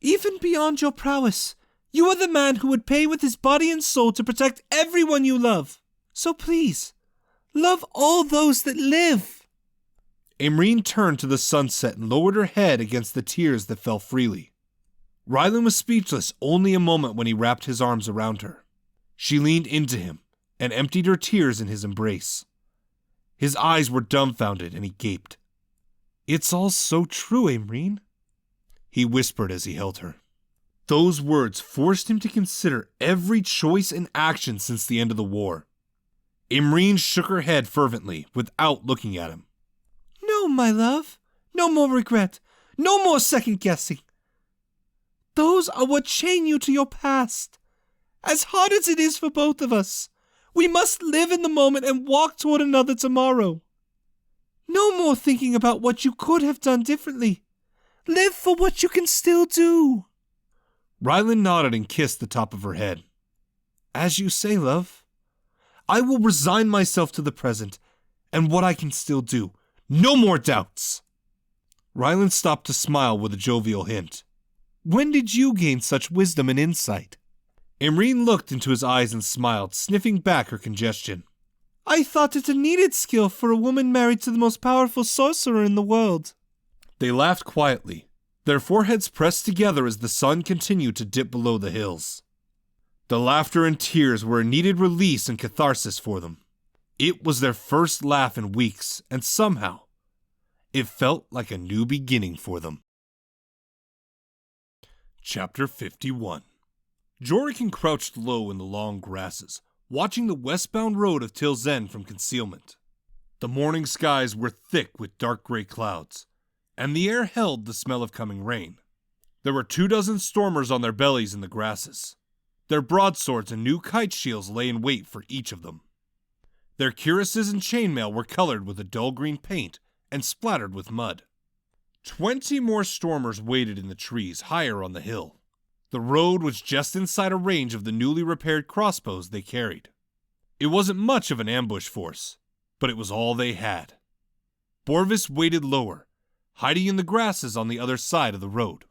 Even beyond your prowess, you are the man who would pay with his body and soul to protect everyone you love. So please, love all those that live. Aimreen turned to the sunset and lowered her head against the tears that fell freely. Rylan was speechless only a moment when he wrapped his arms around her. She leaned into him and emptied her tears in his embrace. His eyes were dumbfounded and he gaped. "It's all so true, Aimreen," he whispered as he held her. Those words forced him to consider every choice and action since the end of the war. Aimreen shook her head fervently without looking at him. "No, my love. No more regret. No more second guessing. Those are what chain you to your past. As hard as it is for both of us, we must live in the moment and walk toward another tomorrow. No more thinking about what you could have done differently. Live for what you can still do." Rylan nodded and kissed the top of her head. "As you say, love. I will resign myself to the present and what I can still do. No more doubts." Rylan stopped to smile with a jovial hint. "When did you gain such wisdom and insight?" Aimreen looked into his eyes and smiled, sniffing back her congestion. "I thought it a needed skill for a woman married to the most powerful sorcerer in the world." They laughed quietly, their foreheads pressed together as the sun continued to dip below the hills. The laughter and tears were a needed release and catharsis for them. It was their first laugh in weeks, and somehow, it felt like a new beginning for them. Chapter 51. Jorikin crouched low in the long grasses, watching the westbound road of Tilzen from concealment. The morning skies were thick with dark gray clouds, and the air held the smell of coming rain. There were 24 stormers on their bellies in the grasses. Their broadswords and new kite shields lay in wait for each of them. Their cuirasses and chainmail were colored with a dull green paint and splattered with mud. 20 more stormers waited in the trees higher on the hill. The road was just inside a range of the newly repaired crossbows they carried. It wasn't much of an ambush force, but it was all they had. Borvis waited lower, hiding in the grasses on the other side of the road.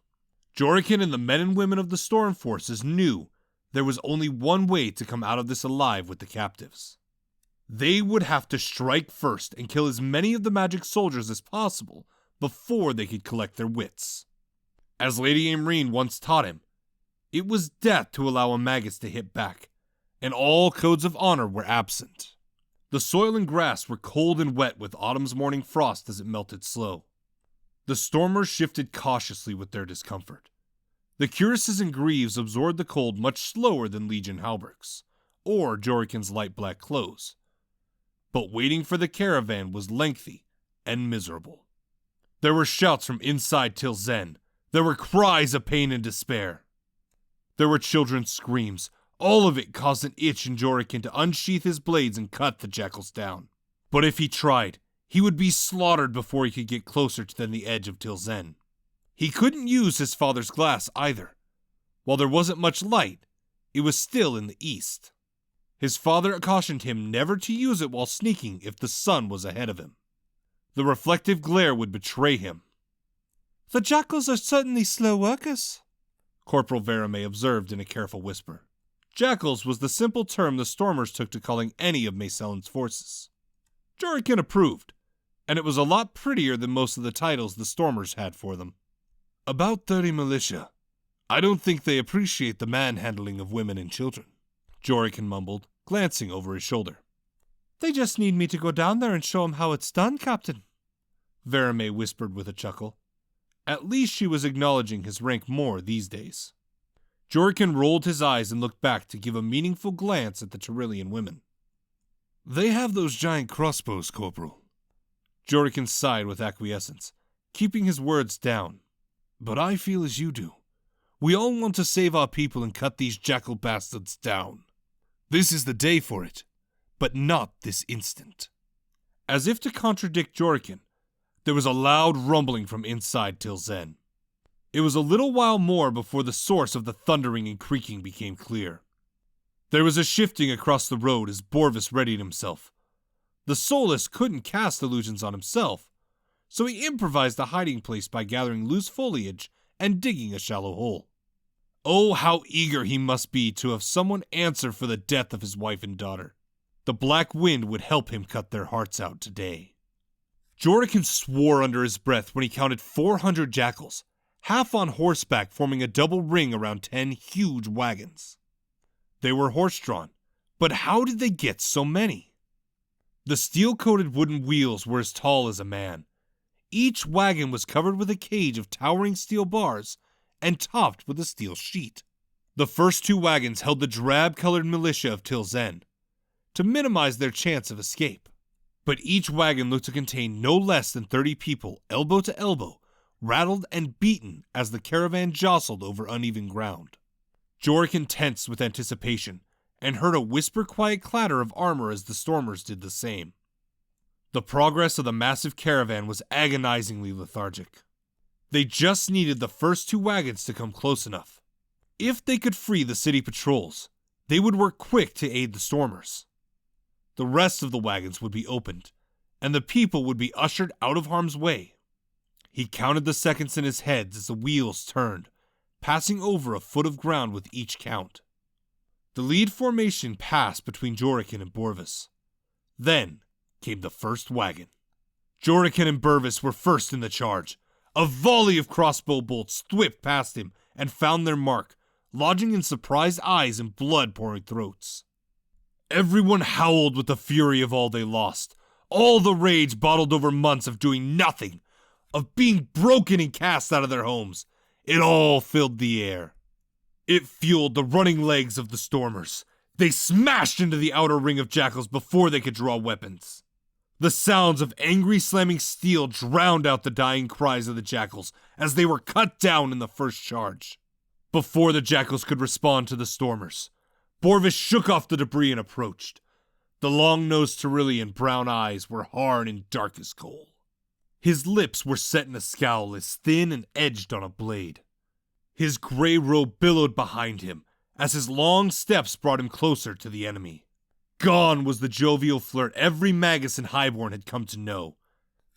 Jorikin and the men and women of the storm forces knew there was only one way to come out of this alive with the captives. They would have to strike first and kill as many of the magic soldiers as possible before they could collect their wits. As Lady Aimreen once taught him, it was death to allow a magus to hit back, and all codes of honor were absent. The soil and grass were cold and wet with autumn's morning frost as it melted slow. The stormers shifted cautiously with their discomfort. The cuirasses and greaves absorbed the cold much slower than Legion hauberks, or Jorikin's light black clothes. But waiting for the caravan was lengthy and miserable. There were shouts from inside Tilzen. There were cries of pain and despair. There were children's screams. All of it caused an itch in Jorikin to unsheath his blades and cut the jackals down. But if he tried, he would be slaughtered before he could get closer than the edge of Tilzen. He couldn't use his father's glass either. While there wasn't much light, it was still in the east. His father cautioned him never to use it while sneaking if the sun was ahead of him. The reflective glare would betray him. "The jackals are certainly slow workers," Corporal Verame observed in a careful whisper. Jackals was the simple term the stormers took to calling any of Maysellin's forces. Jorikin approved, and it was a lot prettier than most of the titles the stormers had for them. "About 30 militia. I don't think they appreciate the manhandling of women and children," Jorikin mumbled, glancing over his shoulder. "They just need me to go down there and show them how it's done, Captain," Verame whispered with a chuckle. At least she was acknowledging his rank more these days. Jorikin rolled his eyes and looked back to give a meaningful glance at the Tyrillian women. "They have those giant crossbows, Corporal." Jorikin sighed with acquiescence, keeping his words down. "But I feel as you do. We all want to save our people and cut these jackal bastards down. This is the day for it, but not this instant." As if to contradict Jorikin, there was a loud rumbling from inside Tilzen. It was a little while more before the source of the thundering and creaking became clear. There was a shifting across the road as Borvis readied himself. The Soulless couldn't cast illusions on himself, so he improvised a hiding place by gathering loose foliage and digging a shallow hole. Oh, how eager he must be to have someone answer for the death of his wife and daughter. The black wind would help him cut their hearts out today. Jordan swore under his breath when he counted 400 jackals, half on horseback forming a double ring around 10 huge wagons. They were horse-drawn, but how did they get so many? The steel-coated wooden wheels were as tall as a man. Each wagon was covered with a cage of towering steel bars and topped with a steel sheet. The first 2 wagons held the drab-colored militia of Tilzen, to minimize their chance of escape. But each wagon looked to contain no less than 30 people, elbow to elbow, rattled and beaten as the caravan jostled over uneven ground. Jorkin tensed with anticipation, and heard a whisper-quiet clatter of armor as the stormers did the same. The progress of the massive caravan was agonizingly lethargic. They just needed the first 2 wagons to come close enough. If they could free the city patrols, they would work quick to aid the stormers. The rest of the wagons would be opened, and the people would be ushered out of harm's way. He counted the seconds in his head as the wheels turned, passing over a foot of ground with each count. The lead formation passed between Jorikin and Borvis. Then came the first wagon. Jorikin and Burvis were first in the charge. A volley of crossbow bolts whipped past him and found their mark, lodging in surprised eyes and blood-pouring throats. Everyone howled with the fury of all they lost, all the rage bottled over months of doing nothing, of being broken and cast out of their homes. It all filled the air. It fueled the running legs of the stormers. They smashed into the outer ring of jackals before they could draw weapons. The sounds of angry slamming steel drowned out the dying cries of the jackals as they were cut down in the first charge. Before the jackals could respond to the stormers, Borvis shook off the debris and approached. The long-nosed Tyrillian brown eyes were hard and dark as coal. His lips were set in a scowl as thin and edged on a blade. His gray robe billowed behind him as his long steps brought him closer to the enemy. Gone was the jovial flirt every Magus in Highborn had come to know.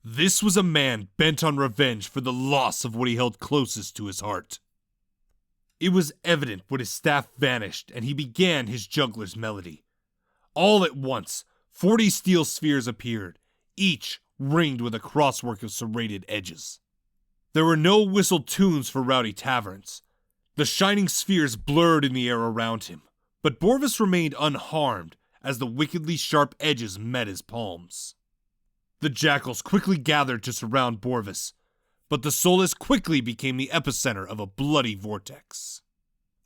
This was a man bent on revenge for the loss of what he held closest to his heart. It was evident when his staff vanished and he began his juggler's melody. All at once, 40 steel spheres appeared, each ringed with a crosswork of serrated edges. There were no whistled tunes for rowdy taverns. The shining spheres blurred in the air around him, but Borvis remained unharmed as the wickedly sharp edges met his palms. The jackals quickly gathered to surround Borvis, but the Solus quickly became the epicenter of a bloody vortex.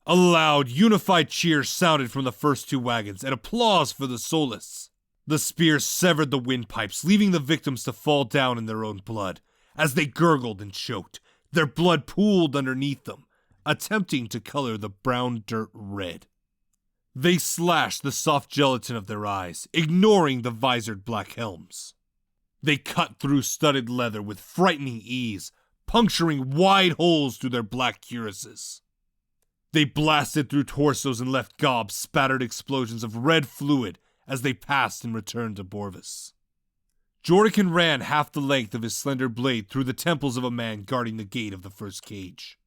A loud, unified cheer sounded from the first 2 wagons, and applause for the Solus. The spears severed the windpipes, leaving the victims to fall down in their own blood. As they gurgled and choked, their blood pooled underneath them, attempting to color the brown dirt red. They slashed the soft gelatin of their eyes, ignoring the visored black helms. They cut through studded leather with frightening ease, puncturing wide holes through their black cuirasses. They blasted through torsos and left gobs spattered explosions of red fluid as they passed and returned to Borvis. Jorikin ran half the length of his slender blade through the temples of a man guarding the gate of the first cage.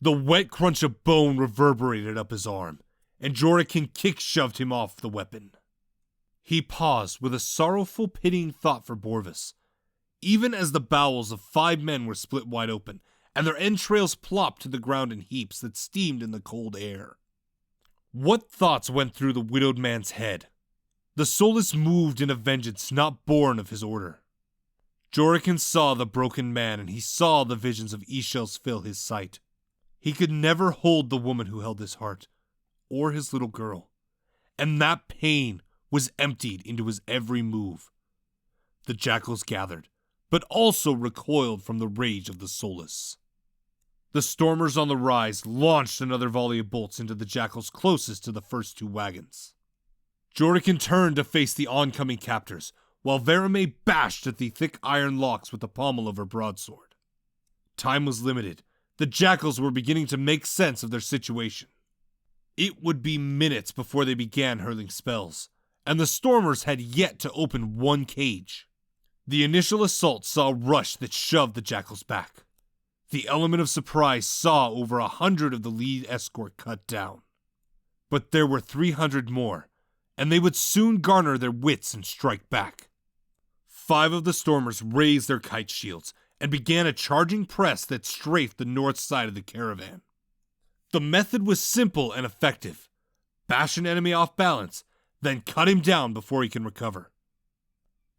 The wet crunch of bone reverberated up his arm, and Jorikin kick-shoved him off the weapon. He paused with a sorrowful, pitying thought for Borvis, even as the bowels of 5 men were split wide open, and their entrails plopped to the ground in heaps that steamed in the cold air. What thoughts went through the widowed man's head? The Solus moved in a vengeance not born of his order. Jorikin saw the broken man, and he saw the visions of Ishels fill his sight. He could never hold the woman who held his heart, or his little girl, and that pain was emptied into his every move. The jackals gathered, but also recoiled from the rage of the Solus. The stormers on the rise launched another volley of bolts into the jackals closest to the first 2 wagons. Jorikin turned to face the oncoming captors, while Verame bashed at the thick iron locks with the pommel of her broadsword. Time was limited. The jackals were beginning to make sense of their situation. It would be minutes before they began hurling spells, and the stormers had yet to open 1 cage. The initial assault saw a rush that shoved the jackals back. The element of surprise saw over 100 of the lead escort cut down. But there were 300 more, and they would soon garner their wits and strike back. 5 of the stormers raised their kite shields and began a charging press that strafed the north side of the caravan. The method was simple and effective. Bash an enemy off balance, then cut him down before he can recover.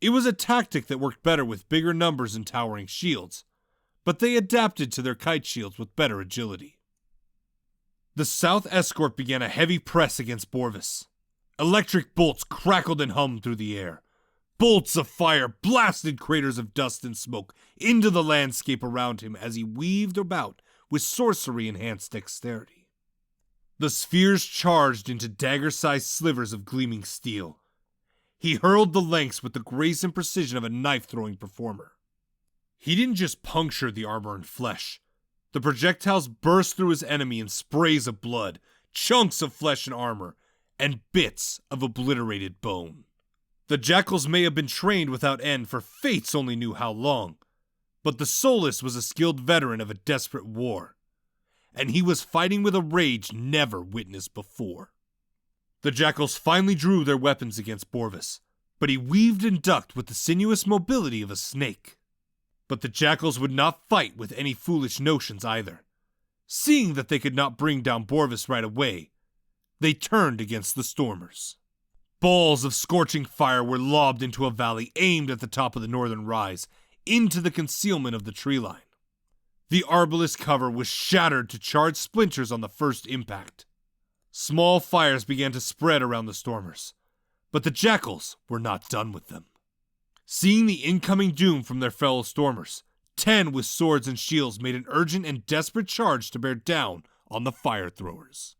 It was a tactic that worked better with bigger numbers and towering shields, but they adapted to their kite shields with better agility. The south escort began a heavy press against Borvis. Electric bolts crackled and hummed through the air. Bolts of fire blasted craters of dust and smoke into the landscape around him as he weaved about with sorcery-enhanced dexterity. The spheres charged into dagger-sized slivers of gleaming steel. He hurled the lengths with the grace and precision of a knife-throwing performer. He didn't just puncture the armor and flesh. The projectiles burst through his enemy in sprays of blood, chunks of flesh and armor, and bits of obliterated bone. The jackals may have been trained without end for fates only knew how long, but the Solus was a skilled veteran of a desperate war, and he was fighting with a rage never witnessed before. The jackals finally drew their weapons against Borvis, but he weaved and ducked with the sinuous mobility of a snake. But the jackals would not fight with any foolish notions either. Seeing that they could not bring down Borvis right away, they turned against the stormers. Balls of scorching fire were lobbed into a valley aimed at the top of the northern rise, into the concealment of the tree line. The arbalist cover was shattered to charred splinters on the first impact. Small fires began to spread around the stormers, but the jackals were not done with them. Seeing the incoming doom from their fellow stormers, 10 with swords and shields made an urgent and desperate charge to bear down on the fire throwers.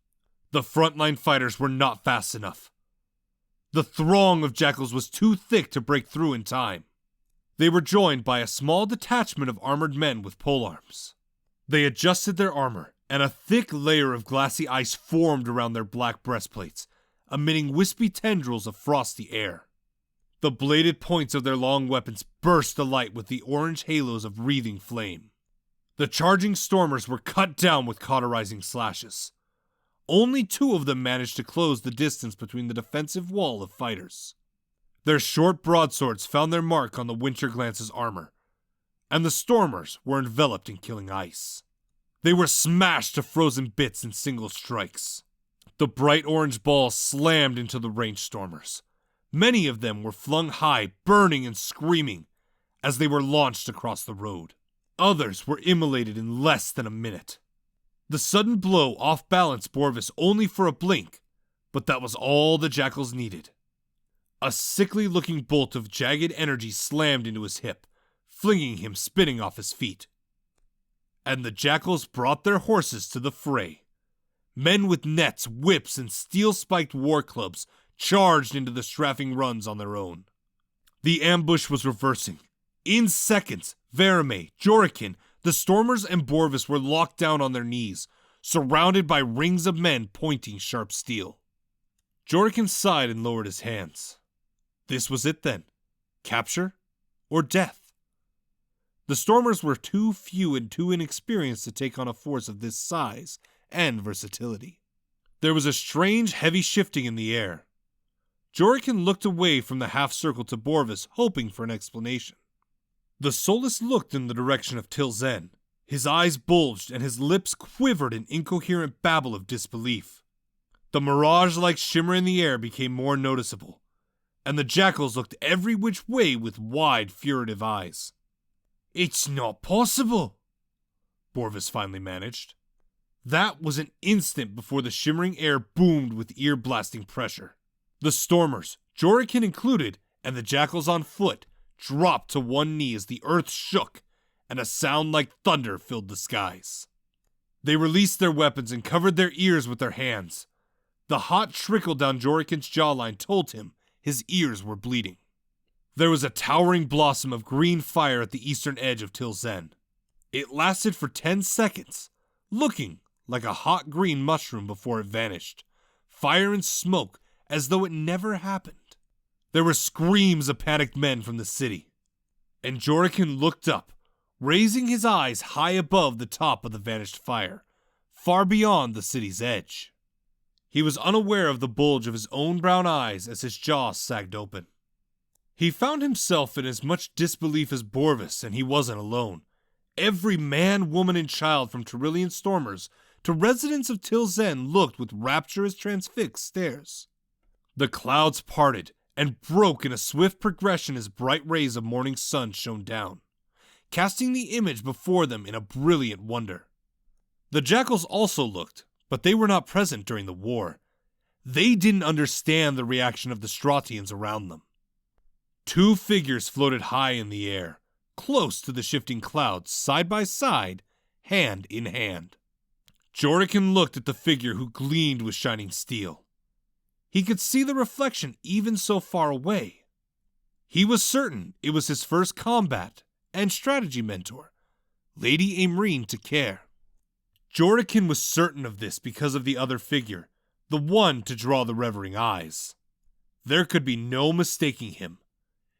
The frontline fighters were not fast enough. The throng of jackals was too thick to break through in time. They were joined by a small detachment of armored men with polearms. They adjusted their armor, and a thick layer of glassy ice formed around their black breastplates, emitting wispy tendrils of frosty air. The bladed points of their long weapons burst alight with the orange halos of wreathing flame. The charging stormers were cut down with cauterizing slashes. Only 2 of them managed to close the distance between the defensive wall of fighters. Their short broadswords found their mark on the Winterglance's armor, and the stormers were enveloped in killing ice. They were smashed to frozen bits in single strikes. The bright orange balls slammed into the ranged stormers. Many of them were flung high, burning and screaming, as they were launched across the road. Others were immolated in less than a minute. The sudden blow off-balanced Borvis only for a blink, but that was all the jackals needed. A sickly-looking bolt of jagged energy slammed into his hip, flinging him spinning off his feet. And the jackals brought their horses to the fray. Men with nets, whips, and steel-spiked war clubs charged into the strafing runs on their own. The ambush was reversing. In seconds, Verame, Jorikin, the stormers and Borvis were locked down on their knees, surrounded by rings of men pointing sharp steel. Jorikin sighed and lowered his hands. This was it then. Capture or death. The stormers were too few and too inexperienced to take on a force of this size and versatility. There was a strange, heavy shifting in the air. Jorikin looked away from the half-circle to Borvis, hoping for an explanation. The Solus looked in the direction of Tilzen. His eyes bulged and his lips quivered in incoherent babble of disbelief. The mirage-like shimmer in the air became more noticeable, and the jackals looked every which way with wide, furtive eyes. "It's not possible," Borvis finally managed. That was an instant before the shimmering air boomed with ear-blasting pressure. The stormers, Jorikin included, and the jackals on foot, dropped to one knee as the earth shook, and a sound like thunder filled the skies. They released their weapons and covered their ears with their hands. The hot trickle down Jorikin's jawline told him his ears were bleeding. There was a towering blossom of green fire at the eastern edge of Tilzen. It lasted for 10 seconds, looking like a hot green mushroom before it vanished. Fire and smoke as though it never happened. There were screams of panicked men from the city. And Jorikin looked up, raising his eyes high above the top of the vanished fire, far beyond the city's edge. He was unaware of the bulge of his own brown eyes as his jaw sagged open. He found himself in as much disbelief as Borvis, and he wasn't alone. Every man, woman, and child from Tyrillian stormers to residents of Tilzen looked with rapturous transfixed stares. The clouds parted and broke in a swift progression as bright rays of morning sun shone down, casting the image before them in a brilliant wonder. The jackals also looked, but they were not present during the war. They didn't understand the reaction of the Stratians around them. Two figures floated high in the air, close to the shifting clouds, side by side, hand in hand. Jordakin looked at the figure who gleamed with shining steel. He could see the reflection even so far away. He was certain it was his first combat and strategy mentor, Lady Aimrine Takare. Jordakin was certain of this because of the other figure, the one to draw the revering eyes. There could be no mistaking him.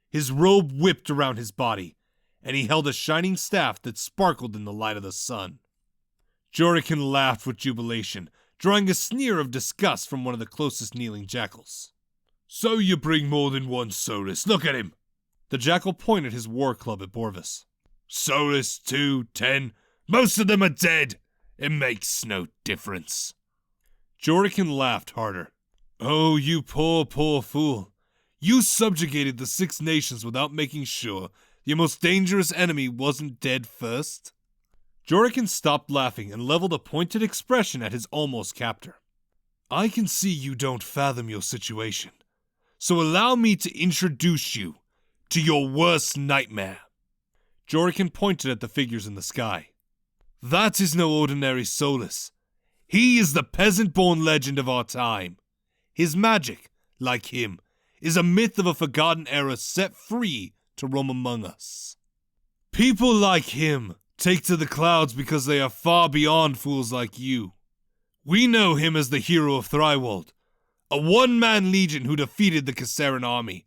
His robe whipped around his body, and he held a shining staff that sparkled in the light of the sun. Jordakin laughed with jubilation, drawing a sneer of disgust from one of the closest kneeling jackals. So you bring more than one Solus. Look at him. The jackal pointed his war club at Borvis. Solus 2, 10. Most of them are dead. It makes no difference. Jordakin laughed harder. Oh, you poor, poor fool. You subjugated the 6 nations without making sure your most dangerous enemy wasn't dead first. Jordakin stopped laughing and leveled a pointed expression at his almost captor. I can see you don't fathom your situation, so allow me to introduce you to your worst nightmare. Jordakin pointed at the figures in the sky. That is no ordinary Solus. He is the peasant-born legend of our time. His magic, like him, is a myth of a forgotten era set free to roam among us. People like him take to the clouds because they are far beyond fools like you. We know him as the hero of Thrywold, a one-man legion who defeated the Kassaran army,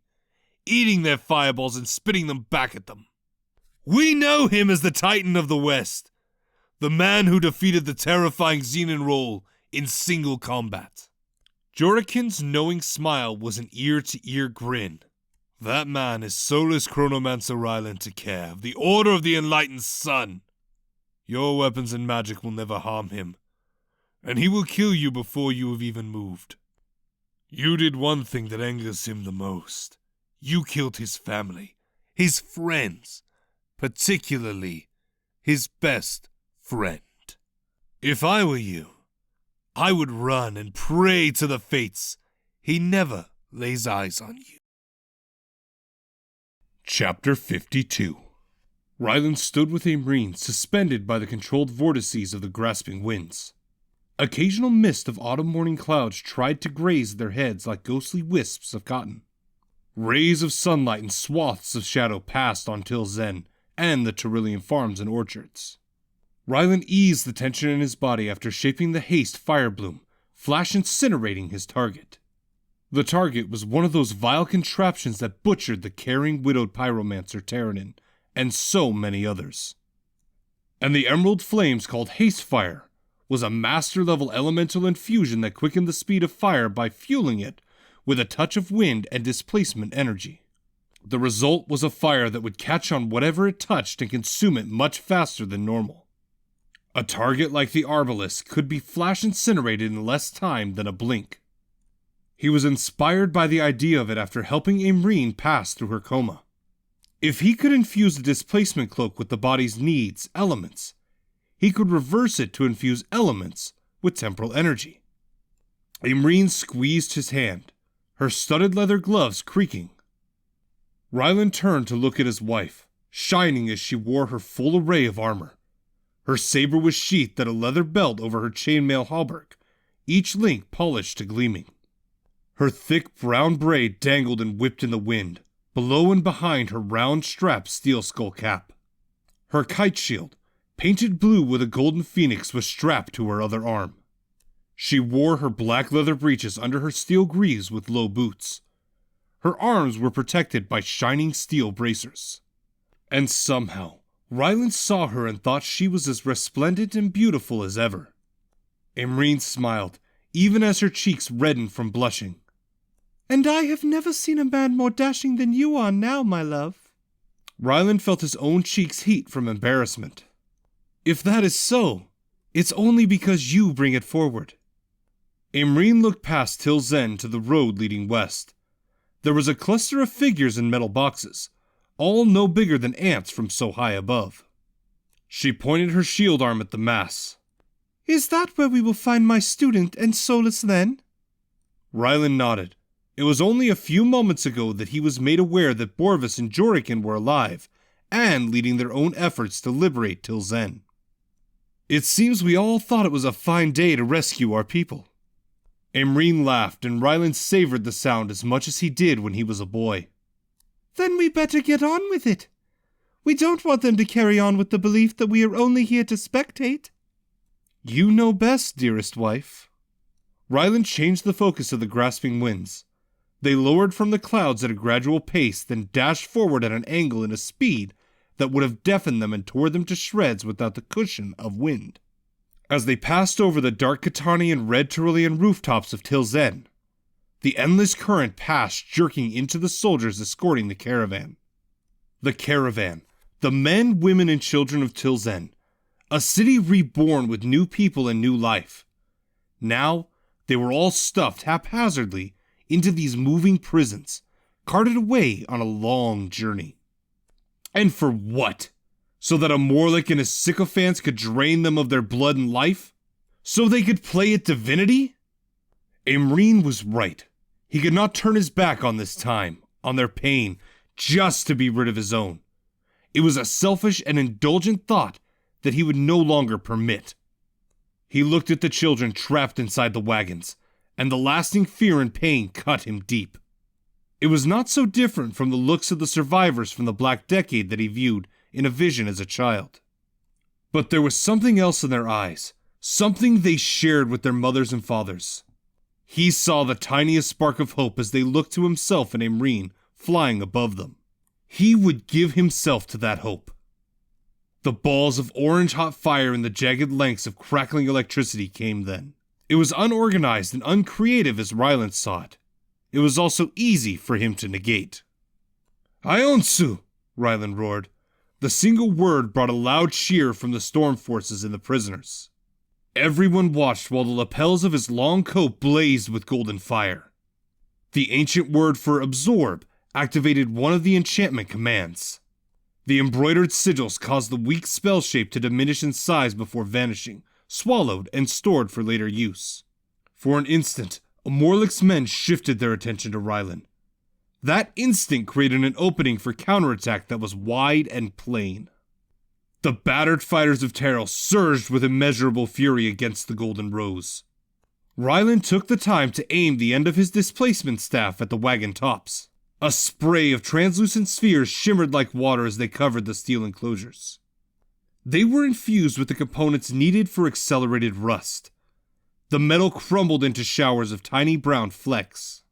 eating their fireballs and spitting them back at them. We know him as the Titan of the West, the man who defeated the terrifying Xenon Roll in single combat. Jordakin's knowing smile was an ear-to-ear grin. That man is Solus Chronomancer Ryland Takare of the Order of the Enlightened Sun. Your weapons and magic will never harm him, and he will kill you before you have even moved. You did one thing that angers him the most. You killed his family, his friends, particularly his best friend. If I were you, I would run and pray to the fates he never lays eyes on you. Chapter 52. Ryland stood with Aimrine suspended by the controlled vortices of the grasping winds. Occasional mist of autumn morning clouds tried to graze their heads like ghostly wisps of cotton. Rays of sunlight and swaths of shadow passed on Tilzen and the Tyrillian farms and orchards. Ryland eased the tension in his body after shaping the haste fire bloom, flash incinerating his target. The target was one of those vile contraptions that butchered the caring widowed pyromancer Terranin, and so many others. And the emerald flames called Haste Fire was a master-level elemental infusion that quickened the speed of fire by fueling it with a touch of wind and displacement energy. The result was a fire that would catch on whatever it touched and consume it much faster than normal. A target like the Arbalest could be flash incinerated in less time than a blink. He was inspired by the idea of it after helping Aimrine pass through her coma. If he could infuse the displacement cloak with the body's needs, elements, he could reverse it to infuse elements with temporal energy. Aimrine squeezed his hand, her studded leather gloves creaking. Ryland turned to look at his wife, shining as she wore her full array of armor. Her saber was sheathed at a leather belt over her chainmail hauberk, each link polished to gleaming. Her thick brown braid dangled and whipped in the wind, below and behind her round-strapped steel skull cap. Her kite shield, painted blue with a golden phoenix, was strapped to her other arm. She wore her black leather breeches under her steel greaves with low boots. Her arms were protected by shining steel bracers. And somehow, Ryland saw her and thought she was as resplendent and beautiful as ever. Aimrine smiled, even as her cheeks reddened from blushing. And I have never seen a man more dashing than you are now, my love. Ryland felt his own cheeks heat from embarrassment. If that is so, it's only because you bring it forward. Imreen looked past Tilzen to the road leading west. There was a cluster of figures in metal boxes, all no bigger than ants from so high above. She pointed her shield arm at the mass. Is that where we will find my student and Solus then? Ryland nodded. It was only a few moments ago that he was made aware that Borvis and Jorikin were alive, and leading their own efforts to liberate Tilzen. It seems we all thought it was a fine day to rescue our people. Imreen laughed, and Ryland savored the sound as much as he did when he was a boy. Then we better get on with it. We don't want them to carry on with the belief that we are only here to spectate. You know best, dearest wife. Ryland changed the focus of the grasping winds. They lowered from the clouds at a gradual pace, then dashed forward at an angle and a speed that would have deafened them and tore them to shreds without the cushion of wind. As they passed over the dark Catani and red Tyrolean rooftops of Tilzen, the endless current passed, jerking into the soldiers escorting the caravan. The caravan, the men, women, and children of Tilzen, a city reborn with new people and new life. Now, they were all stuffed haphazardly into these moving prisons, carted away on a long journey. And for what? So that a Morlock and his sycophants could drain them of their blood and life? So they could play at divinity? Imreen was right. He could not turn his back on this time, on their pain, just to be rid of his own. It was a selfish and indulgent thought that he would no longer permit. He looked at the children trapped inside the wagons, and the lasting fear and pain cut him deep. It was not so different from the looks of the survivors from the Black Decade that he viewed in a vision as a child. But there was something else in their eyes, something they shared with their mothers and fathers. He saw the tiniest spark of hope as they looked to himself and Imreen flying above them. He would give himself to that hope. The balls of orange-hot fire and the jagged lengths of crackling electricity came then. It was unorganized and uncreative as Ryland saw it. It was also easy for him to negate. "Ionsu!" Ryland roared. The single word brought a loud cheer from the storm forces and the prisoners. Everyone watched while the lapels of his long coat blazed with golden fire. The ancient word for absorb activated one of the enchantment commands. The embroidered sigils caused the weak spell shape to diminish in size before vanishing, swallowed and stored for later use. For an instant, Morlock's men shifted their attention to Ryland. That instant created an opening for counterattack that was wide and plain. The battered fighters of Terrell surged with immeasurable fury against the Golden Rose. Ryland took the time to aim the end of his displacement staff at the wagon tops. A spray of translucent spheres shimmered like water as they covered the steel enclosures. They were infused with the components needed for accelerated rust. The metal crumbled into showers of tiny brown flecks.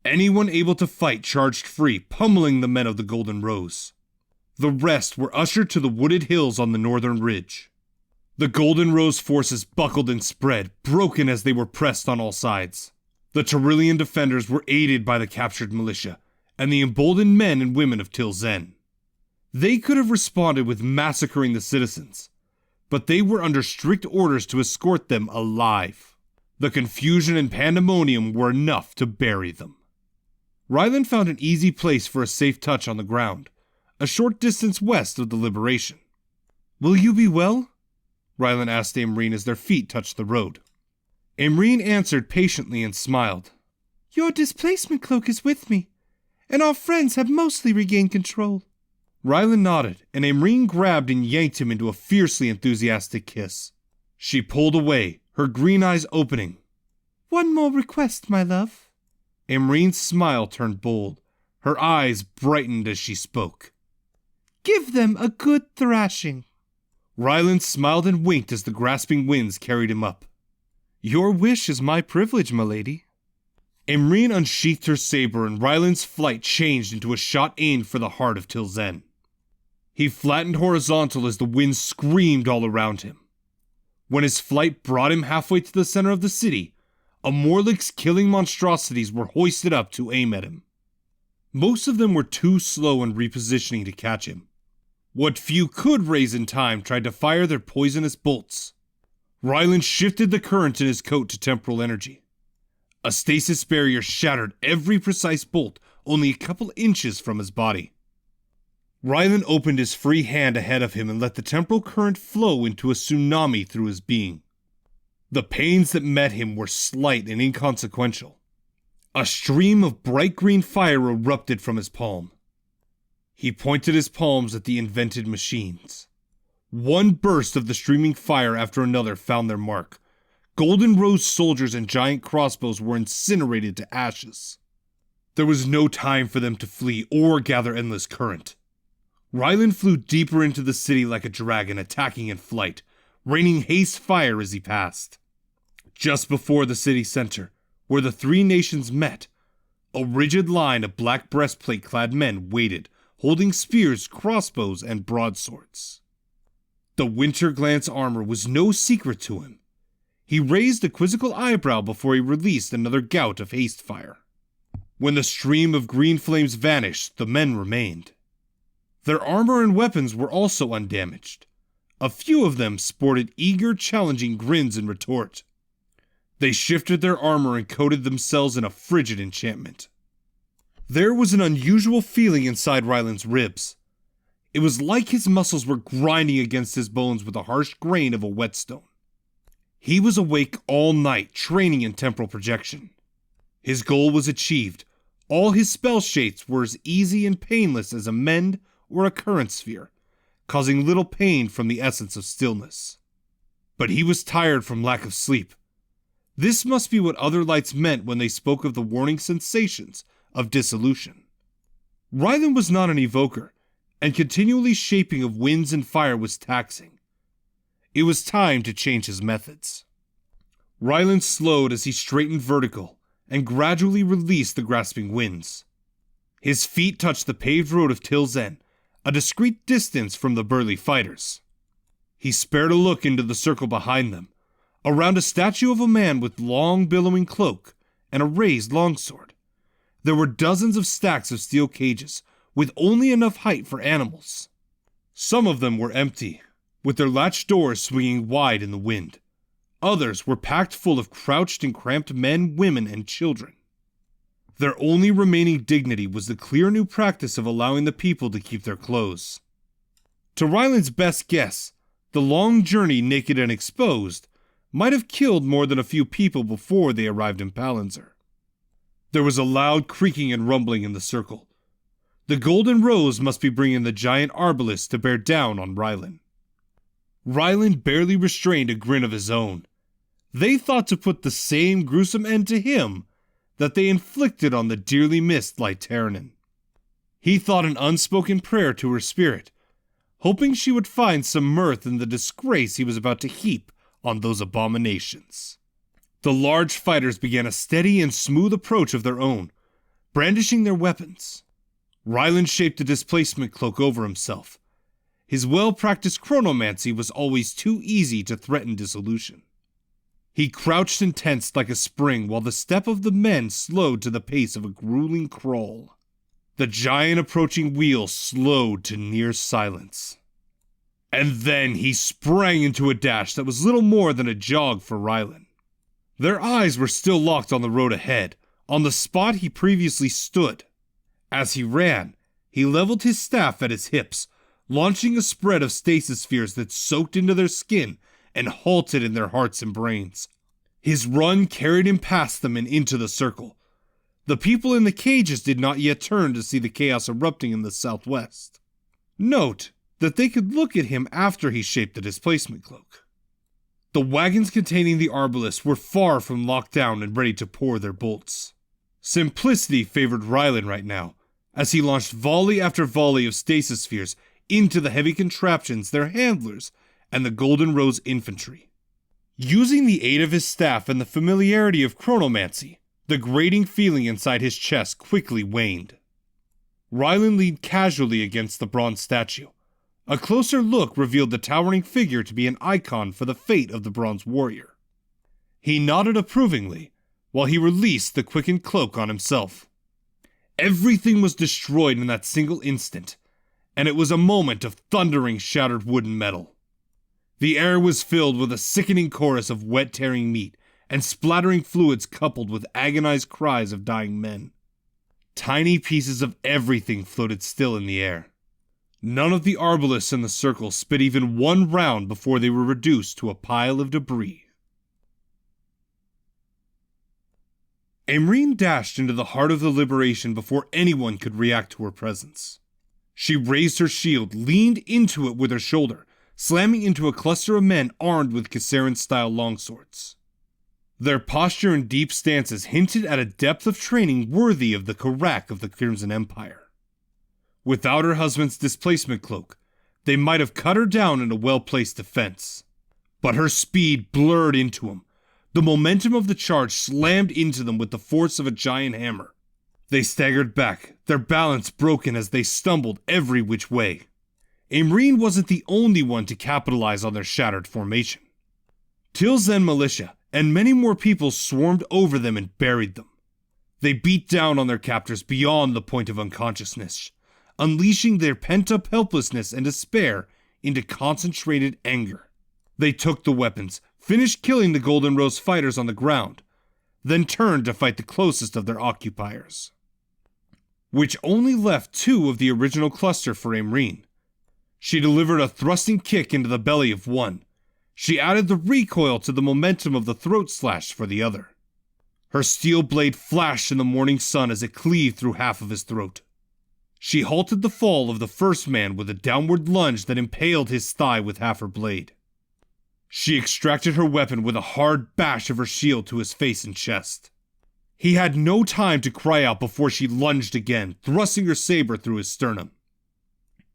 Anyone able to fight charged free, pummeling the men of the Golden Rose. The rest were ushered to the wooded hills on the northern ridge. The Golden Rose forces buckled and spread, broken as they were pressed on all sides. The Tyrolean defenders were aided by the captured militia, and the emboldened men and women of Tilzen. They could have responded with massacring the citizens, but they were under strict orders to escort them alive. The confusion and pandemonium were enough to bury them. Ryland found an easy place for a safe touch on the ground, a short distance west of the Liberation. "Will you be well?" Ryland asked Imreen as their feet touched the road. Imreen answered patiently and smiled. "Your displacement cloak is with me, and our friends have mostly regained control." Ryland nodded, and Imreen grabbed and yanked him into a fiercely enthusiastic kiss. She pulled away, her green eyes opening. "One more request, my love." Imreen's smile turned bold. Her eyes brightened as she spoke. "Give them a good thrashing." Ryland smiled and winked as the grasping winds carried him up. "Your wish is my privilege, milady." Imreen unsheathed her saber, and Ryland's flight changed into a shot aimed for the heart of Tilzen. He flattened horizontal as the wind screamed all around him. When his flight brought him halfway to the center of the city, Amorlix's killing monstrosities were hoisted up to aim at him. Most of them were too slow in repositioning to catch him. What few could raise in time tried to fire their poisonous bolts. Ryland shifted the current in his coat to temporal energy. A stasis barrier shattered every precise bolt only a couple inches from his body. Ryland opened his free hand ahead of him and let the temporal current flow into a tsunami through his being. The pains that met him were slight and inconsequential. A stream of bright green fire erupted from his palm. He pointed his palms at the invented machines. One burst of the streaming fire after another found their mark. Golden Rose soldiers and giant crossbows were incinerated to ashes. There was no time for them to flee or gather endless current. Ryland flew deeper into the city like a dragon, attacking in flight, raining haste fire as he passed. Just before the city center, where the three nations met, a rigid line of black breastplate-clad men waited, holding spears, crossbows, and broadswords. The winter glance armor was no secret to him. He raised a quizzical eyebrow before he released another gout of haste fire. When the stream of green flames vanished, the men remained. Their armor and weapons were also undamaged. A few of them sported eager, challenging grins in retort. They shifted their armor and coated themselves in a frigid enchantment. There was an unusual feeling inside Ryland's ribs. It was like his muscles were grinding against his bones with the harsh grain of a whetstone. He was awake all night, training in temporal projection. His goal was achieved. All his spell shapes were as easy and painless as a mend or a current sphere, causing little pain from the essence of stillness. But he was tired from lack of sleep. This must be what other lights meant when they spoke of the warning sensations of dissolution. Ryland was not an evoker, and continually shaping of winds and fire was taxing. It was time to change his methods. Ryland slowed as he straightened vertical and gradually released the grasping winds. His feet touched the paved road of Tilzen, a discreet distance from the burly fighters. He spared a look into the circle behind them, around a statue of a man with long billowing cloak and a raised longsword. There were dozens of stacks of steel cages, with only enough height for animals. Some of them were empty, with their latched doors swinging wide in the wind. Others were packed full of crouched and cramped men, women, and children. Their only remaining dignity was the clear new practice of allowing the people to keep their clothes. To Ryland's best guess, the long journey, naked and exposed, might have killed more than a few people before they arrived in Palanzer. There was a loud creaking and rumbling in the circle. The Golden Rose must be bringing the giant arbalist to bear down on Ryland. Ryland barely restrained a grin of his own. They thought to put the same gruesome end to him that they inflicted on the dearly missed Lytaranen. He thought an unspoken prayer to her spirit, hoping she would find some mirth in the disgrace he was about to heap on those abominations. The large fighters began a steady and smooth approach of their own, brandishing their weapons. Ryland shaped a displacement cloak over himself. His well-practiced chronomancy was always too easy to threaten dissolution. He crouched and tensed like a spring while the step of the men slowed to the pace of a grueling crawl. The giant approaching wheel slowed to near silence. And then he sprang into a dash that was little more than a jog for Ryland. Their eyes were still locked on the road ahead, on the spot he previously stood. As he ran, he leveled his staff at his hips, launching a spread of stasis spheres that soaked into their skin and halted in their hearts and brains. His run carried him past them and into the circle. The people in the cages did not yet turn to see the chaos erupting in the southwest. Note that they could look at him after he shaped the displacement cloak. The wagons containing the arbalist were far from locked down and ready to pour their bolts. Simplicity favored Ryland right now, as he launched volley after volley of stasis spheres into the heavy contraptions, their handlers, and the Golden Rose infantry. Using the aid of his staff and the familiarity of chronomancy, the grating feeling inside his chest quickly waned. Ryland leaned casually against the bronze statue. A closer look revealed the towering figure to be an icon for the fate of the bronze warrior. He nodded approvingly, while he released the quickened cloak on himself. Everything was destroyed in that single instant, and it was a moment of thundering shattered wood and metal. The air was filled with a sickening chorus of wet tearing meat and splattering fluids coupled with agonized cries of dying men. Tiny pieces of everything floated still in the air. None of the arbalists in the circle spit even one round before they were reduced to a pile of debris. Amreen dashed into the heart of the liberation before anyone could react to her presence. She raised her shield, leaned into it with her shoulder, slamming into a cluster of men armed with Kissaran-style longswords. Their posture and deep stances hinted at a depth of training worthy of the Karak of the Crimson Empire. Without her husband's displacement cloak, they might have cut her down in a well-placed defense. But her speed blurred into him. The momentum of the charge slammed into them with the force of a giant hammer. They staggered back, their balance broken as they stumbled every which way. Amreen wasn't the only one to capitalize on their shattered formation. Tilzen militia and many more people swarmed over them and buried them. They beat down on their captors beyond the point of unconsciousness, unleashing their pent-up helplessness and despair into concentrated anger. They took the weapons, finished killing the Golden Rose fighters on the ground, then turned to fight the closest of their occupiers. Which only left 2 of the original cluster for Amreen. She delivered a thrusting kick into the belly of one. She added the recoil to the momentum of the throat slash for the other. Her steel blade flashed in the morning sun as it cleaved through half of his throat. She halted the fall of the first man with a downward lunge that impaled his thigh with half her blade. She extracted her weapon with a hard bash of her shield to his face and chest. He had no time to cry out before she lunged again, thrusting her saber through his sternum.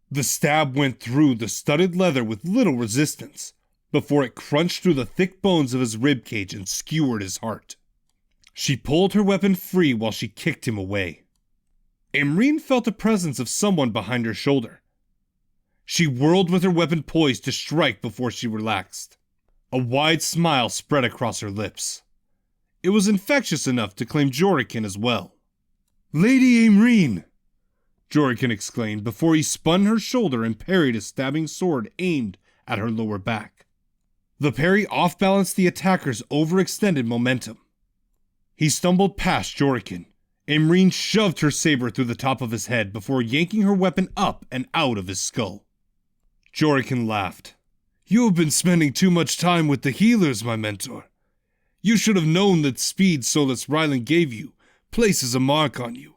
The stab went through the studded leather with little resistance, before it crunched through the thick bones of his ribcage and skewered his heart. She pulled her weapon free while she kicked him away. Amreen felt the presence of someone behind her shoulder. She whirled with her weapon poised to strike before she relaxed. A wide smile spread across her lips. It was infectious enough to claim Jorikin as well. "Lady Amreen!" Jorikin exclaimed before he spun her shoulder and parried a stabbing sword aimed at her lower back. The parry off-balanced the attacker's overextended momentum. He stumbled past Jorikin. Amreen shoved her saber through the top of his head before yanking her weapon up and out of his skull. Jorikin laughed. "You have been spending too much time with the healers, my mentor. You should have known that speed Solus Ryland gave you places a mark on you."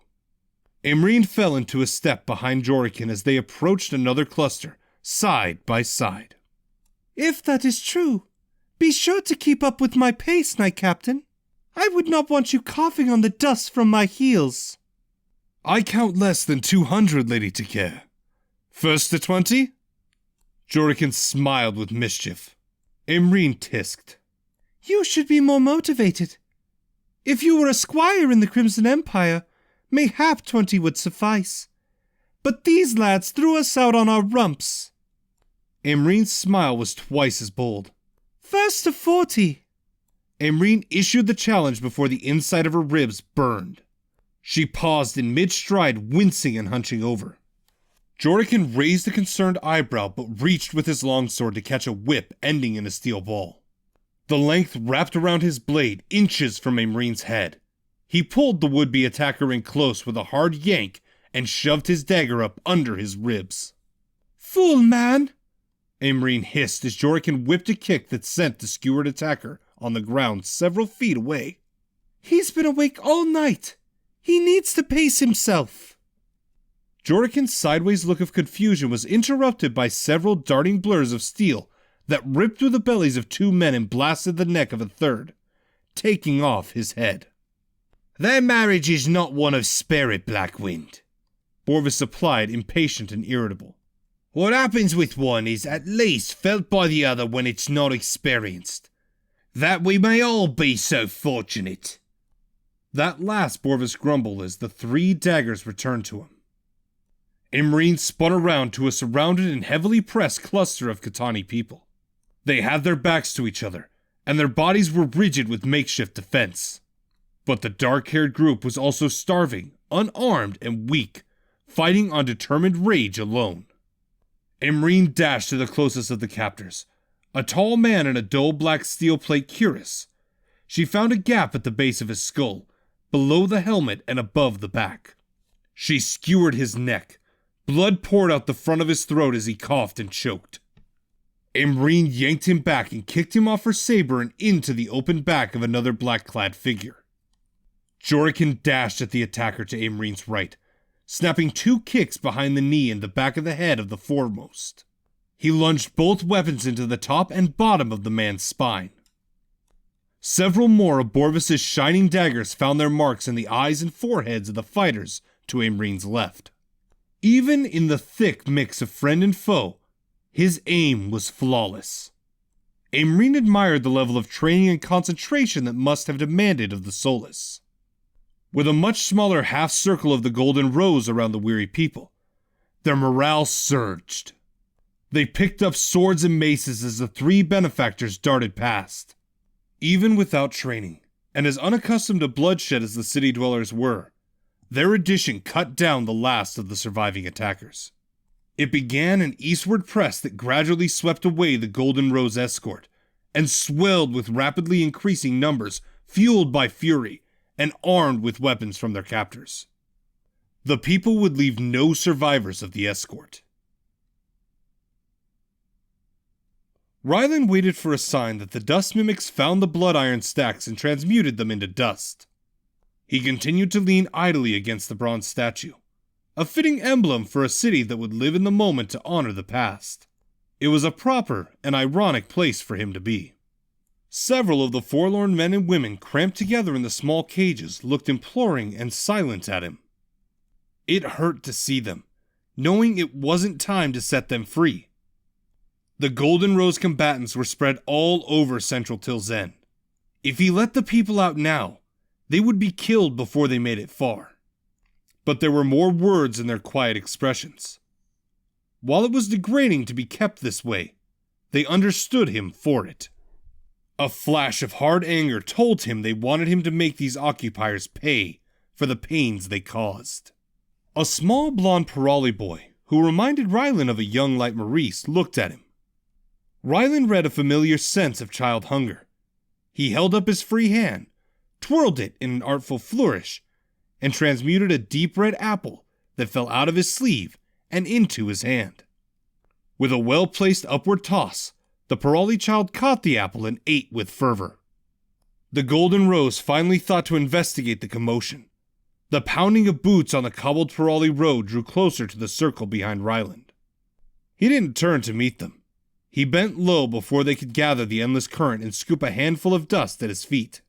Amreen fell into a step behind Jorikin as they approached another cluster, side by side. "If that is true, be sure to keep up with my pace, Knight Captain. I would not want you coughing on the dust from my heels." "I count less than 200, Lady Takea. First to 20? Jorikin smiled with mischief. Amreen tisked. "You should be more motivated. If you were a squire in the Crimson Empire, mayhap 20 would suffice. But these lads threw us out on our rumps." Amreen's smile was twice as bold. "First to 40. Amreen issued the challenge before the inside of her ribs burned. She paused in mid-stride, wincing and hunching over. Jorikin raised a concerned eyebrow but reached with his longsword to catch a whip ending in a steel ball. The length wrapped around his blade, inches from Amreen's head. He pulled the would-be attacker in close with a hard yank and shoved his dagger up under his ribs. "Fool man!" Amreen hissed as Jorikin whipped a kick that sent the skewered attacker on the ground several feet away. "He's been awake all night. He needs to pace himself." Jorikin's sideways look of confusion was interrupted by several darting blurs of steel that ripped through the bellies of 2 men and blasted the neck of a third, taking off his head. "Their marriage is not one of spirit, Blackwind," Borvis supplied, impatient and irritable. "What happens with one is at least felt by the other when it's not experienced. That we may all be so fortunate." That last Borvis grumbled as the 3 daggers returned to him. Amreen spun around to a surrounded and heavily pressed cluster of Katani people. They had their backs to each other, and their bodies were rigid with makeshift defense. But the dark-haired group was also starving, unarmed, and weak, fighting on determined rage alone. Imreen dashed to the closest of the captors, a tall man in a dull black steel plate cuirass. She found a gap at the base of his skull, below the helmet and above the back. She skewered his neck. Blood poured out the front of his throat as he coughed and choked. Imreen yanked him back and kicked him off her saber and into the open back of another black-clad figure. Jorikin dashed at the attacker to Imreen's right, snapping 2 kicks behind the knee and the back of the head of the foremost. He lunged both weapons into the top and bottom of the man's spine. Several more of Borvis's shining daggers found their marks in the eyes and foreheads of the fighters to Imreen's left. Even in the thick mix of friend and foe, his aim was flawless. Imreen admired the level of training and concentration that must have demanded of the Soulless. With a much smaller half-circle of the golden rose around the weary people, their morale surged. They picked up swords and maces as the 3 benefactors darted past. Even without training, and as unaccustomed to bloodshed as the city dwellers were, their addition cut down the last of the surviving attackers. It began an eastward press that gradually swept away the Golden Rose escort, and swelled with rapidly increasing numbers, fueled by fury, and armed with weapons from their captors. The people would leave no survivors of the escort. Ryland waited for a sign that the dust mimics found the blood iron stacks and transmuted them into dust. He continued to lean idly against the bronze statue, a fitting emblem for a city that would live in the moment to honor the past. It was a proper and ironic place for him to be. Several of the forlorn men and women cramped together in the small cages looked imploring and silent at him. It hurt to see them, knowing it wasn't time to set them free. The Golden Rose combatants were spread all over central Tilzen. If he let the people out now, they would be killed before they made it far. But there were more words in their quiet expressions. While it was degrading to be kept this way, they understood him for it. A flash of hard anger told him they wanted him to make these occupiers pay for the pains they caused. A small blonde Pirali boy, who reminded Ryland of a young light Maurice, looked at him. Ryland read a familiar sense of child hunger. He held up his free hand, twirled it in an artful flourish, and transmuted a deep red apple that fell out of his sleeve and into his hand. With a well-placed upward toss, the Pirali child caught the apple and ate with fervor. The Golden Rose finally thought to investigate the commotion. The pounding of boots on the cobbled Pirali road drew closer to the circle behind Ryland. He didn't turn to meet them. He bent low before they could gather the endless current and scoop a handful of dust at his feet.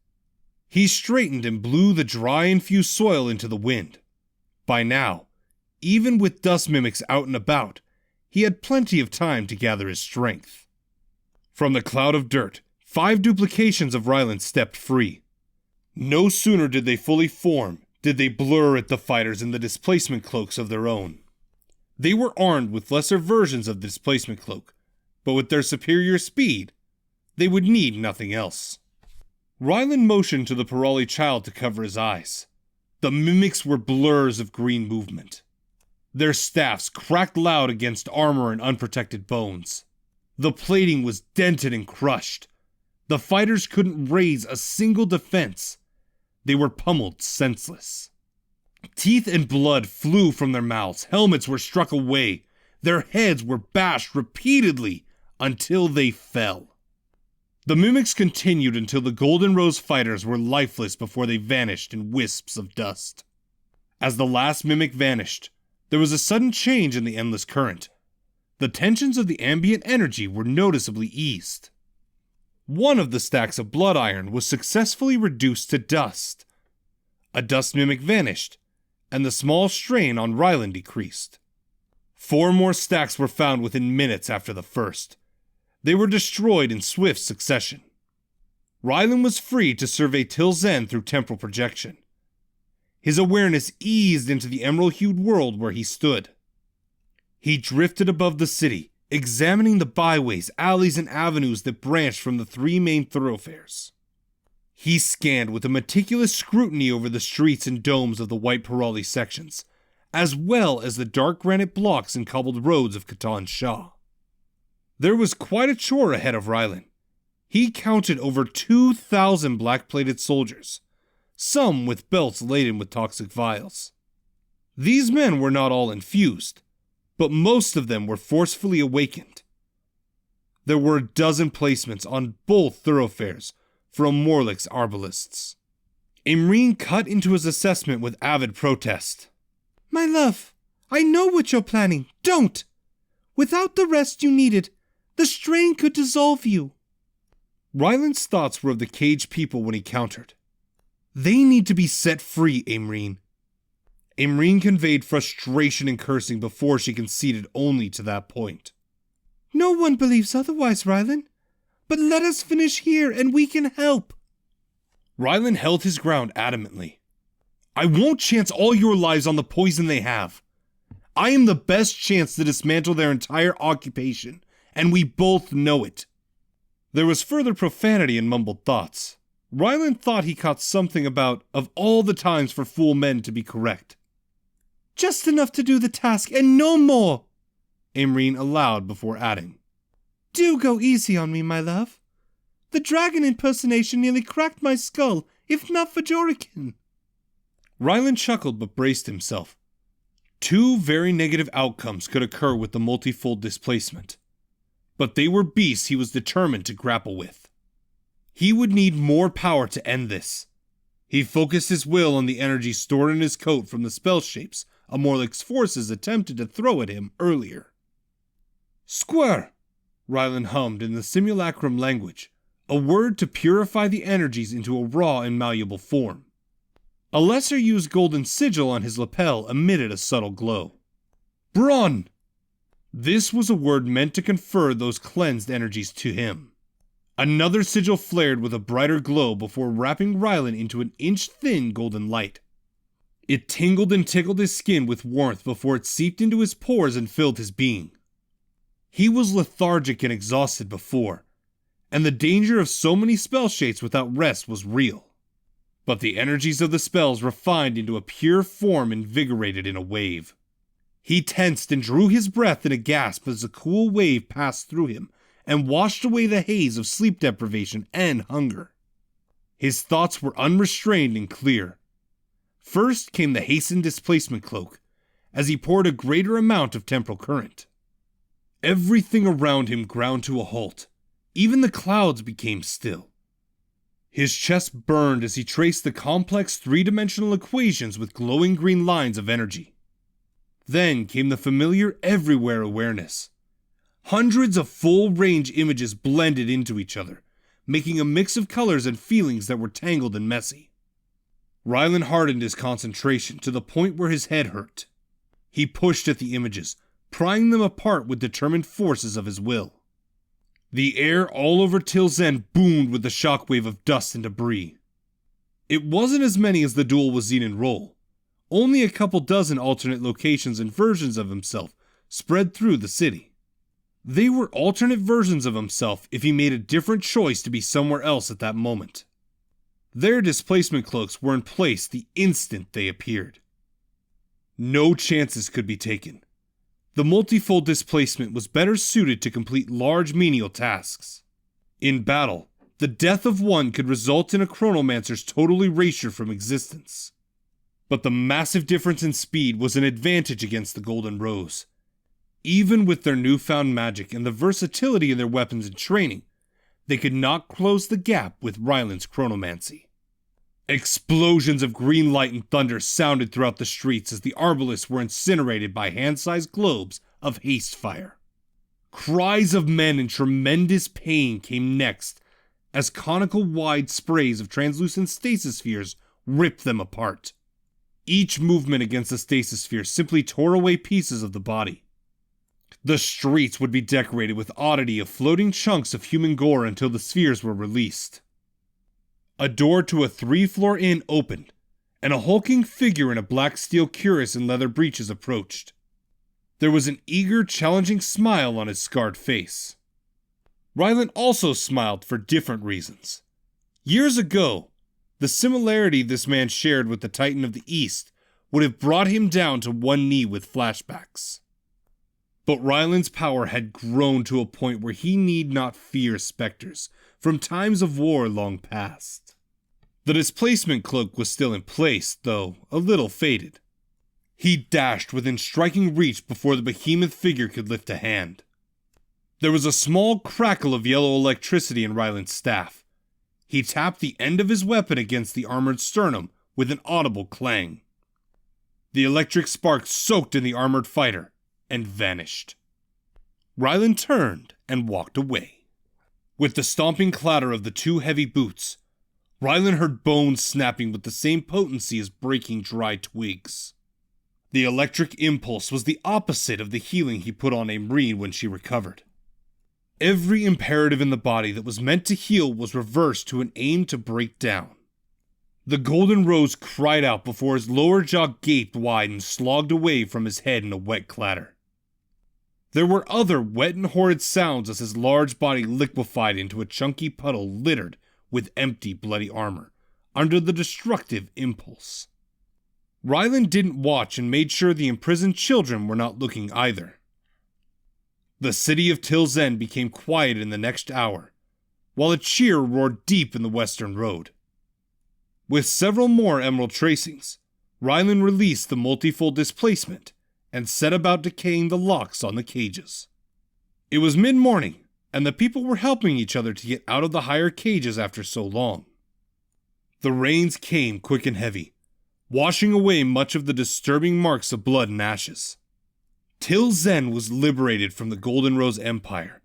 He straightened and blew the dry, infused soil into the wind. By now, even with dust mimics out and about, he had plenty of time to gather his strength. From the cloud of dirt, 5 duplications of Ryland stepped free. No sooner did they fully form, did they blur at the fighters in the displacement cloaks of their own. They were armed with lesser versions of the displacement cloak, but with their superior speed, they would need nothing else. Ryland motioned to the Pirali child to cover his eyes. The mimics were blurs of green movement. Their staffs cracked loud against armor and unprotected bones. The plating was dented and crushed. The fighters couldn't raise a single defense. They were pummeled senseless. Teeth and blood flew from their mouths. Helmets were struck away. Their heads were bashed repeatedly until they fell. The mimics continued until the Golden Rose fighters were lifeless before they vanished in wisps of dust. As the last mimic vanished, there was a sudden change in the endless current. The tensions of the ambient energy were noticeably eased. One of the stacks of blood iron was successfully reduced to dust. A dust mimic vanished, and the small strain on Ryland decreased. 4 more stacks were found within minutes after the first. They were destroyed in swift succession. Ryland was free to survey Tilzen through temporal projection. His awareness eased into the emerald-hued world where he stood. He drifted above the city, examining the byways, alleys, and avenues that branched from the 3 main thoroughfares. He scanned with a meticulous scrutiny over the streets and domes of the white Pirali sections, as well as the dark granite blocks and cobbled roads of Khatan Shah. There was quite a chore ahead of Rylan. He counted over 2,000 black-plated soldiers, some with belts laden with toxic vials. These men were not all infused, but most of them were forcefully awakened. There were a dozen placements on both thoroughfares from Morlick's arbalists. Imreen cut into his assessment with avid protest. My love, I know what you're planning. Don't! Without the rest you needed, the strain could dissolve you. Ryland's thoughts were of the caged people when he countered. They need to be set free, Imreen. Imreen conveyed frustration and cursing before she conceded only to that point. No one believes otherwise, Ryland. But let us finish here and we can help. Ryland held his ground adamantly. I won't chance all your lives on the poison they have. I am the best chance to dismantle their entire occupation, and we both know it. There was further profanity in mumbled thoughts. Ryland thought he caught something about, of all the times for fool men to be correct. Just enough to do the task and no more, Imreen allowed before adding. Do go easy on me, my love. The dragon impersonation nearly cracked my skull, if not for Jorikin. Ryland chuckled but braced himself. Two very negative outcomes could occur with the multifold displacement. But they were beasts he was determined to grapple with. He would need more power to end this. He focused his will on the energy stored in his coat from the spell shapes Amorlik's forces attempted to throw at him earlier. Square, Ryland hummed in the simulacrum language, a word to purify the energies into a raw and malleable form. A lesser-used golden sigil on his lapel emitted a subtle glow. Brawn! This was a word meant to confer those cleansed energies to him. Another sigil flared with a brighter glow before wrapping Ryland into an inch-thin golden light. It tingled and tickled his skin with warmth before it seeped into his pores and filled his being. He was lethargic and exhausted before, and the danger of so many spell shades without rest was real. But the energies of the spells refined into a pure form invigorated in a wave. He tensed and drew his breath in a gasp as a cool wave passed through him and washed away the haze of sleep deprivation and hunger. His thoughts were unrestrained and clear. First came the hastened displacement cloak, as he poured a greater amount of temporal current. Everything around him ground to a halt. Even the clouds became still. His chest burned as he traced the complex three-dimensional equations with glowing green lines of energy. Then came the familiar everywhere awareness. Hundreds of full-range images blended into each other, making a mix of colors and feelings that were tangled and messy. Ryland hardened his concentration to the point where his head hurt. He pushed at the images, prying them apart with determined forces of his will. The air all over Tilzen boomed with the shockwave of dust and debris. It wasn't as many as the duel with Xenon Roll. Only a couple dozen alternate locations and versions of himself spread through the city. They were alternate versions of himself if he made a different choice to be somewhere else at that moment. Their displacement cloaks were in place the instant they appeared. No chances could be taken. The multifold displacement was better suited to complete large menial tasks. In battle, the death of one could result in a Chronomancer's total erasure from existence. But the massive difference in speed was an advantage against the Golden Rose. Even with their newfound magic and the versatility in their weapons and training, they could not close the gap with Ryland's chronomancy. Explosions of green light and thunder sounded throughout the streets as the arbalists were incinerated by hand-sized globes of haste fire. Cries of men in tremendous pain came next as conical wide sprays of translucent stasis spheres ripped them apart. Each movement against the stasis sphere simply tore away pieces of the body. The streets would be decorated with oddity of floating chunks of human gore until the spheres were released. A door to a 3-floor inn opened, and a hulking figure in a black steel cuirass and leather breeches approached. There was an eager, challenging smile on his scarred face. Ryland also smiled for different reasons. Years ago, the similarity this man shared with the Titan of the East would have brought him down to one knee with flashbacks. But Ryland's power had grown to a point where he need not fear specters from times of war long past. The displacement cloak was still in place, though a little faded. He dashed within striking reach before the behemoth figure could lift a hand. There was a small crackle of yellow electricity in Ryland's staff. He tapped the end of his weapon against the armored sternum with an audible clang. The electric spark soaked in the armored fighter and vanished. Ryland turned and walked away. With the stomping clatter of the two heavy boots, Ryland heard bones snapping with the same potency as breaking dry twigs. The electric impulse was the opposite of the healing he put on Amreen when she recovered. Every imperative in the body that was meant to heal was reversed to an aim to break down. The Golden Rose cried out before his lower jaw gaped wide and slogged away from his head in a wet clatter. There were other wet and horrid sounds as his large body liquefied into a chunky puddle littered with empty, bloody armor, under the destructive impulse. Ryland didn't watch and made sure the imprisoned children were not looking either. The city of Tilzen became quiet in the next hour, while a cheer roared deep in the western road. With several more emerald tracings, Ryland released the multifold displacement and set about decaying the locks on the cages. It was mid-morning, and the people were helping each other to get out of the higher cages after so long. The rains came quick and heavy, washing away much of the disturbing marks of blood and ashes. Tilzen was liberated from the Golden Rose Empire.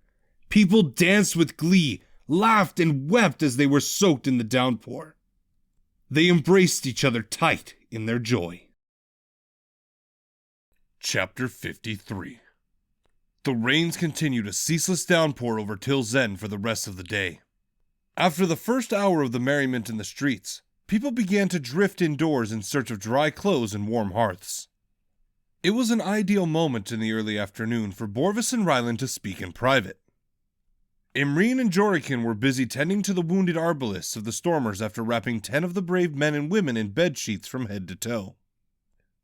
People danced with glee, laughed and wept as they were soaked in the downpour. They embraced each other tight in their joy. Chapter 53. The rains continued a ceaseless downpour over Tilzen for the rest of the day. After the first hour of the merriment in the streets, people began to drift indoors in search of dry clothes and warm hearths. It was an ideal moment in the early afternoon for Borvis and Ryland to speak in private. Imreen and Jorikin were busy tending to the wounded arbalists of the stormers after wrapping 10 of the brave men and women in bed sheets from head to toe.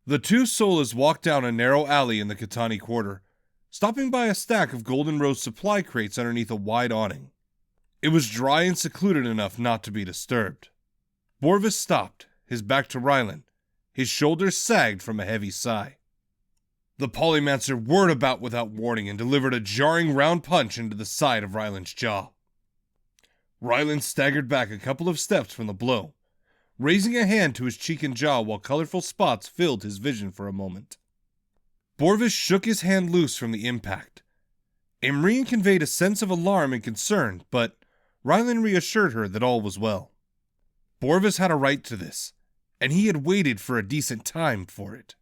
The two Solas walked down a narrow alley in the Katani quarter, stopping by a stack of Golden Rose supply crates underneath a wide awning. It was dry and secluded enough not to be disturbed. Borvis stopped, his back to Ryland. His shoulders sagged from a heavy sigh. The Polymancer whirred about without warning and delivered a jarring round punch into the side of Ryland's jaw. Ryland staggered back a couple of steps from the blow, raising a hand to his cheek and jaw while colorful spots filled his vision for a moment. Borvis shook his hand loose from the impact. Imreen conveyed a sense of alarm and concern, but Ryland reassured her that all was well. Borvis had a right to this, and he had waited for a decent time for it.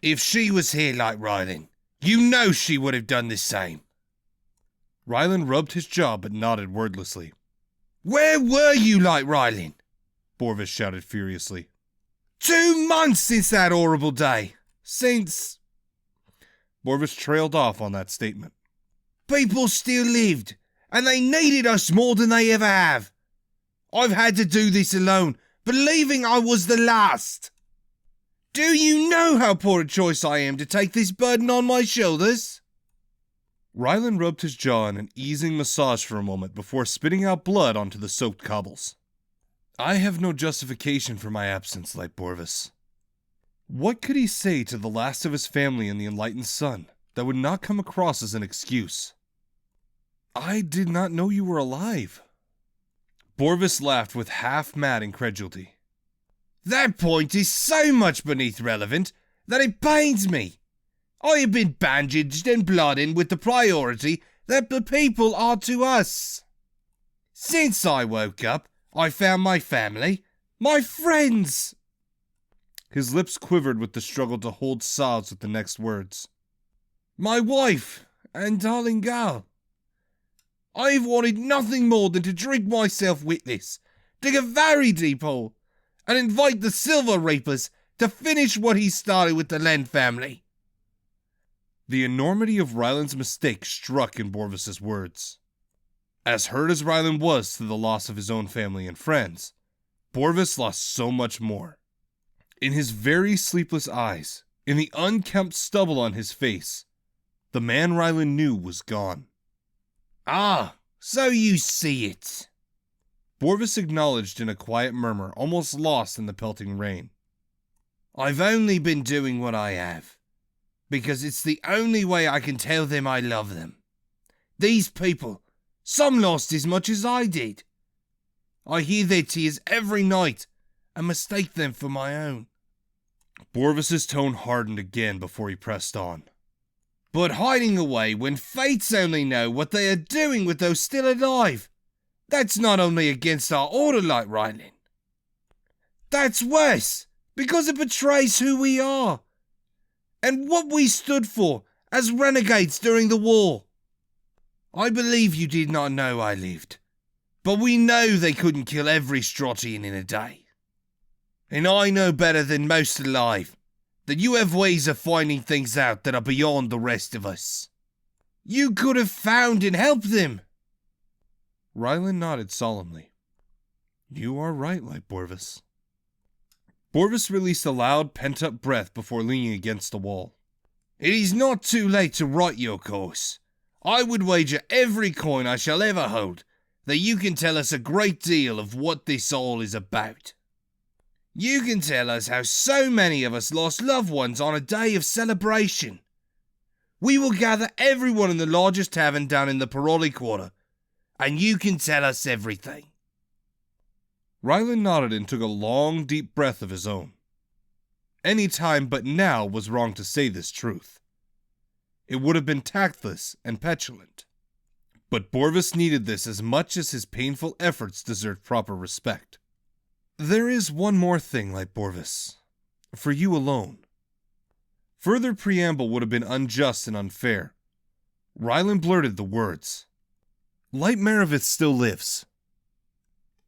If she was here like Ryland, you know she would have done the same. Ryland rubbed his jaw but nodded wordlessly. Where were you like Ryland? Borvis shouted furiously. 2 months since that horrible day. Since... Borvis trailed off on that statement. People still lived, and they needed us more than they ever have. I've had to do this alone, believing I was the last. Do you know how poor a choice I am to take this burden on my shoulders? Ryland rubbed his jaw in an easing massage for a moment before spitting out blood onto the soaked cobbles. I have no justification for my absence, Light Borvis. What could he say to the last of his family and the enlightened sun that would not come across as an excuse? I did not know you were alive. Borvis laughed with half-mad incredulity. That point is so much beneath relevant that it pains me. I have been bandaged and blooded with the priority that the people are to us. Since I woke up, I found my family, my friends. His lips quivered with the struggle to hold sobs at the next words. My wife and darling girl. I have wanted nothing more than to drink myself witless, dig a very deep hole, and invite the Silver Reapers to finish what he started with the Len family. The enormity of Ryland's mistake struck in Borvis's words. As hurt as Ryland was to the loss of his own family and friends, Borvis lost so much more. In his very sleepless eyes, in the unkempt stubble on his face, the man Ryland knew was gone. Ah, so you see it. Borvis acknowledged in a quiet murmur, almost lost in the pelting rain. I've only been doing what I have, because it's the only way I can tell them I love them. These people, some lost as much as I did. I hear their tears every night and mistake them for my own. Borvis's tone hardened again before he pressed on. But hiding away when fates only know what they are doing with those still alive, that's not only against our order, like Ryland. That's worse, because it betrays who we are, and what we stood for as renegades during the war. I believe you did not know I lived, but we know they couldn't kill every Strottian in a day. And I know better than most alive that you have ways of finding things out that are beyond the rest of us. You could have found and helped them. Ryland nodded solemnly. You are right, Light Borvis. Borvis released a loud, pent-up breath before leaning against the wall. It is not too late to right your course. I would wager every coin I shall ever hold that you can tell us a great deal of what this all is about. You can tell us how so many of us lost loved ones on a day of celebration. We will gather everyone in the largest tavern down in the Paroli Quarter, and you can tell us everything. Ryland nodded and took a long, deep breath of his own. Any time but now was wrong to say this truth. It would have been tactless and petulant. But Borvis needed this as much as his painful efforts deserved proper respect. There is one more thing, Light Borvis. For you alone. Further preamble would have been unjust and unfair. Ryland blurted the words. Light Maravith still lives.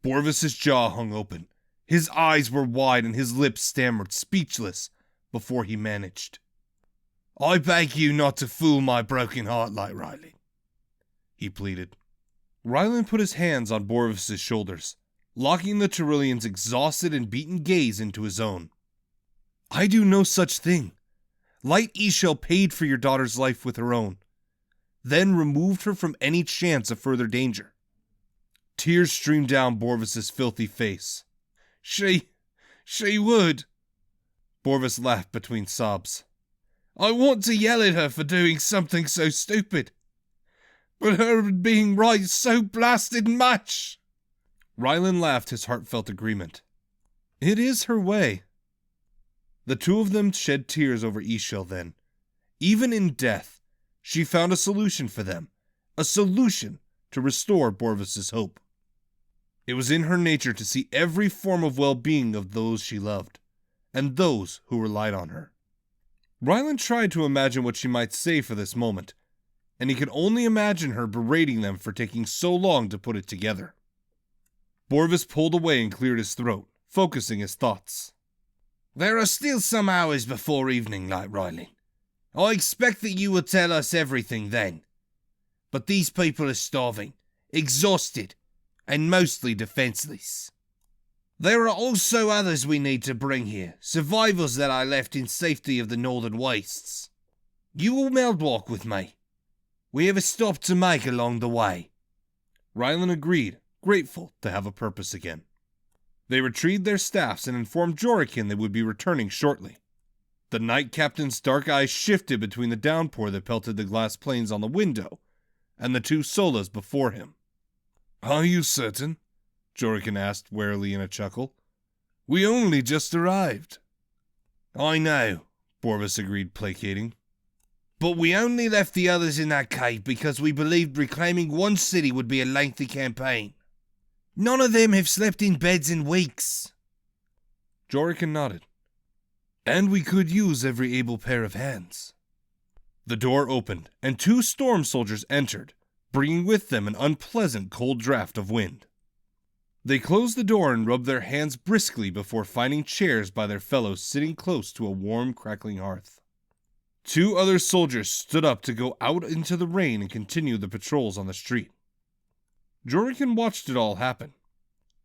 Borvis's jaw hung open. His eyes were wide and his lips stammered, speechless, before he managed. I beg you not to fool my broken heart, Light Ryland, he pleaded. Ryland put his hands on Borvis's shoulders, locking the Tyrillian's exhausted and beaten gaze into his own. I do no such thing. Light Ishel paid for your daughter's life with her own, then removed her from any chance of further danger. Tears streamed down Borvis's filthy face. She would. Borvis laughed between sobs. I want to yell at her for doing something so stupid, but her being right so blasted much. Ryland laughed his heartfelt agreement. It is her way. The two of them shed tears over Ishel then. Even in death, she found a solution for them, a solution to restore Borvis's hope. It was in her nature to see every form of well-being of those she loved, and those who relied on her. Ryland tried to imagine what she might say for this moment, and he could only imagine her berating them for taking so long to put it together. Borvis pulled away and cleared his throat, focusing his thoughts. There are still some hours before evening, Light Ryland. I expect that you will tell us everything then. But these people are starving, exhausted, and mostly defenseless. There are also others we need to bring here, survivors that I left in safety of the northern wastes. You will Meldwalk with me. We have a stop to make along the way. Ryland agreed, grateful to have a purpose again. They retrieved their staffs and informed Jorikin they would be returning shortly. The Knight Captain's dark eyes shifted between the downpour that pelted the glass panes on the window and the two solas before him. Are you certain? Jorikin asked warily in a chuckle. We only just arrived. I know, Borvis agreed, placating. But we only left the others in that cave because we believed reclaiming one city would be a lengthy campaign. None of them have slept in beds in weeks. Jorikin nodded. And we could use every able pair of hands. The door opened, and two storm soldiers entered, bringing with them an unpleasant cold draft of wind. They closed the door and rubbed their hands briskly before finding chairs by their fellows sitting close to a warm, crackling hearth. Two other soldiers stood up to go out into the rain and continue the patrols on the street. Jorrican watched it all happen.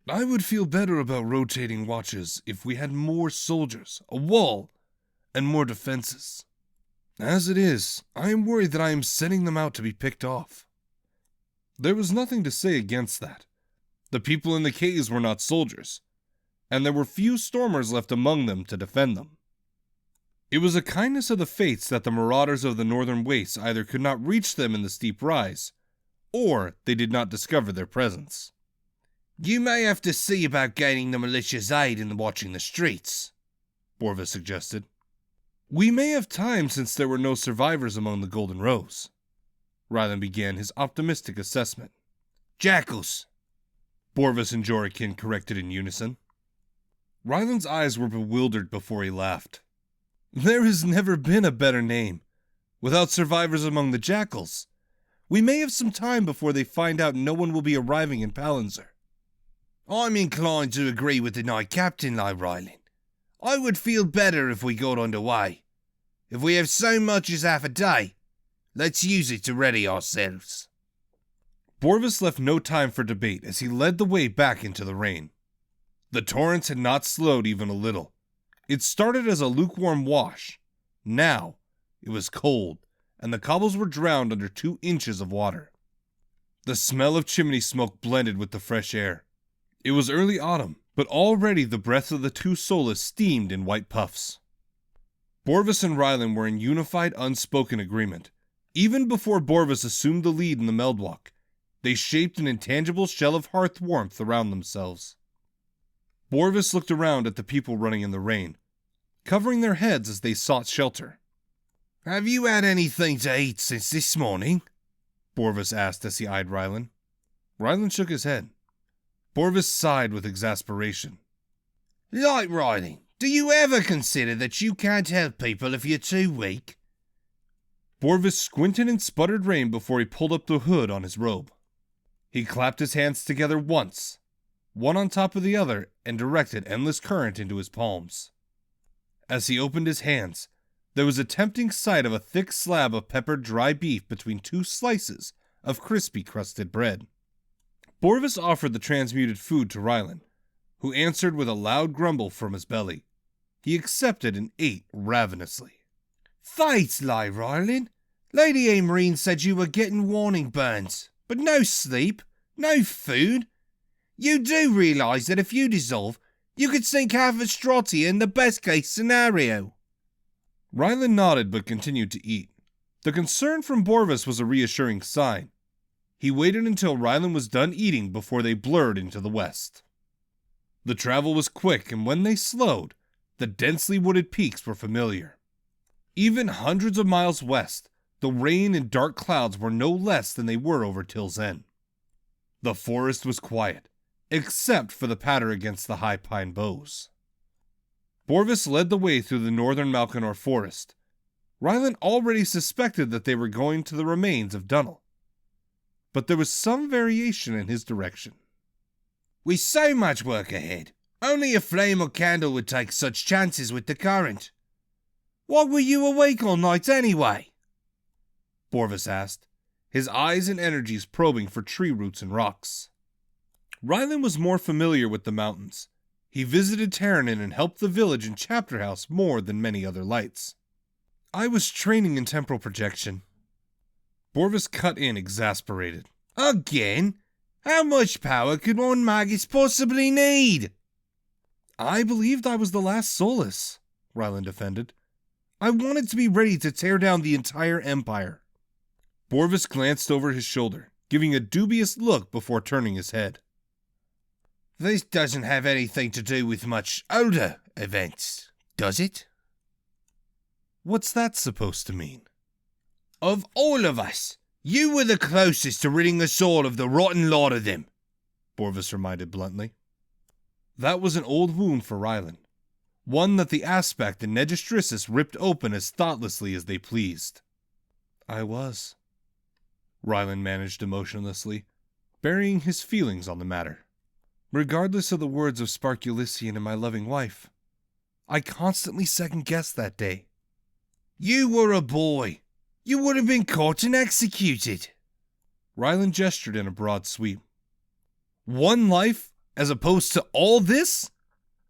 I would feel better about rotating watches if we had more soldiers, a wall, and more defenses. As it is, I am worried that I am sending them out to be picked off. There was nothing to say against that. The people in the caves were not soldiers, and there were few stormers left among them to defend them. It was a kindness of the fates that the marauders of the northern wastes either could not reach them in the steep rise, or they did not discover their presence. You may have to see about gaining the militia's aid in watching the streets, Borvis suggested. We may have time since there were no survivors among the Golden Rose. Ryland began his optimistic assessment. Jackals, Borvis and Jorrican corrected in unison. Ryland's eyes were bewildered before he laughed. There has never been a better name. Without survivors among the jackals, we may have some time before they find out no one will be arriving in Palanzer. I'm inclined to agree with the Knight Captain, Ryland. I would feel better if we got underway. If we have so much as half a day, let's use it to ready ourselves. Borvis left no time for debate as he led the way back into the rain. The torrents had not slowed even a little. It started as a lukewarm wash. Now, it was cold, and the cobbles were drowned under 2 inches of water. The smell of chimney smoke blended with the fresh air. It was early autumn, but already the breath of the 2 Solas steamed in white puffs. Borvis and Ryland were in unified, unspoken agreement. Even before Borvis assumed the lead in the Meldwalk, they shaped an intangible shell of hearth warmth around themselves. Borvis looked around at the people running in the rain, covering their heads as they sought shelter. Have you had anything to eat since this morning? Borvis asked as he eyed Ryland. Ryland shook his head. Borvis sighed with exasperation. Ryland, do you ever consider that you can't help people if you're too weak? Borvis squinted and sputtered rain before he pulled up the hood on his robe. He clapped his hands together once, one on top of the other, and directed endless current into his palms. As he opened his hands, there was a tempting sight of a thick slab of peppered dry beef between 2 slices of crispy crusted bread. Borvis offered the transmuted food to Ryland, who answered with a loud grumble from his belly. He accepted and ate ravenously. Fates, Ryland. Lady Amarine said you were getting warning burns, but no sleep, no food. You do realise that if you dissolve, you could sink half of Stratia in the best case scenario. Ryland nodded but continued to eat. The concern from Borvis was a reassuring sign. He waited until Ryland was done eating before they blurred into the west. The travel was quick, and when they slowed, the densely wooded peaks were familiar. Even hundreds of miles west, the rain and dark clouds were no less than they were over Till's End. The forest was quiet, except for the patter against the high pine boughs. Borvis led the way through the northern Malkinor forest. Ryland already suspected that they were going to the remains of Dunnel, but there was some variation in his direction. With so much work ahead, only a flame or candle would take such chances with the current. Why were you awake all night anyway? Borvis asked, his eyes and energies probing for tree roots and rocks. Ryland was more familiar with the mountains. He visited Terranin and helped the village and chapter house more than many other lights. I was training in temporal projection. Borvis cut in, exasperated. Again? How much power could one Magus possibly need? I believed I was the last Solas, Ryland defended. I wanted to be ready to tear down the entire Empire. Borvis glanced over his shoulder, giving a dubious look before turning his head. This doesn't have anything to do with much older events, does it? What's that supposed to mean? Of all of us, you were the closest to ridding us all of the rotten lot of them, Borvis reminded bluntly. That was an old wound for Ryland, one that the Aspect and Negistrissus ripped open as thoughtlessly as they pleased. I was, Ryland managed emotionlessly, burying his feelings on the matter. Regardless of the words of Sparkulician and my loving wife, I constantly second-guessed that day. You were a boy. You would have been caught and executed. Ryland gestured in a broad sweep. One life as opposed to all this?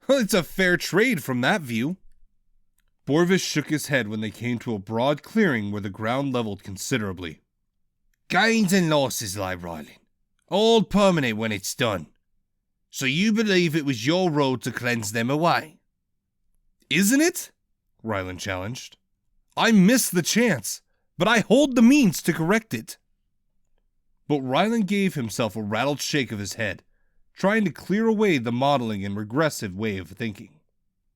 It's a fair trade from that view. Borvis shook his head when they came to a broad clearing where the ground leveled considerably. Gains and losses, like Rylan. All permanent when it's done. So you believe it was your role to cleanse them away? Isn't it? Rylan challenged. I missed the chance, but I hold the means to correct it. But Rylan gave himself a rattled shake of his head, trying to clear away the modeling and regressive way of thinking.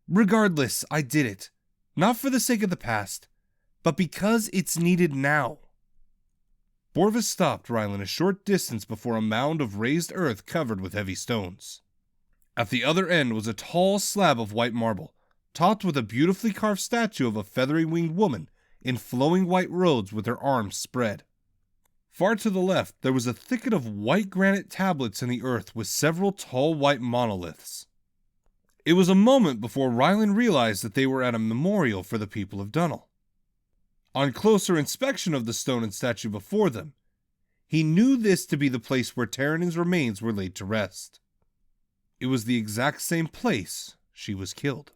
Regardless, I did it. Not for the sake of the past, but because it's needed now. Borvis stopped Rylan a short distance before a mound of raised earth covered with heavy stones. At the other end was a tall slab of white marble, topped with a beautifully carved statue of a feathery winged woman in flowing white robes with her arms spread. Far to the left, there was a thicket of white granite tablets in the earth with several tall white monoliths. It was a moment before Rylan realized that they were at a memorial for the people of Dunwall. On closer inspection of the stone and statue before them, he knew this to be the place where Taranin's remains were laid to rest. It was the exact same place she was killed.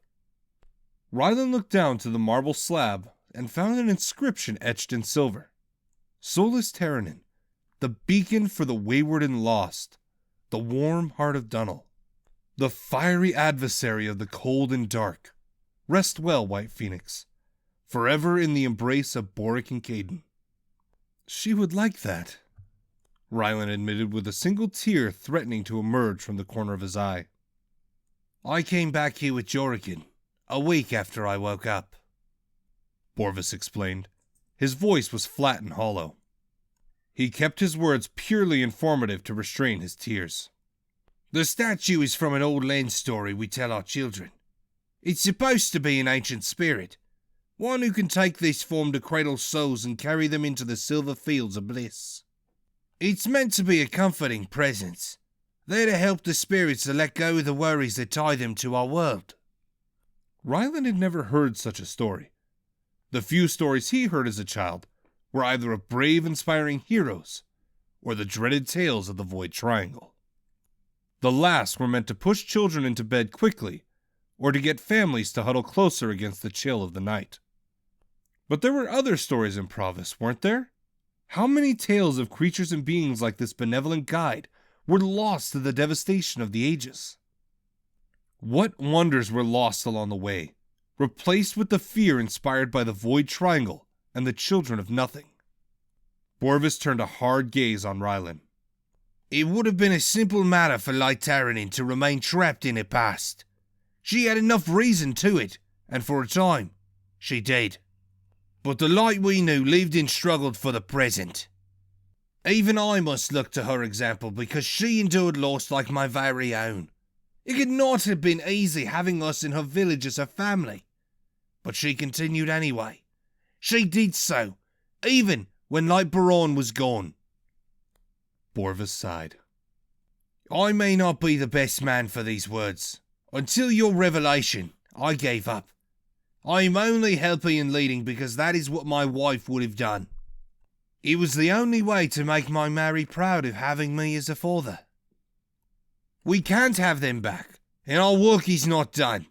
Rylan looked down to the marble slab and found an inscription etched in silver. Solus Taranin, the beacon for the wayward and lost, the warm heart of Dunwall, the fiery adversary of the cold and dark. Rest well, White Phoenix, forever in the embrace of Boric and Caden. She would like that, Rylan admitted with a single tear threatening to emerge from the corner of his eye. I came back here with Jorrigan, a week after I woke up, Borvis explained. His voice was flat and hollow. He kept his words purely informative to restrain his tears. The statue is from an old land story we tell our children. It's supposed to be an ancient spirit, one who can take this form to cradle souls and carry them into the silver fields of bliss. It's meant to be a comforting presence, there to help the spirits to let go of the worries that tie them to our world. Rylan had never heard such a story. The few stories he heard as a child were either of brave, inspiring heroes or the dreaded tales of the Void Triangle. The last were meant to push children into bed quickly or to get families to huddle closer against the chill of the night. But there were other stories in Provis, weren't there? How many tales of creatures and beings like this benevolent guide were lost to the devastation of the ages? What wonders were lost along the way, replaced with the fear inspired by the Void Triangle and the Children of Nothing? Borvis turned a hard gaze on Rylan. It would have been a simple matter for Light Taranin to remain trapped in her past. She had enough reason to it, and for a time, she did. But the Light we knew lived and struggled for the present. Even I must look to her example because she endured loss like my very own. It could not have been easy having us in her village as her family. But she continued anyway. She did so, even when Light Baron was gone. Borvis sighed. I may not be the best man for these words. Until your revelation, I gave up. I am only helping and leading because that is what my wife would have done. It was the only way to make my Mary proud of having me as a father. We can't have them back, and our work is not done.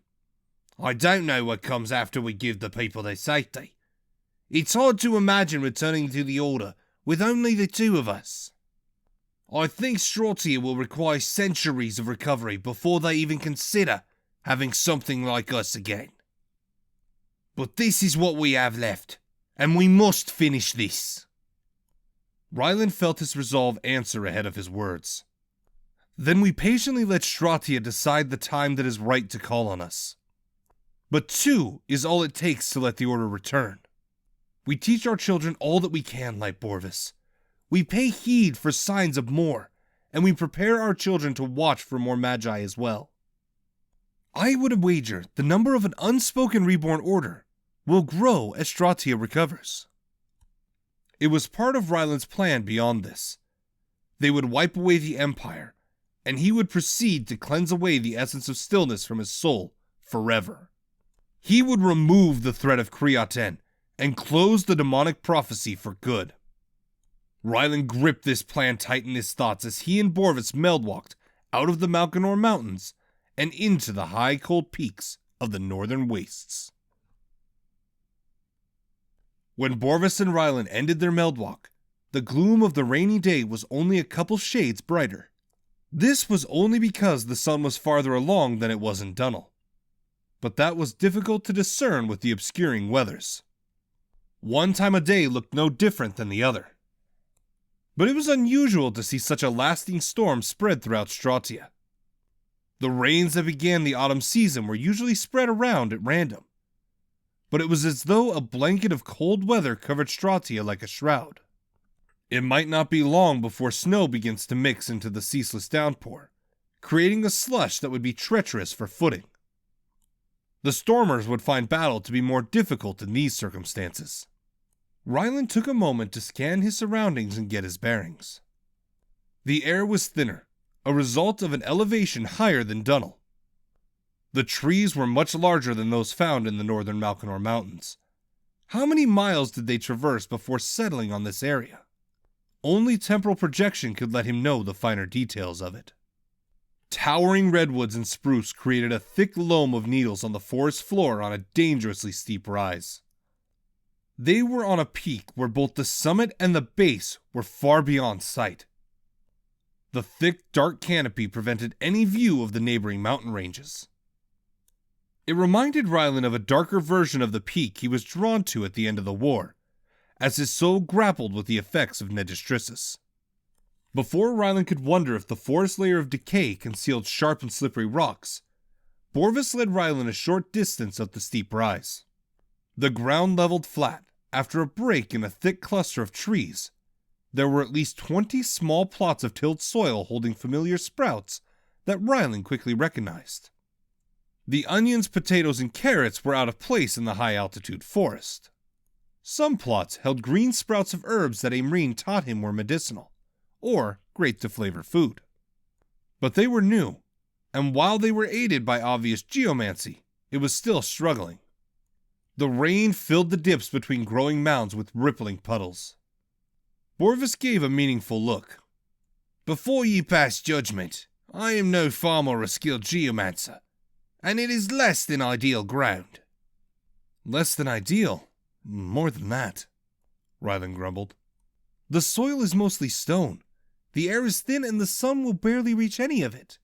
I don't know what comes after we give the people their safety. It's hard to imagine returning to the Order with only the two of us. I think Stratia will require centuries of recovery before they even consider having something like us again. But this is what we have left, and we must finish this. Rylan felt his resolve answer ahead of his words. Then we patiently let Stratia decide the time that is right to call on us. But 2 is all it takes to let the Order return. We teach our children all that we can, like Borvis. We pay heed for signs of more, and we prepare our children to watch for more magi as well. I would wager the number of an unspoken reborn order will grow as Stratia recovers. It was part of Rylan's plan beyond this. They would wipe away the Empire, and he would proceed to cleanse away the essence of stillness from his soul forever. He would remove the threat of Kriaten and close the demonic prophecy for good. Rylan gripped this plan tight in his thoughts as he and Borvis meldwalked out of the Malkinor Mountains and into the high cold peaks of the northern wastes. When Borvis and Rylan ended their Meldwalk, the gloom of the rainy day was only a couple shades brighter. This was only because the sun was farther along than it was in Dunel, but that was difficult to discern with the obscuring weathers. One time of day looked no different than the other. But it was unusual to see such a lasting storm spread throughout Stratia. The rains that began the autumn season were usually spread around at random, but it was as though a blanket of cold weather covered Stratia like a shroud. It might not be long before snow begins to mix into the ceaseless downpour, creating a slush that would be treacherous for footing. The stormers would find battle to be more difficult in these circumstances. Rylan took a moment to scan his surroundings and get his bearings. The air was thinner, a result of an elevation higher than Dunel. The trees were much larger than those found in the northern Malkinor Mountains. How many miles did they traverse before settling on this area? Only temporal projection could let him know the finer details of it. Towering redwoods and spruce created a thick loam of needles on the forest floor on a dangerously steep rise. They were on a peak where both the summit and the base were far beyond sight. The thick, dark canopy prevented any view of the neighboring mountain ranges. It reminded Rylan of a darker version of the peak he was drawn to at the end of the war, as his soul grappled with the effects of Nedistrissus. Before Rylan could wonder if the forest layer of decay concealed sharp and slippery rocks, Borvis led Rylan a short distance up the steep rise. The ground leveled flat. After a break in a thick cluster of trees, there were at least 20 small plots of tilled soil holding familiar sprouts that Rylan quickly recognized. The onions, potatoes, and carrots were out of place in the high-altitude forest. Some plots held green sprouts of herbs that Aimrine taught him were medicinal, or great to flavor food. But they were new, and while they were aided by obvious geomancy, it was still struggling. The rain filled the dips between growing mounds with rippling puddles. Borvis gave a meaningful look. "Before you pass judgment, I am no farmer or skilled geomancer, and it is less than ideal ground." "Less than ideal? More than that," Rylan grumbled. "The soil is mostly stone. The air is thin and the sun will barely reach any of it.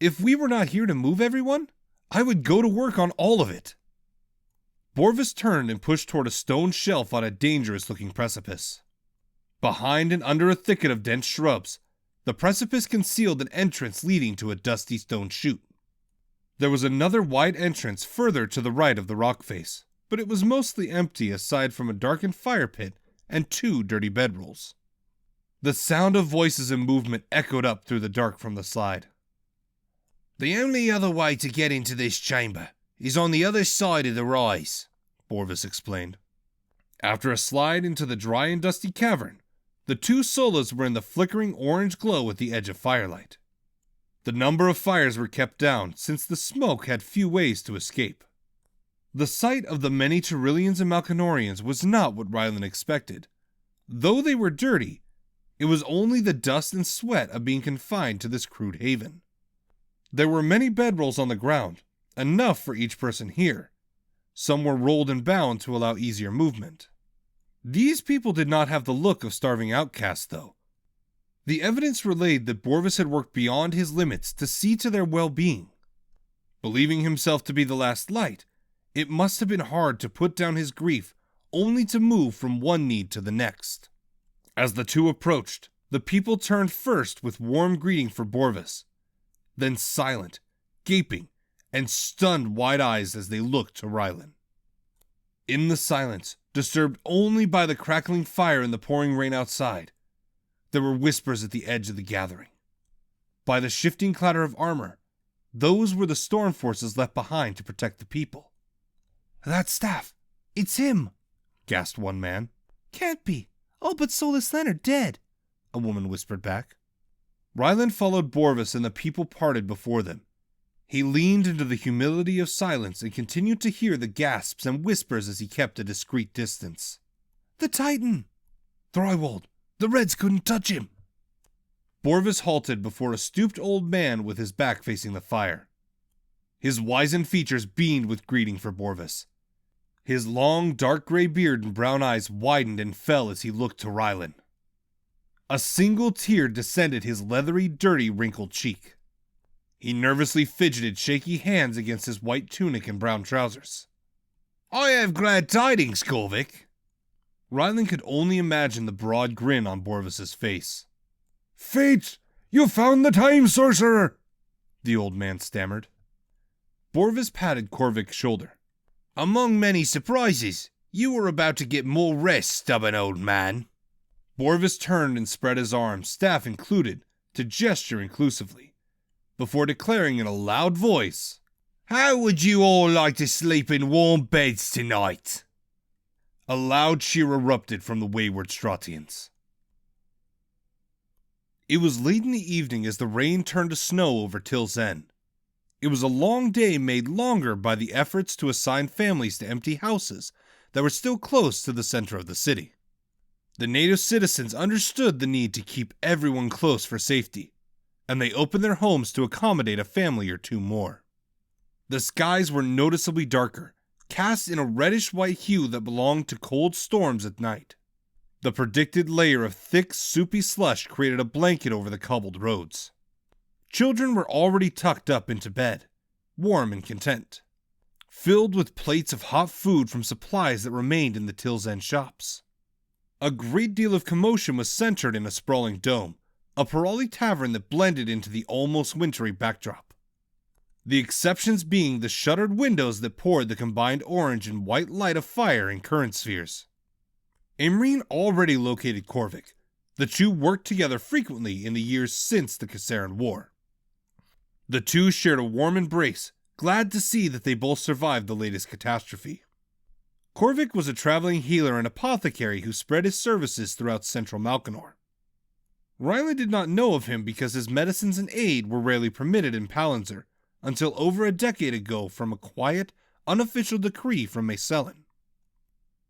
If we were not here to move everyone, I would go to work on all of it." Borvis turned and pushed toward a stone shelf on a dangerous-looking precipice. Behind and under a thicket of dense shrubs, the precipice concealed an entrance leading to a dusty stone chute. There was another wide entrance further to the right of the rock face, but it was mostly empty aside from a darkened fire pit and 2 dirty bedrolls. The sound of voices and movement echoed up through the dark from the slide. "The only other way to get into this chamber is on the other side of the rise," Borvis explained. After a slide into the dry and dusty cavern, the 2 solas were in the flickering orange glow at the edge of firelight. The number of fires were kept down since the smoke had few ways to escape. The sight of the many Tyrillians and Malkinorians was not what Rylan expected. Though they were dirty, it was only the dust and sweat of being confined to this crude haven. There were many bedrolls on the ground, enough for each person here. Some were rolled and bound to allow easier movement. These people did not have the look of starving outcasts, though. The evidence relayed that Borvis had worked beyond his limits to see to their well-being. Believing himself to be the last light, it must have been hard to put down his grief only to move from one need to the next. As the 2 approached, the people turned first with warm greeting for Borvis, then silent, gaping, and stunned wide eyes as they looked to Rylan. In the silence, disturbed only by the crackling fire and the pouring rain outside, there were whispers at the edge of the gathering. By the shifting clatter of armor, those were the storm forces left behind to protect the people. "That staff! It's him!" gasped one man. "Can't be! All but Solus Leonard dead!" a woman whispered back. Rylan followed Borvis and the people parted before them. He leaned into the humility of silence and continued to hear the gasps and whispers as he kept a discreet distance. "The Titan! Thorwald! The Reds couldn't touch him!" Borvis halted before a stooped old man with his back facing the fire. His wizened features beamed with greeting for Borvis. His long, dark gray beard and brown eyes widened and fell as he looked to Rylan. A single tear descended his leathery, dirty, wrinkled cheek. He nervously fidgeted shaky hands against his white tunic and brown trousers. "I have glad tidings, Corvic." Rylan could only imagine the broad grin on Borvis's face. Fate, you found the time sorcerer, the old man stammered. Borvis patted Corvic's shoulder. "Among many surprises, you were about to get more rest, stubborn old man." Borvis turned and spread his arms, staff included, to gesture inclusively, before declaring in a loud voice, "How would you all like to sleep in warm beds tonight?" A loud cheer erupted from the wayward Stratians. It was late in the evening as the rain turned to snow over Till's End. It was a long day made longer by the efforts to assign families to empty houses that were still close to the center of the city. The native citizens understood the need to keep everyone close for safety, and they opened their homes to accommodate a family or two more. The skies were noticeably darker, cast in a reddish-white hue that belonged to cold storms at night. The predicted layer of thick, soupy slush created a blanket over the cobbled roads. Children were already tucked up into bed, warm and content, filled with plates of hot food from supplies that remained in the Till's End shops. A great deal of commotion was centered in a sprawling dome, a Parali tavern that blended into the almost wintry backdrop. The exceptions being the shuttered windows that poured the combined orange and white light of fire in current spheres. Imreen already located Corvic. The two worked together frequently in the years since the Kassaran War. The two shared a warm embrace, glad to see that they both survived the latest catastrophe. Corvic was a traveling healer and apothecary who spread his services throughout central Malkanor. Rylan did not know of him because his medicines and aid were rarely permitted in Palanzir until over a decade ago from a quiet, unofficial decree from Macellan.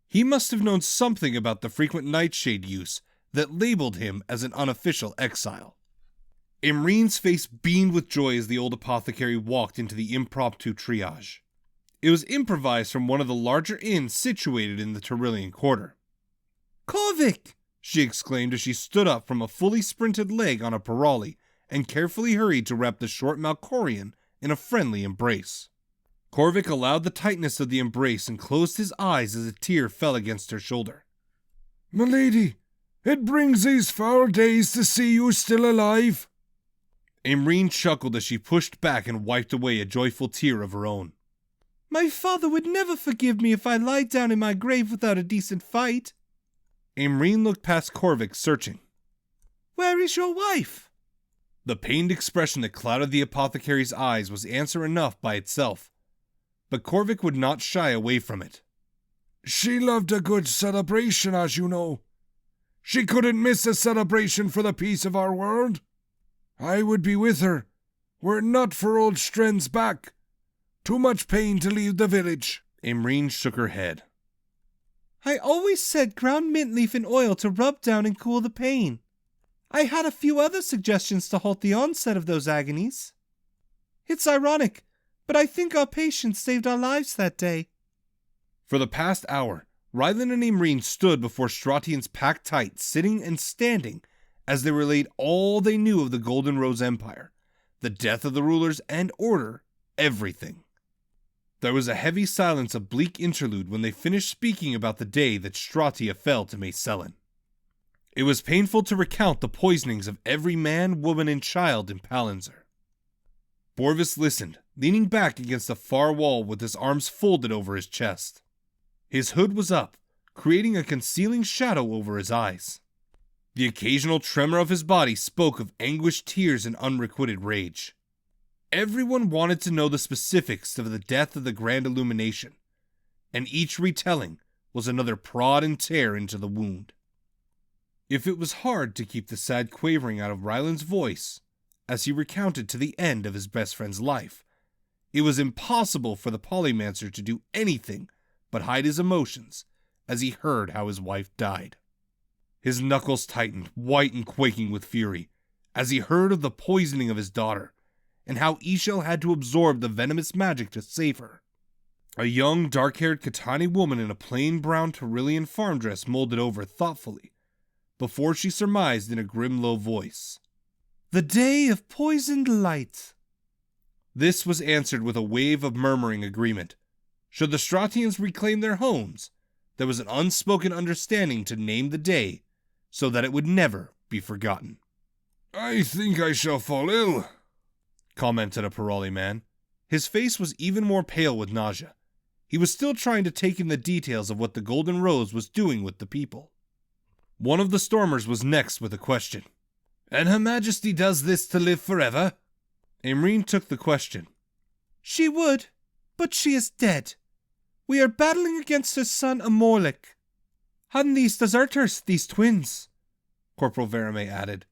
He must have known something about the frequent nightshade use that labeled him as an unofficial exile. Imreen's face beamed with joy as the old apothecary walked into the impromptu triage. It was improvised from one of the larger inns situated in the Tyrillian Quarter. "Corvic!" she exclaimed as she stood up from a fully sprinted leg on a Parali and carefully hurried to wrap the short Malkorian in a friendly embrace. Corvic allowed the tightness of the embrace and closed his eyes as a tear fell against her shoulder. "Milady, it brings these foul days to see you still alive." Imreen chuckled as she pushed back and wiped away a joyful tear of her own. "My father would never forgive me if I lied down in my grave without a decent fight." Imreen looked past Corvic, searching. "Where is your wife?" The pained expression that clouded the apothecary's eyes was answer enough by itself, but Corvic would not shy away from it. "She loved a good celebration, as you know. She couldn't miss a celebration for the peace of our world. I would be with her, were it not for old Stren's back. Too much pain to leave the village." Imreen shook her head. "I always said ground mint leaf in oil to rub down and cool the pain. I had a few other suggestions to halt the onset of those agonies. It's ironic, but I think our patience saved our lives that day." For the past hour, Rylan and Imreen stood before Stratians packed tight, sitting and standing, as they relayed all they knew of the Golden Rose Empire, the death of the rulers and order, everything. There was a heavy silence of bleak interlude when they finished speaking about the day that Stratia fell to Macellan. It was painful to recount the poisonings of every man, woman, and child in Palanzir. Borvis listened, leaning back against the far wall with his arms folded over his chest. His hood was up, creating a concealing shadow over his eyes. The occasional tremor of his body spoke of anguished tears and unrequited rage. Everyone wanted to know the specifics of the death of the Grand Illumination, and each retelling was another prod and tear into the wound. If it was hard to keep the sad quavering out of Rylan's voice as he recounted to the end of his best friend's life, it was impossible for the Polymancer to do anything but hide his emotions as he heard how his wife died. His knuckles tightened, white and quaking with fury, as he heard of the poisoning of his daughter and how Ishel had to absorb the venomous magic to save her. A young, dark-haired Katani woman in a plain brown Tyrillian farm dress molded over thoughtfully, before she surmised in a grim, low voice, "The day of poisoned light." This was answered with a wave of murmuring agreement. Should the Stratians reclaim their homes, there was an unspoken understanding to name the day so that it would never be forgotten. I think I shall fall ill, commented a Parali man. His face was even more pale with nausea. He was still trying to take in the details of what the Golden Rose was doing with the people. One of the Stormers was next with a question. "And Her Majesty does this to live forever?" Aimreen took the question. "She would, but she is dead. We are battling against her son Amorlik. And these deserters, these twins," Corporal Verame added,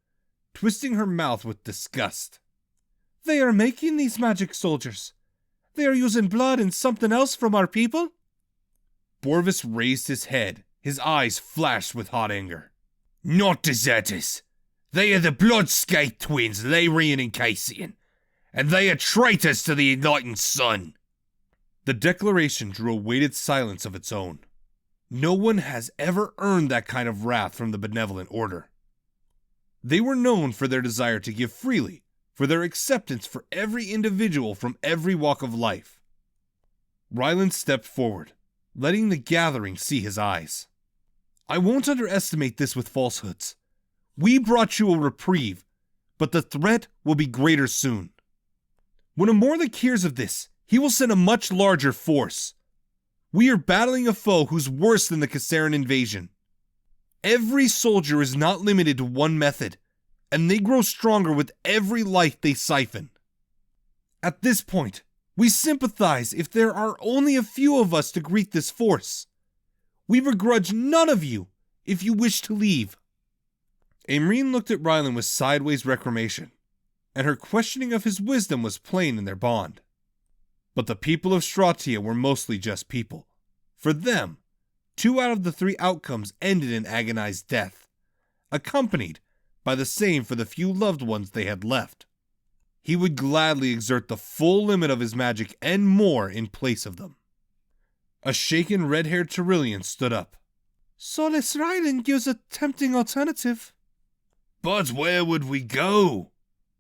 twisting her mouth with disgust. "They are making these magic soldiers. They are using blood and something else from our people." Borvis raised his head. His eyes flashed with hot anger. "Not deserters. They are the Bloodskate twins, Larian and Cassian, and they are traitors to the enlightened sun." The declaration drew a weighted silence of its own. No one has ever earned that kind of wrath from the Benevolent Order. They were known for their desire to give freely, for their acceptance for every individual from every walk of life. Ryland stepped forward, letting the gathering see his eyes. "I won't underestimate this with falsehoods. We brought you a reprieve, but the threat will be greater soon. When Amorlik hears of this, he will send a much larger force. We are battling a foe who's worse than the Kassaran invasion. Every soldier is not limited to one method, and they grow stronger with every life they siphon. At this point, we sympathize if there are only a few of us to greet this force. We begrudge none of you if you wish to leave." Aimreen looked at Ryland with sideways reclamation, and her questioning of his wisdom was plain in their bond. But the people of Stratia were mostly just people. For them, 2 out of the 3 outcomes ended in agonized death, accompanied by the same for the few loved ones they had left. He would gladly exert the full limit of his magic and more in place of them. A shaken red-haired Tyrillian stood up. "Solis Ryland gives a tempting alternative." "But where would we go?"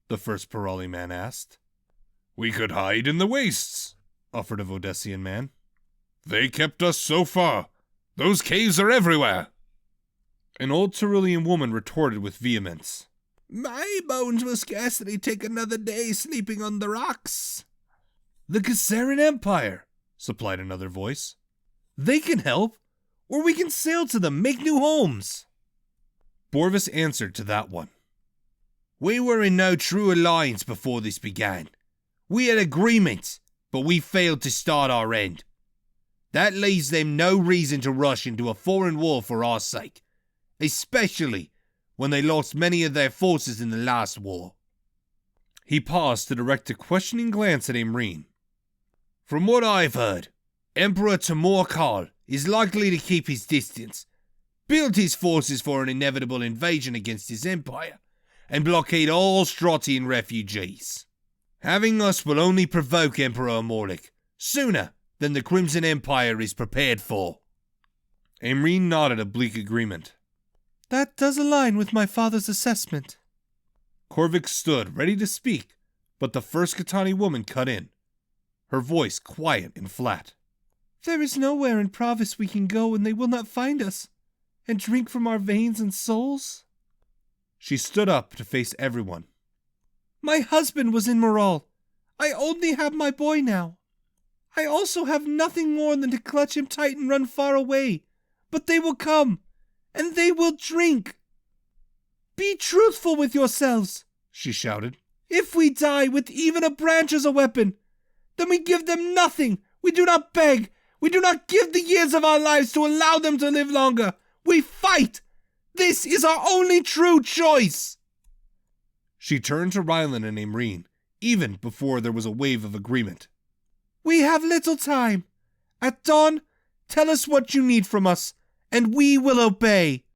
the first Parali man asked. We could hide in the wastes, offered a Vodessian man. They kept us so far. Those caves are everywhere. An old Tyrillian woman retorted with vehemence. "My bones will scarcely take another day sleeping on the rocks." "The Kassaran Empire," supplied another voice. "They can help, or we can sail to them, make new homes." Borvis answered to that one. "We were in no true alliance before this began. We had agreements, but we failed to start our end. That leaves them no reason to rush into a foreign war for our sake, especially when they lost many of their forces in the last war." He paused to direct a questioning glance at Aimreen. "From what I've heard, Emperor Timur Khal is likely to keep his distance, build his forces for an inevitable invasion against his empire, and blockade all Stratian refugees. Having us will only provoke Emperor Amorlik sooner than the Crimson Empire is prepared for." Aimreen nodded a bleak agreement. "That does align with my father's assessment." Corvix stood, ready to speak, but the first Katani woman cut in, her voice quiet and flat. "There is nowhere in Provis we can go and they will not find us, and drink from our veins and souls." She stood up to face everyone. "My husband was in Moral. I only have my boy now. I also have nothing more than to clutch him tight and run far away. But they will come, and they will drink. Be truthful with yourselves," she shouted. "If we die with even a branch as a weapon, then we give them nothing. We do not beg. We do not give the years of our lives to allow them to live longer. We fight. This is our only true choice." She turned to Ryland and Aimreen, even before there was a wave of agreement. "We have little time. At dawn, tell us what you need from us, and we will obey."